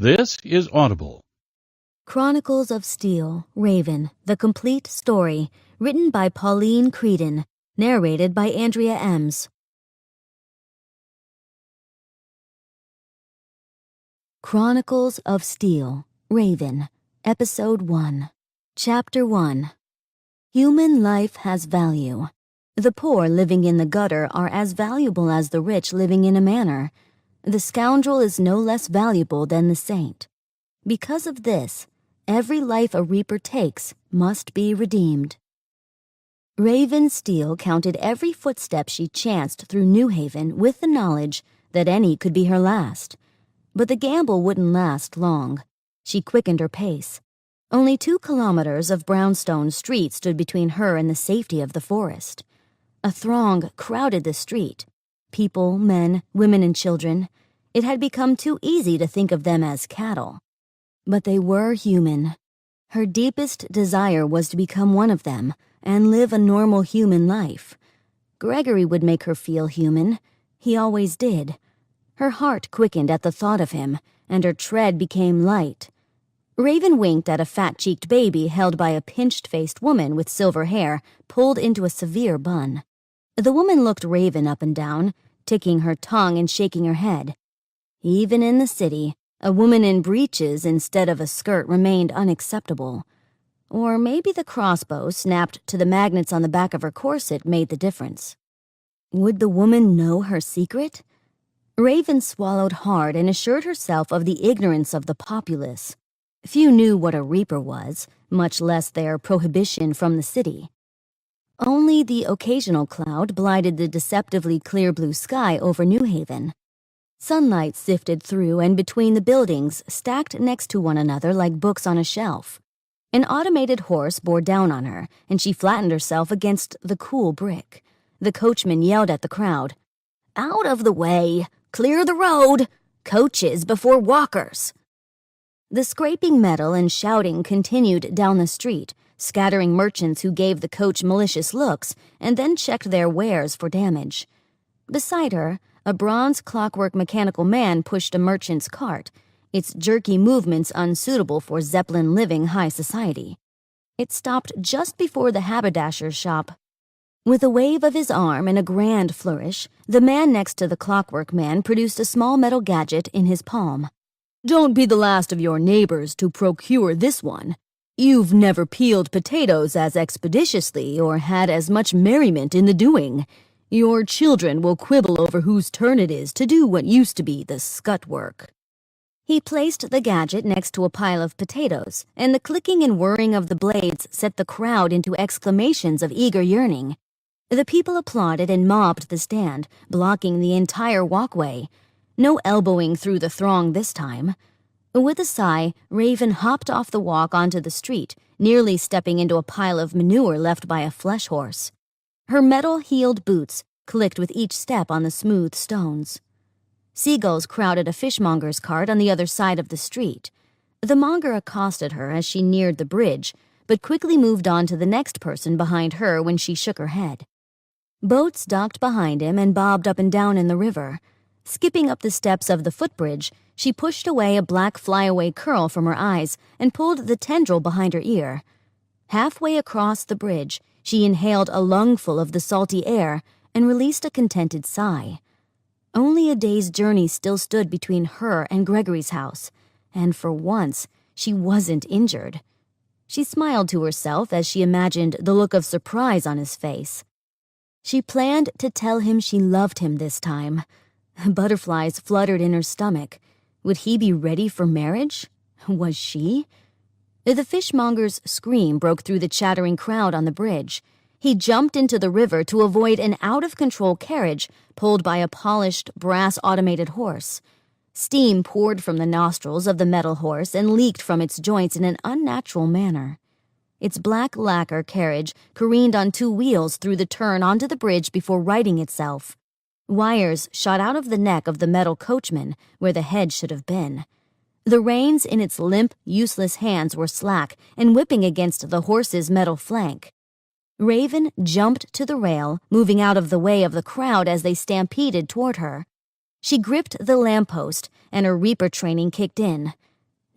This is Audible. Chronicles of Steele, Raven, The Complete Story, written by Pauline Creeden, narrated by Andrea Ems. Chronicles of Steele, Raven, Episode 1, Chapter 1. Human life has value. The poor living in the gutter are as valuable as the rich living in a manor. The scoundrel is no less valuable than the saint. Because of this, every life a reaper takes must be redeemed. Raven Steele counted every footstep she chanced through New Haven with the knowledge that any could be her last. But the gamble wouldn't last long. She quickened her pace. Only 2 kilometers of brownstone street stood between her and the safety of the forest. A throng crowded the street. People, men, women, and children. It had become too easy to think of them as cattle. But they were human. Her deepest desire was to become one of them and live a normal human life. Gregory would make her feel human. He always did. Her heart quickened at the thought of him, and her tread became light. Raven winked at a fat-cheeked baby held by a pinched-faced woman with silver hair pulled into a severe bun. The woman looked Raven up and down, ticking her tongue and shaking her head. Even in the city, a woman in breeches instead of a skirt remained unacceptable. Or maybe the crossbow snapped to the magnets on the back of her corset made the difference. Would the woman know her secret? Raven swallowed hard and assured herself of the ignorance of the populace. Few knew what a reaper was, much less their prohibition from the city. Only the occasional cloud blighted the deceptively clear blue sky over New Haven. Sunlight sifted through and between the buildings, stacked next to one another like books on a shelf. An automated horse bore down on her, and she flattened herself against the cool brick. The coachman yelled at the crowd, "Out of the way! Clear the road! Coaches before walkers!" The scraping metal and shouting continued down the street, scattering merchants who gave the coach malicious looks and then checked their wares for damage. Beside her, a bronze clockwork mechanical man pushed a merchant's cart, its jerky movements unsuitable for Zeppelin-living high society. It stopped just before the haberdasher's shop. With a wave of his arm and a grand flourish, the man next to the clockwork man produced a small metal gadget in his palm. "Don't be the last of your neighbors to procure this one. You've never peeled potatoes as expeditiously or had as much merriment in the doing. Your children will quibble over whose turn it is to do what used to be the scut work." He placed the gadget next to a pile of potatoes, and the clicking and whirring of the blades set the crowd into exclamations of eager yearning. The people applauded and mobbed the stand, blocking the entire walkway. No elbowing through the throng this time. With a sigh, Raven hopped off the walk onto the street, nearly stepping into a pile of manure left by a flesh horse. Her metal-heeled boots clicked with each step on the smooth stones. Seagulls crowded a fishmonger's cart on the other side of the street. The monger accosted her as she neared the bridge, but quickly moved on to the next person behind her when she shook her head. Boats docked behind him and bobbed up and down in the river. Skipping up the steps of the footbridge, she pushed away a black flyaway curl from her eyes and pulled the tendril behind her ear. Halfway across the bridge, she inhaled a lungful of the salty air and released a contented sigh. Only a day's journey still stood between her and Gregory's house, and for once, she wasn't injured. She smiled to herself as she imagined the look of surprise on his face. She planned to tell him she loved him this time. Butterflies fluttered in her stomach. Would he be ready for marriage? Was she? The fishmonger's scream broke through the chattering crowd on the bridge. He jumped into the river to avoid an out-of-control carriage pulled by a polished, brass-automated horse. Steam poured from the nostrils of the metal horse and leaked from its joints in an unnatural manner. Its black lacquer carriage careened on 2 wheels through the turn onto the bridge before righting itself. Wires shot out of the neck of the metal coachman, where the head should have been. The reins in its limp, useless hands were slack and whipping against the horse's metal flank. Raven jumped to the rail, moving out of the way of the crowd as they stampeded toward her. She gripped the lamppost, and her reaper training kicked in.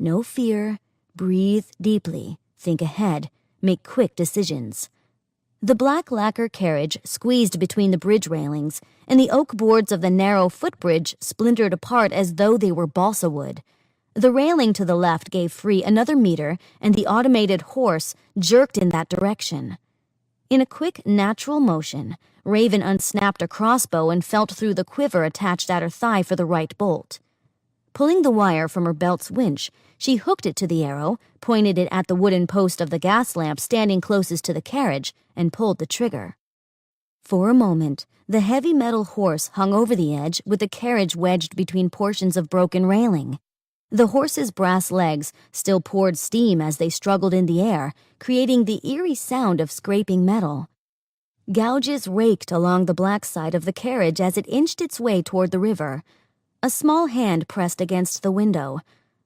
No fear. Breathe deeply. Think ahead. Make quick decisions. The black lacquer carriage squeezed between the bridge railings, and the oak boards of the narrow footbridge splintered apart as though they were balsa wood. The railing to the left gave free another meter, and the automated horse jerked in that direction. In a quick, natural motion, Raven unsnapped a crossbow and felt through the quiver attached at her thigh for the right bolt. Pulling the wire from her belt's winch, she hooked it to the arrow, pointed it at the wooden post of the gas lamp standing closest to the carriage, and pulled the trigger. For a moment, the heavy metal horse hung over the edge with the carriage wedged between portions of broken railing. The horse's brass legs still poured steam as they struggled in the air, creating the eerie sound of scraping metal. Gouges raked along the black side of the carriage as it inched its way toward the river. A small hand pressed against the window.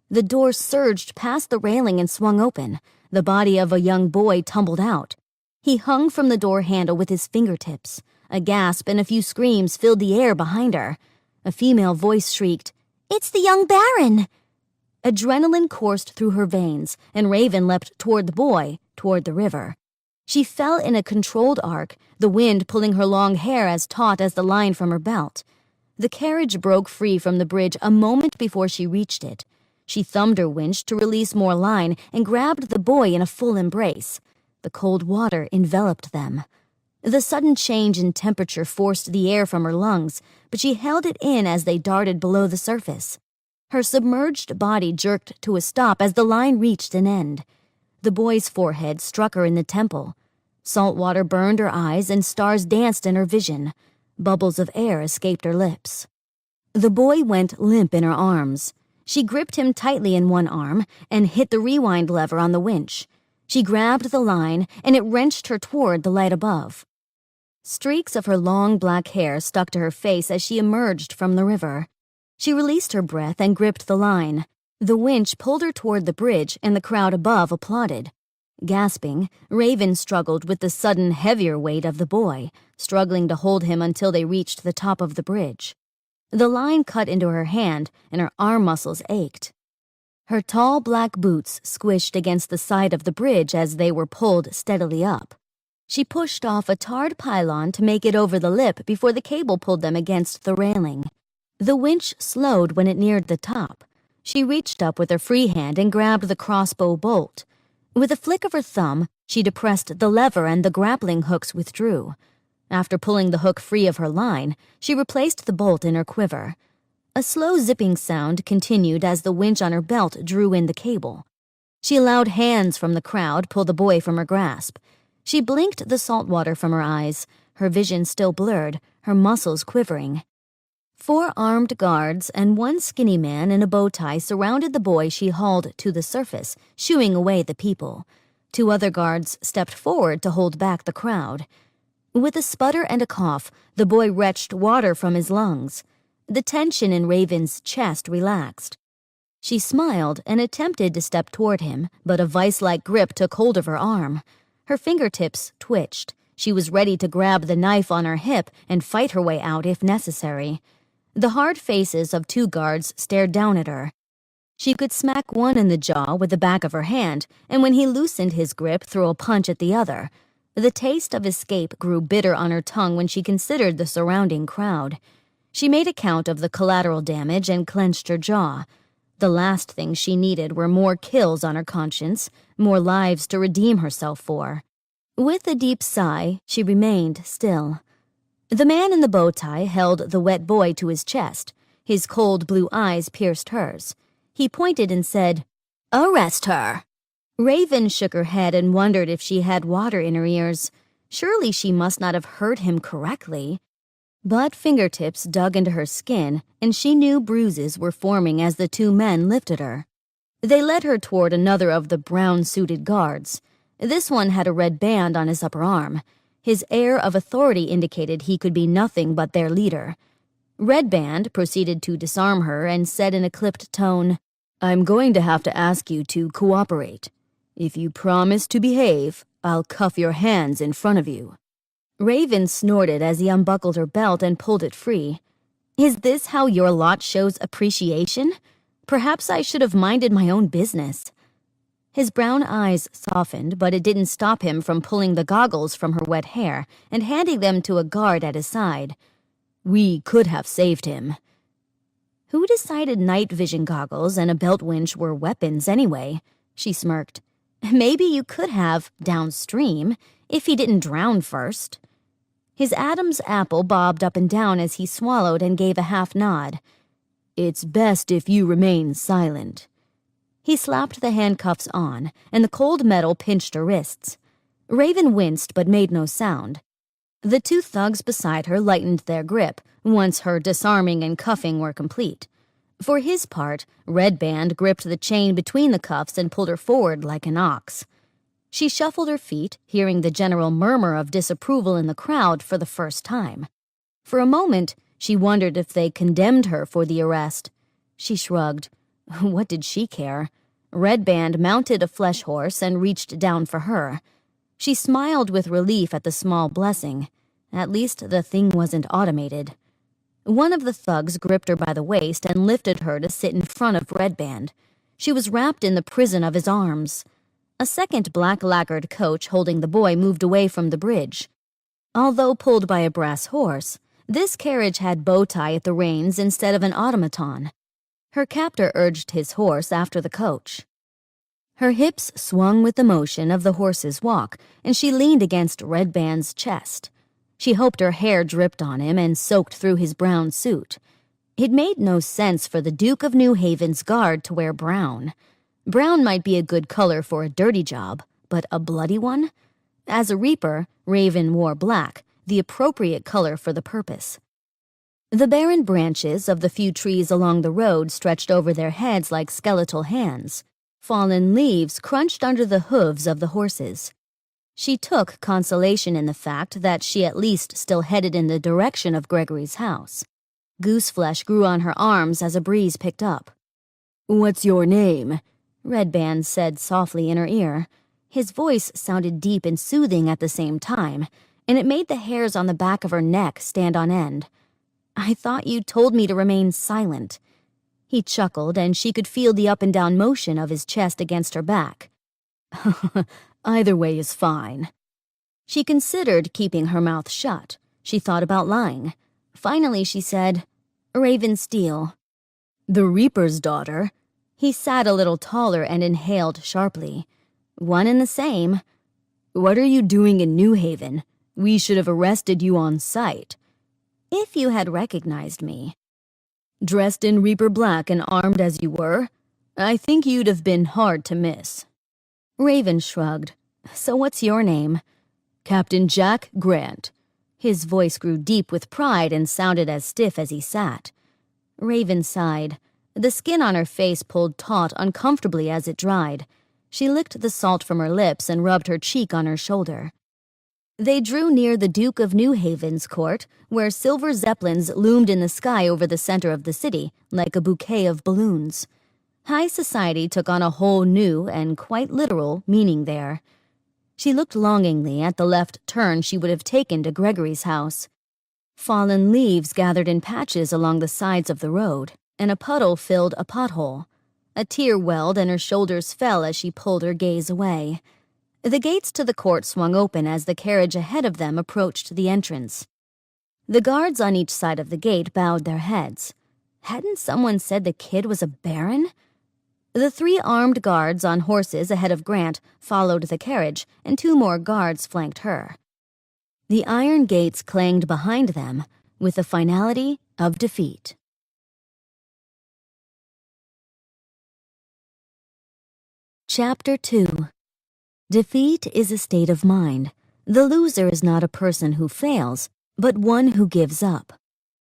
The door surged past the railing and swung open. The body of a young boy tumbled out. He hung from the door handle with his fingertips. A gasp and a few screams filled the air behind her. A female voice shrieked, "It's the young Baron!" Adrenaline coursed through her veins, and Raven leapt toward the boy, toward the river. She fell in a controlled arc, the wind pulling her long hair as taut as the line from her belt. The carriage broke free from the bridge a moment before she reached it. She thumbed her winch to release more line and grabbed the boy in a full embrace. The cold water enveloped them. The sudden change in temperature forced the air from her lungs, but she held it in as they darted below the surface. Her submerged body jerked to a stop as the line reached an end. The boy's forehead struck her in the temple. Salt water burned her eyes and stars danced in her vision. Bubbles of air escaped her lips. The boy went limp in her arms. She gripped him tightly in one arm and hit the rewind lever on the winch. She grabbed the line, and it wrenched her toward the light above. Streaks of her long black hair stuck to her face as she emerged from the river. She released her breath and gripped the line. The winch pulled her toward the bridge, and the crowd above applauded. Gasping, Raven struggled with the sudden heavier weight of the boy, struggling to hold him until they reached the top of the bridge. The line cut into her hand, and her arm muscles ached. Her tall black boots squished against the side of the bridge as they were pulled steadily up. She pushed off a tarred pylon to make it over the lip before the cable pulled them against the railing. The winch slowed when it neared the top. She reached up with her free hand and grabbed the crossbow bolt. With a flick of her thumb, she depressed the lever and the grappling hooks withdrew. After pulling the hook free of her line, she replaced the bolt in her quiver. A slow zipping sound continued as the winch on her belt drew in the cable. She allowed hands from the crowd pull the boy from her grasp. She blinked the salt water from her eyes, her vision still blurred, her muscles quivering. 4 armed guards and 1 skinny man in a bow tie surrounded the boy she hauled to the surface, shooing away the people. 2 other guards stepped forward to hold back the crowd. With a sputter and a cough, the boy retched water from his lungs. The tension in Raven's chest relaxed. She smiled and attempted to step toward him, but a vice-like grip took hold of her arm. Her fingertips twitched. She was ready to grab the knife on her hip and fight her way out if necessary. The hard faces of 2 guards stared down at her. She could smack one in the jaw with the back of her hand, and when he loosened his grip, throw a punch at the other. The taste of escape grew bitter on her tongue when she considered the surrounding crowd. She made a count of the collateral damage and clenched her jaw. The last thing she needed were more kills on her conscience, more lives to redeem herself for. With a deep sigh, she remained still. The man in the bow tie held the wet boy to his chest. His cold blue eyes pierced hers. He pointed and said, "Arrest her." Raven shook her head and wondered if she had water in her ears. Surely she must not have heard him correctly. But fingertips dug into her skin, and she knew bruises were forming as the 2 men lifted her. They led her toward another of the brown-suited guards. This one had a red band on his upper arm. His air of authority indicated he could be nothing but their leader. Red Band proceeded to disarm her and said in a clipped tone, "I'm going to have to ask you to cooperate. If you promise to behave, I'll cuff your hands in front of you." Raven snorted as he unbuckled her belt and pulled it free. "Is this how your lot shows appreciation?" Perhaps I should have minded my own business." His brown eyes softened, but it didn't stop him from pulling the goggles from her wet hair and handing them to a guard at his side. "We could have saved him." Who decided night vision goggles and a belt winch were weapons anyway? She smirked. Maybe you could have, downstream, if he didn't drown first. His Adam's apple bobbed up and down as he swallowed and gave a half nod. "It's best if you remain silent." He slapped the handcuffs on, and the cold metal pinched her wrists. Raven winced but made no sound. The two thugs beside her lightened their grip once her disarming and cuffing were complete. For his part, Red Band gripped the chain between the cuffs and pulled her forward like an ox. She shuffled her feet, hearing the general murmur of disapproval in the crowd for the first time. For a moment, she wondered if they condemned her for the arrest. She shrugged. What did she care? Red Band mounted a flesh horse and reached down for her. She smiled with relief at the small blessing. At least the thing wasn't automated. One of the thugs gripped her by the waist and lifted her to sit in front of Red Band. She was wrapped in the prison of his arms. A second black-lacquered coach holding the boy moved away from the bridge. Although pulled by a brass horse, this carriage had bow tie at the reins instead of an automaton. Her captor urged his horse after the coach. Her hips swung with the motion of the horse's walk, and she leaned against Red Band's chest. She hoped her hair dripped on him and soaked through his brown suit. It made no sense for the Duke of New Haven's guard to wear brown. Brown might be a good color for a dirty job, but a bloody one? As a reaper, Raven wore black, the appropriate color for the purpose. The barren branches of the few trees along the road stretched over their heads like skeletal hands. Fallen leaves crunched under the hooves of the horses. She took consolation in the fact that she at least still headed in the direction of Gregory's house. Gooseflesh grew on her arms as a breeze picked up. "What's your name?" Red Band said softly in her ear. His voice sounded deep and soothing at the same time, and it made the hairs on the back of her neck stand on end. "I thought you told me to remain silent." He chuckled, and she could feel the up-and-down motion of his chest against her back. "Either way is fine." She considered keeping her mouth shut. She thought about lying. Finally, she said, "Raven Steele." "The Reaper's daughter?" He sat a little taller and inhaled sharply. "One and the same." "What are you doing in New Haven? We should have arrested you on sight." "If you had recognized me." "Dressed in Reaper black and armed as you were? I think you'd have been hard to miss." Raven shrugged. "So what's your name?" "Captain Jack Grant." His voice grew deep with pride and sounded as stiff as he sat. Raven sighed. The skin on her face pulled taut uncomfortably as it dried. She licked the salt from her lips and rubbed her cheek on her shoulder. They drew near the Duke of New Haven's court, where silver zeppelins loomed in the sky over the center of the city, like a bouquet of balloons. High society took on a whole new and quite literal meaning there. She looked longingly at the left turn she would have taken to Gregory's house. Fallen leaves gathered in patches along the sides of the road, and a puddle filled a pothole. A tear welled and her shoulders fell as she pulled her gaze away. The gates to the court swung open as the carriage ahead of them approached the entrance. The guards on each side of the gate bowed their heads. Hadn't someone said the kid was a baron? The 3 armed guards on horses ahead of Grant followed the carriage, and 2 more guards flanked her. The iron gates clanged behind them with the finality of defeat. Chapter 2. Defeat is a state of mind. The loser is not a person who fails, but one who gives up.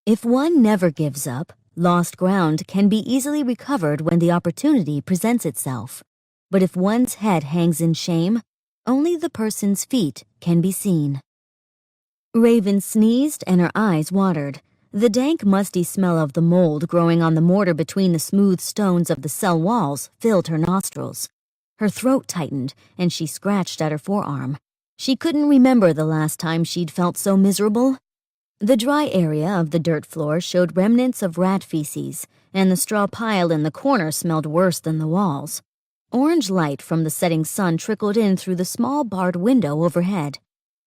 If one never gives up, lost ground can be easily recovered when the opportunity presents itself. But if one's head hangs in shame, only the person's feet can be seen. Raven sneezed and her eyes watered. The dank, musty smell of the mold growing on the mortar between the smooth stones of the cell walls filled her nostrils. Her throat tightened, and she scratched at her forearm. She couldn't remember the last time she'd felt so miserable. The dry area of the dirt floor showed remnants of rat feces, and the straw pile in the corner smelled worse than the walls. Orange light from the setting sun trickled in through the small barred window overhead.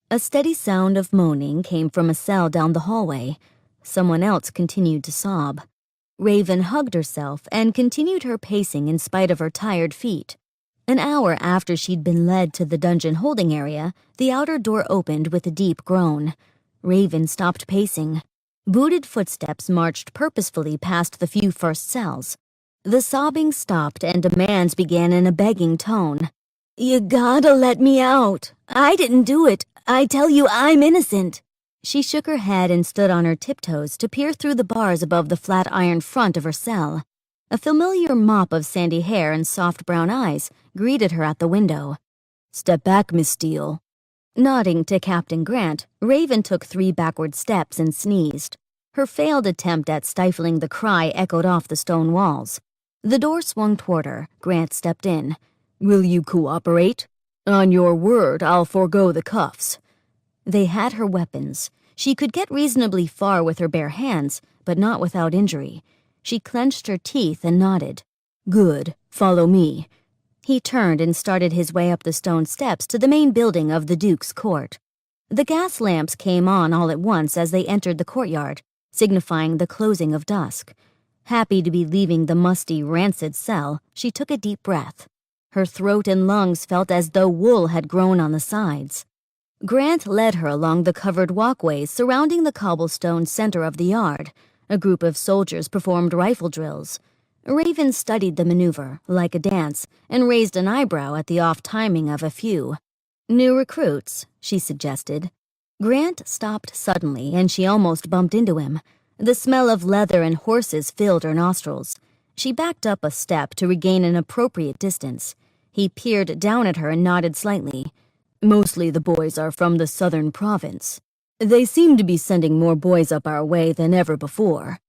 A steady sound of moaning came from a cell down the hallway. Someone else continued to sob. Raven hugged herself and continued her pacing in spite of her tired feet. An hour after she'd been led to the dungeon holding area, the outer door opened with a deep groan. Raven stopped pacing. Booted footsteps marched purposefully past the few first cells. The sobbing stopped and demands began in a begging tone. "You gotta let me out. I didn't do it. I tell you I'm innocent." She shook her head and stood on her tiptoes to peer through the bars above the flat iron front of her cell. A familiar mop of sandy hair and soft brown eyes greeted her at the window. "Step back, Miss Steele." Nodding to Captain Grant, Raven took 3 backward steps and sneezed. Her failed attempt at stifling the cry echoed off the stone walls. The door swung toward her. Grant stepped in. "Will you cooperate? On your word, I'll forego the cuffs." They had her weapons. She could get reasonably far with her bare hands, but not without injury. She clenched her teeth and nodded. "Good. Follow me." He turned and started his way up the stone steps to the main building of the Duke's court. The gas lamps came on all at once as they entered the courtyard, signifying the closing of dusk. Happy to be leaving the musty, rancid cell, she took a deep breath. Her throat and lungs felt as though wool had grown on the sides. Grant led her along the covered walkways surrounding the cobblestone center of the yard. A group of soldiers performed rifle drills. Raven studied the maneuver, like a dance, and raised an eyebrow at the off-timing of a few. "New recruits," she suggested. Grant stopped suddenly, and she almost bumped into him. The smell of leather and horses filled her nostrils. She backed up a step to regain an appropriate distance. He peered down at her and nodded slightly. "Mostly the boys are from the southern province. They seem to be sending more boys up our way than ever before."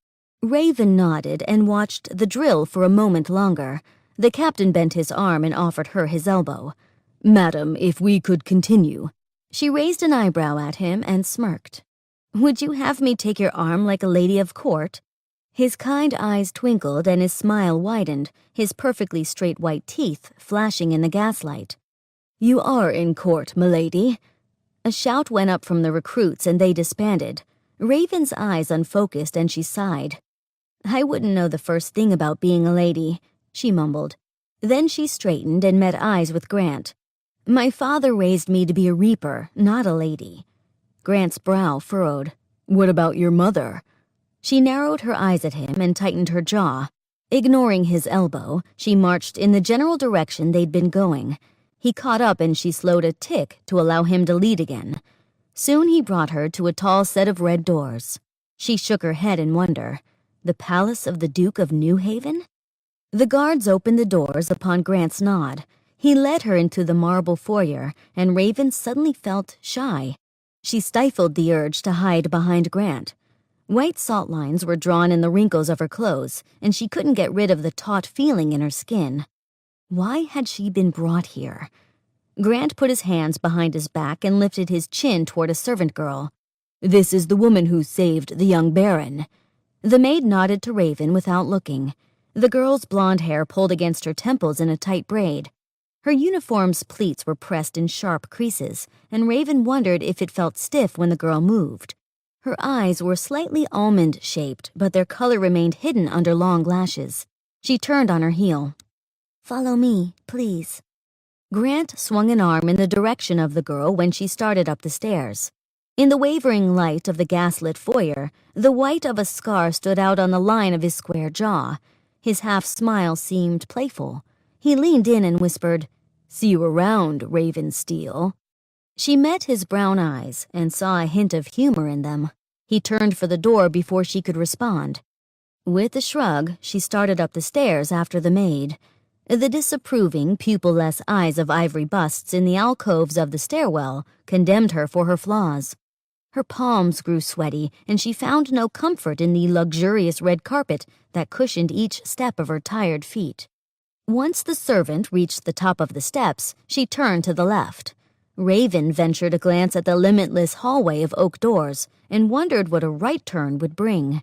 Raven nodded and watched the drill for a moment longer. The captain bent his arm and offered her his elbow. "Madam, if we could continue." She raised an eyebrow at him and smirked. "Would you have me take your arm like a lady of court?" His kind eyes twinkled and his smile widened, his perfectly straight white teeth flashing in the gaslight. "You are in court, milady." A shout went up from the recruits and they disbanded. Raven's eyes unfocused and she sighed. "I wouldn't know the first thing about being a lady," she mumbled. Then she straightened and met eyes with Grant. "My father raised me to be a reaper, not a lady." Grant's brow furrowed. "What about your mother?" She narrowed her eyes at him and tightened her jaw. Ignoring his elbow, she marched in the general direction they'd been going. He caught up and she slowed a tick to allow him to lead again. Soon he brought her to a tall set of red doors. She shook her head in wonder. The palace of the Duke of New Haven? The guards opened the doors upon Grant's nod. He led her into the marble foyer, and Raven suddenly felt shy. She stifled the urge to hide behind Grant. White salt lines were drawn in the wrinkles of her clothes, and she couldn't get rid of the taut feeling in her skin. Why had she been brought here? Grant put his hands behind his back and lifted his chin toward a servant girl. "This is the woman who saved the young baron." The maid nodded to Raven without looking. The girl's blonde hair pulled against her temples in a tight braid. Her uniform's pleats were pressed in sharp creases, and Raven wondered if it felt stiff when the girl moved. Her eyes were slightly almond-shaped, but their color remained hidden under long lashes. She turned on her heel. "Follow me, please." Grant swung an arm in the direction of the girl when she started up the stairs. In the wavering light of the gaslit foyer, the white of a scar stood out on the line of his square jaw. His half-smile seemed playful. He leaned in and whispered, "See you around, Raven Steele." She met his brown eyes and saw a hint of humor in them. He turned for the door before she could respond. With a shrug, she started up the stairs after the maid. The disapproving, pupil-less eyes of ivory busts in the alcoves of the stairwell condemned her for her flaws. Her palms grew sweaty, and she found no comfort in the luxurious red carpet that cushioned each step of her tired feet. Once the servant reached the top of the steps, she turned to the left. Raven ventured a glance at the limitless hallway of oak doors and wondered what a right turn would bring.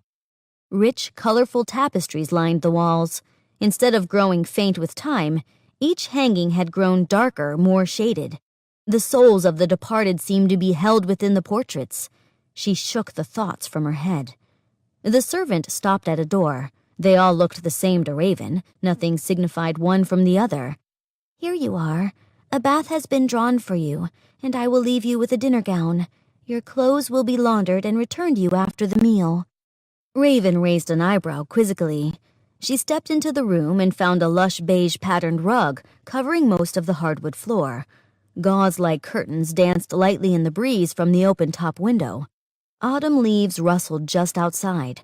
Rich, colorful tapestries lined the walls. Instead of growing faint with time, each hanging had grown darker, more shaded. The souls of the departed seemed to be held within the portraits. She shook the thoughts from her head. The servant stopped at a door. They all looked the same to Raven. Nothing signified one from the other. "Here you are. A bath has been drawn for you, and I will leave you with a dinner gown. Your clothes will be laundered and returned you after the meal." Raven raised an eyebrow quizzically. She stepped into the room and found a lush beige-patterned rug covering most of the hardwood floor. Gauze-like curtains danced lightly in the breeze from the open top window. Autumn leaves rustled just outside.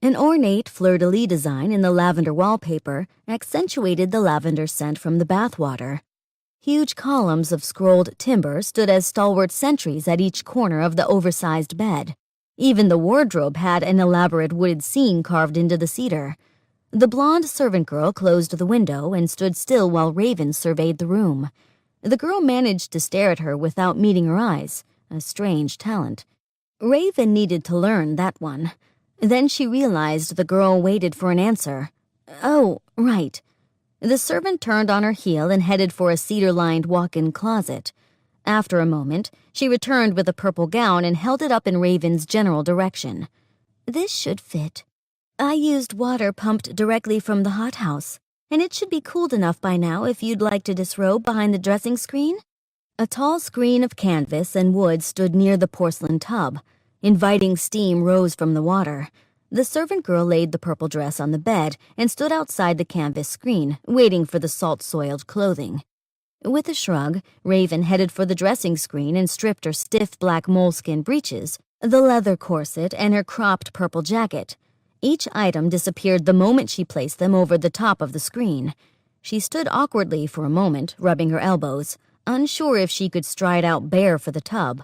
An ornate fleur-de-lis design in the lavender wallpaper accentuated the lavender scent from the bathwater. Huge columns of scrolled timber stood as stalwart sentries at each corner of the oversized bed. Even the wardrobe had an elaborate wooded scene carved into the cedar. The blonde servant girl closed the window and stood still while Raven surveyed the room. The girl managed to stare at her without meeting her eyes, a strange talent. Raven needed to learn that one. Then she realized the girl waited for an answer. "Oh, right." The servant turned on her heel and headed for a cedar-lined walk-in closet. After a moment, she returned with a purple gown and held it up in Raven's general direction. "This should fit. I used water pumped directly from the hothouse, and it should be cooled enough by now if you'd like to disrobe behind the dressing screen." A tall screen of canvas and wood stood near the porcelain tub. Inviting steam rose from the water. The servant girl laid the purple dress on the bed and stood outside the canvas screen, waiting for the salt-soiled clothing. With a shrug, Raven headed for the dressing screen and stripped her stiff black moleskin breeches, the leather corset, and her cropped purple jacket. Each item disappeared the moment she placed them over the top of the screen. She stood awkwardly for a moment, rubbing her elbows, unsure if she could stride out bare for the tub.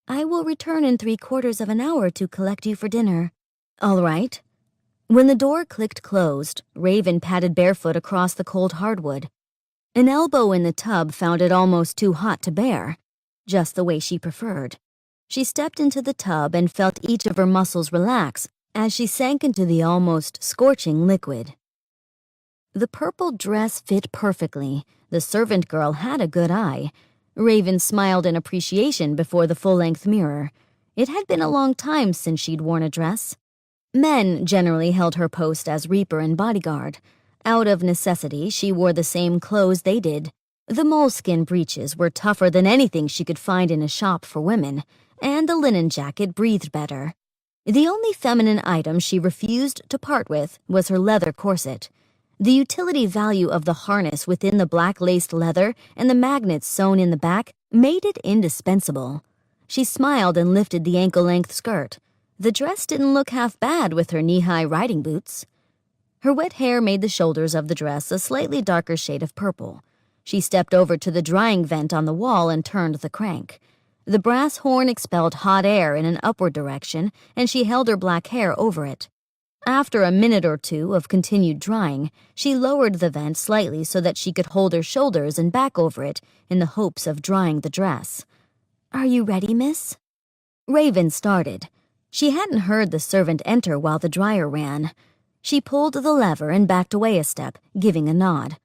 "I will return in 3/4 of an hour to collect you for dinner." "All right." When the door clicked closed, Raven padded barefoot across the cold hardwood. An elbow in the tub found it almost too hot to bear, just the way she preferred. She stepped into the tub and felt each of her muscles relax as she sank into the almost scorching liquid. The purple dress fit perfectly. The servant girl had a good eye. Raven smiled in appreciation before the full-length mirror. It had been a long time since she'd worn a dress. Men generally held her post as reaper and bodyguard. Out of necessity, she wore the same clothes they did. The moleskin breeches were tougher than anything she could find in a shop for women, and the linen jacket breathed better. The only feminine item she refused to part with was her leather corset. The utility value of the harness within the black-laced leather and the magnets sewn in the back made it indispensable. She smiled and lifted the ankle-length skirt. The dress didn't look half bad with her knee-high riding boots. Her wet hair made the shoulders of the dress a slightly darker shade of purple. She stepped over to the drying vent on the wall and turned the crank. The brass horn expelled hot air in an upward direction, and she held her black hair over it. After a minute or two of continued drying, she lowered the vent slightly so that she could hold her shoulders and back over it in the hopes of drying the dress. "Are you ready, miss?" Raven started. She hadn't heard the servant enter while the dryer ran. She pulled the lever and backed away a step, giving a nod.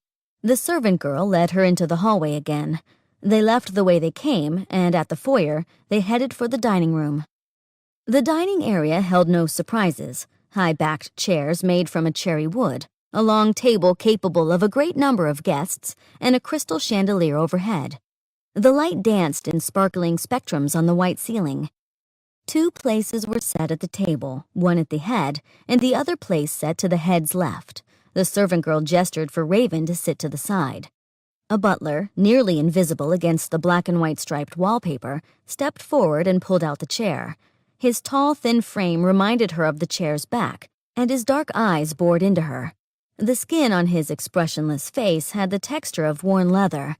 The servant girl led her into the hallway again. They left the way they came, and at the foyer, they headed for the dining room. The dining area held no surprises. High-backed chairs made from a cherry wood, a long table capable of a great number of guests, and a crystal chandelier overhead. The light danced in sparkling spectrums on the white ceiling. 2 places were set at the table, one at the head, and the other place set to the head's left. The servant girl gestured for Raven to sit to the side. A butler, nearly invisible against the black and white striped wallpaper, stepped forward and pulled out the chair. His tall, thin frame reminded her of the chair's back, and his dark eyes bored into her. The skin on his expressionless face had the texture of worn leather.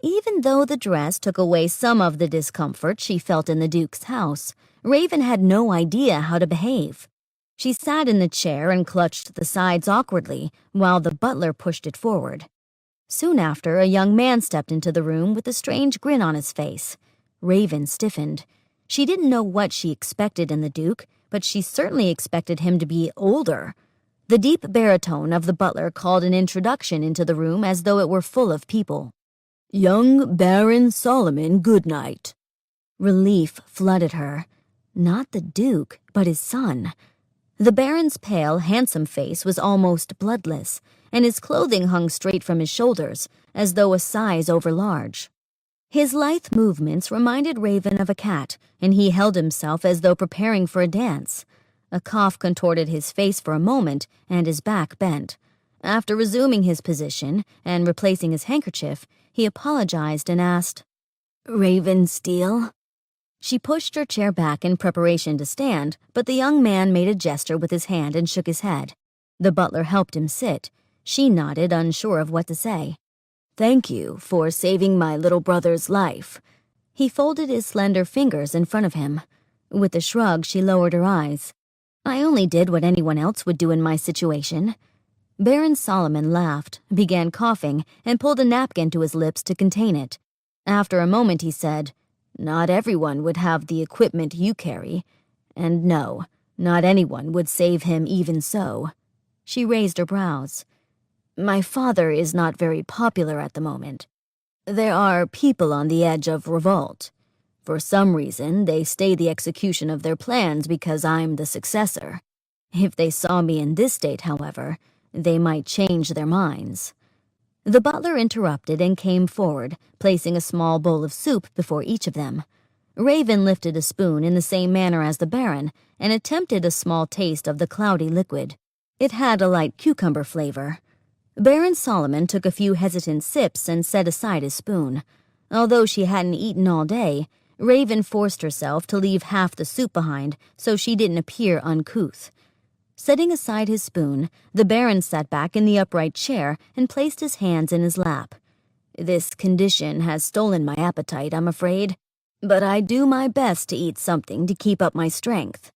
Even though the dress took away some of the discomfort she felt in the Duke's house, Raven had no idea how to behave. She sat in the chair and clutched the sides awkwardly while the butler pushed it forward. Soon after, a young man stepped into the room with a strange grin on his face. Raven stiffened. She didn't know what she expected in the Duke, but she certainly expected him to be older. The deep baritone of the butler called an introduction into the room as though it were full of people. "Young Baron Solomon Goodnight." Relief flooded her. Not the Duke, but his son. The Baron's pale, handsome face was almost bloodless, and his clothing hung straight from his shoulders, as though a size overlarge. His lithe movements reminded Raven of a cat, and he held himself as though preparing for a dance. A cough contorted his face for a moment, and his back bent. After resuming his position and replacing his handkerchief, he apologized and asked, "Raven Steele?" She pushed her chair back in preparation to stand, but the young man made a gesture with his hand and shook his head. The butler helped him sit. She nodded, unsure of what to say. "Thank you for saving my little brother's life." He folded his slender fingers in front of him. With a shrug, she lowered her eyes. "I only did what anyone else would do in my situation." Baron Solomon laughed, began coughing, and pulled a napkin to his lips to contain it. After a moment he said, "Not everyone would have the equipment you carry. And no, not anyone would save him even so." She raised her brows. "My father is not very popular at the moment. There are people on the edge of revolt. For some reason, they stay the execution of their plans because I'm the successor. If they saw me in this state, however, they might change their minds." The butler interrupted and came forward, placing a small bowl of soup before each of them. Raven lifted a spoon in the same manner as the Baron and attempted a small taste of the cloudy liquid. It had a light cucumber flavor. Baron Solomon took a few hesitant sips and set aside his spoon. Although she hadn't eaten all day, Raven forced herself to leave half the soup behind so she didn't appear uncouth. Setting aside his spoon, the Baron sat back in the upright chair and placed his hands in his lap. "This condition has stolen my appetite, I'm afraid, but I do my best to eat something to keep up my strength."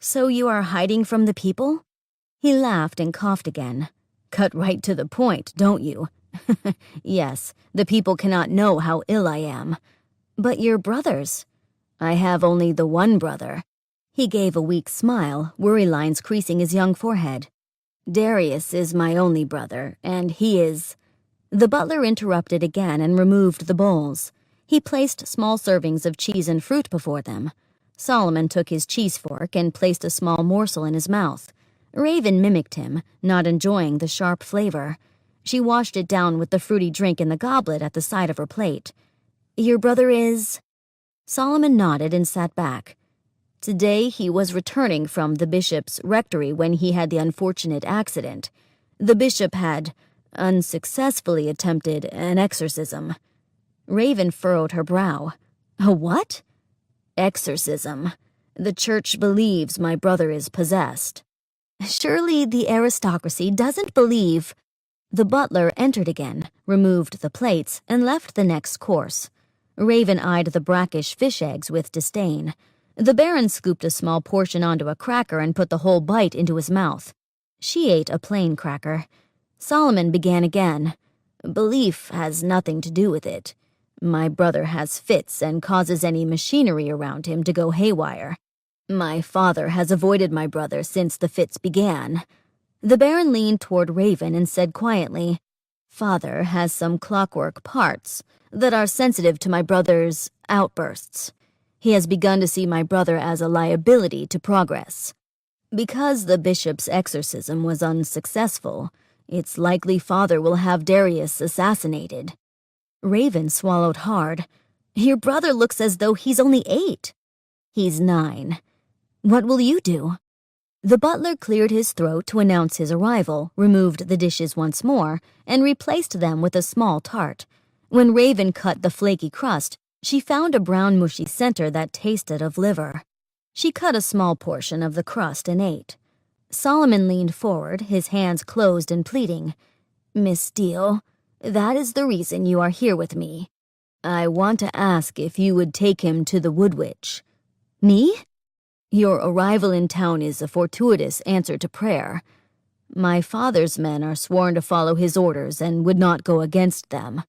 "So you are hiding from the people?" He laughed and coughed again. "Cut right to the point, don't you?" "Yes, the people cannot know how ill I am." "But your brothers?" "I have only the one brother." He gave a weak smile, worry lines creasing his young forehead. "Darius is my only brother, and he is—" The butler interrupted again and removed the bowls. He placed small servings of cheese and fruit before them. Solomon took his cheese fork and placed a small morsel in his mouth. Raven mimicked him, not enjoying the sharp flavor. She washed it down with the fruity drink in the goblet at the side of her plate. "Your brother is—" Solomon nodded and sat back. "Today he was returning from the bishop's rectory when he had the unfortunate accident. The bishop had unsuccessfully attempted an exorcism." Raven furrowed her brow. "A what?" "Exorcism. The church believes my brother is possessed." "Surely the aristocracy doesn't believe—" The butler entered again, removed the plates, and left the next course. Raven eyed the brackish fish eggs with disdain. The Baron scooped a small portion onto a cracker and put the whole bite into his mouth. She ate a plain cracker. Solomon began again. "Belief has nothing to do with it. My brother has fits and causes any machinery around him to go haywire. My father has avoided my brother since the fits began." The Baron leaned toward Raven and said quietly, "Father has some clockwork parts that are sensitive to my brother's outbursts. He has begun to see my brother as a liability to progress. Because the bishop's exorcism was unsuccessful, it's likely father will have Darius assassinated." Raven swallowed hard. "Your brother looks as though he's only 8. "He's 9. "What will you do?" The butler cleared his throat to announce his arrival, removed the dishes once more, and replaced them with a small tart. When Raven cut the flaky crust, she found a brown mushy center that tasted of liver. She cut a small portion of the crust and ate. Solomon leaned forward, his hands closed and pleading. "Miss Steele, that is the reason you are here with me. I want to ask if you would take him to the Wood Witch." "Me?" "Your arrival in town is a fortuitous answer to prayer. My father's men are sworn to follow his orders and would not go against them.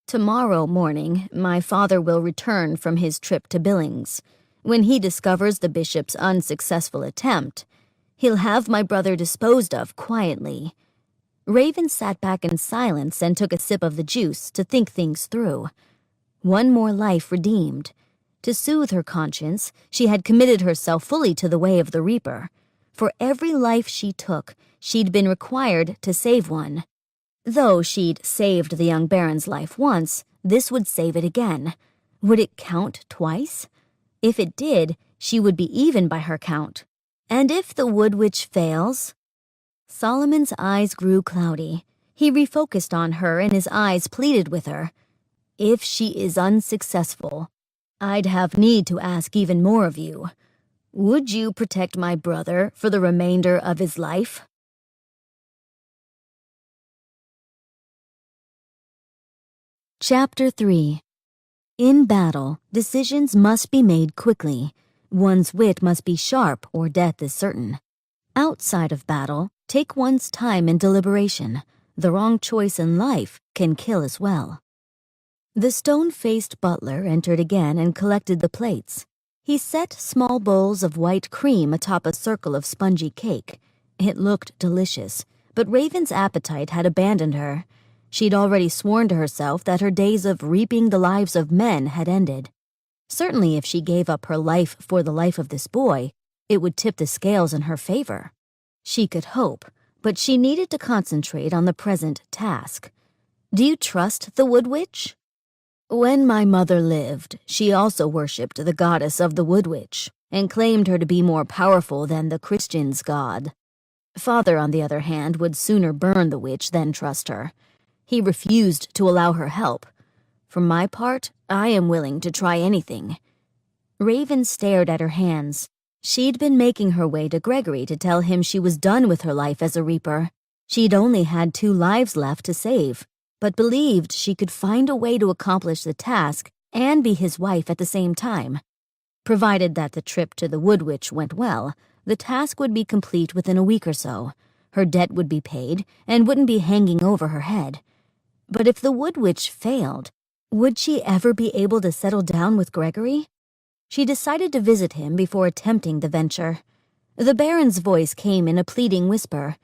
Tomorrow morning, my father will return from his trip to Billings. When he discovers the bishop's unsuccessful attempt, he'll have my brother disposed of quietly." Raven sat back in silence and took a sip of the juice to think things through. One more life redeemed. To soothe her conscience, she had committed herself fully to the way of the Reaper. For every life she took, she'd been required to save one. Though she'd saved the young Baron's life once, this would save it again. Would it count twice? If it did, she would be even by her count. And if the Wood Witch fails? Solomon's eyes grew cloudy. He refocused on her and his eyes pleaded with her. "If she is unsuccessful, I'd have need to ask even more of you. Would you protect my brother for the remainder of his life?" Chapter 3. In battle, decisions must be made quickly. One's wit must be sharp or death is certain. Outside of battle, take one's time in deliberation. The wrong choice in life can kill as well. The stone-faced butler entered again and collected the plates. He set small bowls of white cream atop a circle of spongy cake. It looked delicious, but Raven's appetite had abandoned her. She'd already sworn to herself that her days of reaping the lives of men had ended. Certainly if she gave up her life for the life of this boy, it would tip the scales in her favor. She could hope, but she needed to concentrate on the present task. "Do you trust the Wood Witch?" "When my mother lived, she also worshipped the goddess of the Wood Witch and claimed her to be more powerful than the Christians' god. Father, on the other hand, would sooner burn the witch than trust her. He refused to allow her help. For my part, I am willing to try anything." Raven stared at her hands. She'd been making her way to Gregory to tell him she was done with her life as a Reaper. She'd only had 2 lives left to save, but believed she could find a way to accomplish the task and be his wife at the same time. Provided that the trip to the Wood Witch went well, the task would be complete within a week or so. Her debt would be paid and wouldn't be hanging over her head. But if the Wood Witch failed, would she ever be able to settle down with Gregory? She decided to visit him before attempting the venture. The Baron's voice came in a pleading whisper.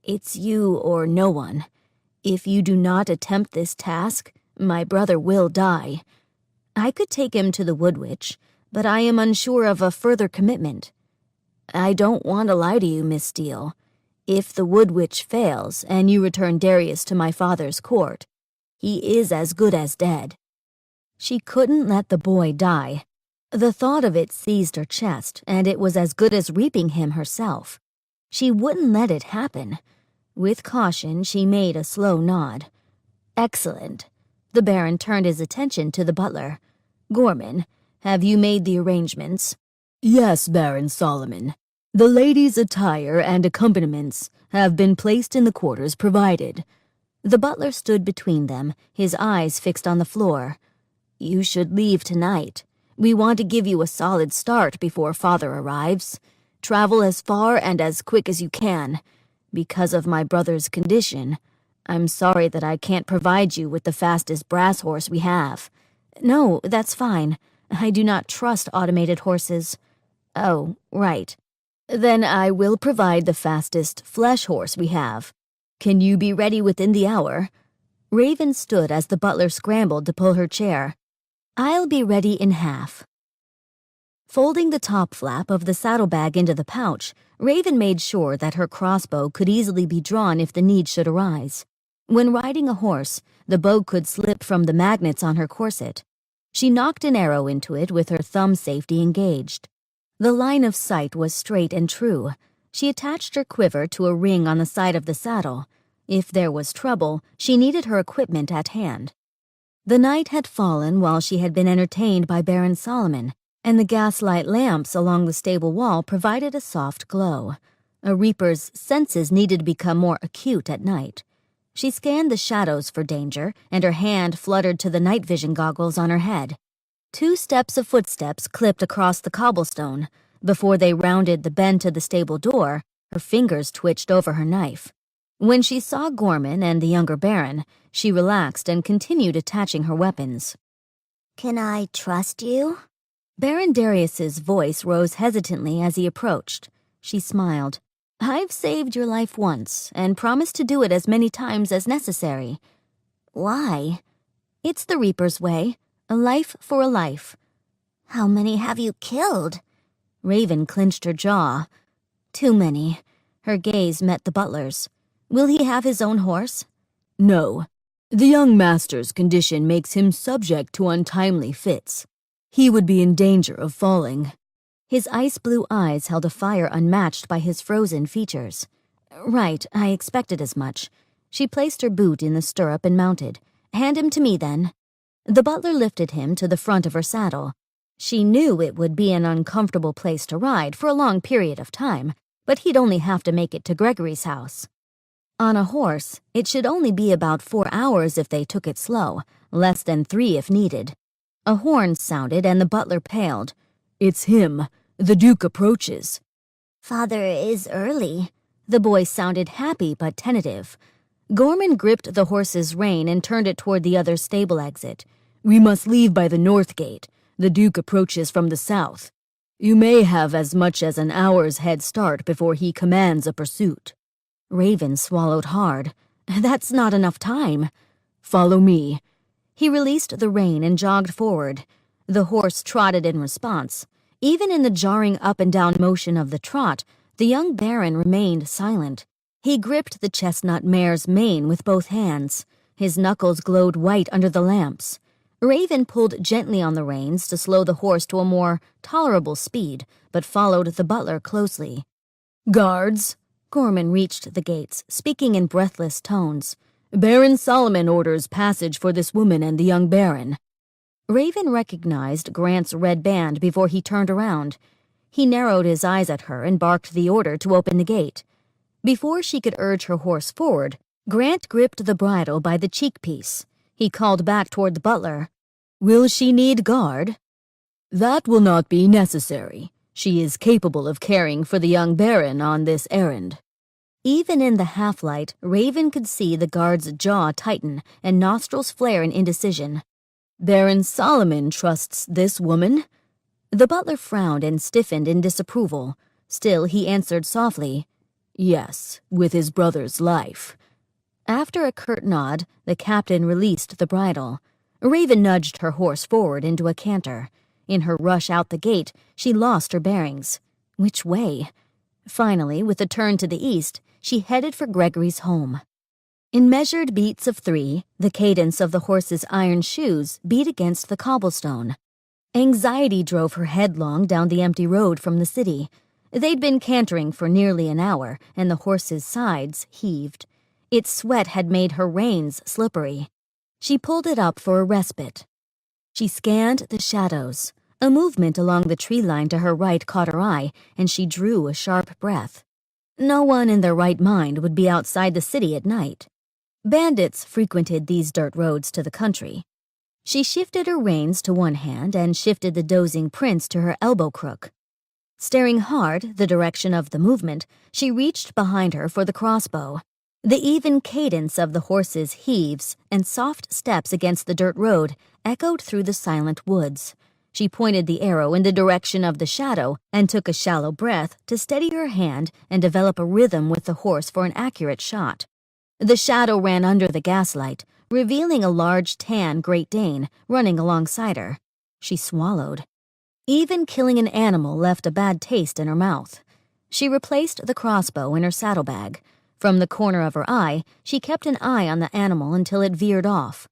"It's you or no one. If you do not attempt this task, my brother will die. I could take him to the Wood Witch, but I am unsure of a further commitment. I don't want to lie to you, Miss Steele. If the Wood Witch fails and you return Darius to my father's court, he is as good as dead." She couldn't let the boy die. The thought of it seized her chest, and it was as good as reaping him herself. She wouldn't let it happen. With caution, she made a slow nod. "Excellent." The Baron turned his attention to the butler. "Gorman, have you made the arrangements?" "Yes, Baron Solomon. The lady's attire and accompaniments have been placed in the quarters provided." The butler stood between them, his eyes fixed on the floor. "You should leave tonight. We want to give you a solid start before Father arrives. Travel as far and as quick as you can. Because of my brother's condition, I'm sorry that I can't provide you with the fastest brass horse we have." "No, that's fine. I do not trust automated horses." "Oh, right. Then I will provide the fastest flesh horse we have. Can you be ready within the hour?" Raven stood as the butler scrambled to pull her chair. "I'll be ready in half." Folding the top flap of the saddlebag into the pouch, Raven made sure that her crossbow could easily be drawn if the need should arise. When riding a horse, the bow could slip from the magnets on her corset. She knocked an arrow into it with her thumb safety engaged. The line of sight was straight and true. She attached her quiver to a ring on the side of the saddle. If there was trouble, she needed her equipment at hand. The night had fallen while she had been entertained by Baron Solomon, and the gaslight lamps along the stable wall provided a soft glow. A Reaper's senses needed to become more acute at night. She scanned the shadows for danger, and her hand fluttered to the night vision goggles on her head. 2 steps of footsteps clipped across the cobblestone. Before they rounded the bend to the stable door, her fingers twitched over her knife. When she saw Gorman and the younger Baron, she relaxed and continued attaching her weapons. "Can I trust you?" Baron Darius's voice rose hesitantly as he approached. She smiled. "I've saved your life once, and promised to do it as many times as necessary." "Why?" "It's the Reaper's way. A life for a life." "How many have you killed?" Raven clenched her jaw. "Too many." Her gaze met the butler's. "Will he have his own horse?" "No. The young master's condition makes him subject to untimely fits. He would be in danger of falling." His ice-blue eyes held a fire unmatched by his frozen features. "Right, I expected as much." She placed her boot in the stirrup and mounted. "Hand him to me, then." The butler lifted him to the front of her saddle. She knew it would be an uncomfortable place to ride for a long period of time, but he'd only have to make it to Gregory's house. On a horse, it should only be about 4 hours if they took it slow, less than 3 if needed. A horn sounded and the butler paled. "It's him. The Duke approaches." "Father is early." The voice sounded happy but tentative. Gorman gripped the horse's rein and turned it toward the other stable exit. "We must leave by the north gate. The Duke approaches from the south. You may have as much as an hour's head start before he commands a pursuit." Raven swallowed hard. "That's not enough time." "Follow me." He released the rein and jogged forward. The horse trotted in response. Even in the jarring up and down motion of the trot, the young baron remained silent. He gripped the chestnut mare's mane with both hands. His knuckles glowed white under the lamps. Raven pulled gently on the reins to slow the horse to a more tolerable speed, but followed the butler closely. "Guards!" Gorman reached the gates, speaking in breathless tones. "Baron Solomon orders passage for this woman and the young baron." Raven recognized Grant's red band before he turned around. He narrowed his eyes at her and barked the order to open the gate. Before she could urge her horse forward, Grant gripped the bridle by the cheek-piece. He called back toward the butler. "Will she need guard?" "That will not be necessary. She is capable of caring for the young baron on this errand." Even in the half-light, Raven could see the guard's jaw tighten and nostrils flare in indecision. "Baron Solomon trusts this woman?" The butler frowned and stiffened in disapproval. Still, he answered softly, "Yes, with his brother's life." After a curt nod, the captain released the bridle. Raven nudged her horse forward into a canter. In her rush out the gate, she lost her bearings. Which way? Finally, with a turn to the east, she headed for Gregory's home. In measured beats of 3, the cadence of the horse's iron shoes beat against the cobblestone. Anxiety drove her headlong down the empty road from the city. They'd been cantering for nearly an hour, and the horse's sides heaved. Its sweat had made her reins slippery. She pulled it up for a respite. She scanned the shadows. A movement along the tree line to her right caught her eye, and she drew a sharp breath. No one in their right mind would be outside the city at night. Bandits frequented these dirt roads to the country. She shifted her reins to one hand and shifted the dozing prince to her elbow crook. Staring hard the direction of the movement, she reached behind her for the crossbow. The even cadence of the horse's heaves and soft steps against the dirt road echoed through the silent woods. She pointed the arrow in the direction of the shadow and took a shallow breath to steady her hand and develop a rhythm with the horse for an accurate shot. The shadow ran under the gaslight, revealing a large tan Great Dane running alongside her. She swallowed. Even killing an animal left a bad taste in her mouth. She replaced the crossbow in her saddlebag. From the corner of her eye, she kept an eye on the animal until it veered off.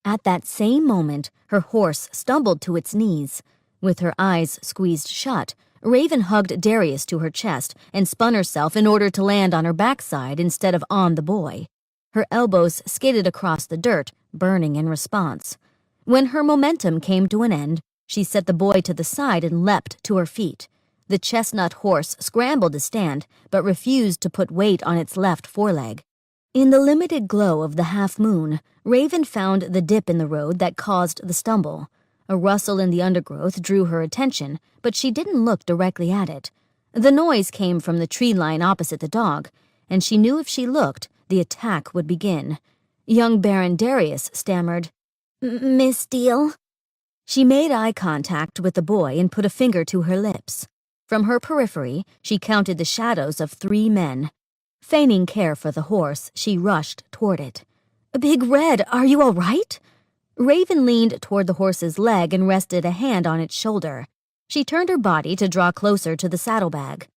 At that same moment, her horse stumbled to its knees. With her eyes squeezed shut, Raven hugged Darius to her chest and spun herself in order to land on her backside instead of on the boy. Her elbows skidded across the dirt, burning in response. When her momentum came to an end, she set the boy to the side and leapt to her feet. The chestnut horse scrambled to stand, but refused to put weight on its left foreleg. In the limited glow of the half-moon, Raven found the dip in the road that caused the stumble. A rustle in the undergrowth drew her attention, but she didn't look directly at it. The noise came from the tree line opposite the dog, and she knew if she looked, the attack would begin. Young Baron Darius stammered, "Miss Steele?" She made eye contact with the boy and put a finger to her lips. From her periphery, she counted the shadows of 3 men. Feigning care for the horse, she rushed toward it. "Big Red, are you all right?" Raven leaned toward the horse's leg and rested a hand on its shoulder. She turned her body to draw closer to the saddlebag.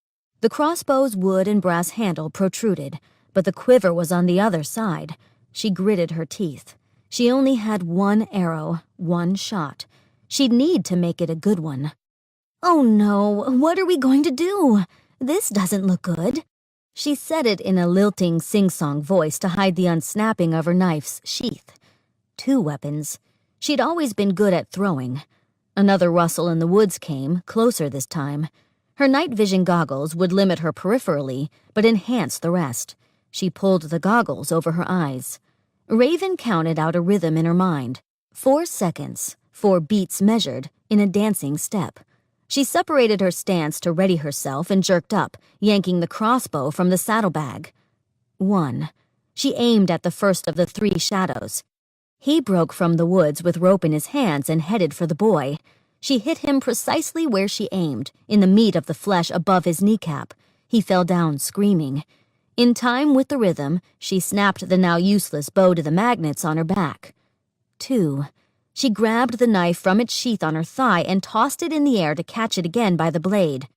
The crossbow's wood and brass handle protruded, but the quiver was on the other side. She gritted her teeth. She only had 1 arrow, 1 shot. She'd need to make it a good one. "Oh no, what are we going to do? This doesn't look good." She said it in a lilting sing-song voice to hide the unsnapping of her knife's sheath. 2 weapons. She'd always been good at throwing. Another rustle in the woods came, closer this time. Her night vision goggles would limit her peripherally, but enhance the rest. She pulled the goggles over her eyes. Raven counted out a rhythm in her mind. 4 seconds, 4 beats measured, in a dancing step. She separated her stance to ready herself and jerked up, yanking the crossbow from the saddlebag. 1. She aimed at the first of the 3 shadows. He broke from the woods with rope in his hands and headed for the boy. She hit him precisely where she aimed, in the meat of the flesh above his kneecap. He fell down screaming. In time with the rhythm, she snapped the now useless bow to the magnets on her back. 2. She grabbed the knife from its sheath on her thigh and tossed it in the air to catch it again by the blade.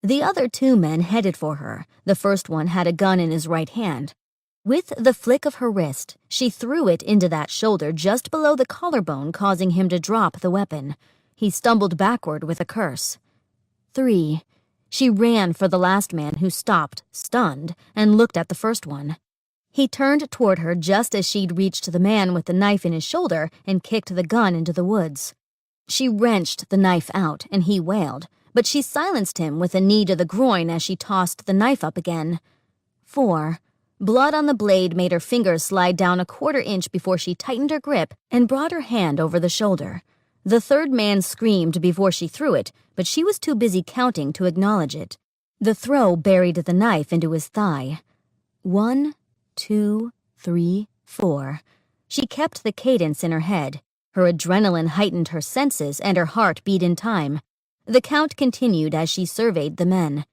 The other 2 men headed for her. The first one had a gun in his right hand. With the flick of her wrist, she threw it into that shoulder just below the collarbone, causing him to drop the weapon. He stumbled backward with a curse. 3. She ran for the last man, who stopped, stunned, and looked at the first one. He turned toward her just as she'd reached the man with the knife in his shoulder and kicked the gun into the woods. She wrenched the knife out, and he wailed, but she silenced him with a knee to the groin as she tossed the knife up again. 4. Blood on the blade made her fingers slide down a 1/4 inch before she tightened her grip and brought her hand over the shoulder. The third man screamed before she threw it, but she was too busy counting to acknowledge it. The throw buried the knife into his thigh. 1, 2, 3, 4. She kept the cadence in her head. Her adrenaline heightened her senses and her heart beat in time. The count continued as she surveyed the men.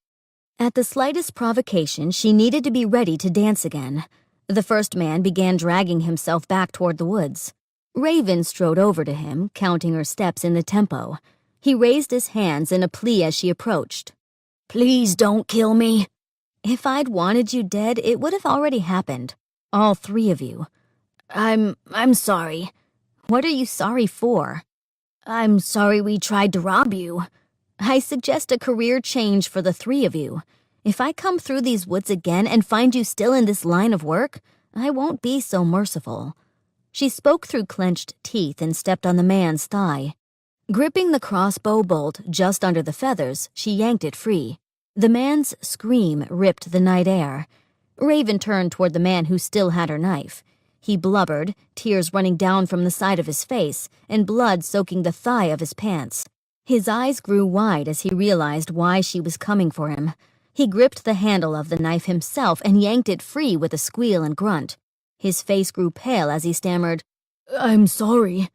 At the slightest provocation, she needed to be ready to dance again. The first man began dragging himself back toward the woods. Raven strode over to him, counting her steps in the tempo. He raised his hands in a plea as she approached. "Please don't kill me." "If I'd wanted you dead, it would have already happened. All 3 of you." I'm sorry." "What are you sorry for?" "I'm sorry we tried to rob you." "I suggest a career change for the 3 of you. If I come through these woods again and find you still in this line of work, I won't be so merciful." She spoke through clenched teeth and stepped on the man's thigh. Gripping the crossbow bolt just under the feathers, she yanked it free. The man's scream ripped the night air. Raven turned toward the man who still had her knife. He blubbered, tears running down from the side of his face, and blood soaking the thigh of his pants. His eyes grew wide as he realized why she was coming for him. He gripped the handle of the knife himself and yanked it free with a squeal and grunt. His face grew pale as he stammered, "I'm sorry."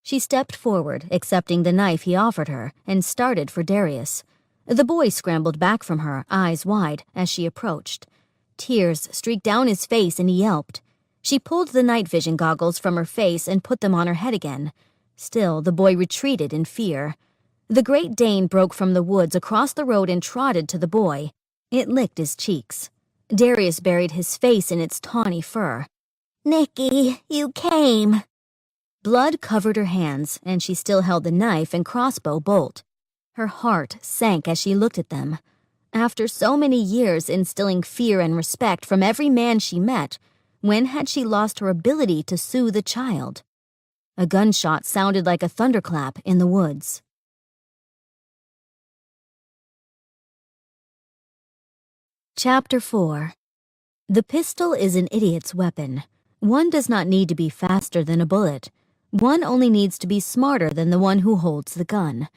She stepped forward, accepting the knife he offered her, and started for Darius. The boy scrambled back from her, eyes wide, as she approached. Tears streaked down his face and he yelped. She pulled the night vision goggles from her face and put them on her head again. Still, the boy retreated in fear. The Great Dane broke from the woods across the road and trotted to the boy. It licked his cheeks. Darius buried his face in its tawny fur. "Nicky, you came." Blood covered her hands, and she still held the knife and crossbow bolt. Her heart sank as she looked at them. After so many years instilling fear and respect from every man she met, when had she lost her ability to soothe a child? A gunshot sounded like a thunderclap in the woods. Chapter 4. The pistol is an idiot's weapon. One does not need to be faster than a bullet. One only needs to be smarter than the one who holds the gun.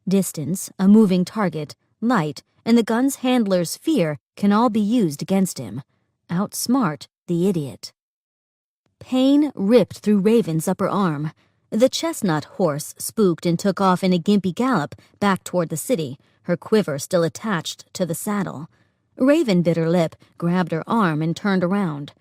Distance, a moving target, light, and the gun's handler's fear can all be used against him. Outsmart the idiot. Pain ripped through Raven's upper arm. The chestnut horse spooked and took off in a gimpy gallop back toward the city, her quiver still attached to the saddle. Raven bit her lip, grabbed her arm, and turned around.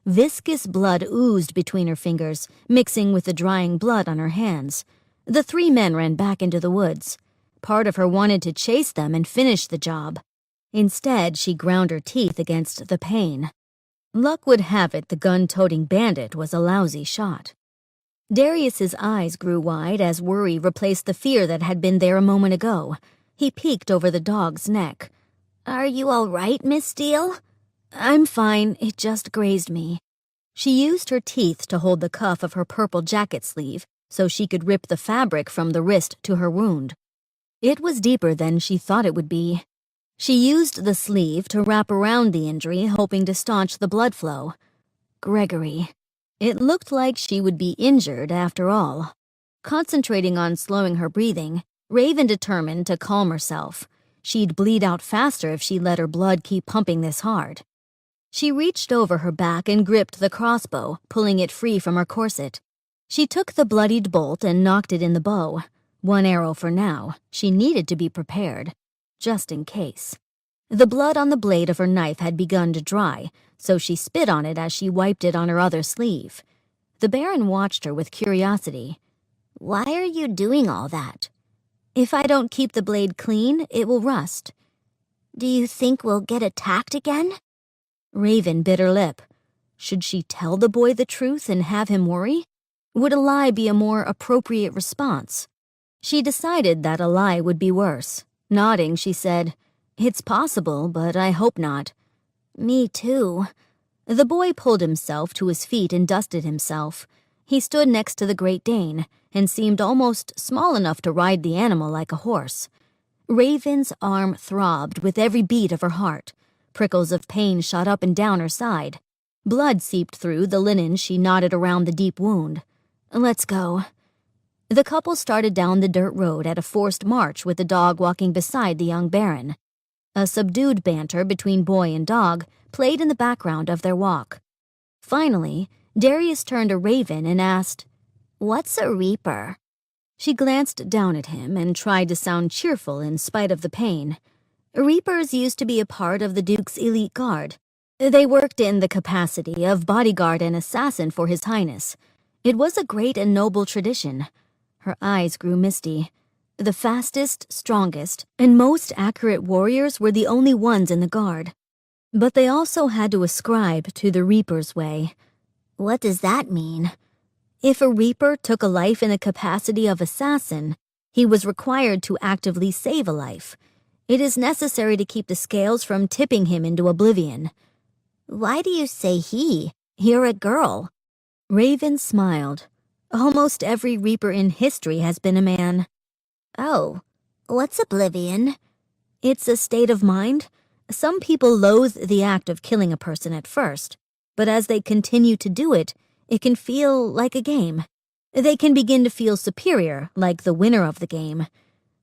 Viscous blood oozed between her fingers, mixing with the drying blood on her hands. The three men ran back into the woods. Part of her wanted to chase them and finish the job. Instead, she ground her teeth against the pain. Luck would have it the gun-toting bandit was a lousy shot. Darius's eyes grew wide as worry replaced the fear that had been there a moment ago. He peeked over the dog's neck. "Are you all right, Miss Steele?" "I'm fine. It just grazed me." She used her teeth to hold the cuff of her purple jacket sleeve so she could rip the fabric from the wrist to her wound. It was deeper than she thought it would be. She used the sleeve to wrap around the injury, hoping to staunch the blood flow. Gregory. It looked like she would be injured after all. Concentrating on slowing her breathing, Raven determined to calm herself. She'd bleed out faster if she let her blood keep pumping this hard. She reached over her back and gripped the crossbow, pulling it free from her corset. She took the bloodied bolt and knocked it in the bow. One arrow for now. She needed to be prepared, just in case. The blood on the blade of her knife had begun to dry, so she spit on it as she wiped it on her other sleeve. The Baron watched her with curiosity. "Why are you doing all that?" "If I don't keep the blade clean, it will rust." "Do you think we'll get attacked again?" Raven bit her lip. Should she tell the boy the truth and have him worry? Would a lie be a more appropriate response? She decided that a lie would be worse. Nodding, she said, "It's possible, but I hope not." "Me too." The boy pulled himself to his feet and dusted himself. He stood next to the Great Dane and seemed almost small enough to ride the animal like a horse. Raven's arm throbbed with every beat of her heart. Prickles of pain shot up and down her side. Blood seeped through the linen she knotted around the deep wound. "Let's go." The couple started down the dirt road at a forced march with the dog walking beside the young Baron. A subdued banter between boy and dog played in the background of their walk. Finally, Darius turned to Raven and asked, "What's a reaper?" She glanced down at him and tried to sound cheerful in spite of the pain. Reapers used to be a part of the Duke's elite guard. They worked in the capacity of bodyguard and assassin for His Highness. It was a great and noble tradition. Her eyes grew misty. The fastest, strongest, and most accurate warriors were the only ones in the guard. But they also had to ascribe to the Reaper's way. What does that mean? If a Reaper took a life in the capacity of assassin, he was required to actively save a life. It is necessary to keep the scales from tipping him into oblivion. "Why do you say he? You're a girl." Raven smiled. "Almost every Reaper in history has been a man." "Oh, what's oblivion?" "It's a state of mind. Some people loathe the act of killing a person at first, but as they continue to do it, it can feel like a game. They can begin to feel superior, like the winner of the game.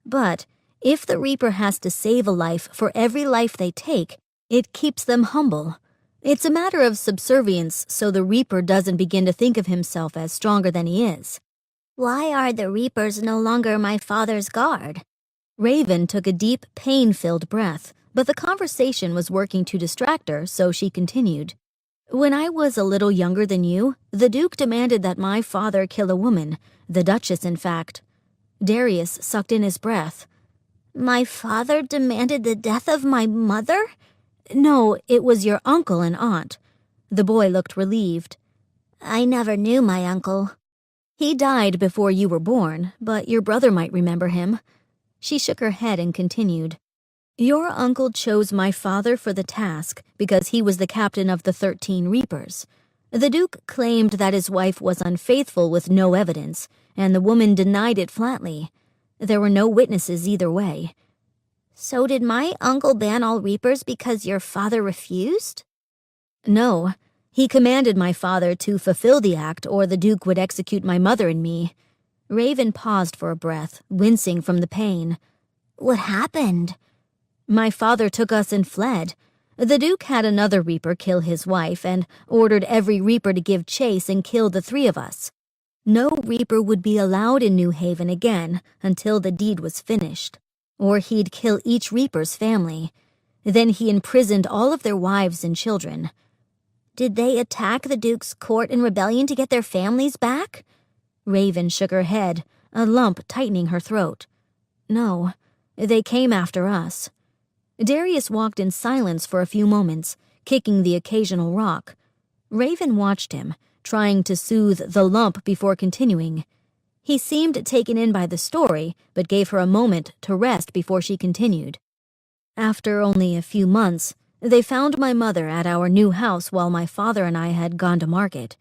But if the Reaper has to save a life for every life they take, it keeps them humble. It's a matter of subservience so the Reaper doesn't begin to think of himself as stronger than he is." "Why are the Reapers no longer my father's guard?" Raven took a deep, pain-filled breath, but the conversation was working to distract her, so she continued. "When I was a little younger than you, the Duke demanded that my father kill a woman, the Duchess, in fact." Darius sucked in his breath. "My father demanded the death of my mother?" "No, it was your uncle and aunt." The boy looked relieved. "I never knew my uncle." "He died before you were born, but your brother might remember him." She shook her head and continued. "Your uncle chose my father for the task because he was the captain of the 13 Reapers. The Duke claimed that his wife was unfaithful with no evidence, and the woman denied it flatly. There were no witnesses either way." "So did my uncle ban all Reapers because your father refused?" "No. He commanded my father to fulfill the act or the Duke would execute my mother and me." Raven paused for a breath, wincing from the pain. "What happened?" "My father took us and fled. The Duke had another Reaper kill his wife and ordered every Reaper to give chase and kill the 3 of us. No Reaper would be allowed in New Haven again until the deed was finished, or he'd kill each Reaper's family. Then he imprisoned all of their wives and children. Did they attack the Duke's court in rebellion to get their families back? Raven shook her head, a lump tightening her throat. No, they came after us. Darius walked in silence for a few moments, kicking the occasional rock. Raven watched him, trying to soothe the lump before continuing. He seemed taken in by the story, but gave her a moment to rest before she continued. After only a few months, they found my mother at our new house while my father and I had gone to market.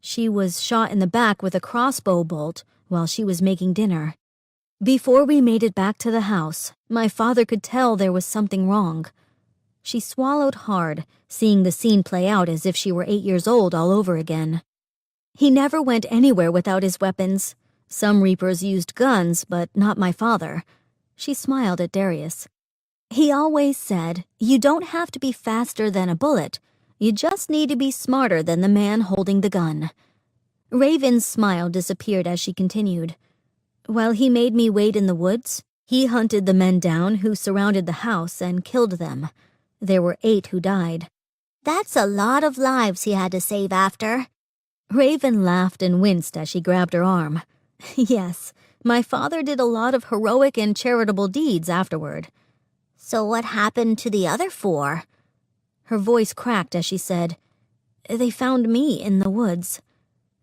She was shot in the back with a crossbow bolt while she was making dinner. Before we made it back to the house, my father could tell there was something wrong. She swallowed hard, seeing the scene play out as if she were 8 years old all over again. He never went anywhere without his weapons. Some Reapers used guns, but not my father. She smiled at Darius. He always said, "You don't have to be faster than a bullet. You just need to be smarter than the man holding the gun." Raven's smile disappeared as she continued. While he made me wait in the woods, he hunted the men down who surrounded the house and killed them. There were 8 who died. That's a lot of lives he had to save after. Raven laughed and winced as she grabbed her arm. Yes, my father did a lot of heroic and charitable deeds afterward. So what happened to the other 4? Her voice cracked as she said, "They found me in the woods."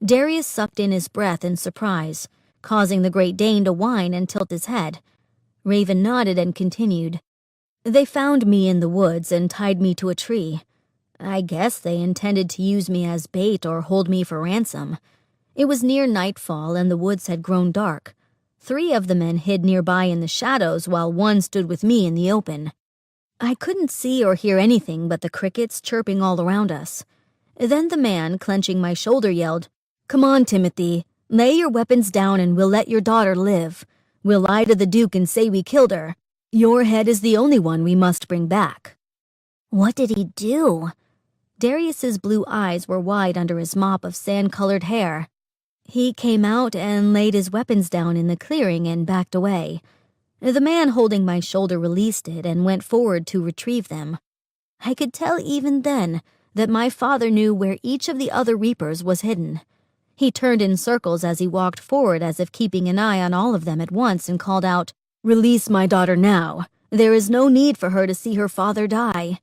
Darius sucked in his breath in surprise, causing the Great Dane to whine and tilt his head. Raven nodded and continued. "They found me in the woods and tied me to a tree. I guess they intended to use me as bait or hold me for ransom. It was near nightfall and the woods had grown dark. 3 of the men hid nearby in the shadows while 1 stood with me in the open. I couldn't see or hear anything but the crickets chirping all around us. Then the man, clenching my shoulder, yelled, 'Come on, Timothy. Lay your weapons down and we'll let your daughter live. We'll lie to the Duke and say we killed her. Your head is the only one we must bring back.'" What did he do? Darius's blue eyes were wide under his mop of sand-colored hair. He came out and laid his weapons down in the clearing and backed away. The man holding my shoulder released it and went forward to retrieve them. I could tell even then that my father knew where each of the other Reapers was hidden. He turned in circles as he walked forward as if keeping an eye on all of them at once and called out, "Release my daughter now. There is no need for her to see her father die."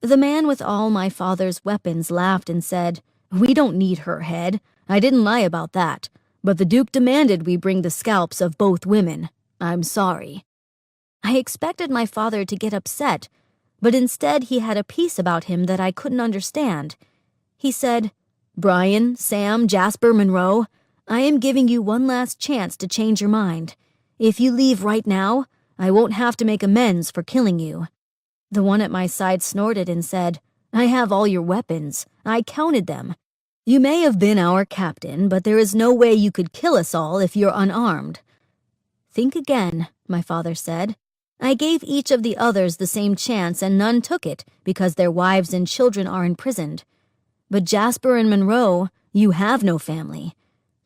The man with all my father's weapons laughed and said, "We don't need her head. I didn't lie about that. But the Duke demanded we bring the scalps of both women. I'm sorry." I expected my father to get upset, but instead he had a peace about him that I couldn't understand. He said, "Brian, Sam, Jasper, Monroe, I am giving you one last chance to change your mind. If you leave right now, I won't have to make amends for killing you." The one at my side snorted and said, "I have all your weapons. I counted them. You may have been our captain, but there is no way you could kill us all if you're unarmed." "Think again," my father said. "I gave each of the others the same chance and none took it because their wives and children are imprisoned. But Jasper and Monroe, you have no family.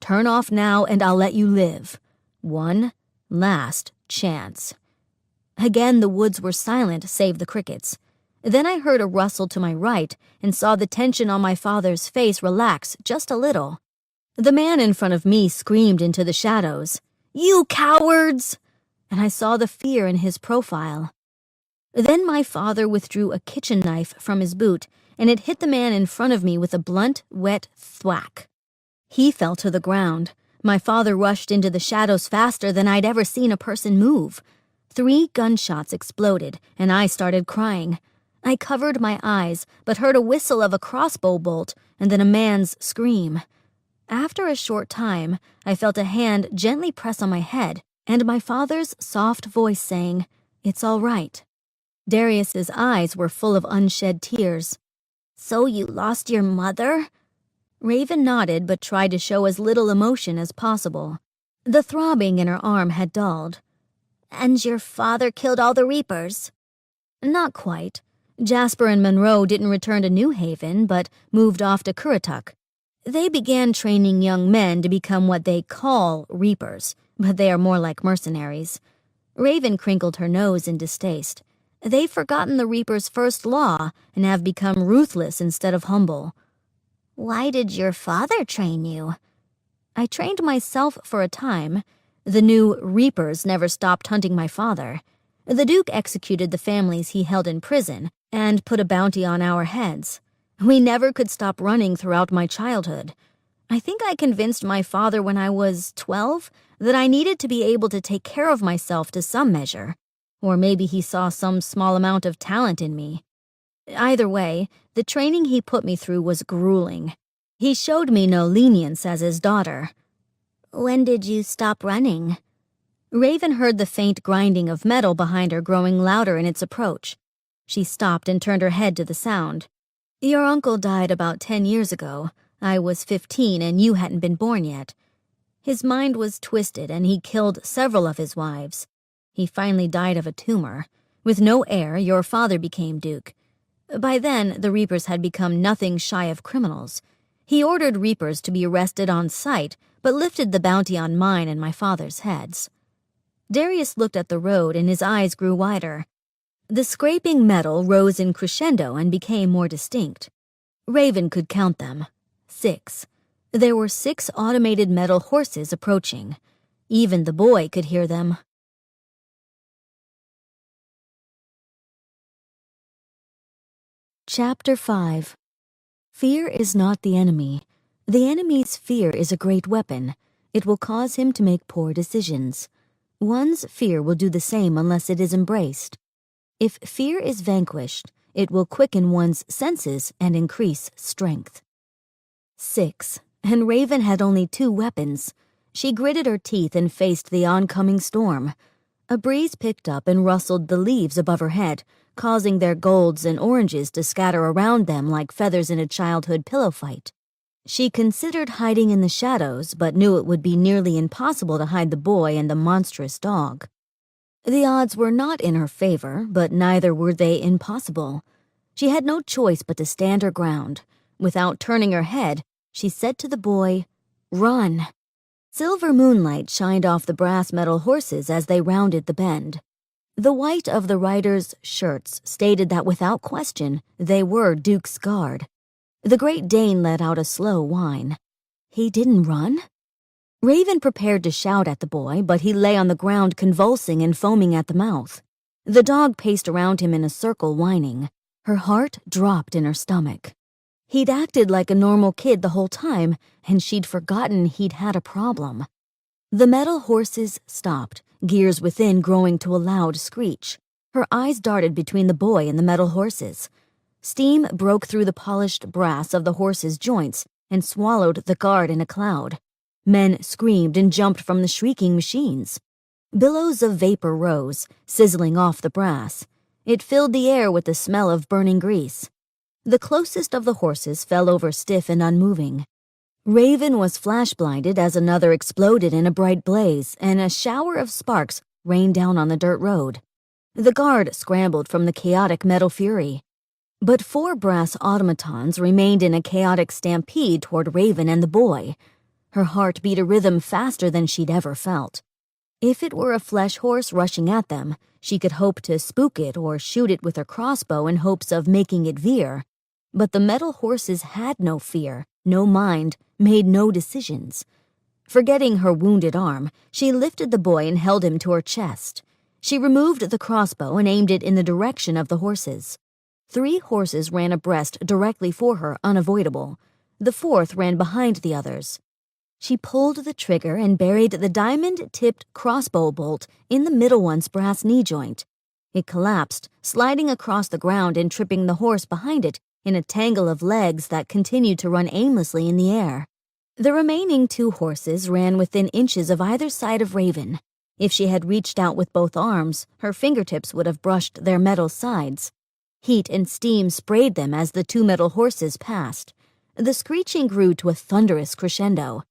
Turn off now and I'll let you live. One last chance." Again the woods were silent save the crickets. Then I heard a rustle to my right and saw the tension on my father's face relax just a little. The man in front of me screamed into the shadows, "You cowards!" And I saw the fear in his profile. Then my father withdrew a kitchen knife from his boot and it hit the man in front of me with a blunt, wet thwack. He fell to the ground. My father rushed into the shadows faster than I'd ever seen a person move. 3 gunshots exploded, and I started crying. I covered my eyes, but heard a whistle of a crossbow bolt and then a man's scream. After a short time, I felt a hand gently press on my head, and my father's soft voice saying, "It's all right." Darius's eyes were full of unshed tears. "So you lost your mother?" Raven nodded but tried to show as little emotion as possible. The throbbing in her arm had dulled. "And your father killed all the Reapers?" "Not quite. Jasper and Monroe didn't return to New Haven, but moved off to Currituck. They began training young men to become what they call reapers, but they are more like mercenaries. Raven crinkled her nose in distaste. They've forgotten the reaper's first law and have become ruthless instead of humble. Why did your father train you? I trained myself for a time. The new reapers never stopped hunting my father. The Duke executed the families he held in prison and put a bounty on our heads. We never could stop running throughout my childhood. I think I convinced my father when I was 12 that I needed to be able to take care of myself to some measure. Or maybe he saw some small amount of talent in me. Either way, the training he put me through was grueling. He showed me no lenience as his daughter. When did you stop running? Raven heard the faint grinding of metal behind her growing louder in its approach. She stopped and turned her head to the sound. Your uncle died about 10 years ago. I was 15 and you hadn't been born yet. His mind was twisted and he killed several of his wives. He finally died of a tumor. With no heir, your father became Duke. By then, the Reapers had become nothing shy of criminals. He ordered Reapers to be arrested on sight, but lifted the bounty on mine and my father's heads. Darius looked at the road and his eyes grew wider. The scraping metal rose in crescendo and became more distinct. Raven could count them. 6. There were 6 automated metal horses approaching. Even the boy could hear them. Chapter 5. Fear is not the enemy. The enemy's fear is a great weapon. It will cause him to make poor decisions. One's fear will do the same unless it is embraced. If fear is vanquished, it will quicken one's senses and increase strength. 6. And Raven had only 2 weapons. She gritted her teeth and faced the oncoming storm. A breeze picked up and rustled the leaves above her head, causing their golds and oranges to scatter around them like feathers in a childhood pillow fight. She considered hiding in the shadows, but knew it would be nearly impossible to hide the boy and the monstrous dog. The odds were not in her favor, but neither were they impossible. She had no choice but to stand her ground. Without turning her head, she said to the boy, "Run." Silver moonlight shined off the brass metal horses as they rounded the bend. The white of the riders' shirts stated that without question they were Duke's guard. The Great Dane let out a slow whine. He didn't run? Raven prepared to shout at the boy, but he lay on the ground convulsing and foaming at the mouth. The dog paced around him in a circle whining. Her heart dropped in her stomach. He'd acted like a normal kid the whole time, and she'd forgotten he'd had a problem. The metal horses stopped, gears within growing to a loud screech. Her eyes darted between the boy and the metal horses. Steam broke through the polished brass of the horses' joints and swallowed the guard in a cloud. Men screamed and jumped from the shrieking machines. Billows of vapor rose, sizzling off the brass. It filled the air with the smell of burning grease. The closest of the horses fell over stiff and unmoving. Raven was flash-blinded as another exploded in a bright blaze, and a shower of sparks rained down on the dirt road. The guard scrambled from the chaotic metal fury. But 4 brass automatons remained in a chaotic stampede toward Raven and the boy. Her heart beat a rhythm faster than she'd ever felt. If it were a flesh horse rushing at them, she could hope to spook it or shoot it with her crossbow in hopes of making it veer. But the metal horses had no fear, no mind, made no decisions. Forgetting her wounded arm, she lifted the boy and held him to her chest. She removed the crossbow and aimed it in the direction of the horses. 3 horses ran abreast directly for her, unavoidable. The 4th ran behind the others. She pulled the trigger and buried the diamond-tipped crossbow bolt in the middle one's brass knee joint. It collapsed, sliding across the ground and tripping the horse behind it in a tangle of legs that continued to run aimlessly in the air. The remaining 2 horses ran within inches of either side of Raven. If she had reached out with both arms, her fingertips would have brushed their metal sides. Heat and steam sprayed them as the 2 metal horses passed. The screeching grew to a thunderous crescendo.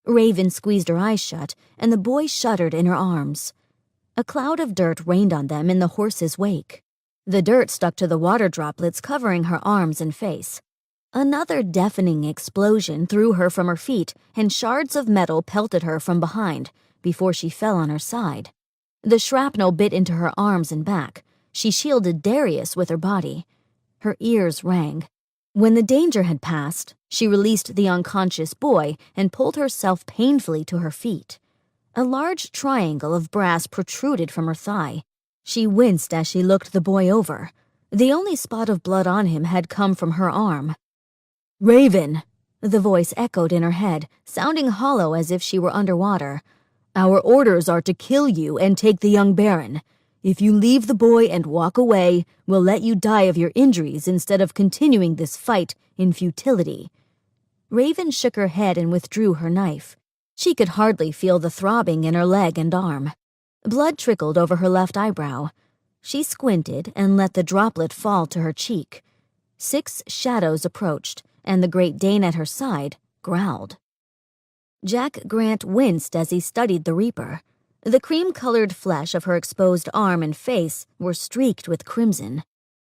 Raven squeezed her eyes shut, and the boy shuddered in her arms. A cloud of dirt rained on them in the horse's wake. The dirt stuck to the water droplets covering her arms and face. Another deafening explosion threw her from her feet, and shards of metal pelted her from behind before she fell on her side. The shrapnel bit into her arms and back. She shielded Darius with her body. Her ears rang. When the danger had passed, she released the unconscious boy and pulled herself painfully to her feet. A large triangle of brass protruded from her thigh. She winced as she looked the boy over. The only spot of blood on him had come from her arm. "Raven," the voice echoed in her head, sounding hollow as if she were underwater. "Our orders are to kill you and take the young Baron. If you leave the boy and walk away, we'll let you die of your injuries instead of continuing this fight in futility." Raven shook her head and withdrew her knife. She could hardly feel the throbbing in her leg and arm. Blood trickled over her left eyebrow. She squinted and let the droplet fall to her cheek. 6 shadows approached, and the Great Dane at her side growled. Jack Grant winced as he studied the Reaper. The cream-colored flesh of her exposed arm and face were streaked with crimson.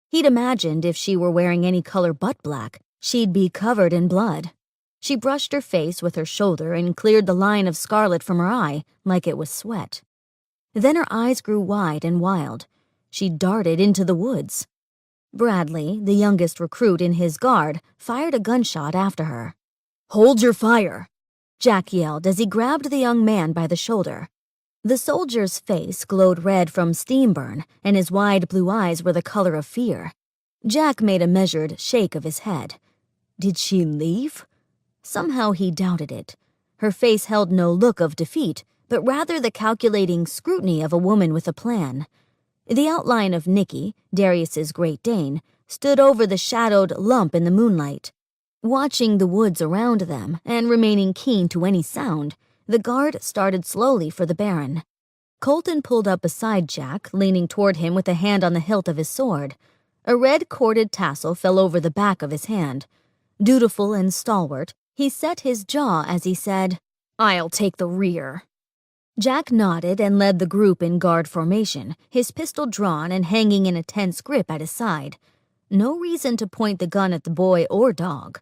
He'd imagined if she were wearing any color but black, she'd be covered in blood. She brushed her face with her shoulder and cleared the line of scarlet from her eye like it was sweat. Then her eyes grew wide and wild. She darted into the woods. Bradley, the youngest recruit in his guard, fired a gunshot after her. "Hold your fire!" Jack yelled as he grabbed the young man by the shoulder. The soldier's face glowed red from steam burn, and his wide blue eyes were the color of fear. Jack made a measured shake of his head. Did she leave? Somehow he doubted it. Her face held no look of defeat, but rather the calculating scrutiny of a woman with a plan. The outline of Nicky, Darius's Great Dane, stood over the shadowed lump in the moonlight. Watching the woods around them and remaining keen to any sound, the guard started slowly for the Baron. Colton pulled up beside Jack, leaning toward him with a hand on the hilt of his sword. A red corded tassel fell over the back of his hand. Dutiful and stalwart, he set his jaw as he said, "I'll take the rear." Jack nodded and led the group in guard formation, his pistol drawn and hanging in a tense grip at his side. No reason to point the gun at the boy or dog.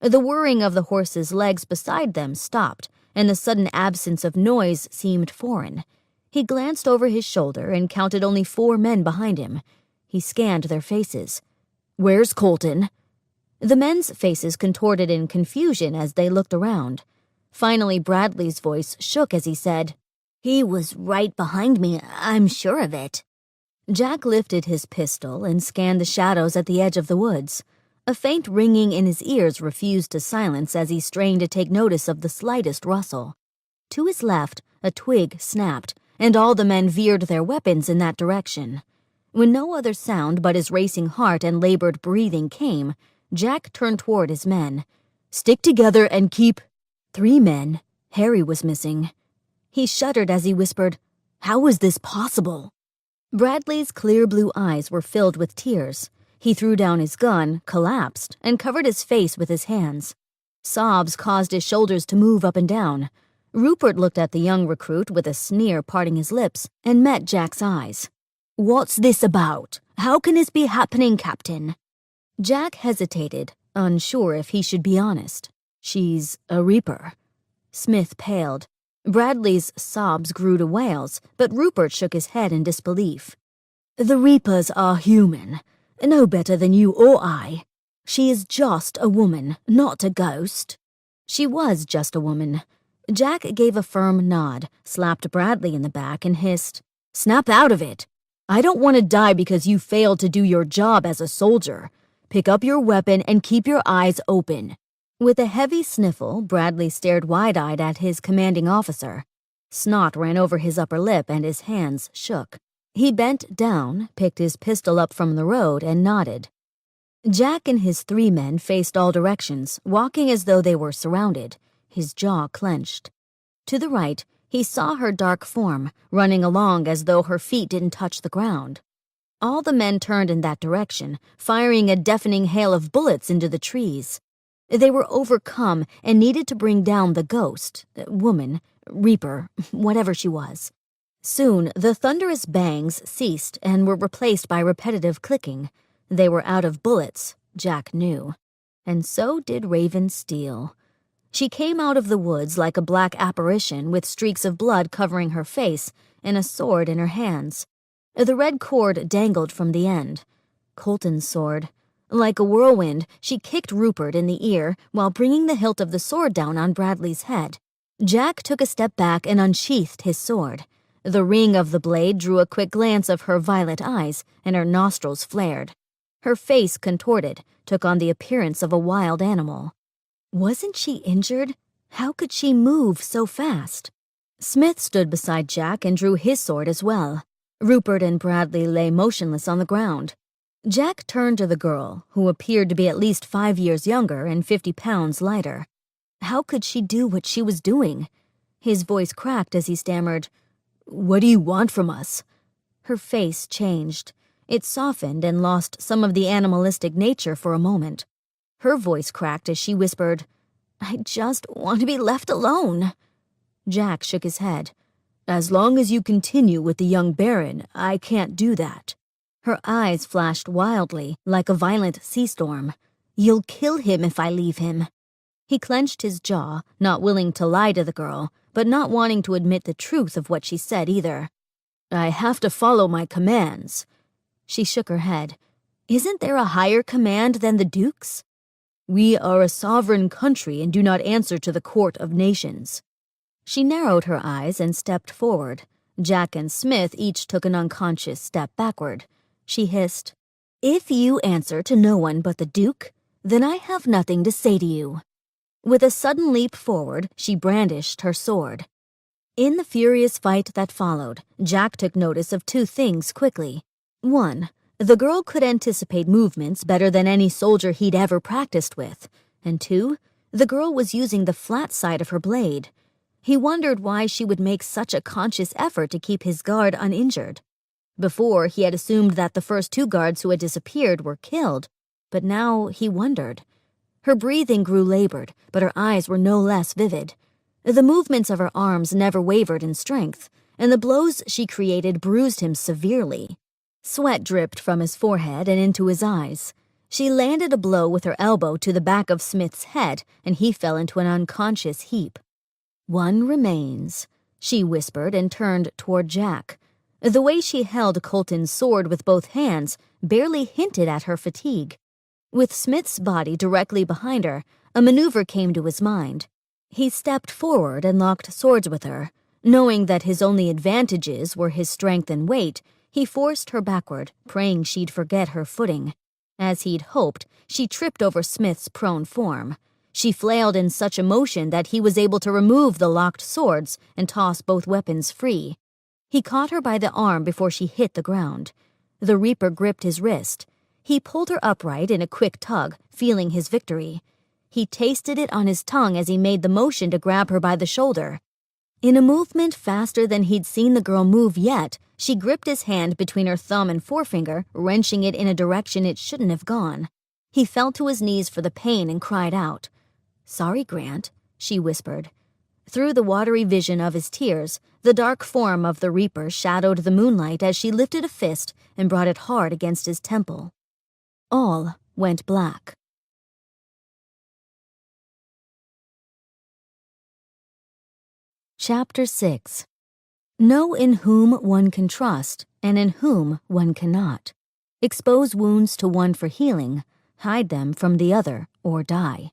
The whirring of the horse's legs beside them stopped, and the sudden absence of noise seemed foreign. He glanced over his shoulder and counted only 4 men behind him. He scanned their faces. "Where's Colton?" The men's faces contorted in confusion as they looked around. Finally, Bradley's voice shook as he said, "He was right behind me, I'm sure of it." Jack lifted his pistol and scanned the shadows at the edge of the woods. A faint ringing in his ears refused to silence as he strained to take notice of the slightest rustle. To his left, a twig snapped, and all the men veered their weapons in that direction. When no other sound but his racing heart and labored breathing came, Jack turned toward his men. "Stick together and keep—" 3 men. Harry was missing. He shuddered as he whispered, "How is this possible?" Bradley's clear blue eyes were filled with tears. He threw down his gun, collapsed, and covered his face with his hands. Sobs caused his shoulders to move up and down. Rupert looked at the young recruit with a sneer parting his lips and met Jack's eyes. "What's this about? How can this be happening, Captain?" Jack hesitated, unsure if he should be honest. "She's a Reaper." Smith paled. Bradley's sobs grew to wails, but Rupert shook his head in disbelief. "The Reapers are human. No better than you or I. She is just a woman, not a ghost." She was just a woman. Jack gave a firm nod, slapped Bradley in the back, and hissed, "Snap out of it. I don't want to die because you failed to do your job as a soldier. Pick up your weapon and keep your eyes open." With a heavy sniffle, Bradley stared wide-eyed at his commanding officer. Snot ran over his upper lip and his hands shook. He bent down, picked his pistol up from the road, and nodded. Jack and his 3 men faced all directions, walking as though they were surrounded. His jaw clenched. To the right, he saw her dark form, running along as though her feet didn't touch the ground. All the men turned in that direction, firing a deafening hail of bullets into the trees. They were overcome and needed to bring down the ghost, woman, Reaper, whatever she was. Soon, the thunderous bangs ceased and were replaced by repetitive clicking. They were out of bullets, Jack knew. and so did Raven Steele. She came out of the woods like a black apparition with streaks of blood covering her face and a sword in her hands. The red cord dangled from the end. Colton's sword. Like a whirlwind, she kicked Rupert in the ear while bringing the hilt of the sword down on Bradley's head. Jack took a step back and unsheathed his sword. The ring of the blade drew a quick glance of her violet eyes, and her nostrils flared. Her face contorted, took on the appearance of a wild animal. Wasn't she injured? How could she move so fast? Smith stood beside Jack and drew his sword as well. Rupert and Bradley lay motionless on the ground. Jack turned to the girl, who appeared to be at least 5 years younger and 50 pounds lighter. How could she do what she was doing? His voice cracked as he stammered, "What do you want from us?" Her face changed. It softened and lost some of the animalistic nature for a moment. Her voice cracked as she whispered, "I just want to be left alone." Jack shook his head. "As long as you continue with the young Baron, I can't do that." Her eyes flashed wildly, like a violent sea storm. "You'll kill him if I leave him." He clenched his jaw, not willing to lie to the girl, but not wanting to admit the truth of what she said either. "I have to follow my commands." She shook her head. "Isn't there a higher command than the Duke's?" "We are a sovereign country and do not answer to the court of nations." She narrowed her eyes and stepped forward. Jack and Smith each took an unconscious step backward. She hissed, "If you answer to no one but the Duke, then I have nothing to say to you." With a sudden leap forward, she brandished her sword. In the furious fight that followed, Jack took notice of 2 things quickly. 1, the girl could anticipate movements better than any soldier he'd ever practiced with. And 2, the girl was using the flat side of her blade. He wondered why she would make such a conscious effort to keep his guard uninjured. Before, he had assumed that the first 2 guards who had disappeared were killed, but now he wondered. Her breathing grew labored, but her eyes were no less vivid. The movements of her arms never wavered in strength, and the blows she created bruised him severely. Sweat dripped from his forehead and into his eyes. She landed a blow with her elbow to the back of Smith's head, and he fell into an unconscious heap. "One remains," she whispered and turned toward Jack. The way she held Colton's sword with both hands barely hinted at her fatigue. With Smith's body directly behind her, a maneuver came to his mind. He stepped forward and locked swords with her. Knowing that his only advantages were his strength and weight, he forced her backward, praying she'd forget her footing. As he'd hoped, she tripped over Smith's prone form. She flailed in such emotion that he was able to remove the locked swords and toss both weapons free. He caught her by the arm before she hit the ground. The Reaper gripped his wrist. He pulled her upright in a quick tug, feeling his victory. He tasted it on his tongue as he made the motion to grab her by the shoulder. In a movement faster than he'd seen the girl move yet, she gripped his hand between her thumb and forefinger, wrenching it in a direction it shouldn't have gone. He fell to his knees for the pain and cried out. "Sorry, Grant," she whispered. Through the watery vision of his tears, the dark form of the Reaper shadowed the moonlight as she lifted a fist and brought it hard against his temple. All went black. Chapter 6. Know in whom one can trust and in whom one cannot. Expose wounds to one for healing, hide them from the other, or die.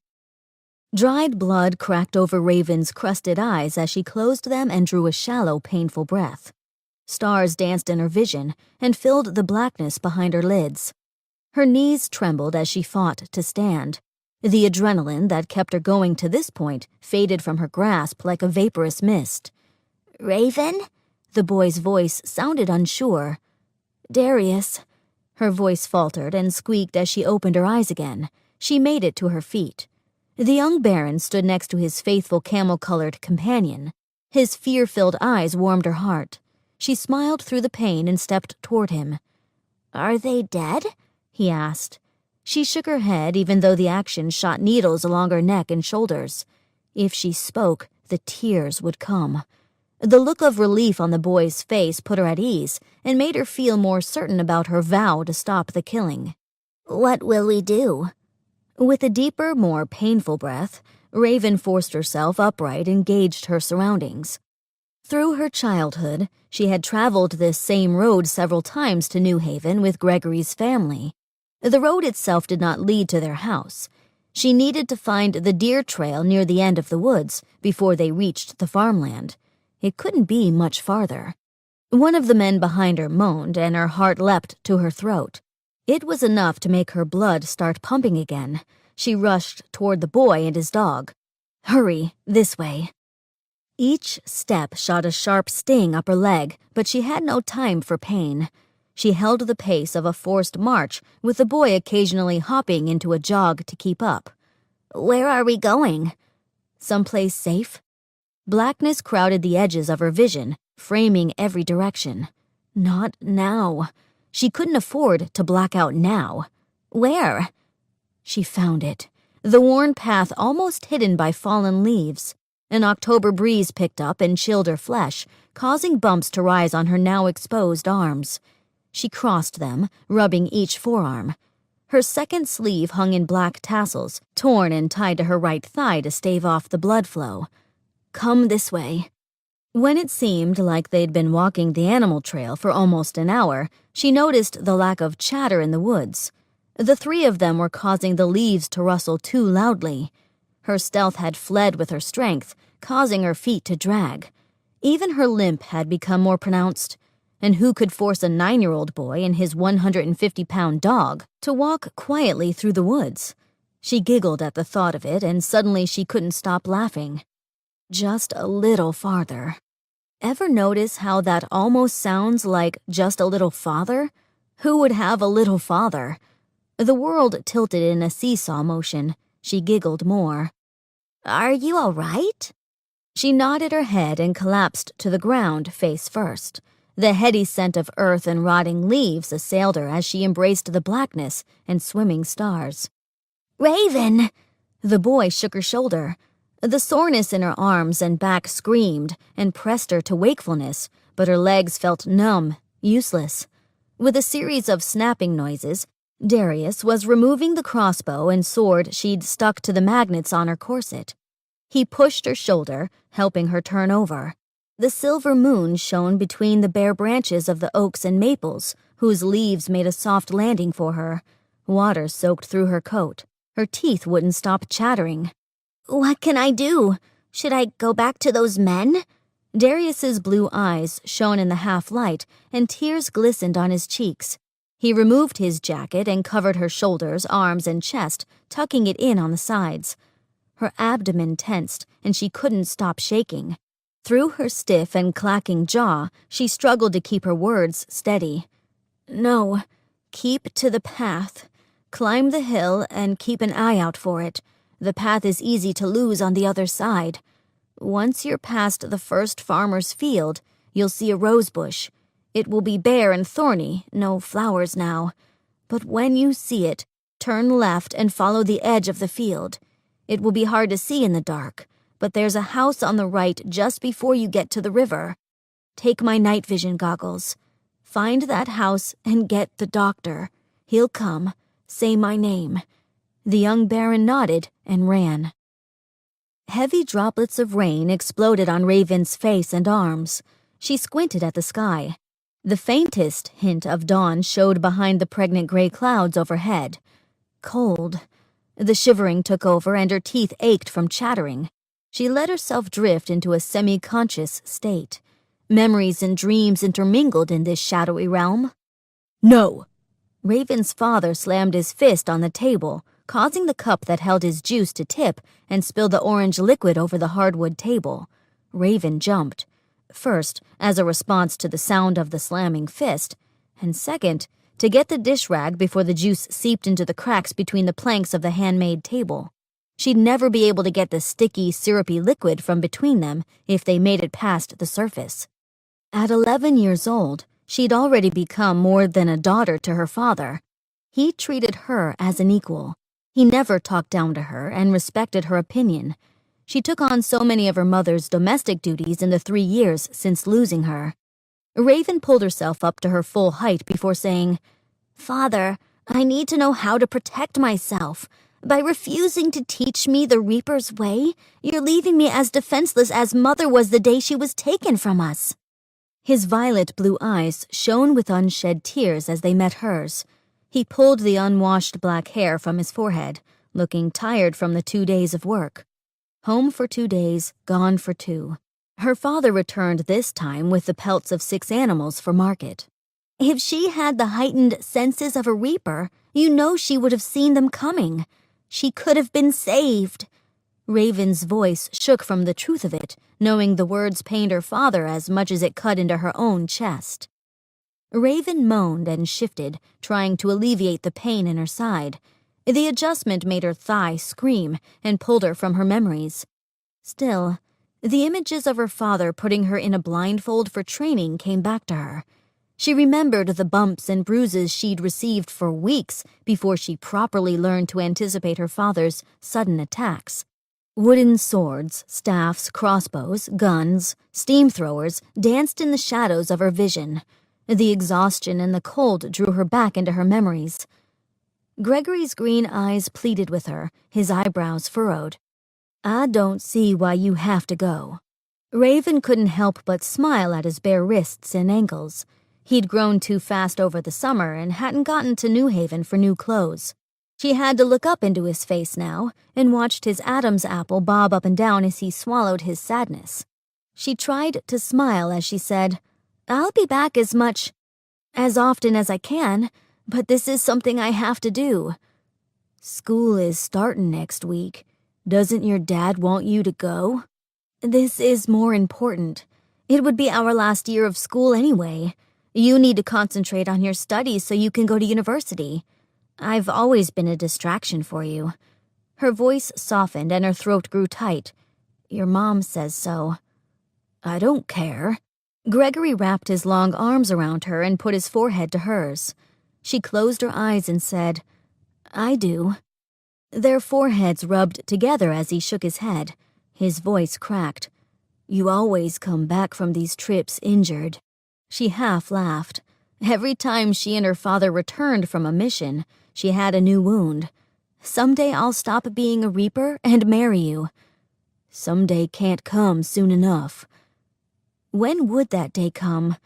Dried blood cracked over Raven's crusted eyes as she closed them and drew a shallow, painful breath. Stars danced in her vision and filled the blackness behind her lids. Her knees trembled as she fought to stand. The adrenaline that kept her going to this point faded from her grasp like a vaporous mist. "Raven?" The boy's voice sounded unsure. "Darius." Her voice faltered and squeaked as she opened her eyes again. She made it to her feet. The young Baron stood next to his faithful camel-colored companion. His fear-filled eyes warmed her heart. She smiled through the pain and stepped toward him. "Are they dead?" he asked. She shook her head even though the action shot needles along her neck and shoulders. If she spoke, the tears would come. The look of relief on the boy's face put her at ease and made her feel more certain about her vow to stop the killing. "What will we do?" With a deeper, more painful breath, Raven forced herself upright and gauged her surroundings. Through her childhood, she had traveled this same road several times to New Haven with Gregory's family. The road itself did not lead to their house. She needed to find the deer trail near the end of the woods before they reached the farmland. It couldn't be much farther. One of the men behind her moaned, and her heart leapt to her throat. It was enough to make her blood start pumping again. She rushed toward the boy and his dog. "Hurry, this way." Each step shot a sharp sting up her leg, but she had no time for pain. She held the pace of a forced march, with the boy occasionally hopping into a jog to keep up. "Where are we going?" "Someplace safe." Blackness crowded the edges of her vision, framing every direction. Not now. She couldn't afford to black out now. Where? She found it. The worn path almost hidden by fallen leaves. An October breeze picked up and chilled her flesh, causing bumps to rise on her now exposed arms. She crossed them, rubbing each forearm. Her second sleeve hung in black tassels, torn and tied to her right thigh to stave off the blood flow. "Come this way." When it seemed like they'd been walking the animal trail for almost an hour, she noticed the lack of chatter in the woods. The three of them were causing the leaves to rustle too loudly. Her stealth had fled with her strength, causing her feet to drag. Even her limp had become more pronounced. And who could force a 9-year-old boy and his 150-pound dog to walk quietly through the woods? She giggled at the thought of it, and suddenly she couldn't stop laughing. Just a little farther. Ever notice how that almost sounds like just a little father? Who would have a little father? The world tilted in a seesaw motion. She giggled more. "Are you all right?" She nodded her head and collapsed to the ground face first. The heady scent of earth and rotting leaves assailed her as she embraced the blackness and swimming stars. "Raven!" The boy shook her shoulder. The soreness in her arms and back screamed and pressed her to wakefulness, but her legs felt numb, useless. With a series of snapping noises, Darius was removing the crossbow and sword she'd stuck to the magnets on her corset. He pushed her shoulder, helping her turn over. The silver moon shone between the bare branches of the oaks and maples, whose leaves made a soft landing for her. Water soaked through her coat. Her teeth wouldn't stop chattering. "What can I do? Should I go back to those men?" Darius's blue eyes shone in the half-light, and tears glistened on his cheeks. He removed his jacket and covered her shoulders, arms, and chest, tucking it in on the sides. Her abdomen tensed, and she couldn't stop shaking. Through her stiff and clacking jaw, she struggled to keep her words steady. "No, keep to the path. Climb the hill and keep an eye out for it. The path is easy to lose on the other side. Once you're past the first farmer's field, you'll see a rose bush. It will be bare and thorny, no flowers now. But when you see it, turn left and follow the edge of the field. It will be hard to see in the dark, but there's a house on the right just before you get to the river. Take my night vision goggles. Find that house and get the doctor. He'll come. Say my name." The young baron nodded and ran. Heavy droplets of rain exploded on Raven's face and arms. She squinted at the sky. The faintest hint of dawn showed behind the pregnant gray clouds overhead. Cold. The shivering took over and her teeth ached from chattering. She let herself drift into a semi-conscious state. Memories and dreams intermingled in this shadowy realm. "No!" Raven's father slammed his fist on the table, causing the cup that held his juice to tip and spill the orange liquid over the hardwood table. Raven jumped. First, as a response to the sound of the slamming fist, and second, to get the dish rag before the juice seeped into the cracks between the planks of the handmade table. She'd never be able to get the sticky, syrupy liquid from between them if they made it past the surface. At 11 years old, she'd already become more than a daughter to her father. He treated her as an equal. He never talked down to her and respected her opinion. She took on so many of her mother's domestic duties in the 3 years since losing her. Raven pulled herself up to her full height before saying, "Father, I need to know how to protect myself. By refusing to teach me the Reaper's way, you're leaving me as defenseless as Mother was the day she was taken from us." His violet blue eyes shone with unshed tears as they met hers. He pulled the unwashed black hair from his forehead, looking tired from the 2 days of work. Home for 2 days, gone for 2. Her father returned this time with the pelts of 6 animals for market. "If she had the heightened senses of a Reaper, you know she would have seen them coming. She could have been saved." Raven's voice shook from the truth of it, knowing the words pained her father as much as it cut into her own chest. Raven moaned and shifted, trying to alleviate the pain in her side. The adjustment made her thigh scream and pulled her from her memories. Still, the images of her father putting her in a blindfold for training came back to her. She remembered the bumps and bruises she'd received for weeks before she properly learned to anticipate her father's sudden attacks. Wooden swords, staffs, crossbows, guns, steam throwers danced in the shadows of her vision. The exhaustion and the cold drew her back into her memories. Gregory's green eyes pleaded with her, his eyebrows furrowed. "I don't see why you have to go." Raven couldn't help but smile at his bare wrists and ankles. He'd grown too fast over the summer and hadn't gotten to New Haven for new clothes. She had to look up into his face now and watched his Adam's apple bob up and down as he swallowed his sadness. She tried to smile as she said, "I'll be back as often as I can, but this is something I have to do." "School is starting next week. Doesn't your dad want you to go?" "This is more important. It would be our last year of school anyway. You need to concentrate on your studies so you can go to university. I've always been a distraction for you." Her voice softened and her throat grew tight. "Your mom says so." "I don't care." Gregory wrapped his long arms around her and put his forehead to hers. She closed her eyes and said, "I do." Their foreheads rubbed together as he shook his head. His voice cracked. "You always come back from these trips injured." She half laughed. Every time she and her father returned from a mission, she had a new wound. "Someday I'll stop being a Reaper and marry you." "Someday can't come soon enough." When would that day come?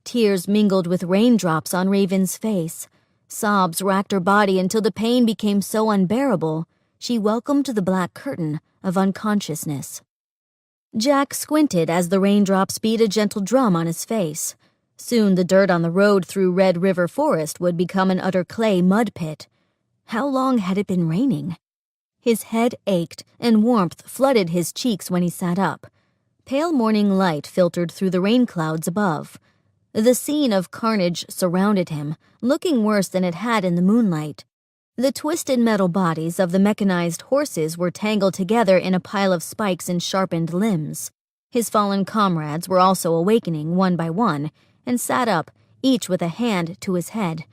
Tears mingled with raindrops on Raven's face. Sobs racked her body until the pain became so unbearable, she welcomed the black curtain of unconsciousness. Jack squinted as the raindrops beat a gentle drum on his face. Soon the dirt on the road through Red River Forest would become an utter clay mud pit. How long had it been raining? His head ached and warmth flooded his cheeks when he sat up. Pale morning light filtered through the rain clouds above. The scene of carnage surrounded him, looking worse than it had in the moonlight. The twisted metal bodies of the mechanized horses were tangled together in a pile of spikes and sharpened limbs. His fallen comrades were also awakening one by one, and sat up, each with a hand to his head.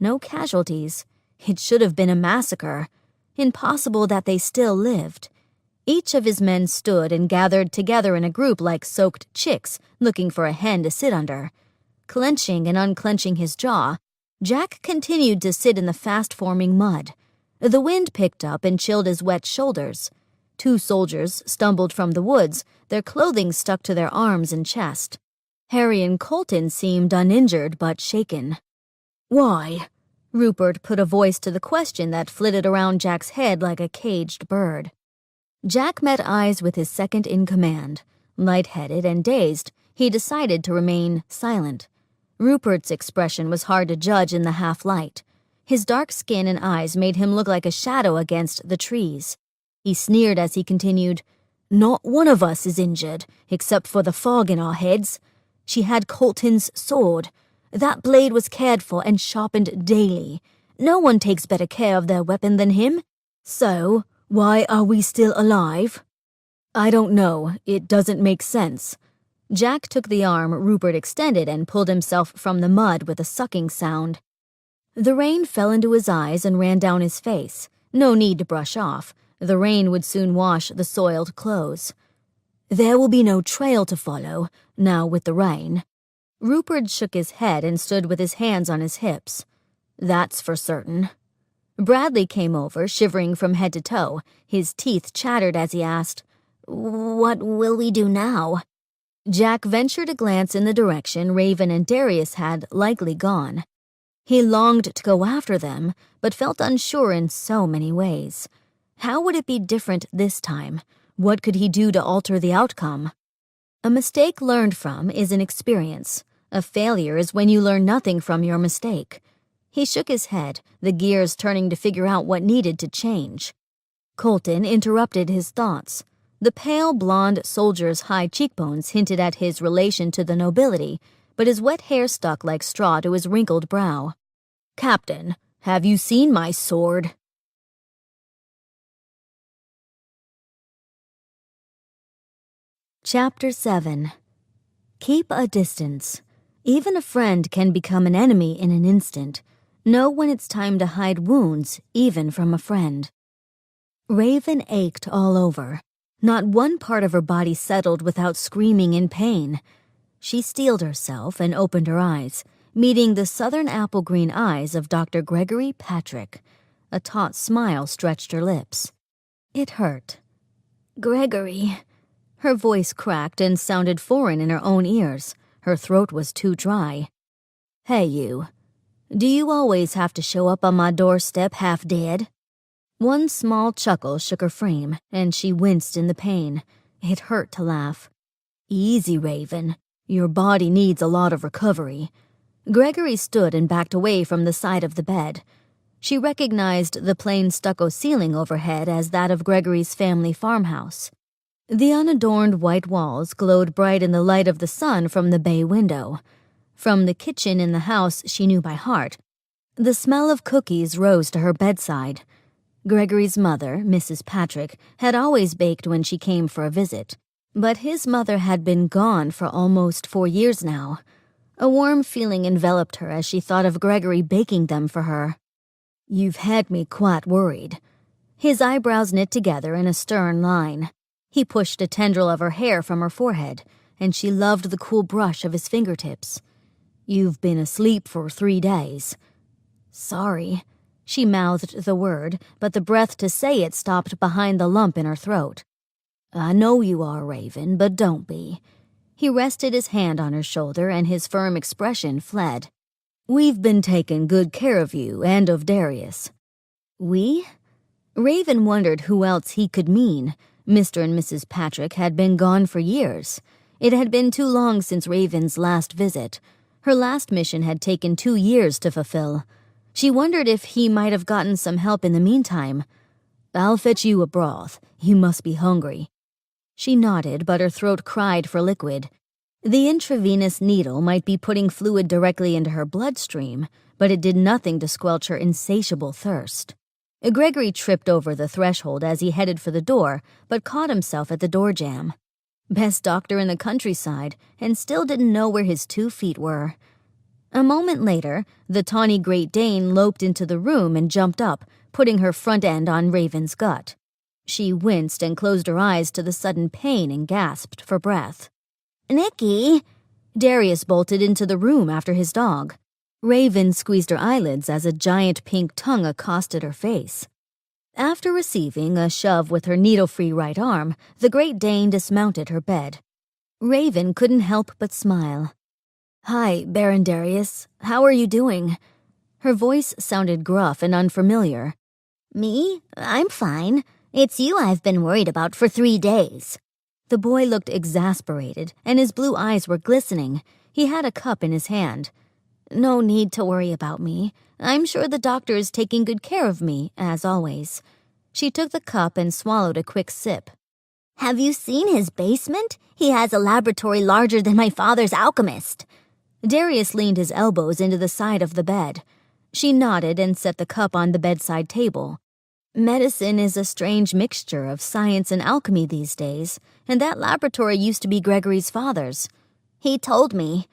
No casualties. It should have been a massacre. Impossible that they still lived. Each of his men stood and gathered together in a group like soaked chicks looking for a hen to sit under. Clenching and unclenching his jaw, Jack continued to sit in the fast-forming mud. The wind picked up and chilled his wet shoulders. 2 soldiers stumbled from the woods, their clothing stuck to their arms and chest. Harry and Colton seemed uninjured but shaken. "Why?" Rupert put a voice to the question that flitted around Jack's head like a caged bird. Jack met eyes with his second-in-command. Lightheaded and dazed, he decided to remain silent. Rupert's expression was hard to judge in the half-light. His dark skin and eyes made him look like a shadow against the trees. He sneered as he continued, "Not one of us is injured, except for the fog in our heads. She had Colton's sword. That blade was cared for and sharpened daily. No one takes better care of their weapon than him. So, why are we still alive?" "I don't know. It doesn't make sense." Jack took the arm Rupert extended and pulled himself from the mud with a sucking sound. The rain fell into his eyes and ran down his face. No need to brush off. The rain would soon wash the soiled clothes. "There will be no trail to follow, now with the rain." Rupert shook his head and stood with his hands on his hips. "That's for certain." Bradley came over, shivering from head to toe. His teeth chattered as he asked, "What will we do now?" Jack ventured a glance in the direction Raven and Darius had likely gone. He longed to go after them, but felt unsure in so many ways. How would it be different this time? What could he do to alter the outcome? A mistake learned from is an experience. A failure is when you learn nothing from your mistake. He shook his head, the gears turning to figure out what needed to change. Colton interrupted his thoughts. The pale blonde soldier's high cheekbones hinted at his relation to the nobility, but his wet hair stuck like straw to his wrinkled brow. "Captain, have you seen my sword?" Chapter 7. Keep a distance. Even a friend can become an enemy in an instant. Know when it's time to hide wounds, even from a friend. Raven ached all over. Not one part of her body settled without screaming in pain. She steeled herself and opened her eyes, meeting the southern apple-green eyes of Dr. Gregory Patrick. A taut smile stretched her lips. It hurt. "Gregory." Her voice cracked and sounded foreign in her own ears. Her throat was too dry. "Hey, you. Do you always have to show up on my doorstep half dead?" One small chuckle shook her frame, and she winced in the pain. It hurt to laugh. "Easy, Raven. Your body needs a lot of recovery." Gregory stood and backed away from the side of the bed. She recognized the plain stucco ceiling overhead as that of Gregory's family farmhouse. The unadorned white walls glowed bright in the light of the sun from the bay window. From the kitchen in the house she knew by heart, the smell of cookies rose to her bedside. Gregory's mother, Mrs. Patrick, had always baked when she came for a visit, but his mother had been gone for almost 4 years now. A warm feeling enveloped her as she thought of Gregory baking them for her. "You've had me quite worried." His eyebrows knit together in a stern line. He pushed a tendril of her hair from her forehead, and she loved the cool brush of his fingertips. "You've been asleep for 3 days." "Sorry." She mouthed the word, but the breath to say it stopped behind the lump in her throat. "I know you are, Raven, but don't be." He rested his hand on her shoulder, and his firm expression fled. "We've been taking good care of you and of Darius." "We?" Raven wondered who else he could mean. Mr. and Mrs. Patrick had been gone for years. It had been too long since Raven's last visit. Her last mission had taken 2 years to fulfill. She wondered if he might have gotten some help in the meantime. "I'll fetch you a broth. You must be hungry." She nodded, but her throat cried for liquid. The intravenous needle might be putting fluid directly into her bloodstream, but it did nothing to squelch her insatiable thirst. Gregory tripped over the threshold as he headed for the door, but caught himself at the door jamb. Best doctor in the countryside, and still didn't know where his 2 feet were. A moment later, the tawny Great Dane loped into the room and jumped up, putting her front end on Raven's gut. She winced and closed her eyes to the sudden pain and gasped for breath. "Nicky!" Darius bolted into the room after his dog. Raven squeezed her eyelids as a giant pink tongue accosted her face. After receiving a shove with her needle-free right arm, the Great Dane dismounted her bed. Raven couldn't help but smile. "Hi, Baron Darius. How are you doing?" Her voice sounded gruff and unfamiliar. "Me? I'm fine. It's you I've been worried about for 3 days. The boy looked exasperated, and his blue eyes were glistening. He had a cup in his hand. "No need to worry about me. I'm sure the doctor is taking good care of me, as always." She took the cup and swallowed a quick sip. Have you seen his basement? He has a laboratory larger than my father's alchemist." Darius leaned his elbows into the side of the bed. She nodded and set the cup on the bedside table. Medicine is a strange mixture of science and alchemy these days, and that laboratory used to be Gregory's father's. "He told me."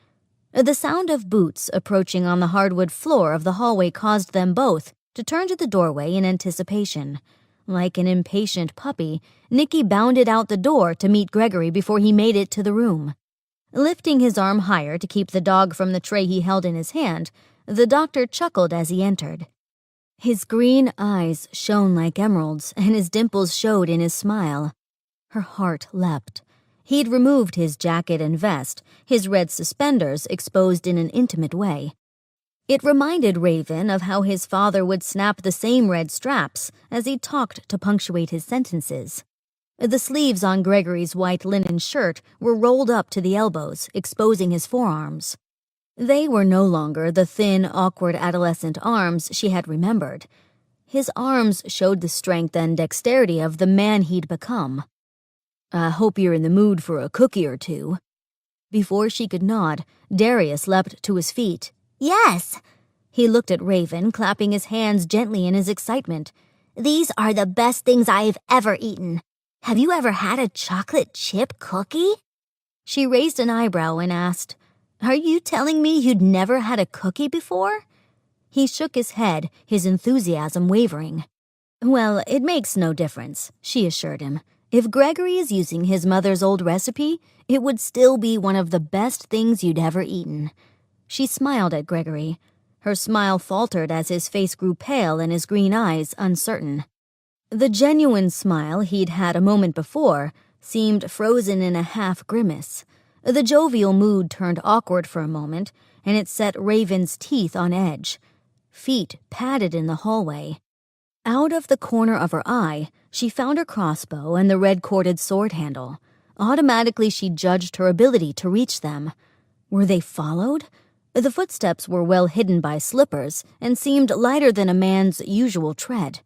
The sound of boots approaching on the hardwood floor of the hallway caused them both to turn to the doorway in anticipation. Like an impatient puppy, Nicky bounded out the door to meet Gregory before he made it to the room. Lifting his arm higher to keep the dog from the tray he held in his hand, the doctor chuckled as he entered. His green eyes shone like emeralds, and his dimples showed in his smile. Her heart leapt. He'd removed his jacket and vest, his red suspenders exposed in an intimate way. It reminded Raven of how his father would snap the same red straps as he talked to punctuate his sentences. The sleeves on Gregory's white linen shirt were rolled up to the elbows, exposing his forearms. They were no longer the thin, awkward adolescent arms she had remembered. His arms showed the strength and dexterity of the man he'd become. "I hope you're in the mood for a cookie or two." Before she could nod, Darius leapt to his feet. Yes. He looked at Raven, clapping his hands gently in his excitement. These are the best things I've ever eaten. Have you ever had a chocolate chip cookie? She raised an eyebrow and asked, "Are you telling me you'd never had a cookie before?" He shook his head, his enthusiasm wavering. "Well, it makes no difference," she assured him. "If Gregory is using his mother's old recipe, it would still be one of the best things you'd ever eaten." She smiled at Gregory. Her smile faltered as his face grew pale and his green eyes uncertain. The genuine smile he'd had a moment before seemed frozen in a half grimace. The jovial mood turned awkward for a moment, and it set Raven's teeth on edge. Feet padded in the hallway. Out of the corner of her eye, she found her crossbow and the red-corded sword handle. Automatically, she judged her ability to reach them. Were they followed? The footsteps were well hidden by slippers and seemed lighter than a man's usual tread.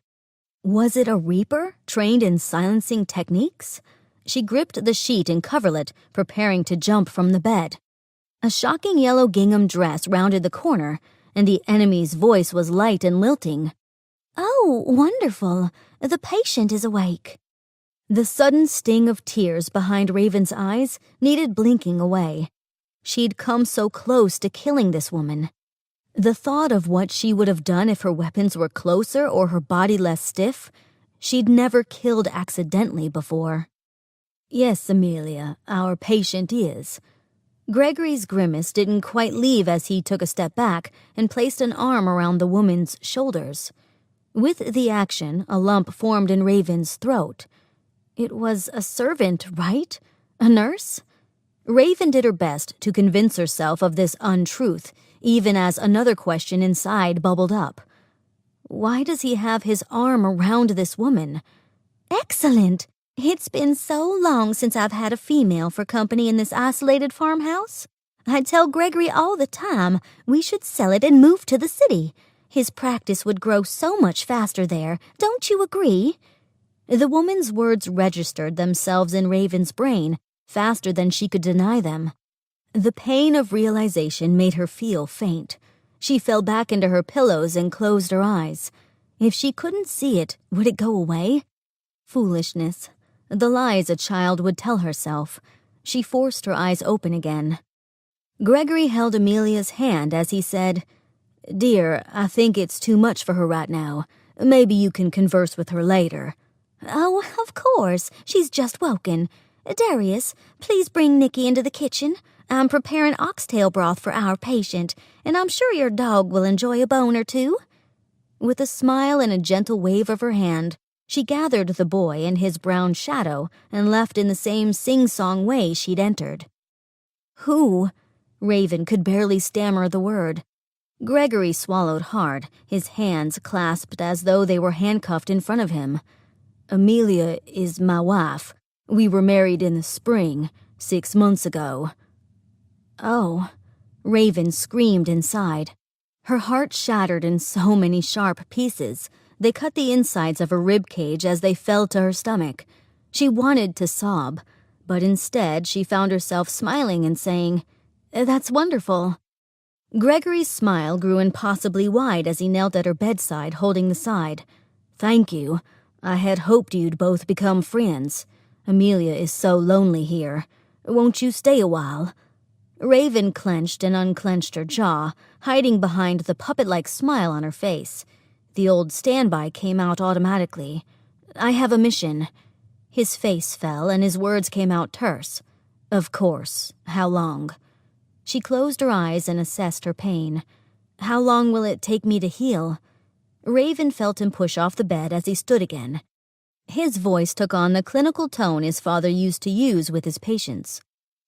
Was it a reaper, trained in silencing techniques? She gripped the sheet and coverlet, preparing to jump from the bed. A shocking yellow gingham dress rounded the corner, and the enemy's voice was light and lilting. "Oh, wonderful. The patient is awake." The sudden sting of tears behind Raven's eyes needed blinking away. She'd come so close to killing this woman. The thought of what she would have done if her weapons were closer or her body less stiff, she'd never killed accidentally before. "Yes, Amelia, our patient is." Gregory's grimace didn't quite leave as he took a step back and placed an arm around the woman's shoulders. With the action, a lump formed in Raven's throat. It was a servant, right? A nurse? Raven did her best to convince herself of this untruth, even as another question inside bubbled up. Why does he have his arm around this woman? Excellent! It's been so long since I've had a female for company in this isolated farmhouse. I tell Gregory all the time we should sell it and move to the city. His practice would grow so much faster there, don't you agree? The woman's words registered themselves in Raven's brain faster than she could deny them. The pain of realization made her feel faint. She fell back into her pillows and closed her eyes. If she couldn't see it, would it go away? Foolishness. The lies a child would tell herself. She forced her eyes open again. Gregory held Amelia's hand as he said, "Dear, I think it's too much for her right now. Maybe you can converse with her later." "Oh, of course. She's just woken. Darius, please bring Nikki into the kitchen. I'm preparing oxtail broth for our patient, and I'm sure your dog will enjoy a bone or two." With a smile and a gentle wave of her hand, she gathered the boy and his brown shadow and left in the same sing-song way she'd entered. "Who?" Raven could barely stammer the word. Gregory swallowed hard, his hands clasped as though they were handcuffed in front of him. "Amelia is my wife. We were married in the spring, 6 months ago." "Oh," Raven screamed inside. Her heart shattered in so many sharp pieces. They cut the insides of her rib cage as they fell to her stomach. She wanted to sob, but instead she found herself smiling and saying, "That's wonderful." Gregory's smile grew impossibly wide as he knelt at her bedside holding the side. "Thank you. I had hoped you'd both become friends. Amelia is so lonely here. Won't you stay a while?" Raven clenched and unclenched her jaw, hiding behind the puppet-like smile on her face. The old standby came out automatically. "I have a mission." His face fell and his words came out terse. "Of course. How long?" She closed her eyes and assessed her pain. "How long will it take me to heal?" Raven felt him push off the bed as he stood again. His voice took on the clinical tone his father used to use with his patients.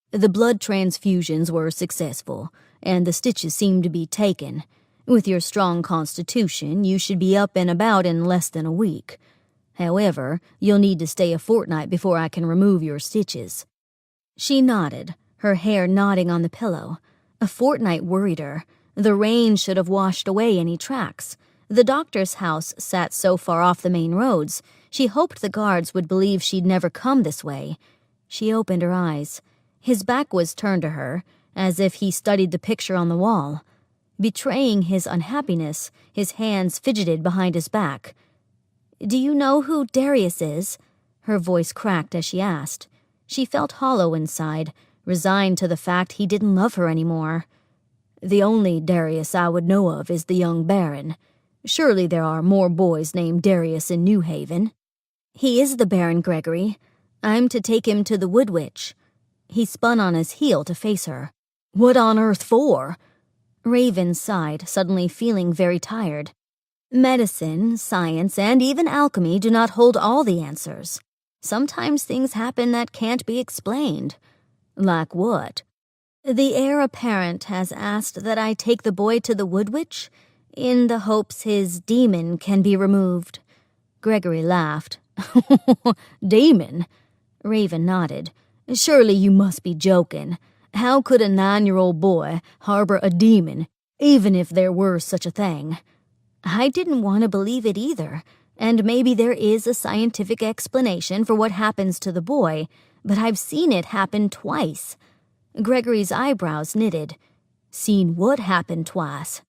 The blood transfusions were successful, and the stitches seemed to be taken. With your strong constitution, you should be up and about in less than a week. However, you'll need to stay a fortnight before I can remove your stitches." She nodded, her hair nodding on the pillow. A fortnight worried her. The rain should have washed away any tracks. The doctor's house sat so far off the main roads, she hoped the guards would believe she'd never come this way. She opened her eyes. His back was turned to her, as if he studied the picture on the wall. Betraying his unhappiness, his hands fidgeted behind his back. "Do you know who Darius is?" Her voice cracked as she asked. She felt hollow inside, resigned to the fact he didn't love her anymore. "The only Darius I would know of is the young Baron. Surely there are more boys named Darius in New Haven." "He is the Baron, Gregory. I'm to take him to the Wood Witch." He spun on his heel to face her. "What on earth for?" Raven sighed, suddenly feeling very tired. "Medicine, science, and even alchemy do not hold all the answers. Sometimes things happen that can't be explained." "Like what?" "The heir apparent has asked that I take the boy to the Wood Witch, in the hopes his demon can be removed." Gregory laughed. "Demon?" Raven nodded. "Surely you must be joking. How could a 9-year-old boy harbor a demon, even if there were such a thing?" "I didn't want to believe it either, and maybe there is a scientific explanation for what happens to the boy, but I've seen it happen twice." Gregory's eyebrows knitted. "Seen what happen twice?"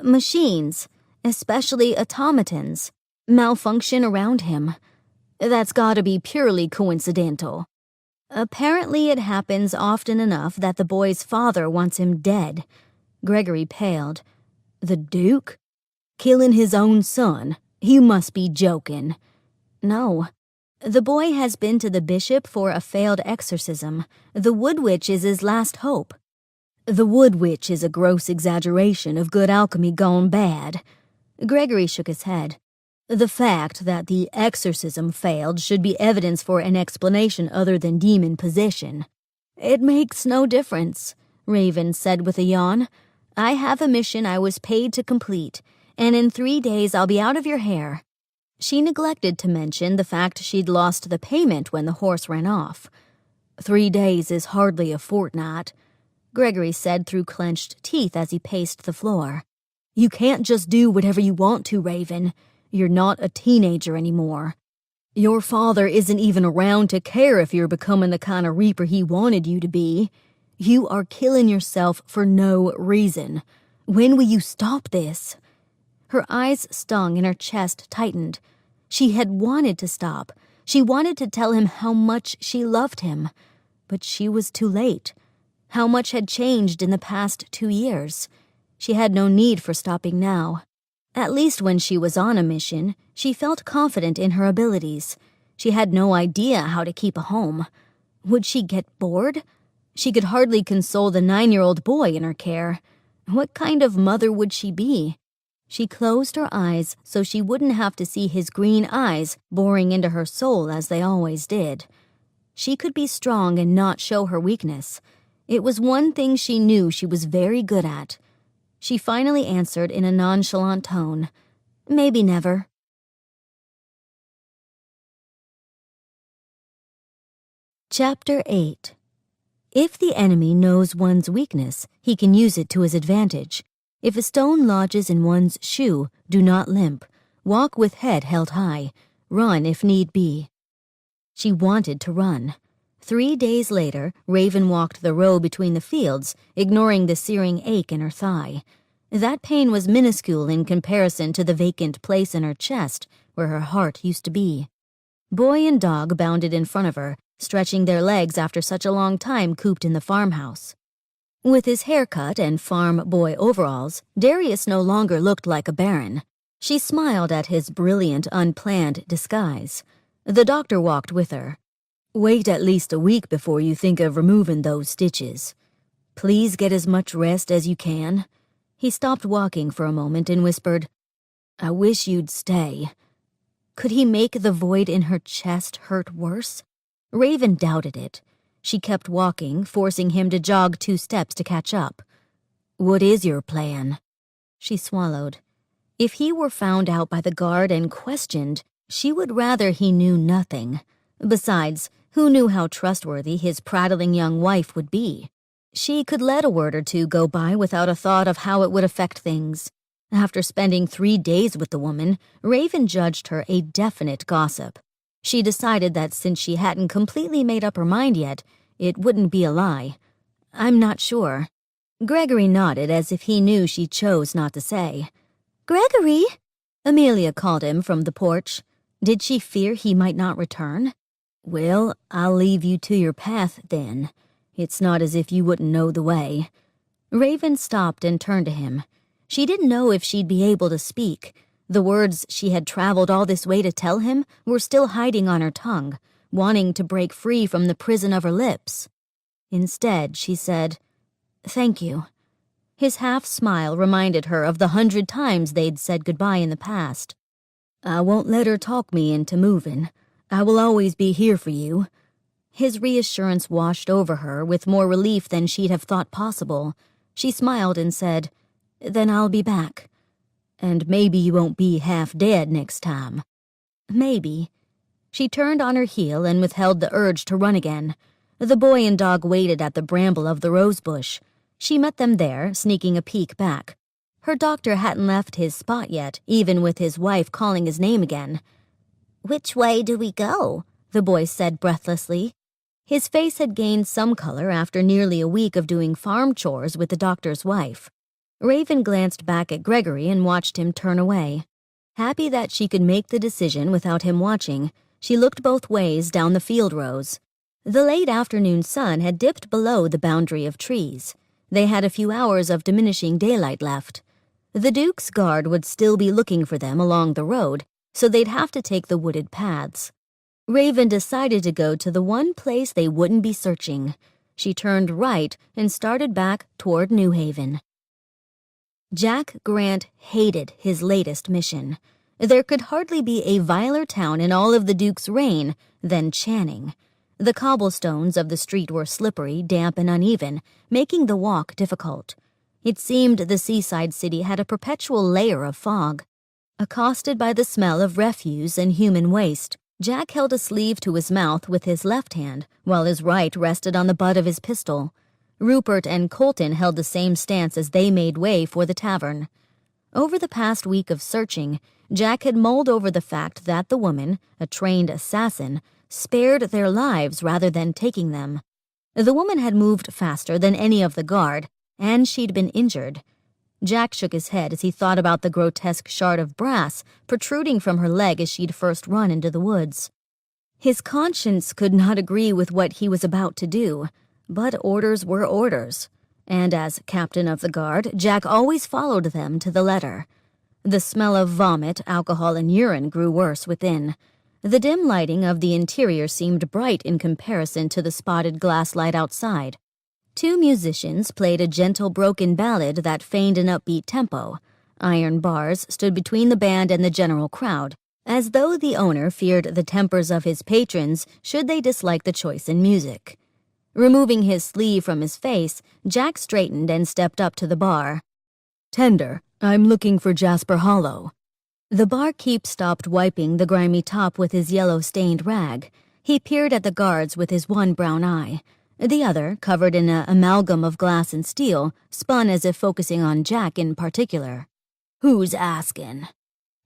"Machines, especially automatons, malfunction around him. That's gotta be purely coincidental." "Apparently it happens often enough that the boy's father wants him dead." Gregory paled. "The Duke? Killing his own son? You must be joking." "No. The boy has been to the bishop for a failed exorcism. The Wood Witch is his last hope." "The Wood Witch is a gross exaggeration of good alchemy gone bad." Gregory shook his head. "The fact that the exorcism failed should be evidence for an explanation other than demon possession." "It makes no difference," Raven said with a yawn. "I have a mission I was paid to complete, and in 3 days I'll be out of your hair." She neglected to mention the fact she'd lost the payment when the horse ran off. 3 days is hardly a fortnight," Gregory said through clenched teeth as he paced the floor. "You can't just do whatever you want to, Raven. You're not a teenager anymore. Your father isn't even around to care if you're becoming the kind of reaper he wanted you to be. You are killing yourself for no reason. When will you stop this?" Her eyes stung and her chest tightened. She had wanted to stop. She wanted to tell him how much she loved him. But she was too late. How much had changed in the past 2 years? She had no need for stopping now. At least when she was on a mission, she felt confident in her abilities. She had no idea how to keep a home. Would she get bored? She could hardly console the 9-year-old boy in her care. What kind of mother would she be? She closed her eyes so she wouldn't have to see his green eyes boring into her soul as they always did. She could be strong and not show her weakness. It was one thing she knew she was very good at. She finally answered in a nonchalant tone, "Maybe never." Chapter 8. If the enemy knows one's weakness, he can use it to his advantage. If a stone lodges in one's shoe, do not limp. Walk with head held high. Run if need be. She wanted to run. 3 days later, Raven walked the row between the fields, ignoring the searing ache in her thigh. That pain was minuscule in comparison to the vacant place in her chest where her heart used to be. Boy and dog bounded in front of her, stretching their legs after such a long time cooped in the farmhouse. With his haircut and farm boy overalls, Darius no longer looked like a baron. She smiled at his brilliant, unplanned disguise. The doctor walked with her. "Wait at least a week before you think of removing those stitches. Please get as much rest as you can." He stopped walking for a moment and whispered, I wish you'd stay. Could he make the void in her chest hurt worse? Raven doubted it. She kept walking, forcing him to jog 2 steps to catch up. What is your plan? She swallowed. If he were found out by the guard and questioned, she would rather he knew nothing. Besides, who knew how trustworthy his prattling young wife would be? She could let a word or two go by without a thought of how it would affect things. After spending 3 days with the woman, Raven judged her a definite gossip. She decided that since she hadn't completely made up her mind yet, it wouldn't be a lie. I'm not sure. Gregory nodded as if he knew she chose not to say. Gregory? Amelia called him from the porch. Did she fear he might not return? Well, I'll leave you to your path, then. It's not as if you wouldn't know the way. Raven stopped and turned to him. She didn't know if she'd be able to speak. The words she had traveled all this way to tell him were still hiding on her tongue, wanting to break free from the prison of her lips. Instead, she said, "Thank you." His half-smile reminded her of the 100 times they'd said goodbye in the past. I won't let her talk me into moving. I will always be here for you. His reassurance washed over her with more relief than she'd have thought possible. She smiled and said, "Then I'll be back. And maybe you won't be half dead next time." Maybe. She turned on her heel and withheld the urge to run again. The boy and dog waited at the bramble of the rosebush. She met them there, sneaking a peek back. Her doctor hadn't left his spot yet, even with his wife calling his name again. Which way do we go? The boy said breathlessly. His face had gained some color after nearly a week of doing farm chores with the doctor's wife. Raven glanced back at Gregory and watched him turn away. Happy that she could make the decision without him watching, she looked both ways down the field rows. The late afternoon sun had dipped below the boundary of trees. They had a few hours of diminishing daylight left. The Duke's guard would still be looking for them along the road, so they'd have to take the wooded paths. Raven decided to go to the one place they wouldn't be searching. She turned right and started back toward New Haven. Jack Grant hated his latest mission. There could hardly be a viler town in all of the Duke's reign than Channing. The cobblestones of the street were slippery, damp, and uneven, making the walk difficult. It seemed the seaside city had a perpetual layer of fog. Accosted by the smell of refuse and human waste, Jack held a sleeve to his mouth with his left hand, while his right rested on the butt of his pistol. Rupert and Colton held the same stance as they made way for the tavern. Over the past week of searching, Jack had mulled over the fact that the woman, a trained assassin, spared their lives rather than taking them. The woman had moved faster than any of the guard, and she'd been injured. Jack shook his head as he thought about the grotesque shard of brass protruding from her leg as she'd first run into the woods. His conscience could not agree with what he was about to do, but orders were orders, and as captain of the guard, Jack always followed them to the letter. The smell of vomit, alcohol, and urine grew worse within. The dim lighting of the interior seemed bright in comparison to the spotted glass light outside. 2 musicians played a gentle broken ballad that feigned an upbeat tempo. Iron bars stood between the band and the general crowd, as though the owner feared the tempers of his patrons should they dislike the choice in music. Removing his sleeve from his face, Jack straightened and stepped up to the bar. "Tender, I'm looking for Jasper Hollow." The barkeep stopped wiping the grimy top with his yellow-stained rag. He peered at the guards with his one brown eye. The other, covered in an amalgam of glass and steel, spun as if focusing on Jack in particular. "Who's askin'?"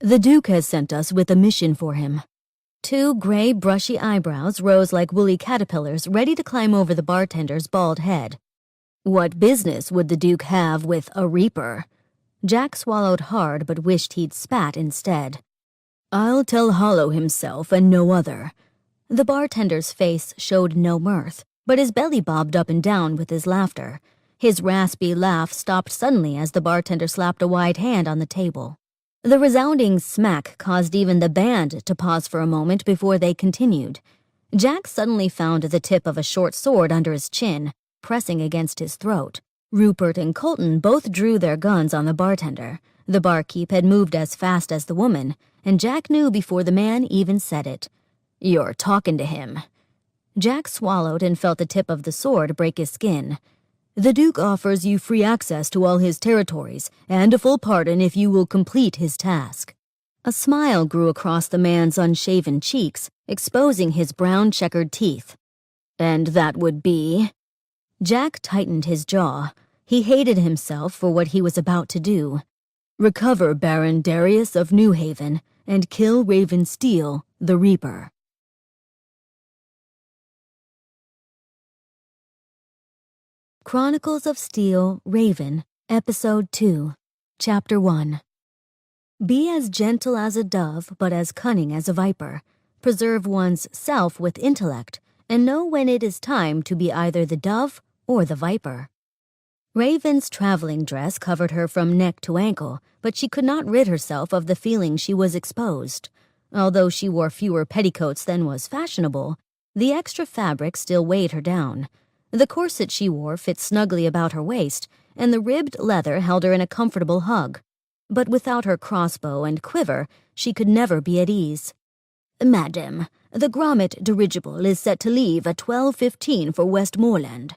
"The Duke has sent us with a mission for him." 2 gray, brushy eyebrows rose like woolly caterpillars ready to climb over the bartender's bald head. "What business would the Duke have with a reaper?" Jack swallowed hard but wished he'd spat instead. "I'll tell Hollow himself and no other." The bartender's face showed no mirth, but his belly bobbed up and down with his laughter. His raspy laugh stopped suddenly as the bartender slapped a wide hand on the table. The resounding smack caused even the band to pause for a moment before they continued. Jack suddenly found the tip of a short sword under his chin, pressing against his throat. Rupert and Colton both drew their guns on the bartender. The barkeep had moved as fast as the woman, and Jack knew before the man even said it. "You're talking to him." Jack swallowed and felt the tip of the sword break his skin. "The Duke offers you free access to all his territories, and a full pardon if you will complete his task." A smile grew across the man's unshaven cheeks, exposing his brown checkered teeth. "And that would be?" Jack tightened his jaw. He hated himself for what he was about to do. "Recover Baron Darius of New Haven, and kill Raven Steele, the Reaper." Chronicles of Steele, Raven, Episode 2, Chapter 1. Be as gentle as a dove, but as cunning as a viper. Preserve one's self with intellect, and know when it is time to be either the dove or the viper. Raven's traveling dress covered her from neck to ankle, but she could not rid herself of the feeling she was exposed. Although she wore fewer petticoats than was fashionable, the extra fabric still weighed her down. The corset she wore fit snugly about her waist, and the ribbed leather held her in a comfortable hug. But without her crossbow and quiver, she could never be at ease. "Madam, the Grommet dirigible is set to leave at 12:15 for Westmoreland."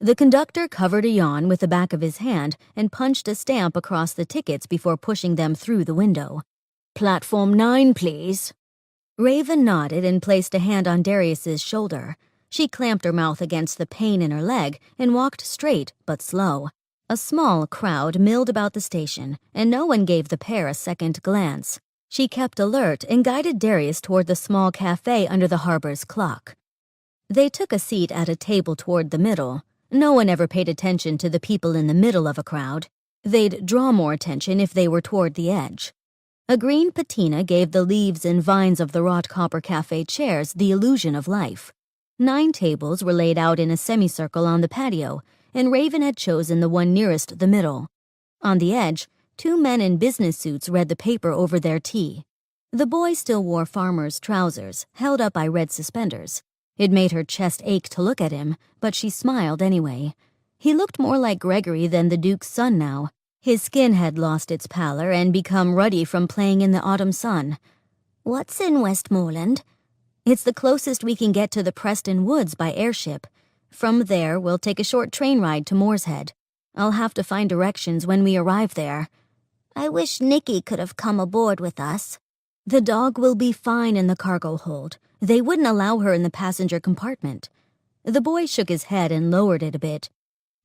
The conductor covered a yawn with the back of his hand and punched a stamp across the tickets before pushing them through the window. "Platform 9, please." Raven nodded and placed a hand on Darius's shoulder. She clamped her mouth against the pain in her leg and walked straight but slow. A small crowd milled about the station, and no one gave the pair a second glance. She kept alert and guided Darius toward the small cafe under the harbor's clock. They took a seat at a table toward the middle. No one ever paid attention to the people in the middle of a crowd. They'd draw more attention if they were toward the edge. A green patina gave the leaves and vines of the wrought copper cafe chairs the illusion of life. 9 tables were laid out in a semicircle on the patio, and Raven had chosen the one nearest the middle. On the edge, 2 men in business suits read the paper over their tea. The boy still wore farmer's trousers, held up by red suspenders. It made her chest ache to look at him, but she smiled anyway. He looked more like Gregory than the Duke's son now. His skin had lost its pallor and become ruddy from playing in the autumn sun. "What's in Westmoreland?" "It's the closest we can get to the Preston Woods by airship. From there, we'll take a short train ride to Moorshead. I'll have to find directions when we arrive there." "I wish Nikki could have come aboard with us." "The dog will be fine in the cargo hold. They wouldn't allow her in the passenger compartment." The boy shook his head and lowered it a bit.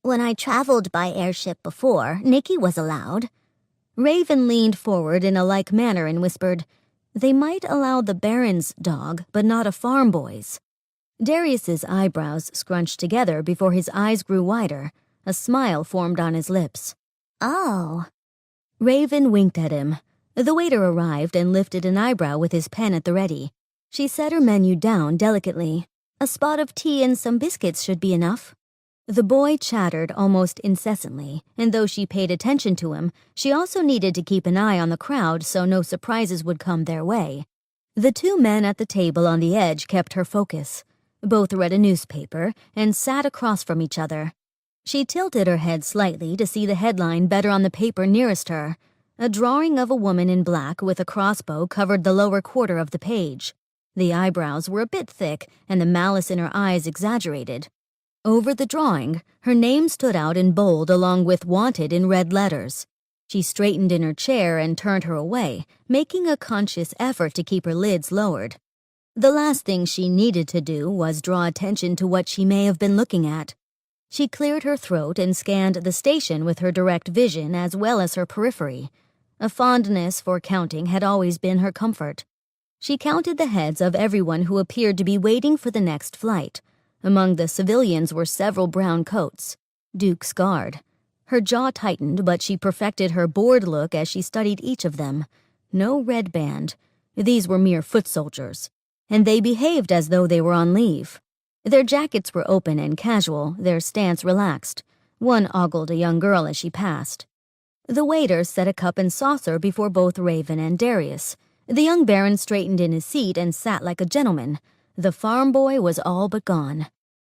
"When I traveled by airship before, Nikki was allowed." Raven leaned forward in a like manner and whispered, "They might allow the Baron's dog, but not a farm boy's." Darius's eyebrows scrunched together before his eyes grew wider. A smile formed on his lips. "Oh." Raven winked at him. The waiter arrived and lifted an eyebrow with his pen at the ready. She set her menu down delicately. "A spot of tea and some biscuits should be enough." The boy chattered almost incessantly, and though she paid attention to him, she also needed to keep an eye on the crowd so no surprises would come their way. The 2 men at the table on the edge kept her focus. Both read a newspaper and sat across from each other. She tilted her head slightly to see the headline better on the paper nearest her. A drawing of a woman in black with a crossbow covered the lower quarter of the page. The eyebrows were a bit thick and the malice in her eyes exaggerated. Over the drawing, her name stood out in bold along with "Wanted" in red letters. She straightened in her chair and turned her away, making a conscious effort to keep her lids lowered. The last thing she needed to do was draw attention to what she may have been looking at. She cleared her throat and scanned the station with her direct vision as well as her periphery. A fondness for counting had always been her comfort. She counted the heads of everyone who appeared to be waiting for the next flight. Among the civilians were several brown coats. Duke's Guard. Her jaw tightened, but she perfected her bored look as she studied each of them. No red band. These were mere foot soldiers. And they behaved as though they were on leave. Their jackets were open and casual, their stance relaxed. One ogled a young girl as she passed. The waiter set a cup and saucer before both Raven and Darius. The young baron straightened in his seat and sat like a gentleman. The farm boy was all but gone.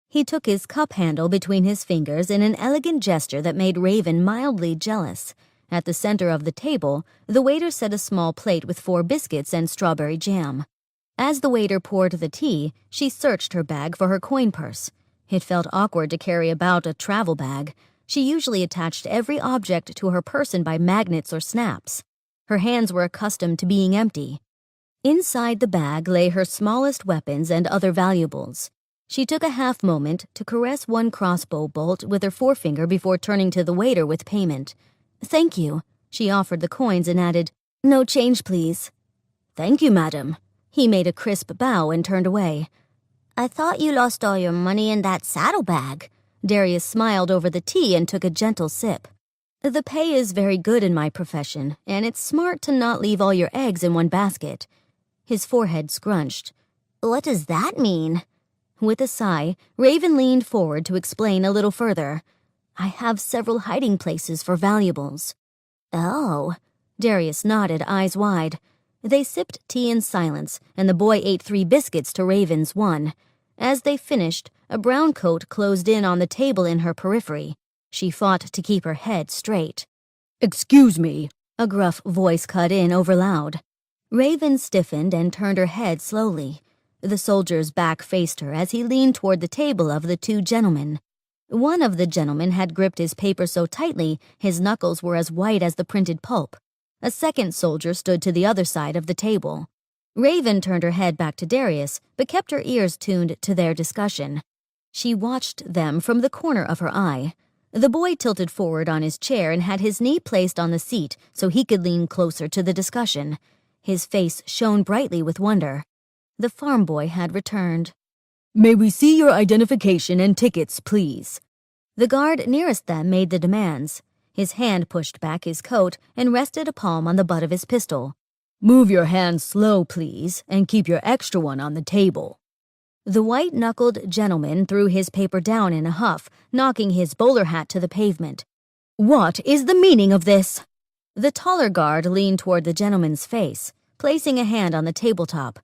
He took his cup handle between his fingers in an elegant gesture that made Raven mildly jealous. At the center of the table, the waiter set a small plate with 4 biscuits and strawberry jam. As the waiter poured the tea, she searched her bag for her coin purse. It felt awkward to carry about a travel bag. She usually attached every object to her person by magnets or snaps. Her hands were accustomed to being empty. Inside the bag lay her smallest weapons and other valuables. She took a half moment to caress one crossbow bolt with her forefinger before turning to the waiter with payment. "Thank you." She offered the coins and added, "No change, please." "Thank you, madam." He made a crisp bow and turned away. "I thought you lost all your money in that saddlebag." Darius smiled over the tea and took a gentle sip. "The pay is very good in my profession, and it's smart to not leave all your eggs in one basket." His forehead scrunched. "What does that mean?" With a sigh, Raven leaned forward to explain a little further. "I have several hiding places for valuables." "Oh." Darius nodded, eyes wide. They sipped tea in silence, and the boy ate 3 biscuits to Raven's 1. As they finished, a brown coat closed in on the table in her periphery. She fought to keep her head straight. "Excuse me," a gruff voice cut in over loud. Raven stiffened and turned her head slowly. The soldier's back faced her as he leaned toward the table of the 2 gentlemen. One of the gentlemen had gripped his paper so tightly his knuckles were as white as the printed pulp. A second soldier stood to the other side of the table. Raven turned her head back to Darius, but kept her ears tuned to their discussion. She watched them from the corner of her eye. The boy tilted forward on his chair and had his knee placed on the seat so he could lean closer to the discussion. His face shone brightly with wonder. The farm boy had returned. "May we see your identification and tickets, please?" The guard nearest them made the demands. His hand pushed back his coat and rested a palm on the butt of his pistol. "Move your hand slow, please, and keep your extra one on the table." The white-knuckled gentleman threw his paper down in a huff, knocking his bowler hat to the pavement. "What is the meaning of this?" The taller guard leaned toward the gentleman's face, placing a hand on the tabletop.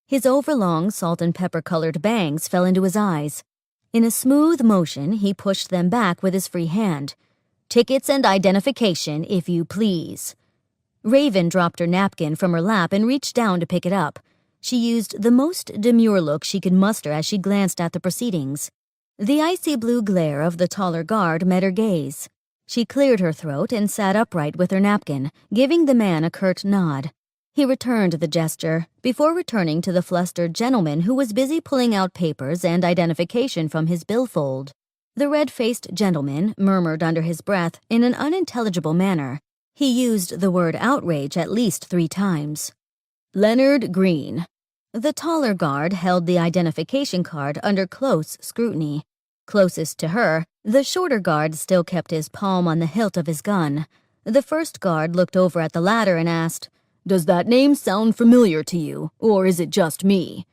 His overlong salt-and-pepper-colored bangs fell into his eyes. In a smooth motion, he pushed them back with his free hand. "Tickets and identification, if you please." Raven dropped her napkin from her lap and reached down to pick it up. She used the most demure look she could muster as she glanced at the proceedings. The icy blue glare of the taller guard met her gaze. She cleared her throat and sat upright with her napkin, giving the man a curt nod. He returned the gesture, before returning to the flustered gentleman who was busy pulling out papers and identification from his billfold. The red-faced gentleman murmured under his breath in an unintelligible manner. He used the word outrage at least 3 times. "Leonard Green." The taller guard held the identification card under close scrutiny. Closest to her, the shorter guard still kept his palm on the hilt of his gun. The first guard looked over at the latter and asked, "Does that name sound familiar to you, or is it just me?"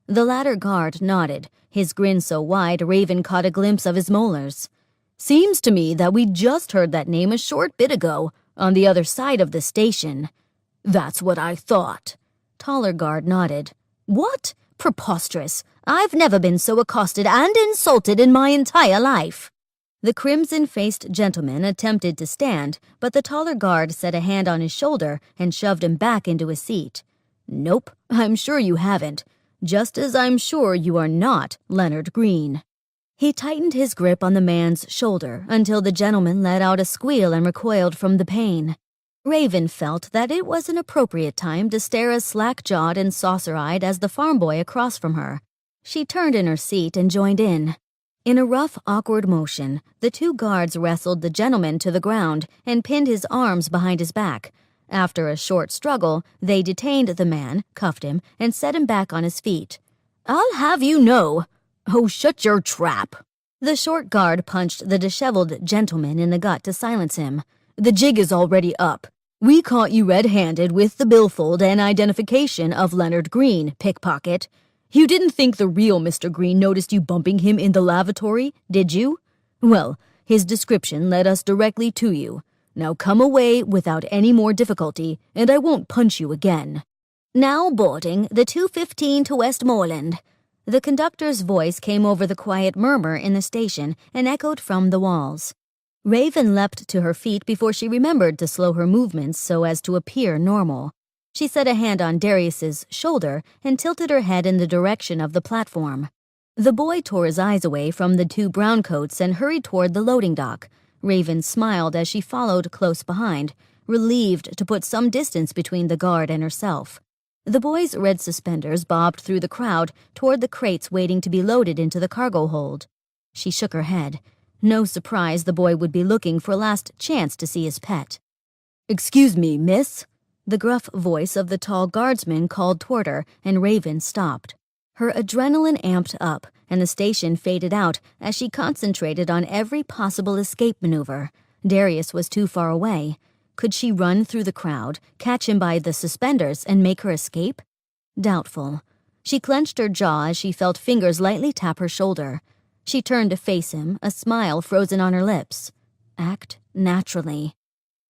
The latter guard nodded, his grin so wide Raven caught a glimpse of his molars. "Seems to me that we just heard that name a short bit ago, on the other side of the station." "That's what I thought." Taller guard nodded. "What? Preposterous. I've never been so accosted and insulted in my entire life." The crimson-faced gentleman attempted to stand, but the taller guard set a hand on his shoulder and shoved him back into his seat. "Nope, I'm sure you haven't. Just as I'm sure you are not Leonard Green." He tightened his grip on the man's shoulder until the gentleman let out a squeal and recoiled from the pain. Raven felt that it was an appropriate time to stare as slack-jawed and saucer-eyed as the farm boy across from her. She turned in her seat and joined in. In a rough, awkward motion, the 2 guards wrestled the gentleman to the ground and pinned his arms behind his back. After a short struggle, they detained the man, cuffed him, and set him back on his feet. "I'll have you know—" "Oh, shut your trap!" The short guard punched the disheveled gentleman in the gut to silence him. "The jig is already up. We caught you red-handed with the billfold and identification of Leonard Green, pickpocket. You didn't think the real Mr. Green noticed you bumping him in the lavatory, did you? Well, his description led us directly to you. Now come away without any more difficulty, and I won't punch you again." "Now boarding the 2:15 to Westmoreland." The conductor's voice came over the quiet murmur in the station and echoed from the walls. Raven leapt to her feet before she remembered to slow her movements so as to appear normal. She set a hand on Darius's shoulder and tilted her head in the direction of the platform. The boy tore his eyes away from the two browncoats and hurried toward the loading dock. Raven smiled as she followed close behind, relieved to put some distance between the guard and herself. The boy's red suspenders bobbed through the crowd toward the crates waiting to be loaded into the cargo hold. She shook her head. No surprise the boy would be looking for a last chance to see his pet. "Excuse me, miss?" The gruff voice of the tall guardsman called toward her, and Raven stopped. Her adrenaline amped up, and the station faded out as she concentrated on every possible escape maneuver. Darius was too far away. Could she run through the crowd, catch him by the suspenders, and make her escape? Doubtful. She clenched her jaw as she felt fingers lightly tap her shoulder. She turned to face him, a smile frozen on her lips. Act naturally.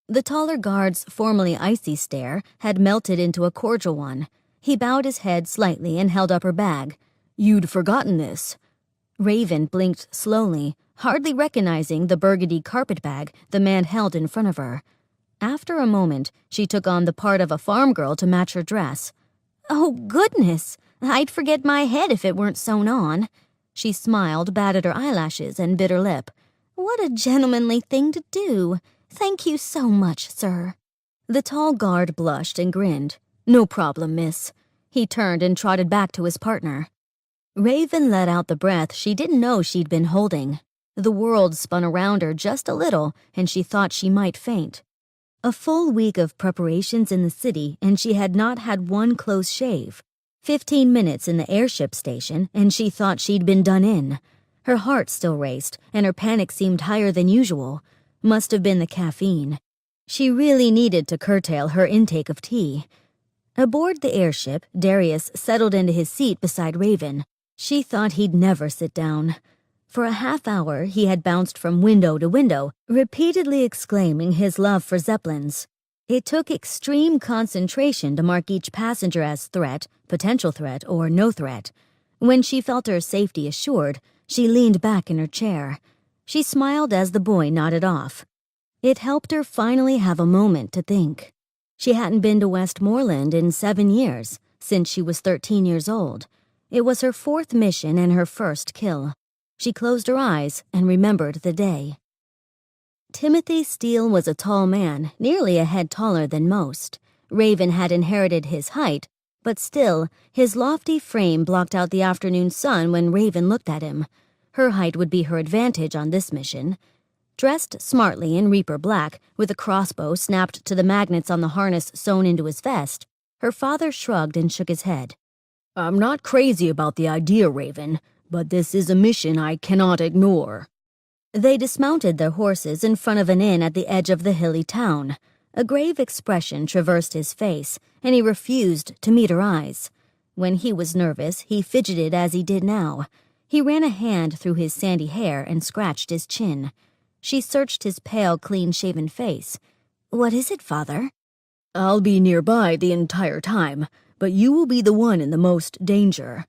The taller guard's formerly icy stare had melted into a cordial one. He bowed his head slightly and held up her bag. "You'd forgotten this." Raven blinked slowly, hardly recognizing the burgundy carpet bag the man held in front of her. After a moment, she took on the part of a farm girl to match her dress. "Oh, goodness! I'd forget my head if it weren't sewn on." She smiled, batted her eyelashes, and bit her lip. "What a gentlemanly thing to do. Thank you so much, sir." The tall guard blushed and grinned. "No problem, miss." He turned and trotted back to his partner. Raven let out the breath she didn't know she'd been holding. The world spun around her just a little, and she thought she might faint. A full week of preparations in the city, and she had not had one close shave. 15 minutes in the airship station, and she thought she'd been done in. Her heart still raced, and her panic seemed higher than usual. Must have been the caffeine. She really needed to curtail her intake of tea. Aboard the airship, Darius settled into his seat beside Raven. She thought he'd never sit down. For a half hour, he had bounced from window to window, repeatedly exclaiming his love for Zeppelins. It took extreme concentration to mark each passenger as threat, potential threat, or no threat. When she felt her safety assured, she leaned back in her chair. She smiled as the boy nodded off. It helped her finally have a moment to think. She hadn't been to Westmoreland in 7 years, since she was 13 years old. It was her 4th mission and her first kill. She closed her eyes and remembered the day. Timothy Steele was a tall man, nearly a head taller than most. Raven had inherited his height, but still, his lofty frame blocked out the afternoon sun when Raven looked at him. Her height would be her advantage on this mission. Dressed smartly in Reaper black, with a crossbow snapped to the magnets on the harness sewn into his vest, her father shrugged and shook his head. "I'm not crazy about the idea, Raven, but this is a mission I cannot ignore." They dismounted their horses in front of an inn at the edge of the hilly town. A grave expression traversed his face, and he refused to meet her eyes. When he was nervous, he fidgeted as he did now. He ran a hand through his sandy hair and scratched his chin. She searched his pale, clean-shaven face. "What is it, father?" "I'll be nearby the entire time, but you will be the one in the most danger."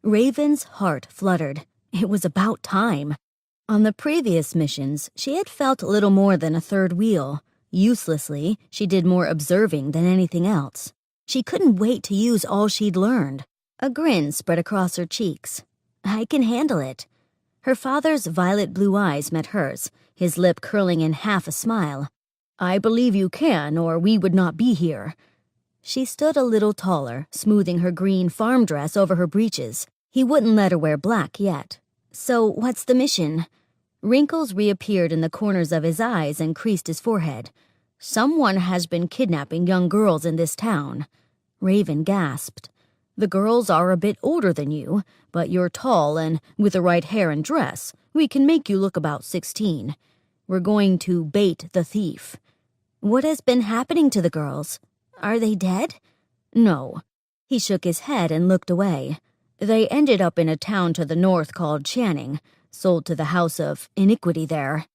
Raven's heart fluttered. It was about time. On the previous missions, she had felt little more than a third wheel. Uselessly, she did more observing than anything else. She couldn't wait to use all she'd learned. A grin spread across her cheeks. "I can handle it." Her father's violet blue eyes met hers, his lip curling in half a smile. "I believe you can, or we would not be here." She stood a little taller, smoothing her green farm dress over her breeches. He wouldn't let her wear black yet. "So what's the mission?" Wrinkles reappeared in the corners of his eyes and creased his forehead. "Someone has been kidnapping young girls in this town." Raven gasped. "The girls are a bit older than you, but you're tall and with the right hair and dress. We can make you look about 16. We're going to bait the thief." "What has been happening to the girls? Are they dead?" "No." He shook his head and looked away. "They ended up in a town to the north called Channing, sold to the House of Iniquity there."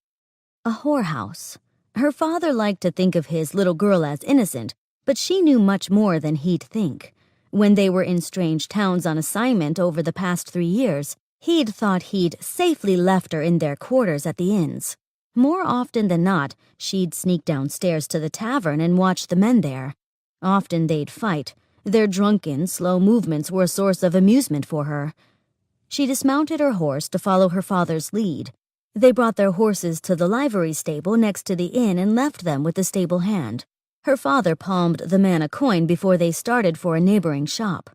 A whorehouse. Her father liked to think of his little girl as innocent, but she knew much more than he'd think. When they were in strange towns on assignment over the past 3 years, he'd thought he'd safely left her in their quarters at the inns. More often than not, she'd sneak downstairs to the tavern and watch the men there. Often they'd fight. Their drunken, slow movements were a source of amusement for her. She dismounted her horse to follow her father's lead. They brought their horses to the livery stable next to the inn and left them with the stable hand. Her father palmed the man a coin before they started for a neighboring shop.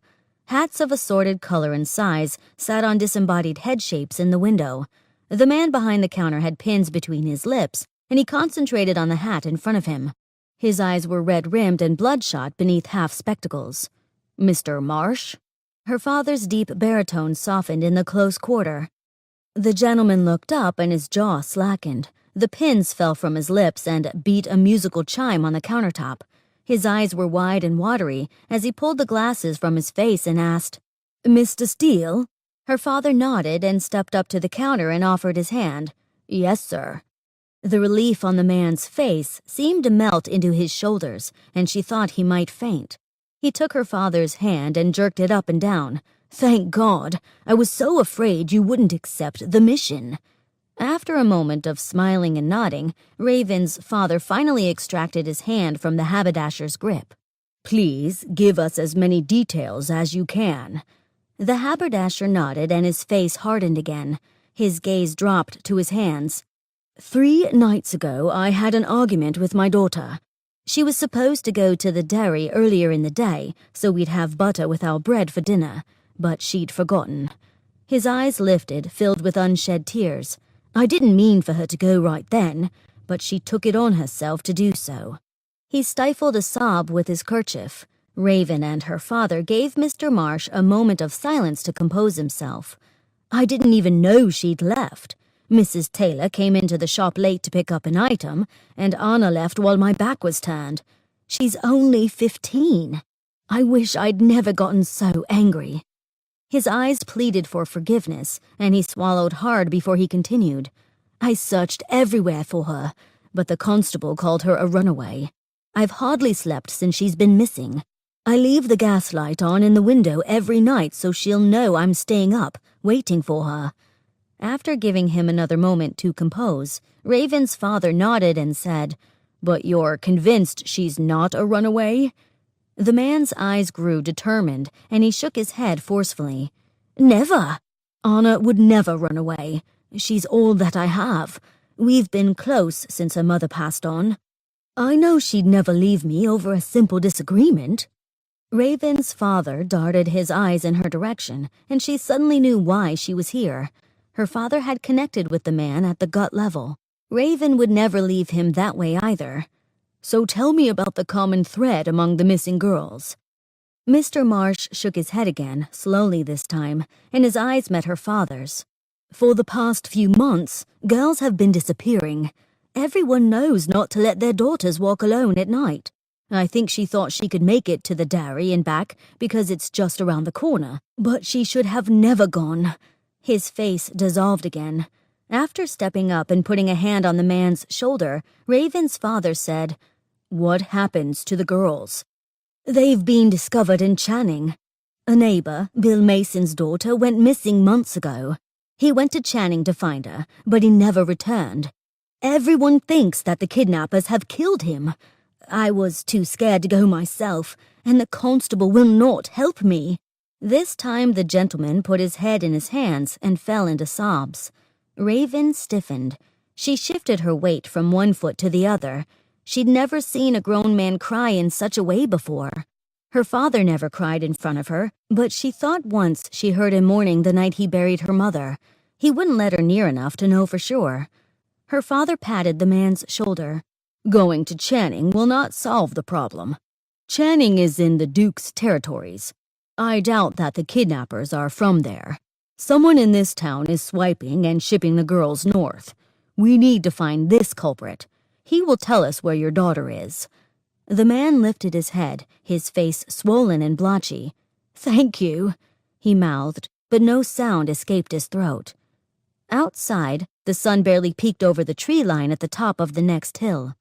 Hats of assorted color and size sat on disembodied head shapes in the window. The man behind the counter had pins between his lips, and he concentrated on the hat in front of him. His eyes were red-rimmed and bloodshot beneath half-spectacles. "Mr. Marsh?" Her father's deep baritone softened in the close quarter. The gentleman looked up and his jaw slackened. The pins fell from his lips and beat a musical chime on the countertop. His eyes were wide and watery as he pulled the glasses from his face and asked, "Mr. Steele?" Her father nodded and stepped up to the counter and offered his hand. "Yes, sir." The relief on the man's face seemed to melt into his shoulders, and she thought he might faint. He took her father's hand and jerked it up and down. "Thank God! I was so afraid you wouldn't accept the mission." After a moment of smiling and nodding, Raven's father finally extracted his hand from the haberdasher's grip. "Please give us as many details as you can." The haberdasher nodded and his face hardened again. His gaze dropped to his hands. 3 nights ago, I had an argument with my daughter. She was supposed to go to the dairy earlier in the day, so we'd have butter with our bread for dinner, but she'd forgotten. His eyes lifted, filled with unshed tears. I didn't mean for her to go right then, but she took it on herself to do so. He stifled a sob with his kerchief. Raven and her father gave Mr. Marsh a moment of silence to compose himself. I didn't even know she'd left. Mrs. Taylor came into the shop late to pick up an item, and Anna left while my back was turned. She's only 15. I wish I'd never gotten so angry. His eyes pleaded for forgiveness, and he swallowed hard before he continued. I searched everywhere for her, but the constable called her a runaway. I've hardly slept since she's been missing. I leave the gaslight on in the window every night so she'll know I'm staying up, waiting for her. After giving him another moment to compose, Raven's father nodded and said, But you're convinced she's not a runaway? The man's eyes grew determined, and he shook his head forcefully. Never. Anna would never run away. She's all that I have. We've been close since her mother passed on. I know she'd never leave me over a simple disagreement. Raven's father darted his eyes in her direction, and she suddenly knew why she was here. Her father had connected with the man at the gut level. Raven would never leave him that way either. So tell me about the common thread among the missing girls. Mr. Marsh shook his head again, slowly this time, and his eyes met her father's. For the past few months, girls have been disappearing. Everyone knows not to let their daughters walk alone at night. I think she thought she could make it to the dairy and back because it's just around the corner, but she should have never gone. His face dissolved again. After stepping up and putting a hand on the man's shoulder, Raven's father said, What happens to the girls? They've been discovered in Channing. A neighbor, Bill Mason's daughter, went missing months ago. He went to Channing to find her, but he never returned. Everyone thinks that the kidnappers have killed him. I was too scared to go myself, and the constable will not help me. This time the gentleman put his head in his hands and fell into sobs. Raven stiffened. She shifted her weight from one foot to the other. She'd never seen a grown man cry in such a way before. Her father never cried in front of her, but she thought once she heard him mourning the night he buried her mother. He wouldn't let her near enough to know for sure. Her father patted the man's shoulder. Going to Channing will not solve the problem. Channing is in the Duke's territories. I doubt that the kidnappers are from there. Someone in this town is swiping and shipping the girls north. We need to find this culprit. He will tell us where your daughter is. The man lifted his head, his face swollen and blotchy. Thank you, he mouthed, but no sound escaped his throat. Outside, the sun barely peeked over the tree line at the top of the next hill.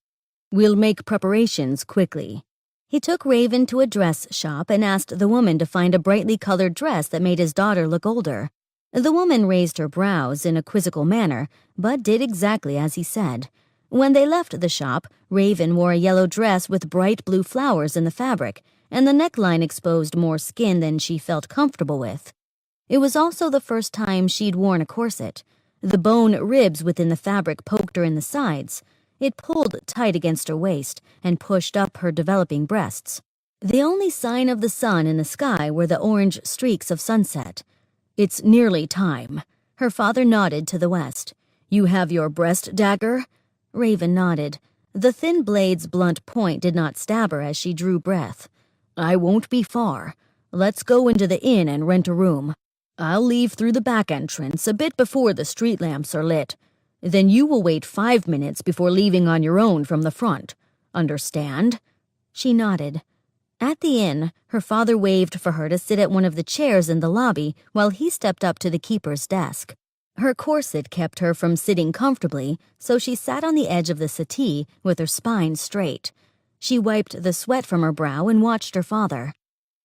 We'll make preparations quickly. He took Raven to a dress shop and asked the woman to find a brightly colored dress that made his daughter look older. The woman raised her brows in a quizzical manner, Bud did exactly as he said. When they left the shop, Raven wore a yellow dress with bright blue flowers in the fabric, and the neckline exposed more skin than she felt comfortable with. It was also the first time she'd worn a corset. The bone ribs within the fabric poked her in the sides. It pulled tight against her waist and pushed up her developing breasts. The only sign of the sun in the sky were the orange streaks of sunset. "It's nearly time." Her father nodded to the west. "You have your breast dagger?" Raven nodded. The thin blade's blunt point did not stab her as she drew breath. "I won't be far. Let's go into the inn and rent a room. I'll leave through the back entrance a bit before the street lamps are lit. Then you will wait 5 minutes before leaving on your own from the front. Understand?" She nodded. At the inn, her father waved for her to sit at one of the chairs in the lobby while he stepped up to the keeper's desk. Her corset kept her from sitting comfortably, so she sat on the edge of the settee with her spine straight. She wiped the sweat from her brow and watched her father.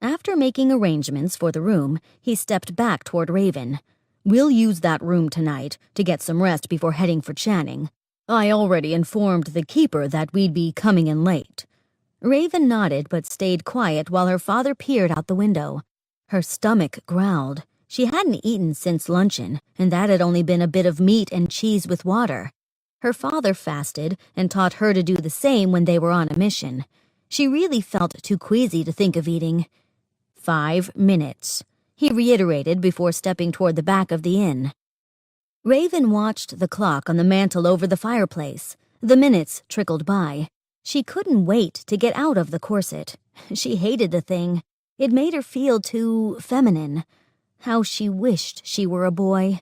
After making arrangements for the room, he stepped back toward Raven. "We'll use that room tonight to get some rest before heading for Channing. I already informed the keeper that we'd be coming in late." Raven nodded but stayed quiet while her father peered out the window. Her stomach growled. She hadn't eaten since luncheon, and that had only been a bit of meat and cheese with water. Her father fasted and taught her to do the same when they were on a mission. She really felt too queasy to think of eating. 5 minutes, he reiterated before stepping toward the back of the inn. Raven watched the clock on the mantel over the fireplace. The minutes trickled by. She couldn't wait to get out of the corset. She hated the thing. It made her feel too feminine. How she wished she were a boy.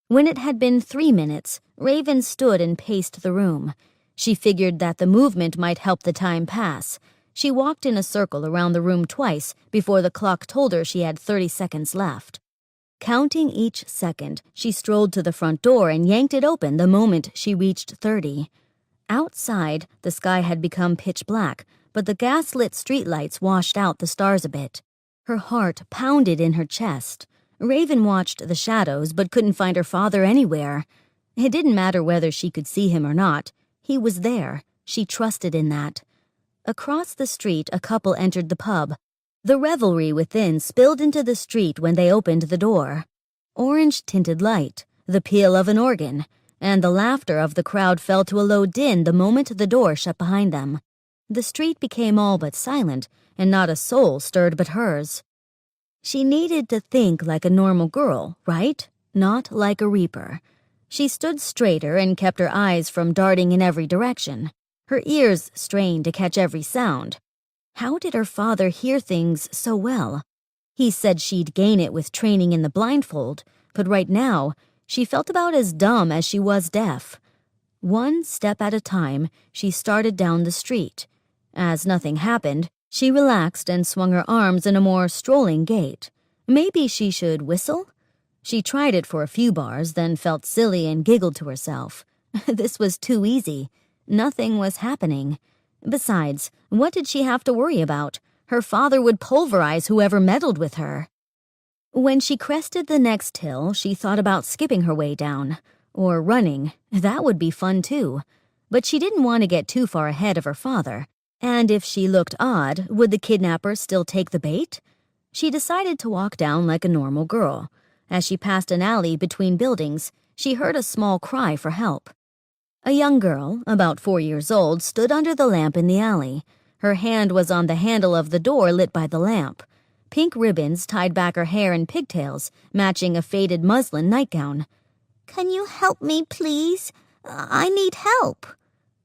When it had been 3 minutes, Raven stood and paced the room. She figured that the movement might help the time pass. She walked in a circle around the room twice before the clock told her she had 30 seconds left. Counting each second, she strolled to the front door and yanked it open the moment she reached 30. Outside, the sky had become pitch black, but the gas-lit streetlights washed out the stars a bit. Her heart pounded in her chest. Raven watched the shadows but couldn't find her father anywhere. It didn't matter whether she could see him or not. He was there. She trusted in that. Across the street, a couple entered the pub. The revelry within spilled into the street when they opened the door. Orange-tinted light, the peal of an organ, and the laughter of the crowd fell to a low din the moment the door shut behind them. The street became all but silent, and not a soul stirred but hers. She needed to think like a normal girl, right? Not like a reaper. She stood straighter and kept her eyes from darting in every direction. Her ears strained to catch every sound. How did her father hear things so well? He said she'd gain it with training in the blindfold, but right now, she felt about as dumb as she was deaf. One step at a time, she started down the street. As nothing happened, she relaxed and swung her arms in a more strolling gait. Maybe she should whistle? She tried it for a few bars, then felt silly and giggled to herself. This was too easy. Nothing was happening. Besides, what did she have to worry about? Her father would pulverize whoever meddled with her. When she crested the next hill, she thought about skipping her way down. Or running. That would be fun too. But she didn't want to get too far ahead of her father. And if she looked odd, would the kidnapper still take the bait? She decided to walk down like a normal girl. As she passed an alley between buildings, she heard a small cry for help. A young girl, about 4 years old, stood under the lamp in the alley. Her hand was on the handle of the door lit by the lamp. Pink ribbons tied back her hair in pigtails, matching a faded muslin nightgown. "Can you help me, please? I need help."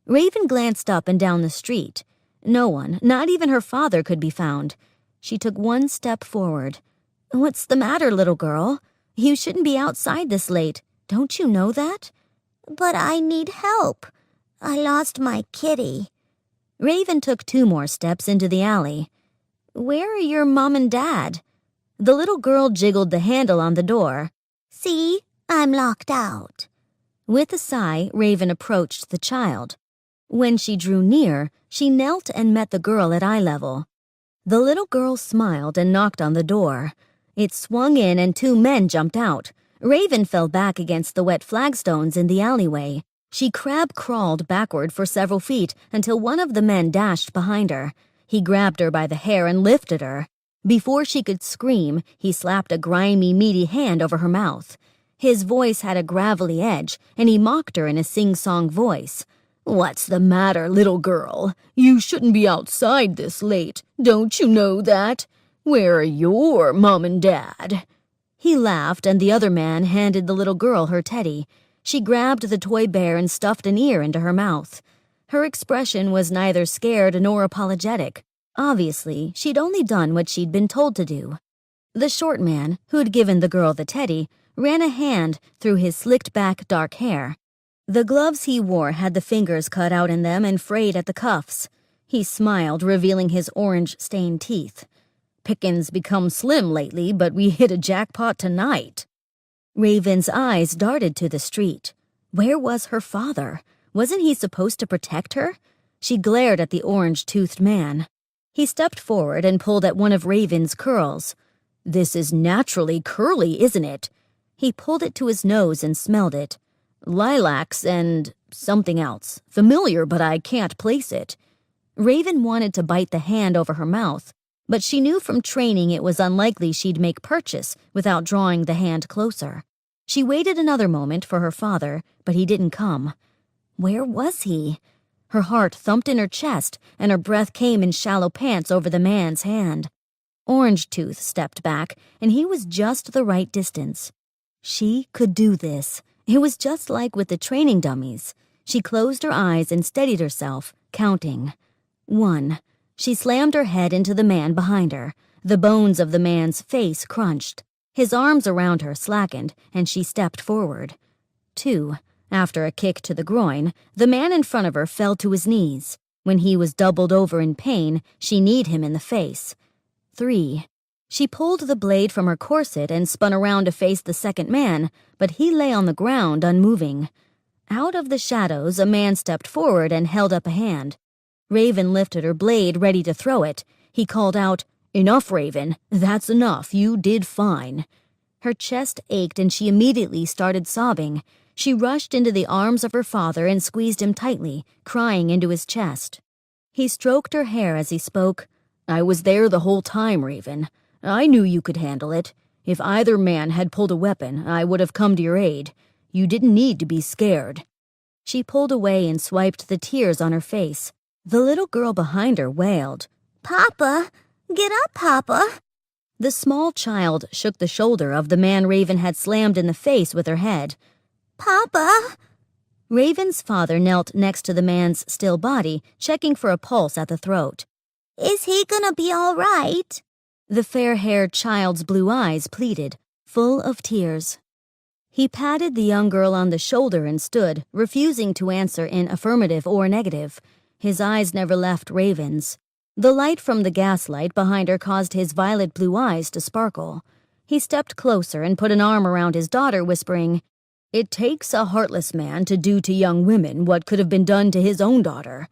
Raven glanced up and down the street. No one, not even her father, could be found. She took one step forward. "What's the matter, little girl? You shouldn't be outside this late. Don't you know that?" "But I need help. I lost my kitty." Raven took 2 more steps into the alley. "Where are your mom and dad?" The little girl jiggled the handle on the door. "See, I'm locked out." With a sigh, Raven approached the child. When she drew near, she knelt and met the girl at eye level. The little girl smiled and knocked on the door. It swung in and 2 men jumped out. Raven fell back against the wet flagstones in the alleyway. She crab-crawled backward for several feet until one of the men dashed behind her. He grabbed her by the hair and lifted her. Before she could scream, he slapped a grimy, meaty hand over her mouth. His voice had a gravelly edge, and he mocked her in a sing-song voice. "What's the matter, little girl? You shouldn't be outside this late. Don't you know that? Where are your mom and dad?" He laughed, and the other man handed the little girl her teddy. She grabbed the toy bear and stuffed an ear into her mouth. Her expression was neither scared nor apologetic. Obviously, she'd only done what she'd been told to do. The short man, who'd given the girl the teddy, ran a hand through his slicked-back dark hair. The gloves he wore had the fingers cut out in them and frayed at the cuffs. He smiled, revealing his orange-stained teeth. "Pickin's become slim lately, but we hit a jackpot tonight." Raven's eyes darted to the street. Where was her father? Wasn't he supposed to protect her? She glared at the orange-toothed man. He stepped forward and pulled at one of Raven's curls. "This is naturally curly, isn't it?" He pulled it to his nose and smelled it. "Lilacs and something else. Familiar, but I can't place it." Raven wanted to bite the hand over her mouth, but she knew from training it was unlikely she'd make purchase without drawing the hand closer. She waited another moment for her father, but he didn't come. Where was he? Her heart thumped in her chest, and her breath came in shallow pants over the man's hand. Orange Tooth stepped back, and he was just the right distance. She could do this. It was just like with the training dummies. She closed her eyes and steadied herself, counting. 1. She slammed her head into the man behind her. The bones of the man's face crunched. His arms around her slackened, and she stepped forward. 2. After a kick to the groin, the man in front of her fell to his knees. When he was doubled over in pain, she kneed him in the face. 3. She pulled the blade from her corset and spun around to face the second man, but he lay on the ground unmoving. Out of the shadows, a man stepped forward and held up a hand. Raven lifted her blade, ready to throw it. He called out, "Enough, Raven. That's enough. You did fine." Her chest ached and she immediately started sobbing. She rushed into the arms of her father and squeezed him tightly, crying into his chest. He stroked her hair as he spoke. "I was there the whole time, Raven. I knew you could handle it. If either man had pulled a weapon, I would have come to your aid. You didn't need to be scared." She pulled away and swiped the tears on her face. The little girl behind her wailed, "Papa! Get up, Papa!" The small child shook the shoulder of the man Raven had slammed in the face with her head. "Papa!" Raven's father knelt next to the man's still body, checking for a pulse at the throat. "Is he gonna be all right?" The fair-haired child's blue eyes pleaded, full of tears. He patted the young girl on the shoulder and stood, refusing to answer in affirmative or negative. His eyes never left Raven's. The light from the gaslight behind her caused his violet blue eyes to sparkle. He stepped closer and put an arm around his daughter, whispering, "It takes a heartless man to do to young women what could have been done to his own daughter.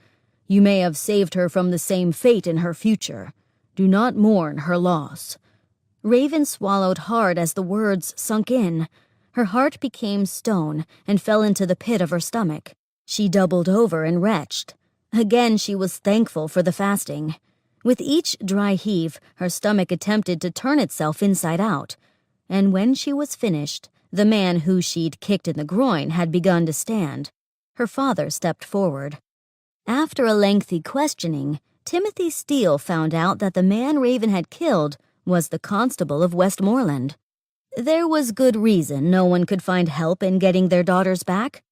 You may have saved her from the same fate in her future. Do not mourn her loss." Raven swallowed hard as the words sunk in. Her heart became stone and fell into the pit of her stomach. She doubled over and retched. Again she was thankful for the fasting. With each dry heave, her stomach attempted to turn itself inside out. And when she was finished, the man who she'd kicked in the groin had begun to stand. Her father stepped forward. After a lengthy questioning, Timothy Steele found out that the man Raven had killed was the constable of Westmoreland. There was good reason no one could find help in getting their daughters back.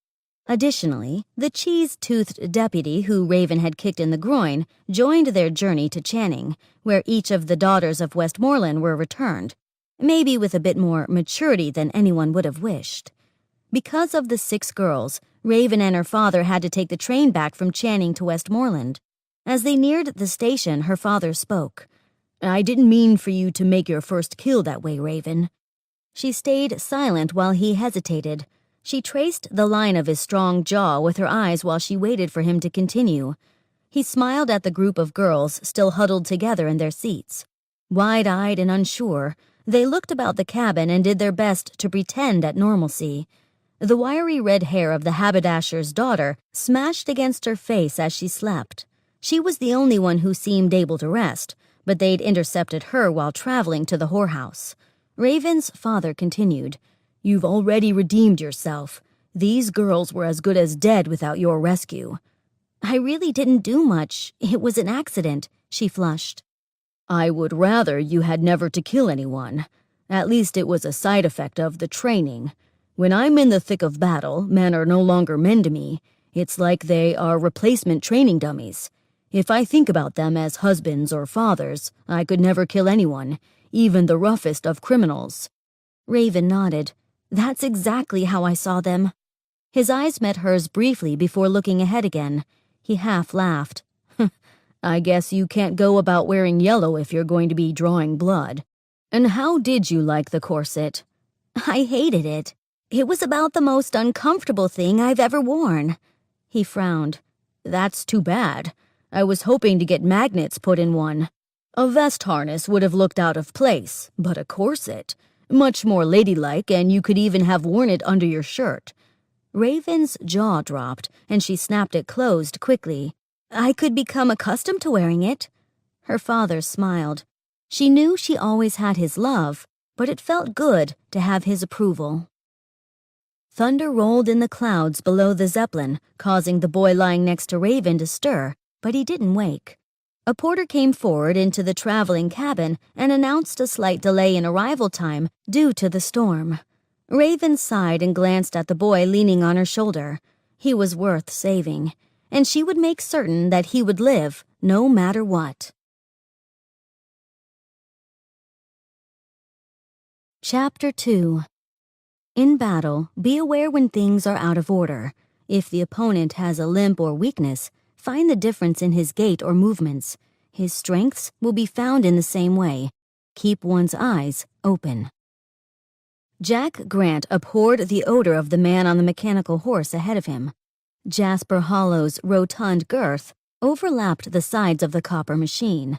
Additionally, the cheese-toothed deputy who Raven had kicked in the groin joined their journey to Channing, where each of the daughters of Westmoreland were returned, maybe with a bit more maturity than anyone would have wished. Because of the 6 girls, Raven and her father had to take the train back from Channing to Westmoreland. As they neared the station, her father spoke. "I didn't mean for you to make your first kill that way, Raven." She stayed silent while he hesitated. She traced the line of his strong jaw with her eyes while she waited for him to continue. He smiled at the group of girls still huddled together in their seats. Wide-eyed and unsure, They looked about the cabin and did their best to pretend at normalcy. The wiry red hair of the haberdasher's daughter smashed against her face as she slept. She was the only one who seemed able to rest, but they'd intercepted her while traveling to the whorehouse. Raven's father continued, "You've already redeemed yourself. These girls were as good as dead without your rescue." "I really didn't do much. It was an accident," she flushed. "I would rather you had never to kill anyone. At least it was a side effect of the training. When I'm in the thick of battle, men are no longer men to me. It's like they are replacement training dummies. If I think about them as husbands or fathers, I could never kill anyone, even the roughest of criminals." Raven nodded. "That's exactly how I saw them." His eyes met hers briefly before looking ahead again. He half laughed. "I guess you can't go about wearing yellow if you're going to be drawing blood. And how did you like the corset?" "I hated it. It was about the most uncomfortable thing I've ever worn." He frowned. "That's too bad. I was hoping to get magnets put in one. A vest harness would have looked out of place, but a corset, much more ladylike, and you could even have worn it under your shirt." Raven's jaw dropped, and she snapped it closed quickly. "I could become accustomed to wearing it." Her father smiled. She knew she always had his love, but it felt good to have his approval. Thunder rolled in the clouds below the Zeppelin, causing the boy lying next to Raven to stir, but he didn't wake. A porter came forward into the traveling cabin and announced a slight delay in arrival time due to the storm. Raven sighed and glanced at the boy leaning on her shoulder. He was worth saving, and she would make certain that he would live no matter what. Chapter 2. In battle, be aware when things are out of order. If the opponent has a limp or weakness, find the difference in his gait or movements. His strengths will be found in the same way. Keep one's eyes open. Jack Grant abhorred the odor of the man on the mechanical horse ahead of him. Jasper Hollow's rotund girth overlapped the sides of the copper machine.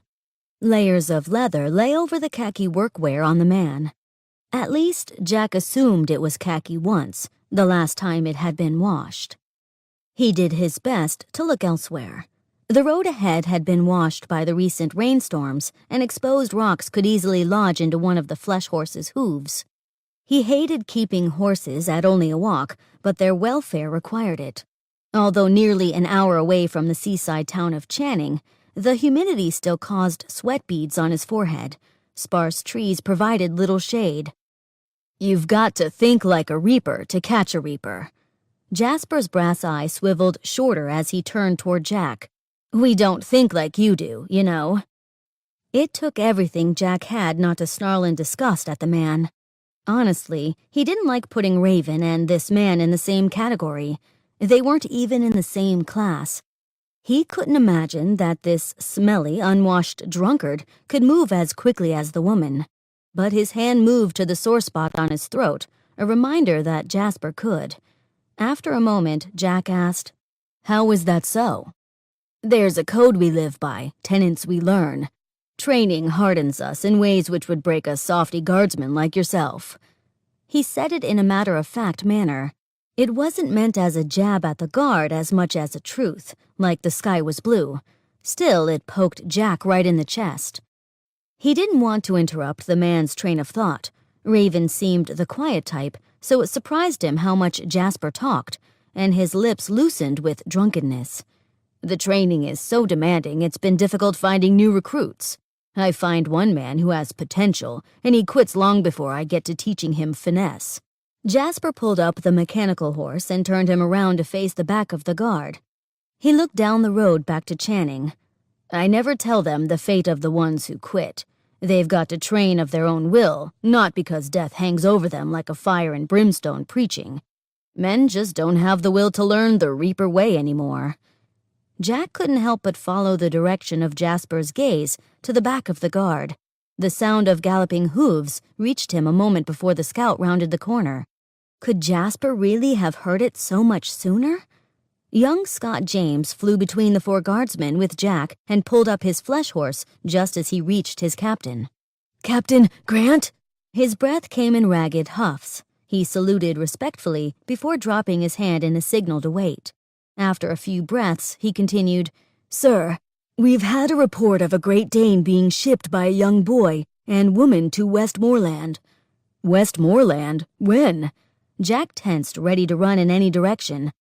Layers of leather lay over the khaki workwear on the man. At least, Jack assumed it was khaki once, the last time it had been washed. He did his best to look elsewhere. The road ahead had been washed by the recent rainstorms, and exposed rocks could easily lodge into one of the flesh horse's hooves. He hated keeping horses at only a walk, but their welfare required it. Although nearly an hour away from the seaside town of Channing, the humidity still caused sweat beads on his forehead. Sparse trees provided little shade. "You've got to think like a reaper to catch a reaper." Jasper's brass eye swiveled shorter as he turned toward Jack. "We don't think like you do, you know." It took everything Jack had not to snarl in disgust at the man. Honestly, he didn't like putting Raven and this man in the same category. They weren't even in the same class. He couldn't imagine that this smelly, unwashed drunkard could move as quickly as the woman. But his hand moved to the sore spot on his throat, a reminder that Jasper could. After a moment, Jack asked, "How is that so?" "There's a code we live by, tenets we learn. Training hardens us in ways which would break a softy guardsman like yourself." He said it in a matter-of-fact manner. It wasn't meant as a jab at the guard as much as a truth, like the sky was blue. Still, it poked Jack right in the chest. He didn't want to interrupt the man's train of thought. Raven seemed the quiet type, so it surprised him how much Jasper talked, and his lips loosened with drunkenness. "The training is so demanding it's been difficult finding new recruits. I find one man who has potential, and he quits long before I get to teaching him finesse." Jasper pulled up the mechanical horse and turned him around to face the back of the guard. He looked down the road back to Channing. "I never tell them the fate of the ones who quit. They've got to train of their own will, not because death hangs over them like a fire and brimstone preaching. Men just don't have the will to learn the Reaper way anymore." Jack couldn't help but follow the direction of Jasper's gaze to the back of the guard. The sound of galloping hooves reached him a moment before the scout rounded the corner. Could Jasper really have heard it so much sooner? Young Scott James flew between the four guardsmen with Jack and pulled up his flesh horse just as he reached his captain. "Captain Grant?" His breath came in ragged huffs. He saluted respectfully before dropping his hand in a signal to wait. After a few breaths, he continued, "Sir, we've had a report of a Great Dane being shipped by a young boy and woman to Westmoreland." "Westmoreland? When?" Jack tensed, ready to run in any direction.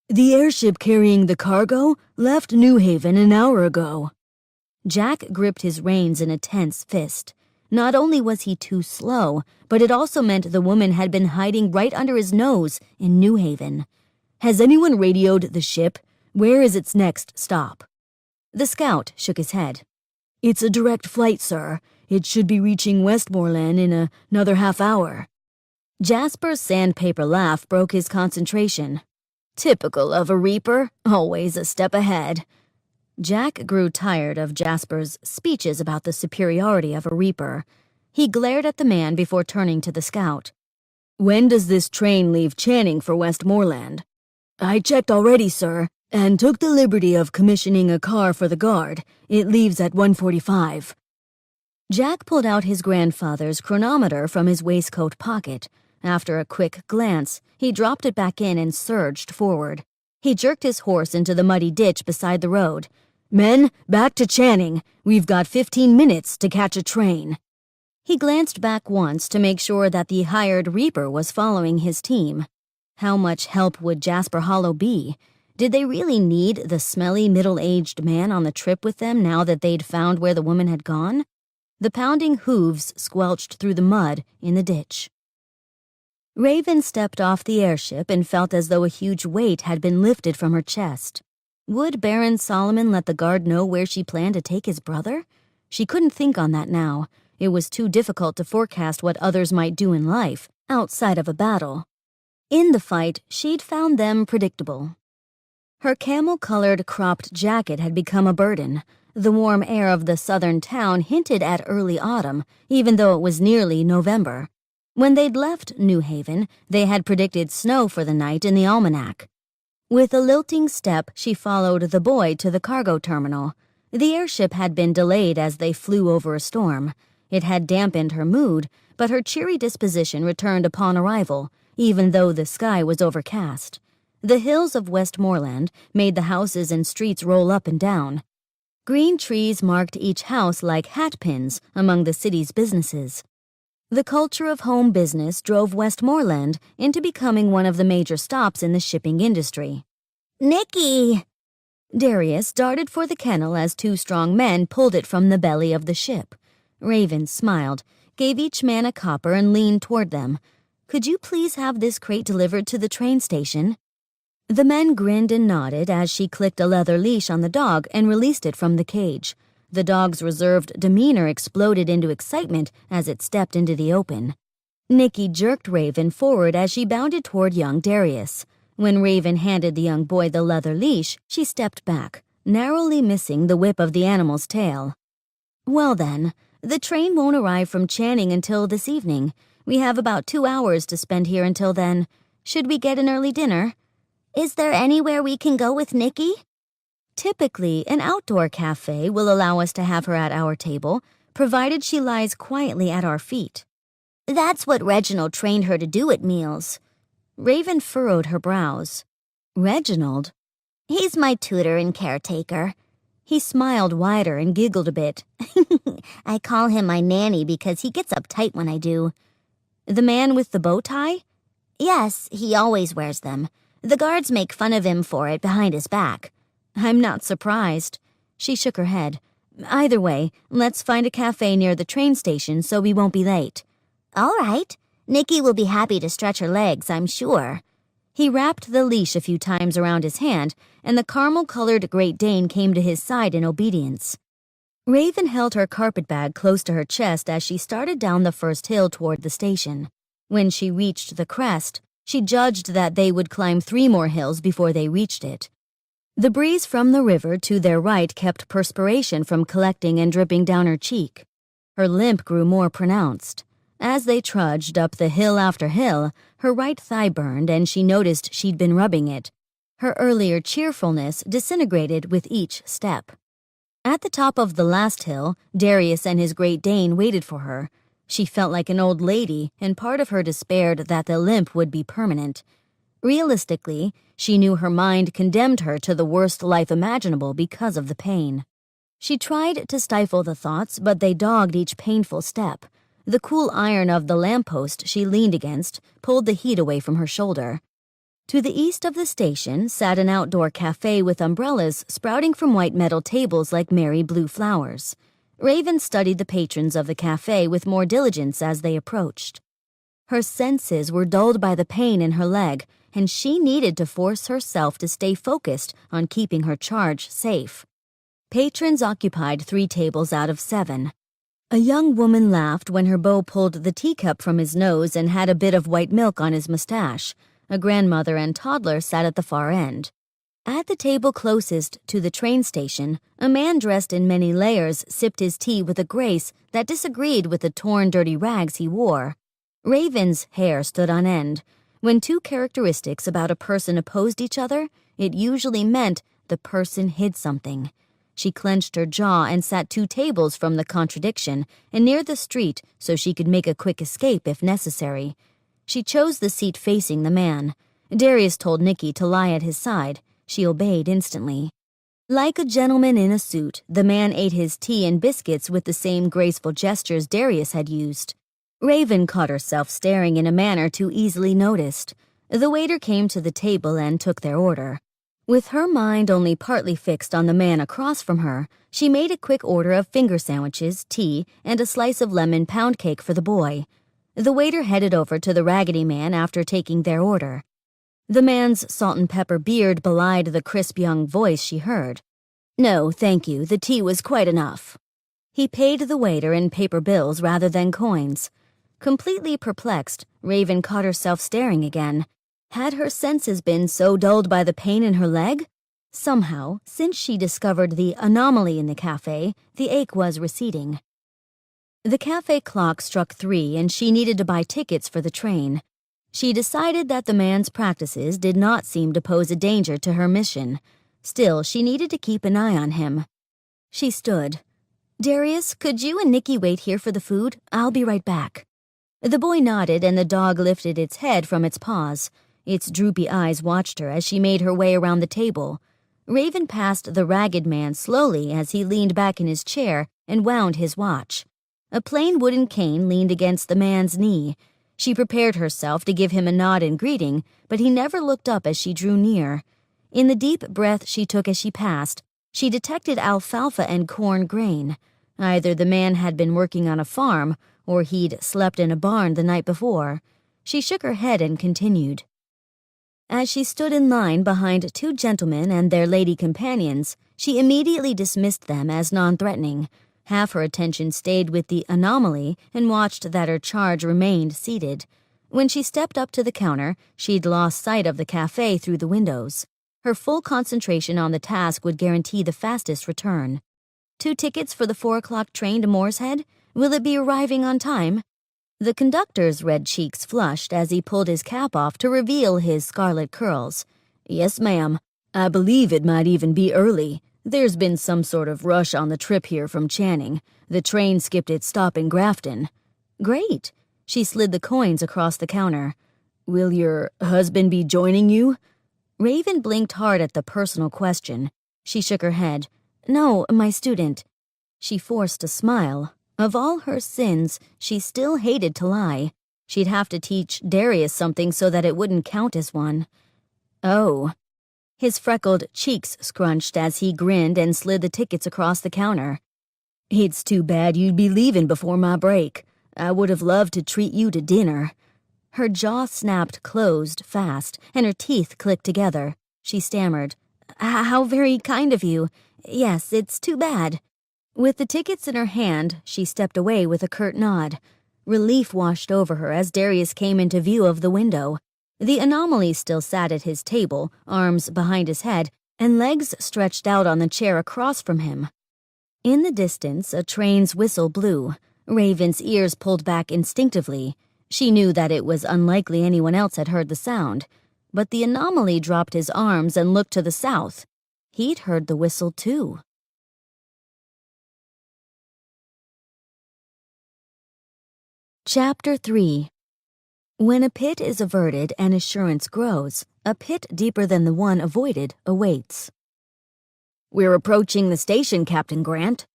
"The airship carrying the cargo left New Haven an hour ago." Jack gripped his reins in a tense fist. Not only was he too slow, but it also meant the woman had been hiding right under his nose in New Haven. "Has anyone radioed the ship? Where is its next stop?" The scout shook his head. "It's a direct flight, sir. It should be reaching Westmoreland in another half hour." Jasper's sandpaper laugh broke his concentration. Typical of a reaper, always a step ahead. Jack grew tired of Jasper's speeches about the superiority of a reaper. He glared at the man before turning to the scout. "When does this train leave Channing for Westmoreland?" "I checked already, sir, and took the liberty of commissioning a car for the guard. It leaves at 1:45. Jack pulled out his grandfather's chronometer from his waistcoat pocket. After a quick glance, he dropped it back in and surged forward. He jerked his horse into the muddy ditch beside the road. "Men, back to Channing. We've got 15 minutes to catch a train." He glanced back once to make sure that the hired reaper was following his team. How much help would Jasper Hollow be? Did they really need the smelly middle-aged man on the trip with them now that they'd found where the woman had gone? The pounding hooves squelched through the mud in the ditch. Raven stepped off the airship and felt as though a huge weight had been lifted from her chest. Would Baron Solomon let the guard know where she planned to take his brother? She couldn't think on that now. It was too difficult to forecast what others might do in life, outside of a battle. In the fight, she'd found them predictable. Her camel-colored cropped jacket had become a burden. The warm air of the southern town hinted at early autumn, even though it was nearly November. When they'd left New Haven, they had predicted snow for the night in the almanac. With a lilting step, she followed the boy to the cargo terminal. The airship had been delayed as they flew over a storm. It had dampened her mood, but her cheery disposition returned upon arrival, even though the sky was overcast. The hills of Westmoreland made the houses and streets roll up and down. Green trees marked each house like hatpins among the city's businesses. The culture of home business drove Westmoreland into becoming one of the major stops in the shipping industry. "Nicky!" Darius darted for the kennel as two strong men pulled it from the belly of the ship. Raven smiled, gave each man a copper and leaned toward them. "Could you please have this crate delivered to the train station?" The men grinned and nodded as she clicked a leather leash on the dog and released it from the cage. The dog's reserved demeanor exploded into excitement as it stepped into the open. Nicky jerked Raven forward as she bounded toward young Darius. When Raven handed the young boy the leather leash, she stepped back, narrowly missing the whip of the animal's tail. "Well then, the train won't arrive from Channing until this evening. We have about 2 hours to spend here until then. Should we get an early dinner?" "Is there anywhere we can go with Nicky?" Typically, an outdoor cafe will allow us to have her at our table, provided she lies quietly at our feet. "That's what Reginald trained her to do at meals." Raven furrowed her brows. "Reginald?" "He's my tutor and caretaker." He smiled wider and giggled a bit. "I call him my nanny because he gets uptight when I do." "The man with the bow tie?" "Yes, he always wears them. The guards make fun of him for it behind his back." "I'm not surprised." She shook her head. "Either way, let's find a cafe near the train station so we won't be late." "All right. Nicky will be happy to stretch her legs, I'm sure." He wrapped the leash a few times around his hand, and the caramel-colored Great Dane came to his side in obedience. Raven held her carpetbag close to her chest as she started down the first hill toward the station. When she reached the crest, she judged that they would climb 3 more hills before they reached it. The breeze from the river to their right kept perspiration from collecting and dripping down her cheek. Her limp grew more pronounced. As they trudged up the hill after hill, her right thigh burned and she noticed she'd been rubbing it. Her earlier cheerfulness disintegrated with each step. At the top of the last hill, Darius and his Great Dane waited for her. She felt like an old lady, and part of her despaired that the limp would be permanent. Realistically, she knew her mind condemned her to the worst life imaginable because of the pain. She tried to stifle the thoughts, but they dogged each painful step. The cool iron of the lamppost she leaned against pulled the heat away from her shoulder. To the east of the station sat an outdoor cafe with umbrellas sprouting from white metal tables like merry blue flowers. Raven studied the patrons of the cafe with more diligence as they approached. Her senses were dulled by the pain in her leg, and she needed to force herself to stay focused on keeping her charge safe. Patrons occupied 3 tables out of 7. A young woman laughed when her beau pulled the teacup from his nose and had a bit of white milk on his mustache. A grandmother and toddler sat at the far end. At the table closest to the train station, a man dressed in many layers sipped his tea with a grace that disagreed with the torn, dirty rags he wore. Raven's hair stood on end. When 2 characteristics about a person opposed each other, it usually meant the person hid something. She clenched her jaw and sat 2 tables from the contradiction and near the street so she could make a quick escape if necessary. She chose the seat facing the man. Darius told Nikki to lie at his side. She obeyed instantly. Like a gentleman in a suit, the man ate his tea and biscuits with the same graceful gestures Darius had used. Raven caught herself staring in a manner too easily noticed. The waiter came to the table and took their order. With her mind only partly fixed on the man across from her, she made a quick order of finger sandwiches, tea, and a slice of lemon pound cake for the boy. The waiter headed over to the Raggedy Man after taking their order. The man's salt and pepper beard belied the crisp young voice she heard. "No, thank you, the tea was quite enough." He paid the waiter in paper bills rather than coins. Completely perplexed, Raven caught herself staring again. Had her senses been so dulled by the pain in her leg? Somehow, since she discovered the anomaly in the cafe, the ache was receding. The cafe clock struck 3 and she needed to buy tickets for the train. She decided that the man's practices did not seem to pose a danger to her mission. Still, she needed to keep an eye on him. She stood. "Darius, could you and Nikki wait here for the food? I'll be right back." The boy nodded and the dog lifted its head from its paws. Its droopy eyes watched her as she made her way around the table. Raven passed the Ragged Man slowly as he leaned back in his chair and wound his watch. A plain wooden cane leaned against the man's knee. She prepared herself to give him a nod in greeting, but he never looked up as she drew near. In the deep breath she took as she passed, she detected alfalfa and corn grain. Either the man had been working on a farm, or he'd slept in a barn the night before. She shook her head and continued. As she stood in line behind 2 gentlemen and their lady companions, she immediately dismissed them as non-threatening. Half her attention stayed with the anomaly and watched that her charge remained seated. When she stepped up to the counter, she'd lost sight of the cafe through the windows. Her full concentration on the task would guarantee the fastest return. 2 tickets for the 4 o'clock train to Moorshead? Will it be arriving on time? The conductor's red cheeks flushed as he pulled his cap off to reveal his scarlet curls. "Yes, ma'am. I believe it might even be early. There's been some sort of rush on the trip here from Channing. The train skipped its stop in Grafton." "Great." She slid the coins across the counter. "Will your husband be joining you?" Raven blinked hard at the personal question. She shook her head. "No, my student." She forced a smile. Of all her sins, she still hated to lie. She'd have to teach Darius something so that it wouldn't count as one. "Oh." His freckled cheeks scrunched as he grinned and slid the tickets across the counter. "It's too bad you'd be leaving before my break. I would have loved to treat you to dinner." Her jaw snapped closed fast, and her teeth clicked together. She stammered, "How very kind of you. Yes, it's too bad." With the tickets in her hand, she stepped away with a curt nod. Relief washed over her as Darius came into view of the window. The anomaly still sat at his table, arms behind his head, and legs stretched out on the chair across from him. In the distance, a train's whistle blew. Raven's ears pulled back instinctively. She knew that it was unlikely anyone else had heard the sound. But the anomaly dropped his arms and looked to the south. He'd heard the whistle, too. Chapter 3. When a pit is averted and assurance grows, a pit deeper than the one avoided awaits. "We're approaching the station, Captain Grant."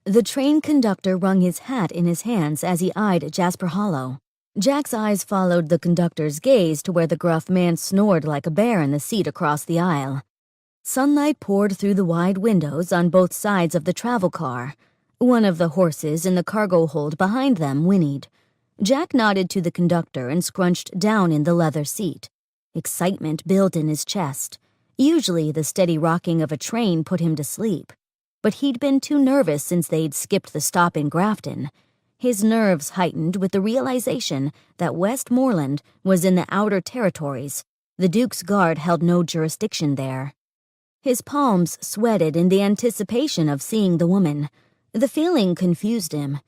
The train conductor wrung his hat in his hands as he eyed Jasper Hollow. Jack's eyes followed the conductor's gaze to where the gruff man snored like a bear in the seat across the aisle. Sunlight poured through the wide windows on both sides of the travel car. One of the horses in the cargo hold behind them whinnied. Jack nodded to the conductor and scrunched down in the leather seat. Excitement built in his chest. Usually the steady rocking of a train put him to sleep. But he'd been too nervous since they'd skipped the stop in Grafton. His nerves heightened with the realization that Westmoreland was in the outer territories. The Duke's Guard held no jurisdiction there. His palms sweated in the anticipation of seeing the woman. The feeling confused him.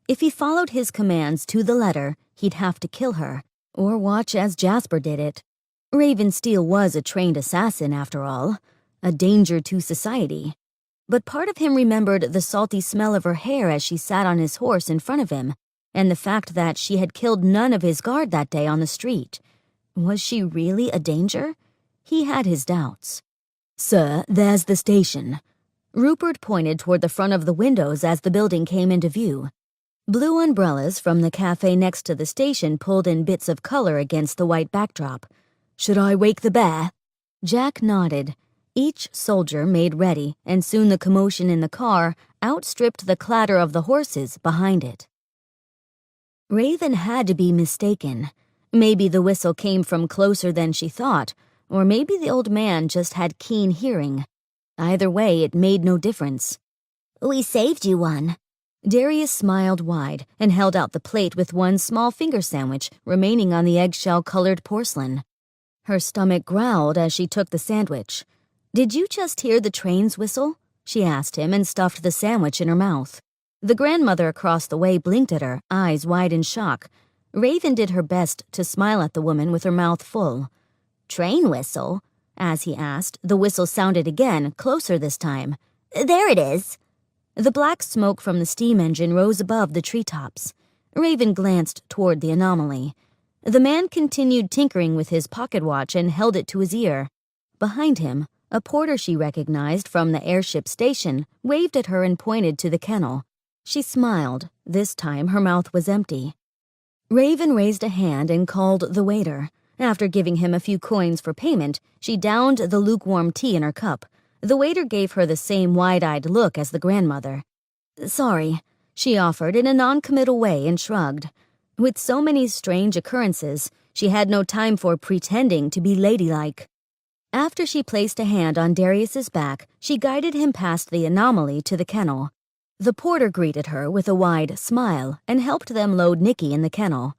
If he followed his commands to the letter, he'd have to kill her, or watch as Jasper did it. Raven Steele was a trained assassin, after all, a danger to society. But part of him remembered the salty smell of her hair as she sat on his horse in front of him, and the fact that she had killed none of his guard that day on the street. Was she really a danger? He had his doubts. "Sir, there's the station." Rupert pointed toward the front of the windows as the building came into view. Blue umbrellas from the cafe next to the station pulled in bits of color against the white backdrop. "Should I wake the bear?" Jack nodded. Each soldier made ready, and soon the commotion in the car outstripped the clatter of the horses behind it. Raven had to be mistaken. Maybe the whistle came from closer than she thought, or maybe the old man just had keen hearing. Either way, it made no difference. "We saved you one." Darius smiled wide and held out the plate with one small finger sandwich remaining on the eggshell-colored porcelain. Her stomach growled as she took the sandwich. "Did you just hear the train's whistle?" she asked him and stuffed the sandwich in her mouth. The grandmother across the way blinked at her, eyes wide in shock. Raven did her best to smile at the woman with her mouth full. "Train whistle?" As he asked, the whistle sounded again, closer this time. "There it is." The black smoke from the steam engine rose above the treetops. Raven glanced toward the anomaly. The man continued tinkering with his pocket watch and held it to his ear. Behind him, a porter she recognized from the airship station waved at her and pointed to the kennel. She smiled. This time her mouth was empty. Raven raised a hand and called the waiter. After giving him a few coins for payment, she downed the lukewarm tea in her cup. The waiter gave her the same wide-eyed look as the grandmother. "Sorry," she offered in a non-committal way and shrugged. With so many strange occurrences, she had no time for pretending to be ladylike. After she placed a hand on Darius's back, she guided him past the anomaly to the kennel. The porter greeted her with a wide smile and helped them load Nicky in the kennel.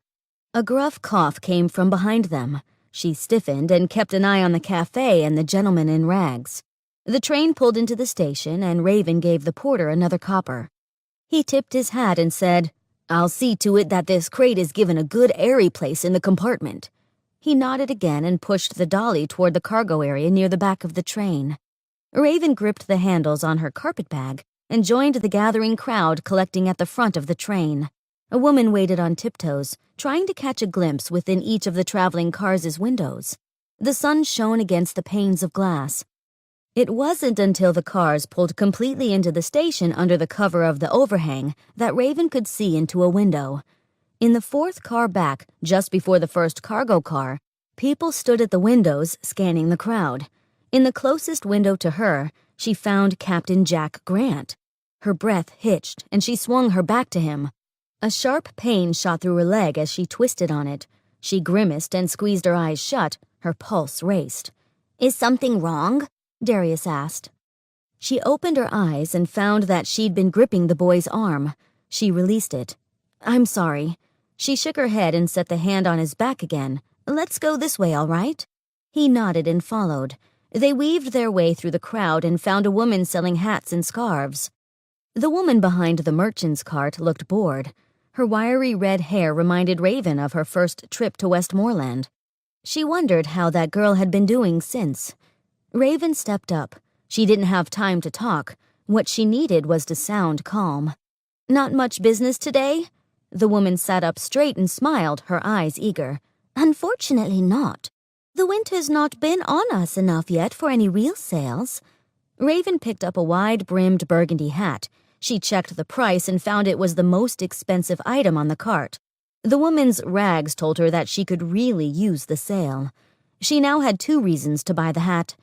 A gruff cough came from behind them. She stiffened and kept an eye on the cafe and the gentleman in rags. The train pulled into the station, and Raven gave the porter another copper. He tipped his hat and said, "I'll see to it that this crate is given a good airy place in the compartment." He nodded again and pushed the dolly toward the cargo area near the back of the train. Raven gripped the handles on her carpetbag and joined the gathering crowd collecting at the front of the train. A woman waited on tiptoes, trying to catch a glimpse within each of the traveling cars' windows. The sun shone against the panes of glass. It wasn't until the cars pulled completely into the station under the cover of the overhang that Raven could see into a window. In the fourth car back, just before the first cargo car, people stood at the windows scanning the crowd. In the closest window to her, she found Captain Jack Grant. Her breath hitched, and she swung her back to him. A sharp pain shot through her leg as she twisted on it. She grimaced and squeezed her eyes shut. Her pulse raced. "Is something wrong?" Darius asked. She opened her eyes and found that she'd been gripping the boy's arm. She released it. "I'm sorry." She shook her head and set the hand on his back again. "Let's go this way, all right?" He nodded and followed. They weaved their way through the crowd and found a woman selling hats and scarves. The woman behind the merchant's cart looked bored. Her wiry red hair reminded Raven of her first trip to Westmoreland. She wondered how that girl had been doing since. Raven stepped up. She didn't have time to talk. What she needed was to sound calm. "Not much business today?" The woman sat up straight and smiled, her eyes eager. Unfortunately not. The winter's not been on us enough yet for any real sales. Raven picked up a wide-brimmed burgundy hat. She checked the price and found it was the most expensive item on the cart. The woman's rags told her that she could really use the sale. She now had 2 reasons to buy the hat.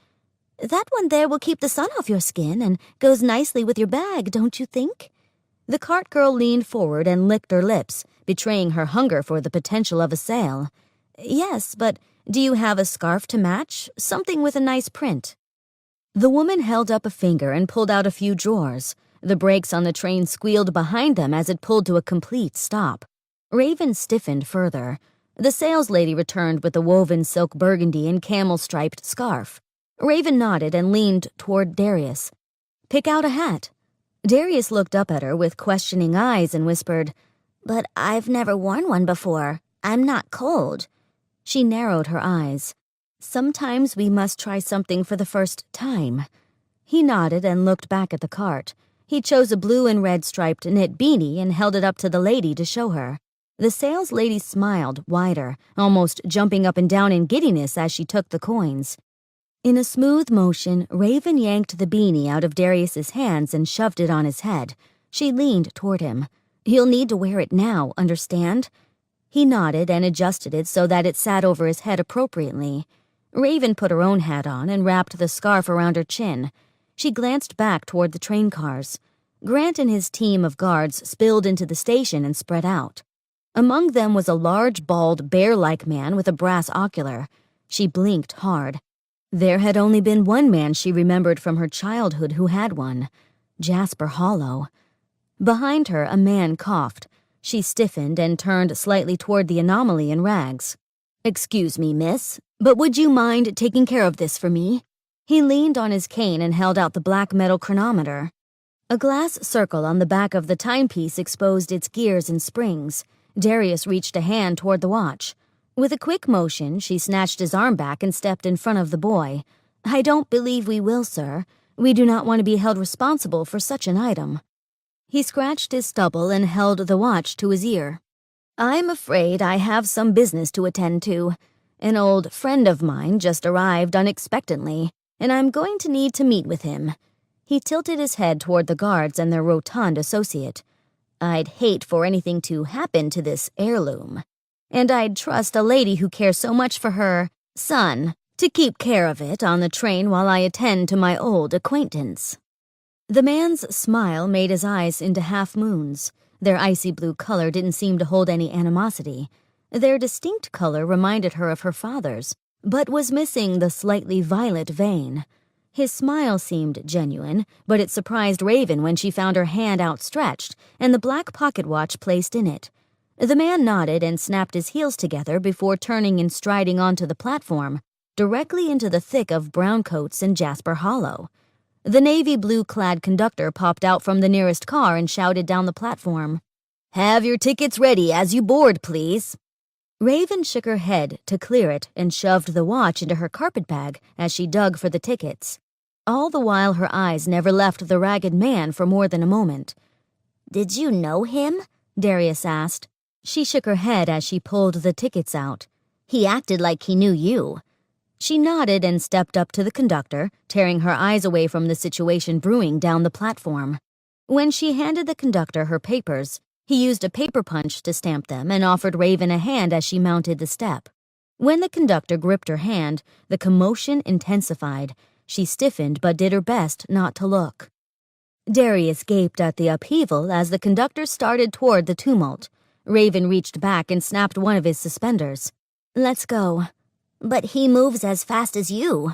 That one there will keep the sun off your skin and goes nicely with your bag, don't you think? The cart girl leaned forward and licked her lips, betraying her hunger for the potential of a sale. Yes, but do you have a scarf to match? Something with a nice print. The woman held up a finger and pulled out a few drawers. The brakes on the train squealed behind them as it pulled to a complete stop. Raven stiffened further. The saleslady returned with a woven silk burgundy and camel-striped scarf. Raven nodded and leaned toward Darius. "Pick out a hat." Darius looked up at her with questioning eyes and whispered, "But I've never worn one before. I'm not cold." She narrowed her eyes. "Sometimes we must try something for the first time." He nodded and looked back at the cart. He chose a blue and red striped knit beanie and held it up to the lady to show her. The saleslady smiled wider, almost jumping up and down in giddiness as she took the coins. In a smooth motion, Raven yanked the beanie out of Darius's hands and shoved it on his head. She leaned toward him. "You'll need to wear it now, understand?" He nodded and adjusted it so that it sat over his head appropriately. Raven put her own hat on and wrapped the scarf around her chin. She glanced back toward the train cars. Grant and his team of guards spilled into the station and spread out. Among them was a large, bald, bear-like man with a brass ocular. She blinked hard. There had only been one man she remembered from her childhood who had one, Jasper Hollow. Behind her, a man coughed. She stiffened and turned slightly toward the anomaly in rags. "Excuse me, miss, but would you mind taking care of this for me?" He leaned on his cane and held out the black metal chronometer. A glass circle on the back of the timepiece exposed its gears and springs. Darius reached a hand toward the watch. With a quick motion, she snatched his arm back and stepped in front of the boy. "I don't believe we will, sir. We do not want to be held responsible for such an item." He scratched his stubble and held the watch to his ear. "I'm afraid I have some business to attend to. An old friend of mine just arrived unexpectedly, and I'm going to need to meet with him." He tilted his head toward the guards and their rotund associate. "I'd hate for anything to happen to this heirloom. And I'd trust a lady who cares so much for her son to keep care of it on the train while I attend to my old acquaintance." The man's smile made his eyes into half-moons. Their icy blue color didn't seem to hold any animosity. Their distinct color reminded her of her father's, but was missing the slightly violet vein. His smile seemed genuine, but it surprised Raven when she found her hand outstretched and the black pocket watch placed in it. The man nodded and snapped his heels together before turning and striding onto the platform, directly into the thick of browncoats and Jasper Hollow. The navy blue-clad conductor popped out from the nearest car and shouted down the platform, "Have your tickets ready as you board, please." Raven shook her head to clear it and shoved the watch into her carpet bag as she dug for the tickets. All the while her eyes never left the ragged man for more than a moment. "Did you know him?" Darius asked. She shook her head as she pulled the tickets out. "He acted like he knew you." She nodded and stepped up to the conductor, tearing her eyes away from the situation brewing down the platform. When she handed the conductor her papers, he used a paper punch to stamp them and offered Raven a hand as she mounted the step. When the conductor gripped her hand, the commotion intensified. She stiffened but did her best not to look. Darius gaped at the upheaval as the conductor started toward the tumult. Raven reached back and snapped one of his suspenders. "Let's go." "But he moves as fast as you."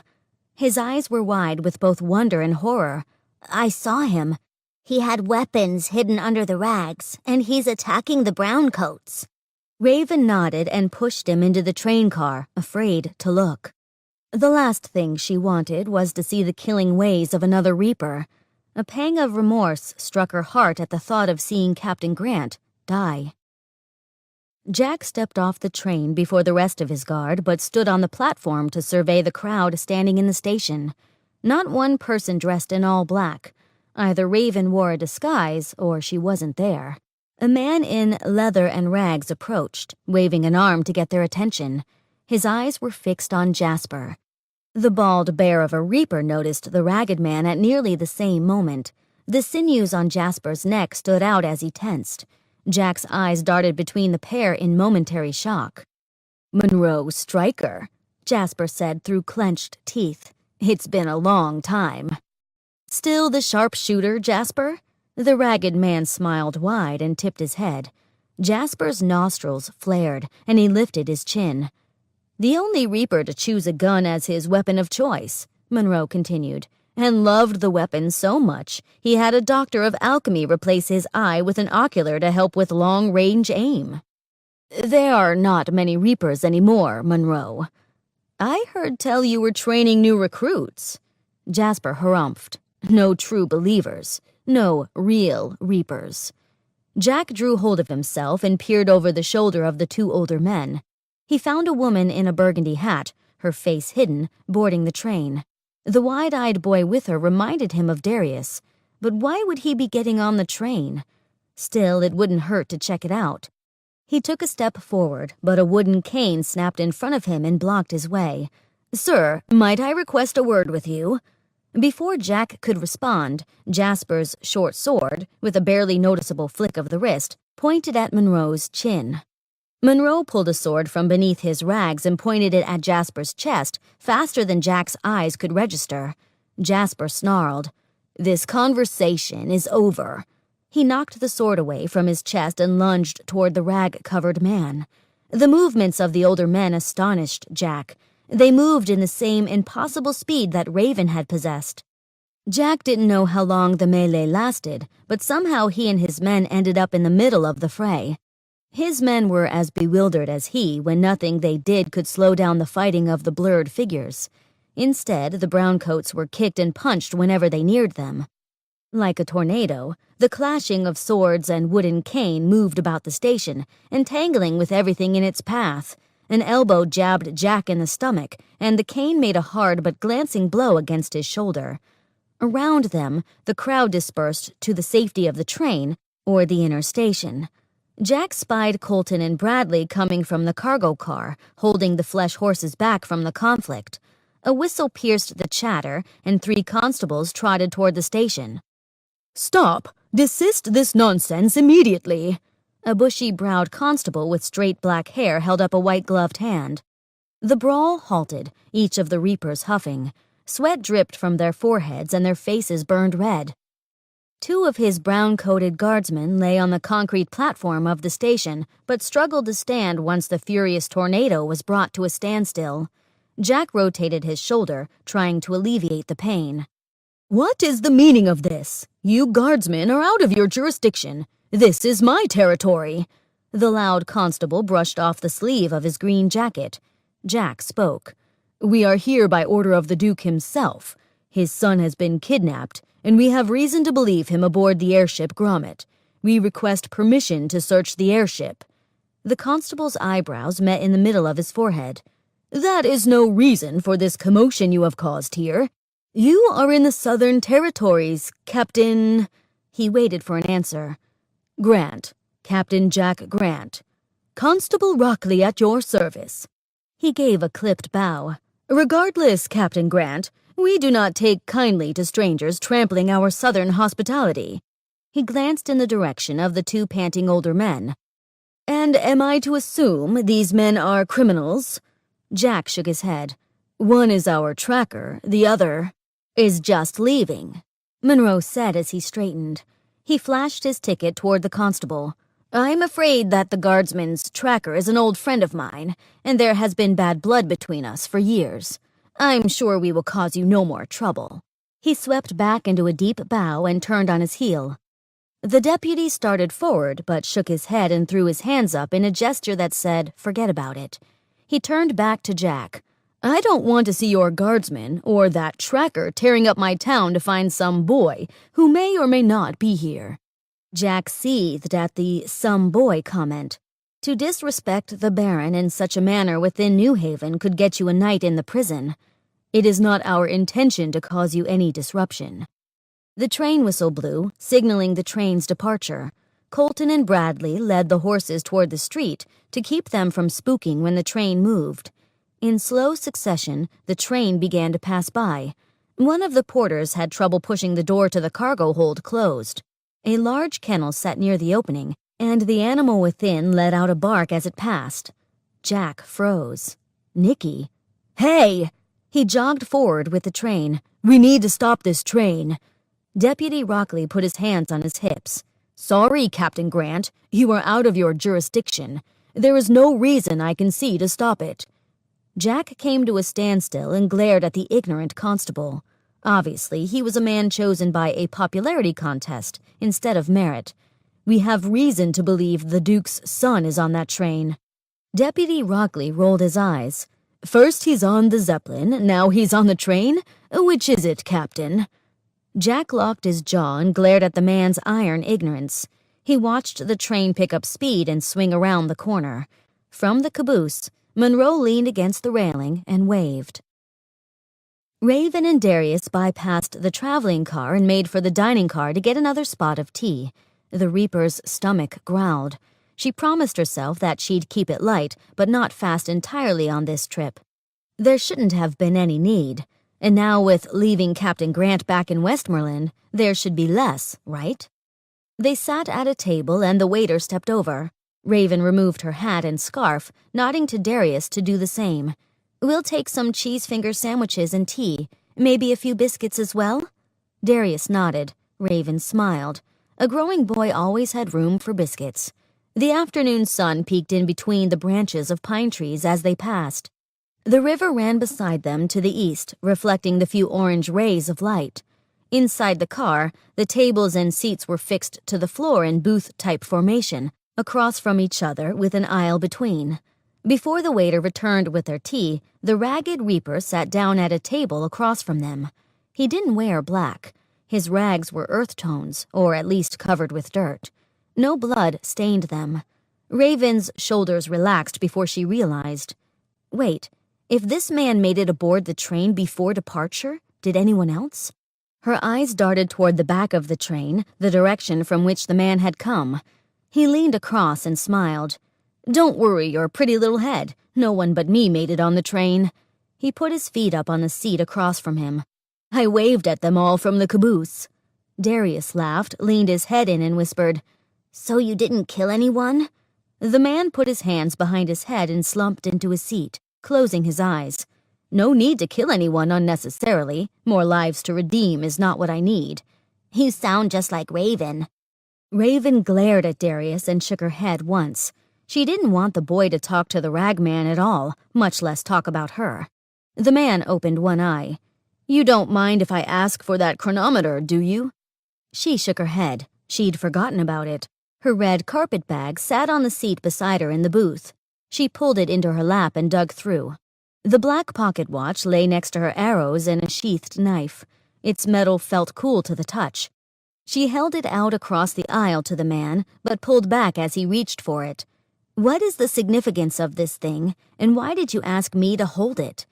His eyes were wide with both wonder and horror. "I saw him. He had weapons hidden under the rags, and he's attacking the browncoats." Raven nodded and pushed him into the train car, afraid to look. The last thing she wanted was to see the killing ways of another Reaper. A pang of remorse struck her heart at the thought of seeing Captain Grant die. Jack stepped off the train before the rest of his guard, but stood on the platform to survey the crowd standing in the station. Not one person dressed in all black. Either Raven wore a disguise, or she wasn't there. A man in leather and rags approached, waving an arm to get their attention. His eyes were fixed on Jasper. The bald bear of a reaper noticed the ragged man at nearly the same moment. The sinews on Jasper's neck stood out as he tensed. Jack's eyes darted between the pair in momentary shock. "Monroe Stryker," Jasper said through clenched teeth. "It's been a long time." "Still the sharpshooter, Jasper?" The ragged man smiled wide and tipped his head. Jasper's nostrils flared, and he lifted his chin. "The only reaper to choose a gun as his weapon of choice," Monroe continued, "and loved the weapon so much he had a doctor of alchemy replace his eye with an ocular to help with long-range aim." "There are not many reapers anymore, Monroe." "I heard tell you were training new recruits." Jasper harumphed. "No true believers. No real reapers." Jack drew hold of himself and peered over the shoulder of the two older men. He found a woman in a burgundy hat, her face hidden, boarding the train. The wide-eyed boy with her reminded him of Darius, but why would he be getting on the train? Still, it wouldn't hurt to check it out. He took a step forward, but a wooden cane snapped in front of him and blocked his way. "Sir, might I request a word with you?" Before Jack could respond, Jasper's short sword, with a barely noticeable flick of the wrist, pointed at Monroe's chin. Monroe pulled a sword from beneath his rags and pointed it at Jasper's chest faster than Jack's eyes could register. Jasper snarled. "This conversation is over." He knocked the sword away from his chest and lunged toward the rag-covered man. The movements of the older men astonished Jack. They moved in the same impossible speed that Raven had possessed. Jack didn't know how long the melee lasted, but somehow he and his men ended up in the middle of the fray. His men were as bewildered as he when nothing they did could slow down the fighting of the blurred figures. Instead, the browncoats were kicked and punched whenever they neared them. Like a tornado, the clashing of swords and wooden cane moved about the station, entangling with everything in its path. An elbow jabbed Jack in the stomach, and the cane made a hard but glancing blow against his shoulder. Around them, the crowd dispersed to the safety of the train or the inner station. Jack spied Colton and Bradley coming from the cargo car, holding the flesh horses back from the conflict. A whistle pierced the chatter, and 3 constables trotted toward the station. "Stop! Desist this nonsense immediately!" A bushy-browed constable with straight black hair held up a white-gloved hand. The brawl halted, each of the reapers huffing. Sweat dripped from their foreheads and their faces burned red. 2 of his brown-coated guardsmen lay on the concrete platform of the station, but struggled to stand once the furious tornado was brought to a standstill. Jack rotated his shoulder, trying to alleviate the pain. "What is the meaning of this? You guardsmen are out of your jurisdiction. This is my territory." The loud constable brushed off the sleeve of his green jacket. Jack spoke. "We are here by order of the Duke himself. His son has been kidnapped, and we have reason to believe him aboard the airship Grommet. We request permission to search the airship." The constable's eyebrows met in the middle of his forehead. "That is no reason for this commotion you have caused here. You are in the Southern Territories, Captain—" He waited for an answer. "Grant, Captain Jack Grant. Constable Rockley at your service." He gave a clipped bow. "Regardless, Captain Grant, we do not take kindly to strangers trampling our Southern hospitality." He glanced in the direction of the 2 panting older men. "And am I to assume these men are criminals?" Jack shook his head. "One is our tracker, the other is just leaving," Monroe said as he straightened. He flashed his ticket toward the constable. "I'm afraid that the guardsman's tracker is an old friend of mine, and there has been bad blood between us for years. I'm sure we will cause you no more trouble." He swept back into a deep bow and turned on his heel. The deputy started forward but shook his head and threw his hands up in a gesture that said, "Forget about it." He turned back to Jack. "I don't want to see your guardsman or that tracker tearing up my town to find some boy who may or may not be here." Jack seethed at the "some boy" comment. To disrespect the Baron in such a manner within New Haven could get you a night in the prison. "It is not our intention to cause you any disruption." The train whistle blew, signaling the train's departure. Colton and Bradley led the horses toward the street to keep them from spooking when the train moved. In slow succession, the train began to pass by. One of the porters had trouble pushing the door to the cargo hold closed. A large kennel sat near the opening, and the animal within let out a bark as it passed. Jack froze. Nicky? Hey! He jogged forward with the train. We need to stop this train. Deputy Rockley put his hands on his hips. Sorry, Captain Grant. You are out of your jurisdiction. There is no reason I can see to stop it. Jack came to a standstill and glared at the ignorant constable. Obviously, he was a man chosen by a popularity contest instead of merit. We have reason to believe the Duke's son is on that train. Deputy Rockley rolled his eyes. First he's on the Zeppelin, now he's on the train? Which is it, Captain? Jack locked his jaw and glared at the man's iron ignorance. He watched the train pick up speed and swing around the corner. From the caboose, Monroe leaned against the railing and waved. Raven and Darius bypassed the traveling car and made for the dining car to get another spot of tea. The Reaper's stomach growled. She promised herself that she'd keep it light, but not fast entirely on this trip. There shouldn't have been any need. And now with leaving Captain Grant back in Westmoreland, there should be less, right? They sat at a table and the waiter stepped over. Raven removed her hat and scarf, nodding to Darius to do the same. We'll take some cheese finger sandwiches and tea, maybe a few biscuits as well? Darius nodded. Raven smiled. A growing boy always had room for biscuits. The afternoon sun peeked in between the branches of pine trees as they passed. The river ran beside them to the east, reflecting the few orange rays of light. Inside the car, the tables and seats were fixed to the floor in booth-type formation, across from each other with an aisle between. Before the waiter returned with their tea, the ragged Reaper sat down at a table across from them. He didn't wear black. His rags were earth tones, or at least covered with dirt. No blood stained them. Raven's shoulders relaxed before she realized. Wait, if this man made it aboard the train before departure, did anyone else? Her eyes darted toward the back of the train, the direction from which the man had come. He leaned across and smiled. Don't worry your pretty little head. No one but me made it on the train. He put his feet up on the seat across from him. I waved at them all from the caboose. Darius laughed, leaned his head in and whispered, So you didn't kill anyone? The man put his hands behind his head and slumped into his seat, closing his eyes. No need to kill anyone unnecessarily. More lives to redeem is not what I need. You sound just like Raven. Raven glared at Darius and shook her head once. She didn't want the boy to talk to the ragman at all, much less talk about her. The man opened one eye. You don't mind if I ask for that chronometer, do you? She shook her head. She'd forgotten about it. Her red carpet bag sat on the seat beside her in the booth. She pulled it into her lap and dug through. The black pocket watch lay next to her arrows and a sheathed knife. Its metal felt cool to the touch. She held it out across the aisle to the man, but pulled back as he reached for it. What is the significance of this thing, and why did you ask me to hold it?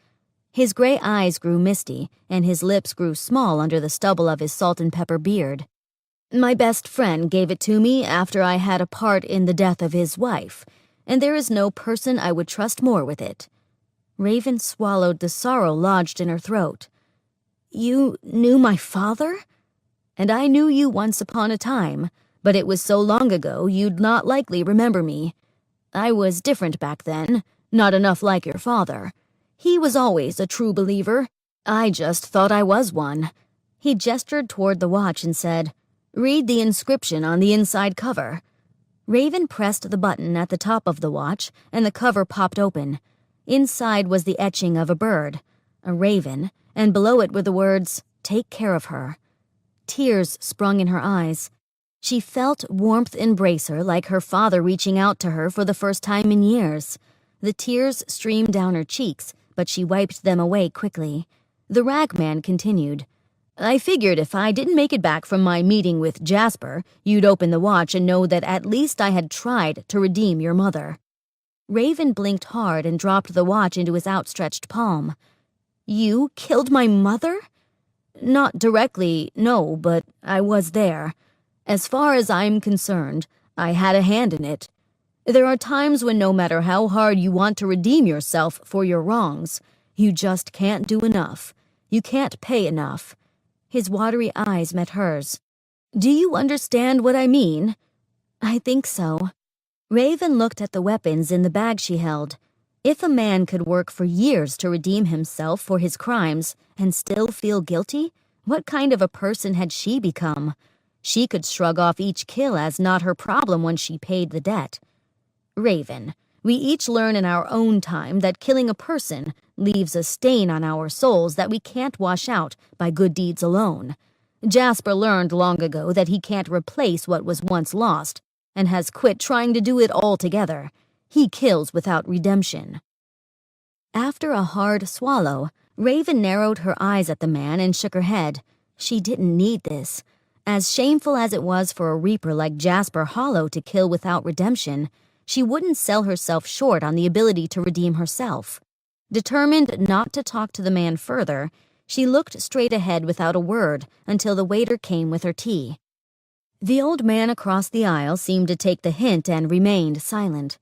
His gray eyes grew misty, and his lips grew small under the stubble of his salt and pepper beard. My best friend gave it to me after I had a part in the death of his wife, and there is no person I would trust more with it. Raven swallowed the sorrow lodged in her throat. You knew my father? And I knew you once upon a time, but it was so long ago you'd not likely remember me. I was different back then, not enough like your father. He was always a true believer. I just thought I was one. He gestured toward the watch and said, Read the inscription on the inside cover. Raven pressed the button at the top of the watch, and the cover popped open. Inside was the etching of a bird, a raven, and below it were the words, Take care of her. Tears sprung in her eyes. She felt warmth embrace her like her father reaching out to her for the first time in years. The tears streamed down her cheeks, but she wiped them away quickly. The ragman continued. I figured if I didn't make it back from my meeting with Jasper, you'd open the watch and know that at least I had tried to redeem your mother. Raven blinked hard and dropped the watch into his outstretched palm. You killed my mother? Not directly, no, but I was there. As far as I'm concerned, I had a hand in it. There are times when no matter how hard you want to redeem yourself for your wrongs, you just can't do enough. You can't pay enough." His watery eyes met hers. "Do you understand what I mean?" "I think so." Raven looked at the weapons in the bag she held. If a man could work for years to redeem himself for his crimes and still feel guilty, what kind of a person had she become? She could shrug off each kill as not her problem when she paid the debt. "Raven, we each learn in our own time that killing a person leaves a stain on our souls that we can't wash out by good deeds alone. Jasper learned long ago that he can't replace what was once lost, and has quit trying to do it altogether. He kills without redemption." After a hard swallow, Raven narrowed her eyes at the man and shook her head. She didn't need this. As shameful as it was for a reaper like Jasper Hollow to kill without redemption, she wouldn't sell herself short on the ability to redeem herself. Determined not to talk to the man further, she looked straight ahead without a word until the waiter came with her tea. The old man across the aisle seemed to take the hint and remained silent.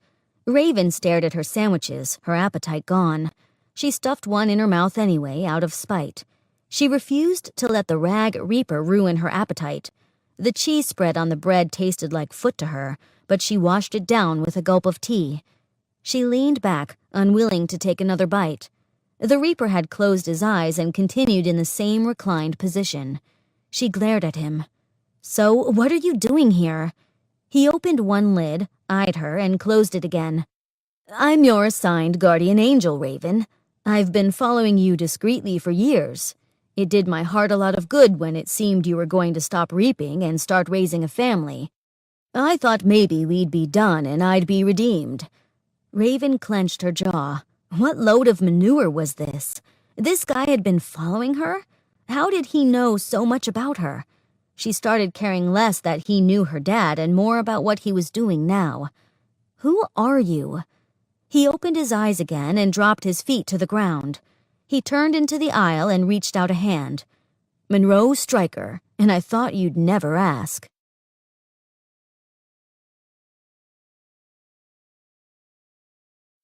Raven stared at her sandwiches, her appetite gone. She stuffed one in her mouth anyway, out of spite. She refused to let the rag reaper ruin her appetite. The cheese spread on the bread tasted like foot to her, but she washed it down with a gulp of tea. She leaned back, unwilling to take another bite. The reaper had closed his eyes and continued in the same reclined position. She glared at him. "So, what are you doing here?" He opened one lid, eyed her, and closed it again. "I'm your assigned guardian angel, Raven. I've been following you discreetly for years. It did my heart a lot of good when it seemed you were going to stop reaping and start raising a family. I thought maybe we'd be done and I'd be redeemed." Raven clenched her jaw. What load of manure was this? This guy had been following her? How did he know so much about her? She started caring less that he knew her dad and more about what he was doing now. "Who are you?" He opened his eyes again and dropped his feet to the ground. He turned into the aisle and reached out a hand. "Monroe Stryker, and I thought you'd never ask."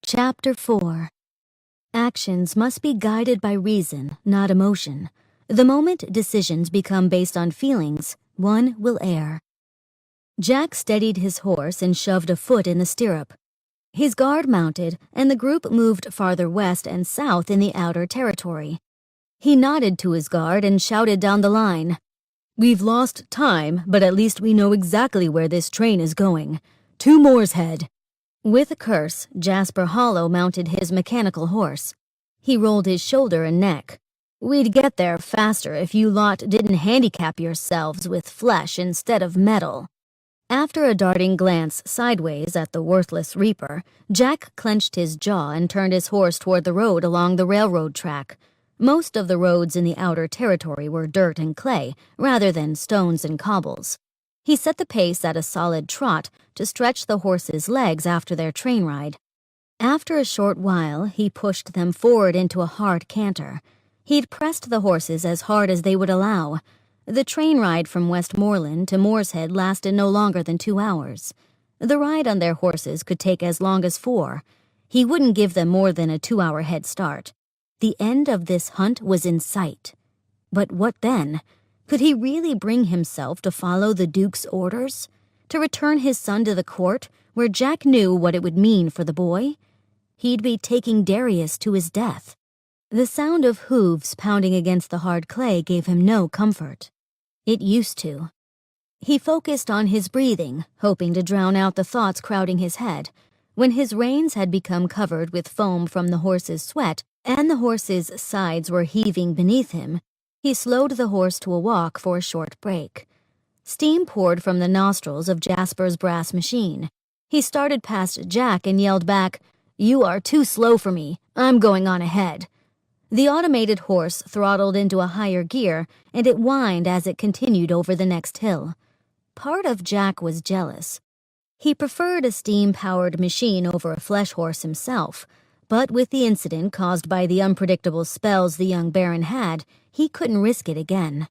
Chapter 4. Actions must be guided by reason, not emotion. The moment decisions become based on feelings, one will err. Jack steadied his horse and shoved a foot in the stirrup. His guard mounted, and the group moved farther west and south in the outer territory. He nodded to his guard and shouted down the line. "We've lost time, but at least we know exactly where this train is going. To Moor's Head." With a curse, Jasper Hollow mounted his mechanical horse. He rolled his shoulder and neck. "We'd get there faster if you lot didn't handicap yourselves with flesh instead of metal." After a darting glance sideways at the worthless reaper, Jack clenched his jaw and turned his horse toward the road along the railroad track. Most of the roads in the outer territory were dirt and clay, rather than stones and cobbles. He set the pace at a solid trot to stretch the horse's legs after their train ride. After a short while, he pushed them forward into a hard canter. He'd pressed the horses as hard as they would allow. The train ride from Westmoreland to Moor's Head lasted no longer than 2 hours. The ride on their horses could take as long as 4. He wouldn't give them more than a 2-hour head start. The end of this hunt was in sight. But what then? Could he really bring himself to follow the Duke's orders? To return his son to the court, where Jack knew what it would mean for the boy? He'd be taking Darius to his death. The sound of hooves pounding against the hard clay gave him no comfort. It used to. He focused on his breathing, hoping to drown out the thoughts crowding his head. When his reins had become covered with foam from the horse's sweat, and the horse's sides were heaving beneath him, he slowed the horse to a walk for a short break. Steam poured from the nostrils of Jasper's brass machine. He started past Jack and yelled back, "You are too slow for me. I'm going on ahead." The automated horse throttled into a higher gear, and it whined as it continued over the next hill. Part of Jack was jealous. He preferred a steam-powered machine over a flesh horse himself, but with the incident caused by the unpredictable spells the young Baron had, he couldn't risk it again.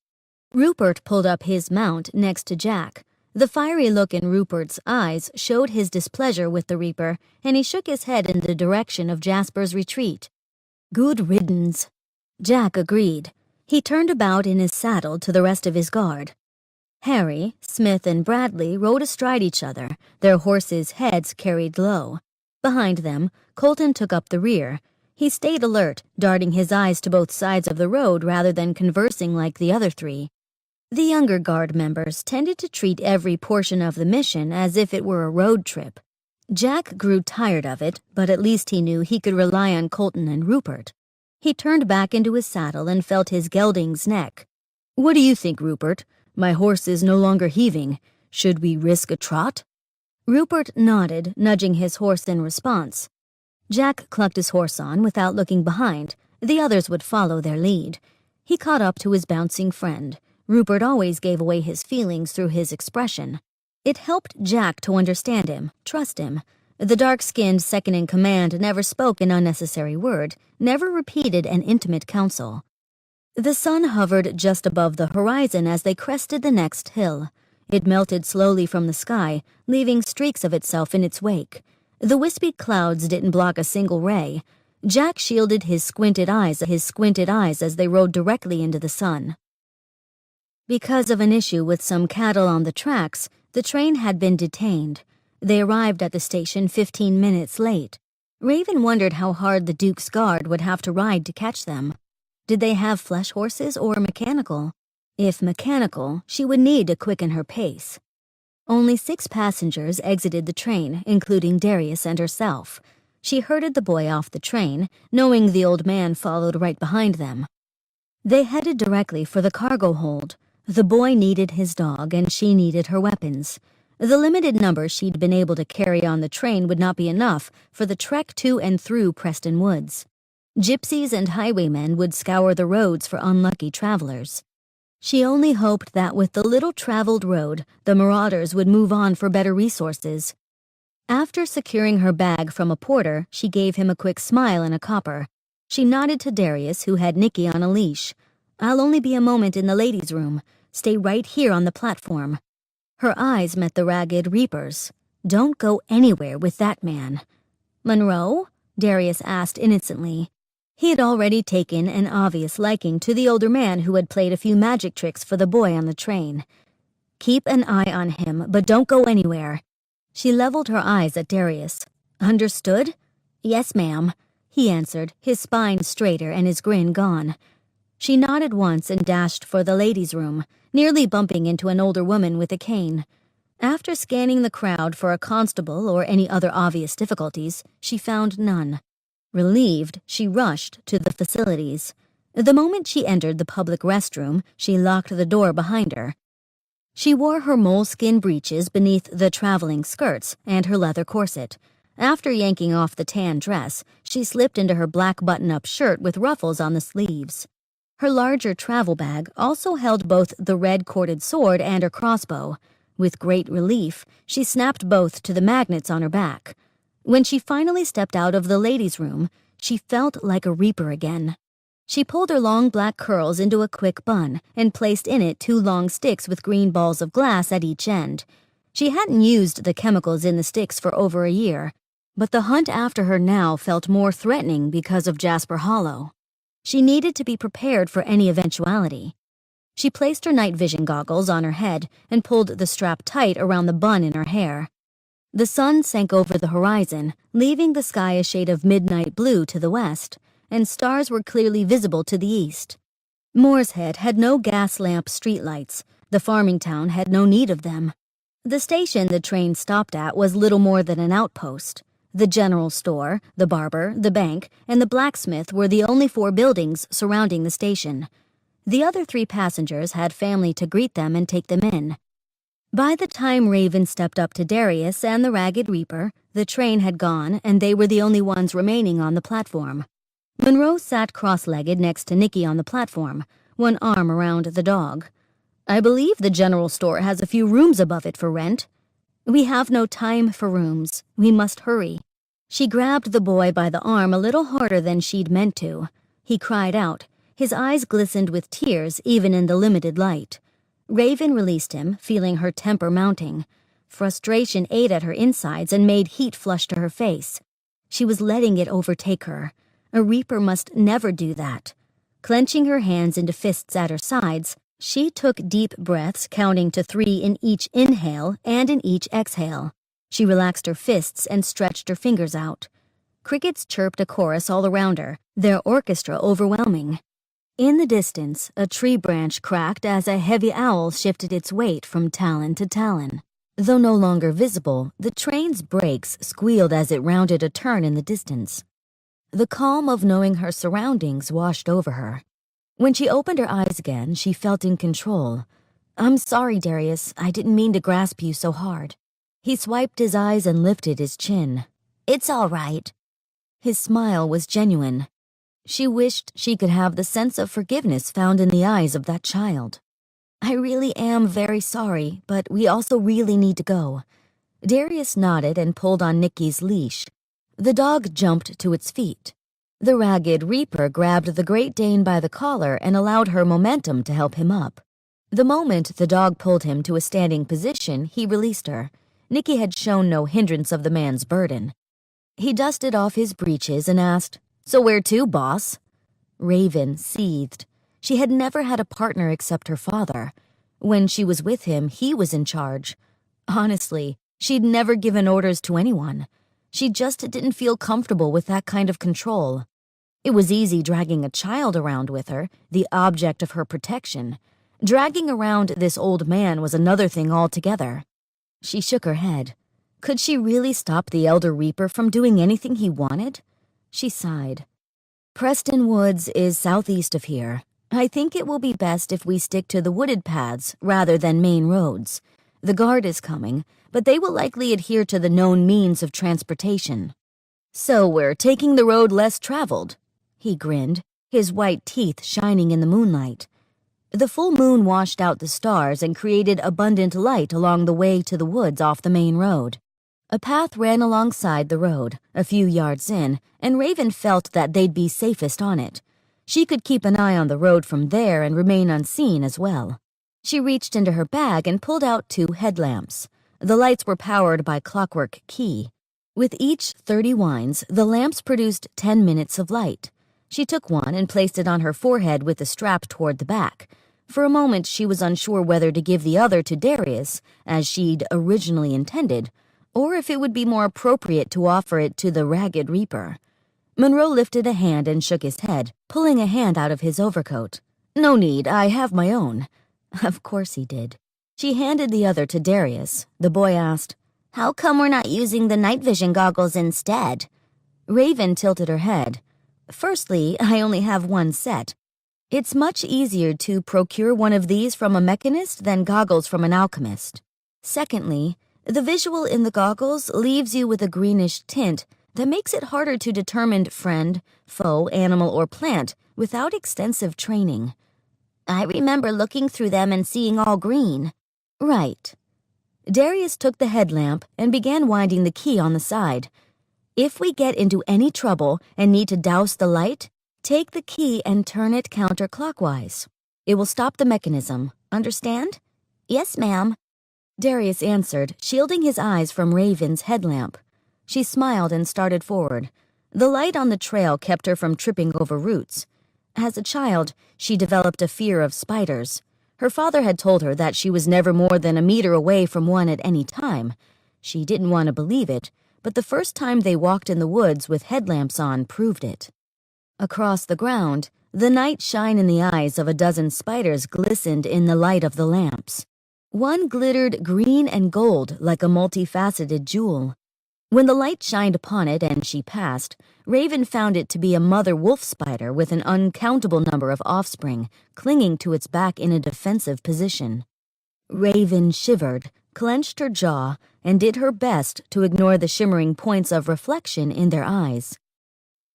Rupert pulled up his mount next to Jack. The fiery look in Rupert's eyes showed his displeasure with the Reaper, and he shook his head in the direction of Jasper's retreat. "Good riddance," Jack agreed. He turned about in his saddle to the rest of his guard. Harry, Smith, and Bradley rode astride each other, their horses' heads carried low. Behind them, Colton took up the rear. He stayed alert, darting his eyes to both sides of the road rather than conversing like the other three. The younger guard members tended to treat every portion of the mission as if it were a road trip. Jack grew tired of it, but at least he knew he could rely on Colton and Rupert. He turned back into his saddle and felt his gelding's neck. "What do you think, Rupert? My horse is no longer heaving. Should we risk a trot?" Rupert nodded, nudging his horse in response. Jack clucked his horse on without looking behind. The others would follow their lead. He caught up to his bouncing friend. Rupert always gave away his feelings through his expression. It helped Jack to understand him, trust him. The dark-skinned second-in-command never spoke an unnecessary word, never repeated an intimate counsel. The sun hovered just above the horizon as they crested the next hill. It melted slowly from the sky, leaving streaks of itself in its wake. The wispy clouds didn't block a single ray. Jack shielded his squinted eyes as they rode directly into the sun. Because of an issue with some cattle on the tracks, the train had been detained. They arrived at the station 15 minutes late. Raven wondered how hard the Duke's guard would have to ride to catch them. Did they have flesh horses or mechanical? If mechanical, she would need to quicken her pace. Only 6 passengers exited the train, including Darius and herself. She herded the boy off the train, knowing the old man followed right behind them. They headed directly for the cargo hold. The boy needed his dog, and she needed her weapons. The limited number she'd been able to carry on the train would not be enough for the trek to and through Preston Woods. Gypsies and highwaymen would scour the roads for unlucky travelers. She only hoped that with the little traveled road, the marauders would move on for better resources. After securing her bag from a porter, she gave him a quick smile and a copper. She nodded to Darius, who had Nikki on a leash. "I'll only be a moment in the ladies' room. Stay right here on the platform." Her eyes met the ragged Reaper's. "Don't go anywhere with that man." "Monroe?" Darius asked innocently. He had already taken an obvious liking to the older man who had played a few magic tricks for the boy on the train. "Keep an eye on him, but don't go anywhere." She leveled her eyes at Darius. "Understood?" "Yes, ma'am," he answered, his spine straighter and his grin gone. She nodded once and dashed for the ladies' room, nearly bumping into an older woman with a cane. After scanning the crowd for a constable or any other obvious difficulties, she found none. Relieved, she rushed to the facilities. The moment she entered the public restroom, she locked the door behind her. She wore her moleskin breeches beneath the traveling skirts and her leather corset. After yanking off the tan dress, she slipped into her black button-up shirt with ruffles on the sleeves. Her larger travel bag also held both the red corded sword and her crossbow. With great relief, she snapped both to the magnets on her back. When she finally stepped out of the ladies' room, she felt like a Reaper again. She pulled her long black curls into a quick bun and placed in it 2 long sticks with green balls of glass at each end. She hadn't used the chemicals in the sticks for over a year, but the hunt after her now felt more threatening because of Jasper Hollow. She needed to be prepared for any eventuality. She placed her night vision goggles on her head and pulled the strap tight around the bun in her hair. The sun sank over the horizon, leaving the sky a shade of midnight blue to the west, and stars were clearly visible to the east. Moorshead had no gas lamp streetlights. The farming town had no need of them. The station the train stopped at was little more than an outpost. The general store, the barber, the bank, and the blacksmith were the only 4 buildings surrounding the station. The other 3 passengers had family to greet them and take them in. By the time Raven stepped up to Darius and the Ragged Reaper, the train had gone and they were the only ones remaining on the platform. Monroe sat cross-legged next to Nikki on the platform, one arm around the dog. "I believe the general store has a few rooms above it for rent." "We have no time for rooms. We must hurry." She grabbed the boy by the arm a little harder than she'd meant to. He cried out. His eyes glistened with tears even in the limited light. Raven released him, feeling her temper mounting. Frustration ate at her insides and made heat flush to her face. She was letting it overtake her. A reaper must never do that. Clenching her hands into fists at her sides, she took deep breaths, counting to 3 in each inhale and in each exhale. She relaxed her fists and stretched her fingers out. Crickets chirped a chorus all around her, their orchestra overwhelming. In the distance, a tree branch cracked as a heavy owl shifted its weight from talon to talon. Though no longer visible, the train's brakes squealed as it rounded a turn in the distance. The calm of knowing her surroundings washed over her. When she opened her eyes again, she felt in control. "I'm sorry, Darius. I didn't mean to grasp you so hard." He swiped his eyes and lifted his chin. "It's all right." His smile was genuine. She wished she could have the sense of forgiveness found in the eyes of that child. "I really am very sorry, but we also really need to go." Darius nodded and pulled on Nikki's leash. The dog jumped to its feet. The ragged reaper grabbed the Great Dane by the collar and allowed her momentum to help him up. The moment the dog pulled him to a standing position, he released her. Nikki had shown no hindrance of the man's burden. He dusted off his breeches and asked, "So where to, boss?" Raven seethed. She had never had a partner except her father. When she was with him, he was in charge. Honestly, she'd never given orders to anyone. She just didn't feel comfortable with that kind of control. It was easy dragging a child around with her, the object of her protection. Dragging around this old man was another thing altogether. She shook her head. Could she really stop the Elder Reaper from doing anything he wanted? She sighed. "Preston Woods is southeast of here. I think it will be best if we stick to the wooded paths rather than main roads. The guard is coming, but they will likely adhere to the known means of transportation." "So we're taking the road less traveled." He grinned, his white teeth shining in the moonlight. The full moon washed out the stars and created abundant light along the way to the woods off the main road. A path ran alongside the road, a few yards in, and Raven felt that they'd be safest on it. She could keep an eye on the road from there and remain unseen as well. She reached into her bag and pulled out 2 headlamps. The lights were powered by clockwork key. With each 30 winds, the lamps produced 10 minutes of light. She took one and placed it on her forehead with the strap toward the back. For a moment, she was unsure whether to give the other to Darius, as she'd originally intended, or if it would be more appropriate to offer it to the Ragged Reaper. Monroe lifted a hand and shook his head, pulling a hand out of his overcoat. "No need, I have my own." Of course he did. She handed the other to Darius. The boy asked, "How come we're not using the night vision goggles instead?" Raven tilted her head. "Firstly, I only have one set. It's much easier to procure one of these from a mechanist than goggles from an alchemist. Secondly, the visual in the goggles leaves you with a greenish tint that makes it harder to determine friend, foe, animal, or plant without extensive training." "I remember looking through them and seeing all green." "Right." Darius took the headlamp and began winding the key on the side. "If we get into any trouble and need to douse the light, take the key and turn it counterclockwise. It will stop the mechanism. Understand?" "Yes, ma'am." Darius answered, shielding his eyes from Raven's headlamp. She smiled and started forward. The light on the trail kept her from tripping over roots. As a child, she developed a fear of spiders. Her father had told her that she was never more than a meter away from one at any time. She didn't want to believe it, but the first time they walked in the woods with headlamps on proved it. Across the ground, the night shine in the eyes of a dozen spiders glistened in the light of the lamps. One glittered green and gold like a multifaceted jewel. When the light shined upon it and she passed, Raven found it to be a mother wolf spider with an uncountable number of offspring, clinging to its back in a defensive position. Raven shivered, clenched her jaw, and did her best to ignore the shimmering points of reflection in their eyes.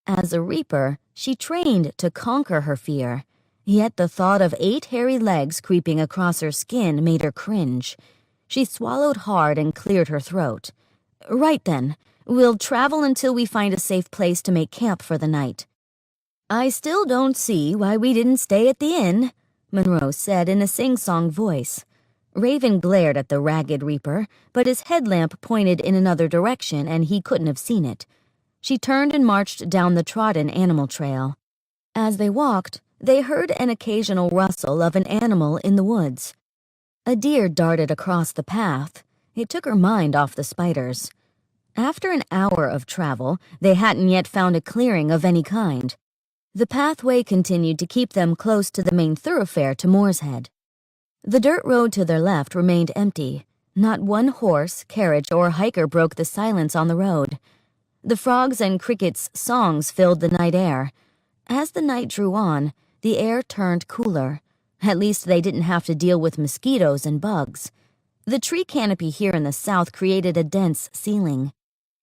As a reaper, she trained to conquer her fear, yet the thought of 8 hairy legs creeping across her skin made her cringe. She swallowed hard and cleared her throat. "Right then, we'll travel until we find a safe place to make camp for the night." "I still don't see why we didn't stay at the inn," Monroe said in a sing-song voice. Raven glared at the ragged reaper, but his headlamp pointed in another direction and he couldn't have seen it. She turned and marched down the trodden animal trail. As they walked, they heard an occasional rustle of an animal in the woods. A deer darted across the path. It took her mind off the spiders. After an hour of travel, they hadn't yet found a clearing of any kind. The pathway continued to keep them close to the main thoroughfare to Moorshead. The dirt road to their left remained empty. Not one horse, carriage, or hiker broke the silence on the road. The frogs and crickets' songs filled the night air. As the night drew on, the air turned cooler. At least they didn't have to deal with mosquitoes and bugs. The tree canopy here in the south created a dense ceiling.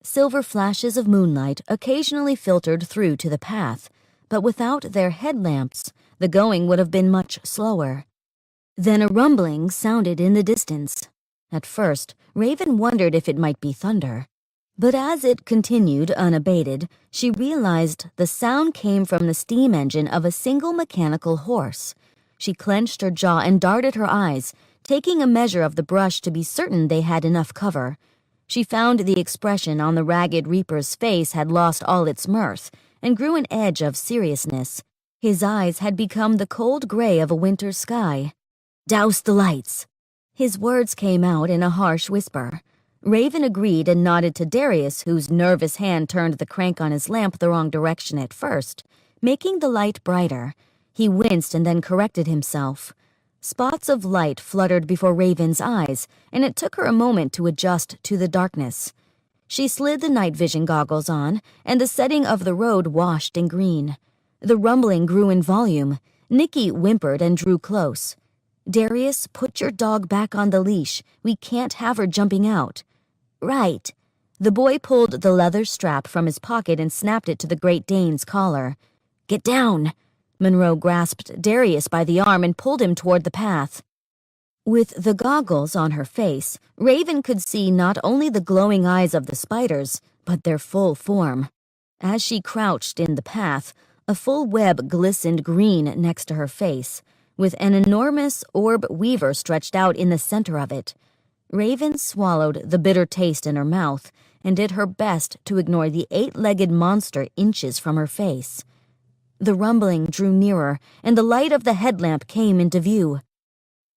Silver flashes of moonlight occasionally filtered through to the path, but without their headlamps, the going would have been much slower. Then a rumbling sounded in the distance. At first, Raven wondered if it might be thunder. But as it continued unabated, she realized the sound came from the steam engine of a single mechanical horse. She clenched her jaw and darted her eyes, taking a measure of the brush to be certain they had enough cover. She found the expression on the ragged reaper's face had lost all its mirth and grew an edge of seriousness. His eyes had become the cold gray of a winter sky. "Douse the lights." His words came out in a harsh whisper. Raven agreed and nodded to Darius, whose nervous hand turned the crank on his lamp the wrong direction at first, making the light brighter. He winced and then corrected himself. Spots of light fluttered before Raven's eyes, and it took her a moment to adjust to the darkness. She slid the night vision goggles on, and the setting of the road washed in green. The rumbling grew in volume. Nikki whimpered and drew close. "Darius, put your dog back on the leash. We can't have her jumping out." "Right." The boy pulled the leather strap from his pocket and snapped it to the Great Dane's collar. "Get down." Monroe grasped Darius by the arm and pulled him toward the path. With the goggles on her face, Raven could see not only the glowing eyes of the spiders, but their full form. As she crouched in the path, a full web glistened green next to her face, with an enormous orb weaver stretched out in the center of it. Raven swallowed the bitter taste in her mouth and did her best to ignore the 8-legged monster inches from her face. The rumbling drew nearer, and the light of the headlamp came into view.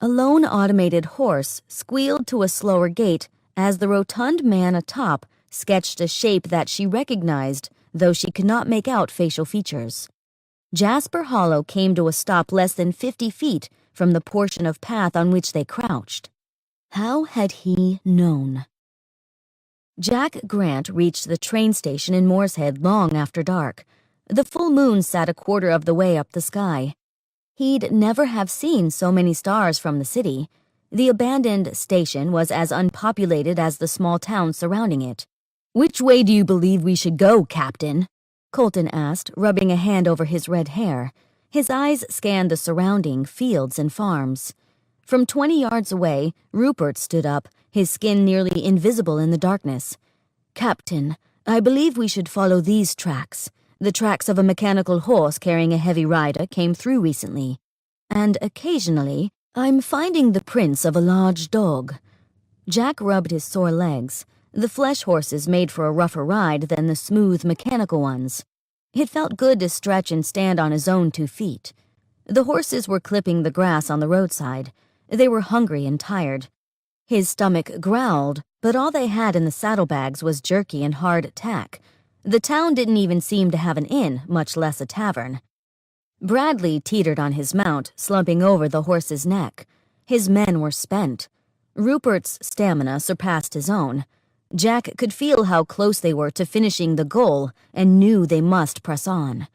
A lone automated horse squealed to a slower gait as the rotund man atop sketched a shape that she recognized, though she could not make out facial features. Jasper Hollow came to a stop less than 50 feet from the portion of path on which they crouched. How had he known? Jack Grant reached the train station in Moorshead long after dark. The full moon sat a quarter of the way up the sky. He'd never have seen so many stars from the city. The abandoned station was as unpopulated as the small town surrounding it. "Which way do you believe we should go, Captain?" Colton asked, rubbing a hand over his red hair. His eyes scanned the surrounding fields and farms. From 20 yards away, Rupert stood up, his skin nearly invisible in the darkness. "Captain, I believe we should follow these tracks. The tracks of a mechanical horse carrying a heavy rider came through recently. And occasionally, I'm finding the prints of a large dog." Jack rubbed his sore legs. The flesh horses made for a rougher ride than the smooth mechanical ones. It felt good to stretch and stand on his own 2 feet. The horses were clipping the grass on the roadside. They were hungry and tired. His stomach growled, but all they had in the saddlebags was jerky and hard tack. The town didn't even seem to have an inn, much less a tavern. Bradley teetered on his mount, slumping over the horse's neck. His men were spent. Rupert's stamina surpassed his own. Jack could feel how close they were to finishing the goal and knew they must press on.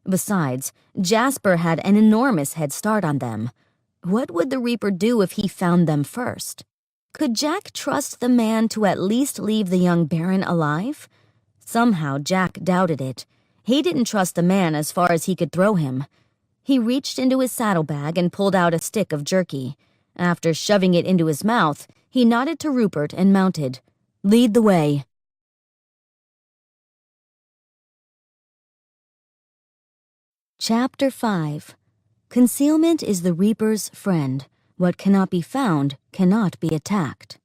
Besides, Jasper had an enormous head start on them. What would the Reaper do if he found them first? Could Jack trust the man to at least leave the young Baron alive? Somehow Jack doubted it. He didn't trust the man as far as he could throw him. He reached into his saddlebag and pulled out a stick of jerky. After shoving it into his mouth, he nodded to Rupert and mounted. "Lead the way." Chapter 5. Concealment is the reaper's friend. What cannot be found cannot be attacked.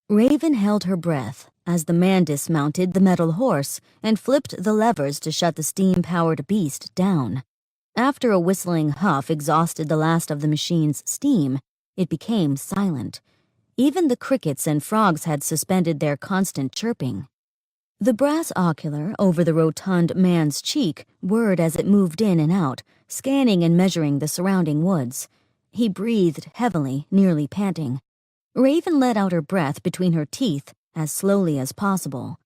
Raven held her breath as the man dismounted the metal horse and flipped the levers to shut the steam-powered beast down. After a whistling huff exhausted the last of the machine's steam, it became silent. Even the crickets and frogs had suspended their constant chirping. The brass ocular over the rotund man's cheek whirred as it moved in and out, scanning and measuring the surrounding woods. He breathed heavily, nearly panting. Raven let out her breath between her teeth as slowly as possible.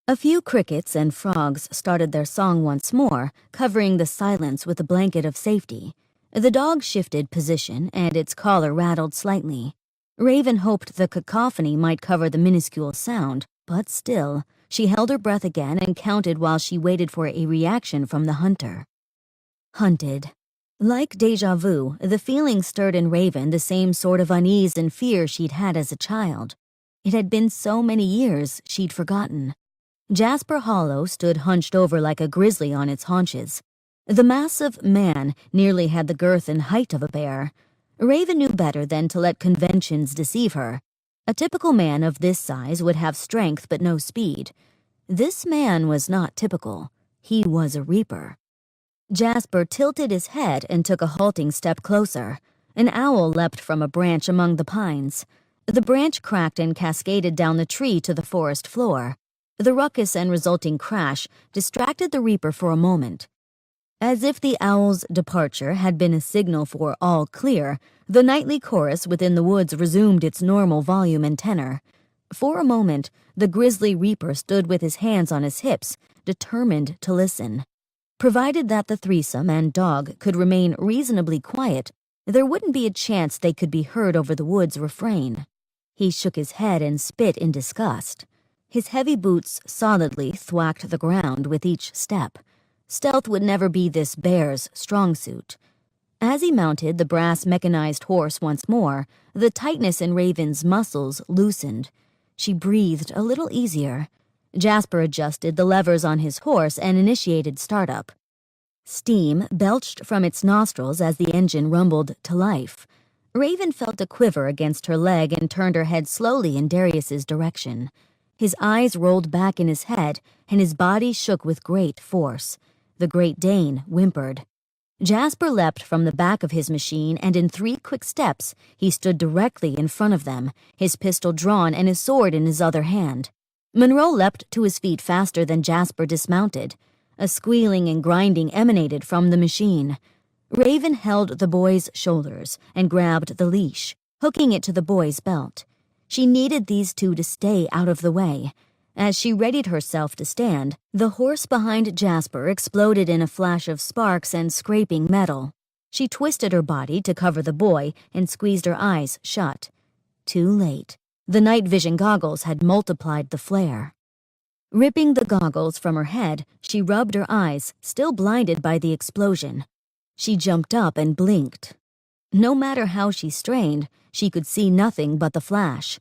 A few crickets and frogs started their song once more, covering the silence with a blanket of safety. The dog shifted position and its collar rattled slightly. Raven hoped the cacophony might cover the minuscule sound, but still, she held her breath again and counted while she waited for a reaction from the hunter. Hunted. Like déjà vu, the feeling stirred in Raven the same sort of unease and fear she'd had as a child. It had been so many years she'd forgotten. Jasper Hollow stood hunched over like a grizzly on its haunches. The massive man nearly had the girth and height of a bear. Raven knew better than to let conventions deceive her. A typical man of this size would have strength but no speed. This man was not typical. He was a reaper. Jasper tilted his head and took a halting step closer. An owl leapt from a branch among the pines. The branch cracked and cascaded down the tree to the forest floor. The ruckus and resulting crash distracted the reaper for a moment. As if the owl's departure had been a signal for all clear, the nightly chorus within the woods resumed its normal volume and tenor. For a moment, the grisly reaper stood with his hands on his hips, determined to listen. Provided that the threesome and dog could remain reasonably quiet, there wouldn't be a chance they could be heard over the wood's refrain. He shook his head and spit in disgust. His heavy boots solidly thwacked the ground with each step. Stealth would never be this bear's strong suit. As he mounted the brass mechanized horse once more, the tightness in Raven's muscles loosened. She breathed a little easier. Jasper adjusted the levers on his horse and initiated startup. Steam belched from its nostrils as the engine rumbled to life. Raven felt a quiver against her leg and turned her head slowly in Darius's direction. His eyes rolled back in his head, and his body shook with great force. The Great Dane whimpered. Jasper leapt from the back of his machine, and in 3 quick steps, he stood directly in front of them, his pistol drawn and his sword in his other hand. Monroe leapt to his feet faster than Jasper dismounted. A squealing and grinding emanated from the machine. Raven held the boy's shoulders and grabbed the leash, hooking it to the boy's belt. She needed these two to stay out of the way. As she readied herself to stand, the horse behind Jasper exploded in a flash of sparks and scraping metal. She twisted her body to cover the boy and squeezed her eyes shut. Too late. The night vision goggles had multiplied the flare. Ripping the goggles from her head, she rubbed her eyes, still blinded by the explosion. She jumped up and blinked. No matter how she strained, she could see nothing but the flash.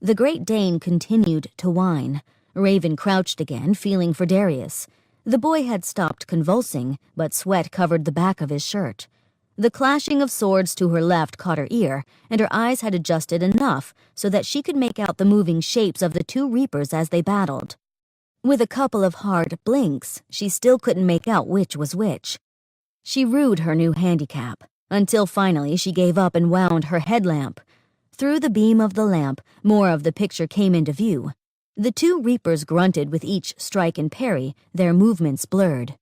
The Great Dane continued to whine. Raven crouched again, feeling for Darius. The boy had stopped convulsing, but sweat covered the back of his shirt. The clashing of swords to her left caught her ear, and her eyes had adjusted enough so that she could make out the moving shapes of the 2 reapers as they battled. With a couple of hard blinks, she still couldn't make out which was which. She rued her new handicap, until finally she gave up and wound her headlamp. Through the beam of the lamp, more of the picture came into view. The 2 reapers grunted with each strike and parry, their movements blurred.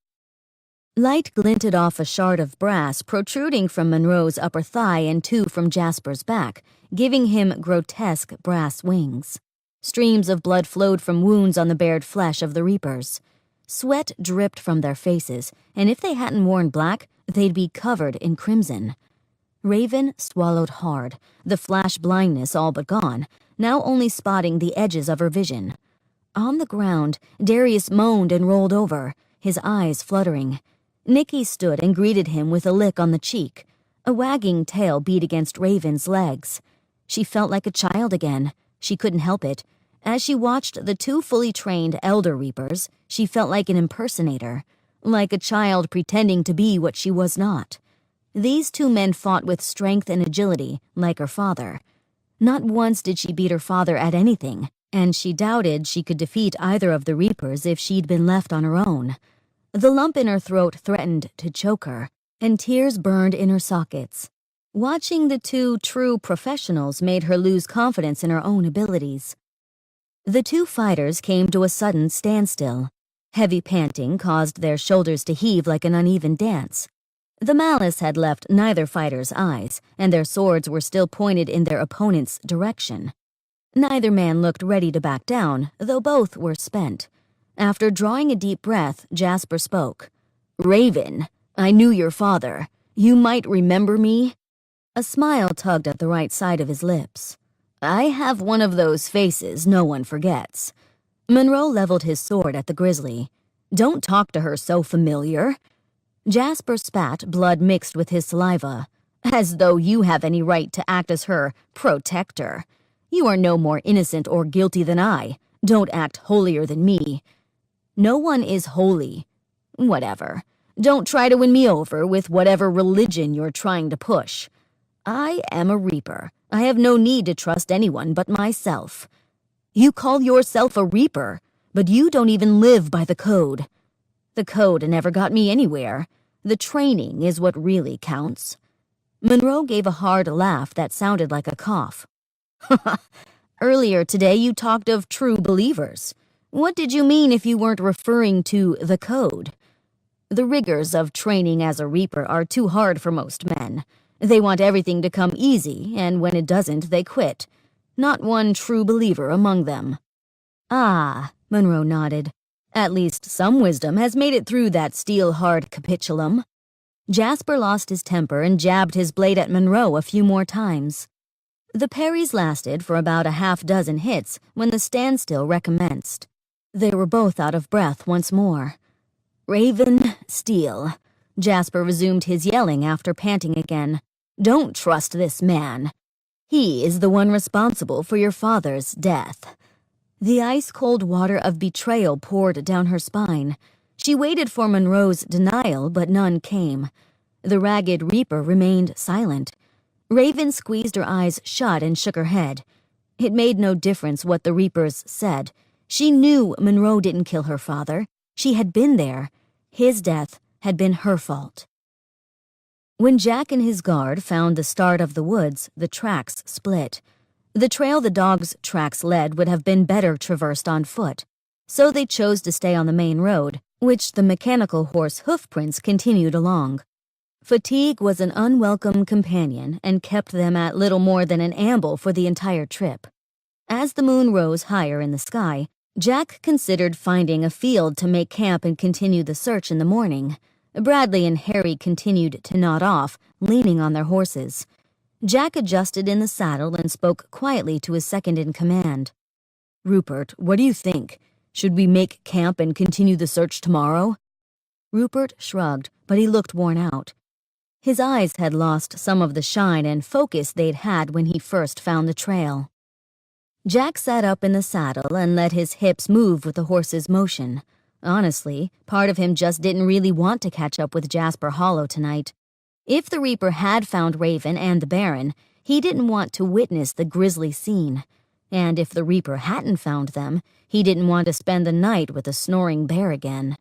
Light glinted off a shard of brass protruding from Monroe's upper thigh and 2 from Jasper's back, giving him grotesque brass wings. Streams of blood flowed from wounds on the bared flesh of the reapers. Sweat dripped from their faces, and if they hadn't worn black, they'd be covered in crimson. Raven swallowed hard, the flash blindness all but gone, now only spotting the edges of her vision. On the ground, Darius moaned and rolled over, his eyes fluttering. Nikki stood and greeted him with a lick on the cheek. A wagging tail beat against Raven's legs. She felt like a child again. She couldn't help it. As she watched the 2 fully trained elder reapers, she felt like an impersonator, like a child pretending to be what she was not. These two men fought with strength and agility, like her father. Not once did she beat her father at anything, and she doubted she could defeat either of the Reapers if she'd been left on her own. The lump in her throat threatened to choke her, and tears burned in her sockets. Watching the two true professionals made her lose confidence in her own abilities. The two fighters came to a sudden standstill. Heavy panting caused their shoulders to heave like an uneven dance. The malice had left neither fighter's eyes, and their swords were still pointed in their opponent's direction. Neither man looked ready to back down, though both were spent. After drawing a deep breath, Jasper spoke. "Raven, I knew your father. You might remember me?" A smile tugged at the right side of his lips. "I have one of those faces no one forgets." Monroe leveled his sword at the grizzly. "Don't talk to her so familiar." Jasper spat, blood mixed with his saliva. "As though you have any right to act as her protector. You are no more innocent or guilty than I. Don't act holier than me." "No one is holy." "Whatever. Don't try to win me over with whatever religion you're trying to push. I am a Reaper. I have no need to trust anyone but myself." "You call yourself a Reaper, but you don't even live by the code." "The code never got me anywhere. The training is what really counts." Monroe gave a hard laugh that sounded like a cough. "Earlier today you talked of true believers. What did you mean if you weren't referring to the code?" "The rigors of training as a Reaper are too hard for most men. They want everything to come easy, and when it doesn't, they quit. Not one true believer among them." "Ah," Monroe nodded. "At least some wisdom has made it through that steel-hard capitulum." Jasper lost his temper and jabbed his blade at Monroe a few more times. The parries lasted for about a half-dozen hits when the standstill recommenced. They were both out of breath once more. "Raven, Steele," Jasper resumed his yelling after panting again. "Don't trust this man. He is the one responsible for your father's death." The ice-cold water of betrayal poured down her spine. She waited for Monroe's denial, but none came. The ragged Reaper remained silent. Raven squeezed her eyes shut and shook her head. It made no difference what the Reapers said. She knew Monroe didn't kill her father. She had been there. His death had been her fault. When Jack and his guard found the start of the woods, the tracks split. The trail the dogs' tracks led would have been better traversed on foot, so they chose to stay on the main road, which the mechanical horse hoofprints continued along. Fatigue was an unwelcome companion and kept them at little more than an amble for the entire trip. As the moon rose higher in the sky, Jack considered finding a field to make camp and continue the search in the morning. Bradley and Harry continued to nod off, leaning on their horses. Jack adjusted in the saddle and spoke quietly to his second-in-command. "Rupert, what do you think? Should we make camp and continue the search tomorrow?" Rupert shrugged, but he looked worn out. His eyes had lost some of the shine and focus they'd had when he first found the trail. Jack sat up in the saddle and let his hips move with the horse's motion. Honestly, part of him just didn't really want to catch up with Jasper Hollow tonight. If the Reaper had found Raven and the Baron, he didn't want to witness the grisly scene. And if the Reaper hadn't found them, he didn't want to spend the night with the snoring bear again.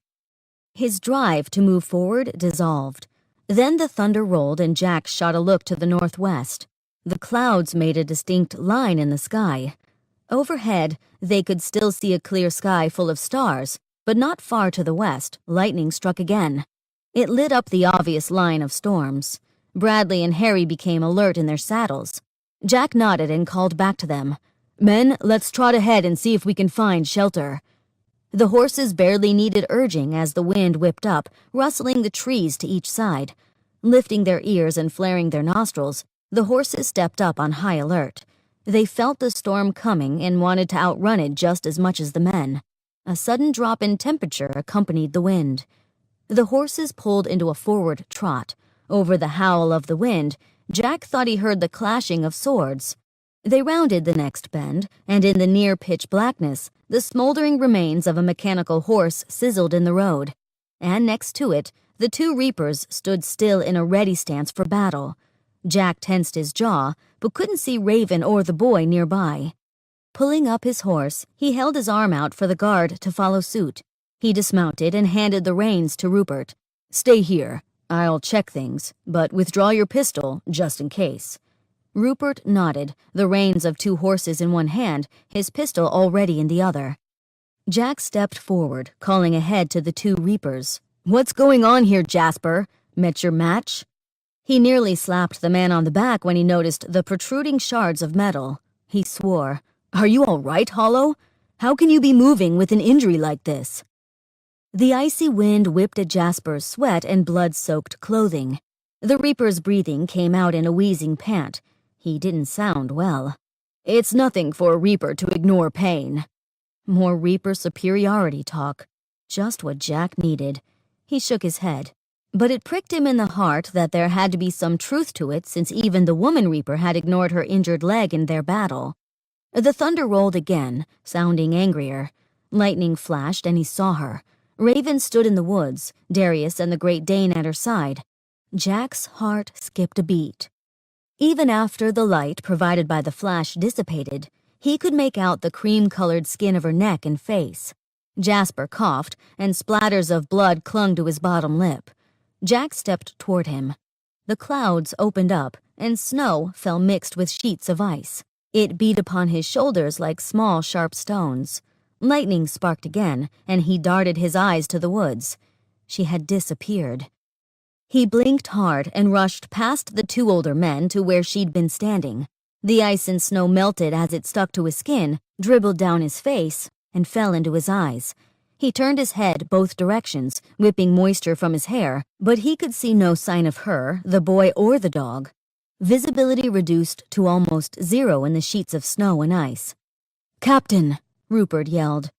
His drive to move forward dissolved. Then the thunder rolled and Jack shot a look to the northwest. The clouds made a distinct line in the sky. Overhead, they could still see a clear sky full of stars, but not far to the west, lightning struck again. It lit up the obvious line of storms. Bradley and Harry became alert in their saddles. Jack nodded and called back to them. "Men, let's trot ahead and see if we can find shelter." The horses barely needed urging as the wind whipped up, rustling the trees to each side. Lifting their ears and flaring their nostrils, the horses stepped up on high alert. They felt the storm coming and wanted to outrun it just as much as the men. A sudden drop in temperature accompanied the wind. The horses pulled into a forward trot. Over the howl of the wind, Jack thought he heard the clashing of swords. They rounded the next bend, and in the near-pitch blackness, the smoldering remains of a mechanical horse sizzled in the road. And next to it, The two reapers stood still in a ready stance for battle. Jack tensed his jaw, but couldn't see Raven or the boy nearby. Pulling up his horse, he held his arm out for the guard to follow suit. He dismounted and handed the reins to Rupert. "Stay here. I'll check things, but withdraw your pistol, just in case." Rupert nodded, the reins of two horses in one hand, his pistol already in the other. Jack stepped forward, calling ahead to the two reapers. "What's going on here, Jasper? Met your match?" He nearly slapped the man on the back when he noticed the protruding shards of metal. He swore. "Are you all right, Hollow? How can you be moving with an injury like this?" The icy wind whipped at Jasper's sweat and blood-soaked clothing. The reaper's breathing came out in a wheezing pant. He didn't sound well. "It's nothing for a reaper to ignore pain." More reaper superiority talk. Just what Jack needed. He shook his head. But it pricked him in the heart that there had to be some truth to it, since even the woman reaper had ignored her injured leg in their battle. The thunder rolled again, sounding angrier. Lightning flashed and he saw her. Raven stood in the woods, Darius and the Great Dane at her side. Jack's heart skipped a beat. Even after the light provided by the flash dissipated, he could make out the cream-colored skin of her neck and face. Jasper coughed, and splatters of blood clung to his bottom lip. Jack stepped toward him. The clouds opened up, and snow fell mixed with sheets of ice. It beat upon his shoulders like small, sharp stones. Lightning sparked again, and he darted his eyes to the woods. She had disappeared. He blinked hard and rushed past the two older men to where she'd been standing. The ice and snow melted as it stuck to his skin, dribbled down his face, and fell into his eyes. He turned his head both directions, whipping moisture from his hair, but he could see no sign of her, the boy, or the dog. Visibility reduced to almost zero in the sheets of snow and ice. "Captain!" Rupert yelled.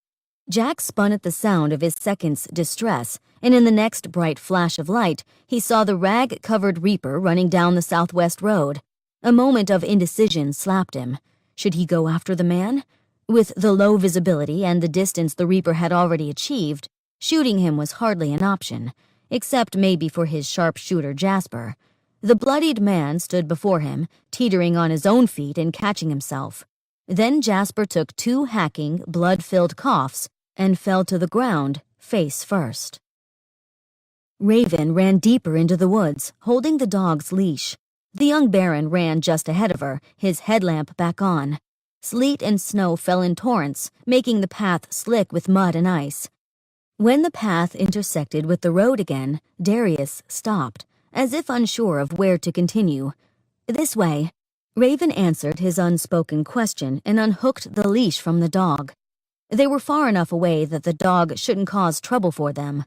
Jack spun at the sound of his second's distress, and in the next bright flash of light, he saw the rag-covered reaper running down the southwest road. A moment of indecision slapped him. Should he go after the man? With the low visibility and the distance the reaper had already achieved, shooting him was hardly an option, except maybe for his sharpshooter Jasper. The bloodied man stood before him, teetering on his own feet and catching himself. Then Jasper took two hacking, blood-filled coughs and fell to the ground, face first. Raven ran deeper into the woods, holding the dog's leash. The young Baron ran just ahead of her, his headlamp back on. Sleet and snow fell in torrents, making the path slick with mud and ice. When the path intersected with the road again, Darius stopped, as if unsure of where to continue. "This way." Raven answered his unspoken question and unhooked the leash from the dog. They were far enough away that the dog shouldn't cause trouble for them.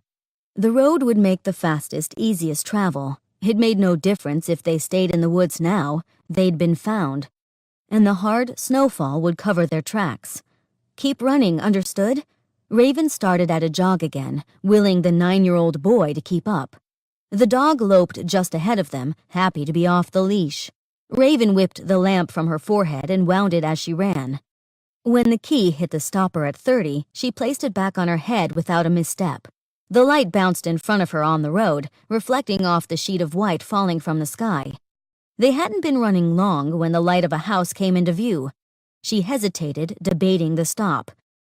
The road would make the fastest, easiest travel. It made no difference if they stayed in the woods now. They'd been found. And the hard snowfall would cover their tracks. "Keep running, understood?" Raven started at a jog again, willing the 9-year-old boy to keep up. The dog loped just ahead of them, happy to be off the leash. Raven whipped the lamp from her forehead and wound it as she ran. When the key hit the stopper at 30, she placed it back on her head without a misstep. The light bounced in front of her on the road, reflecting off the sheet of white falling from the sky. They hadn't been running long when the light of a house came into view. She hesitated, debating the stop.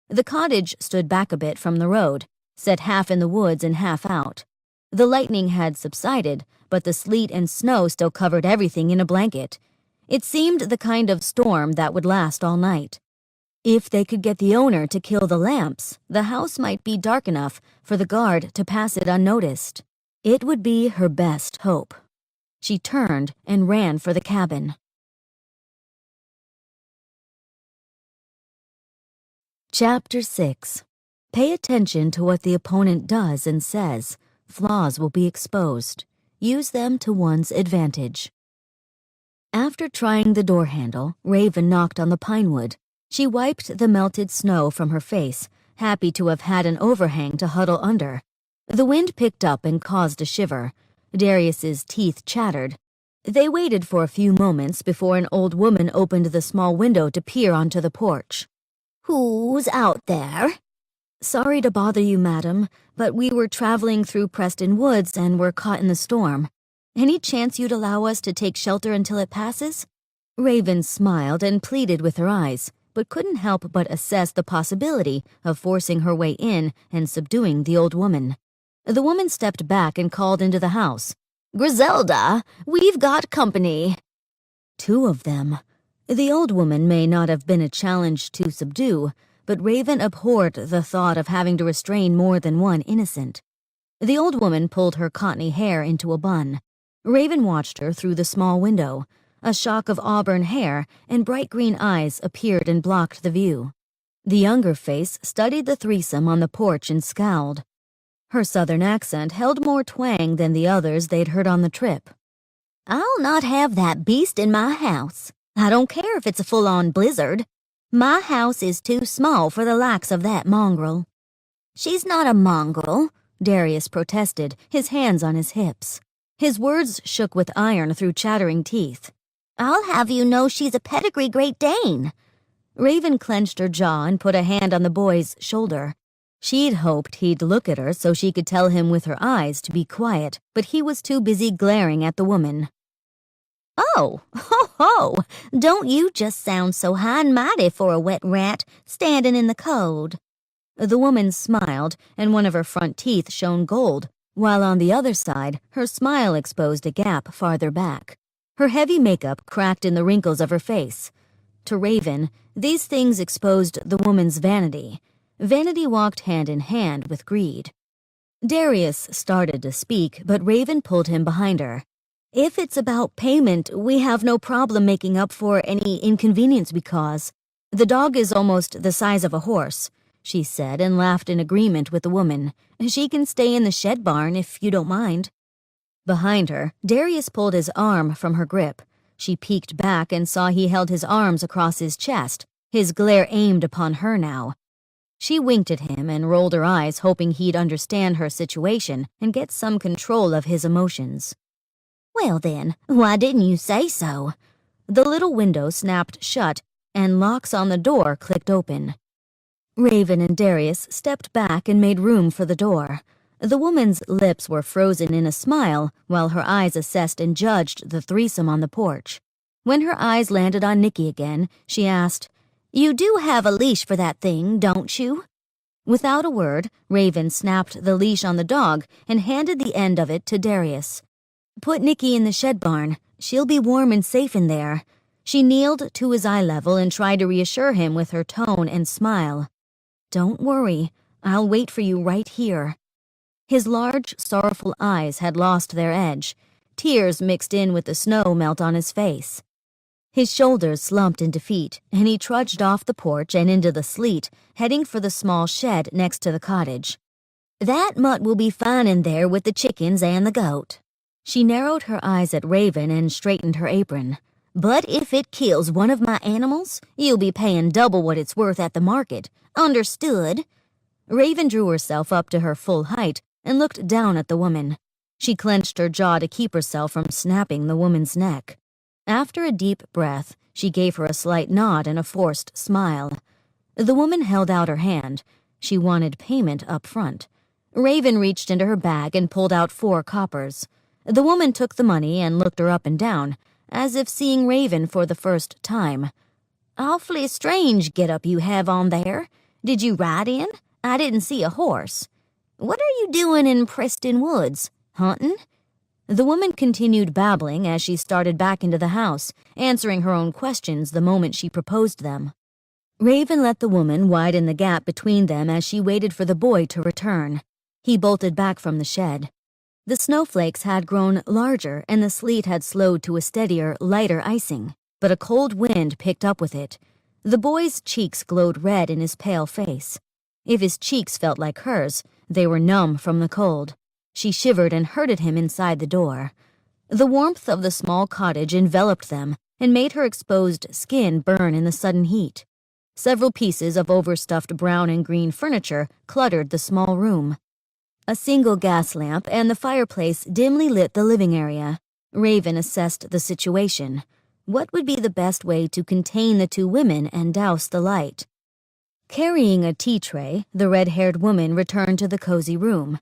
The cottage stood back a bit from the road, set half in the woods and half out. The lightning had subsided, but the sleet and snow still covered everything in a blanket. It seemed the kind of storm that would last all night. If they could get the owner to kill the lamps, the house might be dark enough for the guard to pass it unnoticed. It would be her best hope. She turned and ran for the cabin. Chapter 6. Pay attention to what the opponent does and says. Flaws will be exposed. Use them to one's advantage. After trying the door handle, Raven knocked on the pine wood. She wiped the melted snow from her face, happy to have had an overhang to huddle under. The wind picked up and caused a shiver. Darius's teeth chattered. They waited for a few moments before an old woman opened the small window to peer onto the porch. "Who's out there?" "Sorry to bother you, madam, but we were traveling through Preston Woods and were caught in the storm. Any chance you'd allow us to take shelter until it passes?" Raven smiled and pleaded with her eyes, but couldn't help but assess the possibility of forcing her way in and subduing the old woman. The woman stepped back and called into the house, "Griselda, we've got company." 2 of them. The old woman may not have been a challenge to subdue, but Raven abhorred the thought of having to restrain more than one innocent. The old woman pulled her cottony hair into a bun. Raven watched her through the small window. A shock of auburn hair and bright green eyes appeared and blocked the view. The younger face studied the threesome on the porch and scowled. Her southern accent held more twang than the others they'd heard on the trip. "I'll not have that beast in my house. I don't care if it's a full-on blizzard. My house is too small for the likes of that mongrel." "She's not a mongrel," Darius protested, his hands on his hips. His words shook with iron through chattering teeth. "I'll have you know she's a pedigree Great Dane." Raven clenched her jaw and put a hand on the boy's shoulder. She'd hoped he'd look at her so she could tell him with her eyes to be quiet, but he was too busy glaring at the woman. "Oh, ho, ho! Don't you just sound so high and mighty for a wet rat standing in the cold." The woman smiled, and one of her front teeth shone gold, while on the other side, her smile exposed a gap farther back. Her heavy makeup cracked in the wrinkles of her face. To Raven, these things exposed the woman's vanity. Vanity walked hand in hand with greed. Darius started to speak, but Raven pulled him behind her. "If it's about payment, we have no problem making up for any inconvenience we cause. The dog is almost the size of a horse," she said, and laughed in agreement with the woman. "She can stay in the shed barn if you don't mind." Behind her, Darius pulled his arm from her grip. She peeked back and saw he held his arms across his chest, his glare aimed upon her now. She winked at him and rolled her eyes, hoping he'd understand her situation and get some control of his emotions. "Well then, why didn't you say so?" The little window snapped shut, and locks on the door clicked open. Raven and Darius stepped back and made room for the door. The woman's lips were frozen in a smile, while her eyes assessed and judged the threesome on the porch. When her eyes landed on Nicky again, she asked, "You do have a leash for that thing, don't you?" Without a word, Raven snapped the leash on the dog and handed the end of it to Darius. "Put Nicky in the shed barn. She'll be warm and safe in there." She kneeled to his eye level and tried to reassure him with her tone and smile. "Don't worry. I'll wait for you right here." His large, sorrowful eyes had lost their edge. Tears mixed in with the snow melt on his face. His shoulders slumped in defeat, and he trudged off the porch and into the sleet, heading for the small shed next to the cottage. "That mutt will be fine in there with the chickens and the goat." She narrowed her eyes at Raven and straightened her apron. "But if it kills one of my animals, you'll be paying double what it's worth at the market. Understood?" Raven drew herself up to her full height and looked down at the woman. She clenched her jaw to keep herself from snapping the woman's neck. After a deep breath, she gave her a slight nod and a forced smile. The woman held out her hand. She wanted payment up front. Raven reached into her bag and pulled out 4 coppers. The woman took the money and looked her up and down, as if seeing Raven for the first time. "Awfully strange get-up you have on there. Did you ride in? I didn't see a horse. What are you doing in Preston Woods? Hunting?" The woman continued babbling as she started back into the house, answering her own questions the moment she proposed them. Raven let the woman widen the gap between them as she waited for the boy to return. He bolted back from the shed. The snowflakes had grown larger and the sleet had slowed to a steadier, lighter icing, but a cold wind picked up with it. The boy's cheeks glowed red in his pale face. If his cheeks felt like hers, they were numb from the cold. She shivered and herded him inside the door. The warmth of the small cottage enveloped them and made her exposed skin burn in the sudden heat. Several pieces of overstuffed brown and green furniture cluttered the small room. A single gas lamp and the fireplace dimly lit the living area. Raven assessed the situation. What would be the best way to contain the 2 women and douse the light? Carrying a tea tray, the red-haired woman returned to the cozy room.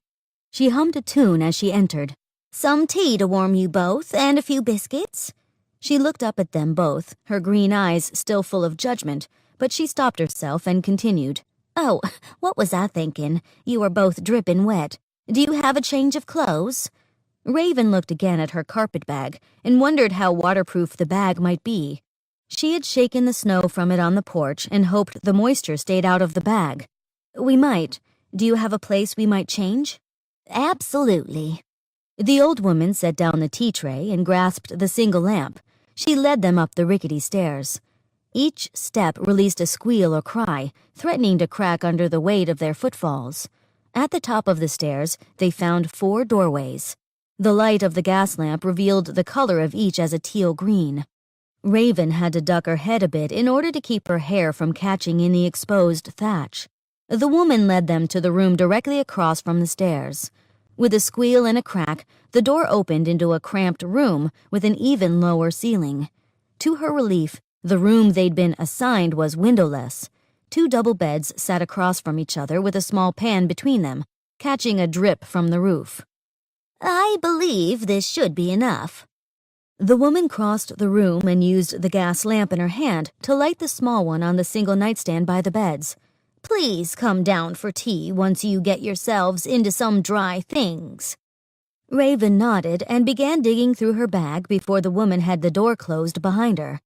She hummed a tune as she entered. "Some tea to warm you both, and a few biscuits." She looked up at them both, her green eyes still full of judgment, but she stopped herself and continued. "Oh, what was I thinking? You are both dripping wet. Do you have a change of clothes?" Raven looked again at her carpet bag and wondered how waterproof the bag might be. She had shaken the snow from it on the porch and hoped the moisture stayed out of the bag. "We might. Do you have a place we might change?" "Absolutely." The old woman set down the tea tray and grasped the single lamp. She led them up the rickety stairs. Each step released a squeal or cry, threatening to crack under the weight of their footfalls. At the top of the stairs, they found 4 doorways. The light of the gas lamp revealed the color of each as a teal green. Raven had to duck her head a bit in order to keep her hair from catching in the exposed thatch. The woman led them to the room directly across from the stairs. With a squeal and a crack, the door opened into a cramped room with an even lower ceiling. To her relief, the room they'd been assigned was windowless. 2 double beds sat across from each other with a small pan between them, catching a drip from the roof. "I believe this should be enough." The woman crossed the room and used the gas lamp in her hand to light the small one on the single nightstand by the beds. "Please come down for tea once you get yourselves into some dry things." Raven nodded and began digging through her bag before the woman had the door closed behind her.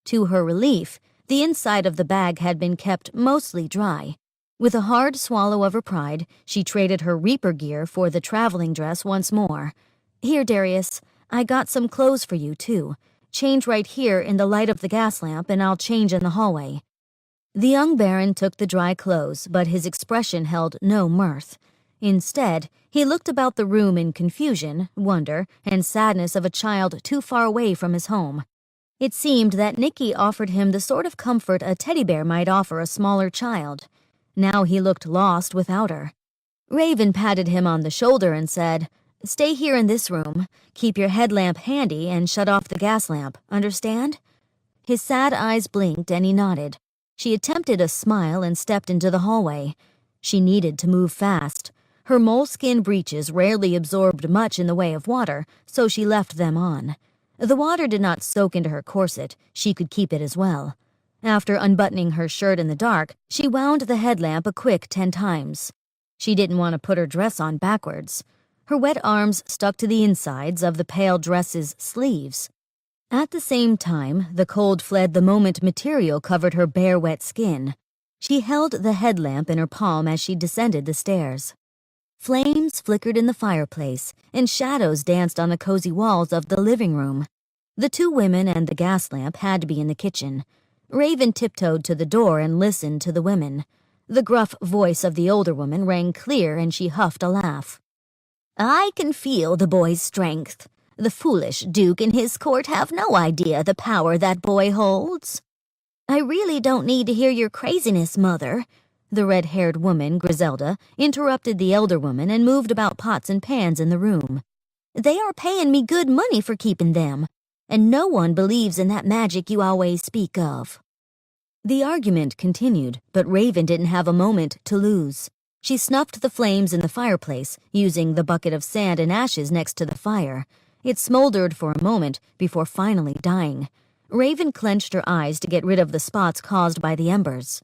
To her relief, the inside of the bag had been kept mostly dry. With a hard swallow of her pride, she traded her reaper gear for the traveling dress once more. "Here, Darius, I got some clothes for you, too. Change right here in the light of the gas lamp, and I'll change in the hallway." The young baron took the dry clothes, but his expression held no mirth. Instead, he looked about the room in confusion, wonder, and sadness of a child too far away from his home. It seemed that Nikki offered him the sort of comfort a teddy bear might offer a smaller child. Now he looked lost without her. Raven patted him on the shoulder and said, "Stay here in this room. Keep your headlamp handy and shut off the gas lamp, understand?" His sad eyes blinked and he nodded. She attempted a smile and stepped into the hallway. She needed to move fast. Her moleskin breeches rarely absorbed much in the way of water, so she left them on. The water did not soak into her corset. She could keep it as well. After unbuttoning her shirt in the dark, she wound the headlamp a quick 10 times. She didn't want to put her dress on backwards. Her wet arms stuck to the insides of the pale dress's sleeves. At the same time, the cold fled the moment material covered her bare, wet skin. She held the headlamp in her palm as she descended the stairs. Flames flickered in the fireplace, and shadows danced on the cozy walls of the living room. The 2 women and the gas lamp had to be in the kitchen. Raven tiptoed to the door and listened to the women. The gruff voice of the older woman rang clear and she huffed a laugh. "I can feel the boy's strength. The foolish Duke and his court have no idea the power that boy holds." "I really don't need to hear your craziness, Mother." The red-haired woman, Griselda, interrupted the elder woman and moved about pots and pans in the room. "They are paying me good money for keeping them, and no one believes in that magic you always speak of." The argument continued, but Raven didn't have a moment to lose. She snuffed the flames in the fireplace, using the bucket of sand and ashes next to the fire. It smoldered for a moment before finally dying. Raven clenched her eyes to get rid of the spots caused by the embers.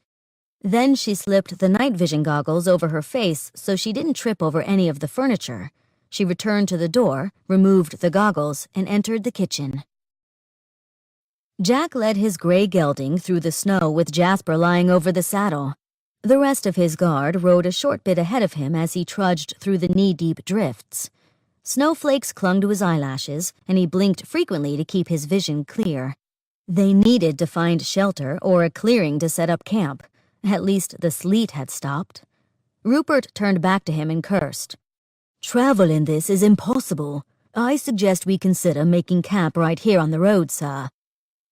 Then she slipped the night vision goggles over her face so she didn't trip over any of the furniture. She returned to the door, removed the goggles, and entered the kitchen. Jack led his gray gelding through the snow with Jasper lying over the saddle. The rest of his guard rode a short bit ahead of him as he trudged through the knee-deep drifts. Snowflakes clung to his eyelashes, and he blinked frequently to keep his vision clear. They needed to find shelter or a clearing to set up camp. At least the sleet had stopped. Rupert turned back to him and cursed. "Travel in this is impossible. I suggest we consider making camp right here on the road, sir."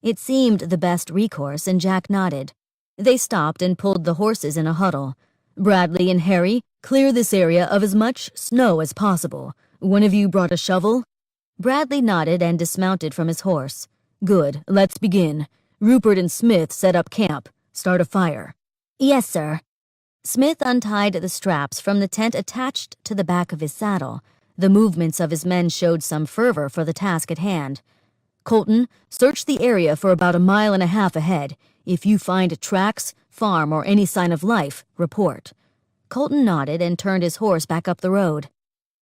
It seemed the best recourse, and Jack nodded. They stopped and pulled the horses in a huddle. "Bradley and Harry, clear this area of as much snow as possible. One of you brought a shovel?" Bradley nodded and dismounted from his horse. "Good, let's begin. Rupert and Smith set up camp. Start a fire." Yes, sir. Smith untied the straps from the tent attached to the back of his saddle. The movements of his men showed some fervor for the task at hand. Colton, search the area for about 1.5 miles ahead. If you find tracks, farm, or any sign of life, report. Colton nodded and turned his horse back up the road.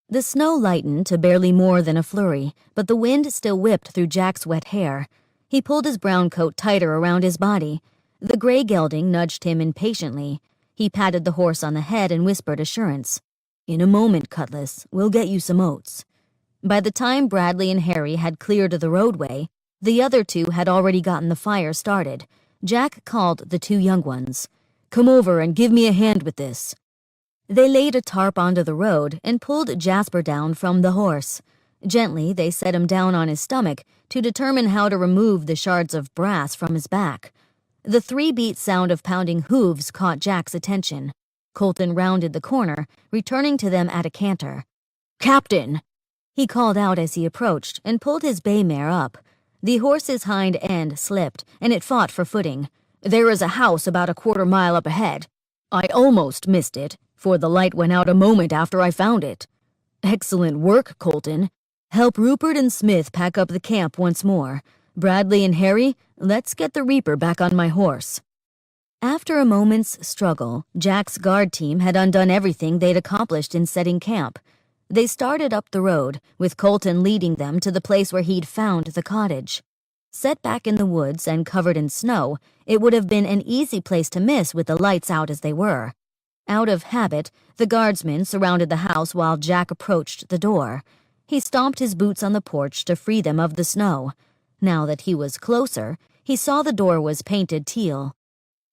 The snow lightened to barely more than a flurry, but the wind still whipped through Jack's wet hair. He pulled his brown coat tighter around his body. The gray gelding nudged him impatiently. He patted the horse on the head and whispered assurance. In a moment, Cutlass. We'll get you some oats. By the time Bradley and Harry had cleared the roadway, the other two had already gotten the fire started. Jack called the two young ones. Come over and give me a hand with this. They laid a tarp onto the road and pulled Jasper down from the horse. Gently, they set him down on his stomach to determine how to remove the shards of brass from his back. The 3-beat sound of pounding hooves caught Jack's attention. Colton rounded the corner, returning to them at a canter. Captain! He called out as he approached and pulled his bay mare up. The horse's hind end slipped, and it fought for footing. There is a house about 1/4 mile up ahead. I almost missed it, for the light went out a moment after I found it. Excellent work, Colton. Help Rupert and Smith pack up the camp once more. Bradley and Harry, let's get the Reaper back on my horse. After a moment's struggle, Jack's guard team had undone everything they'd accomplished in setting camp. They started up the road, with Colton leading them to the place where he'd found the cottage. Set back in the woods and covered in snow, it would have been an easy place to miss with the lights out as they were. Out of habit, the guardsmen surrounded the house while Jack approached the door. He stomped his boots on the porch to free them of the snow. Now that he was closer, he saw the door was painted teal.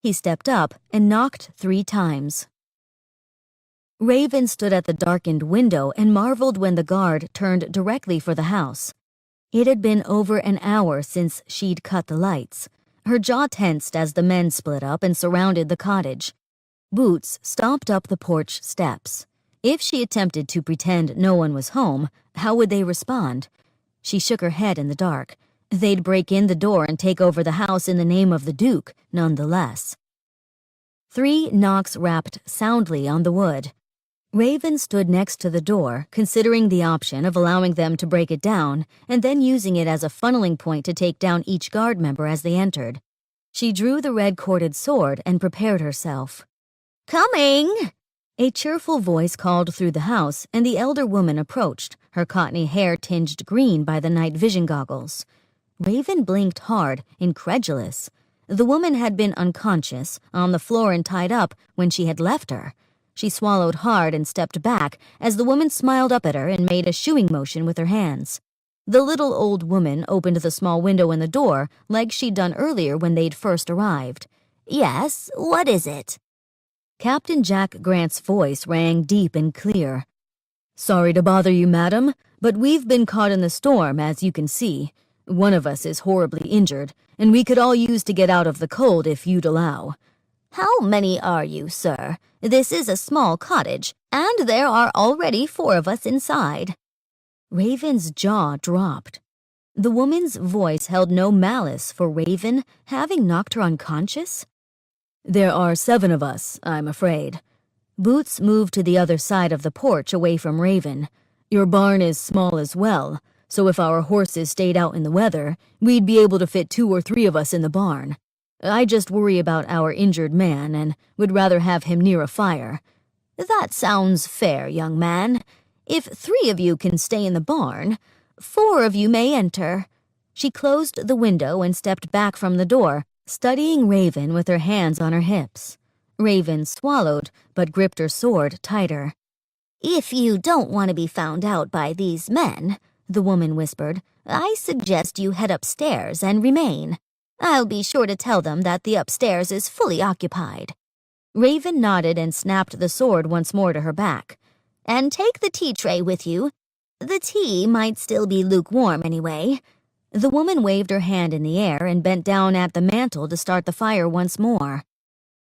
He stepped up and knocked 3 times. Raven stood at the darkened window and marveled when the guard turned directly for the house. It had been over an hour since she'd cut the lights. Her jaw tensed as the men split up and surrounded the cottage. Boots stomped up the porch steps. If she attempted to pretend no one was home, how would they respond? She shook her head in the dark. They'd break in the door and take over the house in the name of the Duke, nonetheless. 3 knocks rapped soundly on the wood. Raven stood next to the door, considering the option of allowing them to break it down and then using it as a funneling point to take down each guard member as they entered. She drew the red-corded sword and prepared herself. Coming! A cheerful voice called through the house, and the elder woman approached, her cottony hair tinged green by the night vision goggles. Raven blinked hard, incredulous. The woman had been unconscious, on the floor and tied up when she had left her. She swallowed hard and stepped back as the woman smiled up at her and made a shooing motion with her hands. The little old woman opened the small window in the door like she'd done earlier when they'd first arrived. Yes, what is it? Captain Jack Grant's voice rang deep and clear. Sorry to bother you, madam, but we've been caught in the storm, as you can see. One of us is horribly injured, and we could all use to get out of the cold if you'd allow. How many are you, sir? This is a small cottage, and there are already 4 of us inside. Raven's jaw dropped. The woman's voice held no malice for Raven, having knocked her unconscious. There are 7 of us, I'm afraid. Boots moved to the other side of the porch away from Raven. Your barn is small as well, so if our horses stayed out in the weather, we'd be able to fit 2 or 3 of us in the barn. I just worry about our injured man and would rather have him near a fire. That sounds fair, young man. If 3 of you can stay in the barn, 4 of you may enter. She closed the window and stepped back from the door, studying Raven with her hands on her hips. Raven swallowed, but gripped her sword tighter. If you don't want to be found out by these men, the woman whispered, I suggest you head upstairs and remain. I'll be sure to tell them that the upstairs is fully occupied. Raven nodded and snapped the sword once more to her back. And take the tea tray with you. The tea might still be lukewarm anyway. The woman waved her hand in the air and bent down at the mantel to start the fire once more.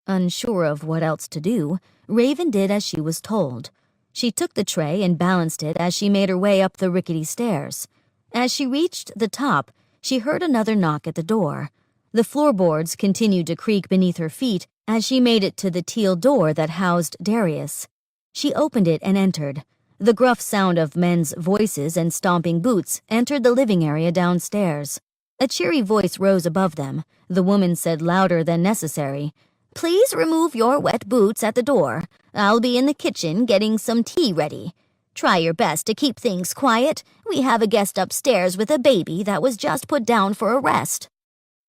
Unsure of what else to do, Raven did as she was told. She took the tray and balanced it as she made her way up the rickety stairs. As she reached the top, she heard another knock at the door. The floorboards continued to creak beneath her feet as she made it to the teal door that housed Darius. She opened it and entered. The gruff sound of men's voices and stomping boots entered the living area downstairs. A cheery voice rose above them. The woman said louder than necessary, "Please remove your wet boots at the door. I'll be in the kitchen getting some tea ready. Try your best to keep things quiet. We have a guest upstairs with a baby that was just put down for a rest."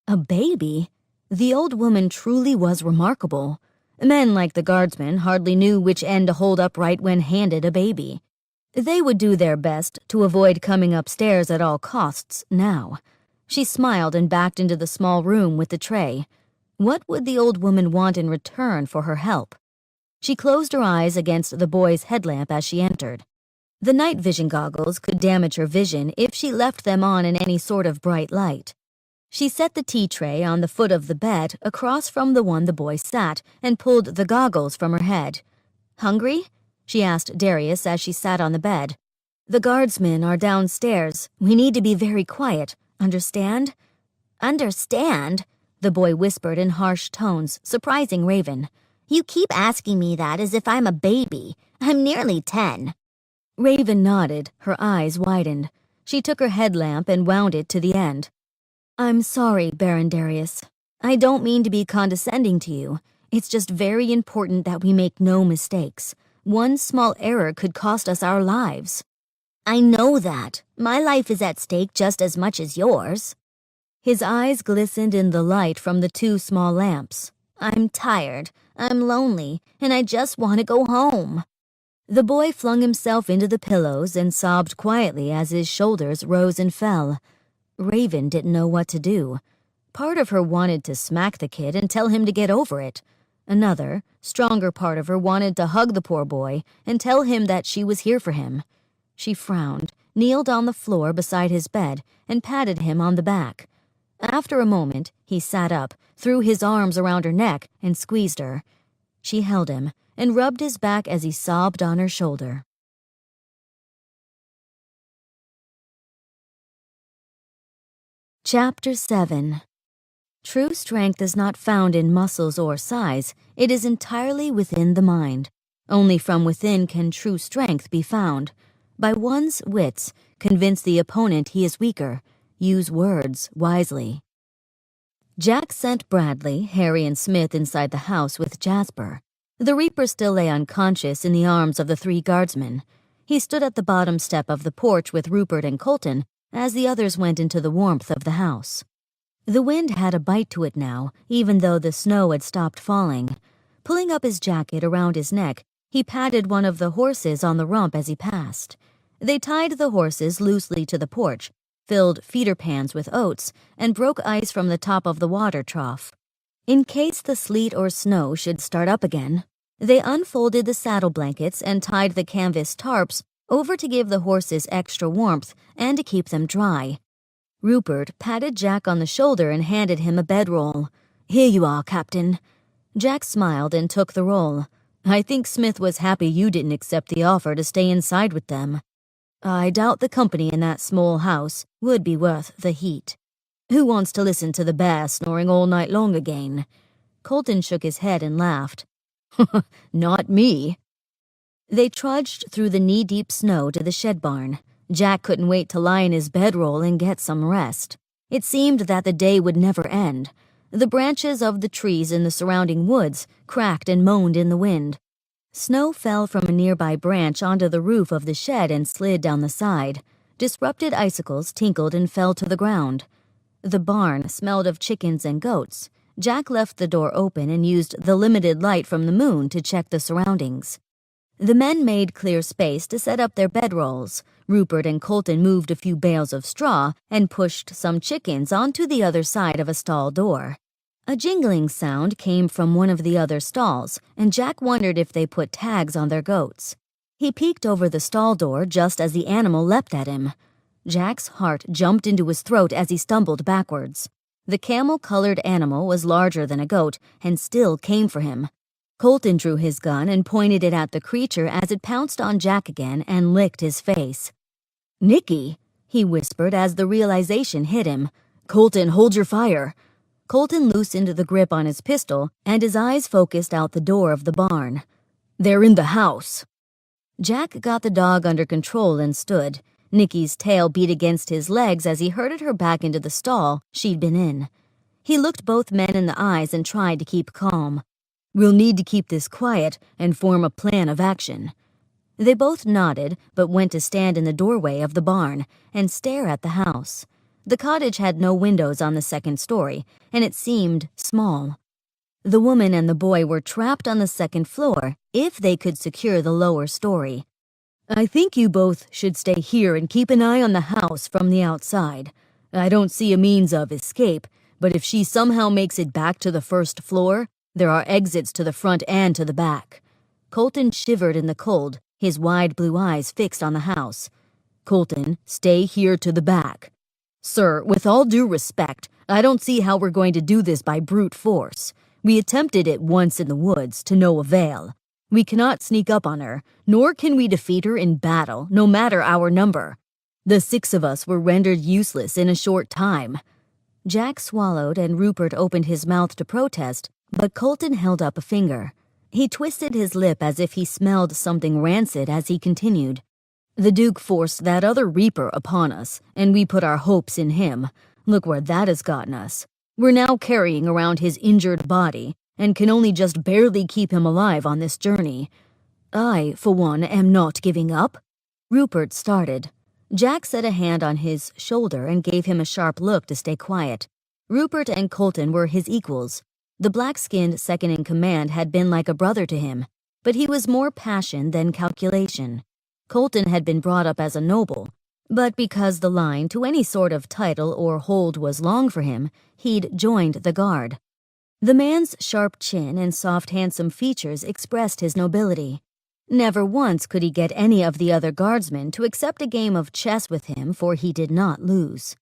A baby? The old woman truly was remarkable. Men like the guardsmen hardly knew which end to hold upright when handed a baby. They would do their best to avoid coming upstairs at all costs now. She smiled and backed into the small room with the tray. What would the old woman want in return for her help? She closed her eyes against the boy's headlamp as she entered. The night vision goggles could damage her vision if she left them on in any sort of bright light. She set the tea tray on the foot of the bed across from the one the boy sat and pulled the goggles from her head. "Hungry?" she asked Darius as she sat on the bed. "The guardsmen are downstairs. We need to be very quiet. Understand?" "Understand?" the boy whispered in harsh tones, surprising Raven. "You keep asking me that as if I'm a baby. I'm nearly 10. Raven nodded, her eyes widened. She took her headlamp and wound it to the end. "I'm sorry, Baron Darius. I don't mean to be condescending to you. It's just very important that we make no mistakes. One small error could cost us our lives." "I know that. My life is at stake just as much as yours." His eyes glistened in the light from the two small lamps. "I'm tired. I'm lonely, and I just want to go home." The boy flung himself into the pillows and sobbed quietly as his shoulders rose and fell. Raven didn't know what to do. Part of her wanted to smack the kid and tell him to get over it. Another, stronger part of her wanted to hug the poor boy and tell him that she was here for him. She frowned, kneeled on the floor beside his bed, and patted him on the back. After a moment, he sat up, threw his arms around her neck, and squeezed her. She held him and rubbed his back as he sobbed on her shoulder. Chapter 7. True strength is not found in muscles or size. It is entirely within the mind. Only from within can true strength be found. By one's wits, convince the opponent he is weaker. Use words wisely. Jack sent Bradley, Harry, and Smith inside the house with Jasper. The Reaper still lay unconscious in the arms of the 3 guardsmen. He stood at the bottom step of the porch with Rupert and Colton as the others went into the warmth of the house. The wind had a bite to it now, even though the snow had stopped falling. Pulling up his jacket around his neck, he patted one of the horses on the rump as he passed. They tied the horses loosely to the porch, filled feeder pans with oats, and broke ice from the top of the water trough. In case the sleet or snow should start up again, they unfolded the saddle blankets and tied the canvas tarps over to give the horses extra warmth and to keep them dry. Rupert patted Jack on the shoulder and handed him a bedroll. "Here you are, Captain." Jack smiled and took the roll. "I think Smith was happy you didn't accept the offer to stay inside with them. I doubt the company in that small house would be worth the heat. Who wants to listen to the bear snoring all night long again?" Colton shook his head and laughed. "Not me." They trudged through the knee-deep snow to the shed barn. Jack couldn't wait to lie in his bedroll and get some rest. It seemed that the day would never end. The branches of the trees in the surrounding woods cracked and moaned in the wind. Snow fell from a nearby branch onto the roof of the shed and slid down the side. Disrupted icicles tinkled and fell to the ground. The barn smelled of chickens and goats. Jack left the door open and used the limited light from the moon to check the surroundings. The men made clear space to set up their bedrolls. Rupert and Colton moved a few bales of straw and pushed some chickens onto the other side of a stall door. A jingling sound came from one of the other stalls, and Jack wondered if they put tags on their goats. He peeked over the stall door just as the animal leapt at him. Jack's heart jumped into his throat as he stumbled backwards. The camel-colored animal was larger than a goat and still came for him. Colton drew his gun and pointed it at the creature as it pounced on Jack again and licked his face. "Nicky," he whispered as the realization hit him. "Colton, hold your fire." Colton loosened the grip on his pistol, and his eyes focused out the door of the barn. "They're in the house." Jack got the dog under control and stood. Nikki's tail beat against his legs as he herded her back into the stall she'd been in. He looked both men in the eyes and tried to keep calm. "We'll need to keep this quiet and form a plan of action." They both nodded, but went to stand in the doorway of the barn and stare at the house. The cottage had no windows on the second story, and it seemed small. The woman and the boy were trapped on the second floor if they could secure the lower story. "I think you both should stay here and keep an eye on the house from the outside. I don't see a means of escape, but if she somehow makes it back to the first floor, there are exits to the front and to the back." Colton shivered in the cold, his wide blue eyes fixed on the house. "Colton, stay here to the back." "Sir, with all due respect, I don't see how we're going to do this by brute force. We attempted it once in the woods, to no avail. We cannot sneak up on her, nor can we defeat her in battle, no matter our number. The 6 of us were rendered useless in a short time." Jack swallowed and Rupert opened his mouth to protest, but Colton held up a finger. He twisted his lip as if he smelled something rancid as he continued. "The Duke forced that other Reaper upon us, and we put our hopes in him. Look where that has gotten us. We're now carrying around his injured body, and can only just barely keep him alive on this journey. I, for one, am not giving up." Rupert started. Jack set a hand on his shoulder and gave him a sharp look to stay quiet. Rupert and Colton were his equals. The black-skinned second-in-command had been like a brother to him, but he was more passion than calculation. Colton had been brought up as a noble, but because the line to any sort of title or hold was long for him, he'd joined the guard. The man's sharp chin and soft, handsome features expressed his nobility. Never once could he get any of the other guardsmen to accept a game of chess with him, for he did not lose.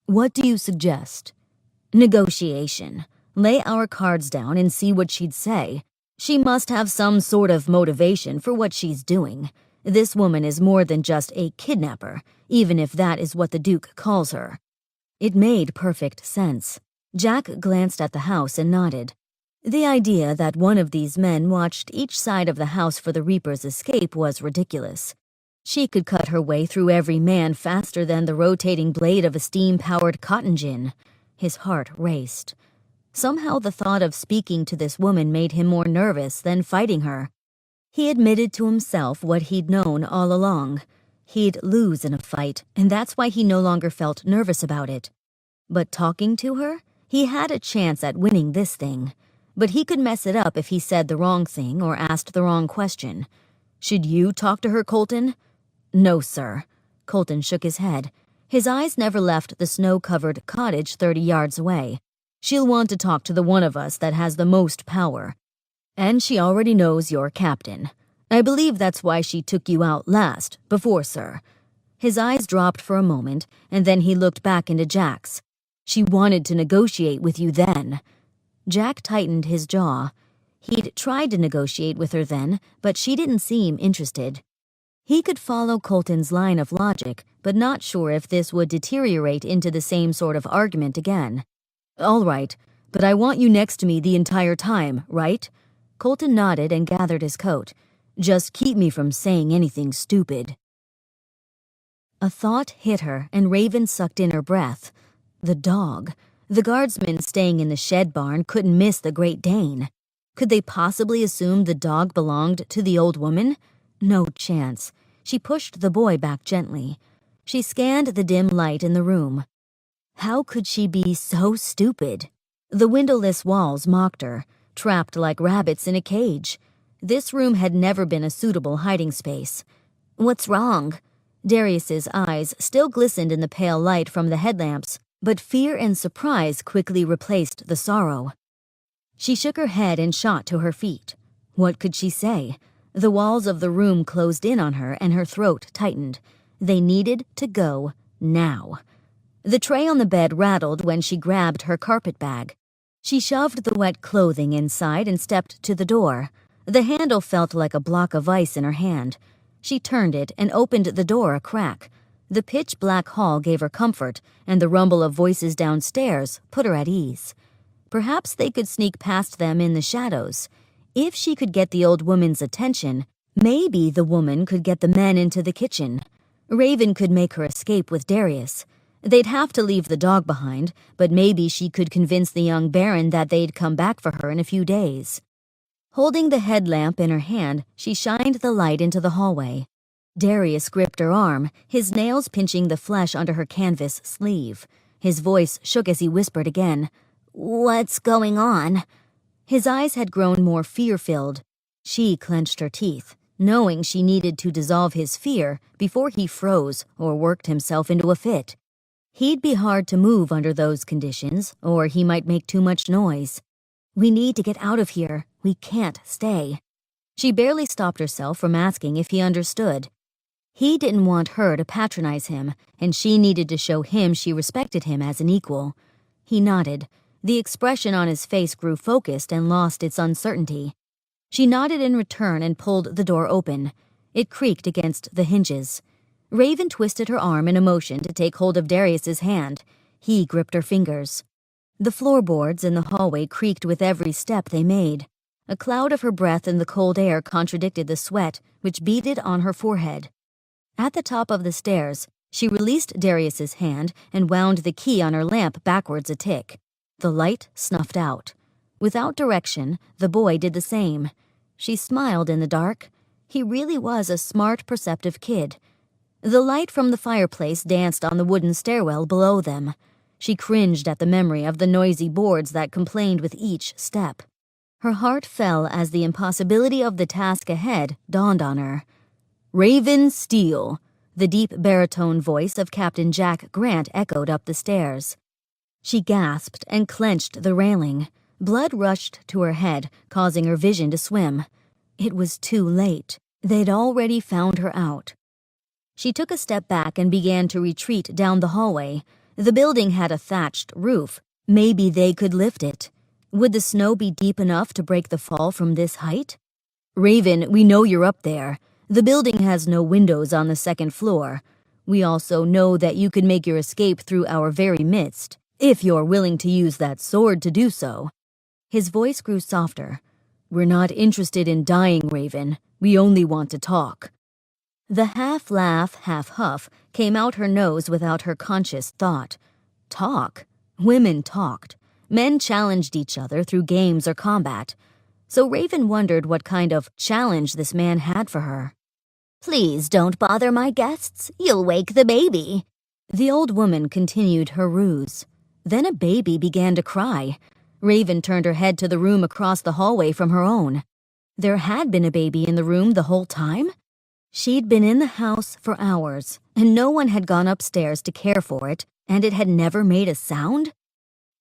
"What do you suggest?" "Negotiation. Lay our cards down and see what she'd say. She must have some sort of motivation for what she's doing. This woman is more than just a kidnapper, even if that is what the Duke calls her." It made perfect sense. Jack glanced at the house and nodded. The idea that one of these men watched each side of the house for the Reaper's escape was ridiculous. She could cut her way through every man faster than the rotating blade of a steam-powered cotton gin. His heart raced. Somehow the thought of speaking to this woman made him more nervous than fighting her. He admitted to himself what he'd known all along. He'd lose in a fight, and that's why he no longer felt nervous about it. But talking to her, he had a chance at winning this thing. But he could mess it up if he said the wrong thing or asked the wrong question. "Should you talk to her, Colton?" "No, sir." Colton shook his head. His eyes never left the snow-covered cottage 30 yards away. "She'll want to talk to the one of us that has the most power. And she already knows you're captain. I believe that's why she took you out last, before, sir." His eyes dropped for a moment, and then he looked back into Jack's. "She wanted to negotiate with you then." Jack tightened his jaw. He'd tried to negotiate with her then, but she didn't seem interested. He could follow Colton's line of logic, but not sure if this would deteriorate into the same sort of argument again. "All right, but I want you next to me the entire time, right?" Colton nodded and gathered his coat. "Just keep me from saying anything stupid." A thought hit her, and Raven sucked in her breath. The dog. The guardsmen staying in the shed barn couldn't miss the Great Dane. Could they possibly assume the dog belonged to the old woman? No chance. She pushed the boy back gently. She scanned the dim light in the room. How could she be so stupid? The windowless walls mocked her, trapped like rabbits in a cage. This room had never been a suitable hiding space. "What's wrong?" Darius's eyes still glistened in the pale light from the headlamps, but fear and surprise quickly replaced the sorrow. She shook her head and shot to her feet. What could she say? The walls of the room closed in on her and her throat tightened. They needed to go now. The tray on the bed rattled when she grabbed her carpet bag. She shoved the wet clothing inside and stepped to the door. The handle felt like a block of ice in her hand. She turned it and opened the door a crack. The pitch-black hall gave her comfort, and the rumble of voices downstairs put her at ease. Perhaps they could sneak past them in the shadows. If she could get the old woman's attention, maybe the woman could get the men into the kitchen. Raven could make her escape with Darius. They'd have to leave the dog behind, but maybe she could convince the young baron that they'd come back for her in a few days. Holding the headlamp in her hand, she shined the light into the hallway. Darius gripped her arm, his nails pinching the flesh under her canvas sleeve. His voice shook as he whispered again, "What's going on?" His eyes had grown more fear-filled. She clenched her teeth, knowing she needed to dissolve his fear before he froze or worked himself into a fit. He'd be hard to move under those conditions, or he might make too much noise. "We need to get out of here. We can't stay." She barely stopped herself from asking if he understood. He didn't want her to patronize him, and she needed to show him she respected him as an equal. He nodded. The expression on his face grew focused and lost its uncertainty. She nodded in return and pulled the door open. It creaked against the hinges. Raven twisted her arm in a motion to take hold of Darius's hand. He gripped her fingers. The floorboards in the hallway creaked with every step they made. A cloud of her breath in the cold air contradicted the sweat, which beaded on her forehead. At the top of the stairs, she released Darius's hand and wound the key on her lamp backwards a tick. The light snuffed out. Without direction, the boy did the same. She smiled in the dark. He really was a smart, perceptive kid. The light from the fireplace danced on the wooden stairwell below them. She cringed at the memory of the noisy boards that complained with each step. Her heart fell as the impossibility of the task ahead dawned on her. "Raven Steele," the deep baritone voice of Captain Jack Grant echoed up the stairs. She gasped and clenched the railing. Blood rushed to her head, causing her vision to swim. It was too late. They'd already found her out. She took a step back and began to retreat down the hallway. The building had a thatched roof. Maybe they could lift it. Would the snow be deep enough to break the fall from this height? "Raven, we know you're up there. The building has no windows on the second floor. We also know that you could make your escape through our very midst, if you're willing to use that sword to do so." His voice grew softer. "We're not interested in dying, Raven. We only want to talk." The half-laugh, half-huff came out her nose without her conscious thought. Talk? Women talked. Men challenged each other through games or combat. So Raven wondered what kind of challenge this man had for her. "Please don't bother my guests. You'll wake the baby." The old woman continued her ruse. Then a baby began to cry. Raven turned her head to the room across the hallway from her own. There had been a baby in the room the whole time? She'd been in the house for hours, and no one had gone upstairs to care for it, and it had never made a sound?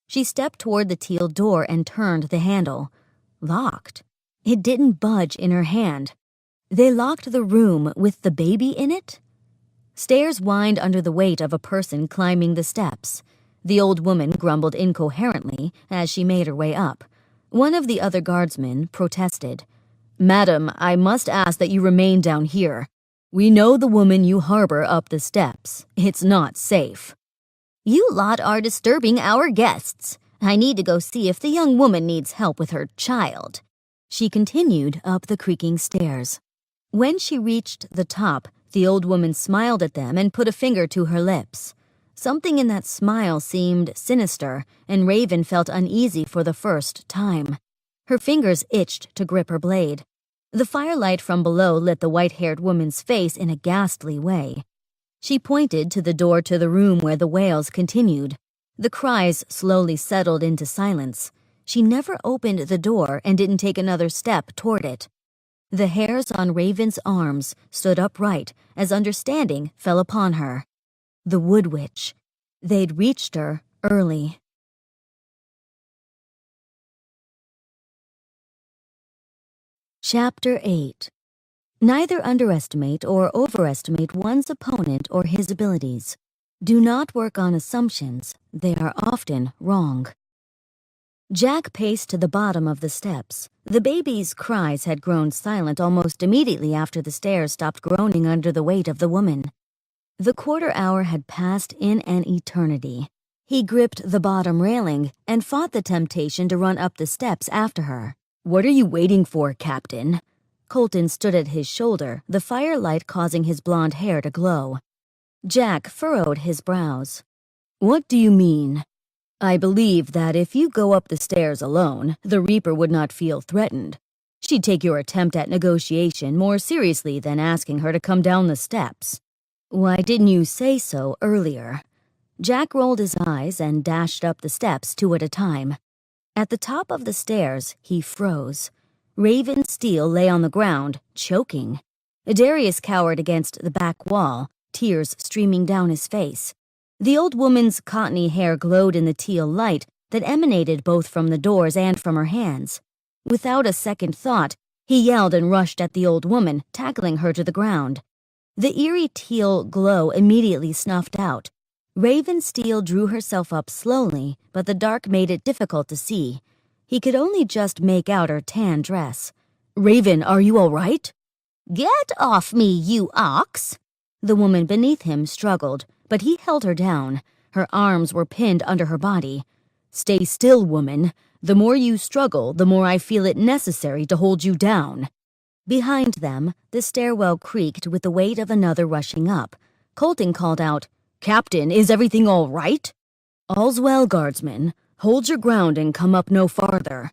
She stepped toward the teal door and turned the handle. Locked. It didn't budge in her hand. They locked the room with the baby in it? Stairs whined under the weight of a person climbing the steps. The old woman grumbled incoherently as she made her way up. One of the other guardsmen protested. "Madam, I must ask that you remain down here. We know the woman you harbor up the steps. It's not safe." "You lot are disturbing our guests. I need to go see if the young woman needs help with her child." She continued up the creaking stairs. When she reached the top, the old woman smiled at them and put a finger to her lips. Something in that smile seemed sinister, and Raven felt uneasy for the first time. Her fingers itched to grip her blade. The firelight from below lit the white-haired woman's face in a ghastly way. She pointed to the door to the room where the wails continued. The cries slowly settled into silence. She never opened the door and didn't take another step toward it. The hairs on Raven's arms stood upright as understanding fell upon her. The Wood Witch. They'd reached her early. Chapter 8. Neither underestimate or overestimate one's opponent or his abilities. Do not work on assumptions. They are often wrong. Jack paced to the bottom of the steps. The baby's cries had grown silent almost immediately after the stairs stopped groaning under the weight of the woman. The quarter hour had passed in an eternity. He gripped the bottom railing and fought the temptation to run up the steps after her. "What are you waiting for, Captain?" Colton stood at his shoulder, the firelight causing his blonde hair to glow. Jack furrowed his brows. "What do you mean?" "I believe that if you go up the stairs alone, the Reaper would not feel threatened. She'd take your attempt at negotiation more seriously than asking her to come down the steps." "Why didn't you say so earlier?" Jack rolled his eyes and dashed up the steps 2 at a time. At the top of the stairs, he froze. Raven Steele lay on the ground, choking. Darius cowered against the back wall, tears streaming down his face. The old woman's cottony hair glowed in the teal light that emanated both from the doors and from her hands. Without a second thought, he yelled and rushed at the old woman, tackling her to the ground. The eerie teal glow immediately snuffed out. Raven Steele drew herself up slowly, but the dark made it difficult to see. He could only just make out her tan dress. "Raven, are you all right?" Get off me, you ox! The woman beneath him struggled, but he held her down. Her arms were pinned under her body. "Stay still, woman. The more you struggle, the more I feel it necessary to hold you down." Behind them, the stairwell creaked with the weight of another rushing up. Colton called out, "Captain, is everything all right?" "All's well, guardsman. Hold your ground and come up no farther."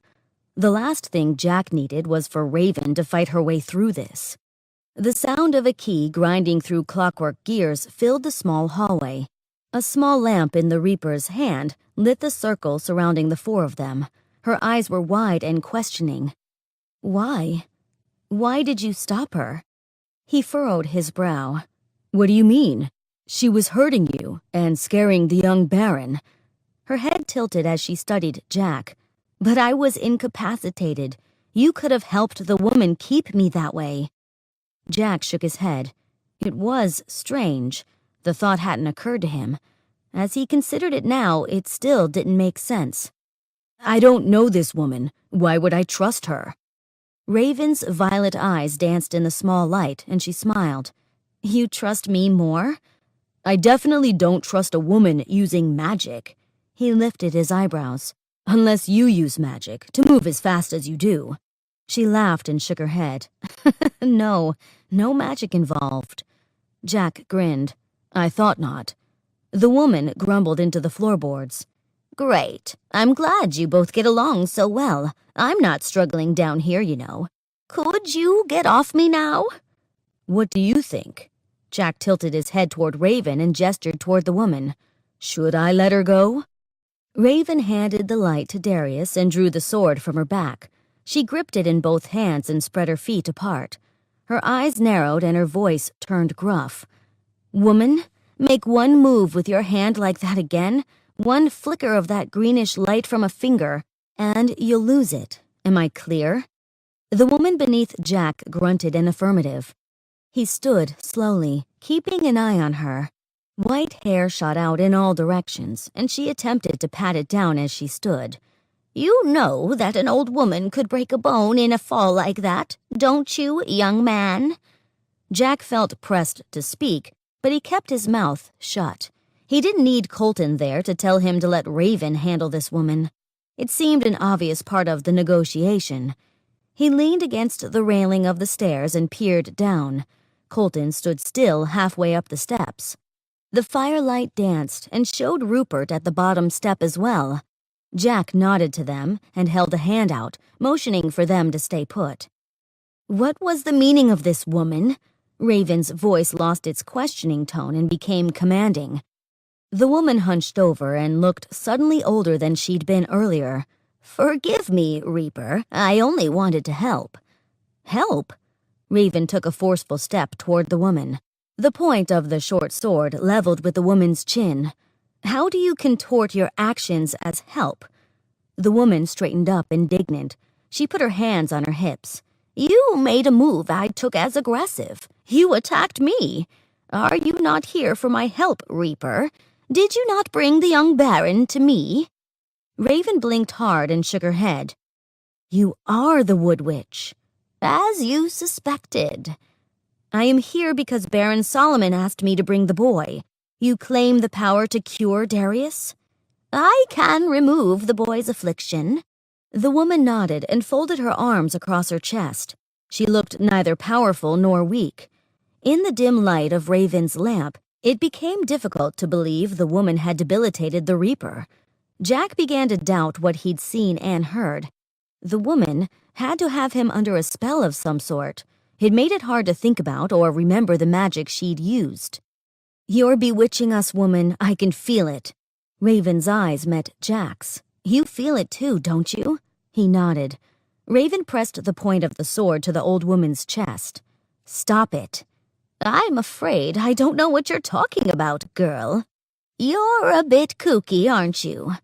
The last thing Jack needed was for Raven to fight her way through this. The sound of a key grinding through clockwork gears filled the small hallway. A small lamp in the Reaper's hand lit the circle surrounding the 4 of them. Her eyes were wide and questioning. "Why? Why did you stop her?" He furrowed his brow. "What do you mean? She was hurting you and scaring the young Baron." Her head tilted as she studied Jack. "But I was incapacitated. You could have helped the woman keep me that way." Jack shook his head. It was strange. The thought hadn't occurred to him. As he considered it now, it still didn't make sense. "I don't know this woman. Why would I trust her?" Raven's violet eyes danced in the small light, and she smiled. "You trust me more?" "I definitely don't trust a woman using magic." He lifted his eyebrows. "Unless you use magic to move as fast as you do." She laughed and shook her head. No magic involved." Jack grinned. "I thought not." The woman grumbled into the floorboards. Great. I'm glad you both get along so well. I'm not struggling down here, you know. Could you get off me now? "What do you think?" Jack tilted his head toward Raven and gestured toward the woman. "Should I let her go?" Raven handed the light to Darius and drew the sword from her back. She gripped it in both hands and spread her feet apart. Her eyes narrowed and her voice turned gruff. "Woman, make one move with your hand like that again, one flicker of that greenish light from a finger, and you'll lose it. Am I clear?" The woman beneath Jack grunted an affirmative. He stood slowly, keeping an eye on her. White hair shot out in all directions, and she attempted to pat it down as she stood. You know that an old woman could break a bone in a fall like that, don't you, young man? Jack felt pressed to speak, but he kept his mouth shut. He didn't need Colton there to tell him to let Raven handle this woman. It seemed an obvious part of the negotiation. He leaned against the railing of the stairs and peered down. Colton stood still halfway up the steps. The firelight danced and showed Rupert at the bottom step as well. Jack nodded to them and held a hand out, motioning for them to stay put. "What was the meaning of this, woman?" Raven's voice lost its questioning tone and became commanding. The woman hunched over and looked suddenly older than she'd been earlier. "Forgive me, Reaper. I only wanted to help." "Help?" Raven took a forceful step toward the woman, the point of the short sword leveled with the woman's chin. "How do you contort your actions as help?" The woman straightened up, indignant. She put her hands on her hips. You made a move I took as aggressive. You attacked me. Are you not here for my help, Reaper? Did you not bring the young Baron to me? Raven blinked hard and shook her head. "You are the Wood Witch." "As you suspected." "I am here because Baron Solomon asked me to bring the boy. You claim the power to cure Darius?" I can remove the boy's affliction." The woman nodded and folded her arms across her chest. She looked neither powerful nor weak. In the dim light of Raven's lamp, it became difficult to believe the woman had debilitated the Reaper. Jack began to doubt what he'd seen and heard. The woman had to have him under a spell of some sort. It made it hard to think about or remember the magic she'd used. "You're bewitching us, woman. I can feel it." Raven's eyes met Jack's. "You feel it too, don't you?" He nodded. Raven pressed the point of the sword to the old woman's chest. "Stop it." "I'm afraid I don't know what you're talking about, girl. You're a bit kooky, aren't you?"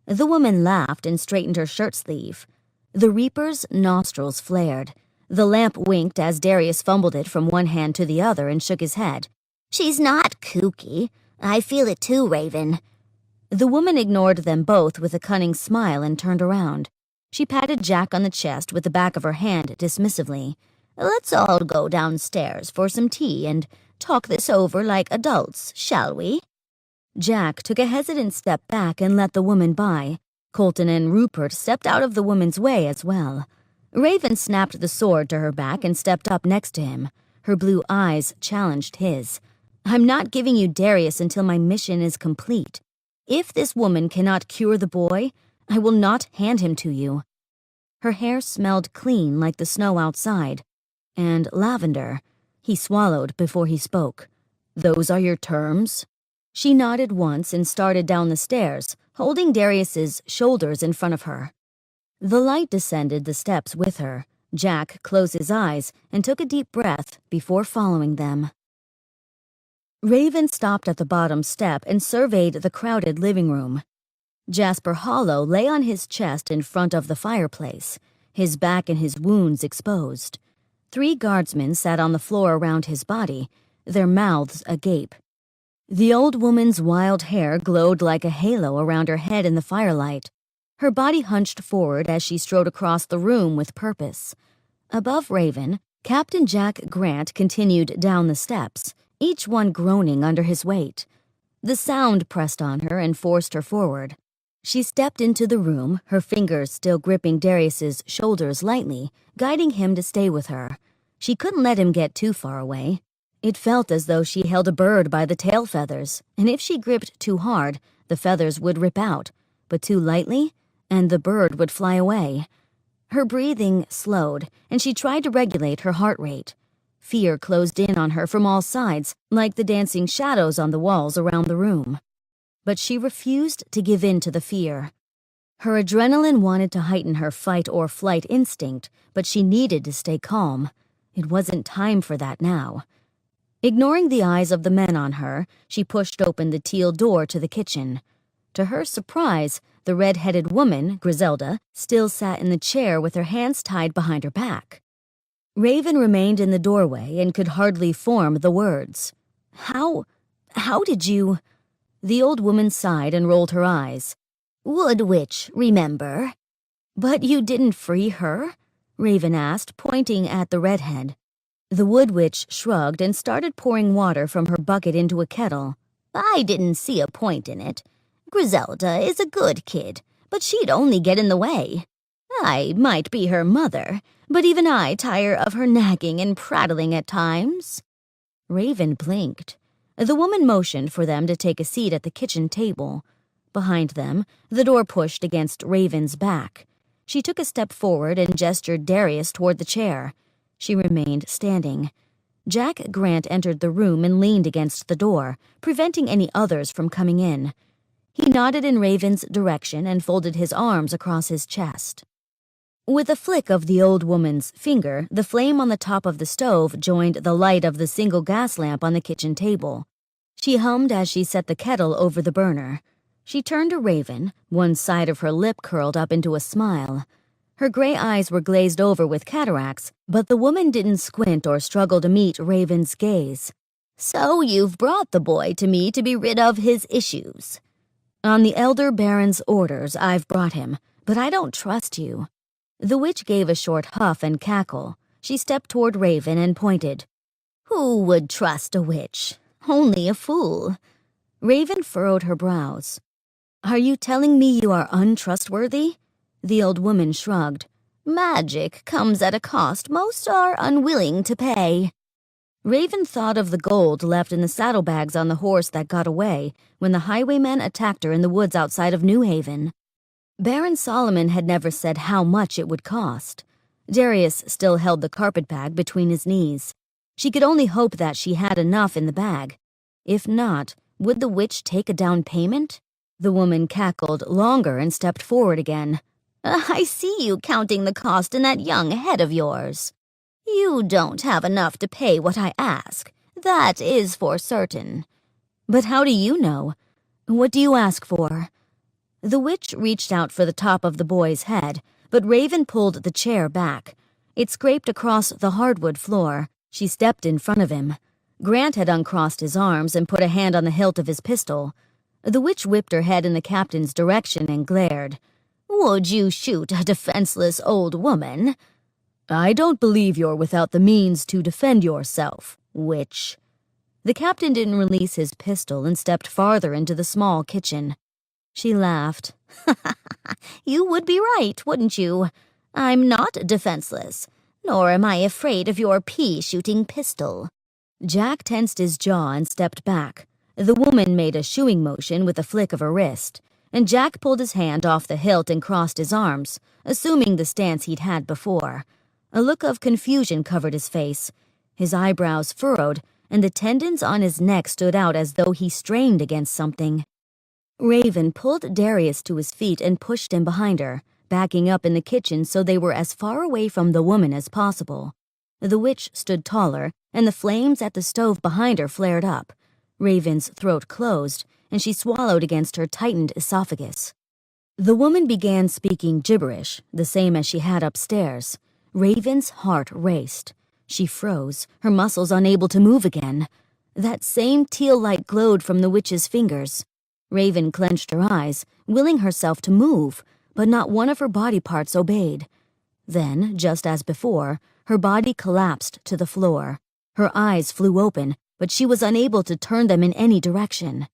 The woman laughed and straightened her shirt sleeve. The Reaper's nostrils flared. The lamp winked as Darius fumbled it from one hand to the other and shook his head. "She's not kooky. I feel it too, Raven." The woman ignored them both with a cunning smile and turned around. She patted Jack on the chest with the back of her hand dismissively. "Let's all go downstairs for some tea and talk this over like adults, shall we?" Jack took a hesitant step back and let the woman by. Colton and Rupert stepped out of the woman's way as well. Raven snapped the sword to her back and stepped up next to him. Her blue eyes challenged his. "I'm not giving you Darius until my mission is complete. If this woman cannot cure the boy, I will not hand him to you." Her hair smelled clean like the snow outside. And lavender. He swallowed before he spoke. "Those are your terms?" She nodded once and started down the stairs, holding Darius's shoulders in front of her. The light descended the steps with her. Jack closed his eyes and took a deep breath before following them. Raven stopped at the bottom step and surveyed the crowded living room. Jasper Hollow lay on his chest in front of the fireplace, his back and his wounds exposed. 3 guardsmen sat on the floor around his body, their mouths agape. The old woman's wild hair glowed like a halo around her head in the firelight. Her body hunched forward as she strode across the room with purpose. Above Raven, Captain Jack Grant continued down the steps, each one groaning under his weight. The sound pressed on her and forced her forward. She stepped into the room, her fingers still gripping Darius's shoulders lightly, guiding him to stay with her. She couldn't let him get too far away. It felt as though she held a bird by the tail feathers, and if she gripped too hard, the feathers would rip out, but too lightly, and the bird would fly away. Her breathing slowed, and she tried to regulate her heart rate. Fear closed in on her from all sides, like the dancing shadows on the walls around the room. But she refused to give in to the fear. Her adrenaline wanted to heighten her fight-or-flight instinct, but she needed to stay calm. It wasn't time for that now. Ignoring the eyes of the men on her, she pushed open the teal door to the kitchen. To her surprise, the red-headed woman, Griselda, still sat in the chair with her hands tied behind her back. Raven remained in the doorway and could hardly form the words. How did you—" The old woman sighed and rolled her eyes. "Wood Witch, remember?" "But you didn't free her?" Raven asked, pointing at the redhead. The Wood Witch shrugged and started pouring water from her bucket into a kettle. "I didn't see a point in it. Griselda is a good kid, but she'd only get in the way. I might be her mother, but even I tire of her nagging and prattling at times." Raven blinked. The woman motioned for them to take a seat at the kitchen table. Behind them, the door pushed against Raven's back. She took a step forward and gestured Darius toward the chair. She remained standing. Jack Grant entered the room and leaned against the door, preventing any others from coming in. He nodded in Raven's direction and folded his arms across his chest. With a flick of the old woman's finger, the flame on the top of the stove joined the light of the single gas lamp on the kitchen table. She hummed as she set the kettle over the burner. She turned to Raven, one side of her lip curled up into a smile. Her gray eyes were glazed over with cataracts, but the woman didn't squint or struggle to meet Raven's gaze. "So you've brought the boy to me to be rid of his issues." "On the Elder Baron's orders, I've brought him, but I don't trust you." The witch gave a short huff and cackle. She stepped toward Raven and pointed. "Who would trust a witch? Only a fool." Raven furrowed her brows. Are you telling me you are untrustworthy? The old woman shrugged. Magic comes at a cost most are unwilling to pay. Raven thought of the gold left in the saddlebags on the horse that got away when the highwaymen attacked her in the woods outside of New Haven. Baron Solomon had never said how much it would cost. Darius still held the carpet bag between his knees. She could only hope that she had enough in the bag. If not, would the witch take a down payment? The woman cackled longer and stepped forward again. I see you counting the cost in that young head of yours. You don't have enough to pay what I ask. That is for certain. But how do you know? What do you ask for? The witch reached out for the top of the boy's head, but Raven pulled the chair back. It scraped across the hardwood floor. She stepped in front of him. Grant had uncrossed his arms and put a hand on the hilt of his pistol. The witch whipped her head in the captain's direction and glared. Would you shoot a defenseless old woman? I don't believe you're without the means to defend yourself, witch. The captain didn't release his pistol and stepped farther into the small kitchen. She laughed. You would be right, wouldn't you? I'm not defenseless, nor am I afraid of your pea-shooting pistol. Jack tensed his jaw and stepped back. The woman made a shooing motion with a flick of her wrist, and Jack pulled his hand off the hilt and crossed his arms, assuming the stance he'd had before. A look of confusion covered his face. His eyebrows furrowed, and the tendons on his neck stood out as though he strained against something. Raven pulled Darius to his feet and pushed him behind her, backing up in the kitchen so they were as far away from the woman as possible. The witch stood taller, and the flames at the stove behind her flared up. Raven's throat closed, and she swallowed against her tightened esophagus. The woman began speaking gibberish, the same as she had upstairs. Raven's heart raced. She froze, her muscles unable to move again. That same teal light glowed from the witch's fingers. Raven clenched her eyes, willing herself to move, but not one of her body parts obeyed. Then, just as before, her body collapsed to the floor. Her eyes flew open, but she was unable to turn them in any direction.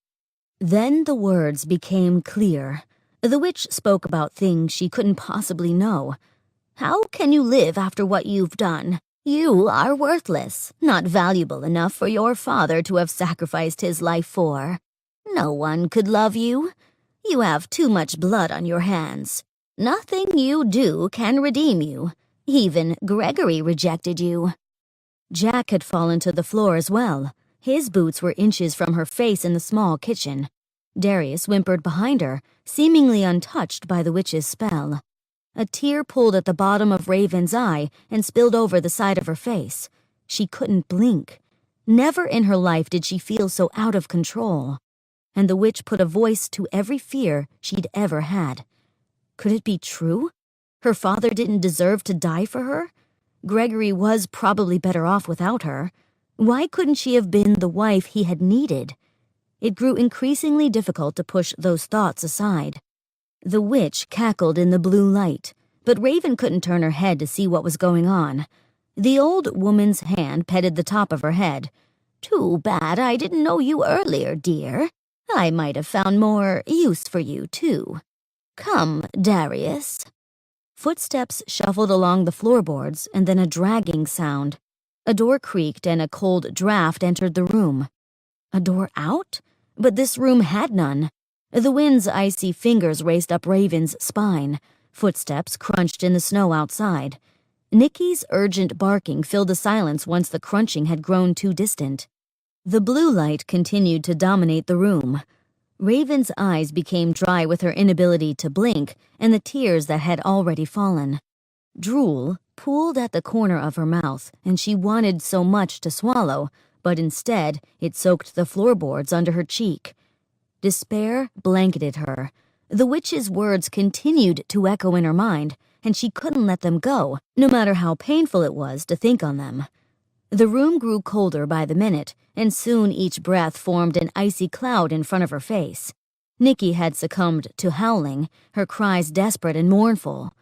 Then the words became clear. The witch spoke about things she couldn't possibly know. How can you live after what you've done? You are worthless, not valuable enough for your father to have sacrificed his life for. No one could love you. You have too much blood on your hands. Nothing you do can redeem you. Even Gregory rejected you. Jack had fallen to the floor as well. His boots were inches from her face in the small kitchen. Darius whimpered behind her, seemingly untouched by the witch's spell. A tear pulled at the bottom of Raven's eye and spilled over the side of her face. She couldn't blink. Never in her life did she feel so out of control. And the witch put a voice to every fear she'd ever had. Could it be true? Her father didn't deserve to die for her? Gregory was probably better off without her. Why couldn't she have been the wife he had needed? It grew increasingly difficult to push those thoughts aside. The witch cackled in the blue light, but Raven couldn't turn her head to see what was going on. The old woman's hand petted the top of her head. Too bad I didn't know you earlier, dear. I might have found more use for you, too. Come, Darius. Footsteps shuffled along the floorboards, and then a dragging sound. A door creaked and a cold draft entered the room. A door out? But this room had none. The wind's icy fingers raced up Raven's spine. Footsteps crunched in the snow outside. Nikki's urgent barking filled the silence once the crunching had grown too distant. The blue light continued to dominate the room. Raven's eyes became dry with her inability to blink and the tears that had already fallen. Drool pooled at the corner of her mouth, and she wanted so much to swallow, but instead it soaked the floorboards under her cheek. Despair blanketed her. The witch's words continued to echo in her mind, and she couldn't let them go, no matter how painful it was to think on them. The room grew colder by the minute, and soon each breath formed an icy cloud in front of her face. Nikki had succumbed to howling, her cries desperate and mournful.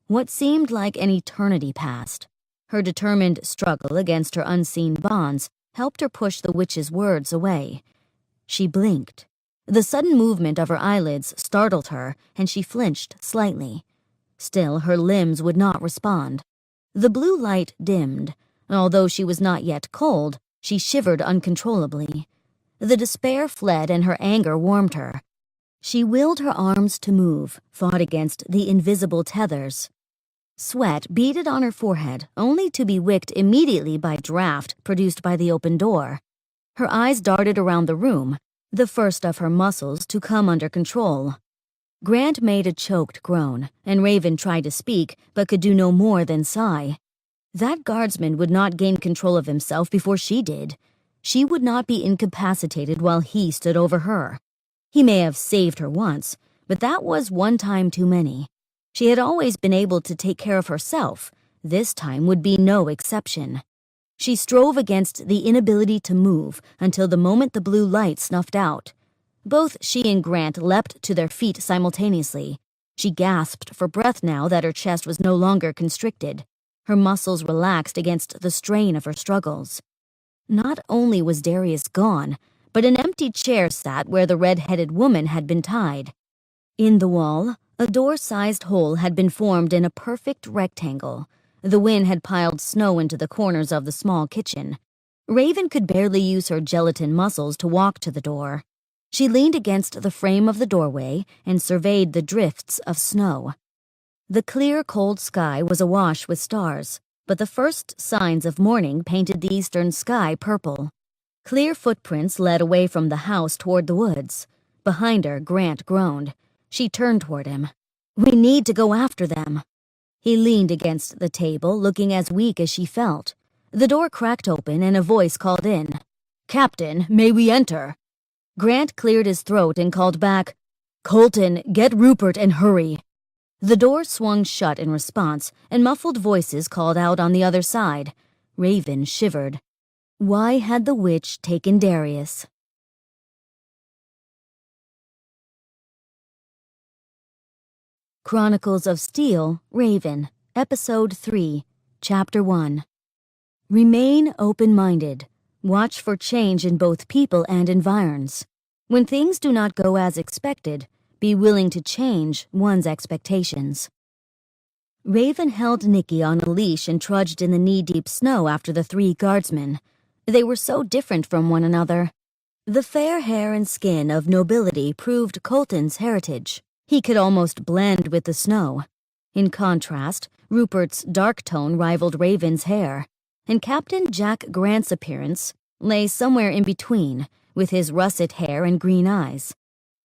What seemed like an eternity passed. Her determined struggle against her unseen bonds helped her push the witch's words away. She blinked. The sudden movement of her eyelids startled her, and she flinched slightly. Still, her limbs would not respond. The blue light dimmed. Although she was not yet cold, she shivered uncontrollably. The despair fled and her anger warmed her. She willed her arms to move, fought against the invisible tethers. Sweat beaded on her forehead, only to be wicked immediately by draft produced by the open door. Her eyes darted around the room, the first of her muscles to come under control. Grant made a choked groan, and Raven tried to speak, but could do no more than sigh. That guardsman would not gain control of himself before she did. She would not be incapacitated while he stood over her. He may have saved her once, but that was one time too many. She had always been able to take care of herself. This time would be no exception. She strove against the inability to move until the moment the blue light snuffed out. Both she and Grant leapt to their feet simultaneously. She gasped for breath now that her chest was no longer constricted. Her muscles relaxed against the strain of her struggles. Not only was Darius gone, but an empty chair sat where the red-headed woman had been tied. In the wall, a door-sized hole had been formed in a perfect rectangle. The wind had piled snow into the corners of the small kitchen. Raven could barely use her gelatin muscles to walk to the door. She leaned against the frame of the doorway and surveyed the drifts of snow. The clear, cold sky was awash with stars, but the first signs of morning painted the eastern sky purple. Clear footprints led away from the house toward the woods. Behind her, Grant groaned. She turned toward him. "We need to go after them." He leaned against the table, looking as weak as she felt. The door cracked open and a voice called in. "Captain, may we enter?" Grant cleared his throat and called back, "Colton, get Rupert and hurry." The door swung shut in response, and muffled voices called out on the other side. Raven shivered. Why had the witch taken Darius? Chronicles of Steele, Raven, Episode 3, Chapter 1. Remain open-minded. Watch for change in both people and environs. When things do not go as expected, be willing to change one's expectations. Raven held Nikki on a leash and trudged in the knee-deep snow after the three guardsmen. They were so different from one another. The fair hair and skin of nobility proved Colton's heritage. He could almost blend with the snow. In contrast, Rupert's dark tone rivaled Raven's hair, and Captain Jack Grant's appearance lay somewhere in between, with his russet hair and green eyes.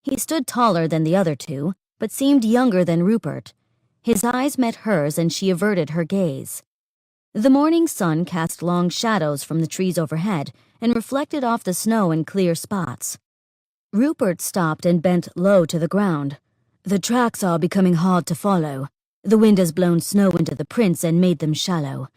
He stood taller than the other two, but seemed younger than Rupert. His eyes met hers and she averted her gaze. The morning sun cast long shadows from the trees overhead and reflected off the snow in clear spots. Rupert stopped and bent low to the ground. "The tracks are becoming hard to follow. The wind has blown snow into the prints and made them shallow."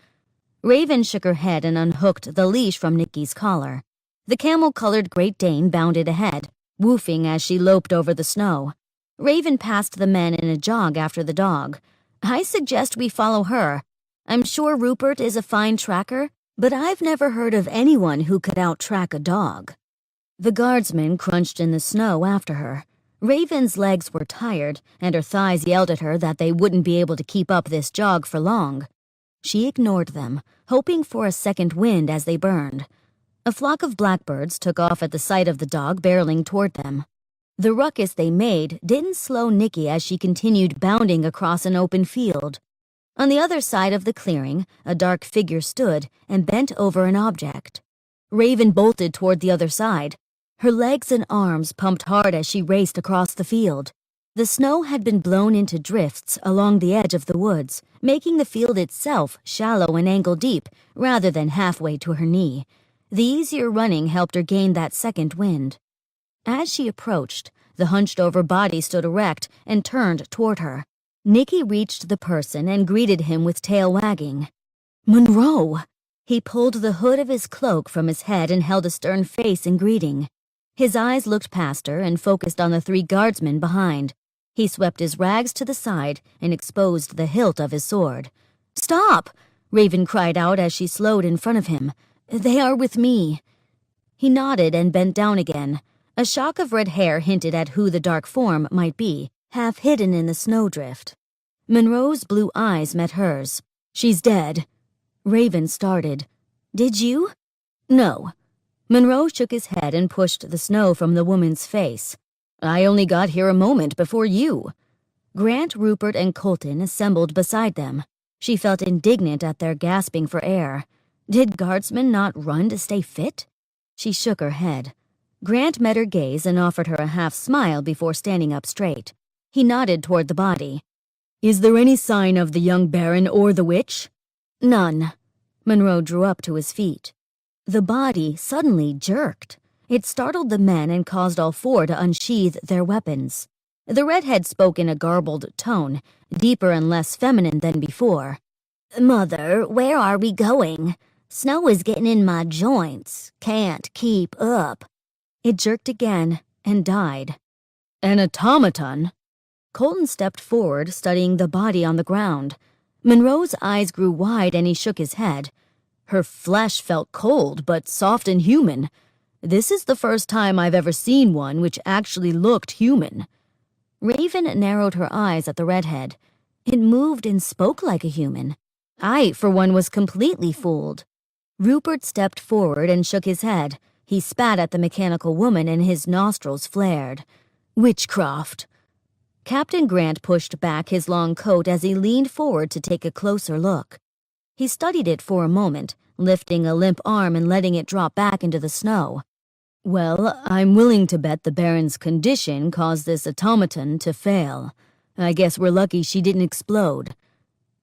Raven shook her head and unhooked the leash from Nikki's collar. The camel-colored Great Dane bounded ahead, woofing as she loped over the snow. Raven passed the men in a jog after the dog. "I suggest we follow her. I'm sure Rupert is a fine tracker, but I've never heard of anyone who could out-track a dog." The guardsmen crunched in the snow after her. Raven's legs were tired, and her thighs yelled at her that they wouldn't be able to keep up this jog for long. She ignored them, hoping for a second wind as they burned. A flock of blackbirds took off at the sight of the dog barreling toward them. The ruckus they made didn't slow Nikki as she continued bounding across an open field. On the other side of the clearing, a dark figure stood and bent over an object. Raven bolted toward the other side. Her legs and arms pumped hard as she raced across the field. The snow had been blown into drifts along the edge of the woods, making the field itself shallow and ankle-deep rather than halfway to her knee. The easier running helped her gain that second wind. As she approached, the hunched-over body stood erect and turned toward her. Nikki reached the person and greeted him with tail wagging. "Monroe!" He pulled the hood of his cloak from his head and held a stern face in greeting. His eyes looked past her and focused on the three guardsmen behind. He swept his rags to the side and exposed the hilt of his sword. "Stop!" Raven cried out as she slowed in front of him. "They are with me." He nodded and bent down again. "I see you. A shock of red hair hinted at who the dark form might be, half hidden in the snowdrift. Monroe's blue eyes met hers. "She's dead." Raven started. "Did you?" "No." Monroe shook his head and pushed the snow from the woman's face. "I only got here a moment before you." Grant, Rupert, and Colton assembled beside them. She felt indignant at their gasping for air. Did guardsmen not run to stay fit? She shook her head. Grant met her gaze and offered her a half-smile before standing up straight. He nodded toward the body. "Is there any sign of the young Baron or the witch?" "None." Monroe drew up to his feet. The body suddenly jerked. It startled the men and caused all four to unsheath their weapons. The redhead spoke in a garbled tone, deeper and less feminine than before. "Mother, where are we going? Snow is getting in my joints. Can't keep up." It jerked again and died. "An automaton?" Colton stepped forward, studying the body on the ground. Monroe's eyes grew wide and he shook his head. Her flesh felt cold but soft and human. This is the first time I've ever seen one which actually looked human. Raven narrowed her eyes at the redhead. It moved and spoke like a human. I, for one, was completely fooled. Rupert stepped forward and shook his head. He spat at the mechanical woman and his nostrils flared. "Witchcraft." Captain Grant pushed back his long coat as he leaned forward to take a closer look. He studied it for a moment, lifting a limp arm and letting it drop back into the snow. "Well, I'm willing to bet the Baron's condition caused this automaton to fail. I guess we're lucky she didn't explode."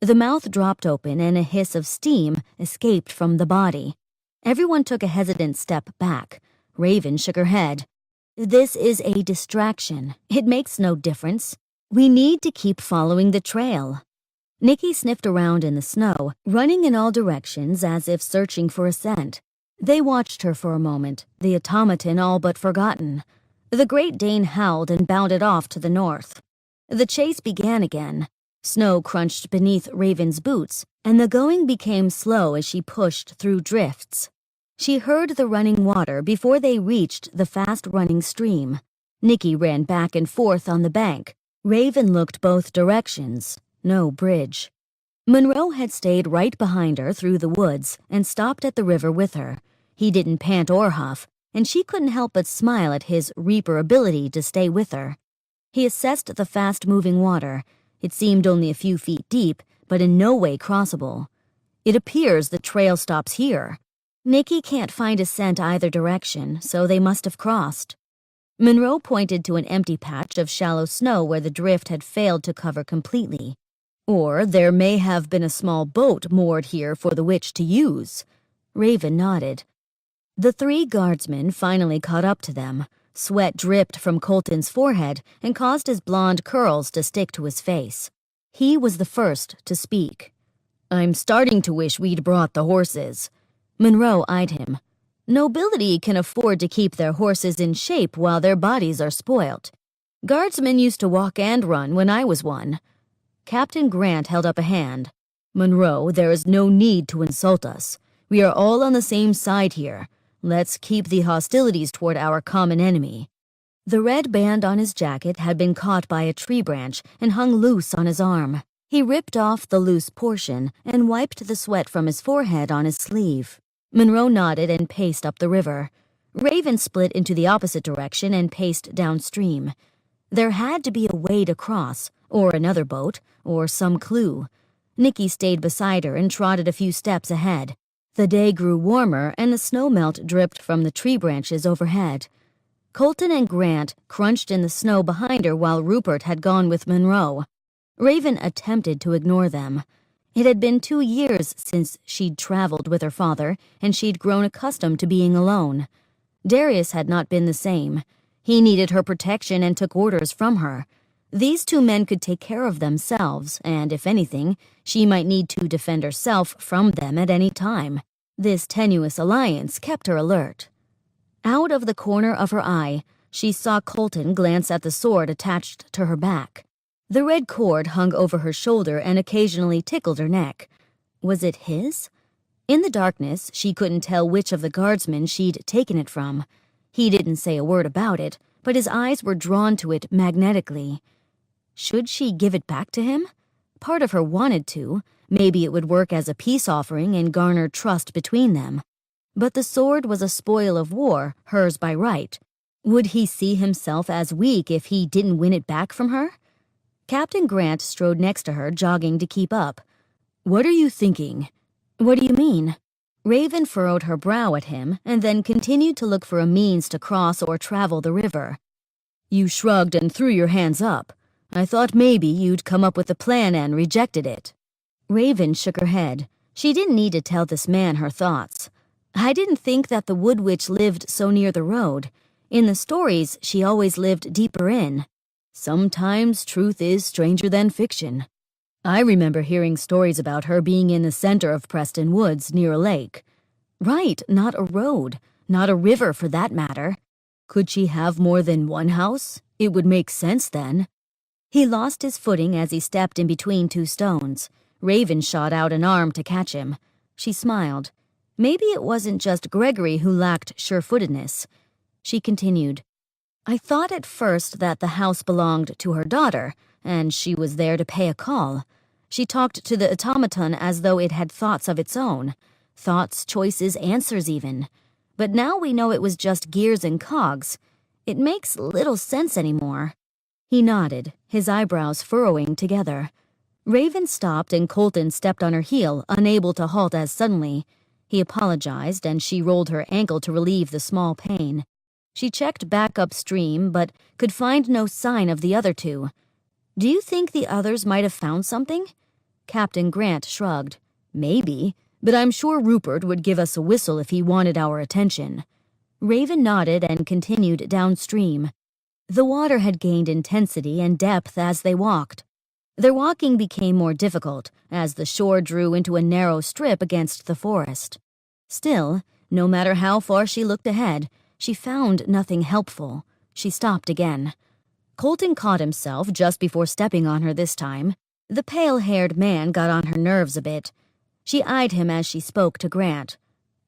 The mouth dropped open and a hiss of steam escaped from the body. Everyone took a hesitant step back. Raven shook her head. "This is a distraction. It makes no difference. We need to keep following the trail." Nikki sniffed around in the snow, running in all directions as if searching for a scent. They watched her for a moment, the automaton all but forgotten. The Great Dane howled and bounded off to the north. The chase began again. Snow crunched beneath Raven's boots, and the going became slow as she pushed through drifts. She heard the running water before they reached the fast-running stream. Nikki ran back and forth on the bank. Raven looked both directions. No bridge. Monroe had stayed right behind her through the woods and stopped at the river with her. He didn't pant or huff, and she couldn't help but smile at his reaper ability to stay with her. He assessed the fast-moving water. It seemed only a few feet deep, but in no way crossable. "It appears the trail stops here." Nikki can't find a scent either direction, so they must have crossed. Monroe pointed to an empty patch of shallow snow where the drift had failed to cover completely. "Or there may have been a small boat moored here for the witch to use." Raven nodded. The three guardsmen finally caught up to them. Sweat dripped from Colton's forehead and caused his blonde curls to stick to his face. He was the first to speak. "I'm starting to wish we'd brought the horses." Monroe eyed him. "Nobility can afford to keep their horses in shape while their bodies are spoilt. Guardsmen used to walk and run when I was one." Captain Grant held up a hand. "Monroe, there is no need to insult us. We are all on the same side here. Let's keep the hostilities toward our common enemy." The red band on his jacket had been caught by a tree branch and hung loose on his arm. He ripped off the loose portion and wiped the sweat from his forehead on his sleeve. Monroe nodded and paced up the river. Raven split into the opposite direction and paced downstream. There had to be a way to cross, or another boat, or some clue. Nikki stayed beside her and trotted a few steps ahead. The day grew warmer and the snowmelt dripped from the tree branches overhead. Colton and Grant crunched in the snow behind her while Rupert had gone with Monroe. Raven attempted to ignore them. It had been 2 years since she'd traveled with her father, and she'd grown accustomed to being alone. Darius had not been the same. He needed her protection and took orders from her. These two men could take care of themselves, and if anything, she might need to defend herself from them at any time. This tenuous alliance kept her alert. Out of the corner of her eye, she saw Colton glance at the sword attached to her back. The red cord hung over her shoulder and occasionally tickled her neck. Was it his? In the darkness, she couldn't tell which of the guardsmen she'd taken it from. He didn't say a word about it, but his eyes were drawn to it magnetically. Should she give it back to him? Part of her wanted to. Maybe it would work as a peace offering and garner trust between them. But the sword was a spoil of war, hers by right. Would he see himself as weak if he didn't win it back from her? Captain Grant strode next to her, jogging to keep up. "What are you thinking?" "What do you mean?" Raven furrowed her brow at him and then continued to look for a means to cross or travel the river. "You shrugged and threw your hands up. I thought maybe you'd come up with a plan and rejected it." Raven shook her head. She didn't need to tell this man her thoughts. "I didn't think that the Wood Witch lived so near the road. In the stories, she always lived deeper in. Sometimes truth is stranger than fiction. I remember hearing stories about her being in the center of Preston Woods near a lake. Right, not a road, not a river for that matter. Could she have more than one house? It would make sense then." He lost his footing as he stepped in between two stones. Raven shot out an arm to catch him. She smiled. Maybe it wasn't just Gregory who lacked sure-footedness. She continued, "I thought at first that the house belonged to her daughter, and she was there to pay a call. She talked to the automaton as though it had thoughts of its own. Thoughts, choices, answers even. But now we know it was just gears and cogs. It makes little sense anymore." He nodded, his eyebrows furrowing together. Raven stopped and Colton stepped on her heel, unable to halt as suddenly. He apologized and she rolled her ankle to relieve the small pain. She checked back upstream but could find no sign of the other two. "Do you think the others might have found something?" Captain Grant shrugged. "Maybe, but I'm sure Rupert would give us a whistle if he wanted our attention." Raven nodded and continued downstream. The water had gained intensity and depth as they walked. Their walking became more difficult as the shore drew into a narrow strip against the forest. Still, no matter how far she looked ahead, she found nothing helpful. She stopped again. Colton caught himself just before stepping on her this time. The pale-haired man got on her nerves a bit. She eyed him as she spoke to Grant.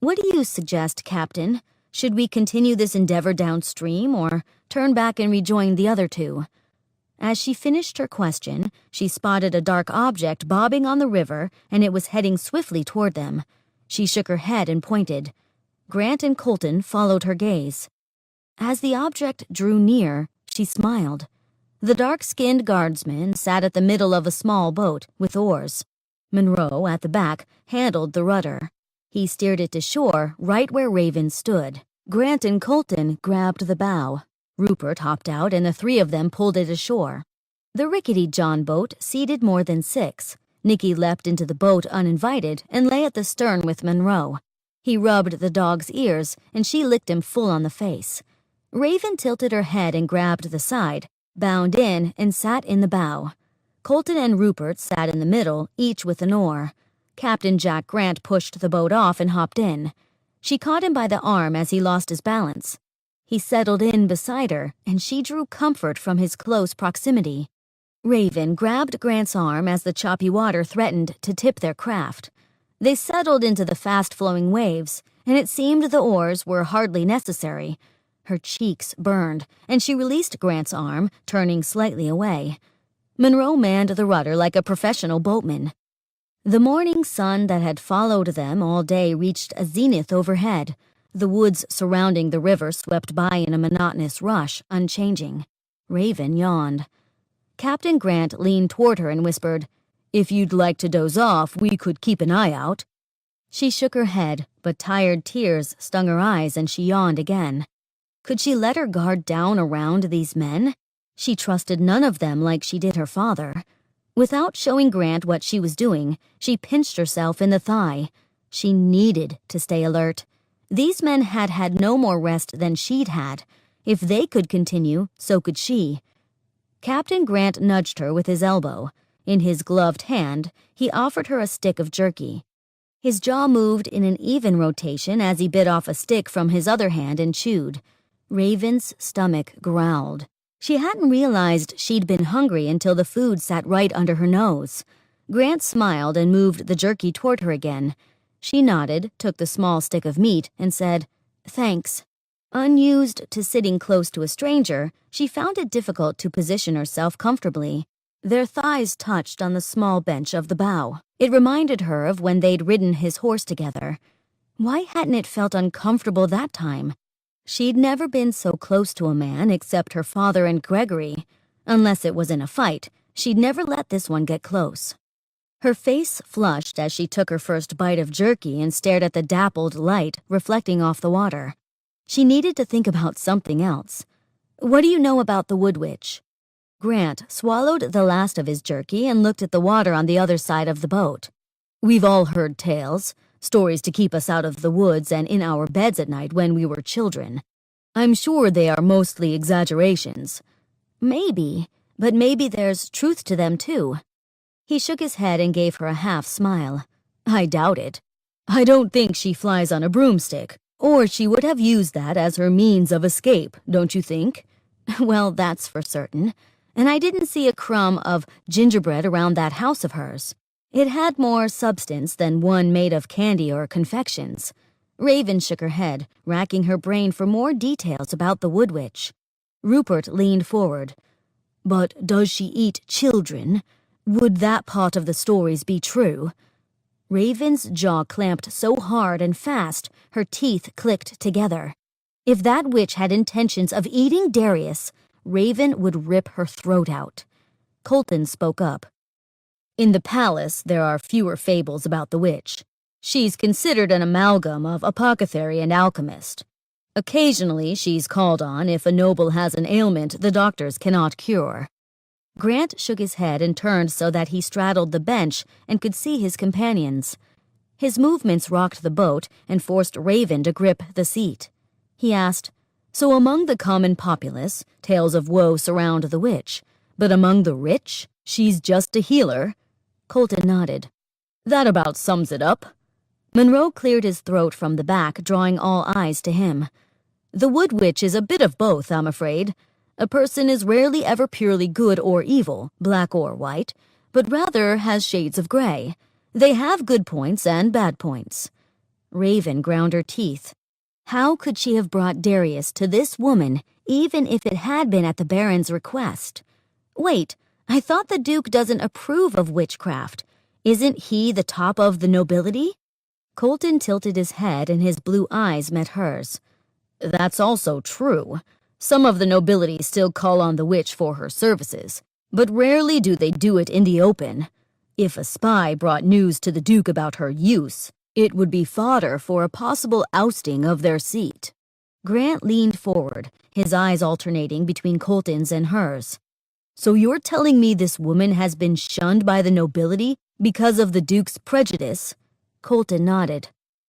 "What do you suggest, Captain? Should we continue this endeavor downstream or turn back and rejoin the other two?" As she finished her question, she spotted a dark object bobbing on the river, and it was heading swiftly toward them. She shook her head and pointed. Grant and Colton followed her gaze. As the object drew near, she smiled. The dark-skinned guardsman sat at the middle of a small boat with oars. Monroe, at the back, handled the rudder. He steered it to shore right where Raven stood. Grant and Colton grabbed the bow. Rupert hopped out and the three of them pulled it ashore. The rickety John boat seated more than 6. Nicky leapt into the boat uninvited and lay at the stern with Monroe. He rubbed the dog's ears and she licked him full on the face. Raven tilted her head and grabbed the side, bound in and sat in the bow. Colton and Rupert sat in the middle, each with an oar. Captain Jack Grant pushed the boat off and hopped in. She caught him by the arm as he lost his balance. He settled in beside her, and she drew comfort from his close proximity. Raven grabbed Grant's arm as the choppy water threatened to tip their craft. They settled into the fast-flowing waves, and it seemed the oars were hardly necessary. Her cheeks burned, and she released Grant's arm, turning slightly away. Monroe manned the rudder like a professional boatman. The morning sun that had followed them all day reached a zenith overhead. The woods surrounding the river swept by in a monotonous rush, unchanging. Raven yawned. Captain Grant leaned toward her and whispered, "If you'd like to doze off, we could keep an eye out." She shook her head, but tired tears stung her eyes and she yawned again. Could she let her guard down around these men? She trusted none of them like she did her father. Without showing Grant what she was doing, she pinched herself in the thigh. She needed to stay alert. These men had had no more rest than she'd had. If they could continue, so could she. Captain Grant nudged her with his elbow. In his gloved hand, he offered her a stick of jerky. His jaw moved in an even rotation as he bit off a stick from his other hand and chewed. Raven's stomach growled. She hadn't realized she'd been hungry until the food sat right under her nose. Grant smiled and moved the jerky toward her again. She nodded, took the small stick of meat, and said, "Thanks." Unused to sitting close to a stranger, she found it difficult to position herself comfortably. Their thighs touched on the small bench of the bow. It reminded her of when they'd ridden his horse together. Why hadn't it felt uncomfortable that time? She'd never been so close to a man except her father and Gregory. Unless it was in a fight, she'd never let this one get close. Her face flushed as she took her first bite of jerky and stared at the dappled light reflecting off the water. She needed to think about something else. What do you know about the Wood Witch? Grant swallowed the last of his jerky and looked at the water on the other side of the boat. We've all heard tales, stories to keep us out of the woods and in our beds at night when we were children. I'm sure they are mostly exaggerations. Maybe, but maybe there's truth to them too. He shook his head and gave her a half smile. I doubt it. I don't think she flies on a broomstick, or she would have used that as her means of escape, don't you think? Well, that's for certain. And I didn't see a crumb of gingerbread around that house of hers. It had more substance than one made of candy or confections. Raven shook her head, racking her brain for more details about the Wood Witch. Rupert leaned forward. But does she eat children? Would that part of the stories be true? Raven's jaw clamped so hard and fast, her teeth clicked together. If that witch had intentions of eating Darius, Raven would rip her throat out. Colton spoke up. In the palace, there are fewer fables about the witch. She's considered an amalgam of apothecary and alchemist. Occasionally, she's called on if a noble has an ailment the doctors cannot cure. Grant shook his head and turned so that he straddled the bench and could see his companions. His movements rocked the boat and forced Raven to grip the seat. He asked, So among the common populace, tales of woe surround the witch, but among the rich, she's just a healer? Colton nodded. That about sums it up. Monroe cleared his throat from the back, drawing all eyes to him. The Wood Witch is a bit of both, I'm afraid. A person is rarely ever purely good or evil, black or white, but rather has shades of gray. They have good points and bad points. Raven ground her teeth. How could she have brought Darius to this woman, even if it had been at the Baron's request? Wait, I thought the Duke doesn't approve of witchcraft. Isn't he the top of the nobility? Colton tilted his head and his blue eyes met hers. That's also true. Some of the nobility still call on the witch for her services, but rarely do they do it in the open. If a spy brought news to the Duke about her use, it would be fodder for a possible ousting of their seat. Grant leaned forward, his eyes alternating between Colton's and hers. So you're telling me this woman has been shunned by the nobility because of the Duke's prejudice? Colton nodded.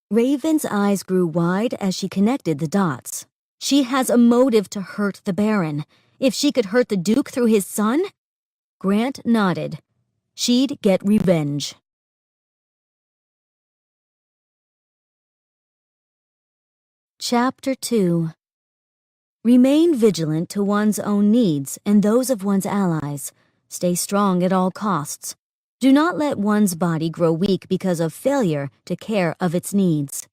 Raven's eyes grew wide as she connected the dots. She has a motive to hurt the Baron. If she could hurt the Duke through his son? Grant nodded. She'd get revenge. Chapter 2. Remain vigilant to one's own needs and those of one's allies. Stay strong at all costs. Do not let one's body grow weak because of failure to care of its needs.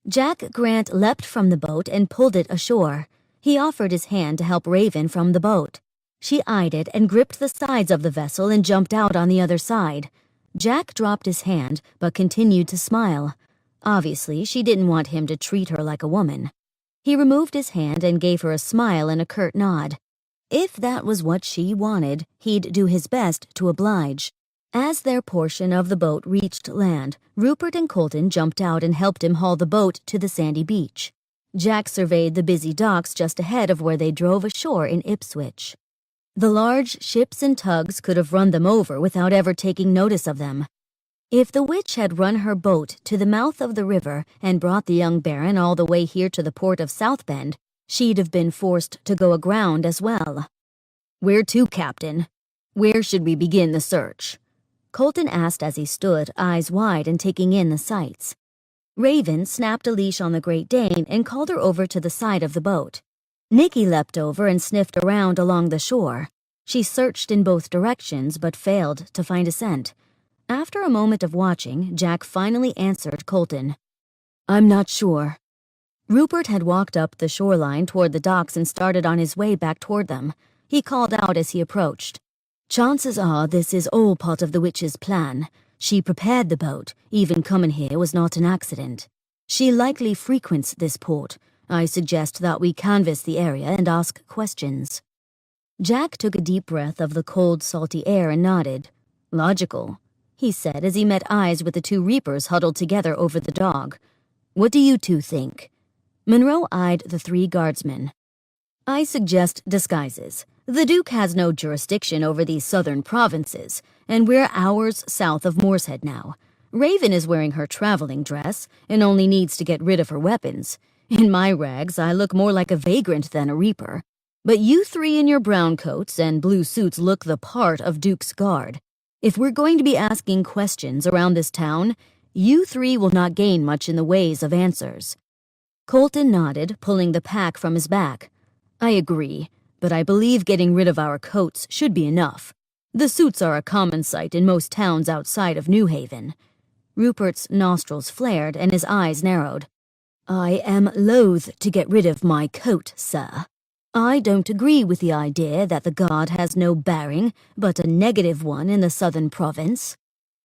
Jack Grant leapt from the boat and pulled it ashore. He offered his hand to help Raven from the boat. She eyed it and gripped the sides of the vessel and jumped out on the other side. Jack dropped his hand, but continued to smile. Obviously, she didn't want him to treat her like a woman. He removed his hand and gave her a smile and a curt nod. If that was what she wanted, he'd do his best to oblige. As their portion of the boat reached land, Rupert and Colton jumped out and helped him haul the boat to the sandy beach. Jack surveyed the busy docks just ahead of where they drove ashore in Ipswich. The large ships and tugs could have run them over without ever taking notice of them. If the witch had run her boat to the mouth of the river and brought the young Baron all the way here to the port of South Bend, she'd have been forced to go aground as well. Where to, Captain? Where should we begin the search? Colton asked as he stood, eyes wide and taking in the sights. Raven snapped a leash on the Great Dane and called her over to the side of the boat. Nikki leapt over and sniffed around along the shore. She searched in both directions but failed to find a scent. After a moment of watching, Jack finally answered Colton. I'm not sure. Rupert had walked up the shoreline toward the docks and started on his way back toward them. He called out as he approached. "Chances are this is all part of the witch's plan. She prepared the boat. Even coming here was not an accident. She likely frequents this port. I suggest that we canvass the area and ask questions." Jack took a deep breath of the cold, salty air and nodded. "Logical," he said as he met eyes with the two reapers huddled together over the dog. "What do you two think?" Monroe eyed the three guardsmen. "I suggest disguises. The Duke has no jurisdiction over these southern provinces, and we're hours south of Moorshead now. Raven is wearing her traveling dress and only needs to get rid of her weapons. In my rags, I look more like a vagrant than a reaper. But you three in your brown coats and blue suits look the part of Duke's guard. If we're going to be asking questions around this town, you three will not gain much in the ways of answers." Colton nodded, pulling the pack from his back. "I agree, but I believe getting rid of our coats should be enough. The suits are a common sight in most towns outside of New Haven." Rupert's nostrils flared and his eyes narrowed. "I am loath to get rid of my coat, sir. I don't agree with the idea that the guard has no bearing, but a negative one in the southern province.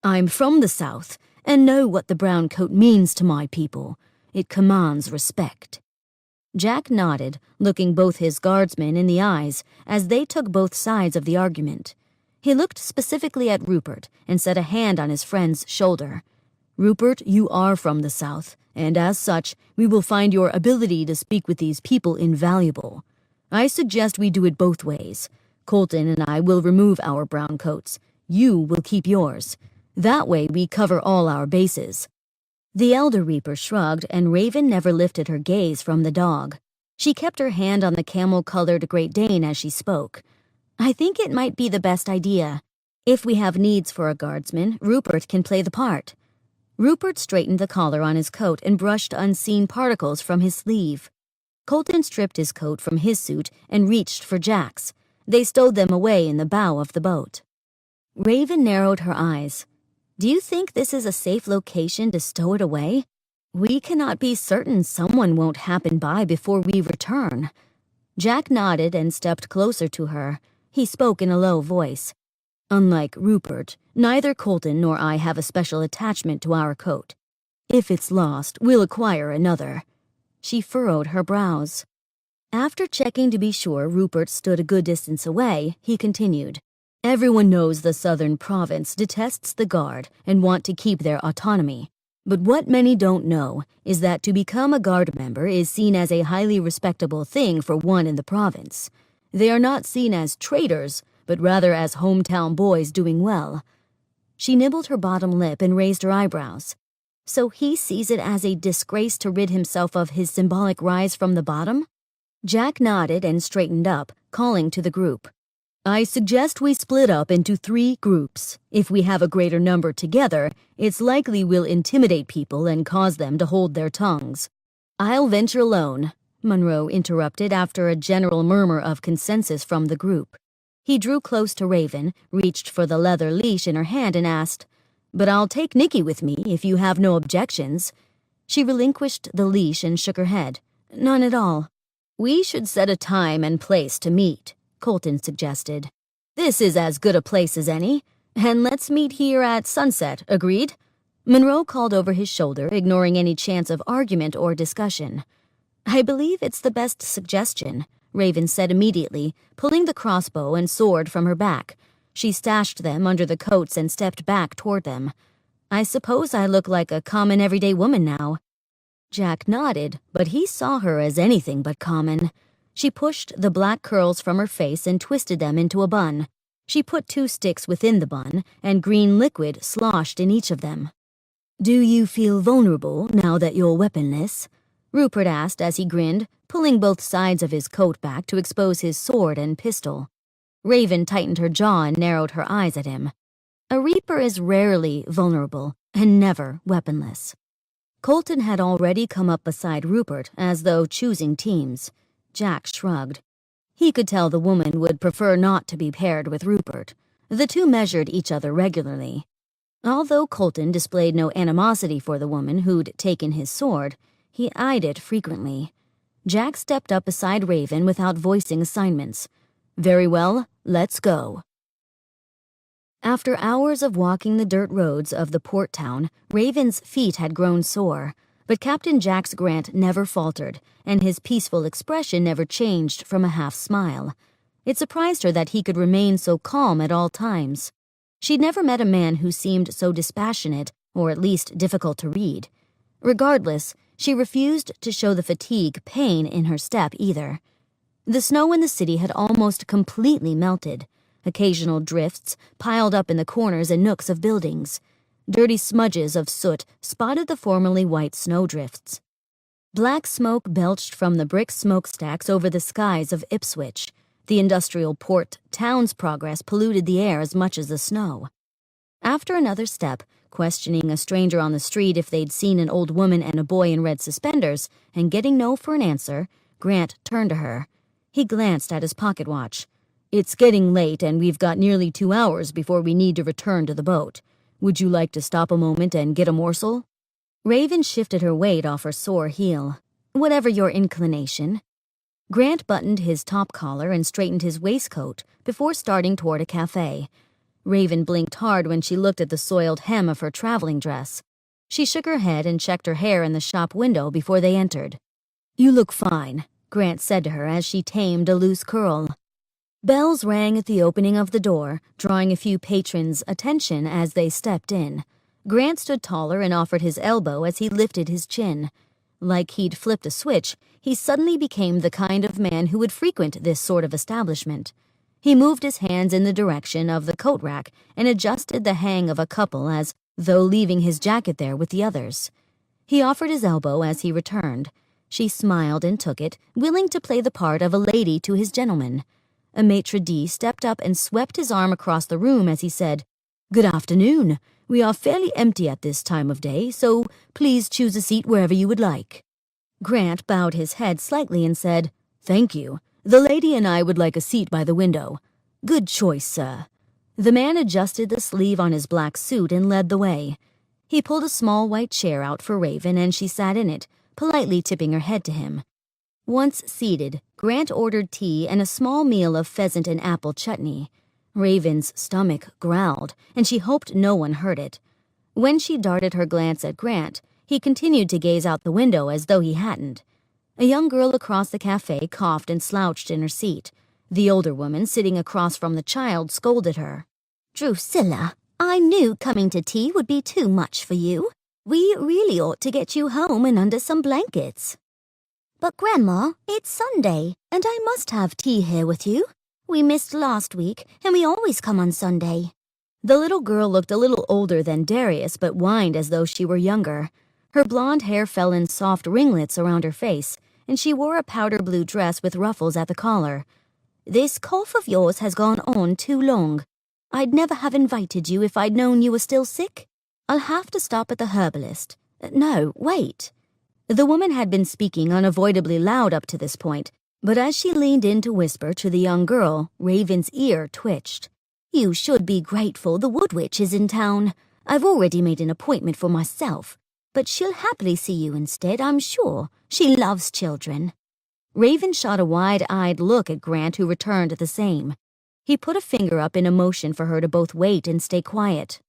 I'm from the south, and know what the brown coat means to my people. It commands respect." Jack nodded, looking both his guardsmen in the eyes as they took both sides of the argument. He looked specifically at Rupert and set a hand on his friend's shoulder. "Rupert, you are from the south, and as such, we will find your ability to speak with these people invaluable. I suggest we do it both ways. Colton and I will remove our brown coats. You will keep yours. That way we cover all our bases." The elder reaper shrugged, and Raven never lifted her gaze from the dog. She kept her hand on the camel-colored Great Dane as she spoke. "I think it might be the best idea. If we have needs for a guardsman, Rupert can play the part." Rupert straightened the collar on his coat and brushed unseen particles from his sleeve. Colton stripped his coat from his suit and reached for Jack's. They stowed them away in the bow of the boat. Raven narrowed her eyes. "Do you think this is a safe location to stow it away? We cannot be certain someone won't happen by before we return." Jack nodded and stepped closer to her. He spoke in a low voice. "Unlike Rupert, neither Colton nor I have a special attachment to our coat. If it's lost, we'll acquire another." She furrowed her brows. After checking to be sure Rupert stood a good distance away, he continued. "Everyone knows the southern province detests the guard and want to keep their autonomy. But what many don't know is that to become a guard member is seen as a highly respectable thing for one in the province. They are not seen as traitors, but rather as hometown boys doing well." She nibbled her bottom lip and raised her eyebrows. "So he sees it as a disgrace to rid himself of his symbolic rise from the bottom?" Jack nodded and straightened up, calling to the group. "I suggest we split up into 3 groups. If we have a greater number together, it's likely we'll intimidate people and cause them to hold their tongues." "I'll venture alone," Monroe interrupted after a general murmur of consensus from the group. He drew close to Raven, reached for the leather leash in her hand and asked, "But I'll take Nicky with me if you have no objections." She relinquished the leash and shook her head. "None at all." "We should set a time and place to meet," Colton suggested. "This is as good a place as any, and let's meet here at sunset, agreed?" Monroe called over his shoulder, ignoring any chance of argument or discussion. "I believe it's the best suggestion," Raven said immediately, pulling the crossbow and sword from her back. She stashed them under the coats and stepped back toward them. "I suppose I look like a common everyday woman now." Jack nodded, but he saw her as anything but common. She pushed the black curls from her face and twisted them into a bun. She put 2 sticks within the bun, and green liquid sloshed in each of them. "Do you feel vulnerable now that you're weaponless?" Rupert asked as he grinned, pulling both sides of his coat back to expose his sword and pistol. Raven tightened her jaw and narrowed her eyes at him. A reaper is rarely vulnerable, and never weaponless. Colton had already come up beside Rupert, as though choosing teams. Jack shrugged. He could tell the woman would prefer not to be paired with Rupert. The two measured each other regularly. Although Colton displayed no animosity for the woman who'd taken his sword, He eyed it frequently. Jack stepped up beside Raven without voicing assignments. "Very well, let's go." After hours of walking the dirt roads of the port town, Raven's feet had grown sore, but Captain Jax Grant never faltered, and his peaceful expression never changed from a half-smile. It surprised her that he could remain so calm at all times. She'd never met a man who seemed so dispassionate, or at least difficult to read. Regardless, she refused to show the fatigue pain in her step either. The snow in the city had almost completely melted. Occasional drifts piled up in the corners and nooks of buildings. Dirty smudges of soot spotted the formerly white snowdrifts. Black smoke belched from the brick smokestacks over the skies of Ipswich. The industrial port town's progress polluted the air as much as the snow. After another step, questioning a stranger on the street if they'd seen an old woman and a boy in red suspenders, and getting no for an answer, Grant turned to her. He glanced at his pocket watch. "It's getting late, and we've got nearly 2 hours before we need to return to the boat. Would you like to stop a moment and get a morsel?" Raven shifted her weight off her sore heel. "Whatever your inclination." Grant buttoned his top collar and straightened his waistcoat before starting toward a cafe. Raven blinked hard when she looked at the soiled hem of her traveling dress. She shook her head and checked her hair in the shop window before they entered. "You look fine," Grant said to her as she tamed a loose curl. Bells rang at the opening of the door, drawing a few patrons' attention as they stepped in. Grant stood taller and offered his elbow as he lifted his chin. Like he'd flipped a switch, he suddenly became the kind of man who would frequent this sort of establishment. He moved his hands in the direction of the coat rack and adjusted the hang of a couple as though leaving his jacket there with the others. He offered his elbow as he returned. She smiled and took it, willing to play the part of a lady to his gentleman. A maitre d' stepped up and swept his arm across the room as he said, "Good afternoon. We are fairly empty at this time of day, so please choose a seat wherever you would like." Grant bowed his head slightly and said, "Thank you. The lady and I would like a seat by the window." "Good choice, sir." The man adjusted the sleeve on his black suit and led the way. He pulled a small white chair out for Raven and she sat in it, politely tipping her head to him. Once seated, Grant ordered tea and a small meal of pheasant and apple chutney. Raven's stomach growled, and she hoped no one heard it. When she darted her glance at Grant, he continued to gaze out the window as though he hadn't. A young girl across the cafe coughed and slouched in her seat. The older woman sitting across from the child scolded her. "Drusilla, I knew coming to tea would be too much for you. We really ought to get you home and under some blankets." "But Grandma, it's Sunday, and I must have tea here with you. We missed last week, and we always come on Sunday." The little girl looked a little older than Darius, but whined as though she were younger. Her blonde hair fell in soft ringlets around her face, and she wore a powder blue dress with ruffles at the collar. "This cough of yours has gone on too long. I'd never have invited you if I'd known you were still sick. I'll have to stop at the herbalist. No, wait." The woman had been speaking unavoidably loud up to this point, but as she leaned in to whisper to the young girl, Raven's ear twitched. "You should be grateful the wood witch is in town. I've already made an appointment for myself, but she'll happily see you instead, I'm sure. She loves children." Raven shot a wide-eyed look at Grant, who returned the same. He put a finger up in a motion for her to both wait and stay quiet.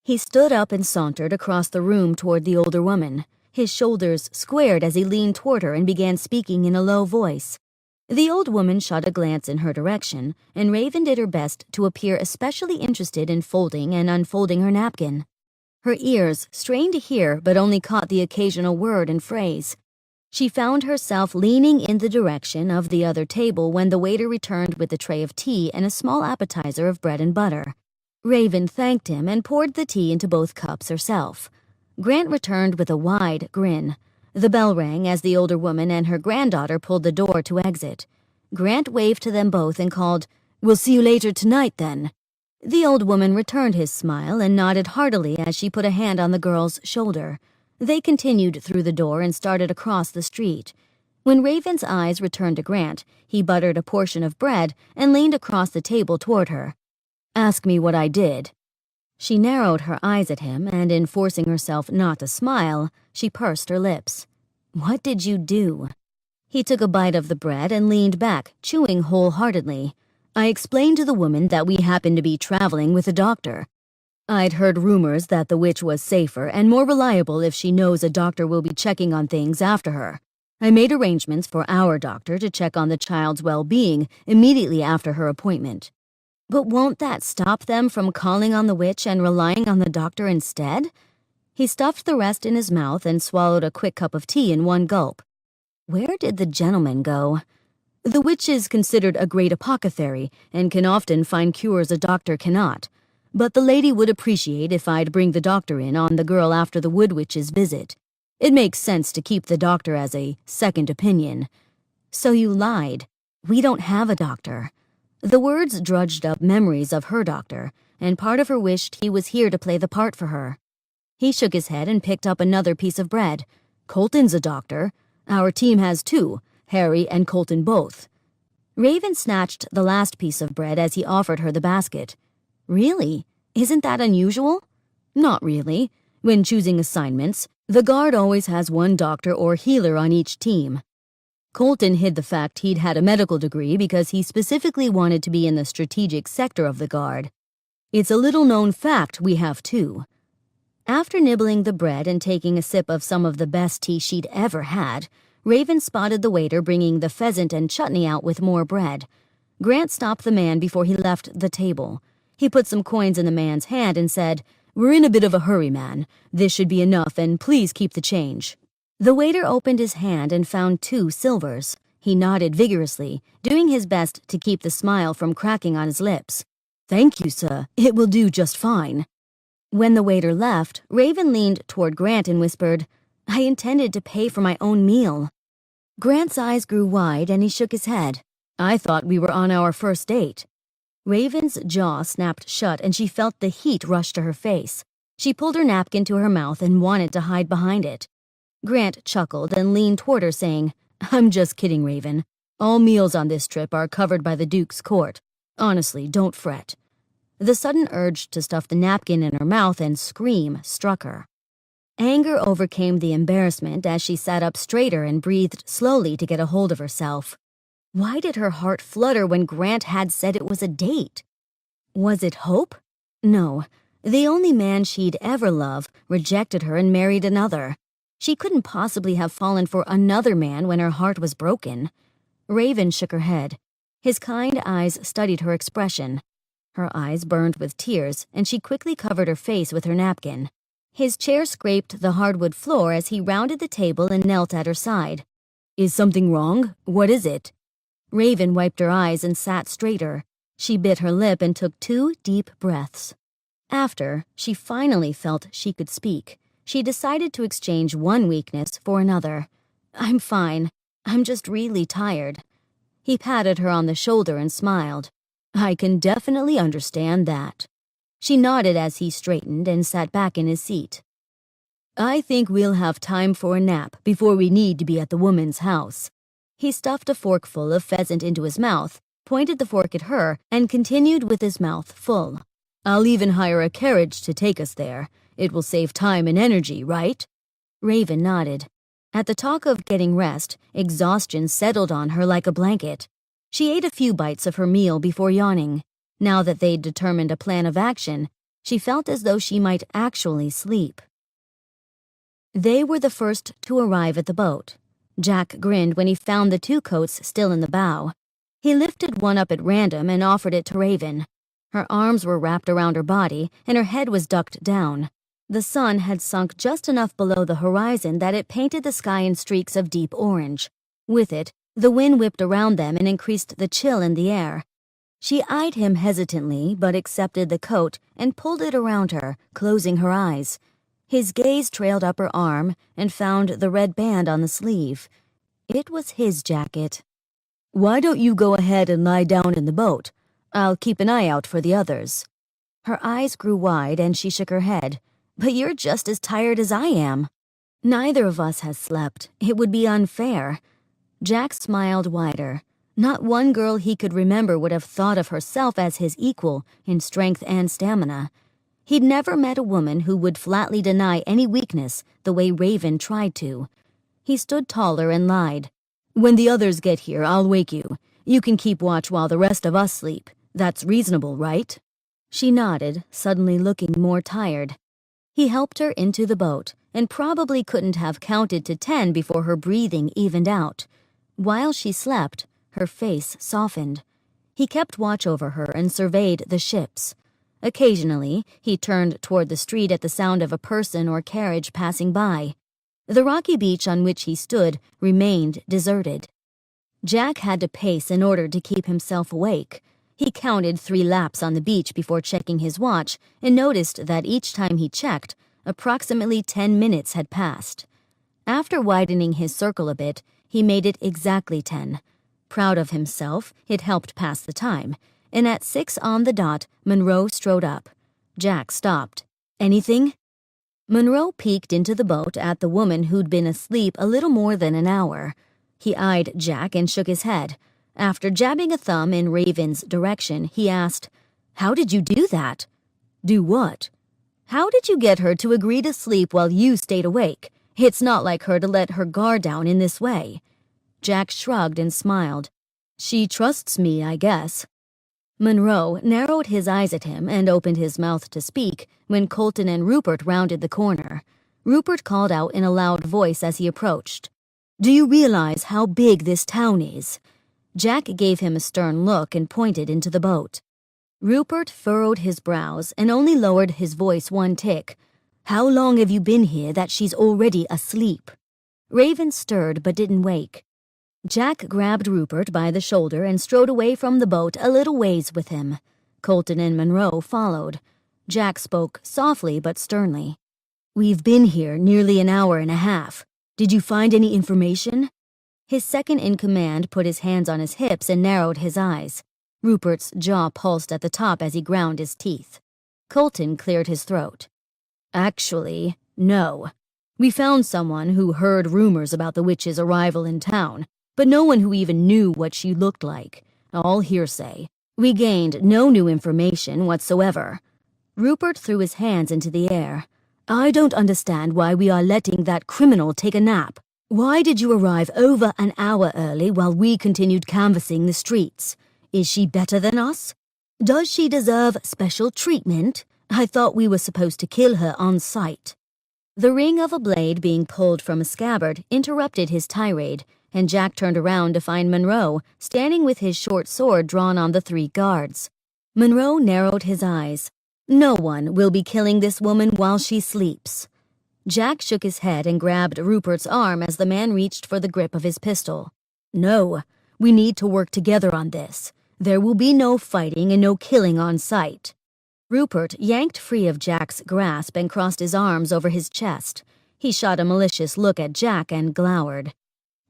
He stood up and sauntered across the room toward the older woman. His shoulders squared as he leaned toward her and began speaking in a low voice. The old woman shot a glance in her direction, and Raven did her best to appear especially interested in folding and unfolding her napkin. Her ears strained to hear but only caught the occasional word and phrase. She found herself leaning in the direction of the other table when the waiter returned with a tray of tea and a small appetizer of bread and butter. Raven thanked him and poured the tea into both cups herself. Grant returned with a wide grin. The bell rang as the older woman and her granddaughter pulled the door to exit. Grant waved to them both and called, "We'll see you later tonight, then." The old woman returned his smile and nodded heartily as she put a hand on the girl's shoulder. They continued through the door and started across the street. When Raven's eyes returned to Grant, he buttered a portion of bread and leaned across the table toward her. "Ask me what I did." She narrowed her eyes at him, and in forcing herself not to smile, she pursed her lips. What did you do?" He took a bite of the bread and leaned back, chewing wholeheartedly. "I explained to the woman that we happened to be traveling with a doctor. I'd heard rumors that the witch was safer and more reliable if she knows a doctor will be checking on things after her. I made arrangements for our doctor to check on the child's well-being immediately after her appointment." "But won't that stop them from calling on the witch and relying on the doctor instead?" He stuffed the rest in his mouth and swallowed a quick cup of tea in one gulp. Where did the gentleman go? The witch is considered a great apothecary and can often find cures a doctor cannot. But the lady would appreciate if I'd bring the doctor in on the girl after the wood witch's visit. It makes sense to keep the doctor as a second opinion. So you lied. We don't have a doctor. The words drudged up memories of her doctor, and part of her wished he was here to play the part for her. He shook his head and picked up another piece of bread. "Colton's a doctor. Our team has two, Harry and Colton both." Raven snatched the last piece of bread as he offered her the basket. "Really? Isn't that unusual?" "Not really. When choosing assignments, the guard always has one doctor or healer on each team. Colton hid the fact he'd had a medical degree because he specifically wanted to be in the strategic sector of the guard. It's a little-known fact we have two." After nibbling the bread and taking a sip of some of the best tea she'd ever had, Raven spotted the waiter bringing the pheasant and chutney out with more bread. Grant stopped the man before he left the table. He put some coins in the man's hand and said, "We're in a bit of a hurry, man. This should be enough, and please keep the change." The waiter opened his hand and found 2 silvers. He nodded vigorously, doing his best to keep the smile from cracking on his lips. "Thank you, sir. It will do just fine." When the waiter left, Raven leaned toward Grant and whispered, "I intended to pay for my own meal." Grant's eyes grew wide and he shook his head. "I thought we were on our first date." Raven's jaw snapped shut and she felt the heat rush to her face. She pulled her napkin to her mouth and wanted to hide behind it. Grant chuckled and leaned toward her, saying, "I'm just kidding, Raven. All meals on this trip are covered by the Duke's court. Honestly, don't fret." The sudden urge to stuff the napkin in her mouth and scream struck her. Anger overcame the embarrassment as she sat up straighter and breathed slowly to get a hold of herself. Why did her heart flutter when Grant had said it was a date? Was it hope? No. The only man she'd ever loved rejected her and married another. She couldn't possibly have fallen for another man when her heart was broken. Raven shook her head. His kind eyes studied her expression. Her eyes burned with tears, and she quickly covered her face with her napkin. His chair scraped the hardwood floor as he rounded the table and knelt at her side. "Is something wrong? What is it?" Raven wiped her eyes and sat straighter. She bit her lip and took 2 deep breaths. After she finally felt she could speak, she decided to exchange one weakness for another. "I'm fine. I'm just really tired." He patted her on the shoulder and smiled. "I can definitely understand that." She nodded as he straightened and sat back in his seat. "I think we'll have time for a nap before we need to be at the woman's house." He stuffed a forkful of pheasant into his mouth, pointed the fork at her, and continued with his mouth full. "I'll even hire a carriage to take us there. It will save time and energy, right?" Raven nodded. At the talk of getting rest, exhaustion settled on her like a blanket. She ate a few bites of her meal before yawning. Now that they'd determined a plan of action, she felt as though she might actually sleep. They were the first to arrive at the boat. Jack grinned when he found the 2 coats still in the bow. He lifted one up at random and offered it to Raven. Her arms were wrapped around her body, and her head was ducked down. The sun had sunk just enough below the horizon that it painted the sky in streaks of deep orange. With it, the wind whipped around them and increased the chill in the air. She eyed him hesitantly, but accepted the coat and pulled it around her, closing her eyes. His gaze trailed up her arm and found the red band on the sleeve. It was his jacket. "Why don't you go ahead and lie down in the boat? I'll keep an eye out for the others." Her eyes grew wide and she shook her head. "But you're just as tired as I am." "Neither of us has slept. It would be unfair." Jack smiled wider. Not one girl he could remember would have thought of herself as his equal in strength and stamina. He'd never met a woman who would flatly deny any weakness the way Raven tried to. He stood taller and lied. "When the others get here, I'll wake you. You can keep watch while the rest of us sleep. That's reasonable, right?" She nodded, suddenly looking more tired. He helped her into the boat, and probably couldn't have counted to 10 before her breathing evened out. While she slept, her face softened. He kept watch over her and surveyed the ships. Occasionally, he turned toward the street at the sound of a person or carriage passing by. The rocky beach on which he stood remained deserted. Jack had to pace in order to keep himself awake. He counted 3 laps on the beach before checking his watch and noticed that each time he checked, approximately 10 minutes had passed. After widening his circle a bit, he made it exactly 10. Proud of himself, it helped pass the time, and at 6 on the dot, Monroe strode up. Jack stopped. "Anything?" Monroe peeked into the boat at the woman who'd been asleep a little more than an hour. He eyed Jack and shook his head. After jabbing a thumb in Raven's direction, he asked, "How did you do that?" "Do what?" "How did you get her to agree to sleep while you stayed awake? It's not like her to let her guard down in this way." Jack shrugged and smiled. "She trusts me, I guess." Monroe narrowed his eyes at him and opened his mouth to speak when Colton and Rupert rounded the corner. Rupert called out in a loud voice as he approached, "Do you realize how big this town is?" Jack gave him a stern look and pointed into the boat. Rupert furrowed his brows and only lowered his voice one tick. "How long have you been here that she's already asleep?" Raven stirred but didn't wake. Jack grabbed Rupert by the shoulder and strode away from the boat a little ways with him. Colton and Monroe followed. Jack spoke softly but sternly. "We've been here nearly an hour and a half. Did you find any information?" His second-in-command put his hands on his hips and narrowed his eyes. Rupert's jaw pulsed at the top as he ground his teeth. Colton cleared his throat. "Actually, no. We found someone who heard rumors about the witch's arrival in town, but no one who even knew what she looked like. All hearsay. We gained no new information whatsoever." Rupert threw his hands into the air. "I don't understand why we are letting that criminal take a nap. Why did you arrive over an hour early while we continued canvassing the streets? Is she better than us? Does she deserve special treatment? I thought we were supposed to kill her on sight." The ring of a blade being pulled from a scabbard interrupted his tirade, and Jack turned around to find Monroe standing with his short sword drawn on the 3 guards. Monroe narrowed his eyes. "No one will be killing this woman while she sleeps." Jack shook his head and grabbed Rupert's arm as the man reached for the grip of his pistol. "No, we need to work together on this. There will be no fighting and no killing on sight." Rupert yanked free of Jack's grasp and crossed his arms over his chest. He shot a malicious look at Jack and glowered.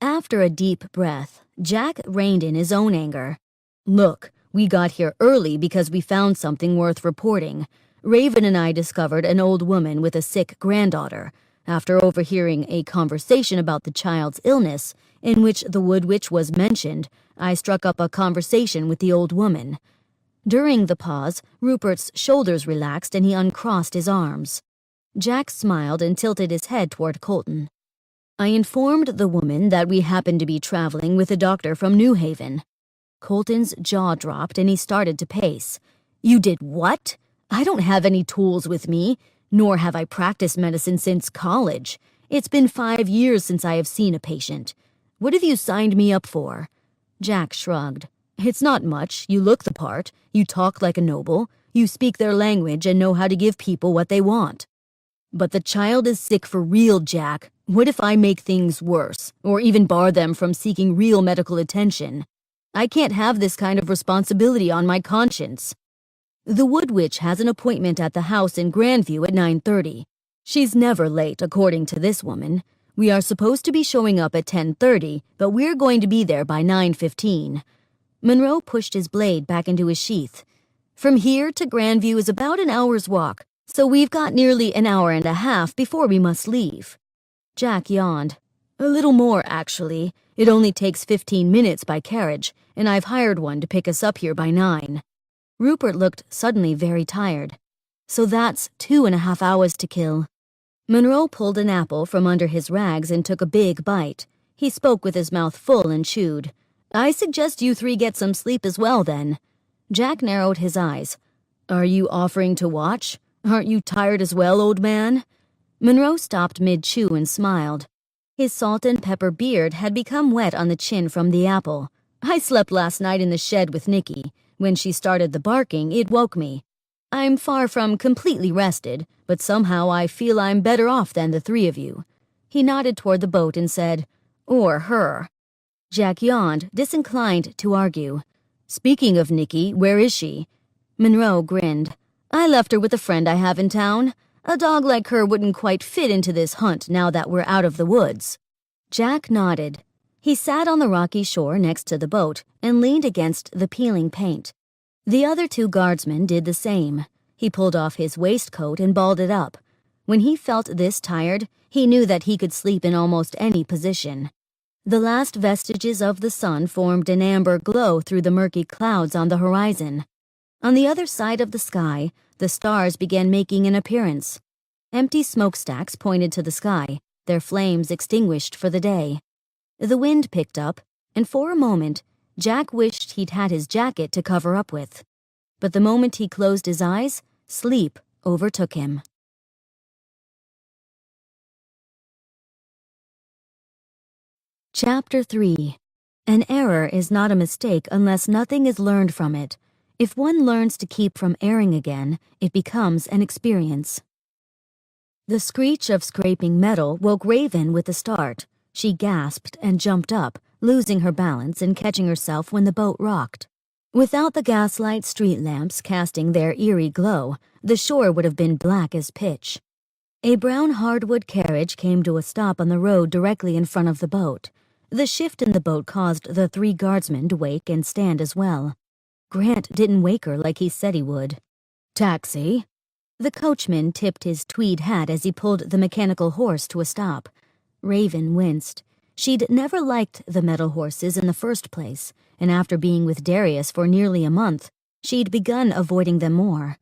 After a deep breath, Jack reined in his own anger. "Look, we got here early because we found something worth reporting. Raven and I discovered an old woman with a sick granddaughter. After overhearing a conversation about the child's illness, in which the Wood Witch was mentioned, I struck up a conversation with the old woman." During the pause, Rupert's shoulders relaxed and he uncrossed his arms. Jack smiled and tilted his head toward Colton. "I informed the woman that we happened to be traveling with a doctor from New Haven." Colton's jaw dropped and he started to pace. "You did what? I don't have any tools with me, nor have I practiced medicine since college. It's been 5 years since I have seen a patient. What have you signed me up for?" Jack shrugged. "It's not much. You look the part. You talk like a noble. You speak their language and know how to give people what they want." "But the child is sick for real, Jack. What if I make things worse, or even bar them from seeking real medical attention? I can't have this kind of responsibility on my conscience." "The Wood Witch has an appointment at the house in Grandview at 9:30. She's never late, according to this woman. We are supposed to be showing up at 10:30, but we're going to be there by 9:15. Monroe pushed his blade back into his sheath. "From here to Grandview is about an hour's walk, so we've got nearly an hour and a half before we must leave." Jack yawned. "A little more, actually. It only takes 15 minutes by carriage, and I've hired one to pick us up here by 9. Rupert looked suddenly very tired. "So that's 2.5 hours to kill." Monroe pulled an apple from under his rags and took a big bite. He spoke with his mouth full and chewed. "I suggest you three get some sleep as well, then." Jack narrowed his eyes. "Are you offering to watch? Aren't you tired as well, old man?" Monroe stopped mid-chew and smiled. His salt and pepper beard had become wet on the chin from the apple. "I slept last night in the shed with Nicky. When she started the barking, it woke me. I'm far from completely rested, but somehow I feel I'm better off than the three of you." He nodded toward the boat and said, "Or her." Jack yawned, disinclined to argue. "Speaking of Nicky, where is she?" Monroe grinned. "I left her with a friend I have in town. A dog like her wouldn't quite fit into this hunt now that we're out of the woods." Jack nodded. He sat on the rocky shore next to the boat and leaned against the peeling paint. The other two guardsmen did the same. He pulled off his waistcoat and balled it up. When he felt this tired, he knew that he could sleep in almost any position. The last vestiges of the sun formed an amber glow through the murky clouds on the horizon. On the other side of the sky, the stars began making an appearance. Empty smokestacks pointed to the sky, their flames extinguished for the day. The wind picked up, and for a moment, Jack wished he'd had his jacket to cover up with. But the moment he closed his eyes, sleep overtook him. Chapter 3. An error is not a mistake unless nothing is learned from it. If one learns to keep from erring again, it becomes an experience. The screech of scraping metal woke Raven with a start. She gasped and jumped up, losing her balance and catching herself when the boat rocked. Without the gaslight street lamps casting their eerie glow, the shore would have been black as pitch. A brown hardwood carriage came to a stop on the road directly in front of the boat. The shift in the boat caused the three guardsmen to wake and stand as well. Grant didn't wake her like he said he would. "Taxi." The coachman tipped his tweed hat as he pulled the mechanical horse to a stop. Raven winced. She'd never liked the metal horses in the first place, and after being with Darius for nearly a month, she'd begun avoiding them more.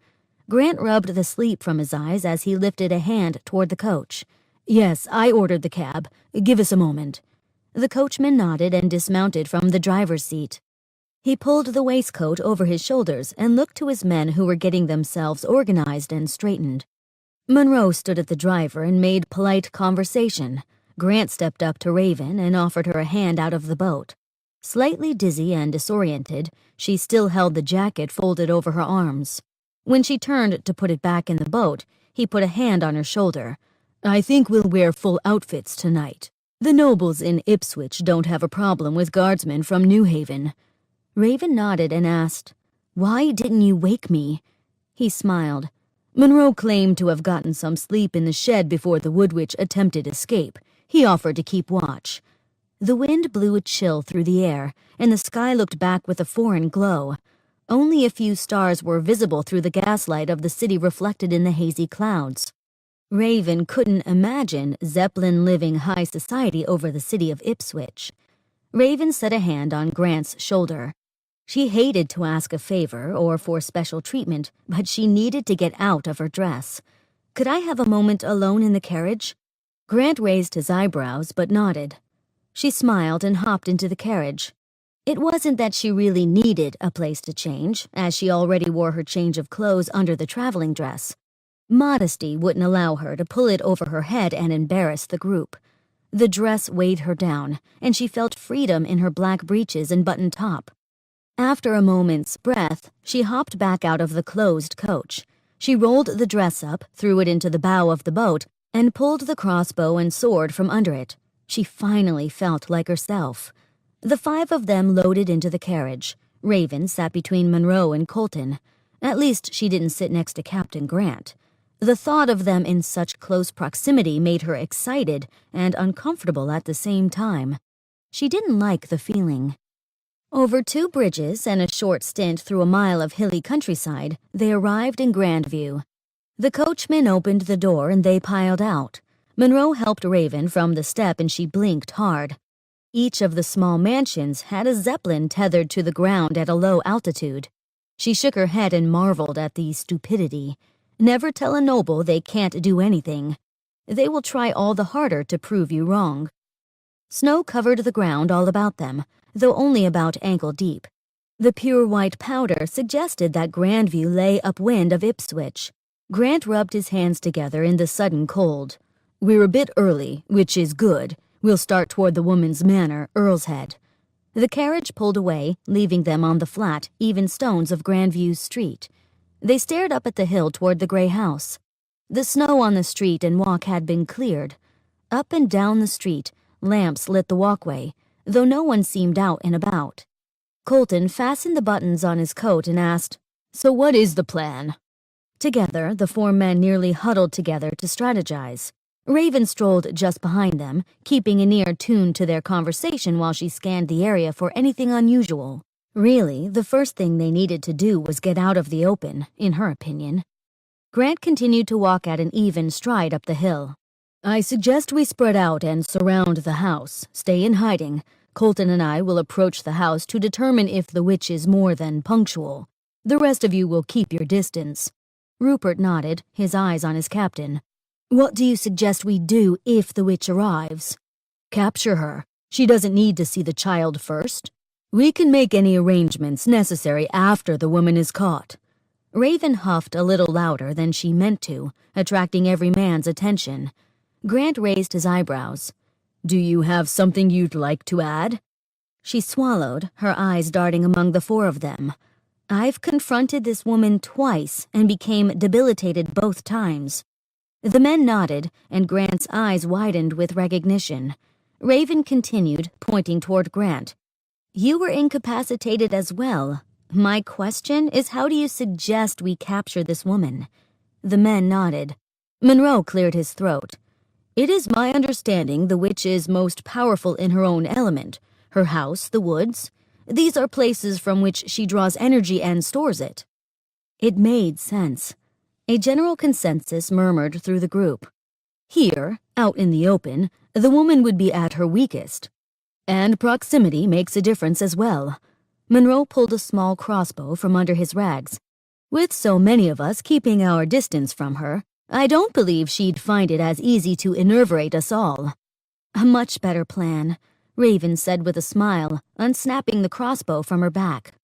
Grant rubbed the sleep from his eyes as he lifted a hand toward the coach. "Yes, I ordered the cab. Give us a moment." The coachman nodded and dismounted from the driver's seat. He pulled the waistcoat over his shoulders and looked to his men who were getting themselves organized and straightened. Monroe stood at the driver and made polite conversation. Grant stepped up to Raven and offered her a hand out of the boat. Slightly dizzy and disoriented, she still held the jacket folded over her arms. When she turned to put it back in the boat, he put a hand on her shoulder. "I think we'll wear full outfits tonight. The nobles in Ipswich don't have a problem with guardsmen from New Haven." Raven nodded and asked, "Why didn't you wake me?" He smiled. "Monroe claimed to have gotten some sleep in the shed before the woodwitch attempted escape. He offered to keep watch." The wind blew a chill through the air, and the sky looked back with a foreign glow. Only a few stars were visible through the gaslight of the city reflected in the hazy clouds. Raven couldn't imagine Zeppelin living high society over the city of Ipswich. Raven set a hand on Grant's shoulder. She hated to ask a favor or for special treatment, but she needed to get out of her dress. "Could I have a moment alone in the carriage?" Grant raised his eyebrows but nodded. She smiled and hopped into the carriage. It wasn't that she really needed a place to change, as she already wore her change of clothes under the traveling dress. Modesty wouldn't allow her to pull it over her head and embarrass the group. The dress weighed her down, and she felt freedom in her black breeches and buttoned top. After a moment's breath, she hopped back out of the closed coach. She rolled the dress up, threw it into the bow of the boat, and pulled the crossbow and sword from under it. She finally felt like herself. The five of them loaded into the carriage. Raven sat between Monroe and Colton. At least she didn't sit next to Captain Grant. The thought of them in such close proximity made her excited and uncomfortable at the same time. She didn't like the feeling. Over 2 bridges and a short stint through a mile of hilly countryside, they arrived in Grandview. The coachman opened the door and they piled out. Monroe helped Raven from the step and she blinked hard. Each of the small mansions had a Zeppelin tethered to the ground at a low altitude. She shook her head and marveled at the stupidity. Never tell a noble they can't do anything. They will try all the harder to prove you wrong. Snow covered the ground all about them, though only about ankle deep. The pure white powder suggested that Grandview lay upwind of Ipswich. Grant rubbed his hands together in the sudden cold. "We're a bit early, which is good. We'll start toward the woman's manor, Earl's Head." The carriage pulled away, leaving them on the flat, even stones of Grandview's street. They stared up at the hill toward the gray house. The snow on the street and walk had been cleared. Up and down the street, lamps lit the walkway, though no one seemed out and about. Colton fastened the buttons on his coat and asked, "So what is the plan?" Together, the four men nearly huddled together to strategize. Raven strolled just behind them, keeping an ear tuned to their conversation while she scanned the area for anything unusual. Really, the first thing they needed to do was get out of the open, in her opinion. Grant continued to walk at an even stride up the hill. "I suggest we spread out and surround the house. Stay in hiding. Colton and I will approach the house to determine if the witch is more than punctual. The rest of you will keep your distance." Rupert nodded, his eyes on his captain. "What do you suggest we do if the witch arrives?" "Capture her. She doesn't need to see the child first. We can make any arrangements necessary after the woman is caught." Raven huffed a little louder than she meant to, attracting every man's attention. Grant raised his eyebrows. "Do you have something you'd like to add?" She swallowed, her eyes darting among the four of them. "I've confronted this woman twice and became debilitated both times." The men nodded, and Grant's eyes widened with recognition. Raven continued, pointing toward Grant. "You were incapacitated as well. My question is, how do you suggest we capture this woman?" The men nodded. Monroe cleared his throat. "It is my understanding the witch is most powerful in her own element. Her house, the woods. These are places from which she draws energy and stores it." It made sense. A general consensus murmured through the group. Here, out in the open, the woman would be at her weakest. And proximity makes a difference as well. Monroe pulled a small crossbow from under his rags. "With so many of us keeping our distance from her, I don't believe she'd find it as easy to enervate us all." "A much better plan," Raven said with a smile, unsnapping the crossbow from her back.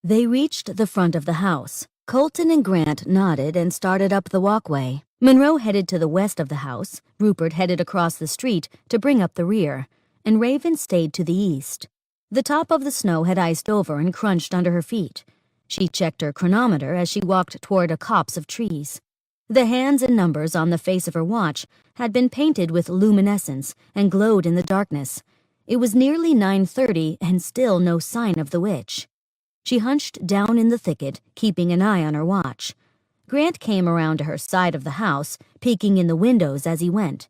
They reached the front of the house. Colton and Grant nodded and started up the walkway. Monroe headed to the west of the house, Rupert headed across the street to bring up the rear, and Raven stayed to the east. The top of the snow had iced over and crunched under her feet. She checked her chronometer as she walked toward a copse of trees. The hands and numbers on the face of her watch had been painted with luminescence and glowed in the darkness. It was nearly 9:30 and still no sign of the witch. She hunched down in the thicket, keeping an eye on her watch. Grant came around to her side of the house, peeking in the windows as he went.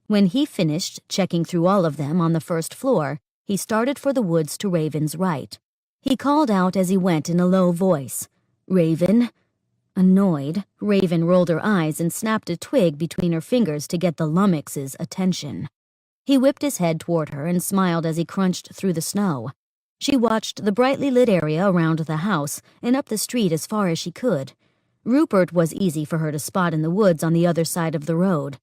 When he finished checking through all of them on the first floor, he started for the woods to Raven's right. He called out as he went in a low voice, "Raven?" Annoyed, Raven rolled her eyes and snapped a twig between her fingers to get the lummox's attention. He whipped his head toward her and smiled as he crunched through the snow. She watched the brightly lit area around the house and up the street as far as she could. Rupert was easy for her to spot in the woods on the other side of the road.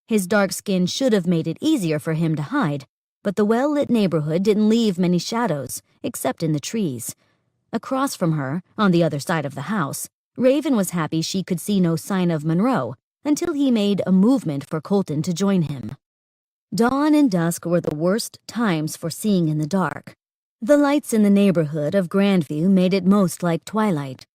His dark skin should have made it easier for him to hide, but the well-lit neighborhood didn't leave many shadows, except in the trees. Across from her, on the other side of the house, Raven was happy she could see no sign of Monroe until he made a movement for Colton to join him. Dawn and dusk were the worst times for seeing in the dark. The lights in the neighborhood of Grandview made it most like twilight.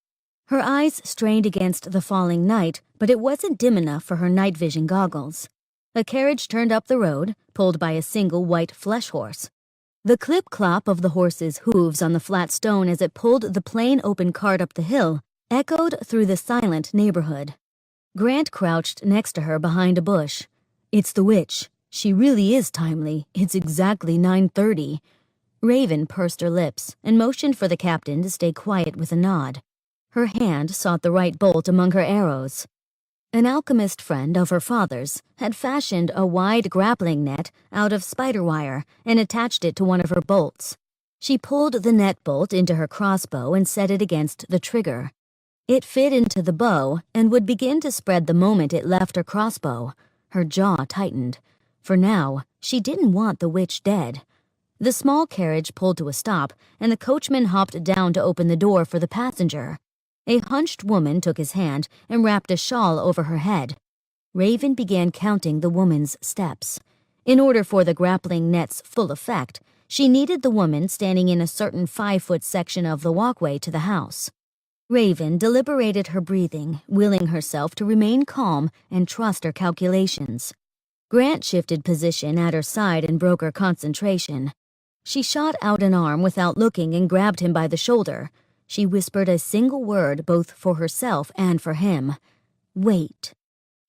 Her eyes strained against the falling night, but it wasn't dim enough for her night vision goggles. A carriage turned up the road, pulled by a single white flesh horse. The clip-clop of the horse's hooves on the flat stone as it pulled the plain open cart up the hill echoed through the silent neighborhood. Grant crouched next to her behind a bush. "It's the witch. She really is timely. It's exactly 9:30. Raven pursed her lips and motioned for the captain to stay quiet with a nod. Her hand sought the right bolt among her arrows. An alchemist friend of her father's had fashioned a wide grappling net out of spider wire and attached it to one of her bolts. She pulled the net bolt into her crossbow and set it against the trigger. It fit into the bow and would begin to spread the moment it left her crossbow. Her jaw tightened. For now, she didn't want the witch dead. The small carriage pulled to a stop, and the coachman hopped down to open the door for the passenger. A hunched woman took his hand and wrapped a shawl over her head. Raven began counting the woman's steps. In order for the grappling net's full effect, she needed the woman standing in a certain 5-foot section of the walkway to the house. Raven deliberated her breathing, willing herself to remain calm and trust her calculations. Grant shifted position at her side and broke her concentration. She shot out an arm without looking and grabbed him by the shoulder. She whispered a single word both for herself and for him. "Wait."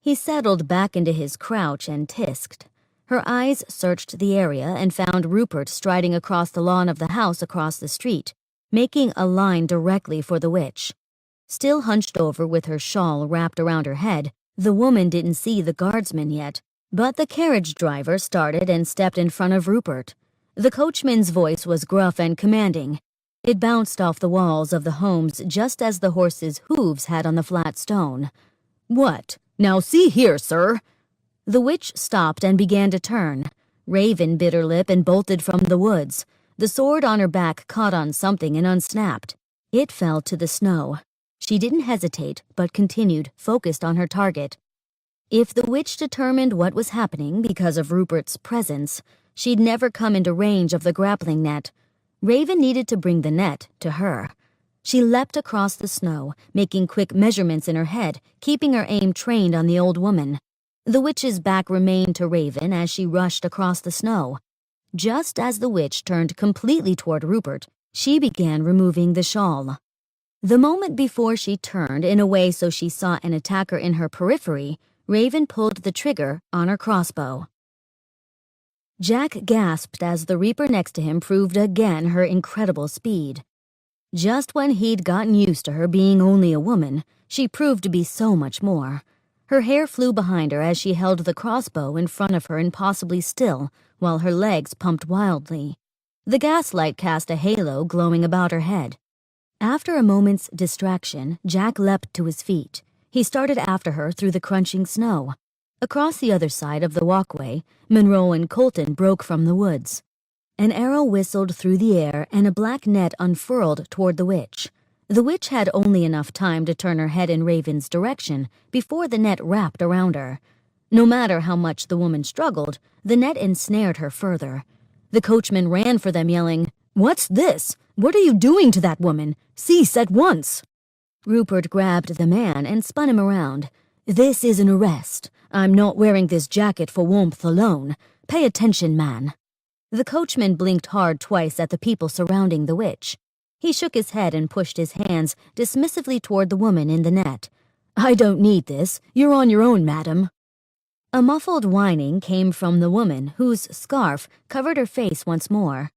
He settled back into his crouch and tisked. Her eyes searched the area and found Rupert striding across the lawn of the house across the street, making a line directly for the witch. Still hunched over with her shawl wrapped around her head, the woman didn't see the guardsman yet, but the carriage driver started and stepped in front of Rupert. The coachman's voice was gruff and commanding. It bounced off the walls of the homes just as the horse's hooves had on the flat stone. "What? Now see here, sir." The witch stopped and began to turn. Raven bit her lip and bolted from the woods. The sword on her back caught on something and unsnapped. It fell to the snow. She didn't hesitate, but continued, focused on her target. If the witch determined what was happening because of Rupert's presence, she'd never come into range of the grappling net. Raven needed to bring the net to her. She leapt across the snow, making quick measurements in her head, keeping her aim trained on the old woman. The witch's back remained to Raven as she rushed across the snow. Just as the witch turned completely toward Rupert, she began removing the shawl. The moment before she turned in a way so she saw an attacker in her periphery, Raven pulled the trigger on her crossbow. Jack gasped as the Reaper next to him proved again her incredible speed. Just when he'd gotten used to her being only a woman, she proved to be so much more. Her hair flew behind her as she held the crossbow in front of her impossibly still, while her legs pumped wildly. The gaslight cast a halo glowing about her head. After a moment's distraction, Jack leapt to his feet. He started after her through the crunching snow. Across the other side of the walkway, Monroe and Colton broke from the woods. An arrow whistled through the air and a black net unfurled toward the witch. The witch had only enough time to turn her head in Raven's direction before the net wrapped around her. No matter how much the woman struggled, the net ensnared her further. The coachman ran for them, yelling, "What's this? What are you doing to that woman? Cease at once!" Rupert grabbed the man and spun him around. "This is an arrest. I'm not wearing this jacket for warmth alone. Pay attention, man." The coachman blinked hard twice at the people surrounding the witch. He shook his head and pushed his hands dismissively toward the woman in the net. "I don't need this. You're on your own, madam." A muffled whining came from the woman, whose scarf covered her face once more.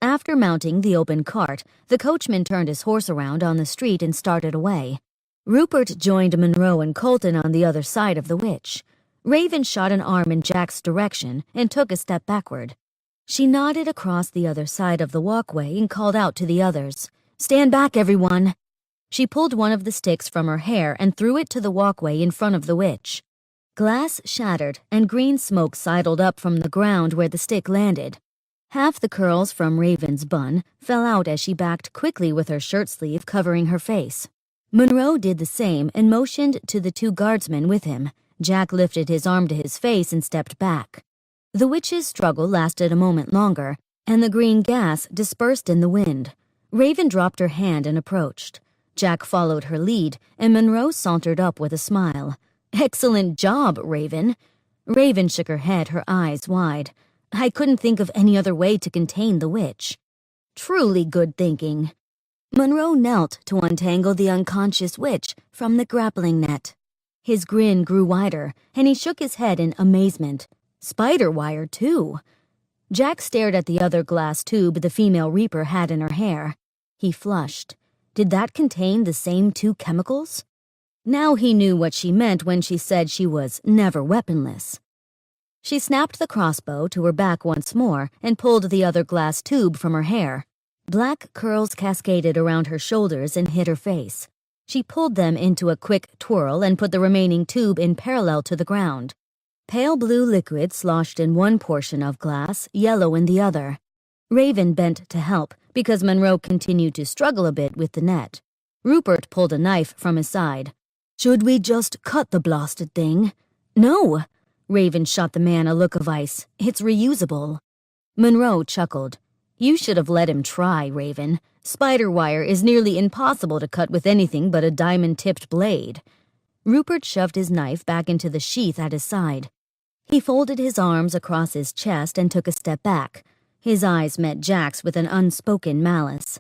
After mounting the open cart, the coachman turned his horse around on the street and started away. Rupert joined Monroe and Colton on the other side of the witch. Raven shot an arm in Jack's direction and took a step backward. She nodded across the other side of the walkway and called out to the others, "Stand back, everyone." She pulled one of the sticks from her hair and threw it to the walkway in front of the witch. Glass shattered and green smoke sidled up from the ground where the stick landed. Half the curls from Raven's bun fell out as she backed quickly with her shirt sleeve covering her face. Monroe did the same and motioned to the two guardsmen with him. Jack lifted his arm to his face and stepped back. The witch's struggle lasted a moment longer, and the green gas dispersed in the wind. Raven dropped her hand and approached. Jack followed her lead, and Monroe sauntered up with a smile. "Excellent job, Raven." Raven shook her head, her eyes wide. "I couldn't think of any other way to contain the witch." "Truly good thinking." Monroe knelt to untangle the unconscious witch from the grappling net. His grin grew wider, and he shook his head in amazement. Spider wire, too. Jack stared at the other glass tube the female Reaper had in her hair. He flushed. Did that contain the same two chemicals? Now he knew what she meant when she said she was never weaponless. She snapped the crossbow to her back once more and pulled the other glass tube from her hair. Black curls cascaded around her shoulders and hid her face. She pulled them into a quick twirl and put the remaining tube in parallel to the ground. Pale blue liquid sloshed in one portion of glass, yellow in the other. Raven bent to help, because Monroe continued to struggle a bit with the net. Rupert pulled a knife from his side. "Should we just cut the blasted thing?" "No!" Raven shot the man a look of ice. "It's reusable." Monroe chuckled. "You should have let him try, Raven. Spider wire is nearly impossible to cut with anything but a diamond-tipped blade." Rupert shoved his knife back into the sheath at his side. He folded his arms across his chest and took a step back. His eyes met Jack's with an unspoken malice.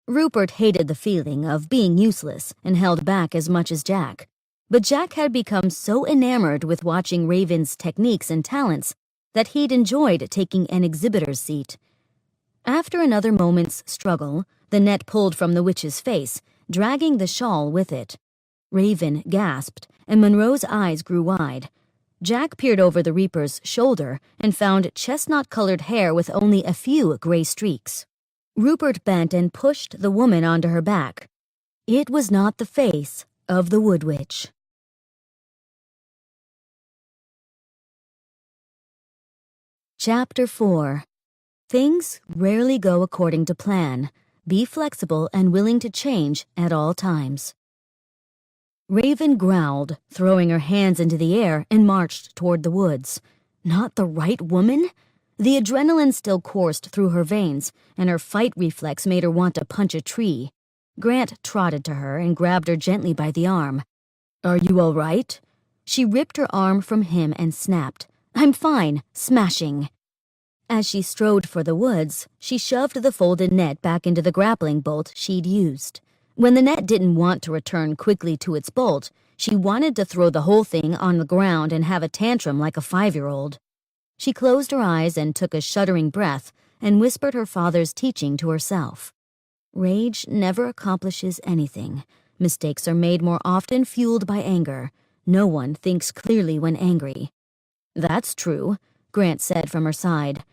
Rupert hated the feeling of being useless and held back as much as Jack. But Jack had become so enamored with watching Raven's techniques and talents that he'd enjoyed taking an exhibitor's seat. After another moment's struggle, the net pulled from the witch's face, dragging the shawl with it. Raven gasped, and Monroe's eyes grew wide. Jack peered over the Reaper's shoulder and found chestnut-colored hair with only a few gray streaks. Rupert bent and pushed the woman onto her back. It was not the face of the Wood Witch. Chapter 4. Things rarely go according to plan. Be flexible and willing to change at all times. Raven growled, throwing her hands into the air, and marched toward the woods. Not the right woman? The adrenaline still coursed through her veins, and her fight reflex made her want to punch a tree. Grant trotted to her and grabbed her gently by the arm. "Are you all right?" She ripped her arm from him and snapped. "I'm fine," smashing. As she strode for the woods, she shoved the folded net back into the grappling bolt she'd used. When the net didn't want to return quickly to its bolt, she wanted to throw the whole thing on the ground and have a tantrum like a 5-year-old. She closed her eyes and took a shuddering breath and whispered her father's teaching to herself. Rage never accomplishes anything. Mistakes are made more often fueled by anger. No one thinks clearly when angry. "That's true," Grant said from her side.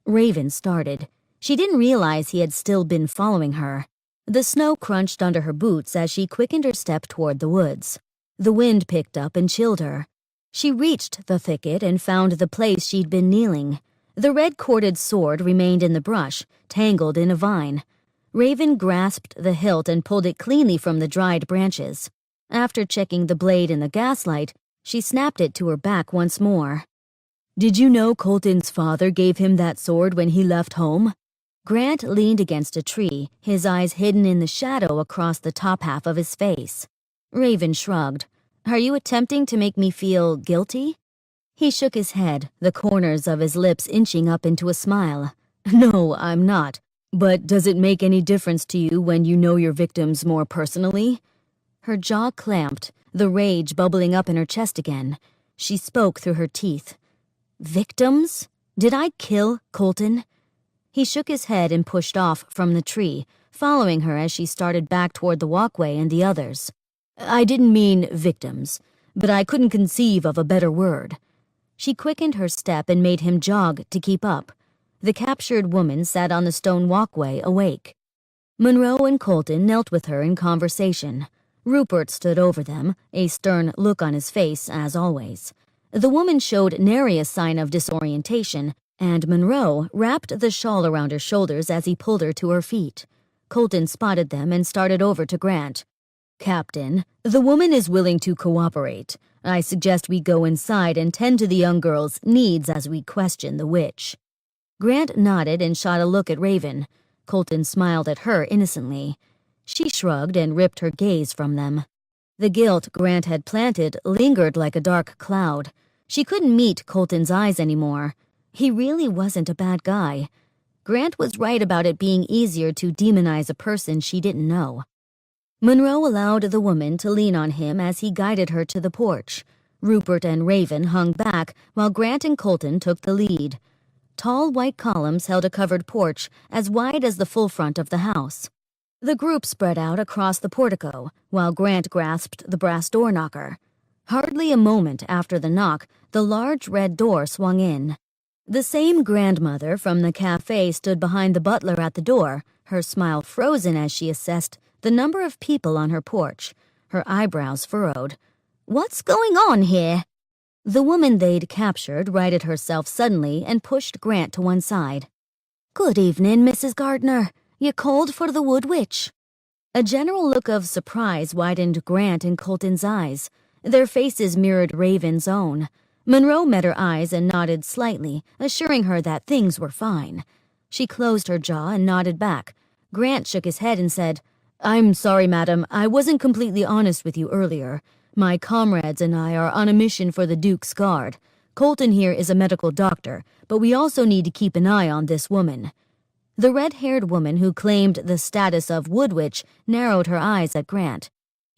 Raven started. She didn't realize he had still been following her. The snow crunched under her boots as she quickened her step toward the woods. The wind picked up and chilled her. She reached the thicket and found the place she'd been kneeling. The red-corded sword remained in the brush, tangled in a vine. Raven grasped the hilt and pulled it cleanly from the dried branches. After checking the blade in the gaslight, she snapped it to her back once more. "Did you know Colton's father gave him that sword when he left home?" Grant leaned against a tree, his eyes hidden in the shadow across the top half of his face. Raven shrugged. "Are you attempting to make me feel guilty?" He shook his head, the corners of his lips inching up into a smile. "No, I'm not. But does it make any difference to you when you know your victims more personally?" Her jaw clamped, the rage bubbling up in her chest again. She spoke through her teeth. "Victims? Did I kill Colton?" He shook his head and pushed off from the tree, following her as she started back toward the walkway and the others. "I didn't mean victims, but I couldn't conceive of a better word." She quickened her step and made him jog to keep up. The captured woman sat on the stone walkway, awake. Monroe and Colton knelt with her in conversation. Rupert stood over them, a stern look on his face, as always. The woman showed nary a sign of disorientation, and Monroe wrapped the shawl around her shoulders as he pulled her to her feet. Colton spotted them and started over to Grant. "Captain, the woman is willing to cooperate. I suggest we go inside and tend to the young girl's needs as we question the witch." Grant nodded and shot a look at Raven. Colton smiled at her innocently. She shrugged and ripped her gaze from them. The guilt Grant had planted lingered like a dark cloud. She couldn't meet Colton's eyes anymore. He really wasn't a bad guy. Grant was right about it being easier to demonize a person she didn't know. Monroe allowed the woman to lean on him as he guided her to the porch. Rupert and Raven hung back while Grant and Colton took the lead. Tall white columns held a covered porch as wide as the full front of the house. The group spread out across the portico, while Grant grasped the brass door knocker. Hardly a moment after the knock, the large red door swung in. The same grandmother from the cafe stood behind the butler at the door, her smile frozen as she assessed the number of people on her porch, her eyebrows furrowed. "What's going on here?" The woman they'd captured righted herself suddenly and pushed Grant to one side. "Good evening, Mrs. Gardner. You called for the Wood Witch." A general look of surprise widened Grant and Colton's eyes. Their faces mirrored Raven's own. Monroe met her eyes and nodded slightly, assuring her that things were fine. She closed her jaw and nodded back. Grant shook his head and said, "I'm sorry, madam. I wasn't completely honest with you earlier. My comrades and I are on a mission for the Duke's Guard. Colton here is a medical doctor, but we also need to keep an eye on this woman." The red-haired woman who claimed the status of Wood Witch narrowed her eyes at Grant.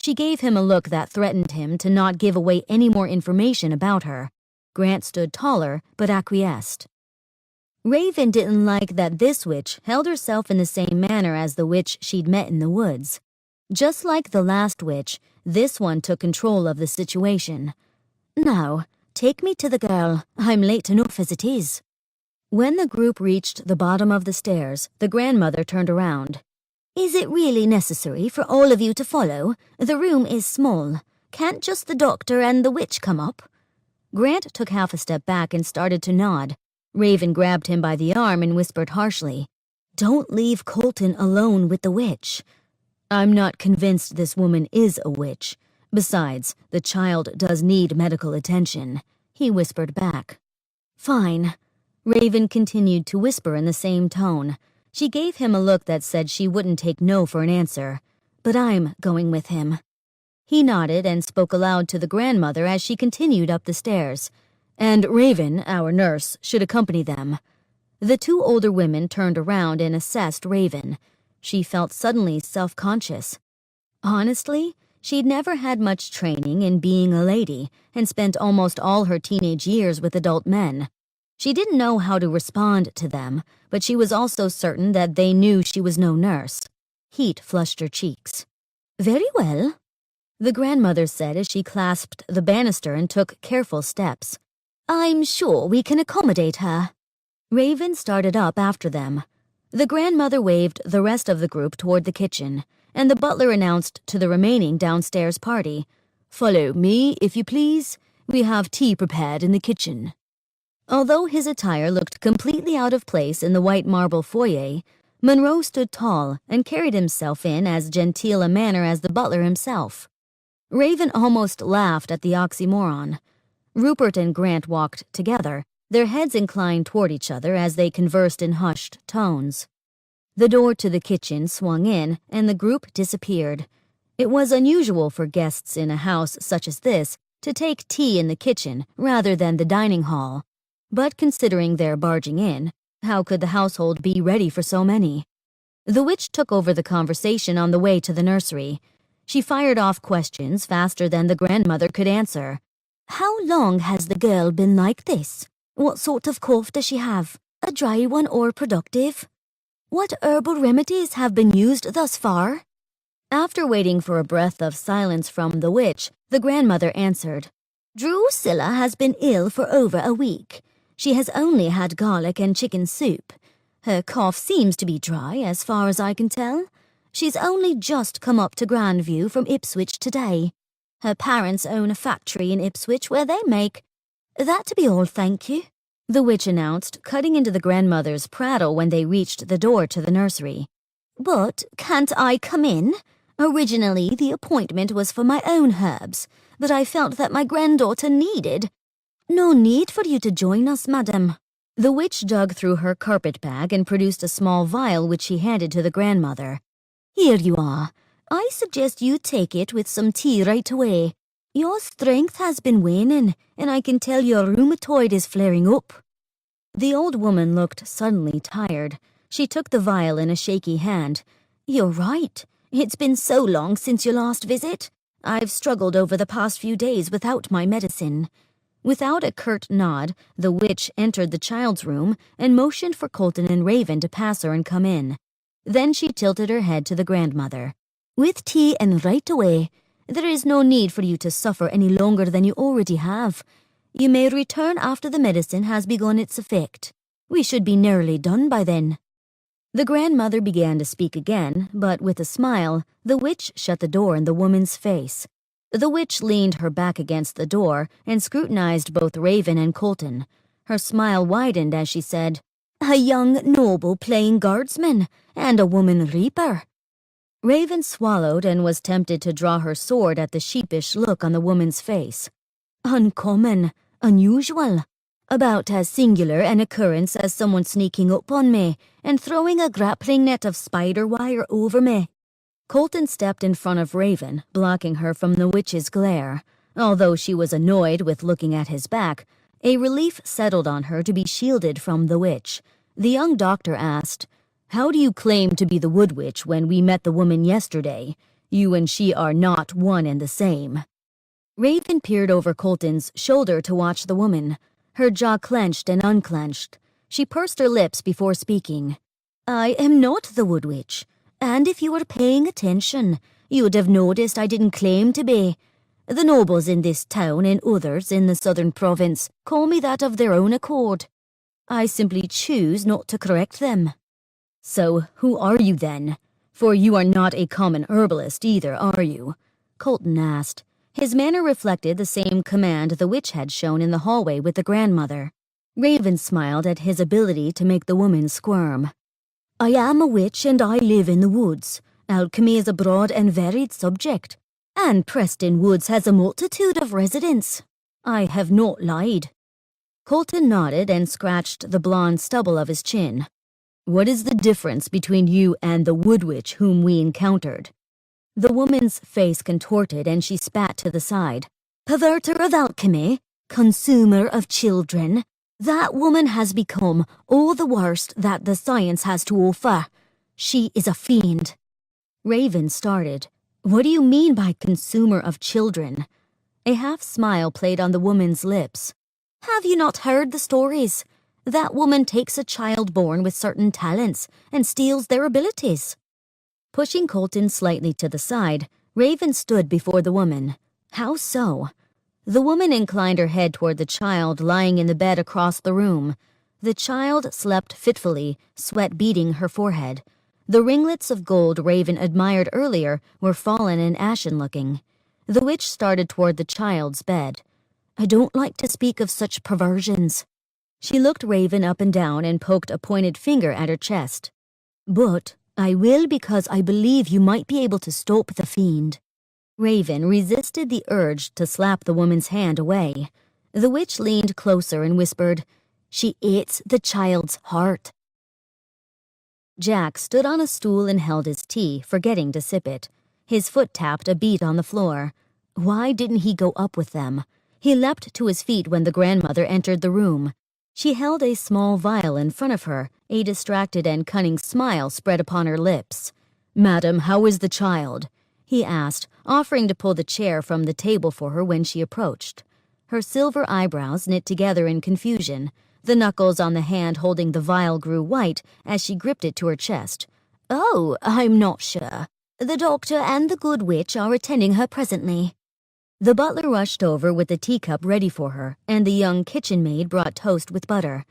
She gave him a look that threatened him to not give away any more information about her. Grant stood taller, but acquiesced. Raven didn't like that this witch held herself in the same manner as the witch she'd met in the woods. Just like the last witch, this one took control of the situation. "Now, take me to the girl. I'm late enough as it is." When the group reached the bottom of the stairs, the grandmother turned around. "Is it really necessary for all of you to follow? The room is small. Can't just the doctor and the witch come up?" Grant took half a step back and started to nod. Raven grabbed him by the arm and whispered harshly, "Don't leave Colton alone with the witch." "I'm not convinced this woman is a witch. Besides, the child does need medical attention," he whispered back. "Fine." Raven continued to whisper in the same tone. She gave him a look that said she wouldn't take no for an answer. "But I'm going with him." He nodded and spoke aloud to the grandmother as she continued up the stairs. "And Raven, our nurse, should accompany them." The two older women turned around and assessed Raven. She felt suddenly self-conscious. Honestly, she'd never had much training in being a lady and spent almost all her teenage years with adult men. She didn't know how to respond to them, but she was also certain that they knew she was no nurse. Heat flushed her cheeks. "Very well," the grandmother said as she clasped the banister and took careful steps. "I'm sure we can accommodate her." Raven started up after them. The grandmother waved the rest of the group toward the kitchen, and the butler announced to the remaining downstairs party, "Follow me, if you please. We have tea prepared in the kitchen." Although his attire looked completely out of place in the white marble foyer, Monroe stood tall and carried himself in as genteel a manner as the butler himself. Raven almost laughed at the oxymoron. Rupert and Grant walked together, their heads inclined toward each other as they conversed in hushed tones. The door to the kitchen swung in, and the group disappeared. It was unusual for guests in a house such as this to take tea in the kitchen rather than the dining hall. But considering their barging in, how could the household be ready for so many? The witch took over the conversation on the way to the nursery. She fired off questions faster than the grandmother could answer. "How long has the girl been like this? What sort of cough does she have? A dry one or productive? What herbal remedies have been used thus far?" After waiting for a breath of silence from the witch, the grandmother answered, "Drusilla has been ill for over a week. She has only had garlic and chicken soup. Her cough seems to be dry, as far as I can tell. She's only just come up to Grandview from Ipswich today. Her parents own a factory in Ipswich where they make... That to be all, thank you," the witch announced, cutting into the grandmother's prattle when they reached the door to the nursery. "But can't I come in? Originally, the appointment was for my own herbs, but I felt that my granddaughter needed... No need for you to join us, madam." The witch dug through her carpet bag and produced a small vial which she handed to the grandmother. "Here you are. I suggest you take it with some tea right away. Your strength has been waning, and I can tell your rheumatoid is flaring up." The old woman looked suddenly tired. She took the vial in a shaky hand. "You're right. It's been so long since your last visit. I've struggled over the past few days without my medicine." Without a curt nod, the witch entered the child's room and motioned for Colton and Raven to pass her and come in. Then she tilted her head to the grandmother. "With tea and right away. There is no need for you to suffer any longer than you already have. You may return after the medicine has begun its effect. We should be nearly done by then." The grandmother began to speak again, but with a smile, the witch shut the door in the woman's face. The witch leaned her back against the door and scrutinized both Raven and Colton. Her smile widened as she said, "A young noble playing guardsman, and a woman reaper." Raven swallowed and was tempted to draw her sword at the sheepish look on the woman's face. "Uncommon, unusual. About as singular an occurrence as someone sneaking up on me and throwing a grappling net of spider wire over me." Colton stepped in front of Raven, blocking her from the witch's glare. Although she was annoyed with looking at his back, a relief settled on her to be shielded from the witch. The young doctor asked, "How do you claim to be the Wood Witch when we met the woman yesterday? You and she are not one and the same." Raven peered over Colton's shoulder to watch the woman. Her jaw clenched and unclenched. She pursed her lips before speaking. "I am not the Wood Witch, and if you were paying attention, you would have noticed I didn't claim to be. The nobles in this town and others in the southern province call me that of their own accord. I simply choose not to correct them." "So, who are you then? For you are not a common herbalist either, are you?" Colton asked. His manner reflected the same command the witch had shown in the hallway with the grandmother. Raven smiled at his ability to make the woman squirm. "I am a witch and I live in the woods. Alchemy is a broad and varied subject, and Preston Woods has a multitude of residents. I have not lied." Colton nodded and scratched the blonde stubble of his chin. "What is the difference between you and the Wood Witch whom we encountered?" The woman's face contorted and she spat to the side. "Perverter of alchemy, consumer of children. That woman has become all the worst that the science has to offer. She is a fiend." Raven started. "What do you mean by consumer of children?" A half smile played on the woman's lips. "Have you not heard the stories? That woman takes a child born with certain talents and steals their abilities." Pushing Colton slightly to the side, Raven stood before the woman. "How so?" The woman inclined her head toward the child lying in the bed across the room. The child slept fitfully, sweat beading her forehead. The ringlets of gold Raven admired earlier were fallen and ashen-looking. The witch started toward the child's bed. "I don't like to speak of such perversions." She looked Raven up and down and poked a pointed finger at her chest. "But I will because I believe you might be able to stop the fiend." Raven resisted the urge to slap the woman's hand away. The witch leaned closer and whispered, "She eats the child's heart." Jack stood on a stool and held his tea, forgetting to sip it. His foot tapped a beat on the floor. Why didn't he go up with them? He leapt to his feet when the grandmother entered the room. She held a small vial in front of her, a distracted and cunning smile spread upon her lips. "Madam, how is the child?" he asked, offering to pull the chair from the table for her when she approached. Her silver eyebrows knit together in confusion. The knuckles on the hand holding the vial grew white as she gripped it to her chest. "Oh, I'm not sure. The doctor and the good witch are attending her presently." The butler rushed over with the teacup ready for her, and the young kitchen maid brought toast with butter.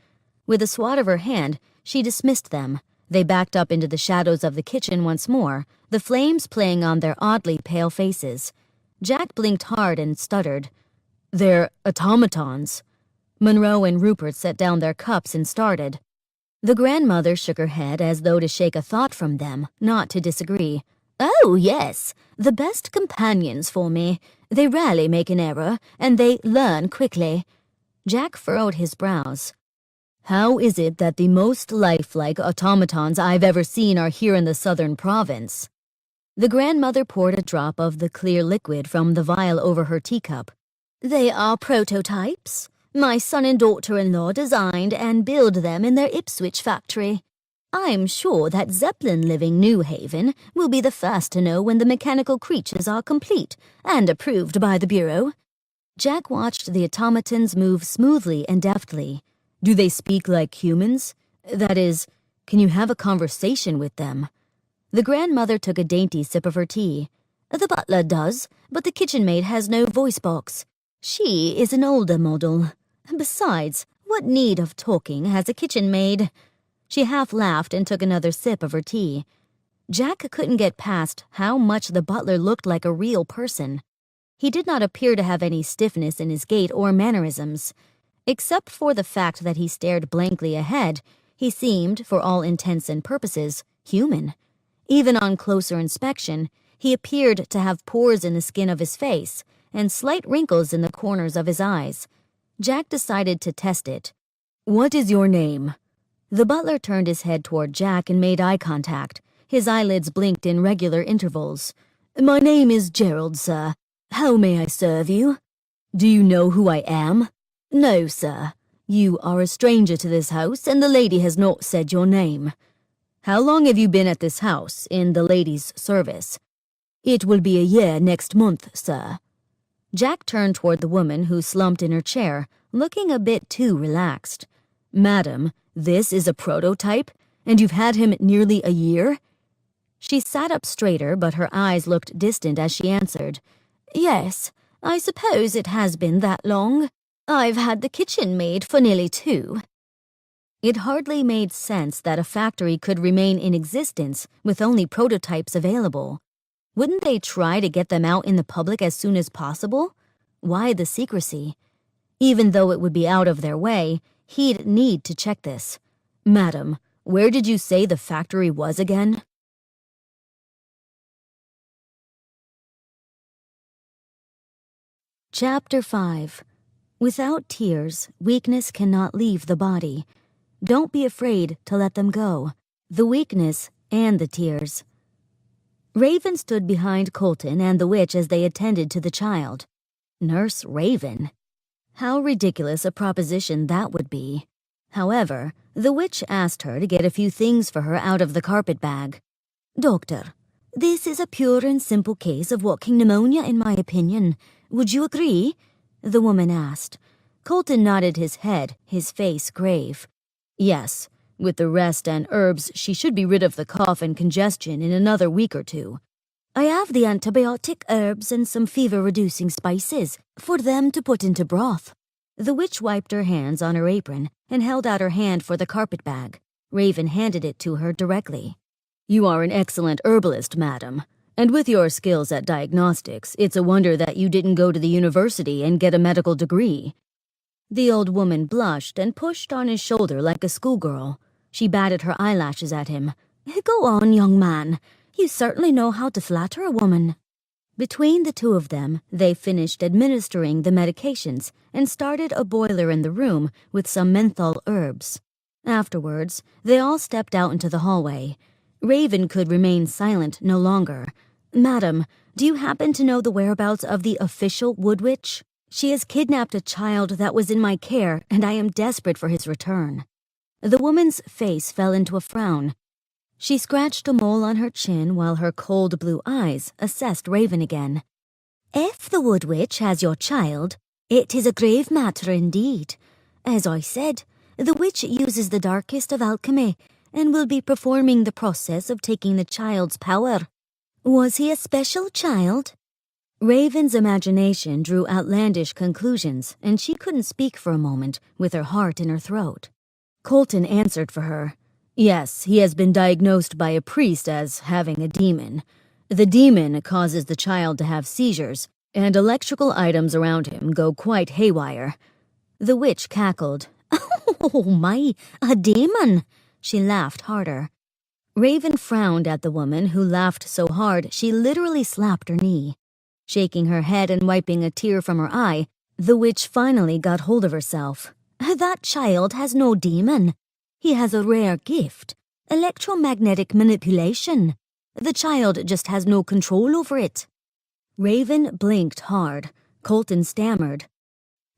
With a swat of her hand, she dismissed them. They backed up into the shadows of the kitchen once more, the flames playing on their oddly pale faces. Jack blinked hard and stuttered. "They're automatons." Monroe and Rupert set down their cups and started. The grandmother shook her head as though to shake a thought from them, not to disagree. "Oh, yes, the best companions for me. They rarely make an error, and they learn quickly." Jack furrowed his brows. "How is it that the most lifelike automatons I've ever seen are here in the southern province?" The grandmother poured a drop of the clear liquid from the vial over her teacup. "They are prototypes. My son and daughter-in-law designed and build them in their Ipswich factory. I'm sure that Zeppelin living New Haven will be the first to know when the mechanical creatures are complete and approved by the Bureau." Jack watched the automatons move smoothly and deftly. "Do they speak like humans? That is, can you have a conversation with them?" The grandmother took a dainty sip of her tea. "The butler does, but the kitchen maid has no voice box. She is an older model. Besides, what need of talking has a kitchen maid?" She half laughed and took another sip of her tea. Jack couldn't get past how much the butler looked like a real person. He did not appear to have any stiffness in his gait or mannerisms. Except for the fact that he stared blankly ahead, he seemed, for all intents and purposes, human. Even on closer inspection, he appeared to have pores in the skin of his face and slight wrinkles in the corners of his eyes. Jack decided to test it. "What is your name?" The butler turned his head toward Jack and made eye contact. His eyelids blinked in regular intervals. "My name is Gerald, sir. How may I serve you?" "Do you know who I am?" "No, sir. You are a stranger to this house, and the lady has not said your name." "How long have you been at this house, in the lady's service?" "It will be a year next month, sir." Jack turned toward the woman who slumped in her chair, looking a bit too relaxed. "Madam, this is a prototype, and you've had him nearly a year?" She sat up straighter, but her eyes looked distant as she answered. "Yes, I suppose it has been that long. I've had the kitchen maid for nearly 2. It hardly made sense that a factory could remain in existence with only prototypes available. Wouldn't they try to get them out in the public as soon as possible? Why the secrecy? Even though it would be out of their way, he'd need to check this. "Madam, where did you say the factory was again?" Chapter 5. Without tears, weakness cannot leave the body. Don't be afraid to let them go. The weakness and the tears. Raven stood behind Colton and the witch as they attended to the child. Nurse Raven. How ridiculous a proposition that would be. However, the witch asked her to get a few things for her out of the carpet bag. "Doctor, this is a pure and simple case of walking pneumonia, in my opinion. Would you agree?" the woman asked. Colton nodded his head, his face grave. "Yes, with the rest and herbs, she should be rid of the cough and congestion in another week or 2. I have the antibiotic herbs and some fever-reducing spices for them to put into broth." The witch wiped her hands on her apron and held out her hand for the carpet bag. Raven handed it to her directly. "You are an excellent herbalist, madam. And with your skills at diagnostics, it's a wonder that you didn't go to the university and get a medical degree." The old woman blushed and pushed on his shoulder like a schoolgirl. She batted her eyelashes at him. "Go on, young man. You certainly know how to flatter a woman." Between the two of them, they finished administering the medications and started a boiler in the room with some menthol herbs. Afterwards, they all stepped out into the hallway. Raven could remain silent no longer. "Madam, do you happen to know the whereabouts of the official Wood Witch? She has kidnapped a child that was in my care, and I am desperate for his return." The woman's face fell into a frown. She scratched a mole on her chin while her cold blue eyes assessed Raven again. "If the Wood Witch has your child, it is a grave matter indeed. As I said, the witch uses the darkest of alchemy, and will be performing the process of taking the child's power." "Was he a special child?" Raven's imagination drew outlandish conclusions, and she couldn't speak for a moment, with her heart in her throat. Colton answered for her. "Yes, he has been diagnosed by a priest as having a demon. The demon causes the child to have seizures, and electrical items around him go quite haywire." The witch cackled. "Oh my, a demon!" She laughed harder. Raven frowned at the woman who laughed so hard she literally slapped her knee. Shaking her head and wiping a tear from her eye, the witch finally got hold of herself. "That child has no demon. He has a rare gift, electromagnetic manipulation. The child just has no control over it." Raven blinked hard. Colton stammered.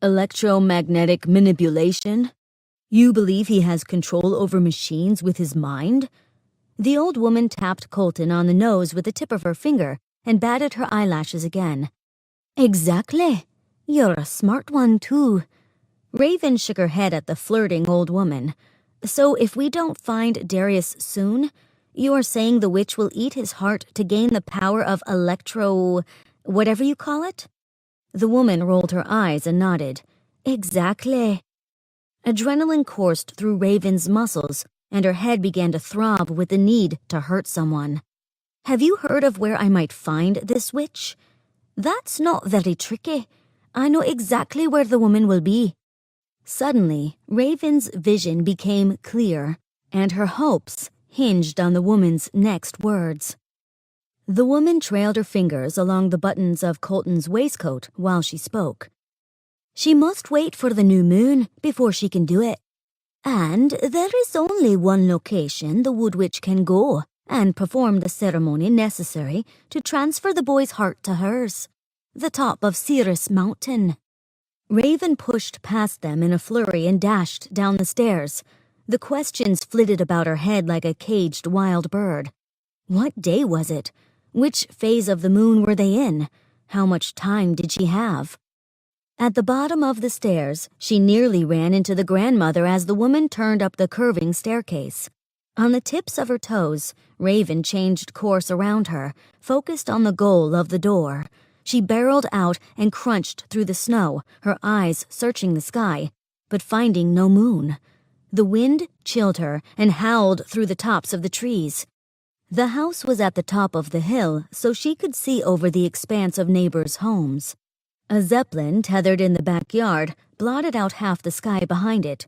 "Electromagnetic manipulation? You believe he has control over machines with his mind?" The old woman tapped Colton on the nose with the tip of her finger and batted her eyelashes again. "Exactly. You're a smart one, too." Raven shook her head at the flirting old woman. "So if we don't find Darius soon, you are saying the witch will eat his heart to gain the power of whatever you call it?" The woman rolled her eyes and nodded. "Exactly." Adrenaline coursed through Raven's muscles, and her head began to throb with the need to hurt someone. "Have you heard of where I might find this witch?" That's not very tricky. I know exactly where the woman will be. Suddenly, Raven's vision became clear, and her hopes hinged on the woman's next words. The woman trailed her fingers along the buttons of Colton's waistcoat while she spoke. She must wait for the new moon before she can do it. And there is only one location the Wood Witch can go and perform the ceremony necessary to transfer the boy's heart to hers. The top of Cirrus Mountain. Raven pushed past them in a flurry and dashed down the stairs. The questions flitted about her head like a caged wild bird. What day was it? Which phase of the moon were they in? How much time did she have? At the bottom of the stairs, she nearly ran into the grandmother as the woman turned up the curving staircase. On the tips of her toes, Raven changed course around her, focused on the goal of the door. She barreled out and crunched through the snow, her eyes searching the sky, but finding no moon. The wind chilled her and howled through the tops of the trees. The house was at the top of the hill, so she could see over the expanse of neighbors' homes. A zeppelin tethered in the backyard blotted out half the sky behind it.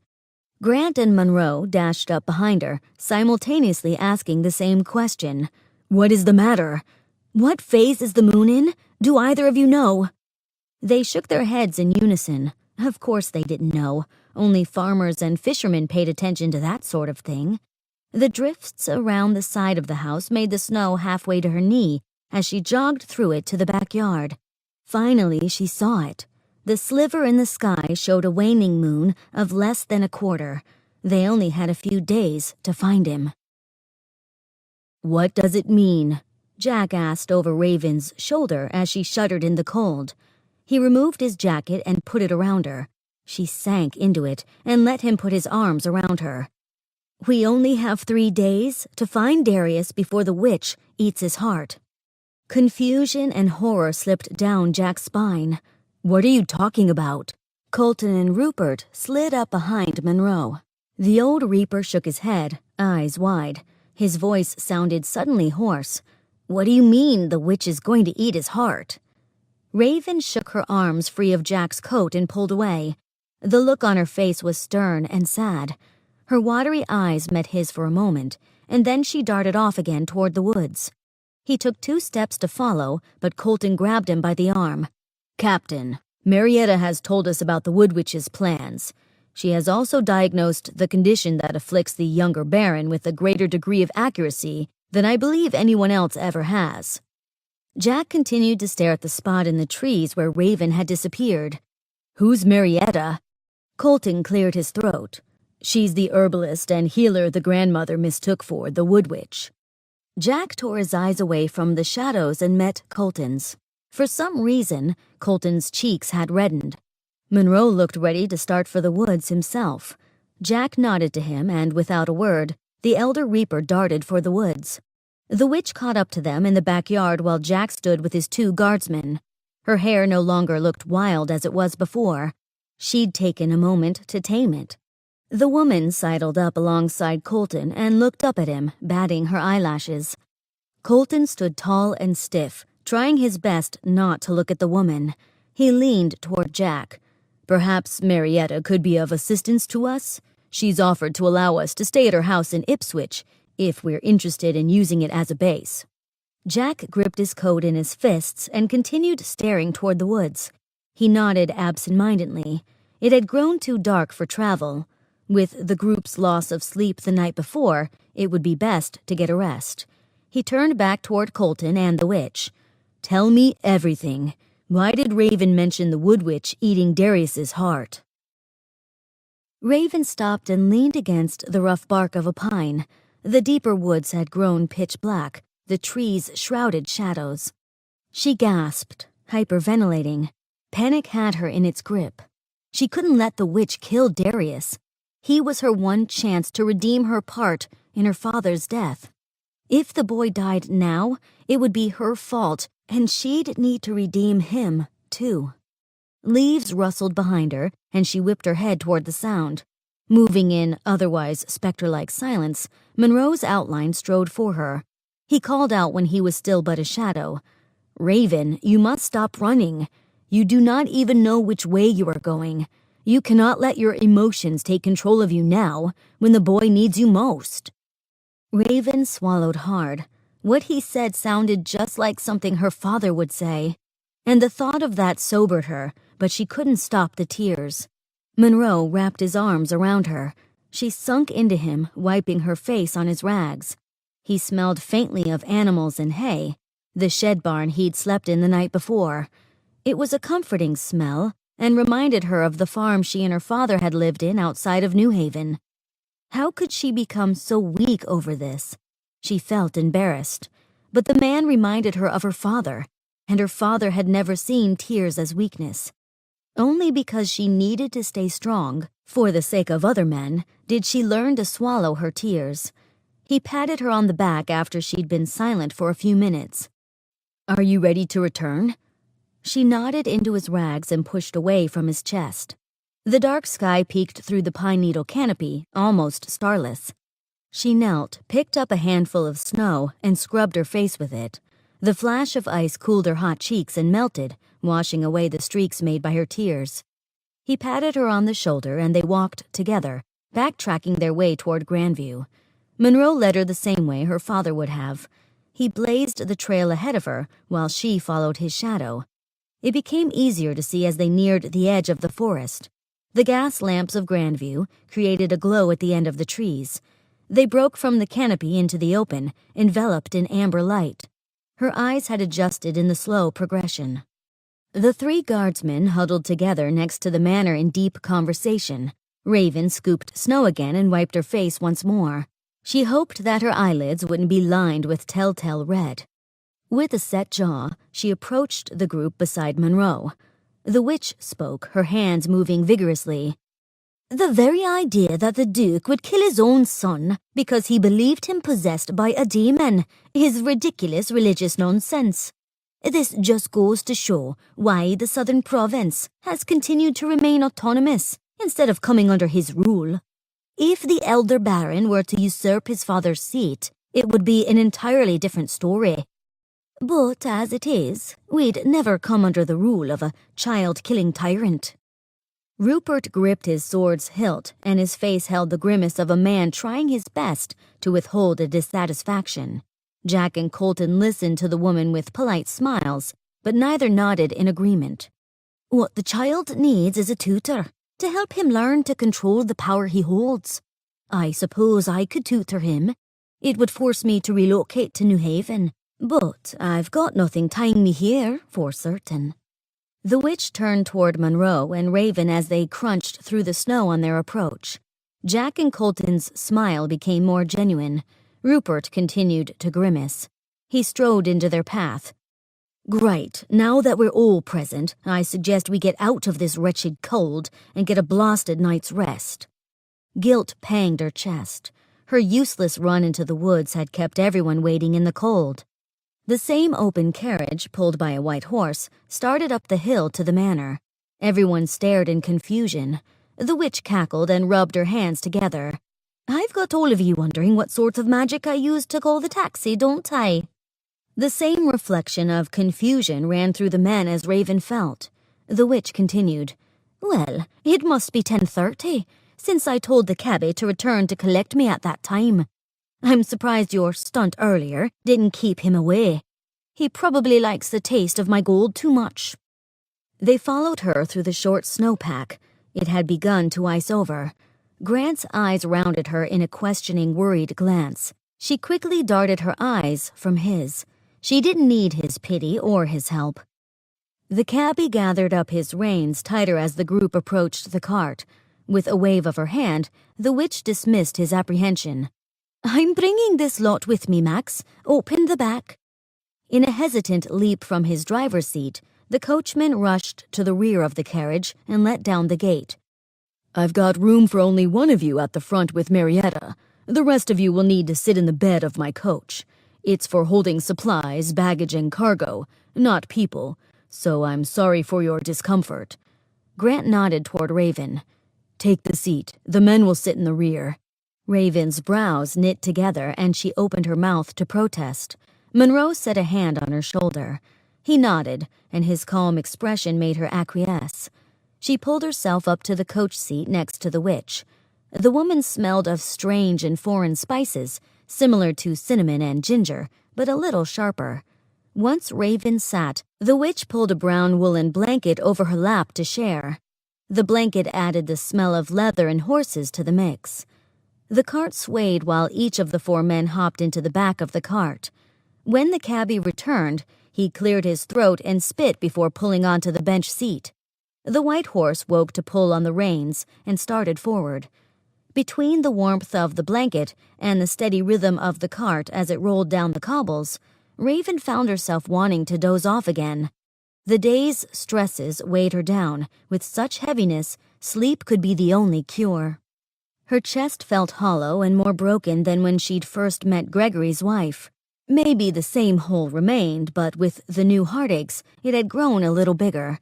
Grant and Monroe dashed up behind her, simultaneously asking the same question. "What is the matter? What phase is the moon in? Do either of you know?" They shook their heads in unison. Of course they didn't know. Only farmers and fishermen paid attention to that sort of thing. The drifts around the side of the house made the snow halfway to her knee as she jogged through it to the backyard. Finally, she saw it. The sliver in the sky showed a waning moon of less than a quarter. They only had a few days to find him. "What does it mean?" Jack asked over Raven's shoulder as she shuddered in the cold. He removed his jacket and put it around her. She sank into it and let him put his arms around her. "We only have 3 days to find Darius before the witch eats his heart." Confusion and horror slipped down Jack's spine. "What are you talking about?" Colton and Rupert slid up behind Monroe. The old Reaper shook his head, eyes wide. His voice sounded suddenly hoarse. "What do you mean the witch is going to eat his heart?" Raven shook her arms free of Jack's coat and pulled away. The look on her face was stern and sad. Her watery eyes met his for a moment, and then she darted off again toward the woods. He took 2 steps to follow, but Colton grabbed him by the arm. "Captain, Marietta has told us about the Wood Witch's plans. She has also diagnosed the condition that afflicts the younger Baron with a greater degree of accuracy than I believe anyone else ever has." Jack continued to stare at the spot in the trees where Raven had disappeared. "Who's Marietta?" Colton cleared his throat. "She's the herbalist and healer the grandmother mistook for the Wood Witch." Jack tore his eyes away from the shadows and met Colton's. For some reason, Colton's cheeks had reddened. Monroe looked ready to start for the woods himself. Jack nodded to him, and without a word, the elder Reaper darted for the woods. The witch caught up to them in the backyard while Jack stood with his 2 guardsmen. Her hair no longer looked wild as it was before. She'd taken a moment to tame it. The woman sidled up alongside Colton and looked up at him, batting her eyelashes. Colton stood tall and stiff, trying his best not to look at the woman. He leaned toward Jack. "Perhaps Marietta could be of assistance to us? She's offered to allow us to stay at her house in Ipswich, if we're interested in using it as a base." Jack gripped his coat in his fists and continued staring toward the woods. He nodded absent-mindedly. It had grown too dark for travel. With the group's loss of sleep the night before, it would be best to get a rest. He turned back toward Colton and the witch. "Tell me everything. Why did Raven mention the Wood Witch eating Darius's heart?" Raven stopped and leaned against the rough bark of a pine. The deeper woods had grown pitch black, the trees shrouded shadows. She gasped, hyperventilating. Panic had her in its grip. She couldn't let the witch kill Darius. He was her one chance to redeem her part in her father's death. If the boy died now, it would be her fault, and she'd need to redeem him, too. Leaves rustled behind her, and she whipped her head toward the sound. Moving in otherwise spectre-like silence, Monroe's outline strode for her. He called out when he was still but a shadow. Raven, you must stop running. You do not even know which way you are going. You cannot let your emotions take control of you now, when the boy needs you most." Raven swallowed hard. What he said sounded just like something her father would say, and the thought of that sobered her, but she couldn't stop the tears. Monroe wrapped his arms around her. She sunk into him, wiping her face on his rags. He smelled faintly of animals and hay, the shed barn he'd slept in the night before. It was a comforting smell, and reminded her of the farm she and her father had lived in outside of New Haven. How could she become so weak over this? She felt embarrassed, but the man reminded her of her father, and her father had never seen tears as weakness. Only because she needed to stay strong, for the sake of other men, did she learn to swallow her tears. He patted her on the back after she'd been silent for a few minutes. "Are you ready to return?" She nodded into his rags and pushed away from his chest. The dark sky peeked through the pine needle canopy, almost starless. She knelt, picked up a handful of snow, and scrubbed her face with it. The flash of ice cooled her hot cheeks and melted, washing away the streaks made by her tears. He patted her on the shoulder and they walked together, backtracking their way toward Grandview. Monroe led her the same way her father would have. He blazed the trail ahead of her while she followed his shadow. It became easier to see as they neared the edge of the forest. The gas lamps of Grandview created a glow at the end of the trees. They broke from the canopy into the open, enveloped in amber light. Her eyes had adjusted in the slow progression. The three guardsmen huddled together next to the manor in deep conversation. Raven scooped snow again and wiped her face once more. She hoped that her eyelids wouldn't be lined with telltale red. With a set jaw, she approached the group beside Monroe. The witch spoke, her hands moving vigorously. "The very idea that the Duke would kill his own son because he believed him possessed by a demon is ridiculous religious nonsense. This just goes to show why the southern province has continued to remain autonomous instead of coming under his rule. If the elder baron were to usurp his father's seat, it would be an entirely different story. But as it is, we'd never come under the rule of a child-killing tyrant." Rupert gripped his sword's hilt, and his face held the grimace of a man trying his best to withhold a dissatisfaction. Jack and Colton listened to the woman with polite smiles, but neither nodded in agreement. "What the child needs is a tutor, to help him learn to control the power he holds. I suppose I could tutor him. It would force me to relocate to New Haven, but I've got nothing tying me here, for certain." The witch turned toward Monroe and Raven as they crunched through the snow on their approach. Jack and Colton's smile became more genuine. Rupert continued to grimace. He strode into their path. "Great, now that we're all present, I suggest we get out of this wretched cold and get a blasted night's rest." Guilt panged her chest. Her useless run into the woods had kept everyone waiting in the cold. The same open carriage, pulled by a white horse, started up the hill to the manor. Everyone stared in confusion. The witch cackled and rubbed her hands together. "I've got all of you wondering what sort of magic I used to call the taxi, don't I?" The same reflection of confusion ran through the men as Raven felt. The witch continued. "Well, it must be 10:30, since I told the cabbie to return to collect me at that time. I'm surprised your stunt earlier didn't keep him away. He probably likes the taste of my gold too much." They followed her through the short snowpack. It had begun to ice over. Grant's eyes rounded her in a questioning, worried glance. She quickly darted her eyes from his. She didn't need his pity or his help. The cabbie gathered up his reins tighter as the group approached the cart. With a wave of her hand, the witch dismissed his apprehension. "I'm bringing this lot with me, Max. Open the back." In a hesitant leap from his driver's seat, the coachman rushed to the rear of the carriage and let down the gate. "I've got room for only one of you at the front with Marietta. The rest of you will need to sit in the bed of my coach. It's for holding supplies, baggage, and cargo, not people, so I'm sorry for your discomfort." Grant nodded toward Raven. "Take the seat. The men will sit in the rear." Raven's brows knit together and she opened her mouth to protest. Monroe set a hand on her shoulder. He nodded, and his calm expression made her acquiesce. She pulled herself up to the coach seat next to the witch. The woman smelled of strange and foreign spices, similar to cinnamon and ginger, but a little sharper. Once Raven sat, the witch pulled a brown woolen blanket over her lap to share. The blanket added the smell of leather and horses to the mix. The cart swayed while each of the 4 men hopped into the back of the cart. When the cabbie returned, he cleared his throat and spit before pulling onto the bench seat. The white horse woke to pull on the reins and started forward. Between the warmth of the blanket and the steady rhythm of the cart as it rolled down the cobbles, Raven found herself wanting to doze off again. The day's stresses weighed her down. With such heaviness, sleep could be the only cure. Her chest felt hollow and more broken than when she'd first met Gregory's wife. Maybe the same hole remained, but with the new heartaches, it had grown a little bigger.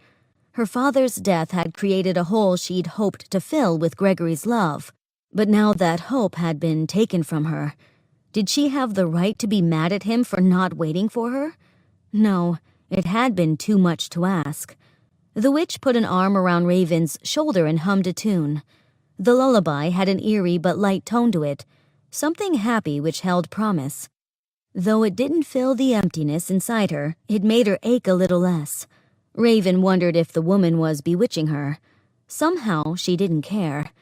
Her father's death had created a hole she'd hoped to fill with Gregory's love. But now that hope had been taken from her. Did she have the right to be mad at him for not waiting for her? No, it had been too much to ask. The witch put an arm around Raven's shoulder and hummed a tune. The lullaby had an eerie but light tone to it, something happy which held promise. Though it didn't fill the emptiness inside her, it made her ache a little less. Raven wondered if the woman was bewitching her. Somehow she didn't care.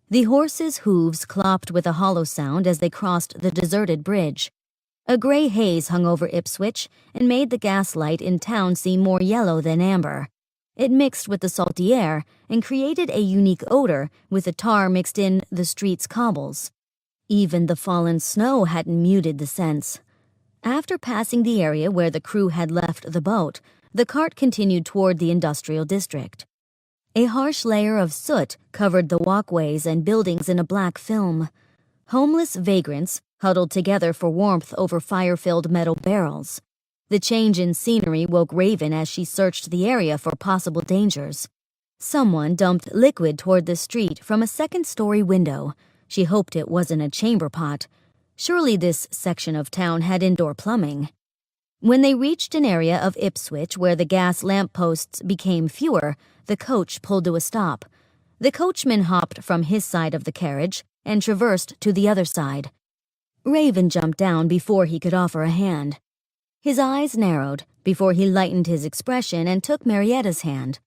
The horses' hooves clopped with a hollow sound as they crossed the deserted bridge. A gray haze hung over Ipswich and made the gaslight in town seem more yellow than amber. It mixed with the salty air and created a unique odor with the tar mixed in the street's cobbles. Even the fallen snow hadn't muted the scents. After passing the area where the crew had left the boat, the cart continued toward the industrial district. A harsh layer of soot covered the walkways and buildings in a black film. Homeless vagrants huddled together for warmth over fire-filled metal barrels. The change in scenery woke Raven as she searched the area for possible dangers. Someone dumped liquid toward the street from a second-story window. She hoped it wasn't a chamber pot. Surely this section of town had indoor plumbing. When they reached an area of Ipswich where the gas lampposts became fewer, the coach pulled to a stop. The coachman hopped from his side of the carriage and traversed to the other side. Raven jumped down before he could offer a hand. His eyes narrowed before he lightened his expression and took Marietta's hand.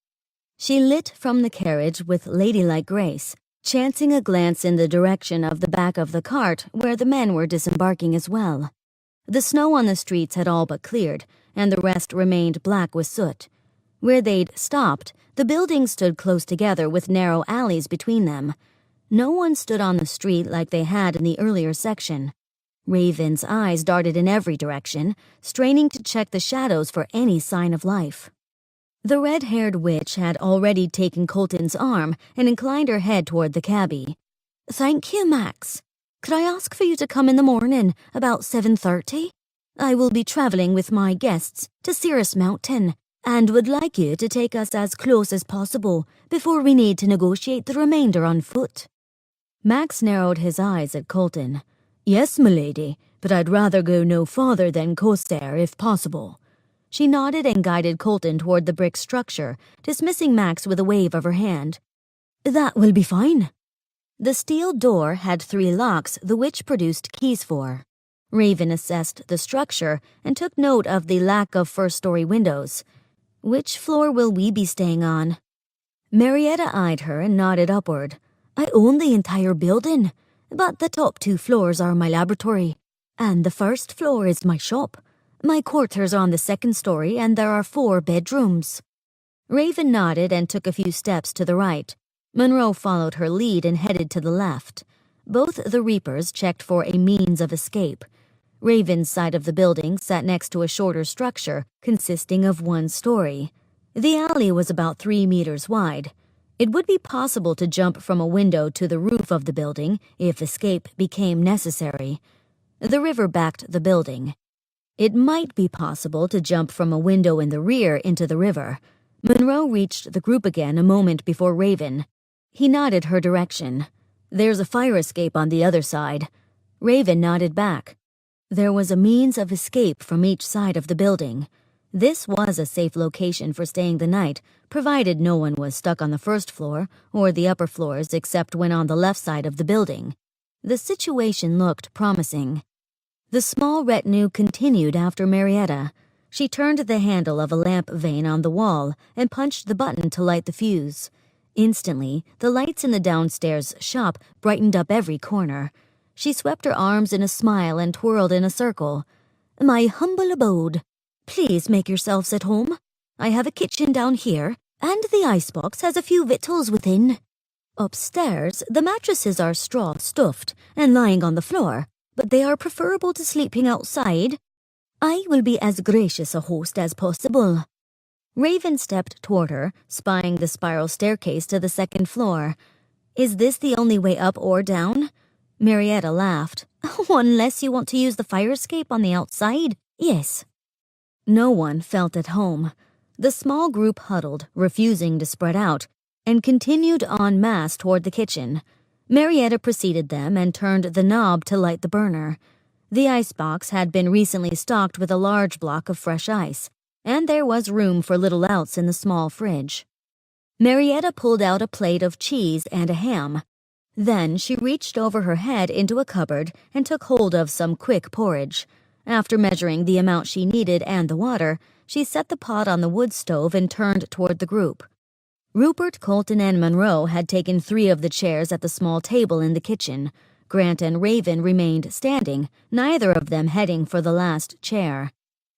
She lit from the carriage with ladylike grace, chancing a glance in the direction of the back of the cart where the men were disembarking as well. The snow on the streets had all but cleared, and the rest remained black with soot. Where they'd stopped, the buildings stood close together with narrow alleys between them. No one stood on the street like they had in the earlier section. Raven's eyes darted in every direction, straining to check the shadows for any sign of life. The red-haired witch had already taken Colton's arm and inclined her head toward the cabbie. "Thank you, Max. Could I ask for you to come in the morning, about 7:30? I will be traveling with my guests to Cirrus Mountain, and would like you to take us as close as possible before we need to negotiate the remainder on foot." Max narrowed his eyes at Colton. "Yes, milady, but I'd rather go no farther than Corsair if possible." She nodded and guided Colton toward the brick structure, dismissing Max with a wave of her hand. "That will be fine." The steel door had 3 locks the witch produced keys for. Raven assessed the structure and took note of the lack of first-story windows. "Which floor will we be staying on?" Marietta eyed her and nodded upward. "I own the entire building, but the top 2 floors are my laboratory, and the first floor is my shop. My quarters are on the 2nd story, and there are 4 bedrooms." Raven nodded and took a few steps to the right. Monroe followed her lead and headed to the left. Both the Reapers checked for a means of escape. Raven's side of the building sat next to a shorter structure consisting of 1 story. The alley was about 3 meters wide. It would be possible to jump from a window to the roof of the building if escape became necessary. The river backed the building. It might be possible to jump from a window in the rear into the river. Monroe reached the group again a moment before Raven. He nodded her direction. "There's a fire escape on the other side." Raven nodded back. There was a means of escape from each side of the building. This was a safe location for staying the night, provided no one was stuck on the first floor or the upper floors except when on the left side of the building. The situation looked promising. The small retinue continued after Marietta. She turned the handle of a lamp vane on the wall and punched the button to light the fuse. Instantly, the lights in the downstairs shop brightened up every corner. She swept her arms in a smile and twirled in a circle. "My humble abode. Please make yourselves at home. I have a kitchen down here, and the icebox has a few victuals within. Upstairs, the mattresses are straw-stuffed and lying on the floor, but they are preferable to sleeping outside. I will be as gracious a host as possible." Raven stepped toward her, spying the spiral staircase to the second floor. "Is this the only way up or down?" Marietta laughed. "Unless you want to use the fire escape on the outside, yes." No one felt at home. The small group huddled, refusing to spread out, and continued en masse toward the kitchen. Marietta preceded them and turned the knob to light the burner. The icebox had been recently stocked with a large block of fresh ice, and there was room for little else in the small fridge. Marietta pulled out a plate of cheese and a ham. Then she reached over her head into a cupboard and took hold of some quick porridge. After measuring the amount she needed and the water, she set the pot on the wood stove and turned toward the group. Rupert, Colton, and Monroe had taken 3 of the chairs at the small table in the kitchen. Grant and Raven remained standing, neither of them heading for the last chair.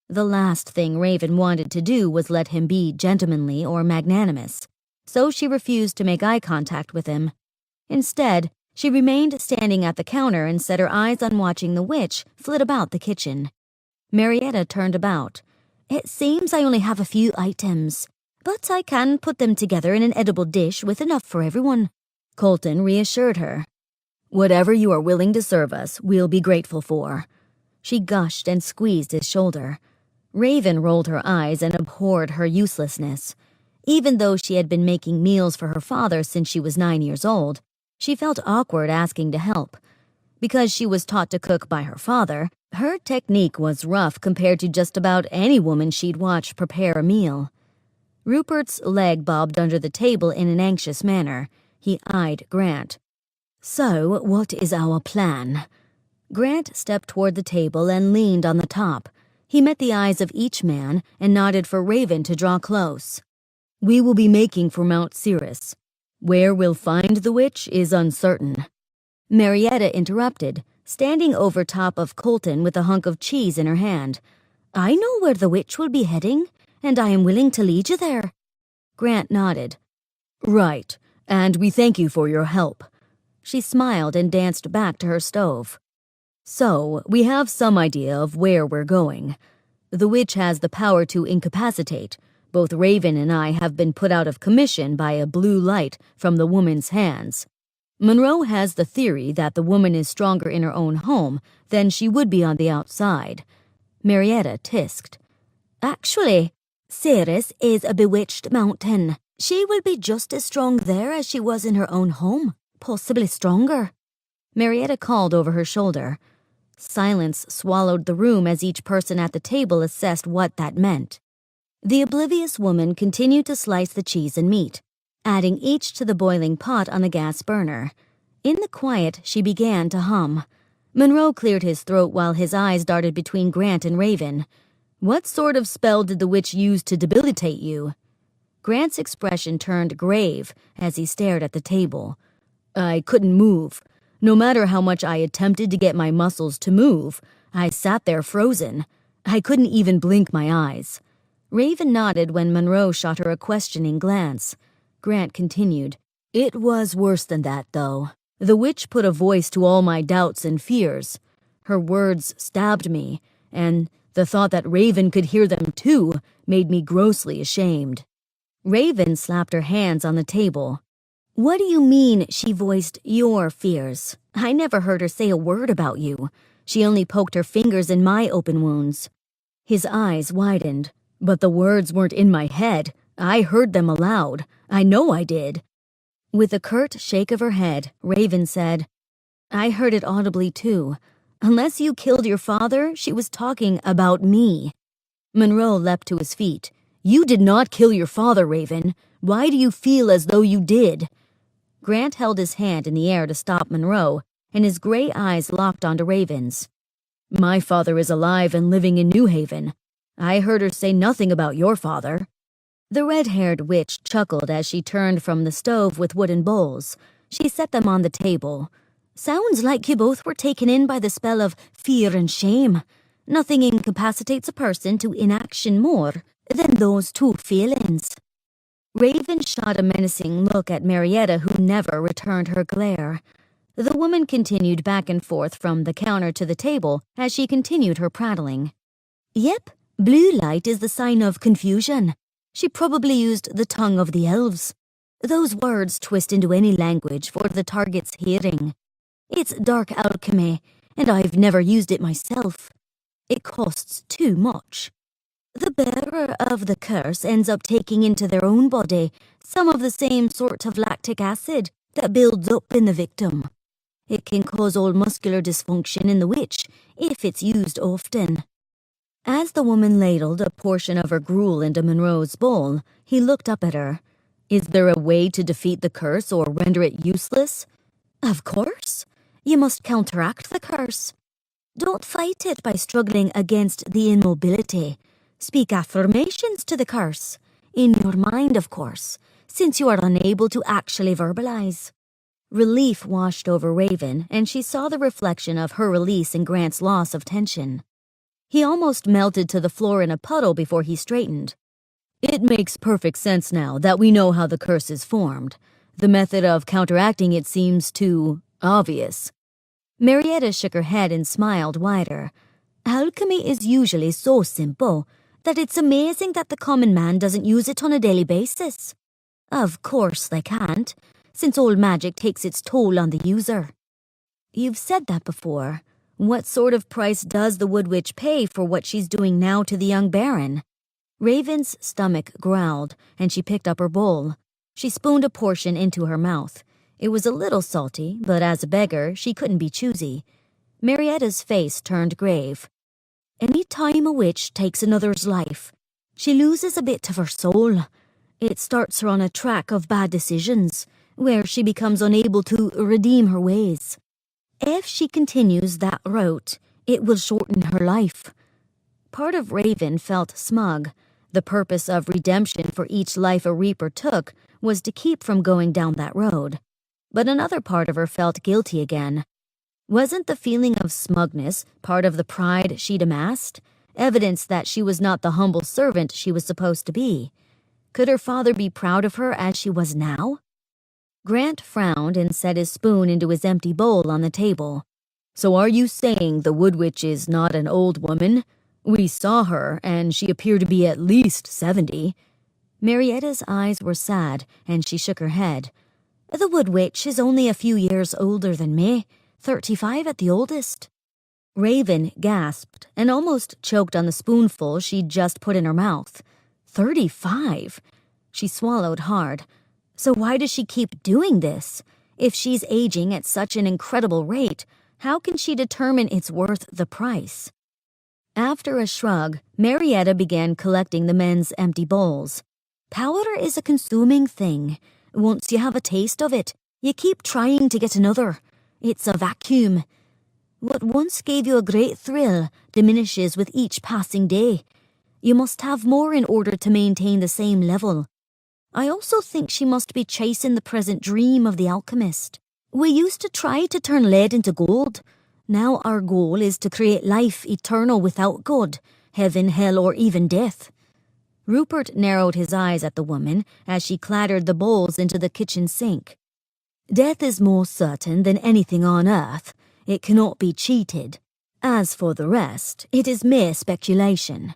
The last thing Raven wanted to do was let him be gentlemanly or magnanimous, so she refused to make eye contact with him. Instead, she remained standing at the counter and set her eyes on watching the witch flit about the kitchen. Marietta turned about. "It seems I only have a few items, but I can put them together in an edible dish with enough for everyone," Colton reassured her. "Whatever you are willing to serve us, we'll be grateful for." She gushed and squeezed his shoulder. Raven rolled her eyes and abhorred her uselessness. Even though she had been making meals for her father since she was 9 years old, she felt awkward asking to help. Because she was taught to cook by her father, her technique was rough compared to just about any woman she'd watched prepare a meal. Rupert's leg bobbed under the table in an anxious manner. He eyed Grant. "So, what is our plan?" Grant stepped toward the table and leaned on the top. He met the eyes of each man and nodded for Raven to draw close. "We will be making for Mount Cirrus. Where we'll find the witch is uncertain." Marietta interrupted, standing over top of Colton with a hunk of cheese in her hand. "I know where the witch will be heading, and I am willing to lead you there." Grant nodded. "Right, and we thank you for your help." She smiled and danced back to her stove. "So, we have some idea of where we're going. The witch has the power to incapacitate. Both Raven and I have been put out of commission by a blue light from the woman's hands. Monroe has the theory that the woman is stronger in her own home than she would be on the outside." Marietta tisked. "Actually, Cirrus is a bewitched mountain. She will be just as strong there as she was in her own home, possibly stronger." Marietta called over her shoulder. Silence swallowed the room as each person at the table assessed what that meant. The oblivious woman continued to slice the cheese and meat, adding each to the boiling pot on the gas burner. In the quiet, she began to hum. Monroe cleared his throat while his eyes darted between Grant and Raven. "What sort of spell did the witch use to debilitate you?" Grant's expression turned grave as he stared at the table. "I couldn't move. No matter how much I attempted to get my muscles to move, I sat there frozen. I couldn't even blink my eyes." Raven nodded when Monroe shot her a questioning glance. Grant continued. "It was worse than that, though. The witch put a voice to all my doubts and fears. Her words stabbed me, and the thought that Raven could hear them too made me grossly ashamed." Raven slapped her hands on the table. "What do you mean she voiced your fears? I never heard her say a word about you. She only poked her fingers in my open wounds." His eyes widened. "But the words weren't in my head. I heard them aloud. I know I did." With a curt shake of her head, Raven said, "I heard it audibly too. Unless you killed your father, she was talking about me." Monroe leapt to his feet. "You did not kill your father, Raven. Why do you feel as though you did?" Grant held his hand in the air to stop Monroe, and his gray eyes locked onto Raven's. "My father is alive and living in New Haven. I heard her say nothing about your father." The red-haired witch chuckled as she turned from the stove with wooden bowls. She set them on the table. "Sounds like you both were taken in by the spell of fear and shame. Nothing incapacitates a person to inaction more than those two feelings." Raven shot a menacing look at Marietta, who never returned her glare. The woman continued back and forth from the counter to the table as she continued her prattling. "Yep, blue light is the sign of confusion. She probably used the tongue of the elves. Those words twist into any language for the target's hearing. It's dark alchemy, and I've never used it myself. It costs too much. The bearer of the curse ends up taking into their own body some of the same sort of lactic acid that builds up in the victim. It can cause all muscular dysfunction in the witch if it's used often." As the woman ladled a portion of her gruel into Monroe's bowl, he looked up at her. "Is there a way to defeat the curse or render it useless?" "Of course. You must counteract the curse. Don't fight it by struggling against the immobility. Speak affirmations to the curse. In your mind, of course, since you are unable to actually verbalize." Relief washed over Raven, and she saw the reflection of her release in Grant's loss of tension. He almost melted to the floor in a puddle before he straightened. "It makes perfect sense now that we know how the curse is formed. The method of counteracting it seems too obvious." Marietta shook her head and smiled wider. "Alchemy is usually so simple that it's amazing that the common man doesn't use it on a daily basis. Of course they can't, since all magic takes its toll on the user." "You've said that before. What sort of price does the Wood Witch pay for what she's doing now to the young Baron?" Raven's stomach growled, and she picked up her bowl. She spooned a portion into her mouth. It was a little salty, but as a beggar, she couldn't be choosy. Marietta's face turned grave. "Any time a witch takes another's life, she loses a bit of her soul. It starts her on a track of bad decisions, where she becomes unable to redeem her ways. If she continues that route, it will shorten her life." Part of Raven felt smug. The purpose of redemption for each life a reaper took was to keep from going down that road. But another part of her felt guilty again. Wasn't the feeling of smugness part of the pride she'd amassed? Evidence that she was not the humble servant she was supposed to be. Could her father be proud of her as she was now? Grant frowned and set his spoon into his empty bowl on the table. "So are you saying the Wood Witch is not an old woman? We saw her, and she appeared to be at least 70. Marietta's eyes were sad, and she shook her head. "The Wood Witch is only a few years older than me, 35 at the oldest." Raven gasped and almost choked on the spoonful she'd just put in her mouth. 35! She swallowed hard. So why does she keep doing this? If she's aging at such an incredible rate, how can she determine it's worth the price? After a shrug, Marietta began collecting the men's empty bowls. Power is a consuming thing. Once you have a taste of it, you keep trying to get another. It's a vacuum. What once gave you a great thrill diminishes with each passing day. You must have more in order to maintain the same level. I also think she must be chasing the present dream of the alchemist. We used to try to turn lead into gold. Now our goal is to create life eternal without God, heaven, hell, or even death. Rupert narrowed his eyes at the woman as she clattered the bowls into the kitchen sink. Death is more certain than anything on earth. It cannot be cheated. As for the rest, it is mere speculation.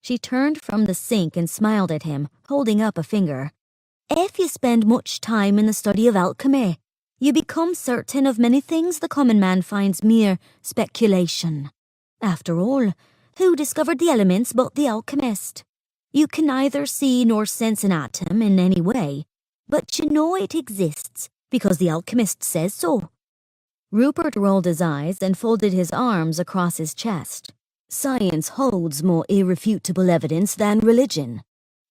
She turned from the sink and smiled at him, holding up a finger. If you spend much time in the study of alchemy, you become certain of many things the common man finds mere speculation. After all, who discovered the elements but the alchemist? You can neither see nor sense an atom in any way, but you know it exists because the alchemist says so. Rupert rolled his eyes and folded his arms across his chest. Science holds more irrefutable evidence than religion.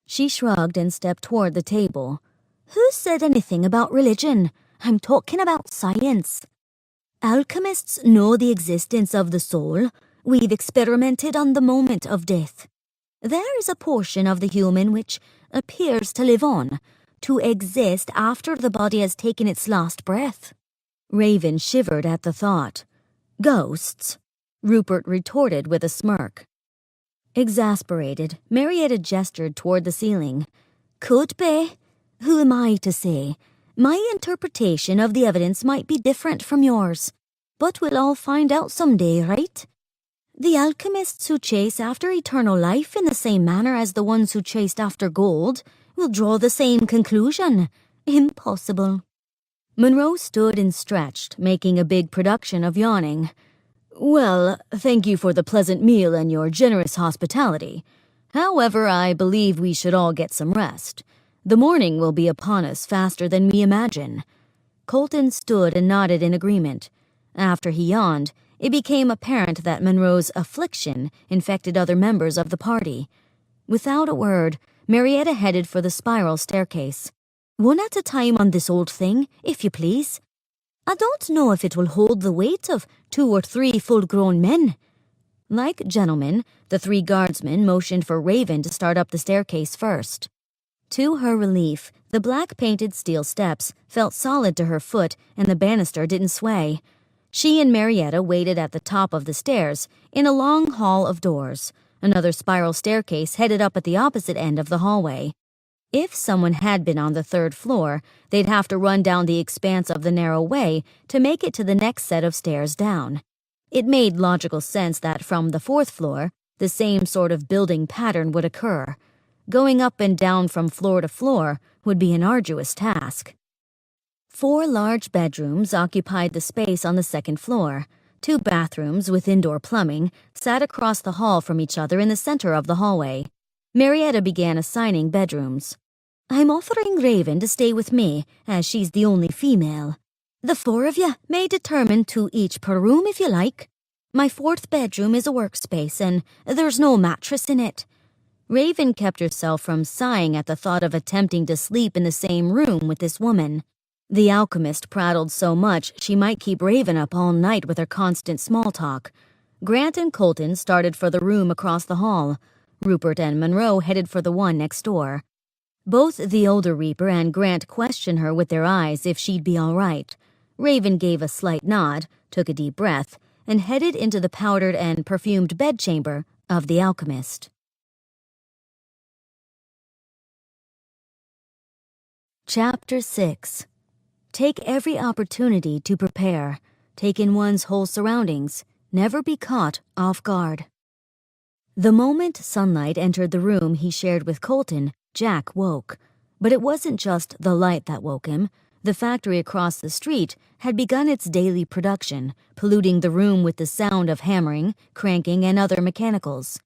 She shrugged and stepped toward the table. Who said anything about religion? I'm talking about science. Alchemists know the existence of the soul. We've experimented on the moment of death. There is a portion of the human which appears to live on, to exist after the body has taken its last breath. Raven shivered at the thought. Ghosts? Rupert retorted with a smirk. Exasperated, Marietta gestured toward the ceiling. Could be. Who am I to say? My interpretation of the evidence might be different from yours. But we'll all find out someday, right? The alchemists who chase after eternal life in the same manner as the ones who chased after gold will draw the same conclusion. Impossible. Monroe stood and stretched, making a big production of yawning. Well, thank you for the pleasant meal and your generous hospitality. However, I believe we should all get some rest. The morning will be upon us faster than we imagine. Colton stood and nodded in agreement. After he yawned, it became apparent that Monroe's affliction infected other members of the party. Without a word, Marietta headed for the spiral staircase. One at a time on this old thing, if you please. I don't know if it will hold the weight of 2 or 3 full-grown men. Like gentlemen, the 3 guardsmen motioned for Raven to start up the staircase first. To her relief, the black-painted steel steps felt solid to her foot and the banister didn't sway. She and Marietta waited at the top of the stairs, in a long hall of doors. Another spiral staircase headed up at the opposite end of the hallway. If someone had been on the 3rd floor, they'd have to run down the expanse of the narrow way to make it to the next set of stairs down. It made logical sense that from the 4th floor, the same sort of building pattern would occur. Going up and down from floor to floor would be an arduous task. 4 large bedrooms occupied the space on the 2nd floor. 2 bathrooms with indoor plumbing sat across the hall from each other in the center of the hallway. Marietta began assigning bedrooms. I'm offering Raven to stay with me, as she's the only female. The 4 of you may determine 2 each per room if you like. My 4th bedroom is a workspace, and there's no mattress in it. Raven kept herself from sighing at the thought of attempting to sleep in the same room with this woman. The alchemist prattled so much she might keep Raven up all night with her constant small talk. Grant and Colton started for the room across the hall. Rupert and Monroe headed for the one next door. Both the older Reaper and Grant questioned her with their eyes if she'd be all right. Raven gave a slight nod, took a deep breath, and headed into the powdered and perfumed bedchamber of the alchemist. Chapter 6. Take every opportunity to prepare. Take in one's whole surroundings. Never be caught off guard. The moment sunlight entered the room he shared with Colton, Jack woke. But it wasn't just the light that woke him. The factory across the street had begun its daily production, polluting the room with the sound of hammering, cranking, and other mechanicals.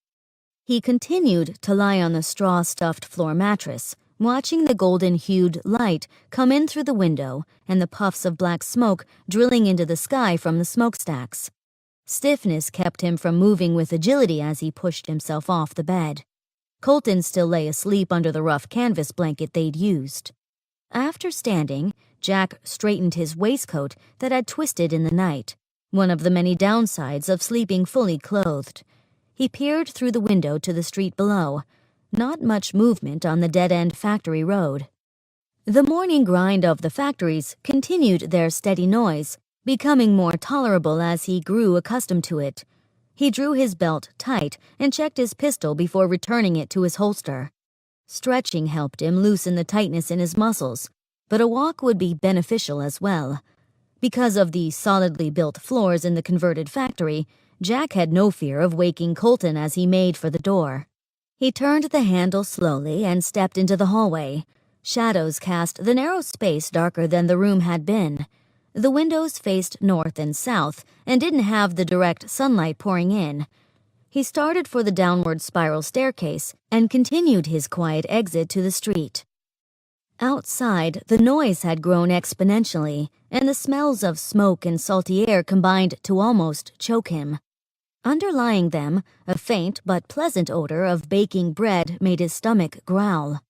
He continued to lie on the straw-stuffed floor mattress, watching the golden-hued light come in through the window and the puffs of black smoke drilling into the sky from the smokestacks. Stiffness kept him from moving with agility as he pushed himself off the bed. Colton still lay asleep under the rough canvas blanket they'd used. After standing, Jack straightened his waistcoat that had twisted in the night, one of the many downsides of sleeping fully clothed. He peered through the window to the street below. Not much movement on the dead-end factory road. The morning grind of the factories continued their steady noise, becoming more tolerable as he grew accustomed to it. He drew his belt tight and checked his pistol before returning it to his holster. Stretching helped him loosen the tightness in his muscles, but a walk would be beneficial as well. Because of the solidly built floors in the converted factory, Jack had no fear of waking Colton as he made for the door. He turned the handle slowly and stepped into the hallway. Shadows cast the narrow space darker than the room had been. The windows faced north and south and didn't have the direct sunlight pouring in. He started for the downward spiral staircase and continued his quiet exit to the street. Outside, the noise had grown exponentially, and the smells of smoke and salty air combined to almost choke him. Underlying them, a faint but pleasant odor of baking bread made his stomach growl.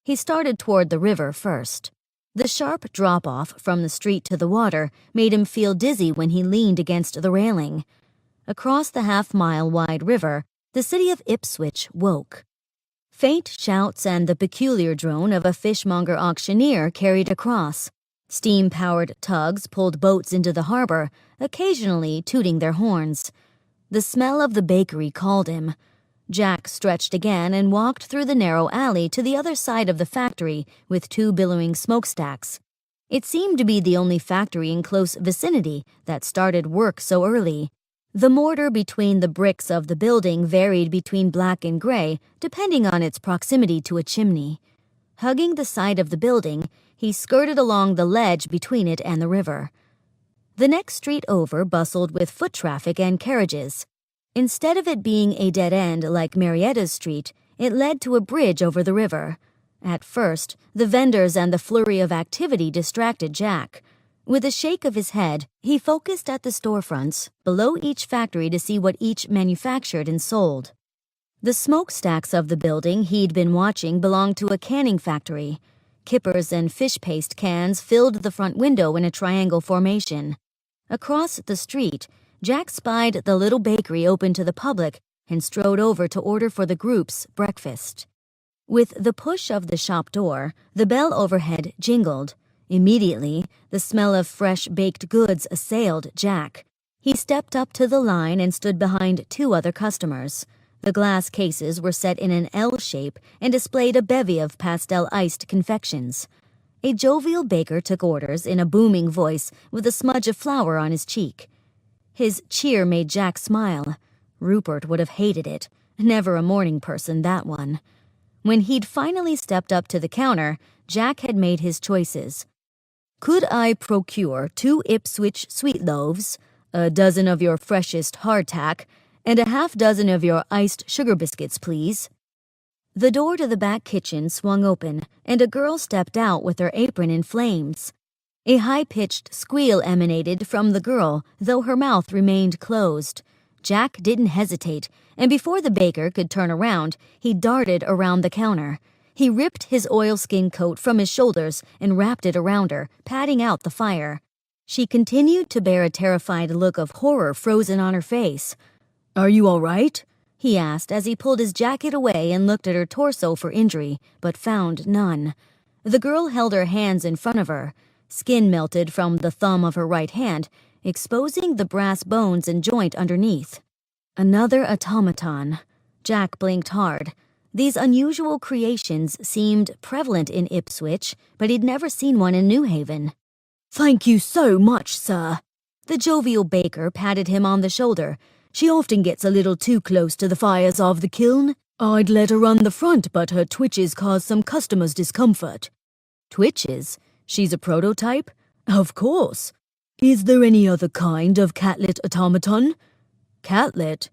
He started toward the river first. The sharp drop-off from the street to the water made him feel dizzy when he leaned against the railing. Across the half-mile-wide river, the city of Ipswich woke. Faint shouts and the peculiar drone of a fishmonger auctioneer carried across. Steam-powered tugs pulled boats into the harbor, occasionally tooting their horns. The smell of the bakery called him. Jack stretched again and walked through the narrow alley to the other side of the factory with 2 billowing smokestacks. It seemed to be the only factory in close vicinity that started work so early. The mortar between the bricks of the building varied between black and gray, depending on its proximity to a chimney. Hugging the side of the building, he skirted along the ledge between it and the river. The next street over bustled with foot traffic and carriages. Instead of it being a dead end like Marietta's Street, it led to a bridge over the river. At first, the vendors and the flurry of activity distracted Jack. With a shake of his head, he focused at the storefronts below each factory to see what each manufactured and sold. The smokestacks of the building he'd been watching belonged to a canning factory. Kippers and fish paste cans filled the front window in a triangle formation. Across the street, Jack spied the little bakery open to the public and strode over to order for the group's breakfast. With the push of the shop door, the bell overhead jingled. Immediately, the smell of fresh baked goods assailed Jack. He stepped up to the line and stood behind 2 other customers. The glass cases were set in an L shape and displayed a bevy of pastel-iced confections. A jovial baker took orders in a booming voice with a smudge of flour on his cheek. His cheer made Jack smile. Rupert would have hated it. Never a morning person, that one. When he'd finally stepped up to the counter, Jack had made his choices. "Could I procure 2 Ipswich sweet loaves, a dozen of your freshest hardtack, and a half-dozen of your iced sugar biscuits, please?" The door to the back kitchen swung open, and a girl stepped out with her apron in flames. A high-pitched squeal emanated from the girl, though her mouth remained closed. Jack didn't hesitate, and before the baker could turn around, he darted around the counter. He ripped his oilskin coat from his shoulders and wrapped it around her, patting out the fire. She continued to bear a terrified look of horror frozen on her face. "Are you all right?" he asked as he pulled his jacket away and looked at her torso for injury, but found none. The girl held her hands in front of her. Skin melted from the thumb of her right hand, exposing the brass bones and joint underneath. Another automaton. Jack blinked hard. These unusual creations seemed prevalent in Ipswich, but he'd never seen one in New Haven. "Thank you so much, sir." The jovial baker patted him on the shoulder. "She often gets a little too close to the fires of the kiln. I'd let her run the front, but her twitches cause some customers discomfort." "Twitches? She's a prototype?" "Of course. Is there any other kind of catlet automaton?" "Catlet?"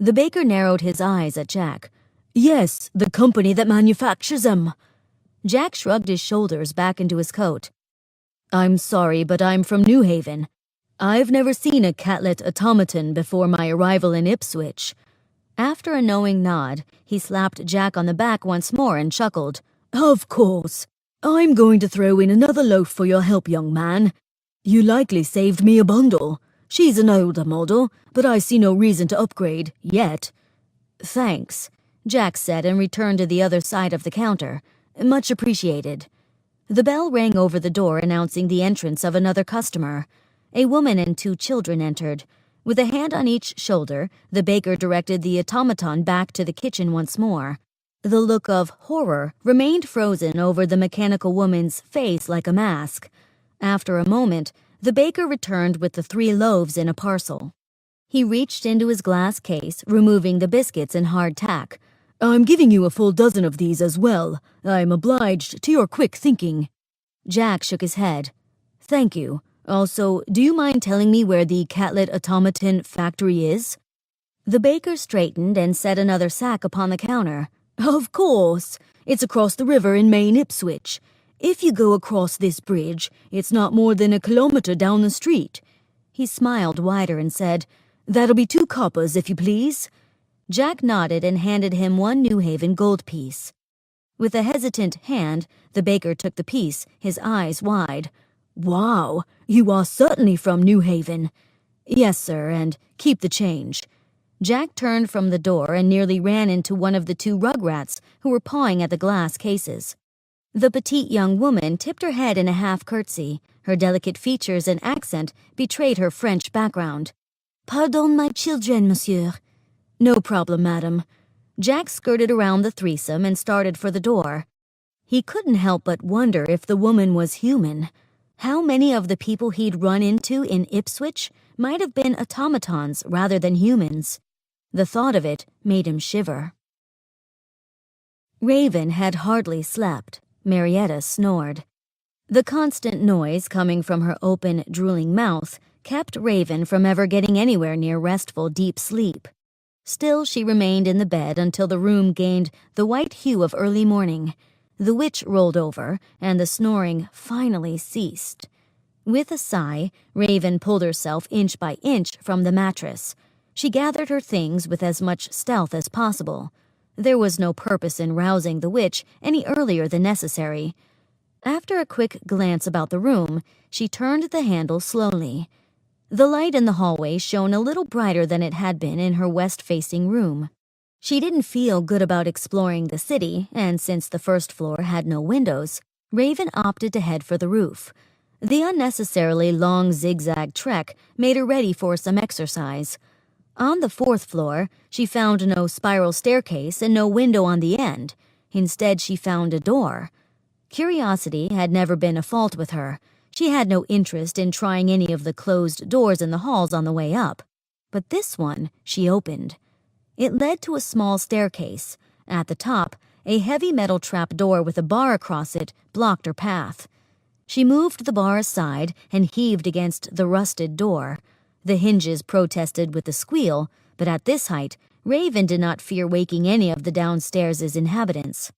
The baker narrowed his eyes at Jack. "Yes, the company that manufactures them." Jack shrugged his shoulders back into his coat. "I'm sorry, but I'm from New Haven. I've never seen a catlet automaton before my arrival in Ipswich." After a knowing nod, he slapped Jack on the back once more and chuckled. "Of course. I'm going to throw in another loaf for your help, young man. You likely saved me a bundle. She's an older model, but I see no reason to upgrade, yet." "Thanks," Jack said and returned to the other side of the counter. "Much appreciated." The bell rang over the door announcing the entrance of another customer. A woman and 2 children entered. With a hand on each shoulder, the baker directed the automaton back to the kitchen once more. The look of horror remained frozen over the mechanical woman's face like a mask. After a moment, the baker returned with the 3 loaves in a parcel. He reached into his glass case, removing the biscuits and hardtack. "I'm giving you a full dozen of these as well. I'm obliged to your quick thinking." Jack shook his head. "Thank you. Also, do you mind telling me where the catlet automaton factory is?" The baker straightened and set another sack upon the counter. "Of course. It's across the river in Main Ipswich. If you go across this bridge, it's not more than a kilometer down the street." He smiled wider and said, That'll be 2 coppers, if you please." Jack nodded and handed him 1 New Haven gold piece. With a hesitant hand, the baker took the piece, his eyes wide. "Wow, you are certainly from New Haven." "Yes, sir, and keep the change." Jack turned from the door and nearly ran into one of the 2 rugrats who were pawing at the glass cases. The petite young woman tipped her head in a half-curtsy. Her delicate features and accent betrayed her French background. "Pardon my children, monsieur." "No problem, madam." Jack skirted around the threesome and started for the door. He couldn't help but wonder if the woman was human. How many of the people he'd run into in Ipswich might have been automatons rather than humans? The thought of it made him shiver. Raven had hardly slept. Marietta snored. The constant noise coming from her open, drooling mouth kept Raven from ever getting anywhere near restful, deep sleep. Still, she remained in the bed until the room gained the white hue of early morning. The witch rolled over, and the snoring finally ceased. With a sigh, Raven pulled herself inch by inch from the mattress. She gathered her things with as much stealth as possible. There was no purpose in rousing the witch any earlier than necessary. After a quick glance about the room, she turned the handle slowly. The light in the hallway shone a little brighter than it had been in her west-facing room. She didn't feel good about exploring the city, and since the first floor had no windows, Raven opted to head for the roof. The unnecessarily long zigzag trek made her ready for some exercise. On the 4th floor, she found no spiral staircase and no window on the end. Instead, she found a door. Curiosity had never been a fault with her. She had no interest in trying any of the closed doors in the halls on the way up. But this one she opened. It led to a small staircase. At the top, a heavy metal trap door with a bar across it blocked her path. She moved the bar aside and heaved against the rusted door. The hinges protested with a squeal, but at this height, Raven did not fear waking any of the downstairs' inhabitants.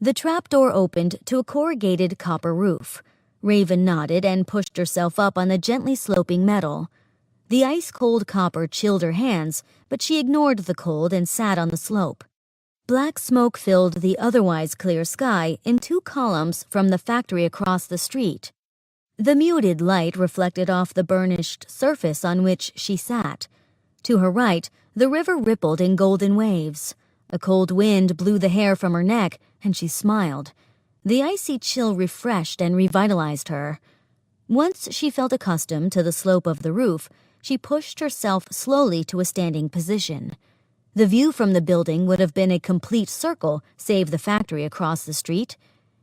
The trapdoor opened to a corrugated copper roof. Raven nodded and pushed herself up on the gently sloping metal. The ice-cold copper chilled her hands, but she ignored the cold and sat on the slope. Black smoke filled the otherwise clear sky in 2 columns from the factory across the street. The muted light reflected off the burnished surface on which she sat. To her right, the river rippled in golden waves. A cold wind blew the hair from her neck, and she smiled. The icy chill refreshed and revitalized her. Once she felt accustomed to the slope of the roof, she pushed herself slowly to a standing position. The view from the building would have been a complete circle, save the factory across the street.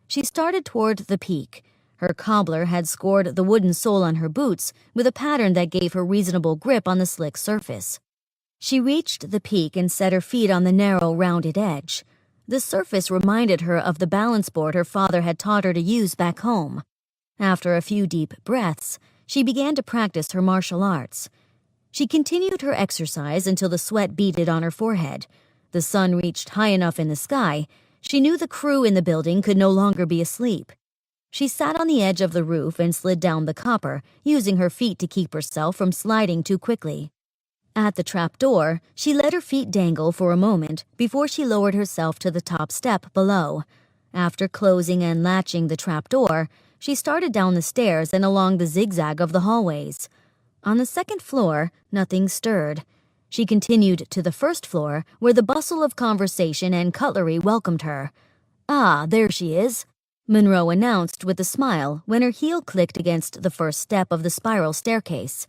She started toward the peak. Her cobbler had scored the wooden sole on her boots with a pattern that gave her reasonable grip on the slick surface. She reached the peak and set her feet on the narrow, rounded edge. The surface reminded her of the balance board her father had taught her to use back home. After a few deep breaths, she began to practice her martial arts. She continued her exercise until the sweat beaded on her forehead. The sun reached high enough in the sky. She knew the crew in the building could no longer be asleep. She sat on the edge of the roof and slid down the copper, using her feet to keep herself from sliding too quickly. At the trap door, she let her feet dangle for a moment before she lowered herself to the top step below. After closing and latching the trap door, she started down the stairs and along the zigzag of the hallways. On the 2nd floor, nothing stirred. She continued to the 1st floor, where the bustle of conversation and cutlery welcomed her. "Ah, there she is," Monroe announced with a smile when her heel clicked against the first step of the spiral staircase.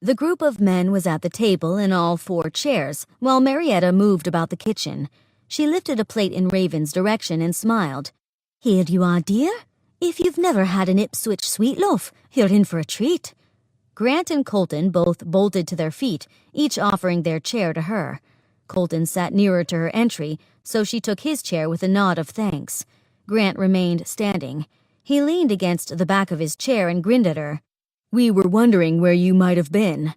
The group of men was at the table in all 4 chairs, while Marietta moved about the kitchen. She lifted a plate in Raven's direction and smiled. "Here you are, dear. If you've never had an Ipswich sweetloaf, you're in for a treat." Grant and Colton both bolted to their feet, each offering their chair to her. Colton sat nearer to her entry, so she took his chair with a nod of thanks. Grant remained standing. He leaned against the back of his chair and grinned at her. "We were wondering where you might have been."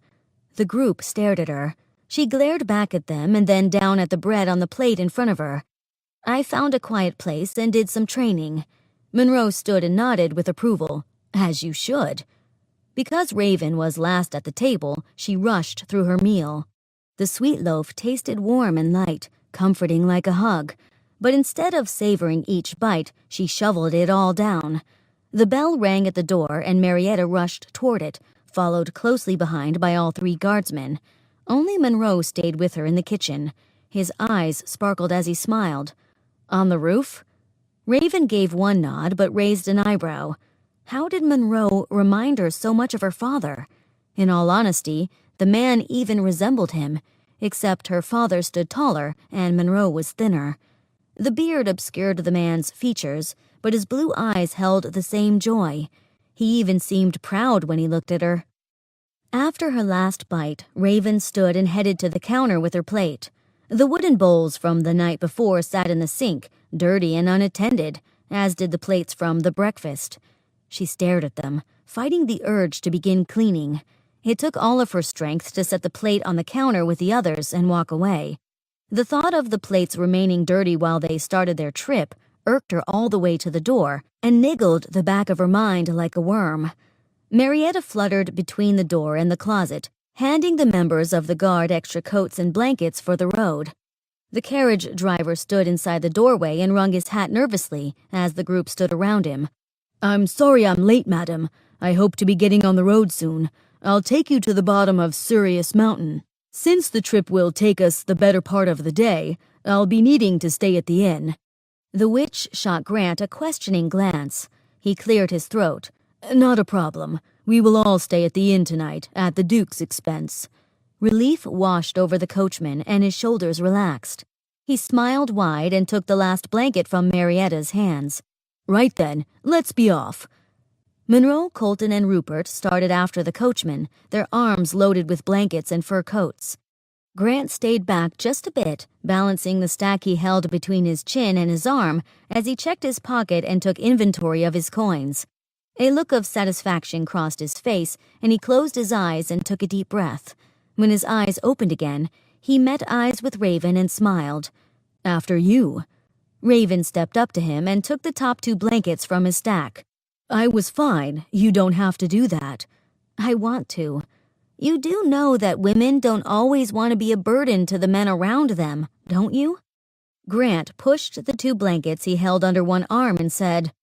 The group stared at her. She glared back at them and then down at the bread on the plate in front of her. "I found a quiet place and did some training." Monroe stood and nodded with approval. "As you should." Because Raven was last at the table, she rushed through her meal. The sweet loaf tasted warm and light, comforting like a hug, but instead of savoring each bite, she shoveled it all down. The bell rang at the door, and Marietta rushed toward it, followed closely behind by all 3 guardsmen. Only Monroe stayed with her in the kitchen. His eyes sparkled as he smiled. On the roof? Raven gave one nod, but raised an eyebrow. How did Monroe remind her so much of her father? In all honesty, the man even resembled him, except her father stood taller and Monroe was thinner. The beard obscured the man's features, but his blue eyes held the same joy. He even seemed proud when he looked at her. After her last bite, Raven stood and headed to the counter with her plate. The wooden bowls from the night before sat in the sink, dirty and unattended, as did the plates from the breakfast. She stared at them, fighting the urge to begin cleaning. It took all of her strength to set the plate on the counter with the others and walk away. The thought of the plates remaining dirty while they started their trip irked her all the way to the door and niggled the back of her mind like a worm. Marietta fluttered between the door and the closet, handing the members of the guard extra coats and blankets for the road. The carriage driver stood inside the doorway and wrung his hat nervously as the group stood around him. "I'm sorry I'm late, madam. I hope to be getting on the road soon. I'll take you to the bottom of Sirius Mountain. Since the trip will take us the better part of the day, I'll be needing to stay at the inn." The witch shot Grant a questioning glance. He cleared his throat. "Not a problem. We will all stay at the inn tonight, at the Duke's expense." Relief washed over the coachman, and his shoulders relaxed. He smiled wide and took the last blanket from Marietta's hands. "Right then, let's be off." Monroe, Colton, and Rupert started after the coachman, their arms loaded with blankets and fur coats. Grant stayed back just a bit, balancing the stack he held between his chin and his arm as he checked his pocket and took inventory of his coins. A look of satisfaction crossed his face, and he closed his eyes and took a deep breath. When his eyes opened again, he met eyes with Raven and smiled. "After you." Raven stepped up to him and took the top 2 blankets from his stack. "I was fine. You don't have to do that." "I want to. You do know that women don't always want to be a burden to the men around them, don't you?" Grant pushed the 2 blankets he held under one arm and said,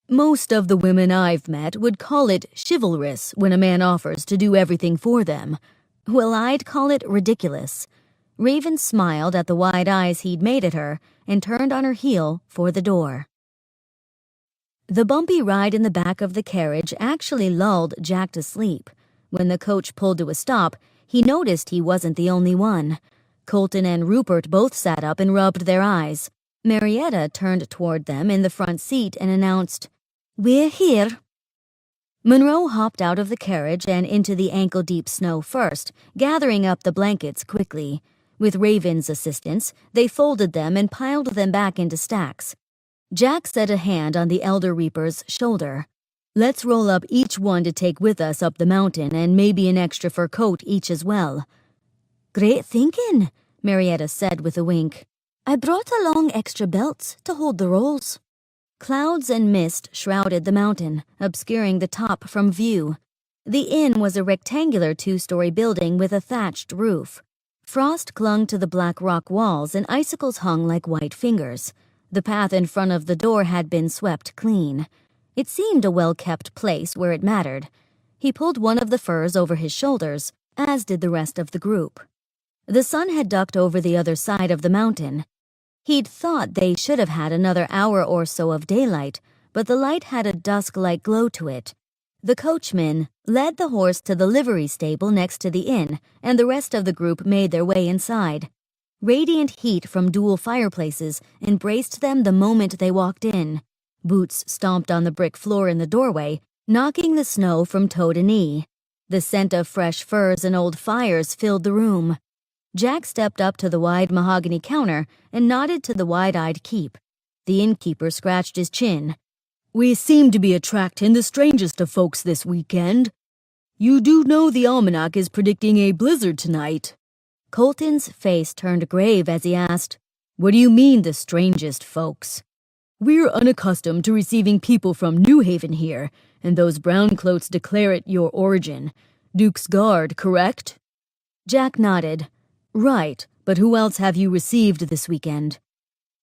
"Most of the women I've met would call it chivalrous when a man offers to do everything for them. Well, I'd call it ridiculous." Raven smiled at the wide eyes he'd made at her and turned on her heel for the door. The bumpy ride in the back of the carriage actually lulled Jack to sleep. When the coach pulled to a stop, he noticed he wasn't the only one. Colton and Rupert both sat up and rubbed their eyes. Marietta turned toward them in the front seat and announced, "We're here." Monroe hopped out of the carriage and into the ankle-deep snow first, gathering up the blankets quickly. With Raven's assistance, they folded them and piled them back into stacks. Jack set a hand on the elder reaper's shoulder. "Let's roll up each one to take with us up the mountain, and maybe an extra fur coat each as well." "Great thinking," Marietta said with a wink. "I brought along extra belts to hold the rolls." Clouds and mist shrouded the mountain, obscuring the top from view. The inn was a rectangular 2-story building with a thatched roof. Frost clung to the black rock walls and icicles hung like white fingers. The path in front of the door had been swept clean. It seemed a well-kept place where it mattered. He pulled one of the furs over his shoulders, as did the rest of the group. The sun had ducked over the other side of the mountain. He'd thought they should have had another hour or so of daylight, but the light had a dusk-like glow to it. The coachman led the horse to the livery stable next to the inn, and the rest of the group made their way inside. Radiant heat from dual fireplaces embraced them the moment they walked in. Boots stomped on the brick floor in the doorway, knocking the snow from toe to knee. The scent of fresh furs and old fires filled the room. Jack stepped up to the wide mahogany counter and nodded to the wide-eyed keep. The innkeeper scratched his chin. "We seem to be attracting the strangest of folks this weekend. You do know the almanac is predicting a blizzard tonight." Colton's face turned grave as he asked, "What do you mean, the strangest folks?" "We're unaccustomed to receiving people from New Haven here, and those brown-cloaks declare it your origin. Duke's Guard, correct?" Jack nodded. "Right, but who else have you received this weekend?"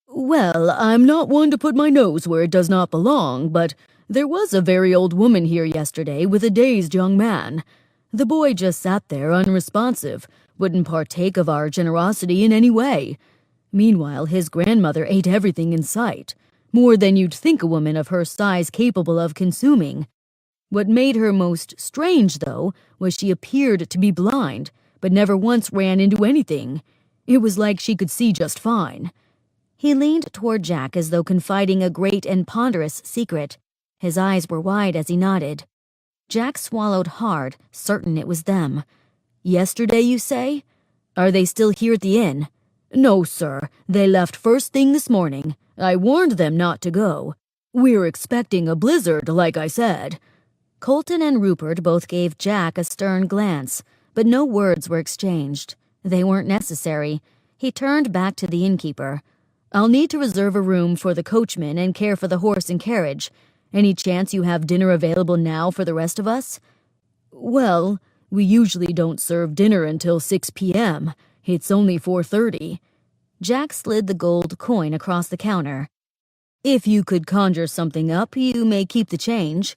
"Well, I'm not one to put my nose where it does not belong, but there was a very old woman here yesterday with a dazed young man. The boy just sat there unresponsive, wouldn't partake of our generosity in any way. Meanwhile, his grandmother ate everything in sight, more than you'd think a woman of her size capable of consuming. What made her most strange, though, was she appeared to be blind, but never once ran into anything. It was like she could see just fine." He leaned toward Jack as though confiding a great and ponderous secret. His eyes were wide as he nodded. Jack swallowed hard, certain it was them. "Yesterday, you say? Are they still here at the inn?" "No, sir. They left first thing this morning. I warned them not to go. We're expecting a blizzard, like I said." Colton and Rupert both gave Jack a stern glance, but no words were exchanged. They weren't necessary. He turned back to the innkeeper. "I'll need to reserve a room for the coachman and care for the horse and carriage. Any chance you have dinner available now for the rest of us?" "Well, we usually don't serve dinner until 6 p.m. It's only 4:30. Jack slid the gold coin across the counter. "If you could conjure something up, you may keep the change."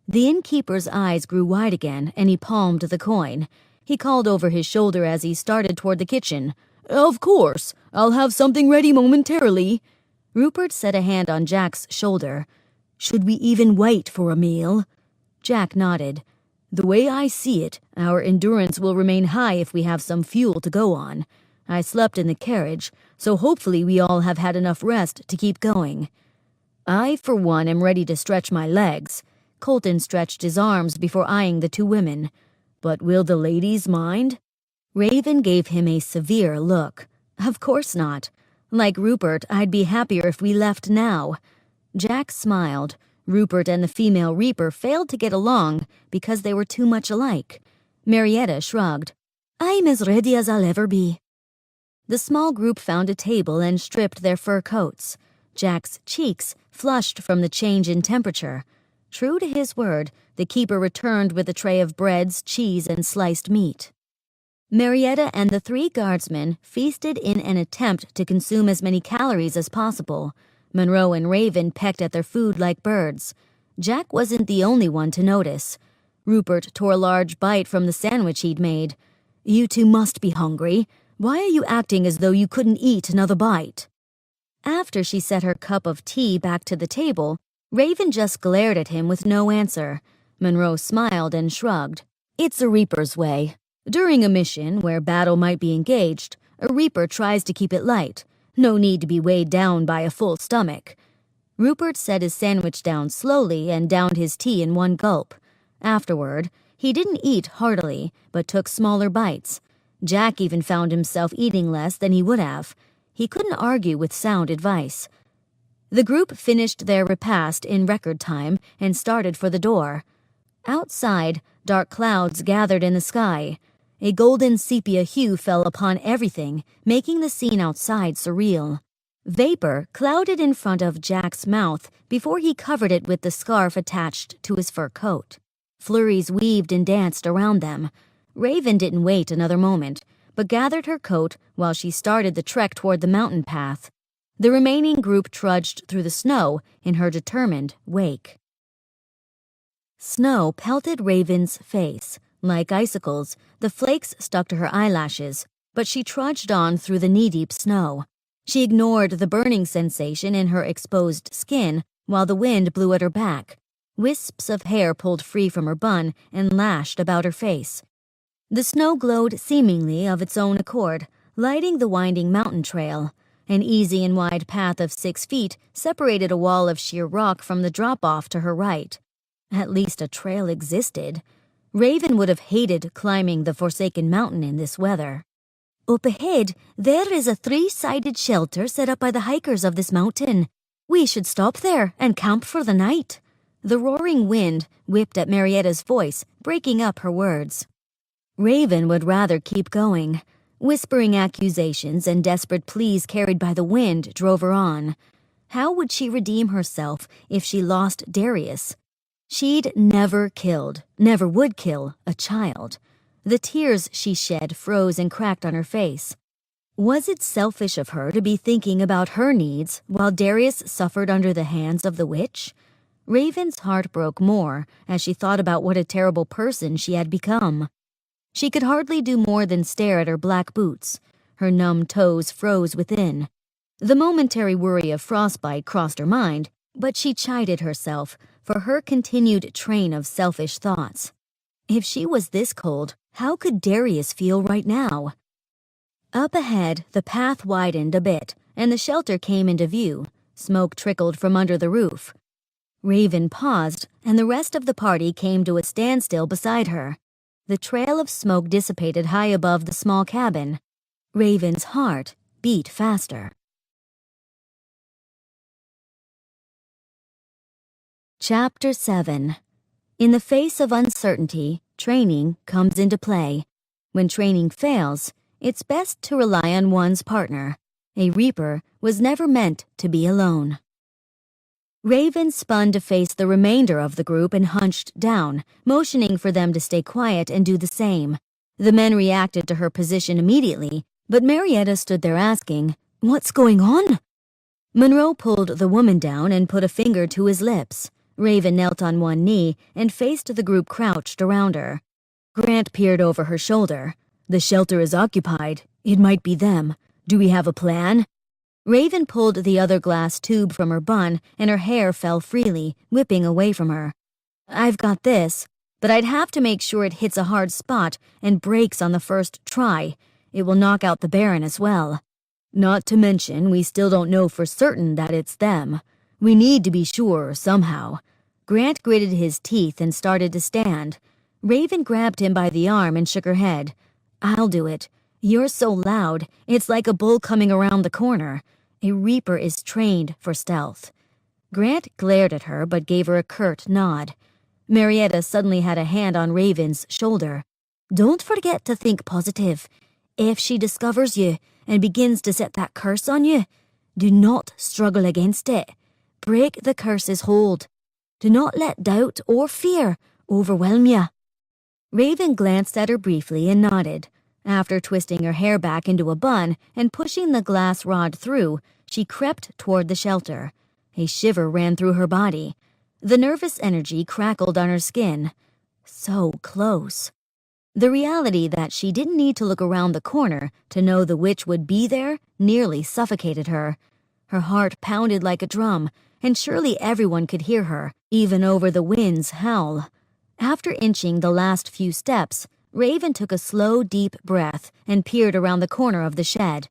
The innkeeper's eyes grew wide again, and he palmed the coin. He called over his shoulder as he started toward the kitchen. "Of course. I'll have something ready momentarily." Rupert set a hand on Jack's shoulder. "Should we even wait for a meal?" Jack nodded. "The way I see it, our endurance will remain high if we have some fuel to go on. I slept in the carriage, so hopefully we all have had enough rest to keep going." "I, for one, am ready to stretch my legs." Colton stretched his arms before eyeing the two women. "But will the ladies mind?" Raven gave him a severe look. "Of course not. Like Rupert, I'd be happier if we left now." Jack smiled. Rupert and the female reaper failed to get along because they were too much alike. Marietta shrugged. "I'm as ready as I'll ever be." The small group found a table and stripped their fur coats. Jack's cheeks flushed from the change in temperature. True to his word, the keeper returned with a tray of breads, cheese, and sliced meat. Marietta and the three guardsmen feasted in an attempt to consume as many calories as possible. Monroe and Raven pecked at their food like birds. Jack wasn't the only one to notice. Rupert tore a large bite from the sandwich he'd made. "You two must be hungry. Why are you acting as though you couldn't eat another bite?" After she set her cup of tea back to the table, Raven just glared at him with no answer. Monroe smiled and shrugged. "It's a reaper's way. During a mission where battle might be engaged, a reaper tries to keep it light. No need to be weighed down by a full stomach." Rupert set his sandwich down slowly and downed his tea in one gulp. Afterward, he didn't eat heartily, but took smaller bites. Jack even found himself eating less than he would have. He couldn't argue with sound advice. The group finished their repast in record time and started for the door. Outside, dark clouds gathered in the sky. A golden sepia hue fell upon everything, making the scene outside surreal. Vapor clouded in front of Jack's mouth before he covered it with the scarf attached to his fur coat. Flurries weaved and danced around them. Raven didn't wait another moment, but gathered her coat while she started the trek toward the mountain path. The remaining group trudged through the snow in her determined wake. Snow pelted Raven's face. Like icicles, the flakes stuck to her eyelashes, but she trudged on through the knee-deep snow. She ignored the burning sensation in her exposed skin while the wind blew at her back. Wisps of hair pulled free from her bun and lashed about her face. The snow glowed seemingly of its own accord, lighting the winding mountain trail. An easy and wide path of 6 feet separated a wall of sheer rock from the drop-off to her right. At least a trail existed. Raven would have hated climbing the forsaken mountain in this weather. "Up ahead, there is a 3-sided shelter set up by the hikers of this mountain. We should stop there and camp for the night." The roaring wind whipped at Marietta's voice, breaking up her words. Raven would rather keep going. Whispering accusations and desperate pleas carried by the wind drove her on. How would she redeem herself if she lost Darius? She'd never killed, never would kill, a child. The tears she shed froze and cracked on her face. Was it selfish of her to be thinking about her needs while Darius suffered under the hands of the witch? Raven's heart broke more as she thought about what a terrible person she had become. She could hardly do more than stare at her black boots. Her numb toes froze within. The momentary worry of frostbite crossed her mind, but she chided herself for her continued train of selfish thoughts. If she was this cold, how could Darius feel right now? Up ahead, the path widened a bit, and the shelter came into view. Smoke trickled from under the roof. Raven paused, and the rest of the party came to a standstill beside her. The trail of smoke dissipated high above the small cabin. Raven's heart beat faster. Chapter 7. In the face of uncertainty, training comes into play. When training fails, it's best to rely on one's partner. A reaper was never meant to be alone. Raven spun to face the remainder of the group and hunched down, motioning for them to stay quiet and do the same. The men reacted to her position immediately, but Marietta stood there asking, "What's going on?" Monroe pulled the woman down and put a finger to his lips. Raven knelt on one knee and faced the group crouched around her. Grant peered over her shoulder. "The shelter is occupied. It might be them. Do we have a plan?" Raven pulled the other glass tube from her bun, and her hair fell freely, whipping away from her. "I've got this, but I'd have to make sure it hits a hard spot and breaks on the first try. It will knock out the Baron as well. Not to mention, we still don't know for certain that it's them. We need to be sure somehow." Grant gritted his teeth and started to stand. Raven grabbed him by the arm and shook her head. "I'll do it. You're so loud, it's like a bull coming around the corner. A reaper is trained for stealth." Grant glared at her but gave her a curt nod. Marietta suddenly had a hand on Raven's shoulder. "Don't forget to think positive. If she discovers you and begins to set that curse on you, do not struggle against it. Break the curse's hold. Do not let doubt or fear overwhelm you." Raven glanced at her briefly and nodded. After twisting her hair back into a bun and pushing the glass rod through, she crept toward the shelter. A shiver ran through her body. The nervous energy crackled on her skin. So close. The reality that she didn't need to look around the corner to know the witch would be there nearly suffocated her. Her heart pounded like a drum, and surely everyone could hear her, even over the wind's howl. After inching the last few steps, Raven took a slow, deep breath and peered around the corner of the shed.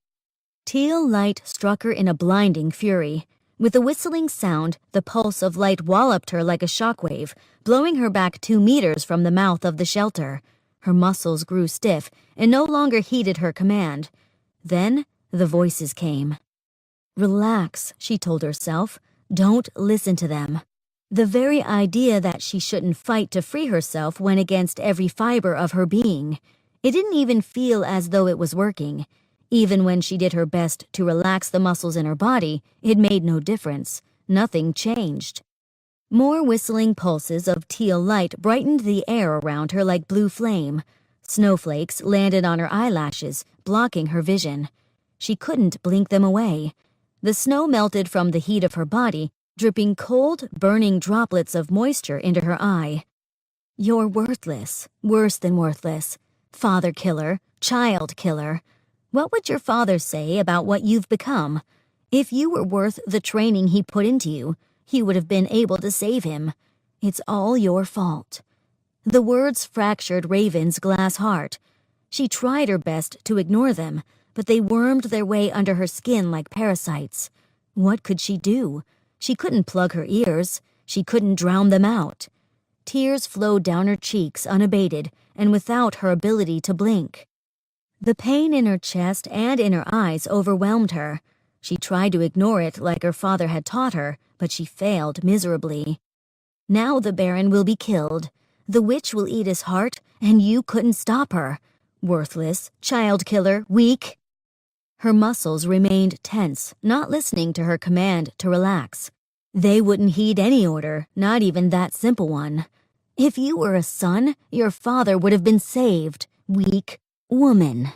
Teal light struck her in a blinding fury. With a whistling sound, the pulse of light walloped her like a shockwave, blowing her back 2 meters from the mouth of the shelter. Her muscles grew stiff and no longer heeded her command. Then the voices came. "Relax," she told herself. "Don't listen to them." The very idea that she shouldn't fight to free herself went against every fiber of her being. It didn't even feel as though it was working. Even when she did her best to relax the muscles in her body, it made no difference. Nothing changed. More whistling pulses of teal light brightened the air around her like blue flame. Snowflakes landed on her eyelashes, blocking her vision. She couldn't blink them away. The snow melted from the heat of her body, dripping cold, burning droplets of moisture into her eye. "You're worthless, worse than worthless. Father killer, child killer. What would your father say about what you've become? If you were worth the training he put into you, he would have been able to save him. It's all your fault." The words fractured Raven's glass heart. She tried her best to ignore them, but they wormed their way under her skin like parasites. What could she do? She couldn't plug her ears. She couldn't drown them out. Tears flowed down her cheeks unabated and without her ability to blink. The pain in her chest and in her eyes overwhelmed her. She tried to ignore it like her father had taught her, but she failed miserably. Now the Baron will be killed. The witch will eat his heart, and you couldn't stop her. Worthless, child killer, weak. Her muscles remained tense, not listening to her command to relax. They wouldn't heed any order, not even that simple one. If you were a son, your father would have been saved, weak woman.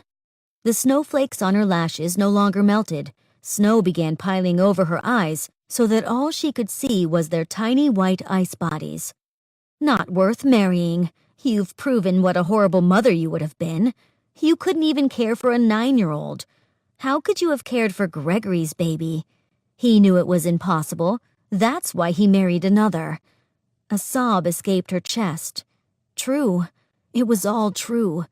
The snowflakes on her lashes no longer melted. Snow began piling over her eyes so that all she could see was their tiny white ice bodies. Not worth marrying. You've proven what a horrible mother you would have been. You couldn't even care for a 9-year-old. How could you have cared for Gregory's baby? He knew it was impossible. That's why he married another. A sob escaped her chest. True. It was all true.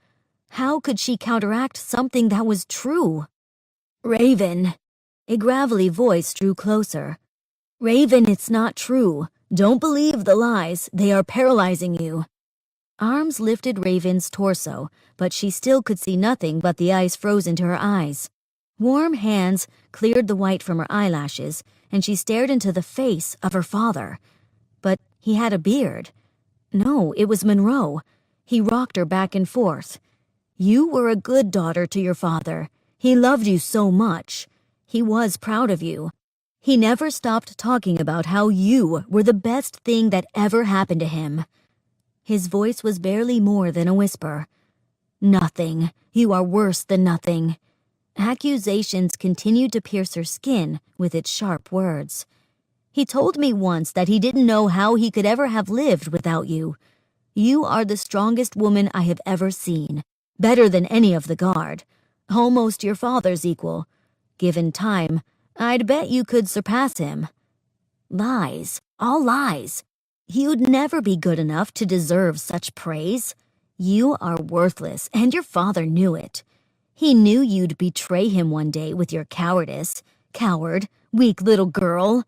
How could she counteract something that was true? Raven. A gravelly voice drew closer. Raven, it's not true. Don't believe the lies. They are paralyzing you. Arms lifted Raven's torso, but she still could see nothing but the ice frozen to her eyes. Warm hands cleared the white from her eyelashes, and she stared into the face of her father. But he had a beard. No, it was Monroe. He rocked her back and forth. You were a good daughter to your father. He loved you so much. He was proud of you. He never stopped talking about how you were the best thing that ever happened to him. His voice was barely more than a whisper. Nothing. You are worse than nothing. Accusations continued to pierce her skin with its sharp words. He told me once that he didn't know how he could ever have lived without you. You are the strongest woman I have ever seen. Better than any of the guard. Almost your father's equal. Given time, I'd bet you could surpass him. Lies. All lies. You'd never be good enough to deserve such praise. You are worthless, and your father knew it. He knew you'd betray him one day with your cowardice. Coward, weak little girl.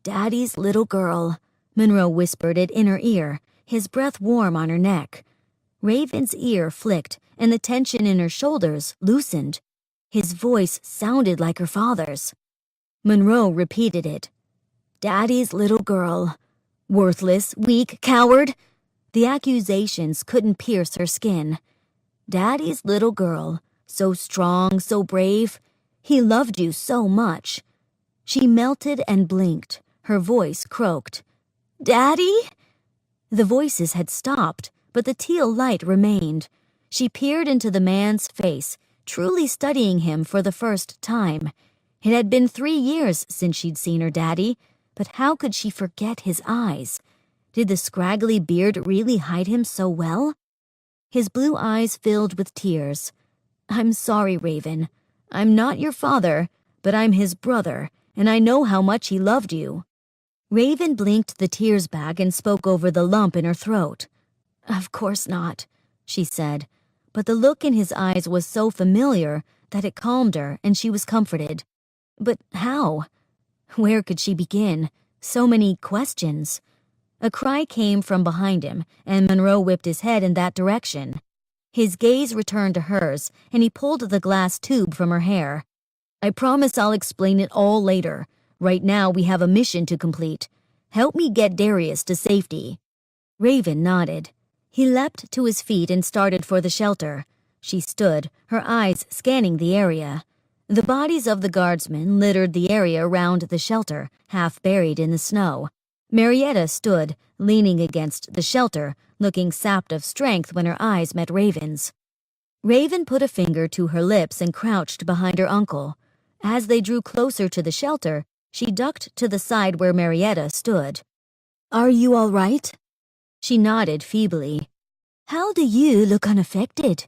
Daddy's little girl, Monroe whispered it in her ear, his breath warm on her neck. Raven's ear flicked, and the tension in her shoulders loosened. His voice sounded like her father's. Monroe repeated it. Daddy's little girl. Worthless, weak, coward. The accusations couldn't pierce her skin. Daddy's little girl. So strong, so brave. He loved you so much. She melted and blinked. Her voice croaked. Daddy? The voices had stopped, but the teal light remained. She peered into the man's face, truly studying him for the first time. It had been 3 years since she'd seen her daddy, but how could she forget his eyes? Did the scraggly beard really hide him so well? His blue eyes filled with tears. I'm sorry, Raven. I'm not your father, but I'm his brother, and I know how much he loved you. Raven blinked the tears back and spoke over the lump in her throat. Of course not, she said, but the look in his eyes was so familiar that it calmed her and she was comforted. But how? Where could she begin? So many questions. A cry came from behind him, and Monroe whipped his head in that direction. His gaze returned to hers, and he pulled the glass tube from her hair. I promise I'll explain it all later. Right now we have a mission to complete. Help me get Darius to safety. Raven nodded. He leapt to his feet and started for the shelter. She stood, her eyes scanning the area. The bodies of the guardsmen littered the area around the shelter, half buried in the snow. Marietta stood, leaning against the shelter, looking sapped of strength when her eyes met Raven's. Raven put a finger to her lips and crouched behind her uncle. As they drew closer to the shelter, she ducked to the side where Marietta stood. Are you all right? She nodded feebly. How do you look unaffected?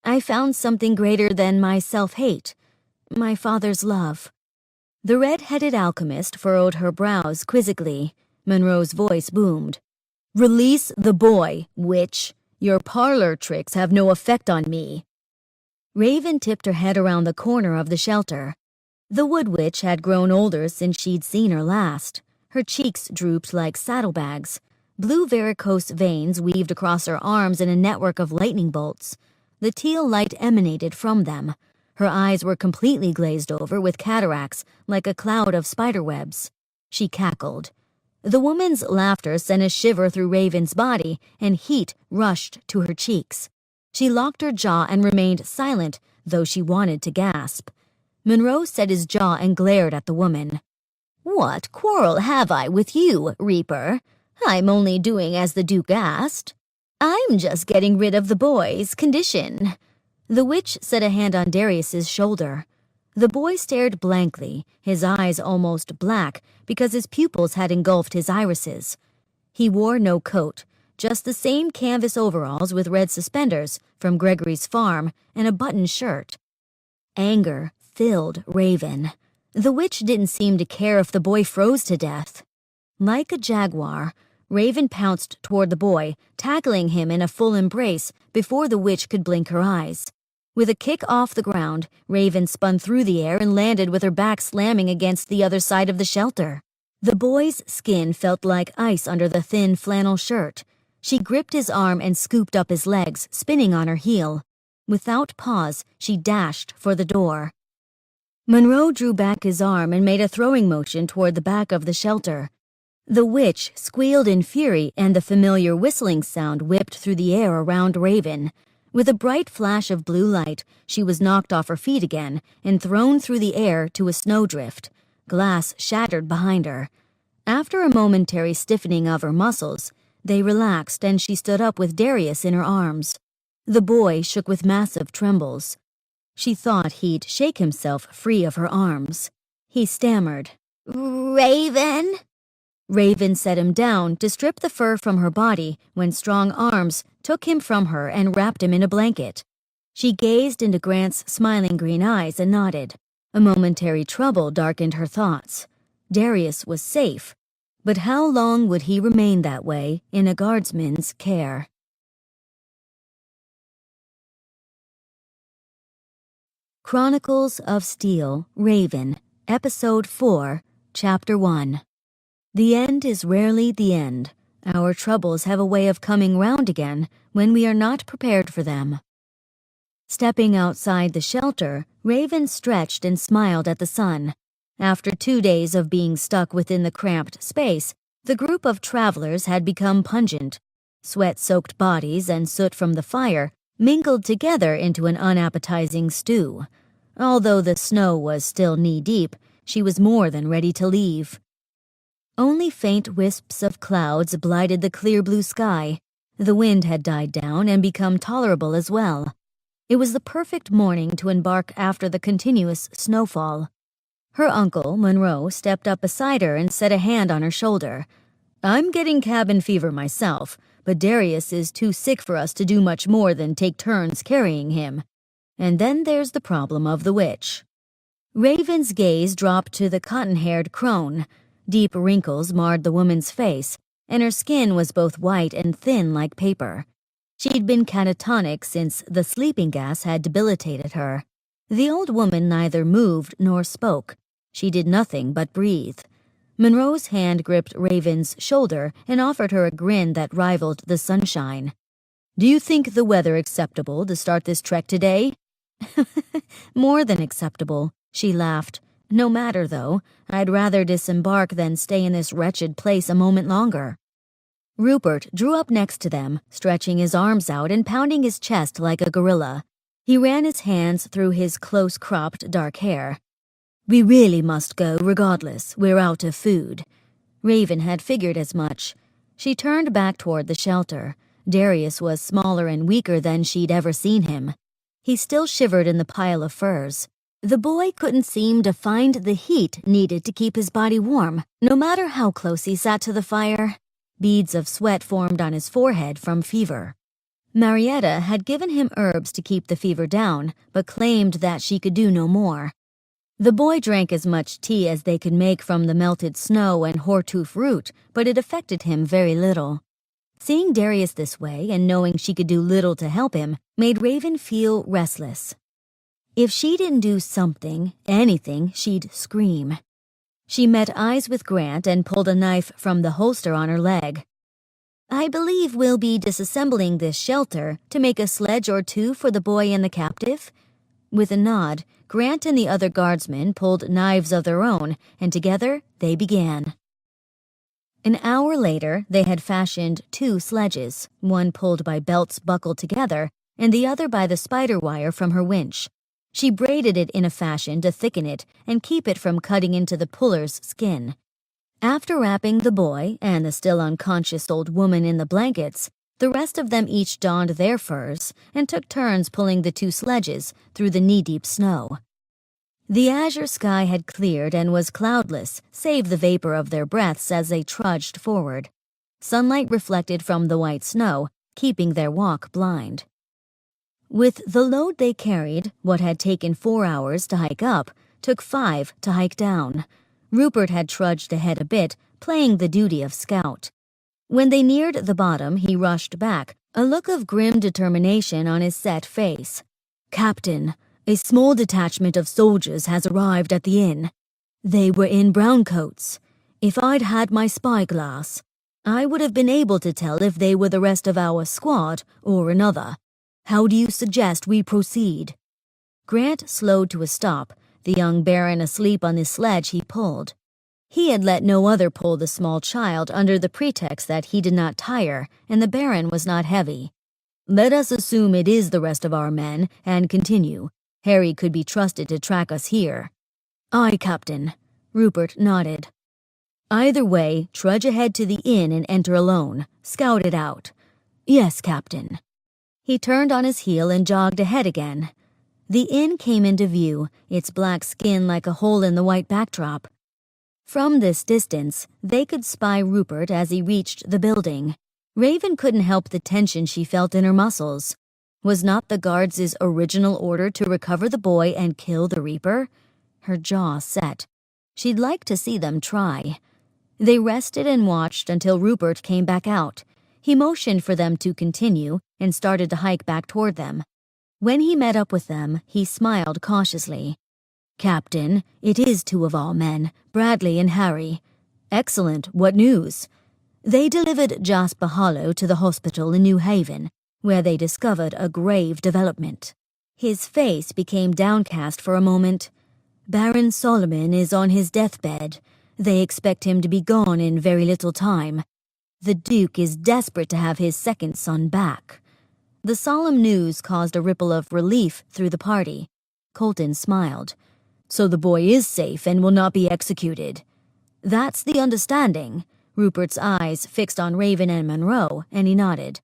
I found something greater than my self-hate. My father's love. The red-headed alchemist furrowed her brows quizzically. Monroe's voice boomed. Release the boy, witch. Your parlor tricks have no effect on me. Raven tipped her head around the corner of the shelter. The wood witch had grown older since she'd seen her last. Her cheeks drooped like saddlebags. Blue varicose veins weaved across her arms in a network of lightning bolts. The teal light emanated from them. Her eyes were completely glazed over with cataracts like a cloud of spiderwebs. She cackled. The woman's laughter sent a shiver through Raven's body, and heat rushed to her cheeks. She locked her jaw and remained silent, though she wanted to gasp. Monroe set his jaw and glared at the woman. "What quarrel have I with you, Reaper? I'm only doing as the Duke asked. I'm just getting rid of the boy's condition." The witch set a hand on Darius's shoulder. The boy stared blankly, his eyes almost black because his pupils had engulfed his irises. He wore no coat, just the same canvas overalls with red suspenders from Gregory's farm and a buttoned shirt. Anger filled Raven. The witch didn't seem to care if the boy froze to death. Like a jaguar, Raven pounced toward the boy, tackling him in a full embrace before the witch could blink her eyes. With a kick off the ground, Raven spun through the air and landed with her back slamming against the other side of the shelter. The boy's skin felt like ice under the thin flannel shirt. She gripped his arm and scooped up his legs, spinning on her heel. Without pause, she dashed for the door. Monroe drew back his arm and made a throwing motion toward the back of the shelter. The witch squealed in fury, and the familiar whistling sound whipped through the air around Raven. With a bright flash of blue light, she was knocked off her feet again and thrown through the air to a snowdrift. Glass shattered behind her. After a momentary stiffening of her muscles, they relaxed and she stood up with Darius in her arms. The boy shook with massive trembles. She thought he'd shake himself free of her arms. He stammered, "Raven?" Raven set him down to strip the fur from her body when strong arms took him from her and wrapped him in a blanket. She gazed into Grant's smiling green eyes and nodded. A momentary trouble darkened her thoughts. Darius was safe, but how long would he remain that way in a guardsman's care? Chronicles of Steele, Raven, Episode 4, Chapter 1. The end is rarely the end. Our troubles have a way of coming round again when we are not prepared for them. Stepping outside the shelter, Raven stretched and smiled at the sun. After 2 days of being stuck within the cramped space, the group of travelers had become pungent. Sweat-soaked bodies and soot from the fire mingled together into an unappetizing stew. Although the snow was still knee-deep, she was more than ready to leave. Only faint wisps of clouds blighted the clear blue sky. The wind had died down and become tolerable as well. It was the perfect morning to embark after the continuous snowfall. Her uncle, Monroe, stepped up beside her and set a hand on her shoulder. "I'm getting cabin fever myself, but Darius is too sick for us to do much more than take turns carrying him. And then there's the problem of the witch." Raven's gaze dropped to the cotton-haired crone. Deep wrinkles marred the woman's face, and her skin was both white and thin like paper. She'd been catatonic since the sleeping gas had debilitated her. The old woman neither moved nor spoke. She did nothing but breathe. Monroe's hand gripped Raven's shoulder and offered her a grin that rivaled the sunshine. "Do you think the weather acceptable to start this trek today?" "More than acceptable," she laughed. "No matter, though. I'd rather disembark than stay in this wretched place a moment longer." Rupert drew up next to them, stretching his arms out and pounding his chest like a gorilla. He ran his hands through his close-cropped dark hair. "We really must go regardless. We're out of food." Raven had figured as much. She turned back toward the shelter. Darius was smaller and weaker than she'd ever seen him. He still shivered in the pile of furs. The boy couldn't seem to find the heat needed to keep his body warm, no matter how close he sat to the fire. Beads of sweat formed on his forehead from fever. Marietta had given him herbs to keep the fever down, but claimed that she could do no more. The boy drank as much tea as they could make from the melted snow and hortoof root, but it affected him very little. Seeing Darius this way and knowing she could do little to help him made Raven feel restless. If she didn't do something, anything, she'd scream. She met eyes with Grant and pulled a knife from the holster on her leg. "I believe we'll be disassembling this shelter to make a sledge or two for the boy and the captive." With a nod, Grant and the other guardsmen pulled knives of their own, and together they began. An hour later, they had fashioned 2 sledges, one pulled by belts buckled together, and the other by the spider wire from her winch. She braided it in a fashion to thicken it and keep it from cutting into the puller's skin. After wrapping the boy and the still unconscious old woman in the blankets, the rest of them each donned their furs and took turns pulling the two sledges through the knee-deep snow. The azure sky had cleared and was cloudless, save the vapor of their breaths as they trudged forward. Sunlight reflected from the white snow, keeping their walk blind. With the load they carried, what had taken 4 hours to hike up took 5 to hike down. Rupert had trudged ahead a bit, playing the duty of scout. When they neared the bottom, he rushed back, a look of grim determination on his set face. "Captain, a small detachment of soldiers has arrived at the inn. They were in browncoats. If I'd had my spyglass, I would have been able to tell if they were the rest of our squad or another. How do you suggest we proceed?" Grant slowed to a stop, the young Baron asleep on the sledge he pulled. He had let no other pull the small child under the pretext that he did not tire and the Baron was not heavy. "Let us assume it is the rest of our men and continue. Harry could be trusted to track us here." "Aye, Captain." Rupert nodded. "Either way, trudge ahead to the inn and enter alone. Scout it out." "Yes, Captain." He turned on his heel and jogged ahead again. The inn came into view, its black skin like a hole in the white backdrop. From this distance, they could spy Rupert as he reached the building. Raven couldn't help the tension she felt in her muscles. Was not the guards' original order to recover the boy and kill the Reaper? Her jaw set. She'd like to see them try. They rested and watched until Rupert came back out. He motioned for them to continue and started to hike back toward them. When he met up with them, he smiled cautiously. "Captain, it is 2 of our men, Bradley and Harry." "Excellent. What news?" "They delivered Jasper Hollow to the hospital in New Haven, where they discovered a grave development." His face became downcast for a moment. "Baron Solomon is on his deathbed. They expect him to be gone in very little time. The Duke is desperate to have his second son back." The solemn news caused a ripple of relief through the party. Colton smiled. "So the boy is safe and will not be executed." "That's the understanding." Rupert's eyes fixed on Raven and Monroe, and he nodded.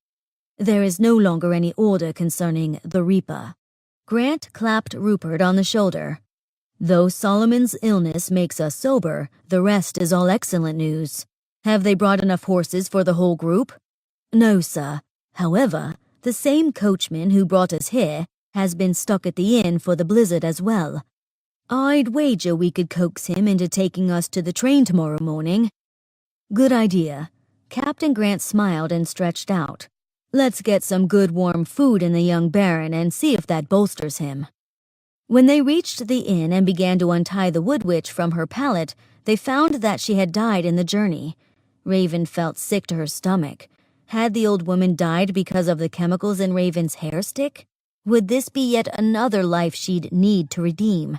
"There is no longer any order concerning the Reaper." Grant clapped Rupert on the shoulder. "Though Solomon's illness makes us sober, the rest is all excellent news. Have they brought enough horses for the whole group?" "No, sir. However, the same coachman who brought us here has been stuck at the inn for the blizzard as well. I'd wager we could coax him into taking us to the train tomorrow morning." "Good idea." Captain Grant smiled and stretched out. "Let's get some good warm food in the young Baron and see if that bolsters him." When they reached the inn and began to untie the wood witch from her pallet, they found that she had died in the journey. Raven felt sick to her stomach. Had the old woman died because of the chemicals in Raven's hair stick? Would this be yet another life she'd need to redeem?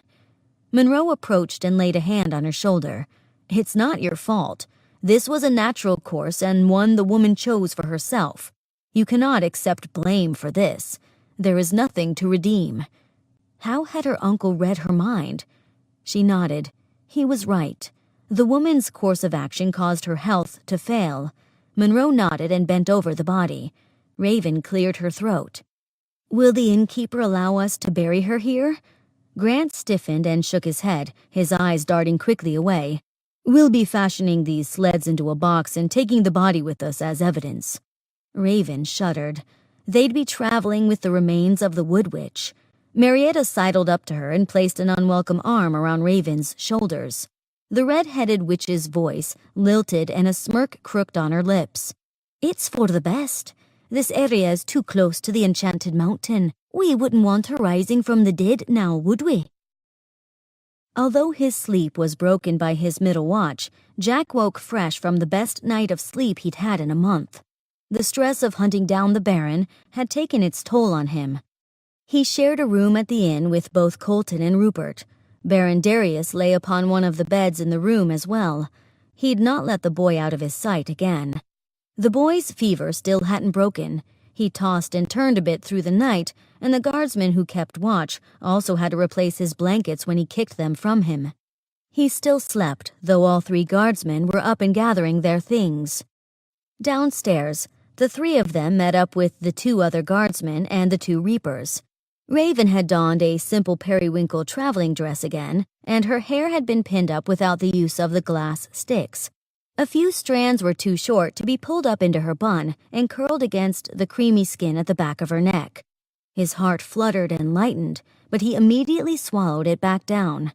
Monroe approached and laid a hand on her shoulder. "It's not your fault. This was a natural course and one the woman chose for herself. You cannot accept blame for this. There is nothing to redeem." How had her uncle read her mind? She nodded. He was right. The woman's course of action caused her health to fail. Monroe nodded and bent over the body. Raven cleared her throat. "Will the innkeeper allow us to bury her here?" Grant stiffened and shook his head, his eyes darting quickly away. "We'll be fashioning these sleds into a box and taking the body with us as evidence." Raven shuddered. They'd be traveling with the remains of the Wood Witch. Marietta sidled up to her and placed an unwelcome arm around Raven's shoulders. The red-headed witch's voice lilted and a smirk crooked on her lips. "It's for the best. This area is too close to the enchanted mountain. We wouldn't want her rising from the dead now, would we?" Although his sleep was broken by his middle watch, Jack woke fresh from the best night of sleep he'd had in a month. The stress of hunting down the Baron had taken its toll on him. He shared a room at the inn with both Colton and Rupert. Baron Darius lay upon one of the beds in the room as well. He'd not let the boy out of his sight again. The boy's fever still hadn't broken. He tossed and turned a bit through the night, and the guardsman who kept watch also had to replace his blankets when he kicked them from him. He still slept, though all 3 guardsmen were up and gathering their things. Downstairs, the 3 of them met up with the 2 other guardsmen and the 2 reapers. Raven had donned a simple periwinkle traveling dress again, and her hair had been pinned up without the use of the glass sticks. A few strands were too short to be pulled up into her bun and curled against the creamy skin at the back of her neck. His heart fluttered and lightened, but he immediately swallowed it back down.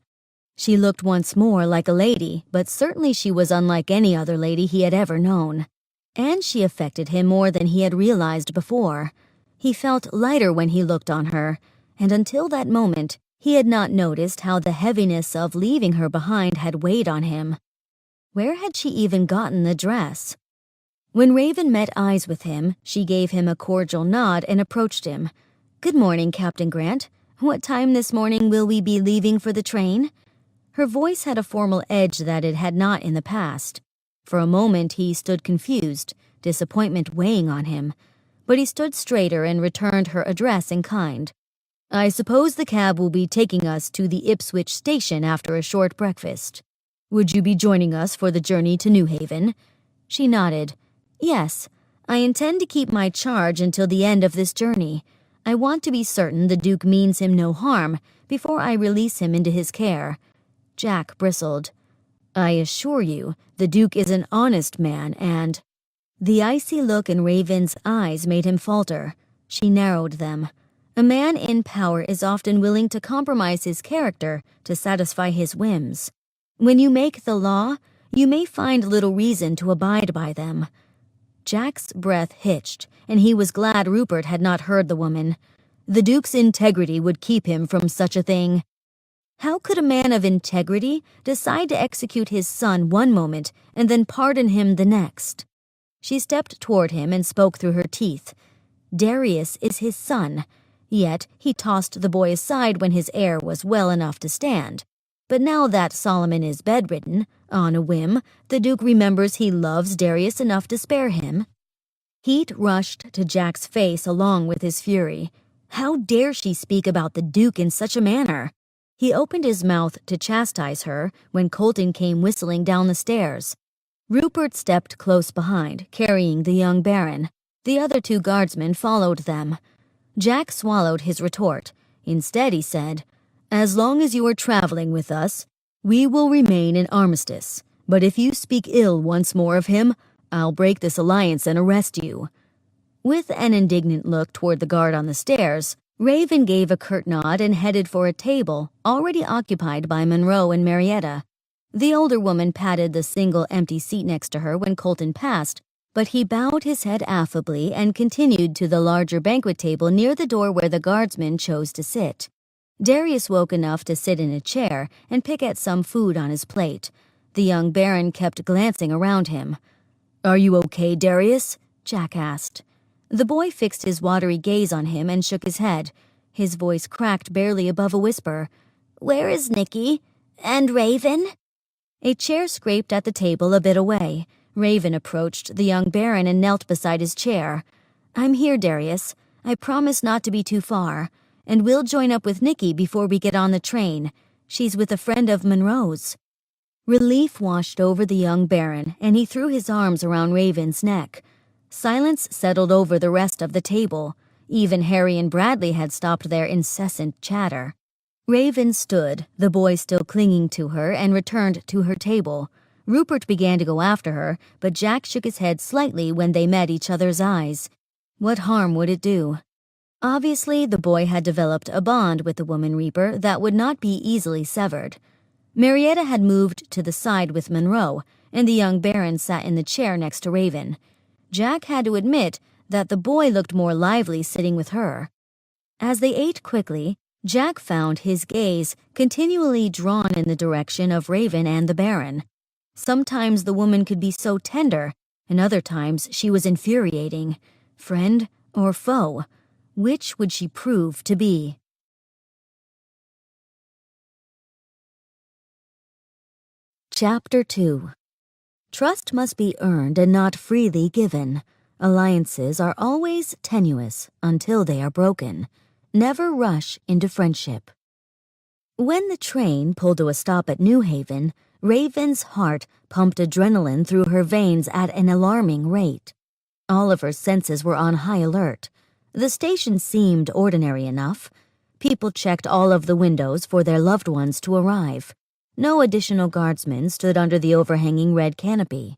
She looked once more like a lady, but certainly she was unlike any other lady he had ever known. And she affected him more than he had realized before. He felt lighter when he looked on her, and until that moment, he had not noticed how the heaviness of leaving her behind had weighed on him. Where had she even gotten the dress? When Raven met eyes with him, she gave him a cordial nod and approached him. "Good morning, Captain Grant. What time this morning will we be leaving for the train?" Her voice had a formal edge that it had not in the past. For a moment he stood confused, disappointment weighing on him. But he stood straighter and returned her address in kind. "I suppose the cab will be taking us to the Ipswich station after a short breakfast. Would you be joining us for the journey to New Haven?" She nodded. "Yes, I intend to keep my charge until the end of this journey. I want to be certain the Duke means him no harm before I release him into his care." Jack bristled. "I assure you, the Duke is an honest man and—" The icy look in Raven's eyes made him falter. She narrowed them. A man in power is often willing to compromise his character to satisfy his whims. When you make the law, you may find little reason to abide by them. Jack's breath hitched, and he was glad Rupert had not heard the woman. The Duke's integrity would keep him from such a thing. How could a man of integrity decide to execute his son one moment and then pardon him the next? She stepped toward him and spoke through her teeth. Darius is his son, yet he tossed the boy aside when his heir was well enough to stand. But now that Solomon is bedridden, on a whim, the Duke remembers he loves Darius enough to spare him. Heat rushed to Jack's face along with his fury. How dare she speak about the Duke in such a manner? He opened his mouth to chastise her when Colton came whistling down the stairs. Rupert stepped close behind, carrying the young Baron. The other 2 guardsmen followed them. Jack swallowed his retort. Instead, he said, "As long as you are traveling with us, we will remain in armistice. But if you speak ill once more of him, I'll break this alliance and arrest you." With an indignant look toward the guard on the stairs, Raven gave a curt nod and headed for a table already occupied by Monroe and Marietta. The older woman patted the single empty seat next to her when Colton passed, but he bowed his head affably and continued to the larger banquet table near the door where the guardsmen chose to sit. Darius woke enough to sit in a chair and pick at some food on his plate. The young Baron kept glancing around him. "Are you okay, Darius?" Jack asked. The boy fixed his watery gaze on him and shook his head. His voice cracked barely above a whisper. "Where is Nicky? And Raven?" A chair scraped at the table a bit away. Raven approached the young Baron and knelt beside his chair. "I'm here, Darius. I promise not to be too far. And we'll join up with Nicky before we get on the train. She's with a friend of Monroe's." Relief washed over the young Baron, and he threw his arms around Raven's neck. Silence settled over the rest of the table. Even Harry and Bradley had stopped their incessant chatter. Raven stood, the boy still clinging to her, and returned to her table. Rupert began to go after her, but Jack shook his head slightly when they met each other's eyes. What harm would it do? Obviously, the boy had developed a bond with the woman Reaper that would not be easily severed. Marietta had moved to the side with Monroe, and the young Baron sat in the chair next to Raven. Jack had to admit that the boy looked more lively sitting with her. As they ate quickly, Jack found his gaze continually drawn in the direction of Raven and the Baron. Sometimes the woman could be so tender, and other times she was infuriating. Friend or foe? Which would she prove to be? Chapter 2. Trust must be earned and not freely given. Alliances are always tenuous until they are broken. Never rush into friendship. When the train pulled to a stop at New Haven, Raven's heart pumped adrenaline through her veins at an alarming rate. All of her senses were on high alert. The station seemed ordinary enough. People checked all of the windows for their loved ones to arrive. No additional guardsmen stood under the overhanging red canopy.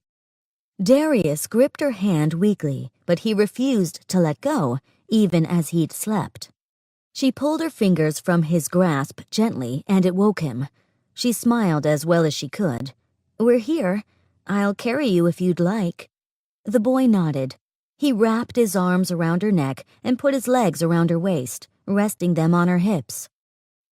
Darius gripped her hand weakly, but he refused to let go, even as he'd slept. She pulled her fingers from his grasp gently, and it woke him. She smiled as well as she could. "We're here. I'll carry you if you'd like." The boy nodded. He wrapped his arms around her neck and put his legs around her waist, resting them on her hips.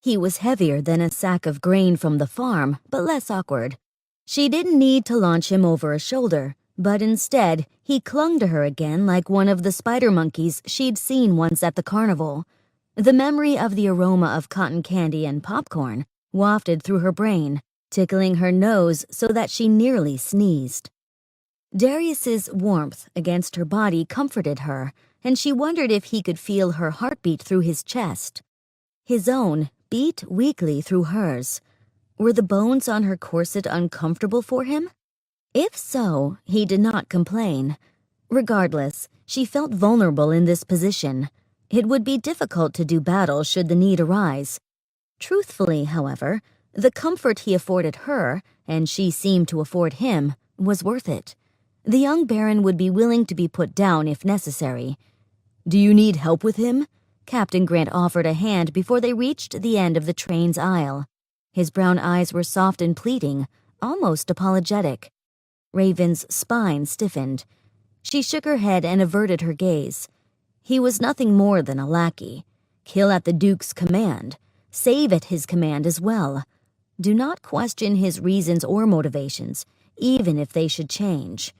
He was heavier than a sack of grain from the farm, but less awkward. She didn't need to launch him over a shoulder, but instead he clung to her again like one of the spider monkeys she'd seen once at the carnival. The memory of the aroma of cotton candy and popcorn wafted through her brain, tickling her nose so that she nearly sneezed. Darius's warmth against her body comforted her, and she wondered if he could feel her heartbeat through his chest. His own beat weakly through hers. Were the bones on her corset uncomfortable for him? If so, he did not complain. Regardless, she felt vulnerable in this position. It would be difficult to do battle should the need arise. Truthfully, however, the comfort he afforded her, and she seemed to afford him, was worth it. The young baron would be willing to be put down if necessary. "Do you need help with him?" Captain Grant offered a hand before they reached the end of the train's aisle. His brown eyes were soft and pleading, almost apologetic. Raven's spine stiffened. She shook her head and averted her gaze. He was nothing more than a lackey. Kill at the Duke's command. Save at his command as well. Do not question his reasons or motivations, even if they should change.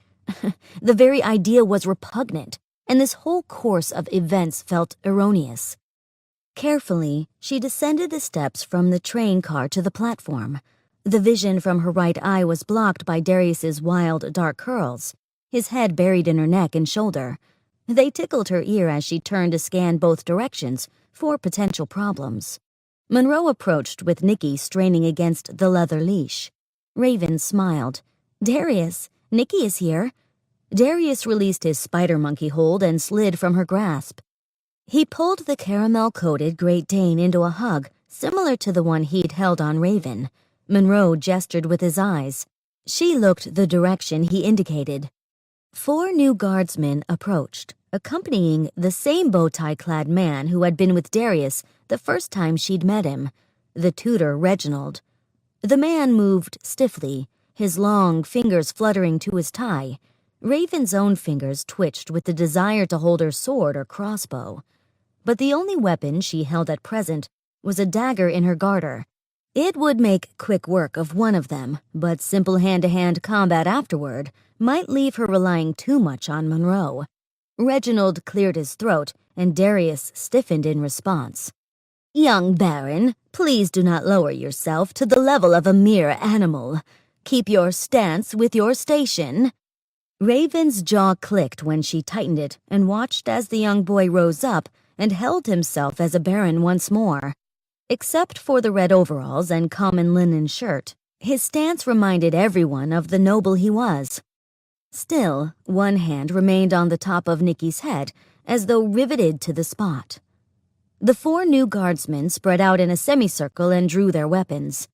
The very idea was repugnant, and this whole course of events felt erroneous. Carefully, she descended the steps from the train car to the platform. The vision from her right eye was blocked by Darius's wild, dark curls, his head buried in her neck and shoulder. They tickled her ear as she turned to scan both directions for potential problems. Monroe approached with Nicky straining against the leather leash. Raven smiled. "Darius, Nicky is here." Darius released his spider monkey hold and slid from her grasp. He pulled the caramel-coated Great Dane into a hug similar to the one he'd held on Raven. Monroe gestured with his eyes. She looked the direction he indicated. 4 new guardsmen approached, accompanying the same bow-tie-clad man who had been with Darius the first time she'd met him, the tutor Reginald. The man moved stiffly, his long fingers fluttering to his tie. Raven's own fingers twitched with the desire to hold her sword or crossbow. But the only weapon she held at present was a dagger in her garter. It would make quick work of one of them, but simple hand-to-hand combat afterward might leave her relying too much on Monroe. Reginald cleared his throat, and Darius stiffened in response. "Young Baron, please do not lower yourself to the level of a mere animal. Keep your stance with your station." Raven's jaw clicked when she tightened it and watched as the young boy rose up and held himself as a baron once more. Except for the red overalls and common linen shirt, his stance reminded everyone of the noble he was. Still, one hand remained on the top of Nicky's head, as though riveted to the spot. The 4 new guardsmen spread out in a semicircle and drew their weapons.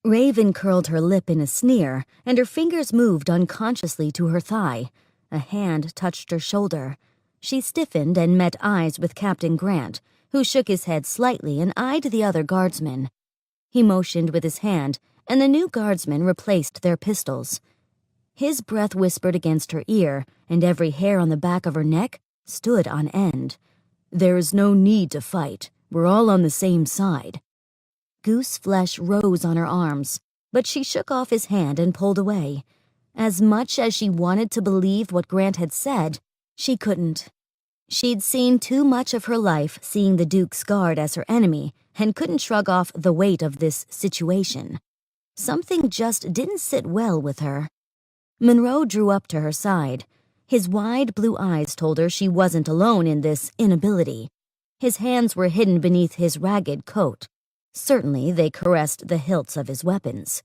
Raven curled her lip in a sneer, and her fingers moved unconsciously to her thigh. A hand touched her shoulder. She stiffened and met eyes with Captain Grant, who shook his head slightly and eyed the other guardsmen. He motioned with his hand, and the new guardsmen replaced their pistols. His breath whispered against her ear, and every hair on the back of her neck stood on end. "There is no need to fight. We're all on the same side." Goose flesh rose on her arms, but she shook off his hand and pulled away. As much as she wanted to believe what Grant had said, she couldn't. She'd seen too much of her life seeing the Duke's guard as her enemy and couldn't shrug off the weight of this situation. Something just didn't sit well with her. Monroe drew up to her side. His wide blue eyes told her she wasn't alone in this inability. His hands were hidden beneath his ragged coat. Certainly they caressed the hilts of his weapons.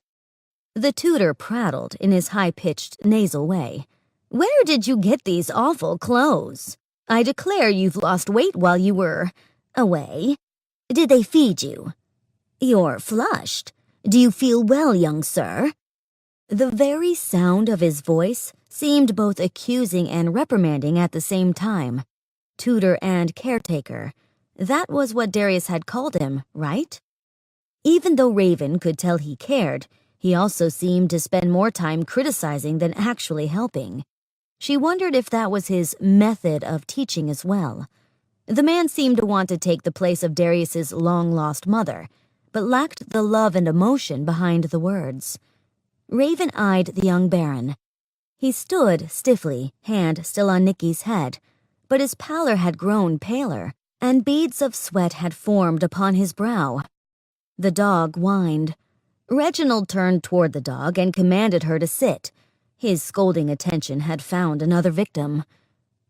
The tutor prattled in his high-pitched nasal way. "Where did you get these awful clothes? I declare you've lost weight while you were away. Did they feed you? You're flushed. Do you feel well, young sir?" The very sound of his voice seemed both accusing and reprimanding at the same time. Tutor and caretaker. That was what Darius had called him, right? Even though Raven could tell he cared, he also seemed to spend more time criticizing than actually helping. She wondered if that was his method of teaching as well. The man seemed to want to take the place of Darius's long-lost mother, but lacked the love and emotion behind the words. Raven eyed the young baron. He stood stiffly, hand still on Nicky's head, but his pallor had grown paler, and beads of sweat had formed upon his brow. The dog whined. Reginald turned toward the dog and commanded her to sit. His scolding attention had found another victim.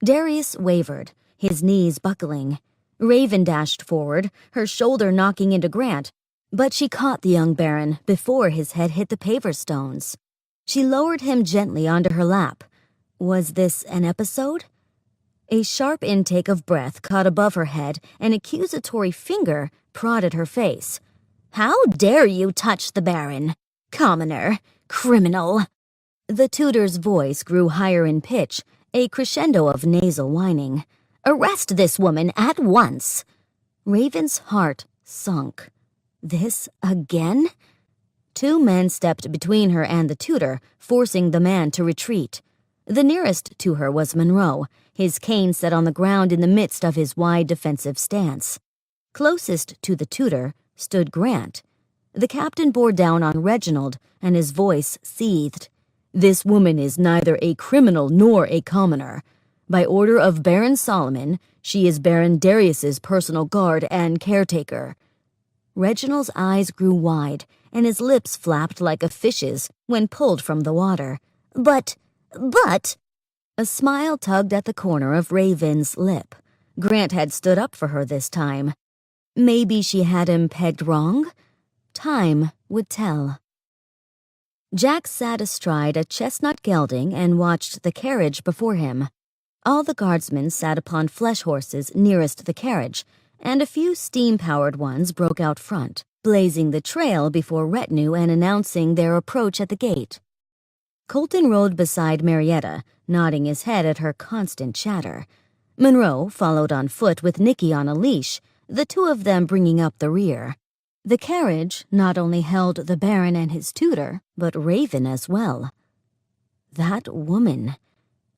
Darius wavered, his knees buckling. Raven dashed forward, her shoulder knocking into Grant, but she caught the young baron before his head hit the paver stones. She lowered him gently onto her lap. Was this an episode? A sharp intake of breath caught above her head, an accusatory finger prodded her face. "How dare you touch the baron? Commoner! Criminal!" The tutor's voice grew higher in pitch, a crescendo of nasal whining. "Arrest this woman at once!" Raven's heart sunk. This again? Two men stepped between her and the tutor, forcing the man to retreat. The nearest to her was Monroe, his cane set on the ground in the midst of his wide defensive stance. Closest to the tutor stood Grant. The captain bore down on Reginald, and his voice seethed. "This woman is neither a criminal nor a commoner. By order of Baron Solomon, she is Baron Darius's personal guard and caretaker." Reginald's eyes grew wide, and his lips flapped like a fish's when pulled from the water. But... A smile tugged at the corner of Raven's lip. Grant had stood up for her this time. Maybe she had him pegged wrong? Time would tell. Jack sat astride a chestnut gelding and watched the carriage before him. All the guardsmen sat upon flesh horses nearest the carriage, and a few steam-powered ones broke out front, blazing the trail before retinue and announcing their approach at the gate. Colton rode beside Marietta, nodding his head at her constant chatter. Monroe followed on foot with Nicky on a leash, the two of them bringing up the rear. The carriage not only held the Baron and his tutor, but Raven as well. That woman.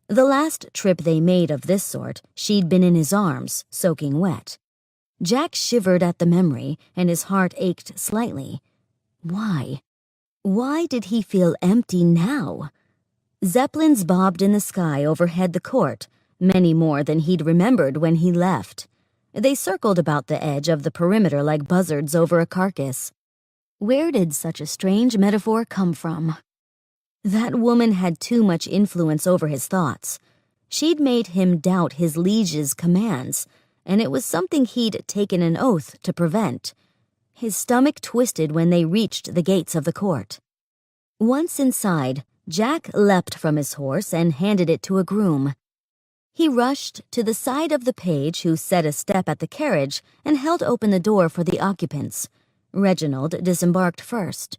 The last trip they made of this sort, she'd been in his arms, soaking wet. Jack shivered at the memory, and his heart ached slightly. Why? Why did he feel empty now? Zeppelins bobbed in the sky overhead the court, many more than he'd remembered when he left. They circled about the edge of the perimeter like buzzards over a carcass. Where did such a strange metaphor come from? That woman had too much influence over his thoughts. She'd made him doubt his liege's commands, and it was something he'd taken an oath to prevent. His stomach twisted when they reached the gates of the court. Once inside, Jack leapt from his horse and handed it to a groom. He rushed to the side of the page who set a step at the carriage and held open the door for the occupants. Reginald disembarked first.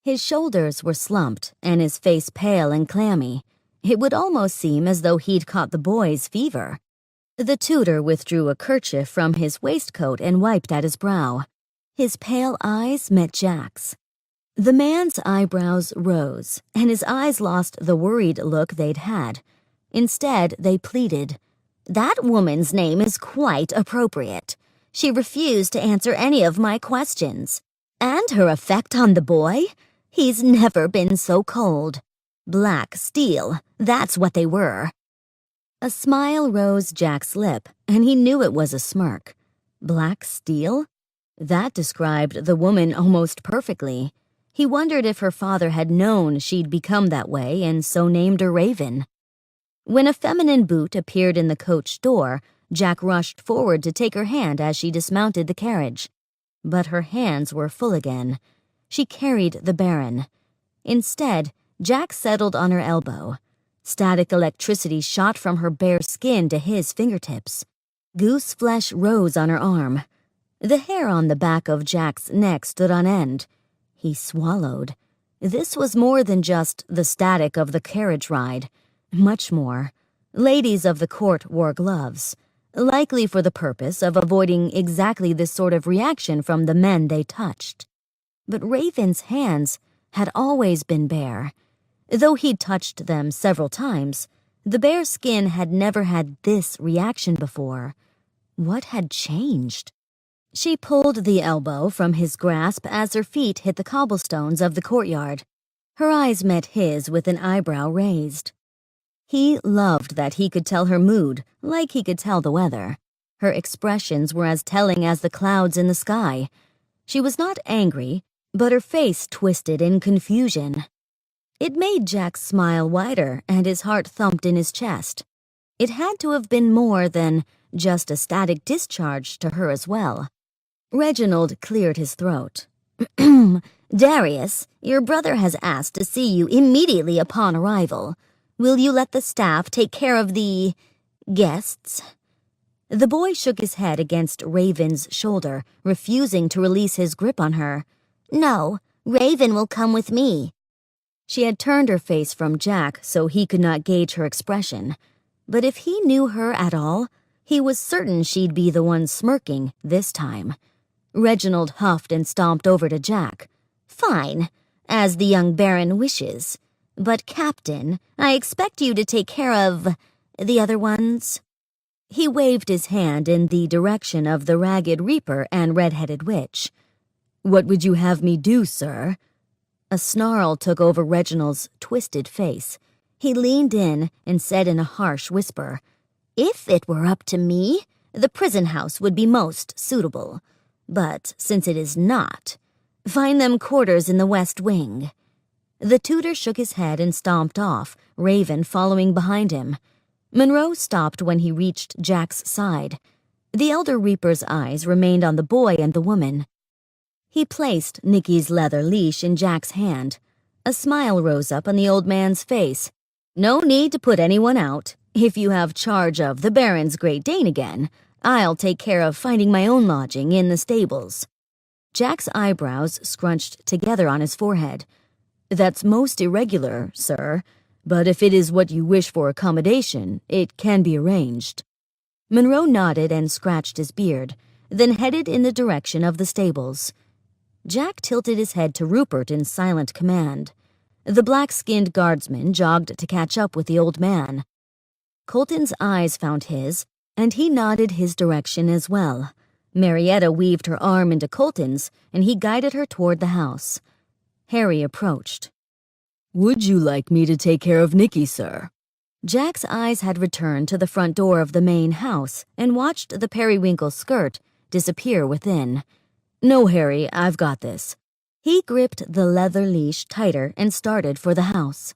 His shoulders were slumped and his face pale and clammy. It would almost seem as though he'd caught the boy's fever. The tutor withdrew a kerchief from his waistcoat and wiped at his brow. His pale eyes met Jack's. The man's eyebrows rose, and his eyes lost the worried look they'd had. Instead, they pleaded, "That woman's name is quite appropriate. She refused to answer any of my questions. And her effect on the boy? He's never been so cold. Black steel, that's what they were." A smile rose Jack's lip, and he knew it was a smirk. Black steel? That described the woman almost perfectly. He wondered if her father had known she'd become that way and so named her Raven. When a feminine boot appeared in the coach door, Jack rushed forward to take her hand as she dismounted the carriage. But her hands were full again. She carried the Baron. Instead, Jack settled on her elbow. Static electricity shot from her bare skin to his fingertips. Goose flesh rose on her arm. The hair on the back of Jack's neck stood on end. He swallowed. This was more than just the static of the carriage ride. Much more. Ladies of the court wore gloves, likely for the purpose of avoiding exactly this sort of reaction from the men they touched. But Raven's hands had always been bare. Though he'd touched them several times, the bare skin had never had this reaction before. What had changed? She pulled the elbow from his grasp as her feet hit the cobblestones of the courtyard. Her eyes met his with an eyebrow raised. He loved that he could tell her mood like he could tell the weather. Her expressions were as telling as the clouds in the sky. She was not angry, but her face twisted in confusion. It made Jack's smile wider and his heart thumped in his chest. It had to have been more than just a static discharge to her as well. Reginald cleared his throat. Darius, your brother has asked to see you immediately upon arrival. Will you let the staff take care of the guests? The boy shook his head against Raven's shoulder, refusing to release his grip on her. No, Raven will come with me. She had turned her face from Jack so he could not gauge her expression. But if he knew her at all, he was certain she'd be the one smirking this time. Reginald huffed and stomped over to Jack. Fine, as the young Baron wishes. But, Captain, I expect you to take care of the other ones. He waved his hand in the direction of the Ragged Reaper and Red-Headed Witch. What would you have me do, sir? A snarl took over Reginald's twisted face. He leaned in and said in a harsh whisper, If it were up to me, the prison house would be most suitable. But since it is not, find them quarters in the West Wing. The tutor shook his head and stomped off, Raven following behind him. Monroe stopped when he reached Jack's side. The elder Reaper's eyes remained on the boy and the woman. He placed Nicky's leather leash in Jack's hand. A smile rose up on the old man's face. No need to put anyone out. If you have charge of the Baron's Great Dane again, I'll take care of finding my own lodging in the stables. Jack's eyebrows scrunched together on his forehead. That's most irregular, sir, but if it is what you wish for accommodation, it can be arranged. Monroe nodded and scratched his beard, then headed in the direction of the stables. Jack tilted his head to Rupert in silent command. The black-skinned guardsman jogged to catch up with the old man. Colton's eyes found his, and he nodded his direction as well. Marietta weaved her arm into Colton's, and he guided her toward the house. Harry approached. Would you like me to take care of Nicky, sir? Jack's eyes had returned to the front door of the main house and watched the periwinkle skirt disappear within. No, Harry, I've got this. He gripped the leather leash tighter and started for the house.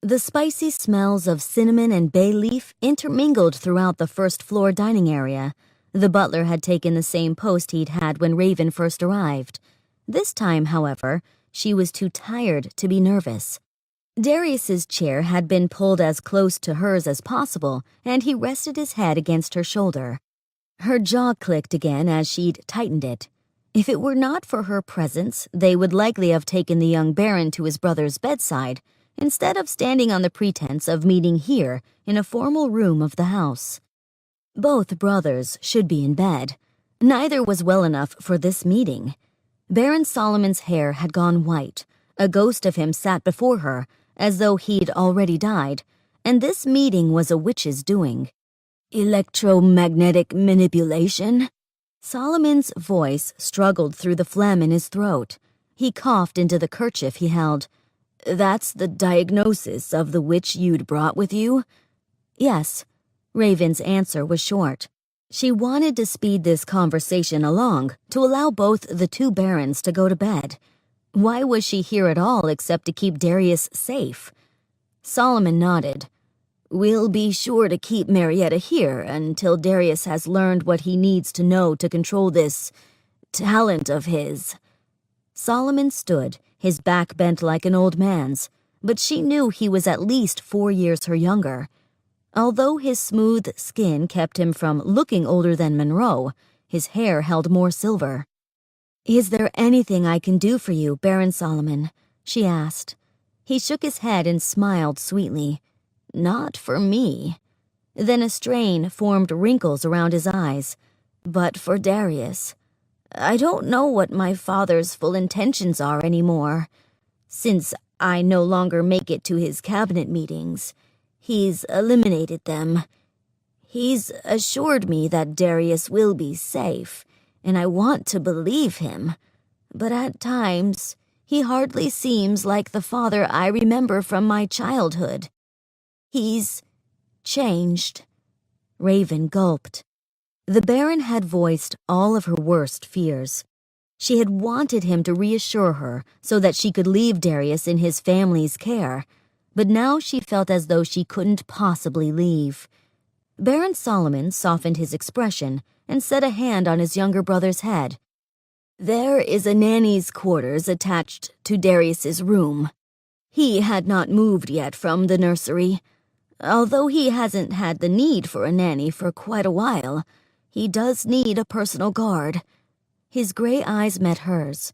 The spicy smells of cinnamon and bay leaf intermingled throughout the first-floor dining area. The butler had taken the same post he'd had when Raven first arrived. This time, however, she was too tired to be nervous. Darius's chair had been pulled as close to hers as possible, and he rested his head against her shoulder. Her jaw clicked again as she'd tightened it. If it were not for her presence, they would likely have taken the young Baron to his brother's bedside, instead of standing on the pretense of meeting here in a formal room of the house. Both brothers should be in bed. Neither was well enough for this meeting. Baron Solomon's hair had gone white. A ghost of him sat before her, as though he'd already died, and this meeting was a witch's doing. Electromagnetic manipulation? Solomon's voice struggled through the phlegm in his throat. He coughed into the kerchief he held. That's the diagnosis of the witch you'd brought with you? Yes. Raven's answer was short. She wanted to speed this conversation along, to allow both the two barons to go to bed. Why was she here at all except to keep Darius safe? Solomon nodded. We'll be sure to keep Marietta here until Darius has learned what he needs to know to control this talent of his." Solomon stood, his back bent like an old man's, but she knew he was at least 4 years her younger. Although his smooth skin kept him from looking older than Monroe, his hair held more silver. "Is there anything I can do for you, Baron Solomon?" she asked. He shook his head and smiled sweetly. "Not for me." Then a strain formed wrinkles around his eyes. "But for Darius. I don't know what my father's full intentions are anymore. Since I no longer make it to his cabinet meetings, he's eliminated them. He's assured me that Darius will be safe, and I want to believe him. But at times, he hardly seems like the father I remember from my childhood. He's changed." Raven gulped. The Baron had voiced all of her worst fears. She had wanted him to reassure her so that she could leave Darius in his family's care, but now she felt as though she couldn't possibly leave. Baron Solomon softened his expression and set a hand on his younger brother's head. "There is a nanny's quarters attached to Darius's room. He had not moved yet from the nursery. Although he hasn't had the need for a nanny for quite a while, he does need a personal guard." His gray eyes met hers.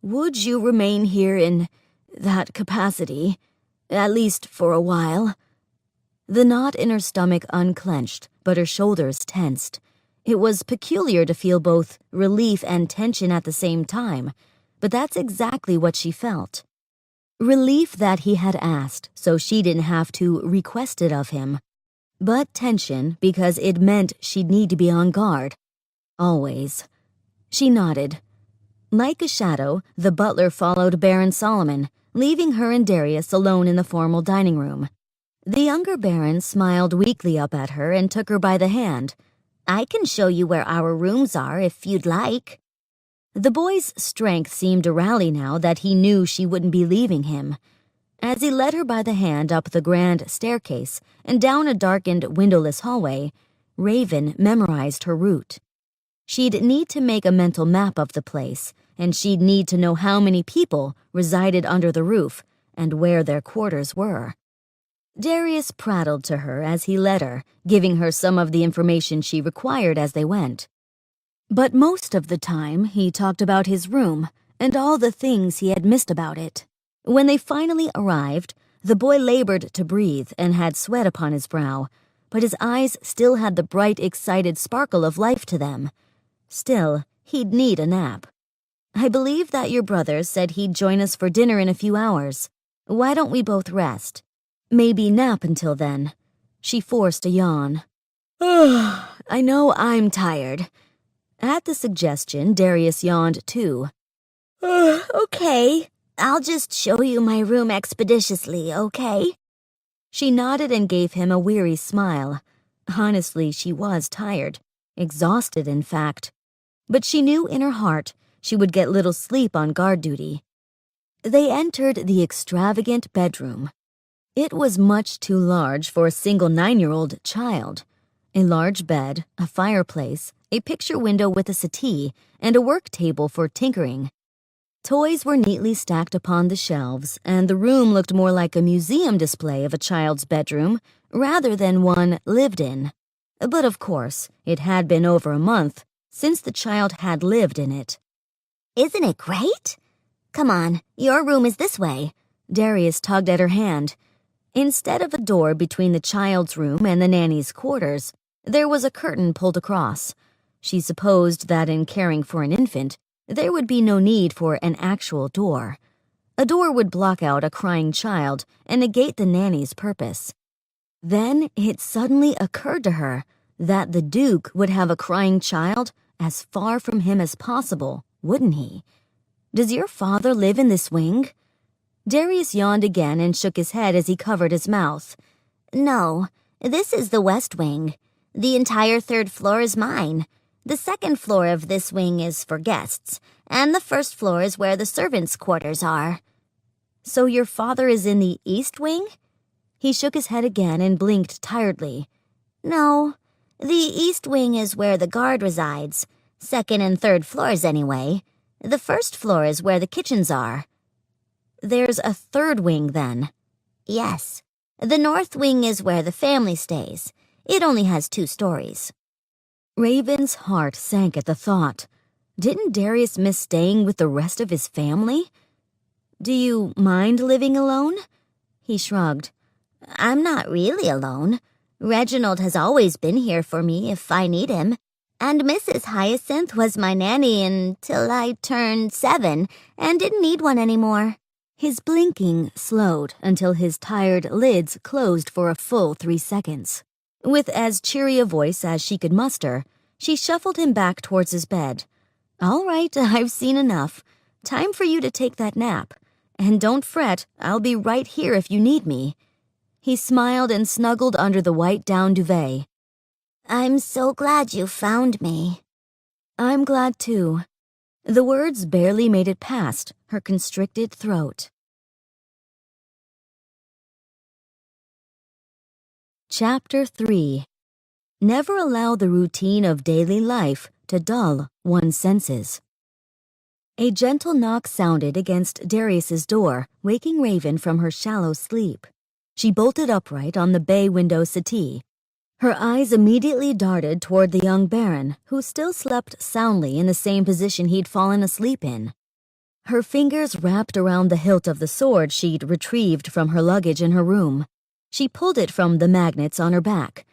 "Would you remain here in that capacity, at least for a while?" The knot in her stomach unclenched, but her shoulders tensed. It was peculiar to feel both relief and tension at the same time, but that's exactly what she felt. Relief that he had asked, so she didn't have to request it of him. But tension because it meant she'd need to be on guard. Always. She nodded. Like a shadow, the butler followed Baron Solomon, leaving her and Darius alone in the formal dining room. The younger Baron smiled weakly up at her and took her by the hand. "I can show you where our rooms are if you'd like." The boy's strength seemed to rally now that he knew she wouldn't be leaving him. As he led her by the hand up the grand staircase and down a darkened, windowless hallway, Raven memorized her route. She'd need to make a mental map of the place, and she'd need to know how many people resided under the roof and where their quarters were. Darius prattled to her as he led her, giving her some of the information she required as they went. But most of the time, he talked about his room and all the things he had missed about it. When they finally arrived, the boy labored to breathe and had sweat upon his brow, but his eyes still had the bright, excited sparkle of life to them. Still, he'd need a nap. "I believe that your brother said he'd join us for dinner in a few hours. Why don't we both rest? Maybe nap until then." She forced a yawn. "I know I'm tired." At the suggestion, Darius yawned too. Okay. I'll just show you my room expeditiously, okay?" She nodded and gave him a weary smile. Honestly, she was tired. Exhausted, in fact. But she knew in her heart she would get little sleep on guard duty. They entered the extravagant bedroom. It was much too large for a single 9-year-old child. A large bed, a fireplace, a picture window with a settee, and a work table for tinkering. Toys were neatly stacked upon the shelves, and the room looked more like a museum display of a child's bedroom rather than one lived in. But of course, it had been over a month since the child had lived in it. "Isn't it great? Come on, your room is this way." Darius tugged at her hand. Instead of a door between the child's room and the nanny's quarters, there was a curtain pulled across. She supposed that in caring for an infant, there would be no need for an actual door. A door would block out a crying child and negate the nanny's purpose. Then it suddenly occurred to her that the Duke would have a crying child as far from him as possible, wouldn't he? "Does your father live in this wing?" Darius yawned again and shook his head as he covered his mouth. "No, this is the West Wing. The entire 3rd floor is mine. The 2nd floor of this wing is for guests, and the 1st floor is where the servants' quarters are." "So your father is in the East Wing?" He shook his head again and blinked tiredly. No, the east wing is where the guard resides. Second and third floors, anyway. The first floor is where the kitchens are. There's a third wing, then? Yes. The north wing is where the family stays. It only has 2 stories. Raven's heart sank at the thought. Didn't Darius miss staying with the rest of his family? Do you mind living alone? He shrugged. I'm not really alone. Reginald has always been here for me if I need him. And Mrs. Hyacinth was my nanny until I turned 7 and didn't need one anymore. His blinking slowed until his tired lids closed for a full 3 seconds. With as cheery a voice as she could muster, she shuffled him back towards his bed. All right, I've seen enough. Time for you to take that nap. And don't fret, I'll be right here if you need me. He smiled and snuggled under the white down duvet. I'm so glad you found me. I'm glad too. The words barely made it past her constricted throat. Chapter 3. Never allow the routine of daily life to dull one's senses. A gentle knock sounded against Darius's door, waking Raven from her shallow sleep. She bolted upright on the bay window settee. Her eyes immediately darted toward the young Baron, who still slept soundly in the same position he'd fallen asleep in. Her fingers wrapped around the hilt of the sword she'd retrieved from her luggage in her room. She pulled it from the magnets on her back.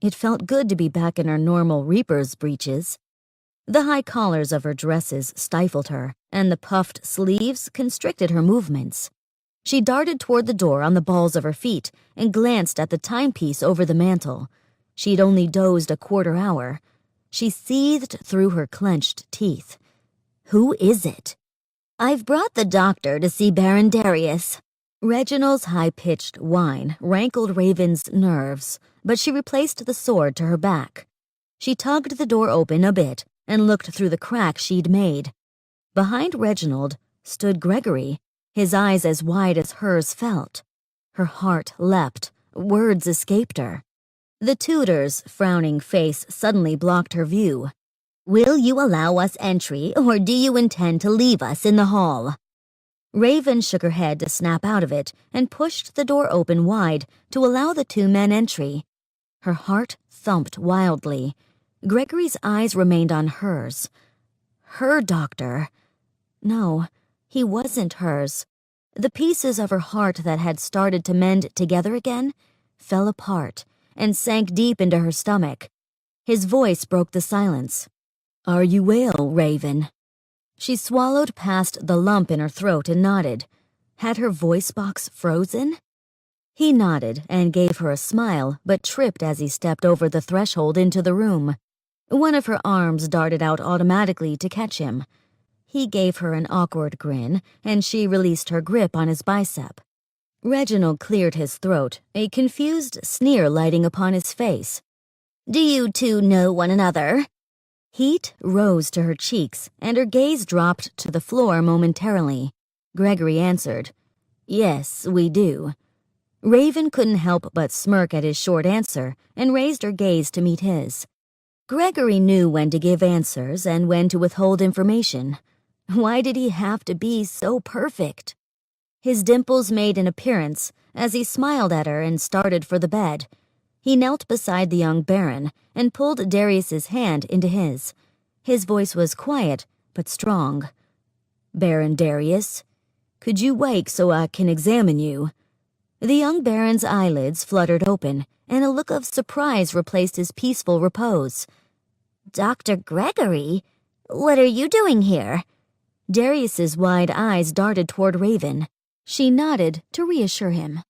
It felt good to be back in her normal Reaper's breeches. The high collars of her dresses stifled her, and the puffed sleeves constricted her movements. She darted toward the door on the balls of her feet and glanced at the timepiece over the mantel. She'd only dozed a quarter hour. She seethed through her clenched teeth. Who is it? I've brought the doctor to see Baron Darius. Reginald's high-pitched whine rankled Raven's nerves, but she replaced the sword to her back. She tugged the door open a bit and looked through the crack she'd made. Behind Reginald stood Gregory, his eyes as wide as hers felt. Her heart leapt. Words escaped her. The tutor's frowning face suddenly blocked her view. Will you allow us entry, or do you intend to leave us in the hall? Raven shook her head to snap out of it and pushed the door open wide to allow the 2 men entry. Her heart thumped wildly. Gregory's eyes remained on hers. Her doctor. No, he wasn't hers. The pieces of her heart that had started to mend together again fell apart and sank deep into her stomach. His voice broke the silence. Are you well, Raven? She swallowed past the lump in her throat and nodded. Had her voice box frozen? He nodded and gave her a smile, but tripped as he stepped over the threshold into the room. One of her arms darted out automatically to catch him. He gave her an awkward grin, and she released her grip on his bicep. Reginald cleared his throat, a confused sneer lighting upon his face. Do you 2 know one another? Heat rose to her cheeks, and her gaze dropped to the floor momentarily. Gregory answered, Yes, we do. Raven couldn't help but smirk at his short answer and raised her gaze to meet his. Gregory knew when to give answers and when to withhold information. Why did he have to be so perfect? His dimples made an appearance as he smiled at her and started for the bed. He knelt beside the young Baron and pulled Darius's hand into his. His voice was quiet but strong. Baron Darius, could you wake so I can examine you? The young Baron's eyelids fluttered open, and a look of surprise replaced his peaceful repose. Dr. Gregory, what are you doing here? Darius's wide eyes darted toward Raven. She nodded to reassure him.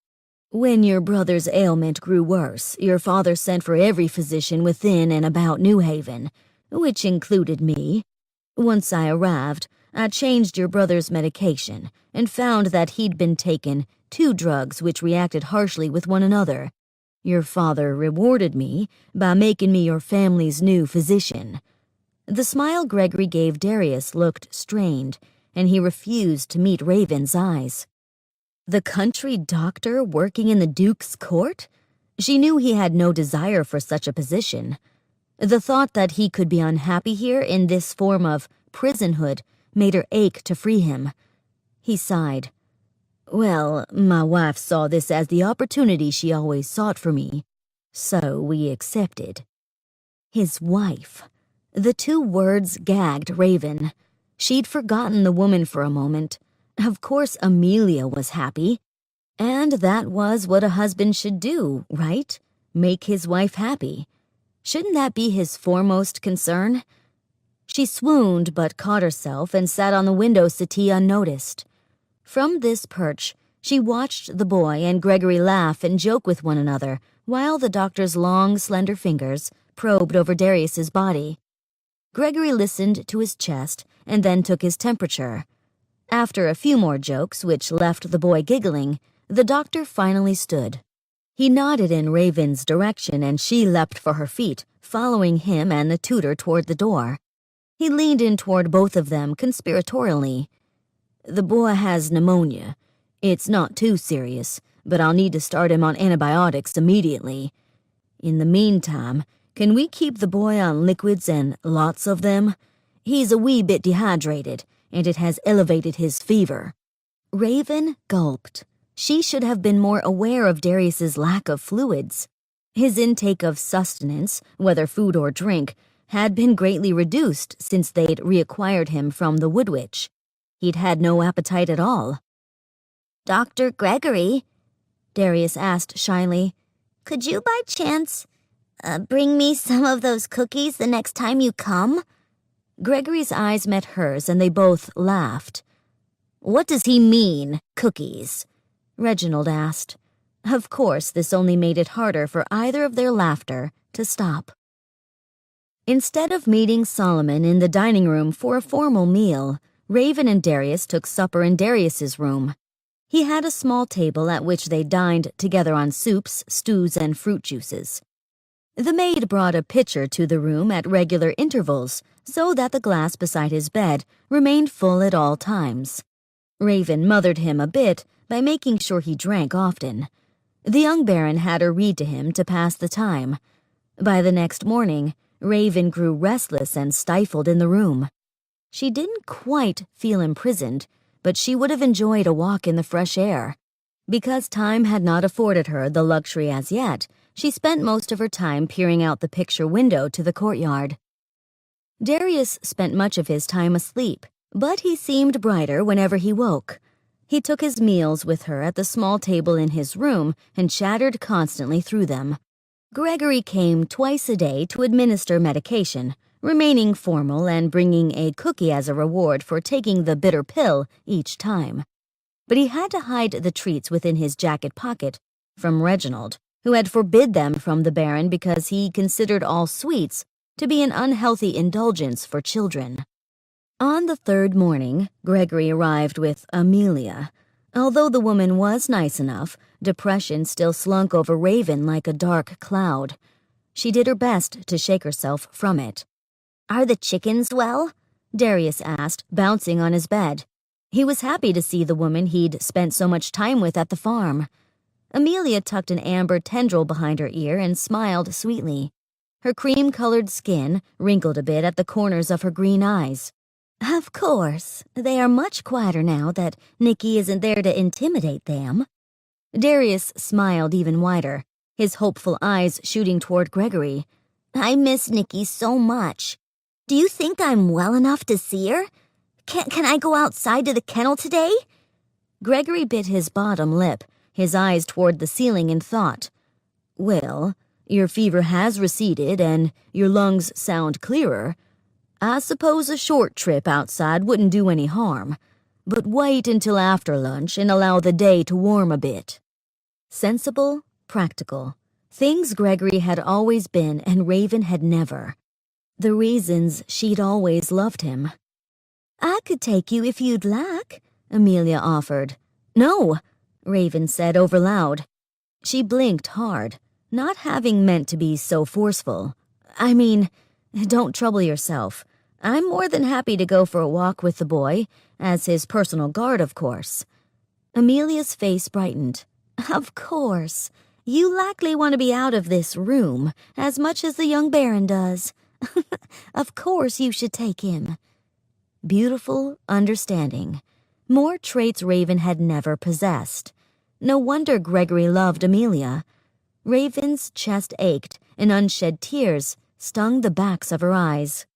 When your brother's ailment grew worse, your father sent for every physician within and about New Haven, which included me. Once I arrived, I changed your brother's medication and found that he'd been taking 2 drugs which reacted harshly with one another. Your father rewarded me by making me your family's new physician. The smile Gregory gave Darius looked strained, and he refused to meet Raven's eyes. The country doctor working in the Duke's court? She knew he had no desire for such a position. The thought that he could be unhappy here in this form of prisonhood made her ache to free him. He sighed. Well, my wife saw this as the opportunity she always sought for me, so we accepted. His wife. The two words gagged Raven. She'd forgotten the woman for a moment. Of course Amelia was happy. And that was what a husband should do, right? Make his wife happy. Shouldn't that be his foremost concern? She swooned but caught herself and sat on the window settee unnoticed. From this perch, she watched the boy and Gregory laugh and joke with one another while the doctor's long, slender fingers probed over Darius's body. Gregory listened to his chest and then took his temperature. After a few more jokes, which left the boy giggling, the doctor finally stood. He nodded in Raven's direction and she leapt for her feet, following him and the tutor toward the door. He leaned in toward both of them conspiratorially. The boy has pneumonia. It's not too serious, but I'll need to start him on antibiotics immediately. In the meantime, can we keep the boy on liquids and lots of them? He's a wee bit dehydrated, and it has elevated his fever. Raven gulped. She should have been more aware of Darius's lack of fluids. His intake of sustenance, whether food or drink, had been greatly reduced since they'd reacquired him from the wood witch. He'd had no appetite at all. Dr. Gregory, Darius asked shyly, could you by chance bring me some of those cookies the next time you come? Gregory's eyes met hers and they both laughed. What does he mean, cookies? Reginald asked. Of course, this only made it harder for either of their laughter to stop. Instead of meeting Solomon in the dining room for a formal meal, Raven and Darius took supper in Darius's room. He had a small table at which they dined together on soups, stews, and fruit juices. The maid brought a pitcher to the room at regular intervals so that the glass beside his bed remained full at all times. Raven mothered him a bit by making sure he drank often. The young baron had her read to him to pass the time. By the next morning, Raven grew restless and stifled in the room. She didn't quite feel imprisoned, but she would have enjoyed a walk in the fresh air. Because time had not afforded her the luxury as yet, she spent most of her time peering out the picture window to the courtyard. Darius spent much of his time asleep, but he seemed brighter whenever he woke. He took his meals with her at the small table in his room and chattered constantly through them. Gregory came twice a day to administer medication, remaining formal and bringing a cookie as a reward for taking the bitter pill each time. But he had to hide the treats within his jacket pocket from Reginald, who had forbid them from the Baron because he considered all sweets to be an unhealthy indulgence for children. On the third morning, Gregory arrived with Amelia. Although the woman was nice enough, depression still slunk over Raven like a dark cloud. She did her best to shake herself from it. Are the chickens well? Darius asked, bouncing on his bed. He was happy to see the woman he'd spent so much time with at the farm. Amelia tucked an amber tendril behind her ear and smiled sweetly. Her cream-colored skin wrinkled a bit at the corners of her green eyes. Of course, they are much quieter now that Nicky isn't there to intimidate them. Darius smiled even wider, his hopeful eyes shooting toward Gregory. I miss Nicky so much. Do you think I'm well enough to see her? Can I go outside to the kennel today? Gregory bit his bottom lip, his eyes toward the ceiling in thought. Well, your fever has receded and your lungs sound clearer. I suppose a short trip outside wouldn't do any harm, but wait until after lunch and allow the day to warm a bit. Sensible, practical. Things Gregory had always been and Raven had never. The reasons she'd always loved him. I could take you if you'd like, Amelia offered. No, Raven said over loud. She blinked hard, not having meant to be so forceful. I mean, don't trouble yourself. I'm more than happy to go for a walk with the boy, as his personal guard, of course. Amelia's face brightened. Of course. You likely want to be out of this room as much as the young Baron does. Of course you should take him. Beautiful, understanding. More traits Raven had never possessed. No wonder Gregory loved Amelia. Raven's chest ached, and unshed tears stung the backs of her eyes.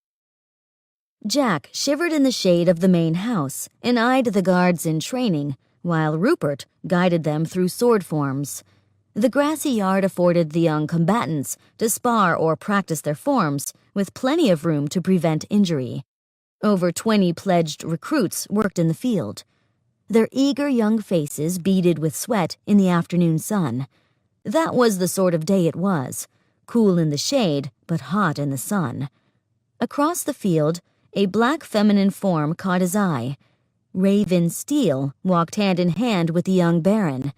Jack shivered in the shade of the main house and eyed the guards in training, while Rupert guided them through sword forms. The grassy yard afforded the young combatants to spar or practice their forms, with plenty of room to prevent injury. Over 20 pledged recruits worked in the field. Their eager young faces beaded with sweat in the afternoon sun. That was the sort of day it was, cool in the shade but hot in the sun. Across the field, a black feminine form caught his eye. Raven Steele walked hand in hand with the young Baron.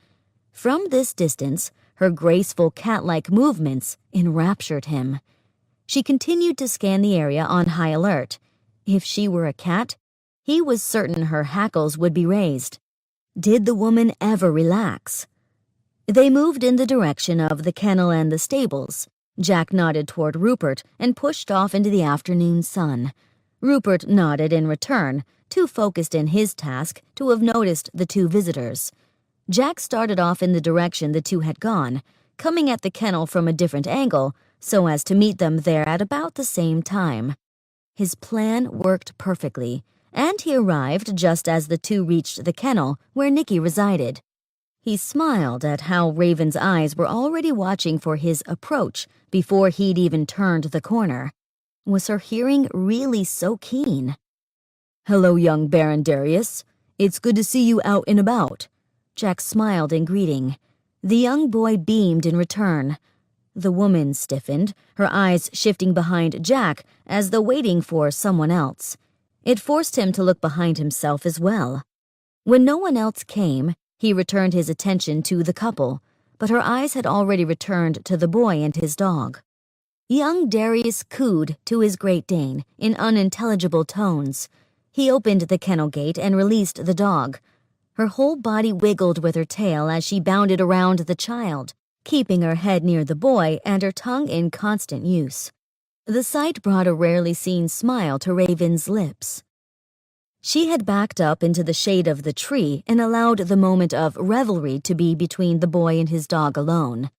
From this distance, her graceful cat-like movements enraptured him. She continued to scan the area on high alert. If she were a cat, he was certain her hackles would be raised. Did the woman ever relax? They moved in the direction of the kennel and the stables. Jack nodded toward Rupert and pushed off into the afternoon sun. Rupert nodded in return, too focused in his task to have noticed the two visitors. Jack started off in the direction the two had gone, coming at the kennel from a different angle so as to meet them there at about the same time. His plan worked perfectly, and he arrived just as the two reached the kennel where Nicky resided. He smiled at how Raven's eyes were already watching for his approach before he'd even turned the corner. Was her hearing really so keen? "Hello, young Baron Darius. It's good to see you out and about." Jack smiled in greeting. The young boy beamed in return. The woman stiffened, her eyes shifting behind Jack as though waiting for someone else. It forced him to look behind himself as well. When no one else came, he returned his attention to the couple, but her eyes had already returned to the boy and his dog. Young Darius cooed to his Great Dane in unintelligible tones. He opened the kennel gate and released the dog. Her whole body wiggled with her tail as she bounded around the child, keeping her head near the boy and her tongue in constant use. The sight brought a rarely seen smile to Raven's lips. She had backed up into the shade of the tree and allowed the moment of revelry to be between the boy and his dog alone.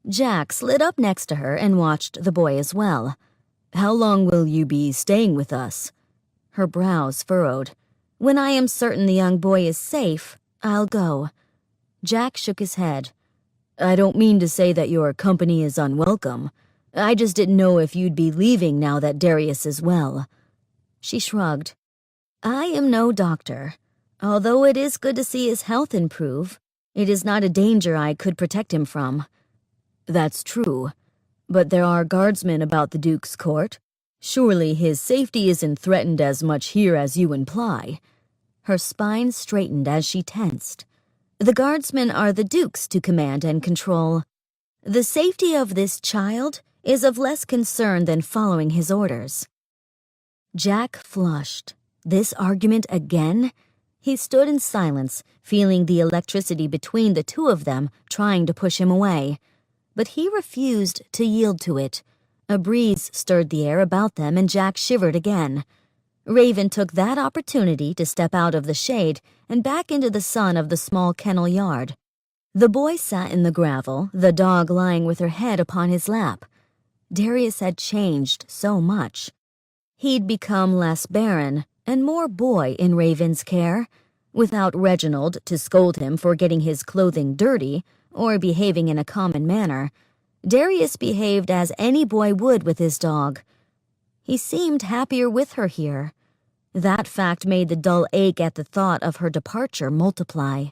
Jack slid up next to her and watched the boy as well. "How long will you be staying with us?" Her brows furrowed. "When I am certain the young boy is safe, I'll go." Jack shook his head. "I don't mean to say that your company is unwelcome. I just didn't know if you'd be leaving now that Darius is well." She shrugged. "I am no doctor. Although it is good to see his health improve, it is not a danger I could protect him from." "That's true. But there are guardsmen about the Duke's court. Surely his safety isn't threatened as much here as you imply." Her spine straightened as she tensed. "The guardsmen are the Duke's to command and control. The safety of this child is of less concern than following his orders." Jack flushed. This argument again? He stood in silence, feeling the electricity between the two of them trying to push him away. But he refused to yield to it. A breeze stirred the air about them and Jack shivered again. Raven took that opportunity to step out of the shade and back into the sun of the small kennel yard. The boy sat in the gravel, the dog lying with her head upon his lap. Darius had changed so much. He'd become less barren and more boy in Raven's care, without Reginald to scold him for getting his clothing dirty or behaving in a common manner. Darius behaved as any boy would with his dog. He seemed happier with her here. That fact made the dull ache at the thought of her departure multiply.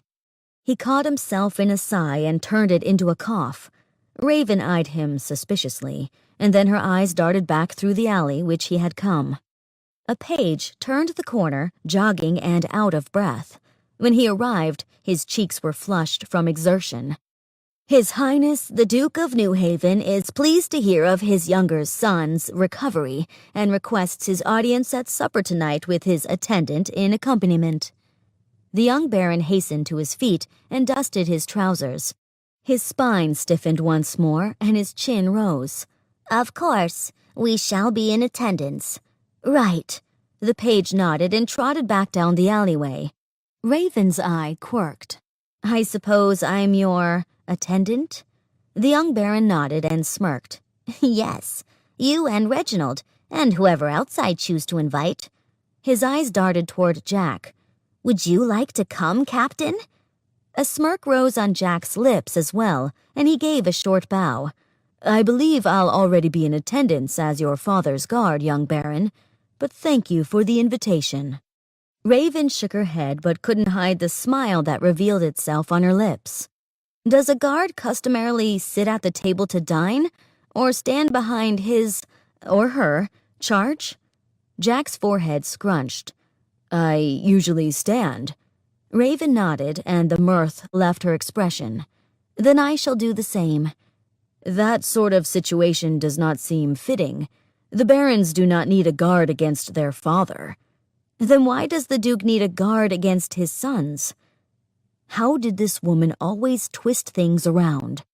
He caught himself in a sigh and turned it into a cough. Raven eyed him suspiciously, and then her eyes darted back through the alley which he had come. A page turned the corner, jogging and out of breath. When he arrived, his cheeks were flushed from exertion. "His Highness the Duke of New Haven is pleased to hear of his younger son's recovery and requests his audience at supper tonight with his attendant in accompaniment." The young baron hastened to his feet and dusted his trousers. His spine stiffened once more, and his chin rose. "Of course, we shall be in attendance." "Right." The page nodded and trotted back down the alleyway. Raven's eye quirked. "I suppose I'm your attendant?" The young baron nodded and smirked. "Yes, you and Reginald, and whoever else I choose to invite." His eyes darted toward Jack. "Would you like to come, Captain?" A smirk rose on Jack's lips as well, and he gave a short bow. "I believe I'll already be in attendance as your father's guard, young baron, but thank you for the invitation." Raven shook her head but couldn't hide the smile that revealed itself on her lips. Does a guard customarily sit at the table to dine, or stand behind his, or her, charge? Jack's forehead scrunched. "I usually stand." Raven nodded, and the mirth left her expression. "Then I shall do the same." "That sort of situation does not seem fitting. The barons do not need a guard against their father." "Then why does the Duke need a guard against his sons?" How did this woman always twist things around?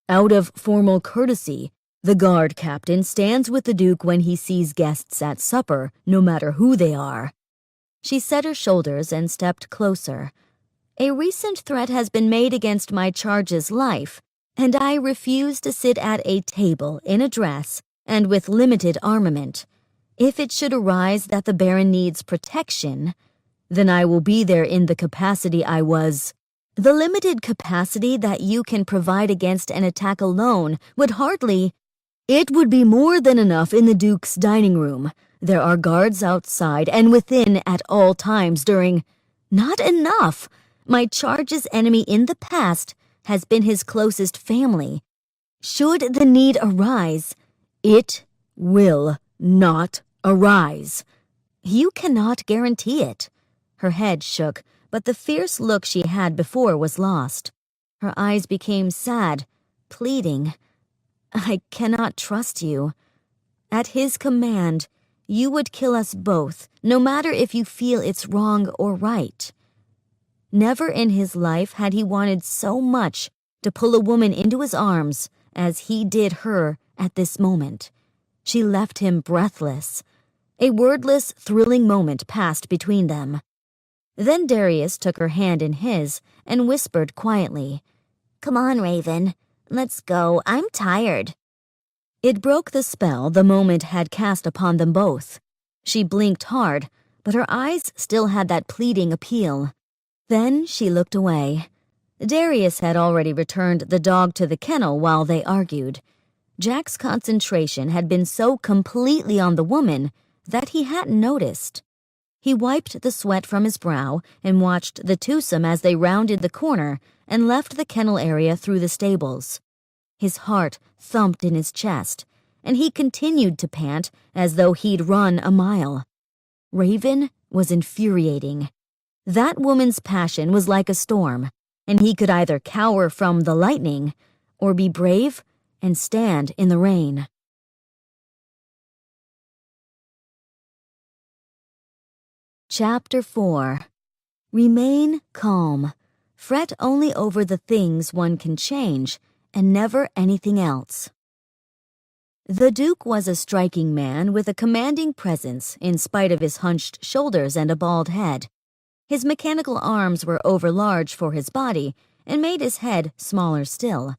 "Out of formal courtesy, the guard captain stands with the Duke when he sees guests at supper, no matter who they are." She set her shoulders and stepped closer. "A recent threat has been made against my charge's life, and I refuse to sit at a table in a dress and with limited armament. If it should arise that the Baron needs protection, then I will be there in the capacity I was. The limited capacity that you can provide against an attack alone would hardly—" "It would be more than enough in the Duke's dining room. There are guards outside and within at all times during—" "Not enough! My charge's enemy in the past has been his closest family. Should the need arise, it will not arise." "You cannot guarantee it." Her head shook, but the fierce look she had before was lost. Her eyes became sad, pleading. "I cannot trust you. At his command, you would kill us both, no matter if you feel it's wrong or right." Never in his life had he wanted so much to pull a woman into his arms as he did her at this moment. She left him breathless. A wordless, thrilling moment passed between them. Then Darius took her hand in his and whispered quietly, "Come on, Raven. Let's go. I'm tired." It broke the spell the moment had cast upon them both. She blinked hard, but her eyes still had that pleading appeal. Then she looked away. Darius had already returned the dog to the kennel while they argued. Jack's concentration had been so completely on the woman that he hadn't noticed. He wiped the sweat from his brow and watched the twosome as they rounded the corner and left the kennel area through the stables. His heart thumped in his chest, and he continued to pant as though he'd run a mile. Raven was infuriating. That woman's passion was like a storm, and he could either cower from the lightning or be brave and stand in the rain. Chapter 4. Remain calm. Fret only over the things one can change, and never anything else. The Duke was a striking man with a commanding presence in spite of his hunched shoulders and a bald head. His mechanical arms were overlarge for his body and made his head smaller still.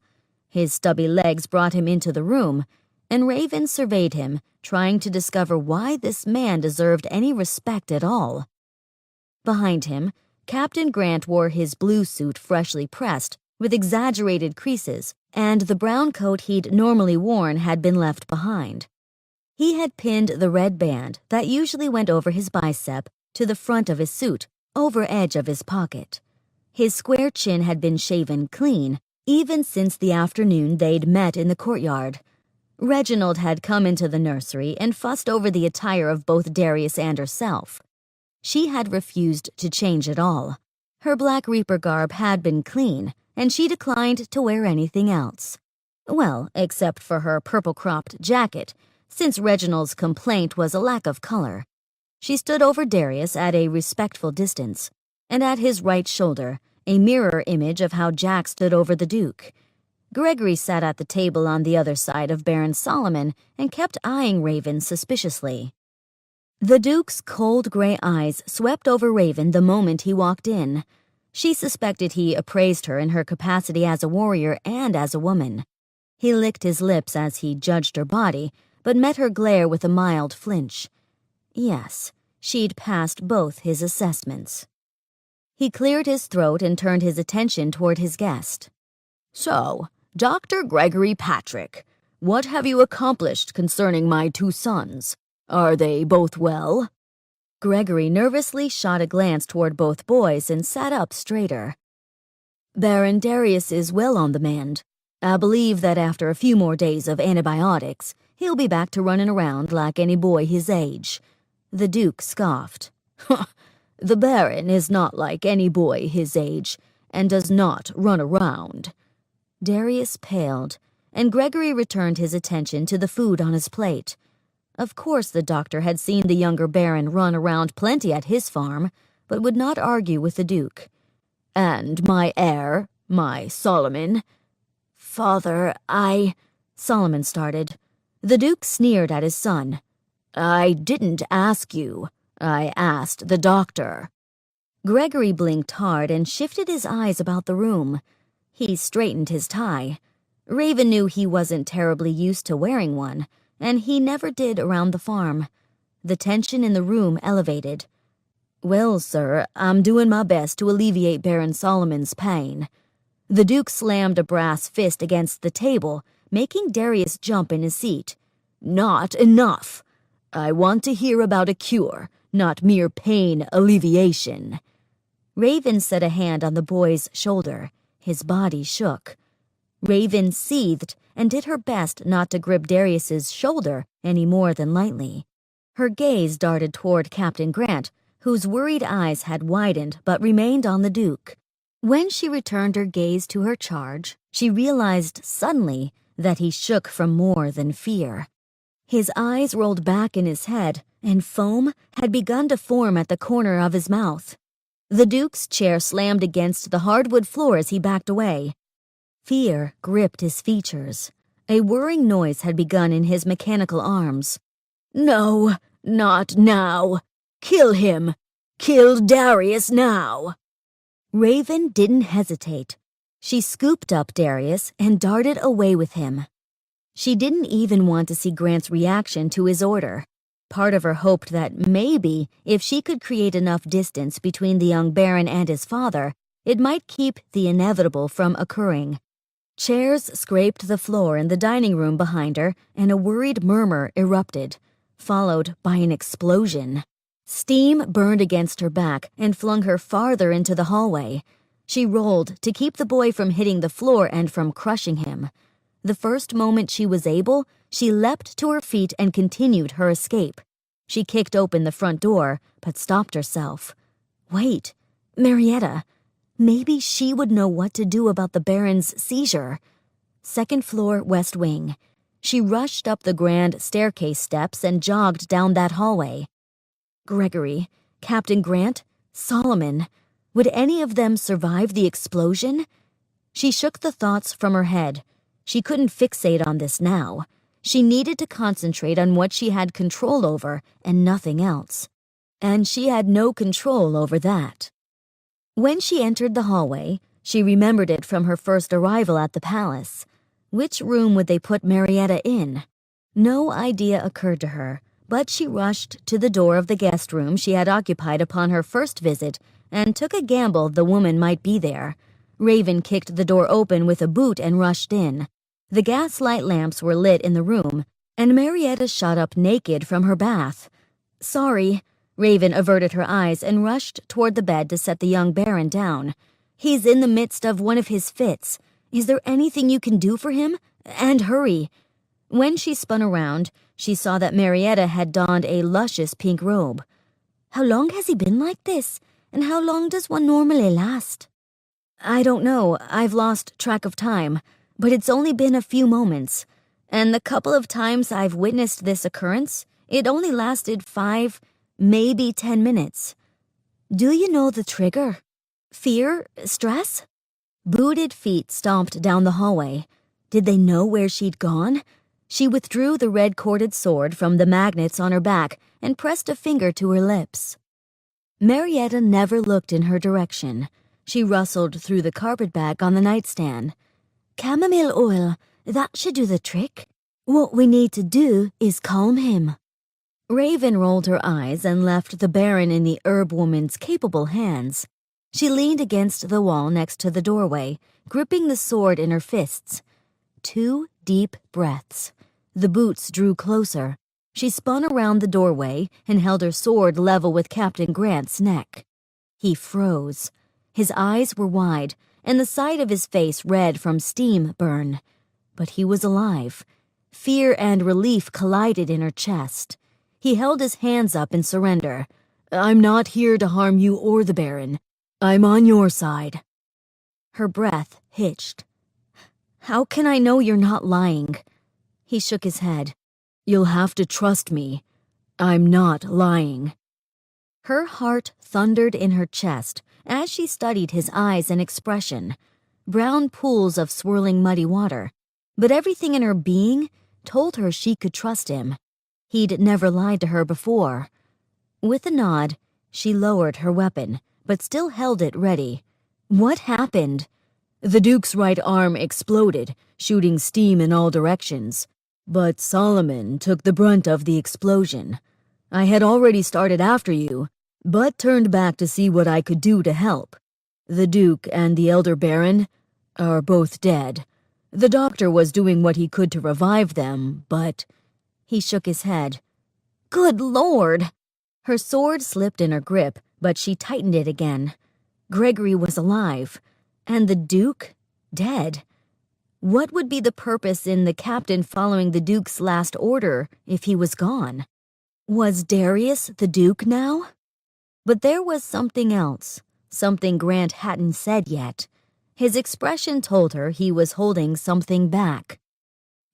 His stubby legs brought him into the room, and Raven surveyed him, trying to discover why this man deserved any respect at all. Behind him, Captain Grant wore his blue suit freshly pressed, with exaggerated creases, and the brown coat he'd normally worn had been left behind. He had pinned the red band that usually went over his bicep to the front of his suit, over edge of his pocket. His square chin had been shaven clean, even since the afternoon they'd met in the courtyard. Reginald had come into the nursery and fussed over the attire of both Darius and herself. She had refused to change at all. Her Black Reaper garb had been clean, and she declined to wear anything else. Well, except for her purple-cropped jacket, since Reginald's complaint was a lack of color. She stood over Darius at a respectful distance, and at his right shoulder, a mirror image of how Jack stood over the Duke. Gregory sat at the table on the other side of Baron Solomon and kept eyeing Raven suspiciously. The Duke's cold gray eyes swept over Raven the moment he walked in. She suspected he appraised her in her capacity as a warrior and as a woman. He licked his lips as he judged her body, but met her glare with a mild flinch. Yes, she'd passed both his assessments. He cleared his throat and turned his attention toward his guest. So, Dr. Gregory Patrick, what have you accomplished concerning my two sons? Are they both well? Gregory nervously shot a glance toward both boys and sat up straighter. Baron Darius is well on the mend. I believe that after a few more days of antibiotics, he'll be back to running around like any boy his age. The Duke scoffed. The Baron is not like any boy his age, and does not run around. Darius paled, and Gregory returned his attention to the food on his plate. Of course the doctor had seen the younger Baron run around plenty at his farm, but would not argue with the Duke. And my heir, my Solomon. Father, Solomon started. The Duke sneered at his son. I didn't ask you. I asked the doctor. Gregory blinked hard and shifted his eyes about the room. He straightened his tie. Raven knew he wasn't terribly used to wearing one, and he never did around the farm. The tension in the room elevated. Well, sir, I'm doing my best to alleviate Baron Solomon's pain. The Duke slammed a brass fist against the table, making Darius jump in his seat. Not enough. I want to hear about a cure, not mere pain alleviation. Raven set a hand on the boy's shoulder. His body shook. Raven seethed and did her best not to grip Darius's shoulder any more than lightly. Her gaze darted toward Captain Grant, whose worried eyes had widened but remained on the Duke. When she returned her gaze to her charge, she realized suddenly that he shook from more than fear. His eyes rolled back in his head, and foam had begun to form at the corner of his mouth. The Duke's chair slammed against the hardwood floor as he backed away. Fear gripped his features. A whirring noise had begun in his mechanical arms. No, not now. Kill him. Kill Darius now. Raven didn't hesitate. She scooped up Darius and darted away with him. She didn't even want to see Grant's reaction to his order. Part of her hoped that maybe, if she could create enough distance between the young Baron and his father, it might keep the inevitable from occurring. Chairs scraped the floor in the dining room behind her, and a worried murmur erupted, followed by an explosion. Steam burned against her back and flung her farther into the hallway. She rolled to keep the boy from hitting the floor and from crushing him. The first moment she was able, she leapt to her feet and continued her escape. She kicked open the front door, but stopped herself. Wait, Marietta. Maybe she would know what to do about the Baron's seizure. Second floor, West Wing. She rushed up the grand staircase steps and jogged down that hallway. Gregory, Captain Grant, Solomon. Would any of them survive the explosion? She shook the thoughts from her head. She couldn't fixate on this now. She needed to concentrate on what she had control over and nothing else. And she had no control over that. When she entered the hallway, she remembered it from her first arrival at the palace. Which room would they put Marietta in? No idea occurred to her, but she rushed to the door of the guest room she had occupied upon her first visit and took a gamble the woman might be there. Raven kicked the door open with a boot and rushed in. The gaslight lamps were lit in the room, and Marietta shot up naked from her bath. Sorry. Raven averted her eyes and rushed toward the bed to set the young Baron down. He's in the midst of one of his fits. Is there anything you can do for him? And hurry. When she spun around, she saw that Marietta had donned a luscious pink robe. How long has he been like this? And how long does one normally last? I don't know. I've lost track of time. But it's only been a few moments. And the couple of times I've witnessed this occurrence, it only lasted 5, maybe 10 minutes. Do you know the trigger? Fear? Stress? Booted feet stomped down the hallway. Did they know where she'd gone? She withdrew the red-corded sword from the magnets on her back and pressed a finger to her lips. Marietta never looked in her direction. She rustled through the carpetbag on the nightstand. Chamomile oil, that should do the trick. What we need to do is calm him. Raven rolled her eyes and left the Baron in the herb woman's capable hands. She leaned against the wall next to the doorway, gripping the sword in her fists. 2 deep breaths. The boots drew closer. She spun around the doorway and held her sword level with Captain Grant's neck. He froze. His eyes were wide, and the side of his face red from steam burn. But he was alive. Fear and relief collided in her chest. He held his hands up in surrender. I'm not here to harm you or the Baron. I'm on your side. Her breath hitched. How can I know you're not lying? He shook his head. You'll have to trust me. I'm not lying. Her heart thundered in her chest as she studied his eyes and expression. Brown pools of swirling muddy water. But everything in her being told her she could trust him. He'd never lied to her before. With a nod, she lowered her weapon, but still held it ready. What happened? The Duke's right arm exploded, shooting steam in all directions. But Solomon took the brunt of the explosion. I had already started after you, but turned back to see what I could do to help. The Duke and the Elder Baron are both dead. The doctor was doing what he could to revive them, but... He shook his head. Good Lord! Her sword slipped in her grip, but she tightened it again. Gregory was alive, and the Duke dead. What would be the purpose in the captain following the Duke's last order if he was gone? Was Darius the Duke now? But there was something else, something Grant hadn't said yet. His expression told her he was holding something back.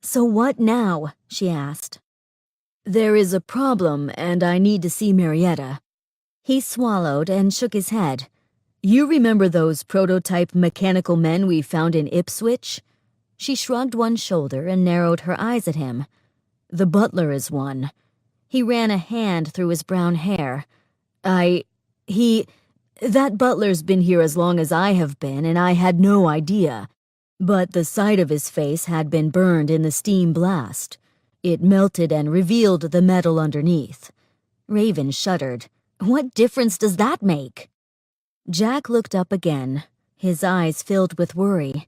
So what now? She asked. There is a problem, and I need to see Marietta. He swallowed and shook his head. You remember those prototype mechanical men we found in Ipswich? She shrugged one shoulder and narrowed her eyes at him. The butler is one. He ran a hand through his brown hair. That butler's been here as long as I have been, and I had no idea. But the side of his face had been burned in the steam blast. It melted and revealed the metal underneath. Raven shuddered. What difference does that make? Jack looked up again, his eyes filled with worry.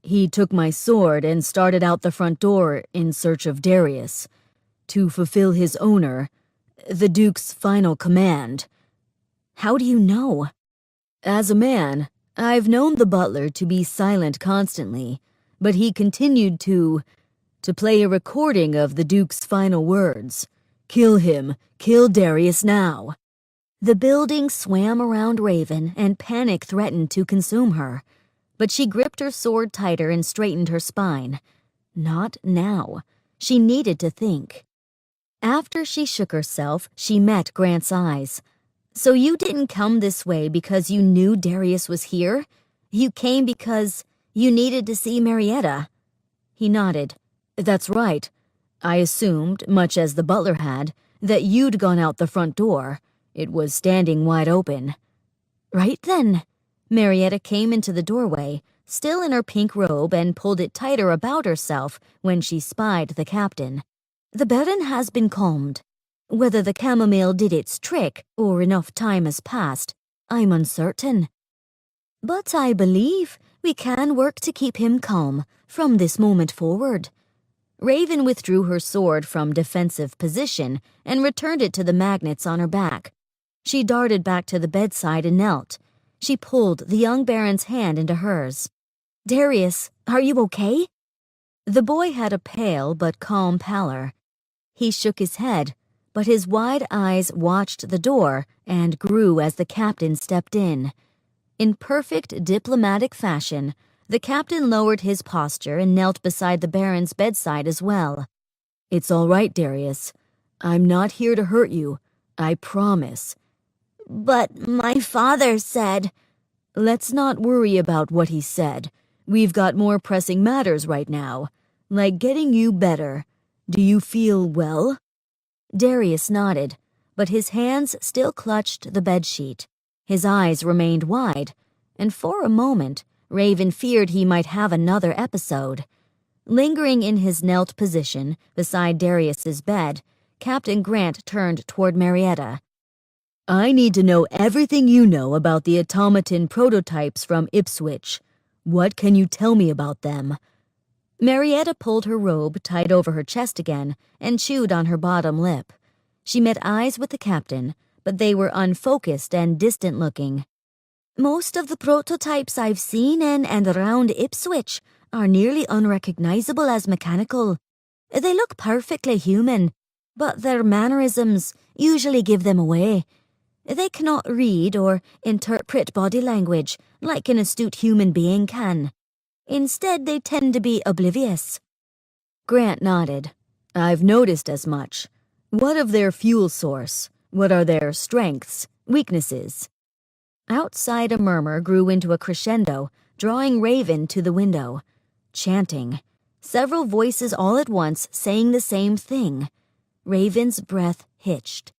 He took my sword and started out the front door in search of Darius, to fulfill his owner, the Duke's final command. How do you know? As a man, I've known the butler to be silent constantly, but he continued to play a recording of the Duke's final words. Kill him, kill Darius now. The building swam around Raven and panic threatened to consume her. But she gripped her sword tighter and straightened her spine. Not now. She needed to think. After she shook herself, she met Grant's eyes. So you didn't come this way because you knew Darius was here? You came because you needed to see Marietta? He nodded. That's right. I assumed, much as the butler had, that you'd gone out the front door. It was standing wide open. Right then. Marietta came into the doorway, still in her pink robe, and pulled it tighter about herself when she spied the captain. The Baron has been calmed. Whether the chamomile did its trick or enough time has passed, I'm uncertain. But I believe we can work to keep him calm from this moment forward. Raven withdrew her sword from defensive position and returned it to the magnets on her back. She darted back to the bedside and knelt. She pulled the young Baron's hand into hers. Darius, are you okay? The boy had a pale but calm pallor. He shook his head, but his wide eyes watched the door and grew as the captain stepped in. In perfect diplomatic fashion, the captain lowered his posture and knelt beside the Baron's bedside as well. It's all right, Darius. I'm not here to hurt you. I promise. But my father said—" "Let's not worry about what he said. We've got more pressing matters right now, like getting you better. Do you feel well?" Darius nodded, but his hands still clutched the bedsheet. His eyes remained wide, and for a moment, Raven feared he might have another episode. Lingering in his knelt position beside Darius's bed, Captain Grant turned toward Marietta. "I need to know everything you know about the automaton prototypes from Ipswich. What can you tell me about them?" Marietta pulled her robe tight over her chest again and chewed on her bottom lip. She met eyes with the captain, but they were unfocused and distant-looking. "Most of the prototypes I've seen in and around Ipswich are nearly unrecognizable as mechanical. They look perfectly human, but their mannerisms usually give them away. They cannot read or interpret body language like an astute human being can. Instead, they tend to be oblivious." Grant nodded. "I've noticed as much. What of their fuel source? What are their strengths, weaknesses?" Outside, a murmur grew into a crescendo, drawing Raven to the window. Chanting. Several voices all at once saying the same thing. Raven's breath hitched.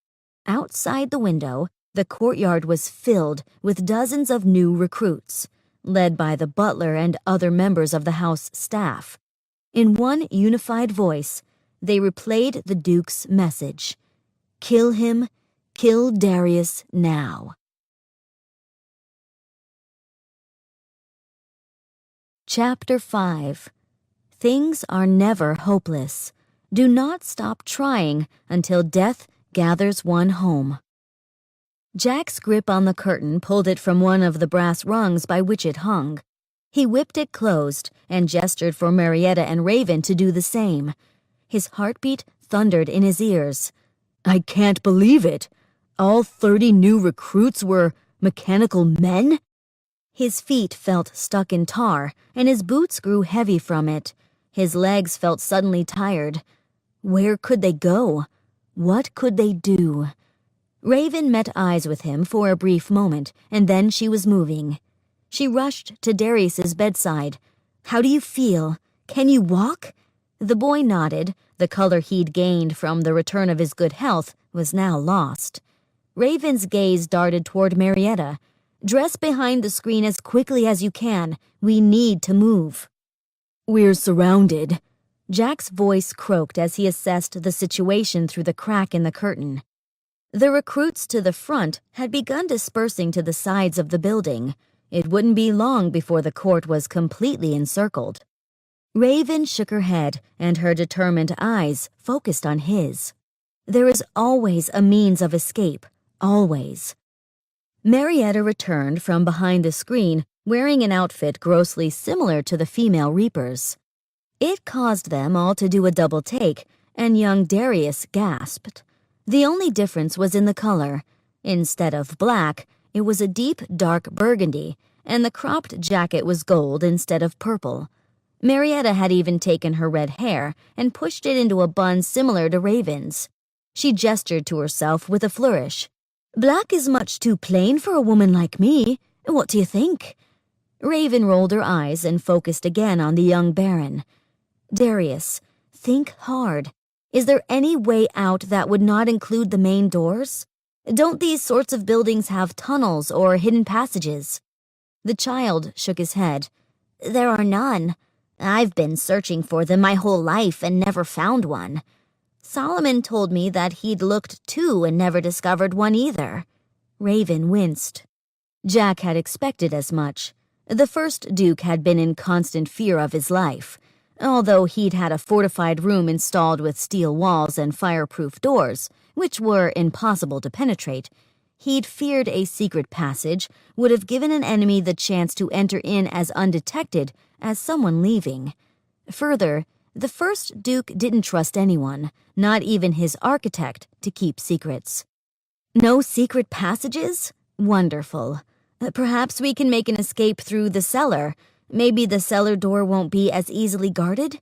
Outside the window, the courtyard was filled with dozens of new recruits, led by the butler and other members of the house staff. In one unified voice, they replayed the Duke's message. "Kill him, kill Darius now." Chapter 5. Things are never hopeless. Do not stop trying until death gathers one home. Jack's grip on the curtain pulled it from one of the brass rungs by which it hung. He whipped it closed and gestured for Marietta and Raven to do the same. His heartbeat thundered in his ears. "I can't believe it. All 30 new recruits were mechanical men?" His feet felt stuck in tar, and his boots grew heavy from it. His legs felt suddenly tired. Where could they go? What could they do? Raven met eyes with him for a brief moment, and then she was moving. She rushed to Darius's bedside. "How do you feel? Can you walk?" The boy nodded. The color he'd gained from the return of his good health was now lost. Raven's gaze darted toward Marietta. "Dress behind the screen as quickly as you can. We need to move." "We're surrounded." Jack's voice croaked as he assessed the situation through the crack in the curtain. The recruits to the front had begun dispersing to the sides of the building. It wouldn't be long before the court was completely encircled. Raven shook her head, and her determined eyes focused on his. There is always a means of escape, always. Marietta returned from behind the screen, wearing an outfit grossly similar to the female Reapers. It caused them all to do a double take, and young Darius gasped. The only difference was in the color. Instead of black, it was a deep, dark burgundy, and the cropped jacket was gold instead of purple. Marietta had even taken her red hair and pushed it into a bun similar to Raven's. She gestured to herself with a flourish. "Black is much too plain for a woman like me. What do you think?" Raven rolled her eyes and focused again on the young baron. "Darius, think hard. Is there any way out that would not include the main doors? Don't these sorts of buildings have tunnels or hidden passages?" The child shook his head. "There are none. I've been searching for them my whole life and never found one. Solomon told me that he'd looked too and never discovered one either." Raven winced. Jack had expected as much. The first Duke had been in constant fear of his life. Although he'd had a fortified room installed with steel walls and fireproof doors, which were impossible to penetrate, he'd feared a secret passage would have given an enemy the chance to enter in as undetected as someone leaving. Further, the first Duke didn't trust anyone, not even his architect, to keep secrets. "No secret passages? Wonderful. Perhaps we can make an escape through the cellar. Maybe the cellar door won't be as easily guarded?"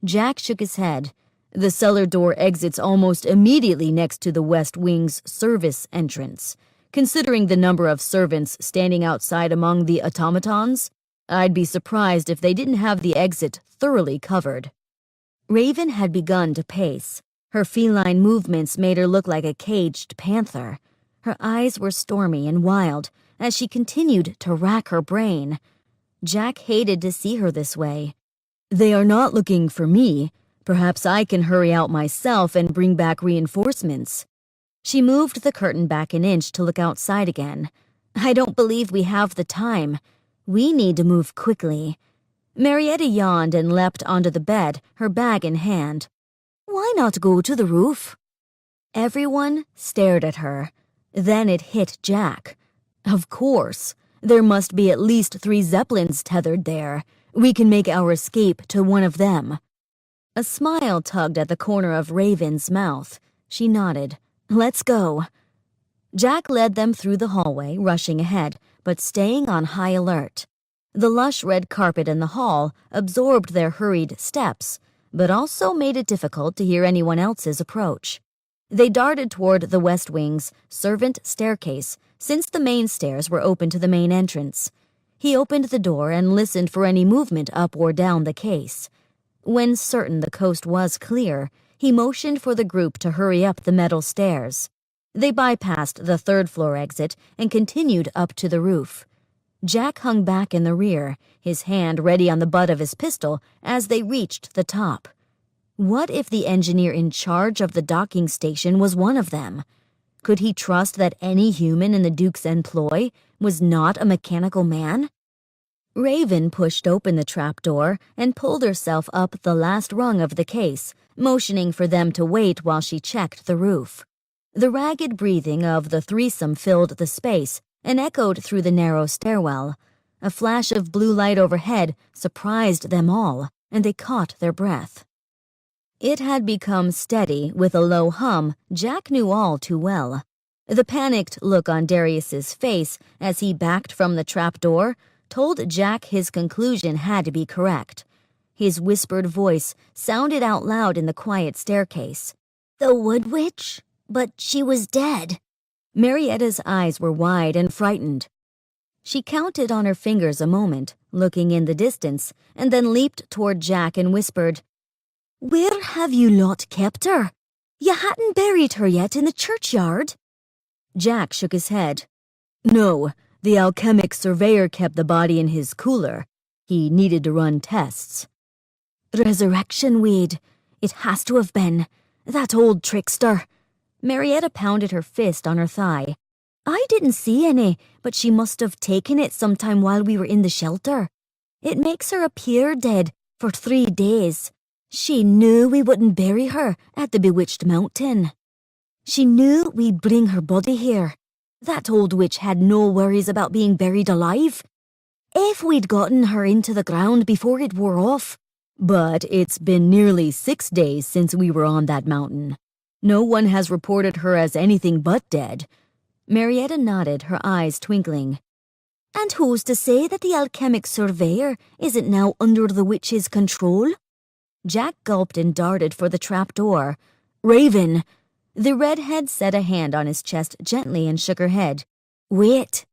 Jack shook his head. "The cellar door exits almost immediately next to the West Wing's service entrance. Considering the number of servants standing outside among the automatons, I'd be surprised if they didn't have the exit thoroughly covered." Raven had begun to pace. Her feline movements made her look like a caged panther. Her eyes were stormy and wild as she continued to rack her brain. Jack hated to see her this way. "They are not looking for me. Perhaps I can hurry out myself and bring back reinforcements." She moved the curtain back an inch to look outside again. "I don't believe we have the time. We need to move quickly." Marietta yawned and leapt onto the bed, her bag in hand. "Why not go to the roof?" Everyone stared at her. Then it hit Jack. "Of course. There must be at least 3 Zeppelins tethered there. We can make our escape to one of them." A smile tugged at the corner of Raven's mouth. She nodded. "Let's go." Jack led them through the hallway, rushing ahead, but staying on high alert. The lush red carpet in the hall absorbed their hurried steps, but also made it difficult to hear anyone else's approach. They darted toward the West Wing's servant staircase, since the main stairs were open to the main entrance. He opened the door and listened for any movement up or down the case. When certain the coast was clear, he motioned for the group to hurry up the metal stairs. They bypassed the 3rd-floor exit and continued up to the roof. Jack hung back in the rear, his hand ready on the butt of his pistol as they reached the top. What if the engineer in charge of the docking station was one of them? Could he trust that any human in the Duke's employ was not a mechanical man? Raven pushed open the trapdoor and pulled herself up the last rung of the case, motioning for them to wait while she checked the roof. The ragged breathing of the threesome filled the space and echoed through the narrow stairwell. A flash of blue light overhead surprised them all, and they caught their breath. It had become steady with a low hum Jack knew all too well. The panicked look on Darius's face as he backed from the trapdoor told Jack his conclusion had to be correct. His whispered voice sounded out loud in the quiet staircase. "The Wood Witch? But she was dead." Marietta's eyes were wide and frightened. She counted on her fingers a moment, looking in the distance, and then leaped toward Jack and whispered, "Where have you lot kept her? You hadn't buried her yet in the churchyard?" Jack shook his head. "No, the alchemic surveyor kept the body in his cooler. He needed to run tests." "Resurrection weed. It has to have been. That old trickster." Marietta pounded her fist on her thigh. "I didn't see any, but she must have taken it sometime while we were in the shelter. It makes her appear dead for 3 days. She knew we wouldn't bury her at the Bewitched Mountain. She knew we'd bring her body here. That old witch had no worries about being buried alive. If we'd gotten her into the ground before it wore off." "But it's been nearly 6 days since we were on that mountain. No one has reported her as anything but dead." Marietta nodded, her eyes twinkling. "And who's to say that the alchemic surveyor isn't now under the witch's control?" Jack gulped and darted for the trapdoor. "Raven!" The redhead set a hand on his chest gently and shook her head. "Wait."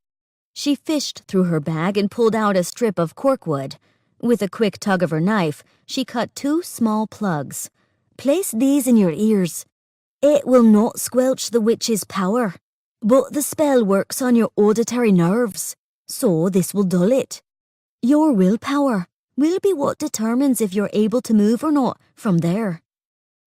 She fished through her bag and pulled out a strip of corkwood. With a quick tug of her knife, she cut 2 small plugs. "Place these in your ears. It will not squelch the witch's power, but the spell works on your auditory nerves, so this will dull it. Your willpower will be what determines if you're able to move or not from there."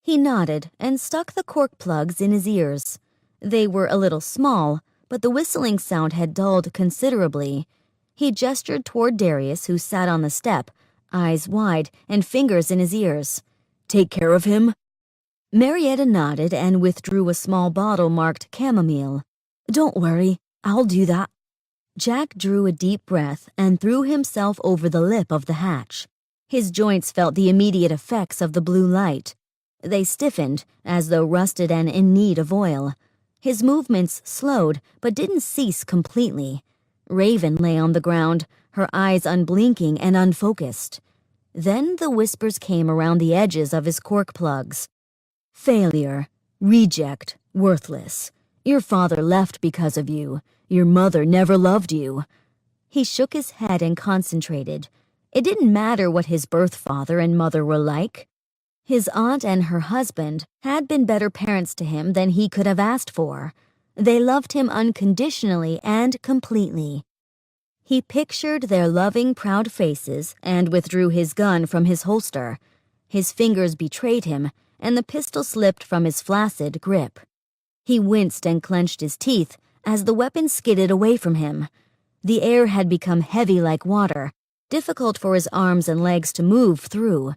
He nodded and stuck the cork plugs in his ears. They were a little small, but the whistling sound had dulled considerably. He gestured toward Darius, who sat on the step, eyes wide and fingers in his ears. "Take care of him?" Marietta nodded and withdrew a small bottle marked chamomile. "Don't worry, I'll do that." Jack drew a deep breath and threw himself over the lip of the hatch. His joints felt the immediate effects of the blue light. They stiffened, as though rusted and in need of oil. His movements slowed, but didn't cease completely. Raven lay on the ground, her eyes unblinking and unfocused. Then the whispers came around the edges of his cork plugs. "Failure. Reject. Worthless. Your father left because of you. Your mother never loved you." He shook his head and concentrated. It didn't matter what his birth father and mother were like. His aunt and her husband had been better parents to him than he could have asked for. They loved him unconditionally and completely. He pictured their loving, proud faces and withdrew his gun from his holster. His fingers betrayed him, and the pistol slipped from his flaccid grip. He winced and clenched his teeth as the weapon skidded away from him. The air had become heavy like water, difficult for his arms and legs to move through.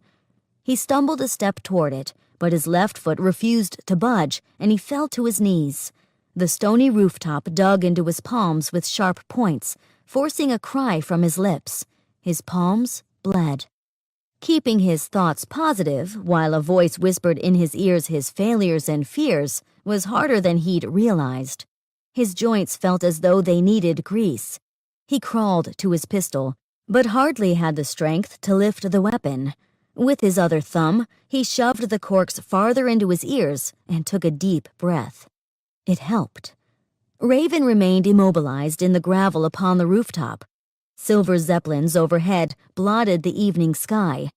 He stumbled a step toward it, but his left foot refused to budge, and he fell to his knees. The stony rooftop dug into his palms with sharp points, forcing a cry from his lips. His palms bled. Keeping his thoughts positive, while a voice whispered in his ears his failures and fears, was harder than he'd realized. His joints felt as though they needed grease. He crawled to his pistol, but hardly had the strength to lift the weapon. With his other thumb, he shoved the corks farther into his ears and took a deep breath. It helped. Raven remained immobilized in the gravel upon the rooftop. Silver zeppelins overhead blotted the evening sky.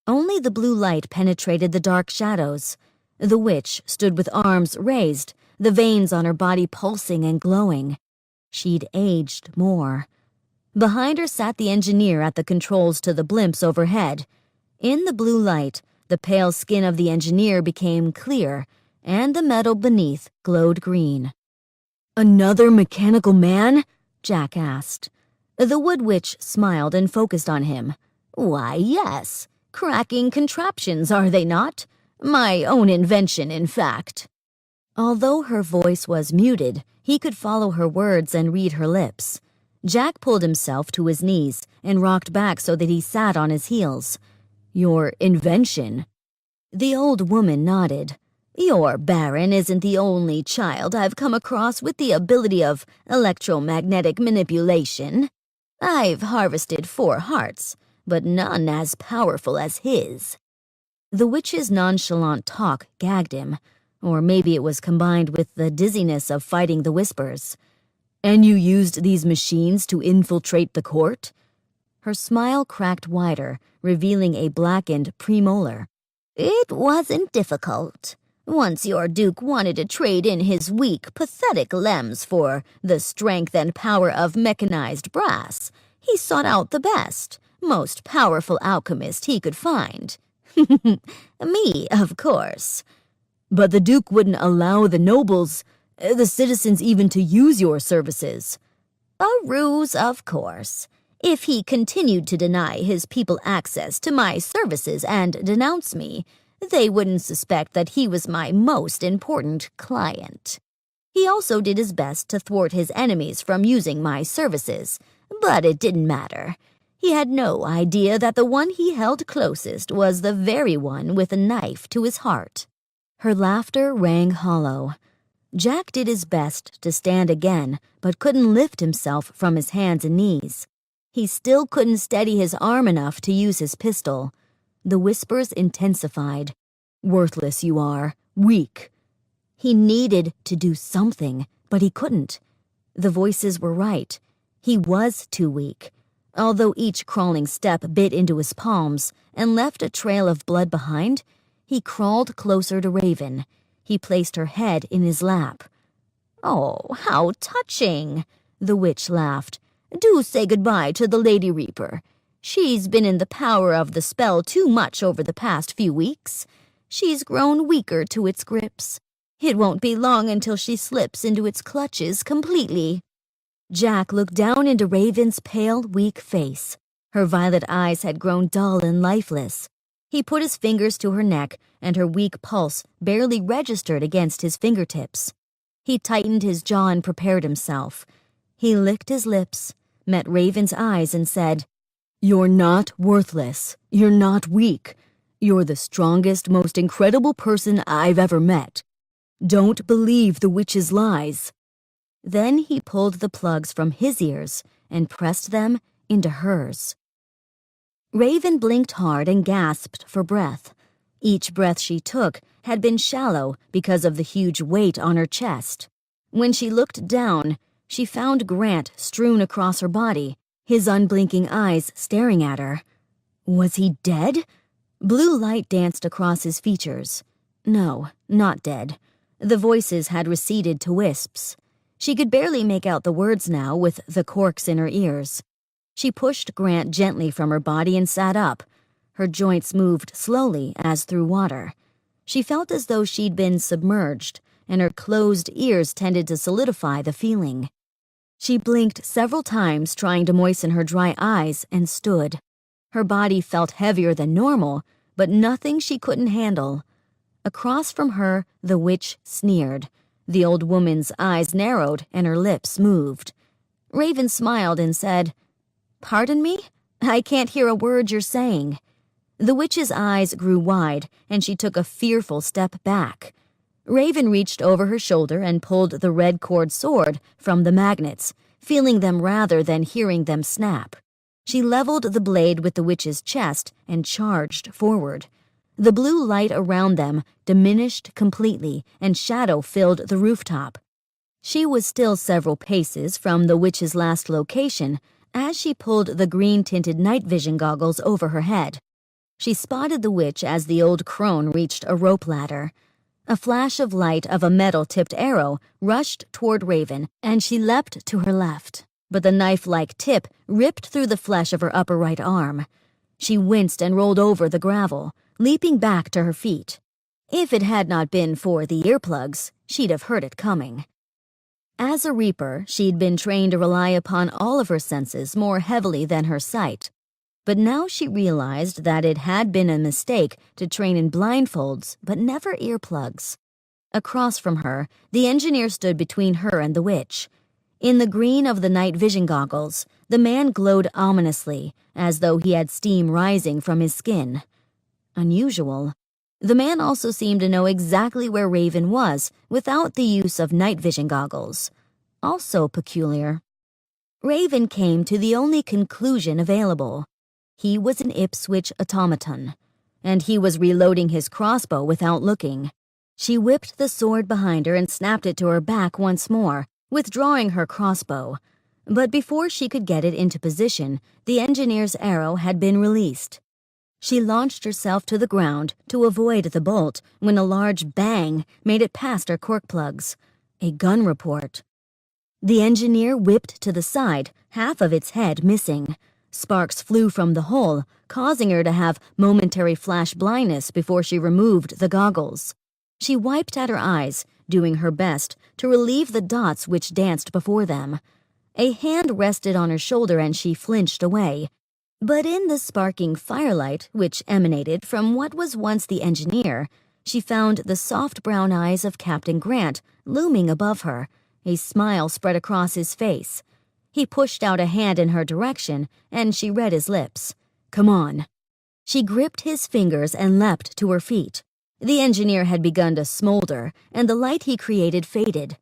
Only the blue light penetrated the dark shadows. The witch stood with arms raised, the veins on her body pulsing and glowing. She'd aged more. Behind her sat the engineer at the controls to the blimps overhead. In the blue light, the pale skin of the engineer became clear, and the metal beneath glowed green. "Another mechanical man?" Jack asked. The wood witch smiled and focused on him. "Why, yes. Cracking contraptions, are they not? My own invention, in fact." Although her voice was muted, he could follow her words and read her lips. Jack pulled himself to his knees and rocked back so that he sat on his heels. "Your invention?" The old woman nodded. "Your Baron isn't the only child I've come across with the ability of electromagnetic manipulation. I've harvested 4 hearts, but none as powerful as his." The witch's nonchalant talk gagged him, or maybe it was combined with the dizziness of fighting the whispers. "And you used these machines to infiltrate the court?" Her smile cracked wider, revealing a blackened premolar. "It wasn't difficult. Once your Duke wanted to trade in his weak, pathetic limbs for the strength and power of mechanized brass, he sought out the best, most powerful alchemist he could find. Me, of course." "But the Duke wouldn't allow the nobles, the citizens even to use your services." "A ruse, of course. If he continued to deny his people access to my services and denounce me, they wouldn't suspect that he was my most important client. He also did his best to thwart his enemies from using my services, but it didn't matter. He had no idea that the one he held closest was the very one with a knife to his heart." Her laughter rang hollow. Jack did his best to stand again, but couldn't lift himself from his hands and knees. He still couldn't steady his arm enough to use his pistol. The whispers intensified. "Worthless you are. Weak." He needed to do something, but he couldn't. The voices were right. He was too weak. Although each crawling step bit into his palms and left a trail of blood behind, he crawled closer to Raven. He placed her head in his lap. "Oh, how touching," the witch laughed. "Do say goodbye to the Lady Reaper. She's been in the power of the spell too much over the past few weeks. She's grown weaker to its grips. It won't be long until she slips into its clutches completely." Jack looked down into Raven's pale, weak face. Her violet eyes had grown dull and lifeless. He put his fingers to her neck, and her weak pulse barely registered against his fingertips. He tightened his jaw and prepared himself. He licked his lips, met Raven's eyes, and said, "You're not worthless. You're not weak. You're the strongest, most incredible person I've ever met. Don't believe the witch's lies." Then he pulled the plugs from his ears and pressed them into hers. Raven blinked hard and gasped for breath. Each breath she took had been shallow because of the huge weight on her chest. When she looked down, she found Grant strewn across her body, his unblinking eyes staring at her. Was he dead? Blue light danced across his features. No, not dead. The voices had receded to wisps. She could barely make out the words now with the corks in her ears. She pushed Grant gently from her body and sat up. Her joints moved slowly as through water. She felt as though she'd been submerged, and her closed ears tended to solidify the feeling. She blinked several times, trying to moisten her dry eyes, and stood. Her body felt heavier than normal, but nothing she couldn't handle. Across from her, the witch sneered. The old woman's eyes narrowed and her lips moved. Raven smiled and said, "Pardon me? I can't hear a word you're saying." The witch's eyes grew wide, and she took a fearful step back. Raven reached over her shoulder and pulled the red cord sword from the magnets, feeling them rather than hearing them snap. She leveled the blade with the witch's chest and charged forward. The blue light around them diminished completely, and shadow filled the rooftop. She was still several paces from the witch's last location as she pulled the green-tinted night vision goggles over her head. She spotted the witch as the old crone reached a rope ladder. A flash of light of a metal-tipped arrow rushed toward Raven, and she leapt to her left. But the knife-like tip ripped through the flesh of her upper right arm. She winced and rolled over the gravel, leaping back to her feet. If it had not been for the earplugs, she'd have heard it coming. As a reaper, she'd been trained to rely upon all of her senses more heavily than her sight. But now she realized that it had been a mistake to train in blindfolds, but never earplugs. Across from her, the engineer stood between her and the witch. In the green of the night vision goggles, the man glowed ominously, as though he had steam rising from his skin. Unusual. The man also seemed to know exactly where Raven was without the use of night vision goggles. Also peculiar. Raven came to the only conclusion available. He was an Ipswich automaton, and he was reloading his crossbow without looking. She whipped the sword behind her and snapped it to her back once more, withdrawing her crossbow. But before she could get it into position, the engineer's arrow had been released. She launched herself to the ground to avoid the bolt when a large bang made it past her cork plugs. A gun report. The engineer whipped to the side, half of its head missing. Sparks flew from the hole, causing her to have momentary flash blindness before she removed the goggles. She wiped at her eyes, doing her best to relieve the dots which danced before them. A hand rested on her shoulder and she flinched away. But in the sparking firelight, which emanated from what was once the engineer, she found the soft brown eyes of Captain Grant looming above her. A smile spread across his face. He pushed out a hand in her direction, and she read his lips. "Come on." She gripped his fingers and leapt to her feet. The engineer had begun to smolder, and the light he created faded.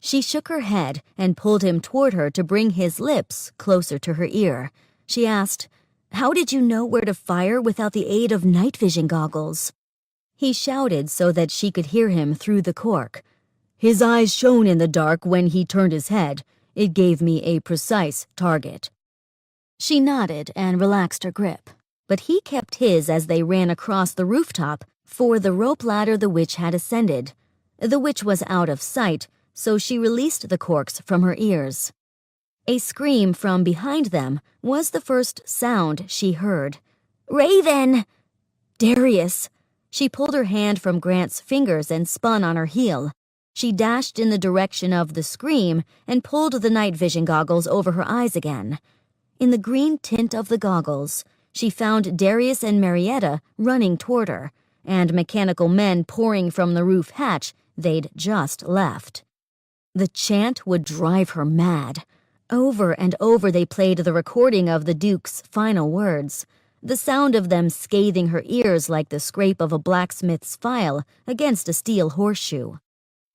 She shook her head and pulled him toward her to bring his lips closer to her ear. She asked, "How did you know where to fire without the aid of night vision goggles?" He shouted so that she could hear him through the cork. "His eyes shone in the dark when he turned his head. It gave me a precise target." She nodded and relaxed her grip, but he kept his as they ran across the rooftop for the rope ladder the witch had ascended. The witch was out of sight, so she released the corks from her ears. A scream from behind them was the first sound she heard. "Raven!" "Darius!" She pulled her hand from Grant's fingers and spun on her heel. She dashed in the direction of the scream and pulled the night vision goggles over her eyes again. In the green tint of the goggles, she found Darius and Marietta running toward her, and mechanical men pouring from the roof hatch they'd just left. The chant would drive her mad. Over and over they played the recording of the Duke's final words, the sound of them scathing her ears like the scrape of a blacksmith's file against a steel horseshoe.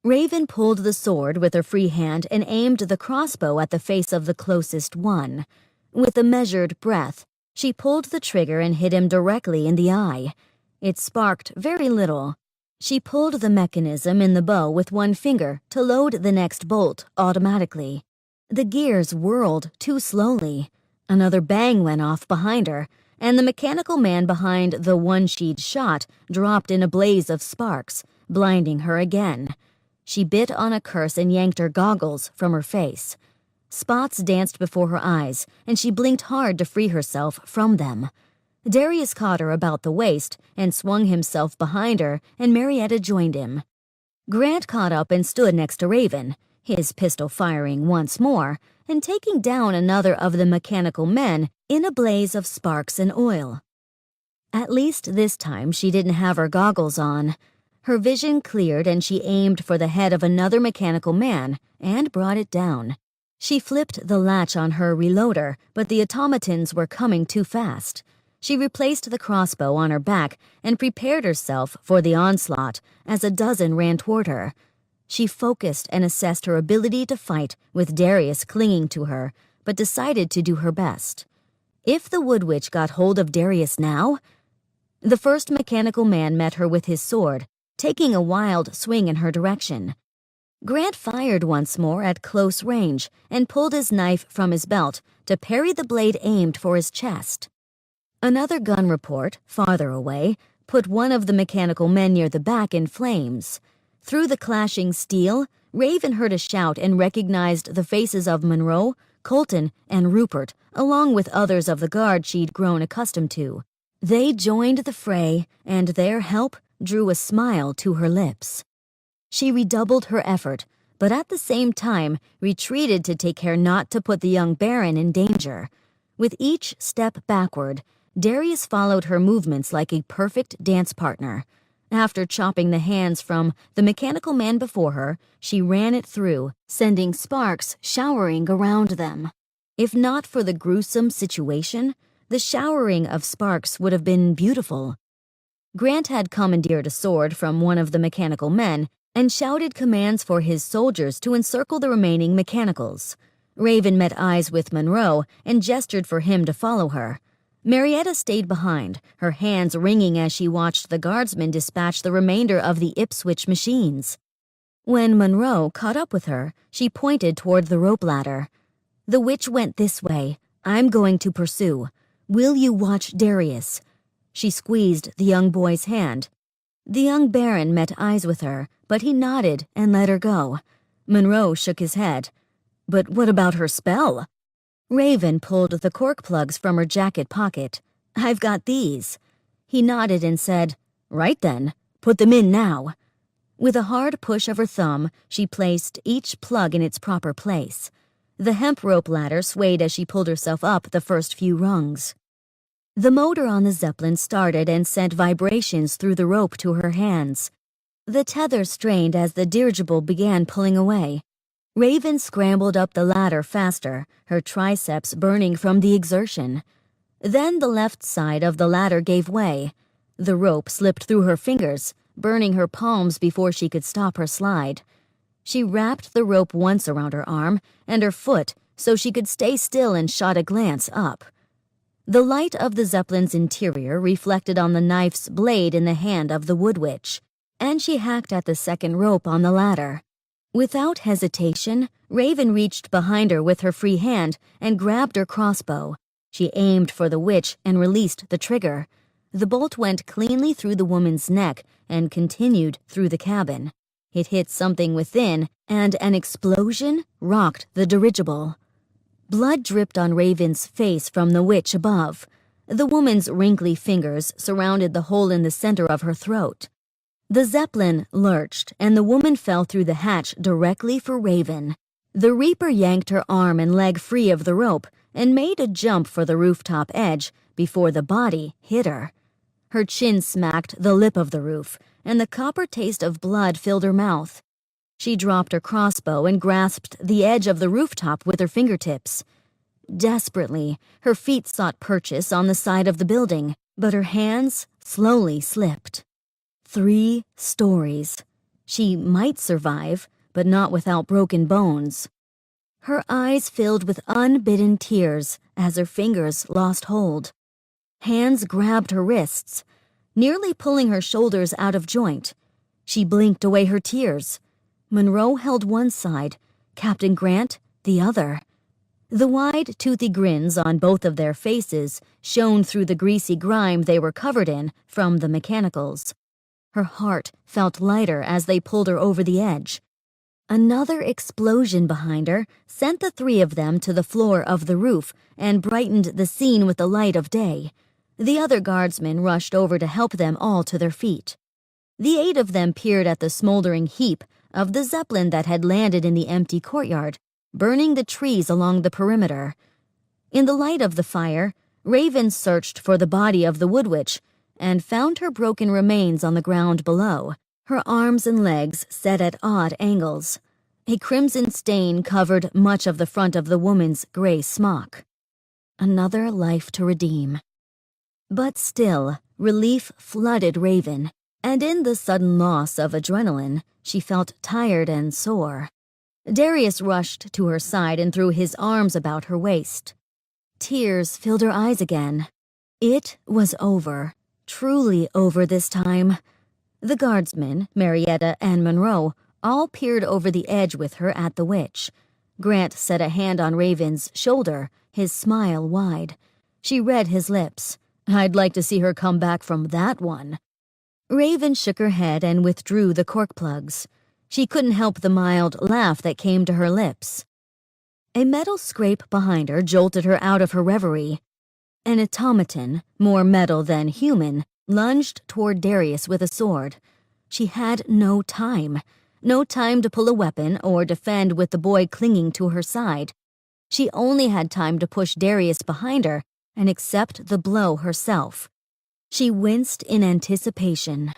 Raven pulled the sword with her free hand and aimed the crossbow at the face of the closest one. With a measured breath, she pulled the trigger and hit him directly in the eye. It sparked very little. She pulled the mechanism in the bow with one finger to load the next bolt automatically. The gears whirled too slowly. Another bang went off behind her, and the mechanical man behind the one she'd shot dropped in a blaze of sparks, blinding her again. She bit on a curse and yanked her goggles from her face. Spots danced before her eyes, and she blinked hard to free herself from them. Darius caught her about the waist and swung himself behind her, and Marietta joined him. Grant caught up and stood next to Raven, his pistol firing once more, and taking down another of the mechanical men in a blaze of sparks and oil. At least this time she didn't have her goggles on. Her vision cleared and she aimed for the head of another mechanical man and brought it down. She flipped the latch on her reloader, but the automatons were coming too fast. She replaced the crossbow on her back and prepared herself for the onslaught as a dozen ran toward her. She focused and assessed her ability to fight with Darius clinging to her, but decided to do her best. If the wood witch got hold of Darius now... The first mechanical man met her with his sword, taking a wild swing in her direction. Grant fired once more at close range and pulled his knife from his belt to parry the blade aimed for his chest. Another gun report, farther away, put one of the mechanical men near the back in flames. Through the clashing steel, Raven heard a shout and recognized the faces of Monroe, Colton, and Rupert, along with others of the guard she'd grown accustomed to. They joined the fray, and their help drew a smile to her lips. She redoubled her effort, but at the same time retreated to take care not to put the young Baron in danger. With each step backward, Darius followed her movements like a perfect dance partner. After chopping the hands from the mechanical man before her, she ran it through, sending sparks showering around them. If not for the gruesome situation, the showering of sparks would have been beautiful. Grant had commandeered a sword from one of the mechanical men and shouted commands for his soldiers to encircle the remaining mechanicals. Raven met eyes with Monroe and gestured for him to follow her. Marietta stayed behind, her hands wringing as she watched the guardsmen dispatch the remainder of the Ipswich machines. When Monroe caught up with her, she pointed toward the rope ladder. "The witch went this way. I'm going to pursue. Will you watch Darius?" She squeezed the young boy's hand. The young Baron met eyes with her, but he nodded and let her go. Monroe shook his head. "But what about her spell?" Raven pulled the cork plugs from her jacket pocket. "I've got these." He nodded and said, "Right then, put them in now." With a hard push of her thumb, she placed each plug in its proper place. The hemp rope ladder swayed as she pulled herself up the first few rungs. The motor on the Zeppelin started and sent vibrations through the rope to her hands. The tether strained as the dirigible began pulling away. Raven scrambled up the ladder faster, her triceps burning from the exertion. Then the left side of the ladder gave way. The rope slipped through her fingers, burning her palms before she could stop her slide. She wrapped the rope once around her arm and her foot so she could stay still and shot a glance up. The light of the Zeppelin's interior reflected on the knife's blade in the hand of the wood witch, and she hacked at the second rope on the ladder. Without hesitation, Raven reached behind her with her free hand and grabbed her crossbow. She aimed for the witch and released the trigger. The bolt went cleanly through the woman's neck and continued through the cabin. It hit something within, and an explosion rocked the dirigible. Blood dripped on Raven's face from the witch above. The woman's wrinkly fingers surrounded the hole in the center of her throat. The Zeppelin lurched, and the woman fell through the hatch directly for Raven. The Reaper yanked her arm and leg free of the rope and made a jump for the rooftop edge before the body hit her. Her chin smacked the lip of the roof, and the copper taste of blood filled her mouth. She dropped her crossbow and grasped the edge of the rooftop with her fingertips. Desperately, her feet sought purchase on the side of the building, but her hands slowly slipped. 3 stories. She might survive, but not without broken bones. Her eyes filled with unbidden tears as her fingers lost hold. Hands grabbed her wrists, nearly pulling her shoulders out of joint. She blinked away her tears. Monroe held one side, Captain Grant the other. The wide, toothy grins on both of their faces shone through the greasy grime they were covered in from the mechanicals. Her heart felt lighter as they pulled her over the edge. Another explosion behind her sent the three of them to the floor of the roof and brightened the scene with the light of day. The other guardsmen rushed over to help them all to their feet. The 8 of them peered at the smoldering heap of the Zeppelin that had landed in the empty courtyard, burning the trees along the perimeter. In the light of the fire, Raven searched for the body of the Wood Witch and found her broken remains on the ground below, her arms and legs set at odd angles. A crimson stain covered much of the front of the woman's gray smock. Another life to redeem. But still, relief flooded Raven, and in the sudden loss of adrenaline, she felt tired and sore. Darius rushed to her side and threw his arms about her waist. Tears filled her eyes again. It was over, truly over this time. The guardsmen, Marietta and Monroe, all peered over the edge with her at the witch. Grant set a hand on Raven's shoulder, his smile wide. She read his lips. I'd like to see her come back from that one. Raven shook her head and withdrew the cork plugs. She couldn't help the mild laugh that came to her lips. A metal scrape behind her jolted her out of her reverie. An automaton, more metal than human, lunged toward Darius with a sword. She had no time to pull a weapon or defend with the boy clinging to her side. She only had time to push Darius behind her and accept the blow herself. She winced in anticipation.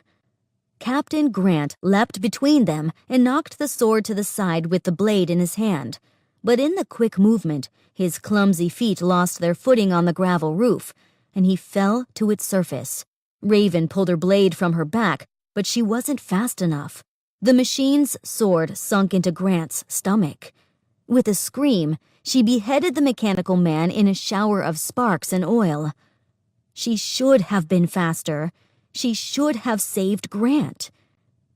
Captain Grant leapt between them and knocked the sword to the side with the blade in his hand. But in the quick movement, his clumsy feet lost their footing on the gravel roof, and he fell to its surface. Raven pulled her blade from her back, but she wasn't fast enough. The machine's sword sunk into Grant's stomach. With a scream, she beheaded the mechanical man in a shower of sparks and oil. She should have been faster. She should have saved Grant.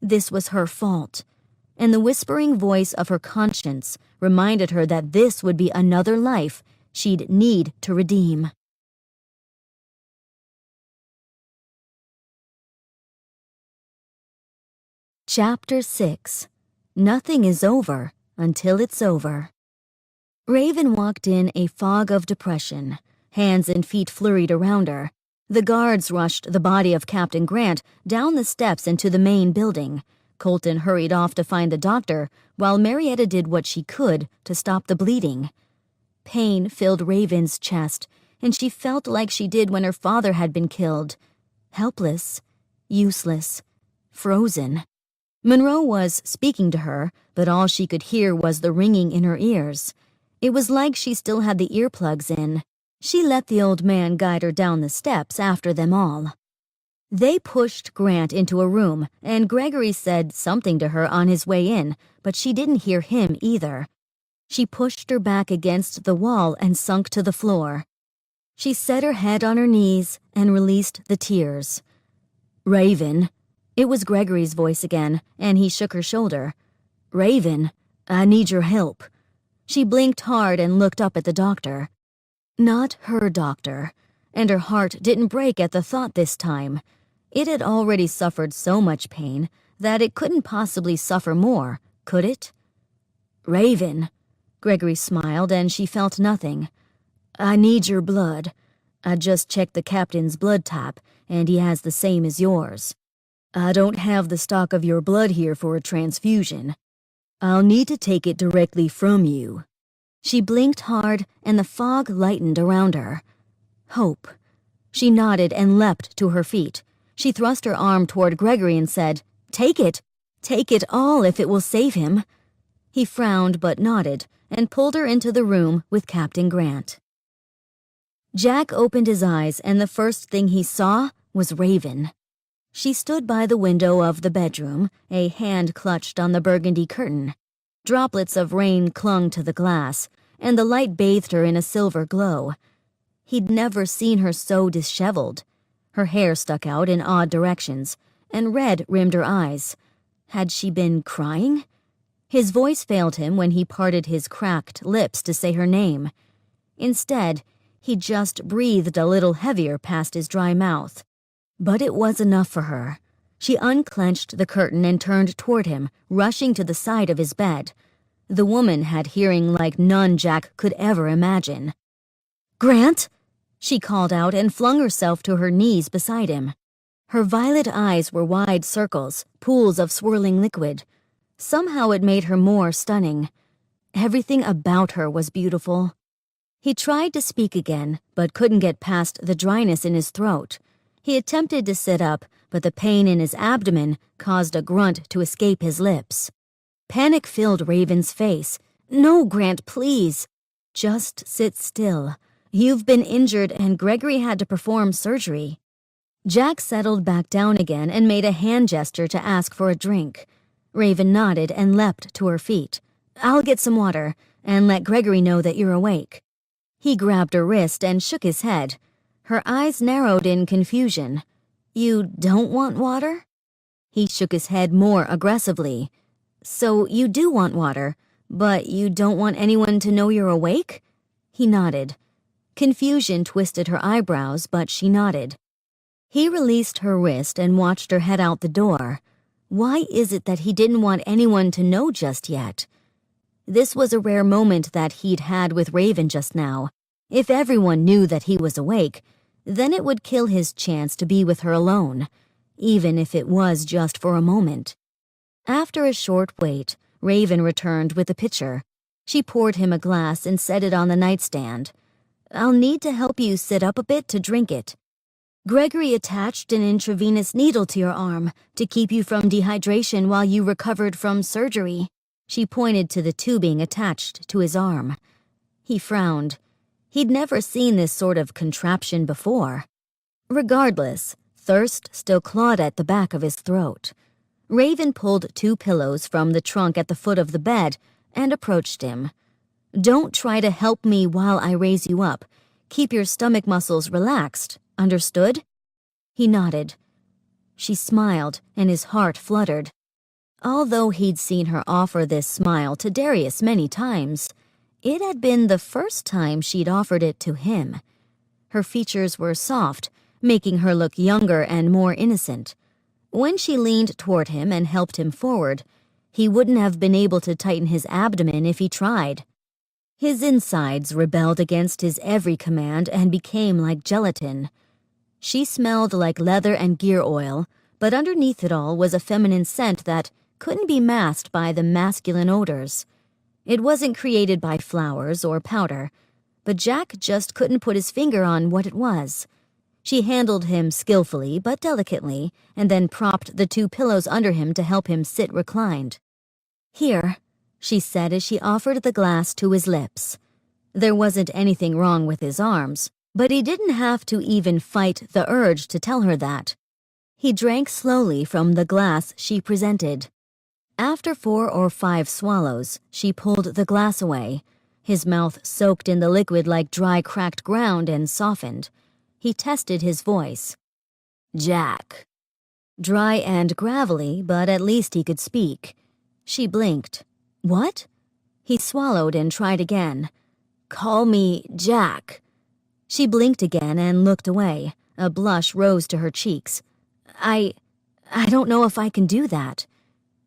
This was her fault, and the whispering voice of her conscience reminded her that this would be another life she'd need to redeem. Chapter 6. Nothing is over until it's over. Raven walked in a fog of depression. Hands and feet flurried around her. The guards rushed the body of Captain Grant down the steps into the main building. Colton hurried off to find the doctor, while Marietta did what she could to stop the bleeding. Pain filled Raven's chest, and she felt like she did when her father had been killed. Helpless, useless, frozen. Monroe was speaking to her, but all she could hear was the ringing in her ears. It was like she still had the earplugs in. She let the old man guide her down the steps after them all. They pushed Grant into a room, and Gregory said something to her on his way in, but she didn't hear him either. She pushed her back against the wall and sunk to the floor. She set her head on her knees and released the tears. "Raven." It was Gregory's voice again, and he shook her shoulder. "Raven, I need your help." She blinked hard and looked up at the doctor. Not her doctor, and her heart didn't break at the thought this time. It had already suffered so much pain that it couldn't possibly suffer more, could it? "Raven," Gregory smiled, and she felt nothing. "I need your blood. I just checked the captain's blood type, and he has the same as yours. I don't have the stock of your blood here for a transfusion. I'll need to take it directly from you." She blinked hard, and the fog lightened around her. Hope. She nodded and leapt to her feet. She thrust her arm toward Gregory and said, "Take it. Take it all if it will save him." He frowned but nodded and pulled her into the room with Captain Grant. Jack opened his eyes, and the first thing he saw was Raven. She stood by the window of the bedroom, a hand clutched on the burgundy curtain. Droplets of rain clung to the glass, and the light bathed her in a silver glow. He'd never seen her so disheveled. Her hair stuck out in odd directions, and red rimmed her eyes. Had she been crying? His voice failed him when he parted his cracked lips to say her name. Instead, he just breathed a little heavier past his dry mouth. But it was enough for her. She unclenched the curtain and turned toward him, rushing to the side of his bed. The woman had hearing like none Jack could ever imagine. "Grant!" she called out and flung herself to her knees beside him. Her violet eyes were wide circles, pools of swirling liquid. Somehow it made her more stunning. Everything about her was beautiful. He tried to speak again, but couldn't get past the dryness in his throat. He attempted to sit up, but the pain in his abdomen caused a grunt to escape his lips. Panic filled Raven's face. "No, Grant, please. Just sit still. You've been injured and Gregory had to perform surgery." Jack settled back down again and made a hand gesture to ask for a drink. Raven nodded and leapt to her feet. "I'll get some water, and let Gregory know that you're awake." He grabbed her wrist and shook his head. Her eyes narrowed in confusion. "You don't want water?" He shook his head more aggressively. "So you do want water, but you don't want anyone to know you're awake?" He nodded. Confusion twisted her eyebrows, but she nodded. He released her wrist and watched her head out the door. Why is it that he didn't want anyone to know just yet? This was a rare moment that he'd had with Raven just now. If everyone knew that he was awake, then it would kill his chance to be with her alone, even if it was just for a moment. After a short wait, Raven returned with a pitcher. She poured him a glass and set it on the nightstand. "I'll need to help you sit up a bit to drink it. Gregory attached an intravenous needle to your arm to keep you from dehydration while you recovered from surgery." She pointed to the tubing attached to his arm. He frowned. He'd never seen this sort of contraption before. Regardless, thirst still clawed at the back of his throat. Raven pulled 2 pillows from the trunk at the foot of the bed and approached him. "Don't try to help me while I raise you up. Keep your stomach muscles relaxed. Understood?" He nodded. She smiled, and his heart fluttered. Although he'd seen her offer this smile to Darius many times, it had been the first time she'd offered it to him. Her features were soft, making her look younger and more innocent. When she leaned toward him and helped him forward, he wouldn't have been able to tighten his abdomen if he tried. His insides rebelled against his every command and became like gelatin. She smelled like leather and gear oil, but underneath it all was a feminine scent that couldn't be masked by the masculine odors. It wasn't created by flowers or powder, but Jack just couldn't put his finger on what it was. She handled him skillfully but delicately, and then propped the 2 pillows under him to help him sit reclined. "Here," she said as she offered the glass to his lips. There wasn't anything wrong with his arms, but he didn't have to even fight the urge to tell her that. He drank slowly from the glass she presented. After 4 or 5 swallows, she pulled the glass away. His mouth soaked in the liquid like dry cracked ground and softened. He tested his voice. "Jack." Dry and gravelly, but at least he could speak. She blinked. "What?" He swallowed and tried again. "Call me Jack." She blinked again and looked away. A blush rose to her cheeks. I don't know if I can do that."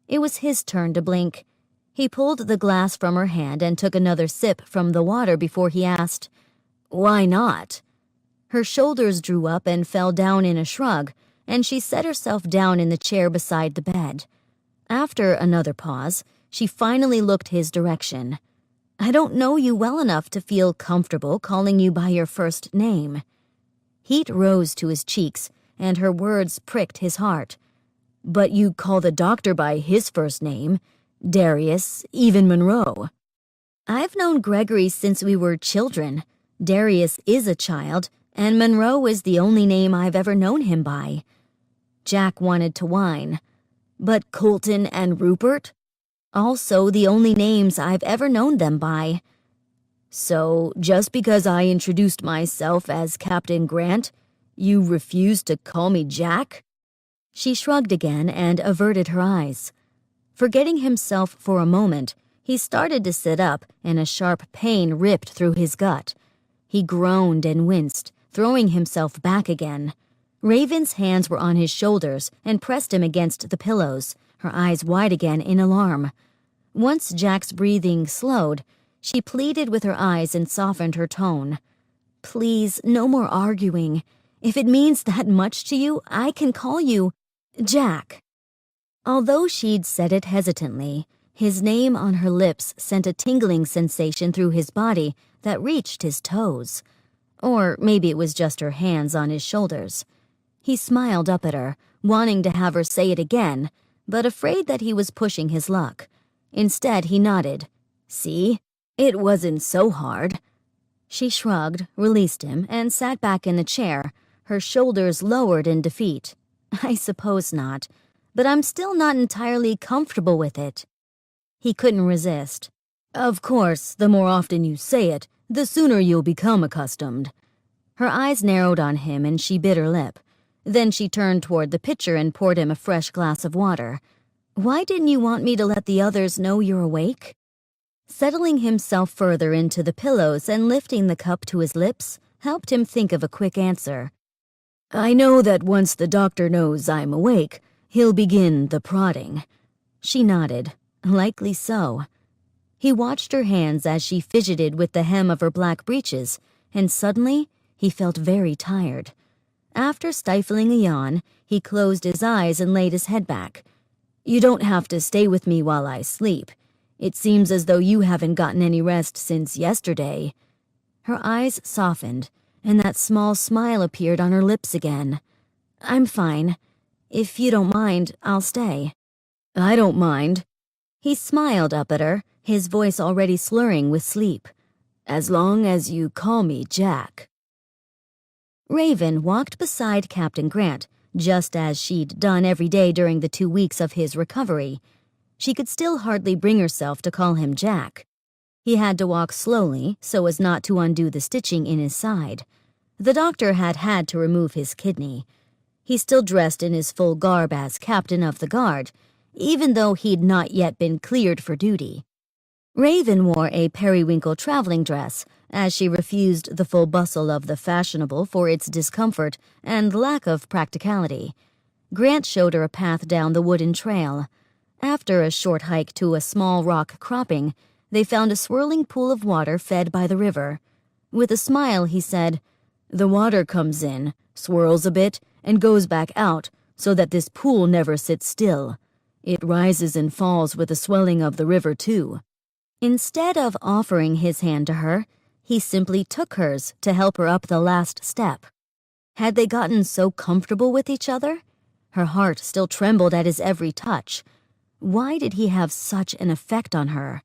It was his turn to blink. He pulled the glass from her hand and took another sip from the water before he asked, "Why not?" Her shoulders drew up and fell down in a shrug, and she set herself down in the chair beside the bed. After another pause, she finally looked his direction. "I don't know you well enough to feel comfortable calling you by your first name." Heat rose to his cheeks, and her words pricked his heart. "But you call the doctor by his first name, Darius, even Monroe." "I've known Gregory since we were children. Darius is a child, and Monroe is the only name I've ever known him by." Jack wanted to whine. "But Colton and Rupert? Also the only names I've ever known them by." "So, just because I introduced myself as Captain Grant, you refuse to call me Jack?" She shrugged again and averted her eyes. Forgetting himself for a moment, he started to sit up, and a sharp pain ripped through his gut. He groaned and winced, throwing himself back again. Raven's hands were on his shoulders and pressed him against the pillows, her eyes wide again in alarm. Once Jack's breathing slowed, she pleaded with her eyes and softened her tone. "Please, no more arguing. If it means that much to you, I can call you Jack." Although she'd said it hesitantly, his name on her lips sent a tingling sensation through his body that reached his toes. Or maybe it was just her hands on his shoulders. He smiled up at her, wanting to have her say it again, but afraid that he was pushing his luck. Instead, he nodded. "See? It wasn't so hard." She shrugged, released him, and sat back in the chair, her shoulders lowered in defeat. "I suppose not, but I'm still not entirely comfortable with it." He couldn't resist. "Of course, the more often you say it, the sooner you'll become accustomed." Her eyes narrowed on him and she bit her lip. Then she turned toward the pitcher and poured him a fresh glass of water. "Why didn't you want me to let the others know you're awake?" Settling himself further into the pillows and lifting the cup to his lips helped him think of a quick answer. "I know that once the doctor knows I'm awake, he'll begin the prodding." She nodded. Likely so. He watched her hands as she fidgeted with the hem of her black breeches, and suddenly he felt very tired. After stifling a yawn, he closed his eyes and laid his head back. "You don't have to stay with me while I sleep. It seems as though you haven't gotten any rest since yesterday." Her eyes softened, and that small smile appeared on her lips again. "I'm fine. If you don't mind, I'll stay." "I don't mind." He smiled up at her, his voice already slurring with sleep. "As long as you call me Jack." Raven walked beside Captain Grant, just as she'd done every day during the 2 weeks of his recovery. She could still hardly bring herself to call him Jack. He had to walk slowly so as not to undo the stitching in his side. The doctor had to remove his kidney. He still dressed in his full garb as captain of the guard, even though he'd not yet been cleared for duty. Raven wore a periwinkle traveling dress, as she refused the full bustle of the fashionable for its discomfort and lack of practicality. Grant showed her a path down the wooden trail. After a short hike to a small rock cropping, they found a swirling pool of water fed by the river. With a smile, he said, "The water comes in, swirls a bit, and goes back out, so that this pool never sits still. It rises and falls with the swelling of the river, too." Instead of offering his hand to her, he simply took hers to help her up the last step. Had they gotten so comfortable with each other? Her heart still trembled at his every touch. Why did he have such an effect on her?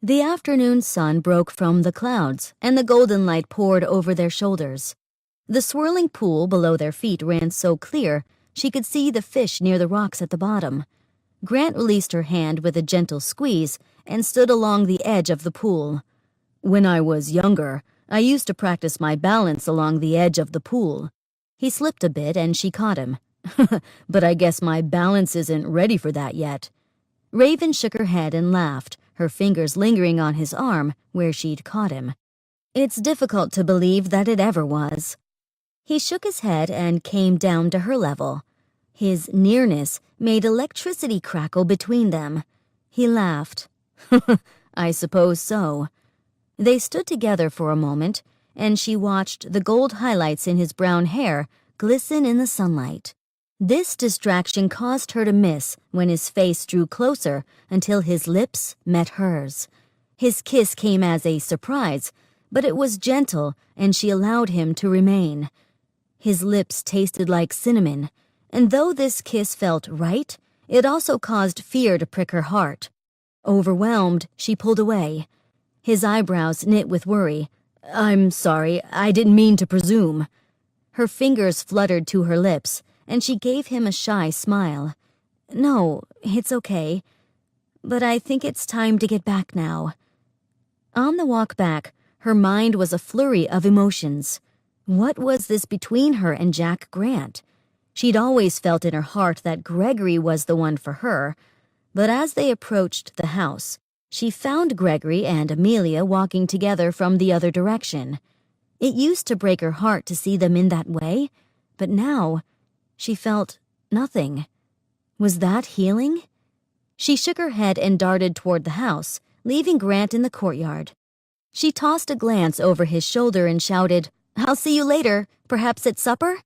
The afternoon sun broke from the clouds, and the golden light poured over their shoulders. The swirling pool below their feet ran so clear she could see the fish near the rocks at the bottom. Grant released her hand with a gentle squeeze and stood along the edge of the pool. "When I was younger, I used to practice my balance along the edge of the pool." He slipped a bit and she caught him. "But I guess my balance isn't ready for that yet." Raven shook her head and laughed, her fingers lingering on his arm where she'd caught him. "It's difficult to believe that it ever was." He shook his head and came down to her level. His nearness made electricity crackle between them. He laughed. "I suppose so." They stood together for a moment, and she watched the gold highlights in his brown hair glisten in the sunlight. This distraction caused her to miss when his face drew closer until his lips met hers. His kiss came as a surprise, but it was gentle, and she allowed him to remain. His lips tasted like cinnamon, and though this kiss felt right, it also caused fear to prick her heart. Overwhelmed, she pulled away. His eyebrows knit with worry. "I'm sorry, I didn't mean to presume." Her fingers fluttered to her lips, and she gave him a shy smile. "No, it's okay. But I think it's time to get back now." On the walk back, her mind was a flurry of emotions. What was this between her and Jack Grant? She'd always felt in her heart that Gregory was the one for her, But as they approached the house, she found Gregory and Amelia walking together from the other direction. It used to break her heart to see them in that way, but now she felt nothing. Was that healing? She shook her head and darted toward the house, leaving Grant in the courtyard. She tossed a glance over his shoulder and shouted, "I'll see you later, perhaps at supper?"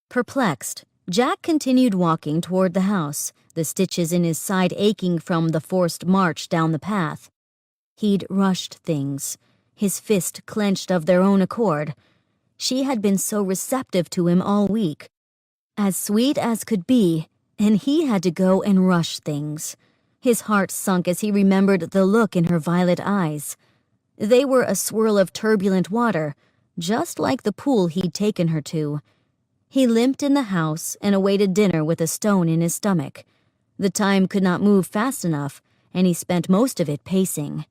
Perplexed, Jack continued walking toward the house, the stitches in his side aching from the forced march down the path. He'd rushed things, his fist clenched of their own accord. She had been so receptive to him all week. As sweet as could be, and he had to go and rush things. His heart sunk as he remembered the look in her violet eyes. They were a swirl of turbulent water, just like the pool he'd taken her to. He limped in the house and awaited dinner with a stone in his stomach. The time could not move fast enough, and he spent most of it pacing.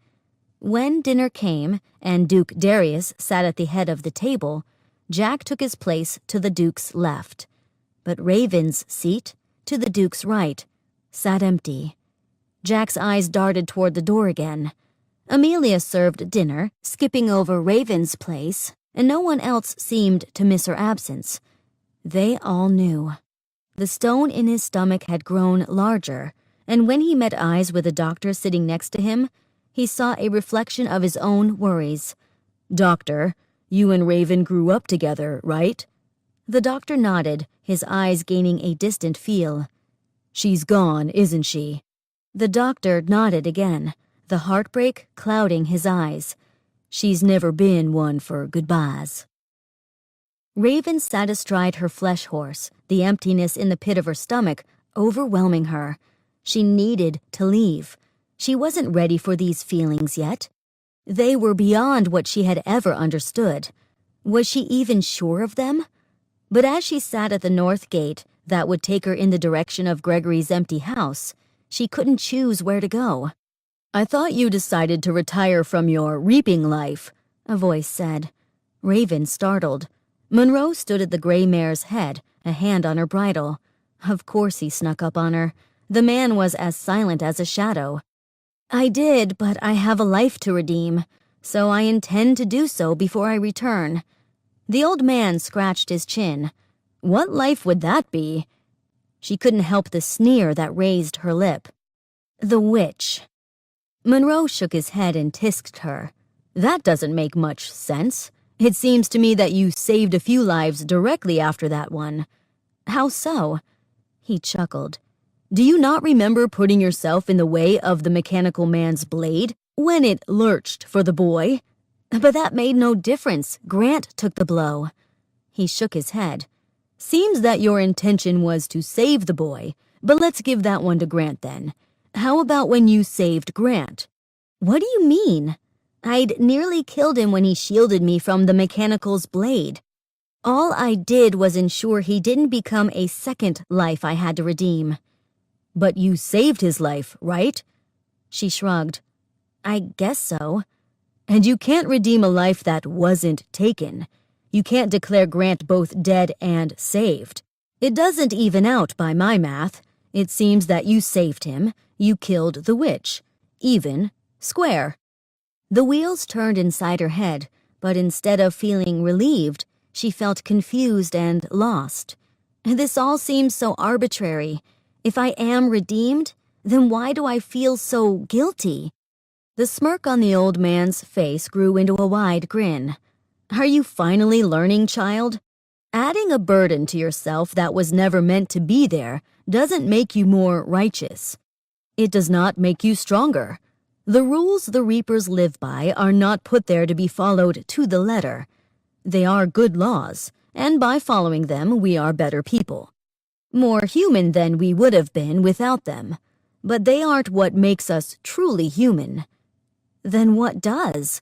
When dinner came and Duke Darius sat at the head of the table, Jack took his place to the Duke's left. But Raven's seat, to the Duke's right, sat empty. Jack's eyes darted toward the door again. Amelia served dinner, skipping over Raven's place, and no one else seemed to miss her absence. They all knew. The stone in his stomach had grown larger, and when he met eyes with the doctor sitting next to him, he saw a reflection of his own worries. "Doctor, you and Raven grew up together, right?" The doctor nodded, his eyes gaining a distant feel. "She's gone, isn't she?" The doctor nodded again, the heartbreak clouding his eyes. "She's never been one for goodbyes." Raven sat astride her flesh horse, the emptiness in the pit of her stomach overwhelming her. She needed to leave. She wasn't ready for these feelings yet. They were beyond what she had ever understood. Was she even sure of them? But as she sat at the north gate that would take her in the direction of Gregory's empty house, she couldn't choose where to go. "I thought you decided to retire from your reaping life," a voice said. Raven startled. Monroe stood at the gray mare's head, a hand on her bridle. Of course he snuck up on her. The man was as silent as a shadow. "I did, but I have a life to redeem, so I intend to do so before I return." The old man scratched his chin. What life would that be? She couldn't help the sneer that raised her lip. "The witch." Monroe shook his head and tisked her. "That doesn't make much sense. It seems to me that you saved a few lives directly after that one." "How so?" He chuckled. "Do you not remember putting yourself in the way of the mechanical man's blade when it lurched for the boy? But that made no difference. Grant took the blow." He shook his head. "Seems that your intention was to save the boy, but let's give that one to Grant then. How about when you saved Grant?" "What do you mean? I'd nearly killed him when he shielded me from the mechanical's blade. All I did was ensure he didn't become a second life I had to redeem." "But you saved his life, right?" She shrugged. "I guess so." "And you can't redeem a life that wasn't taken. You can't declare Grant both dead and saved. It doesn't even out by my math. It seems that you saved him, you killed the witch. Even, square." The wheels turned inside her head, but instead of feeling relieved, she felt confused and lost. This all seems so arbitrary. If I am redeemed, then why do I feel so guilty? The smirk on the old man's face grew into a wide grin. "Are you finally learning, child? Adding a burden to yourself that was never meant to be there doesn't make you more righteous. It does not make you stronger. The rules the reapers live by are not put there to be followed to the letter. They are good laws, and by following them we are better people. More human than we would have been without them. But they aren't what makes us truly human." "Then what does?"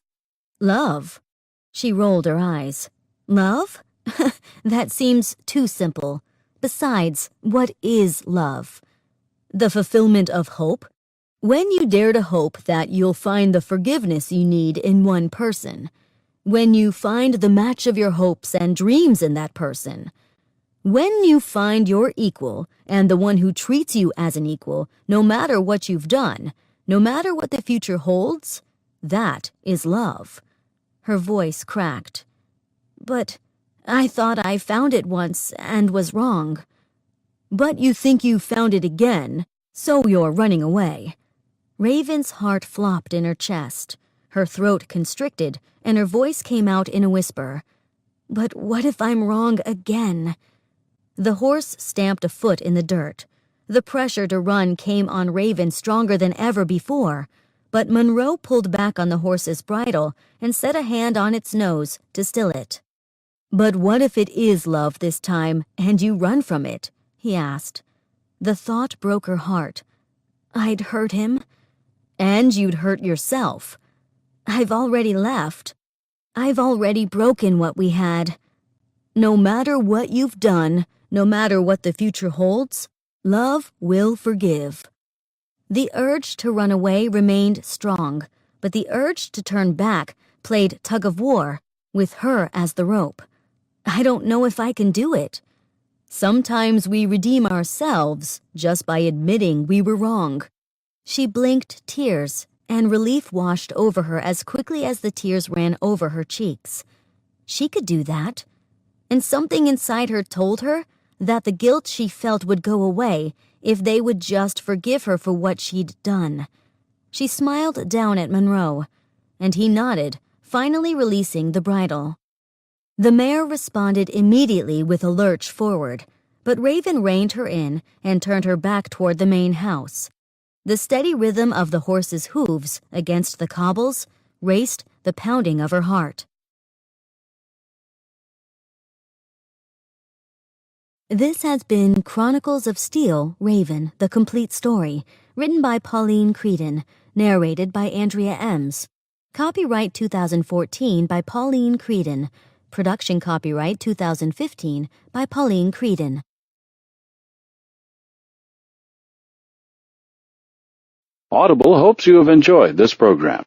"Love." She rolled her eyes. "Love? That seems too simple. Besides, what is love? The fulfillment of hope? When you dare to hope that you'll find the forgiveness you need in one person. When you find the match of your hopes and dreams in that person. When you find your equal, and the one who treats you as an equal, no matter what you've done, no matter what the future holds, that is love. Her voice cracked. But I thought I found it once and was wrong. But you think you found it again, so you're running away. Raven's heart flopped in her chest. Her throat constricted, and her voice came out in a whisper. But what if I'm wrong again? The horse stamped a foot in the dirt. The pressure to run came on Raven stronger than ever before, but Monroe pulled back on the horse's bridle and set a hand on its nose to still it. But what if it is love this time, and you run from it? He asked. The thought broke her heart. I'd hurt him. And you'd hurt yourself. I've already left. I've already broken what we had. No matter what you've done, no matter what the future holds, love will forgive. The urge to run away remained strong, but the urge to turn back played tug-of-war, with her as the rope. I don't know if I can do it. Sometimes we redeem ourselves just by admitting we were wrong. She blinked tears, and relief washed over her as quickly as the tears ran over her cheeks. She could do that. And something inside her told her that the guilt she felt would go away if they would just forgive her for what she'd done. She smiled down at Monroe, and he nodded, finally releasing the bridle. The mare responded immediately with a lurch forward, but Raven reined her in and turned her back toward the main house. The steady rhythm of the horse's hooves against the cobbles raced the pounding of her heart. This has been Chronicles of Steele, Raven, the complete story, written by Pauline Creeden, narrated by Andrea Ems. Copyright 2014 by Pauline Creeden. Production copyright 2015 by Pauline Creeden. Audible hopes you have enjoyed this program.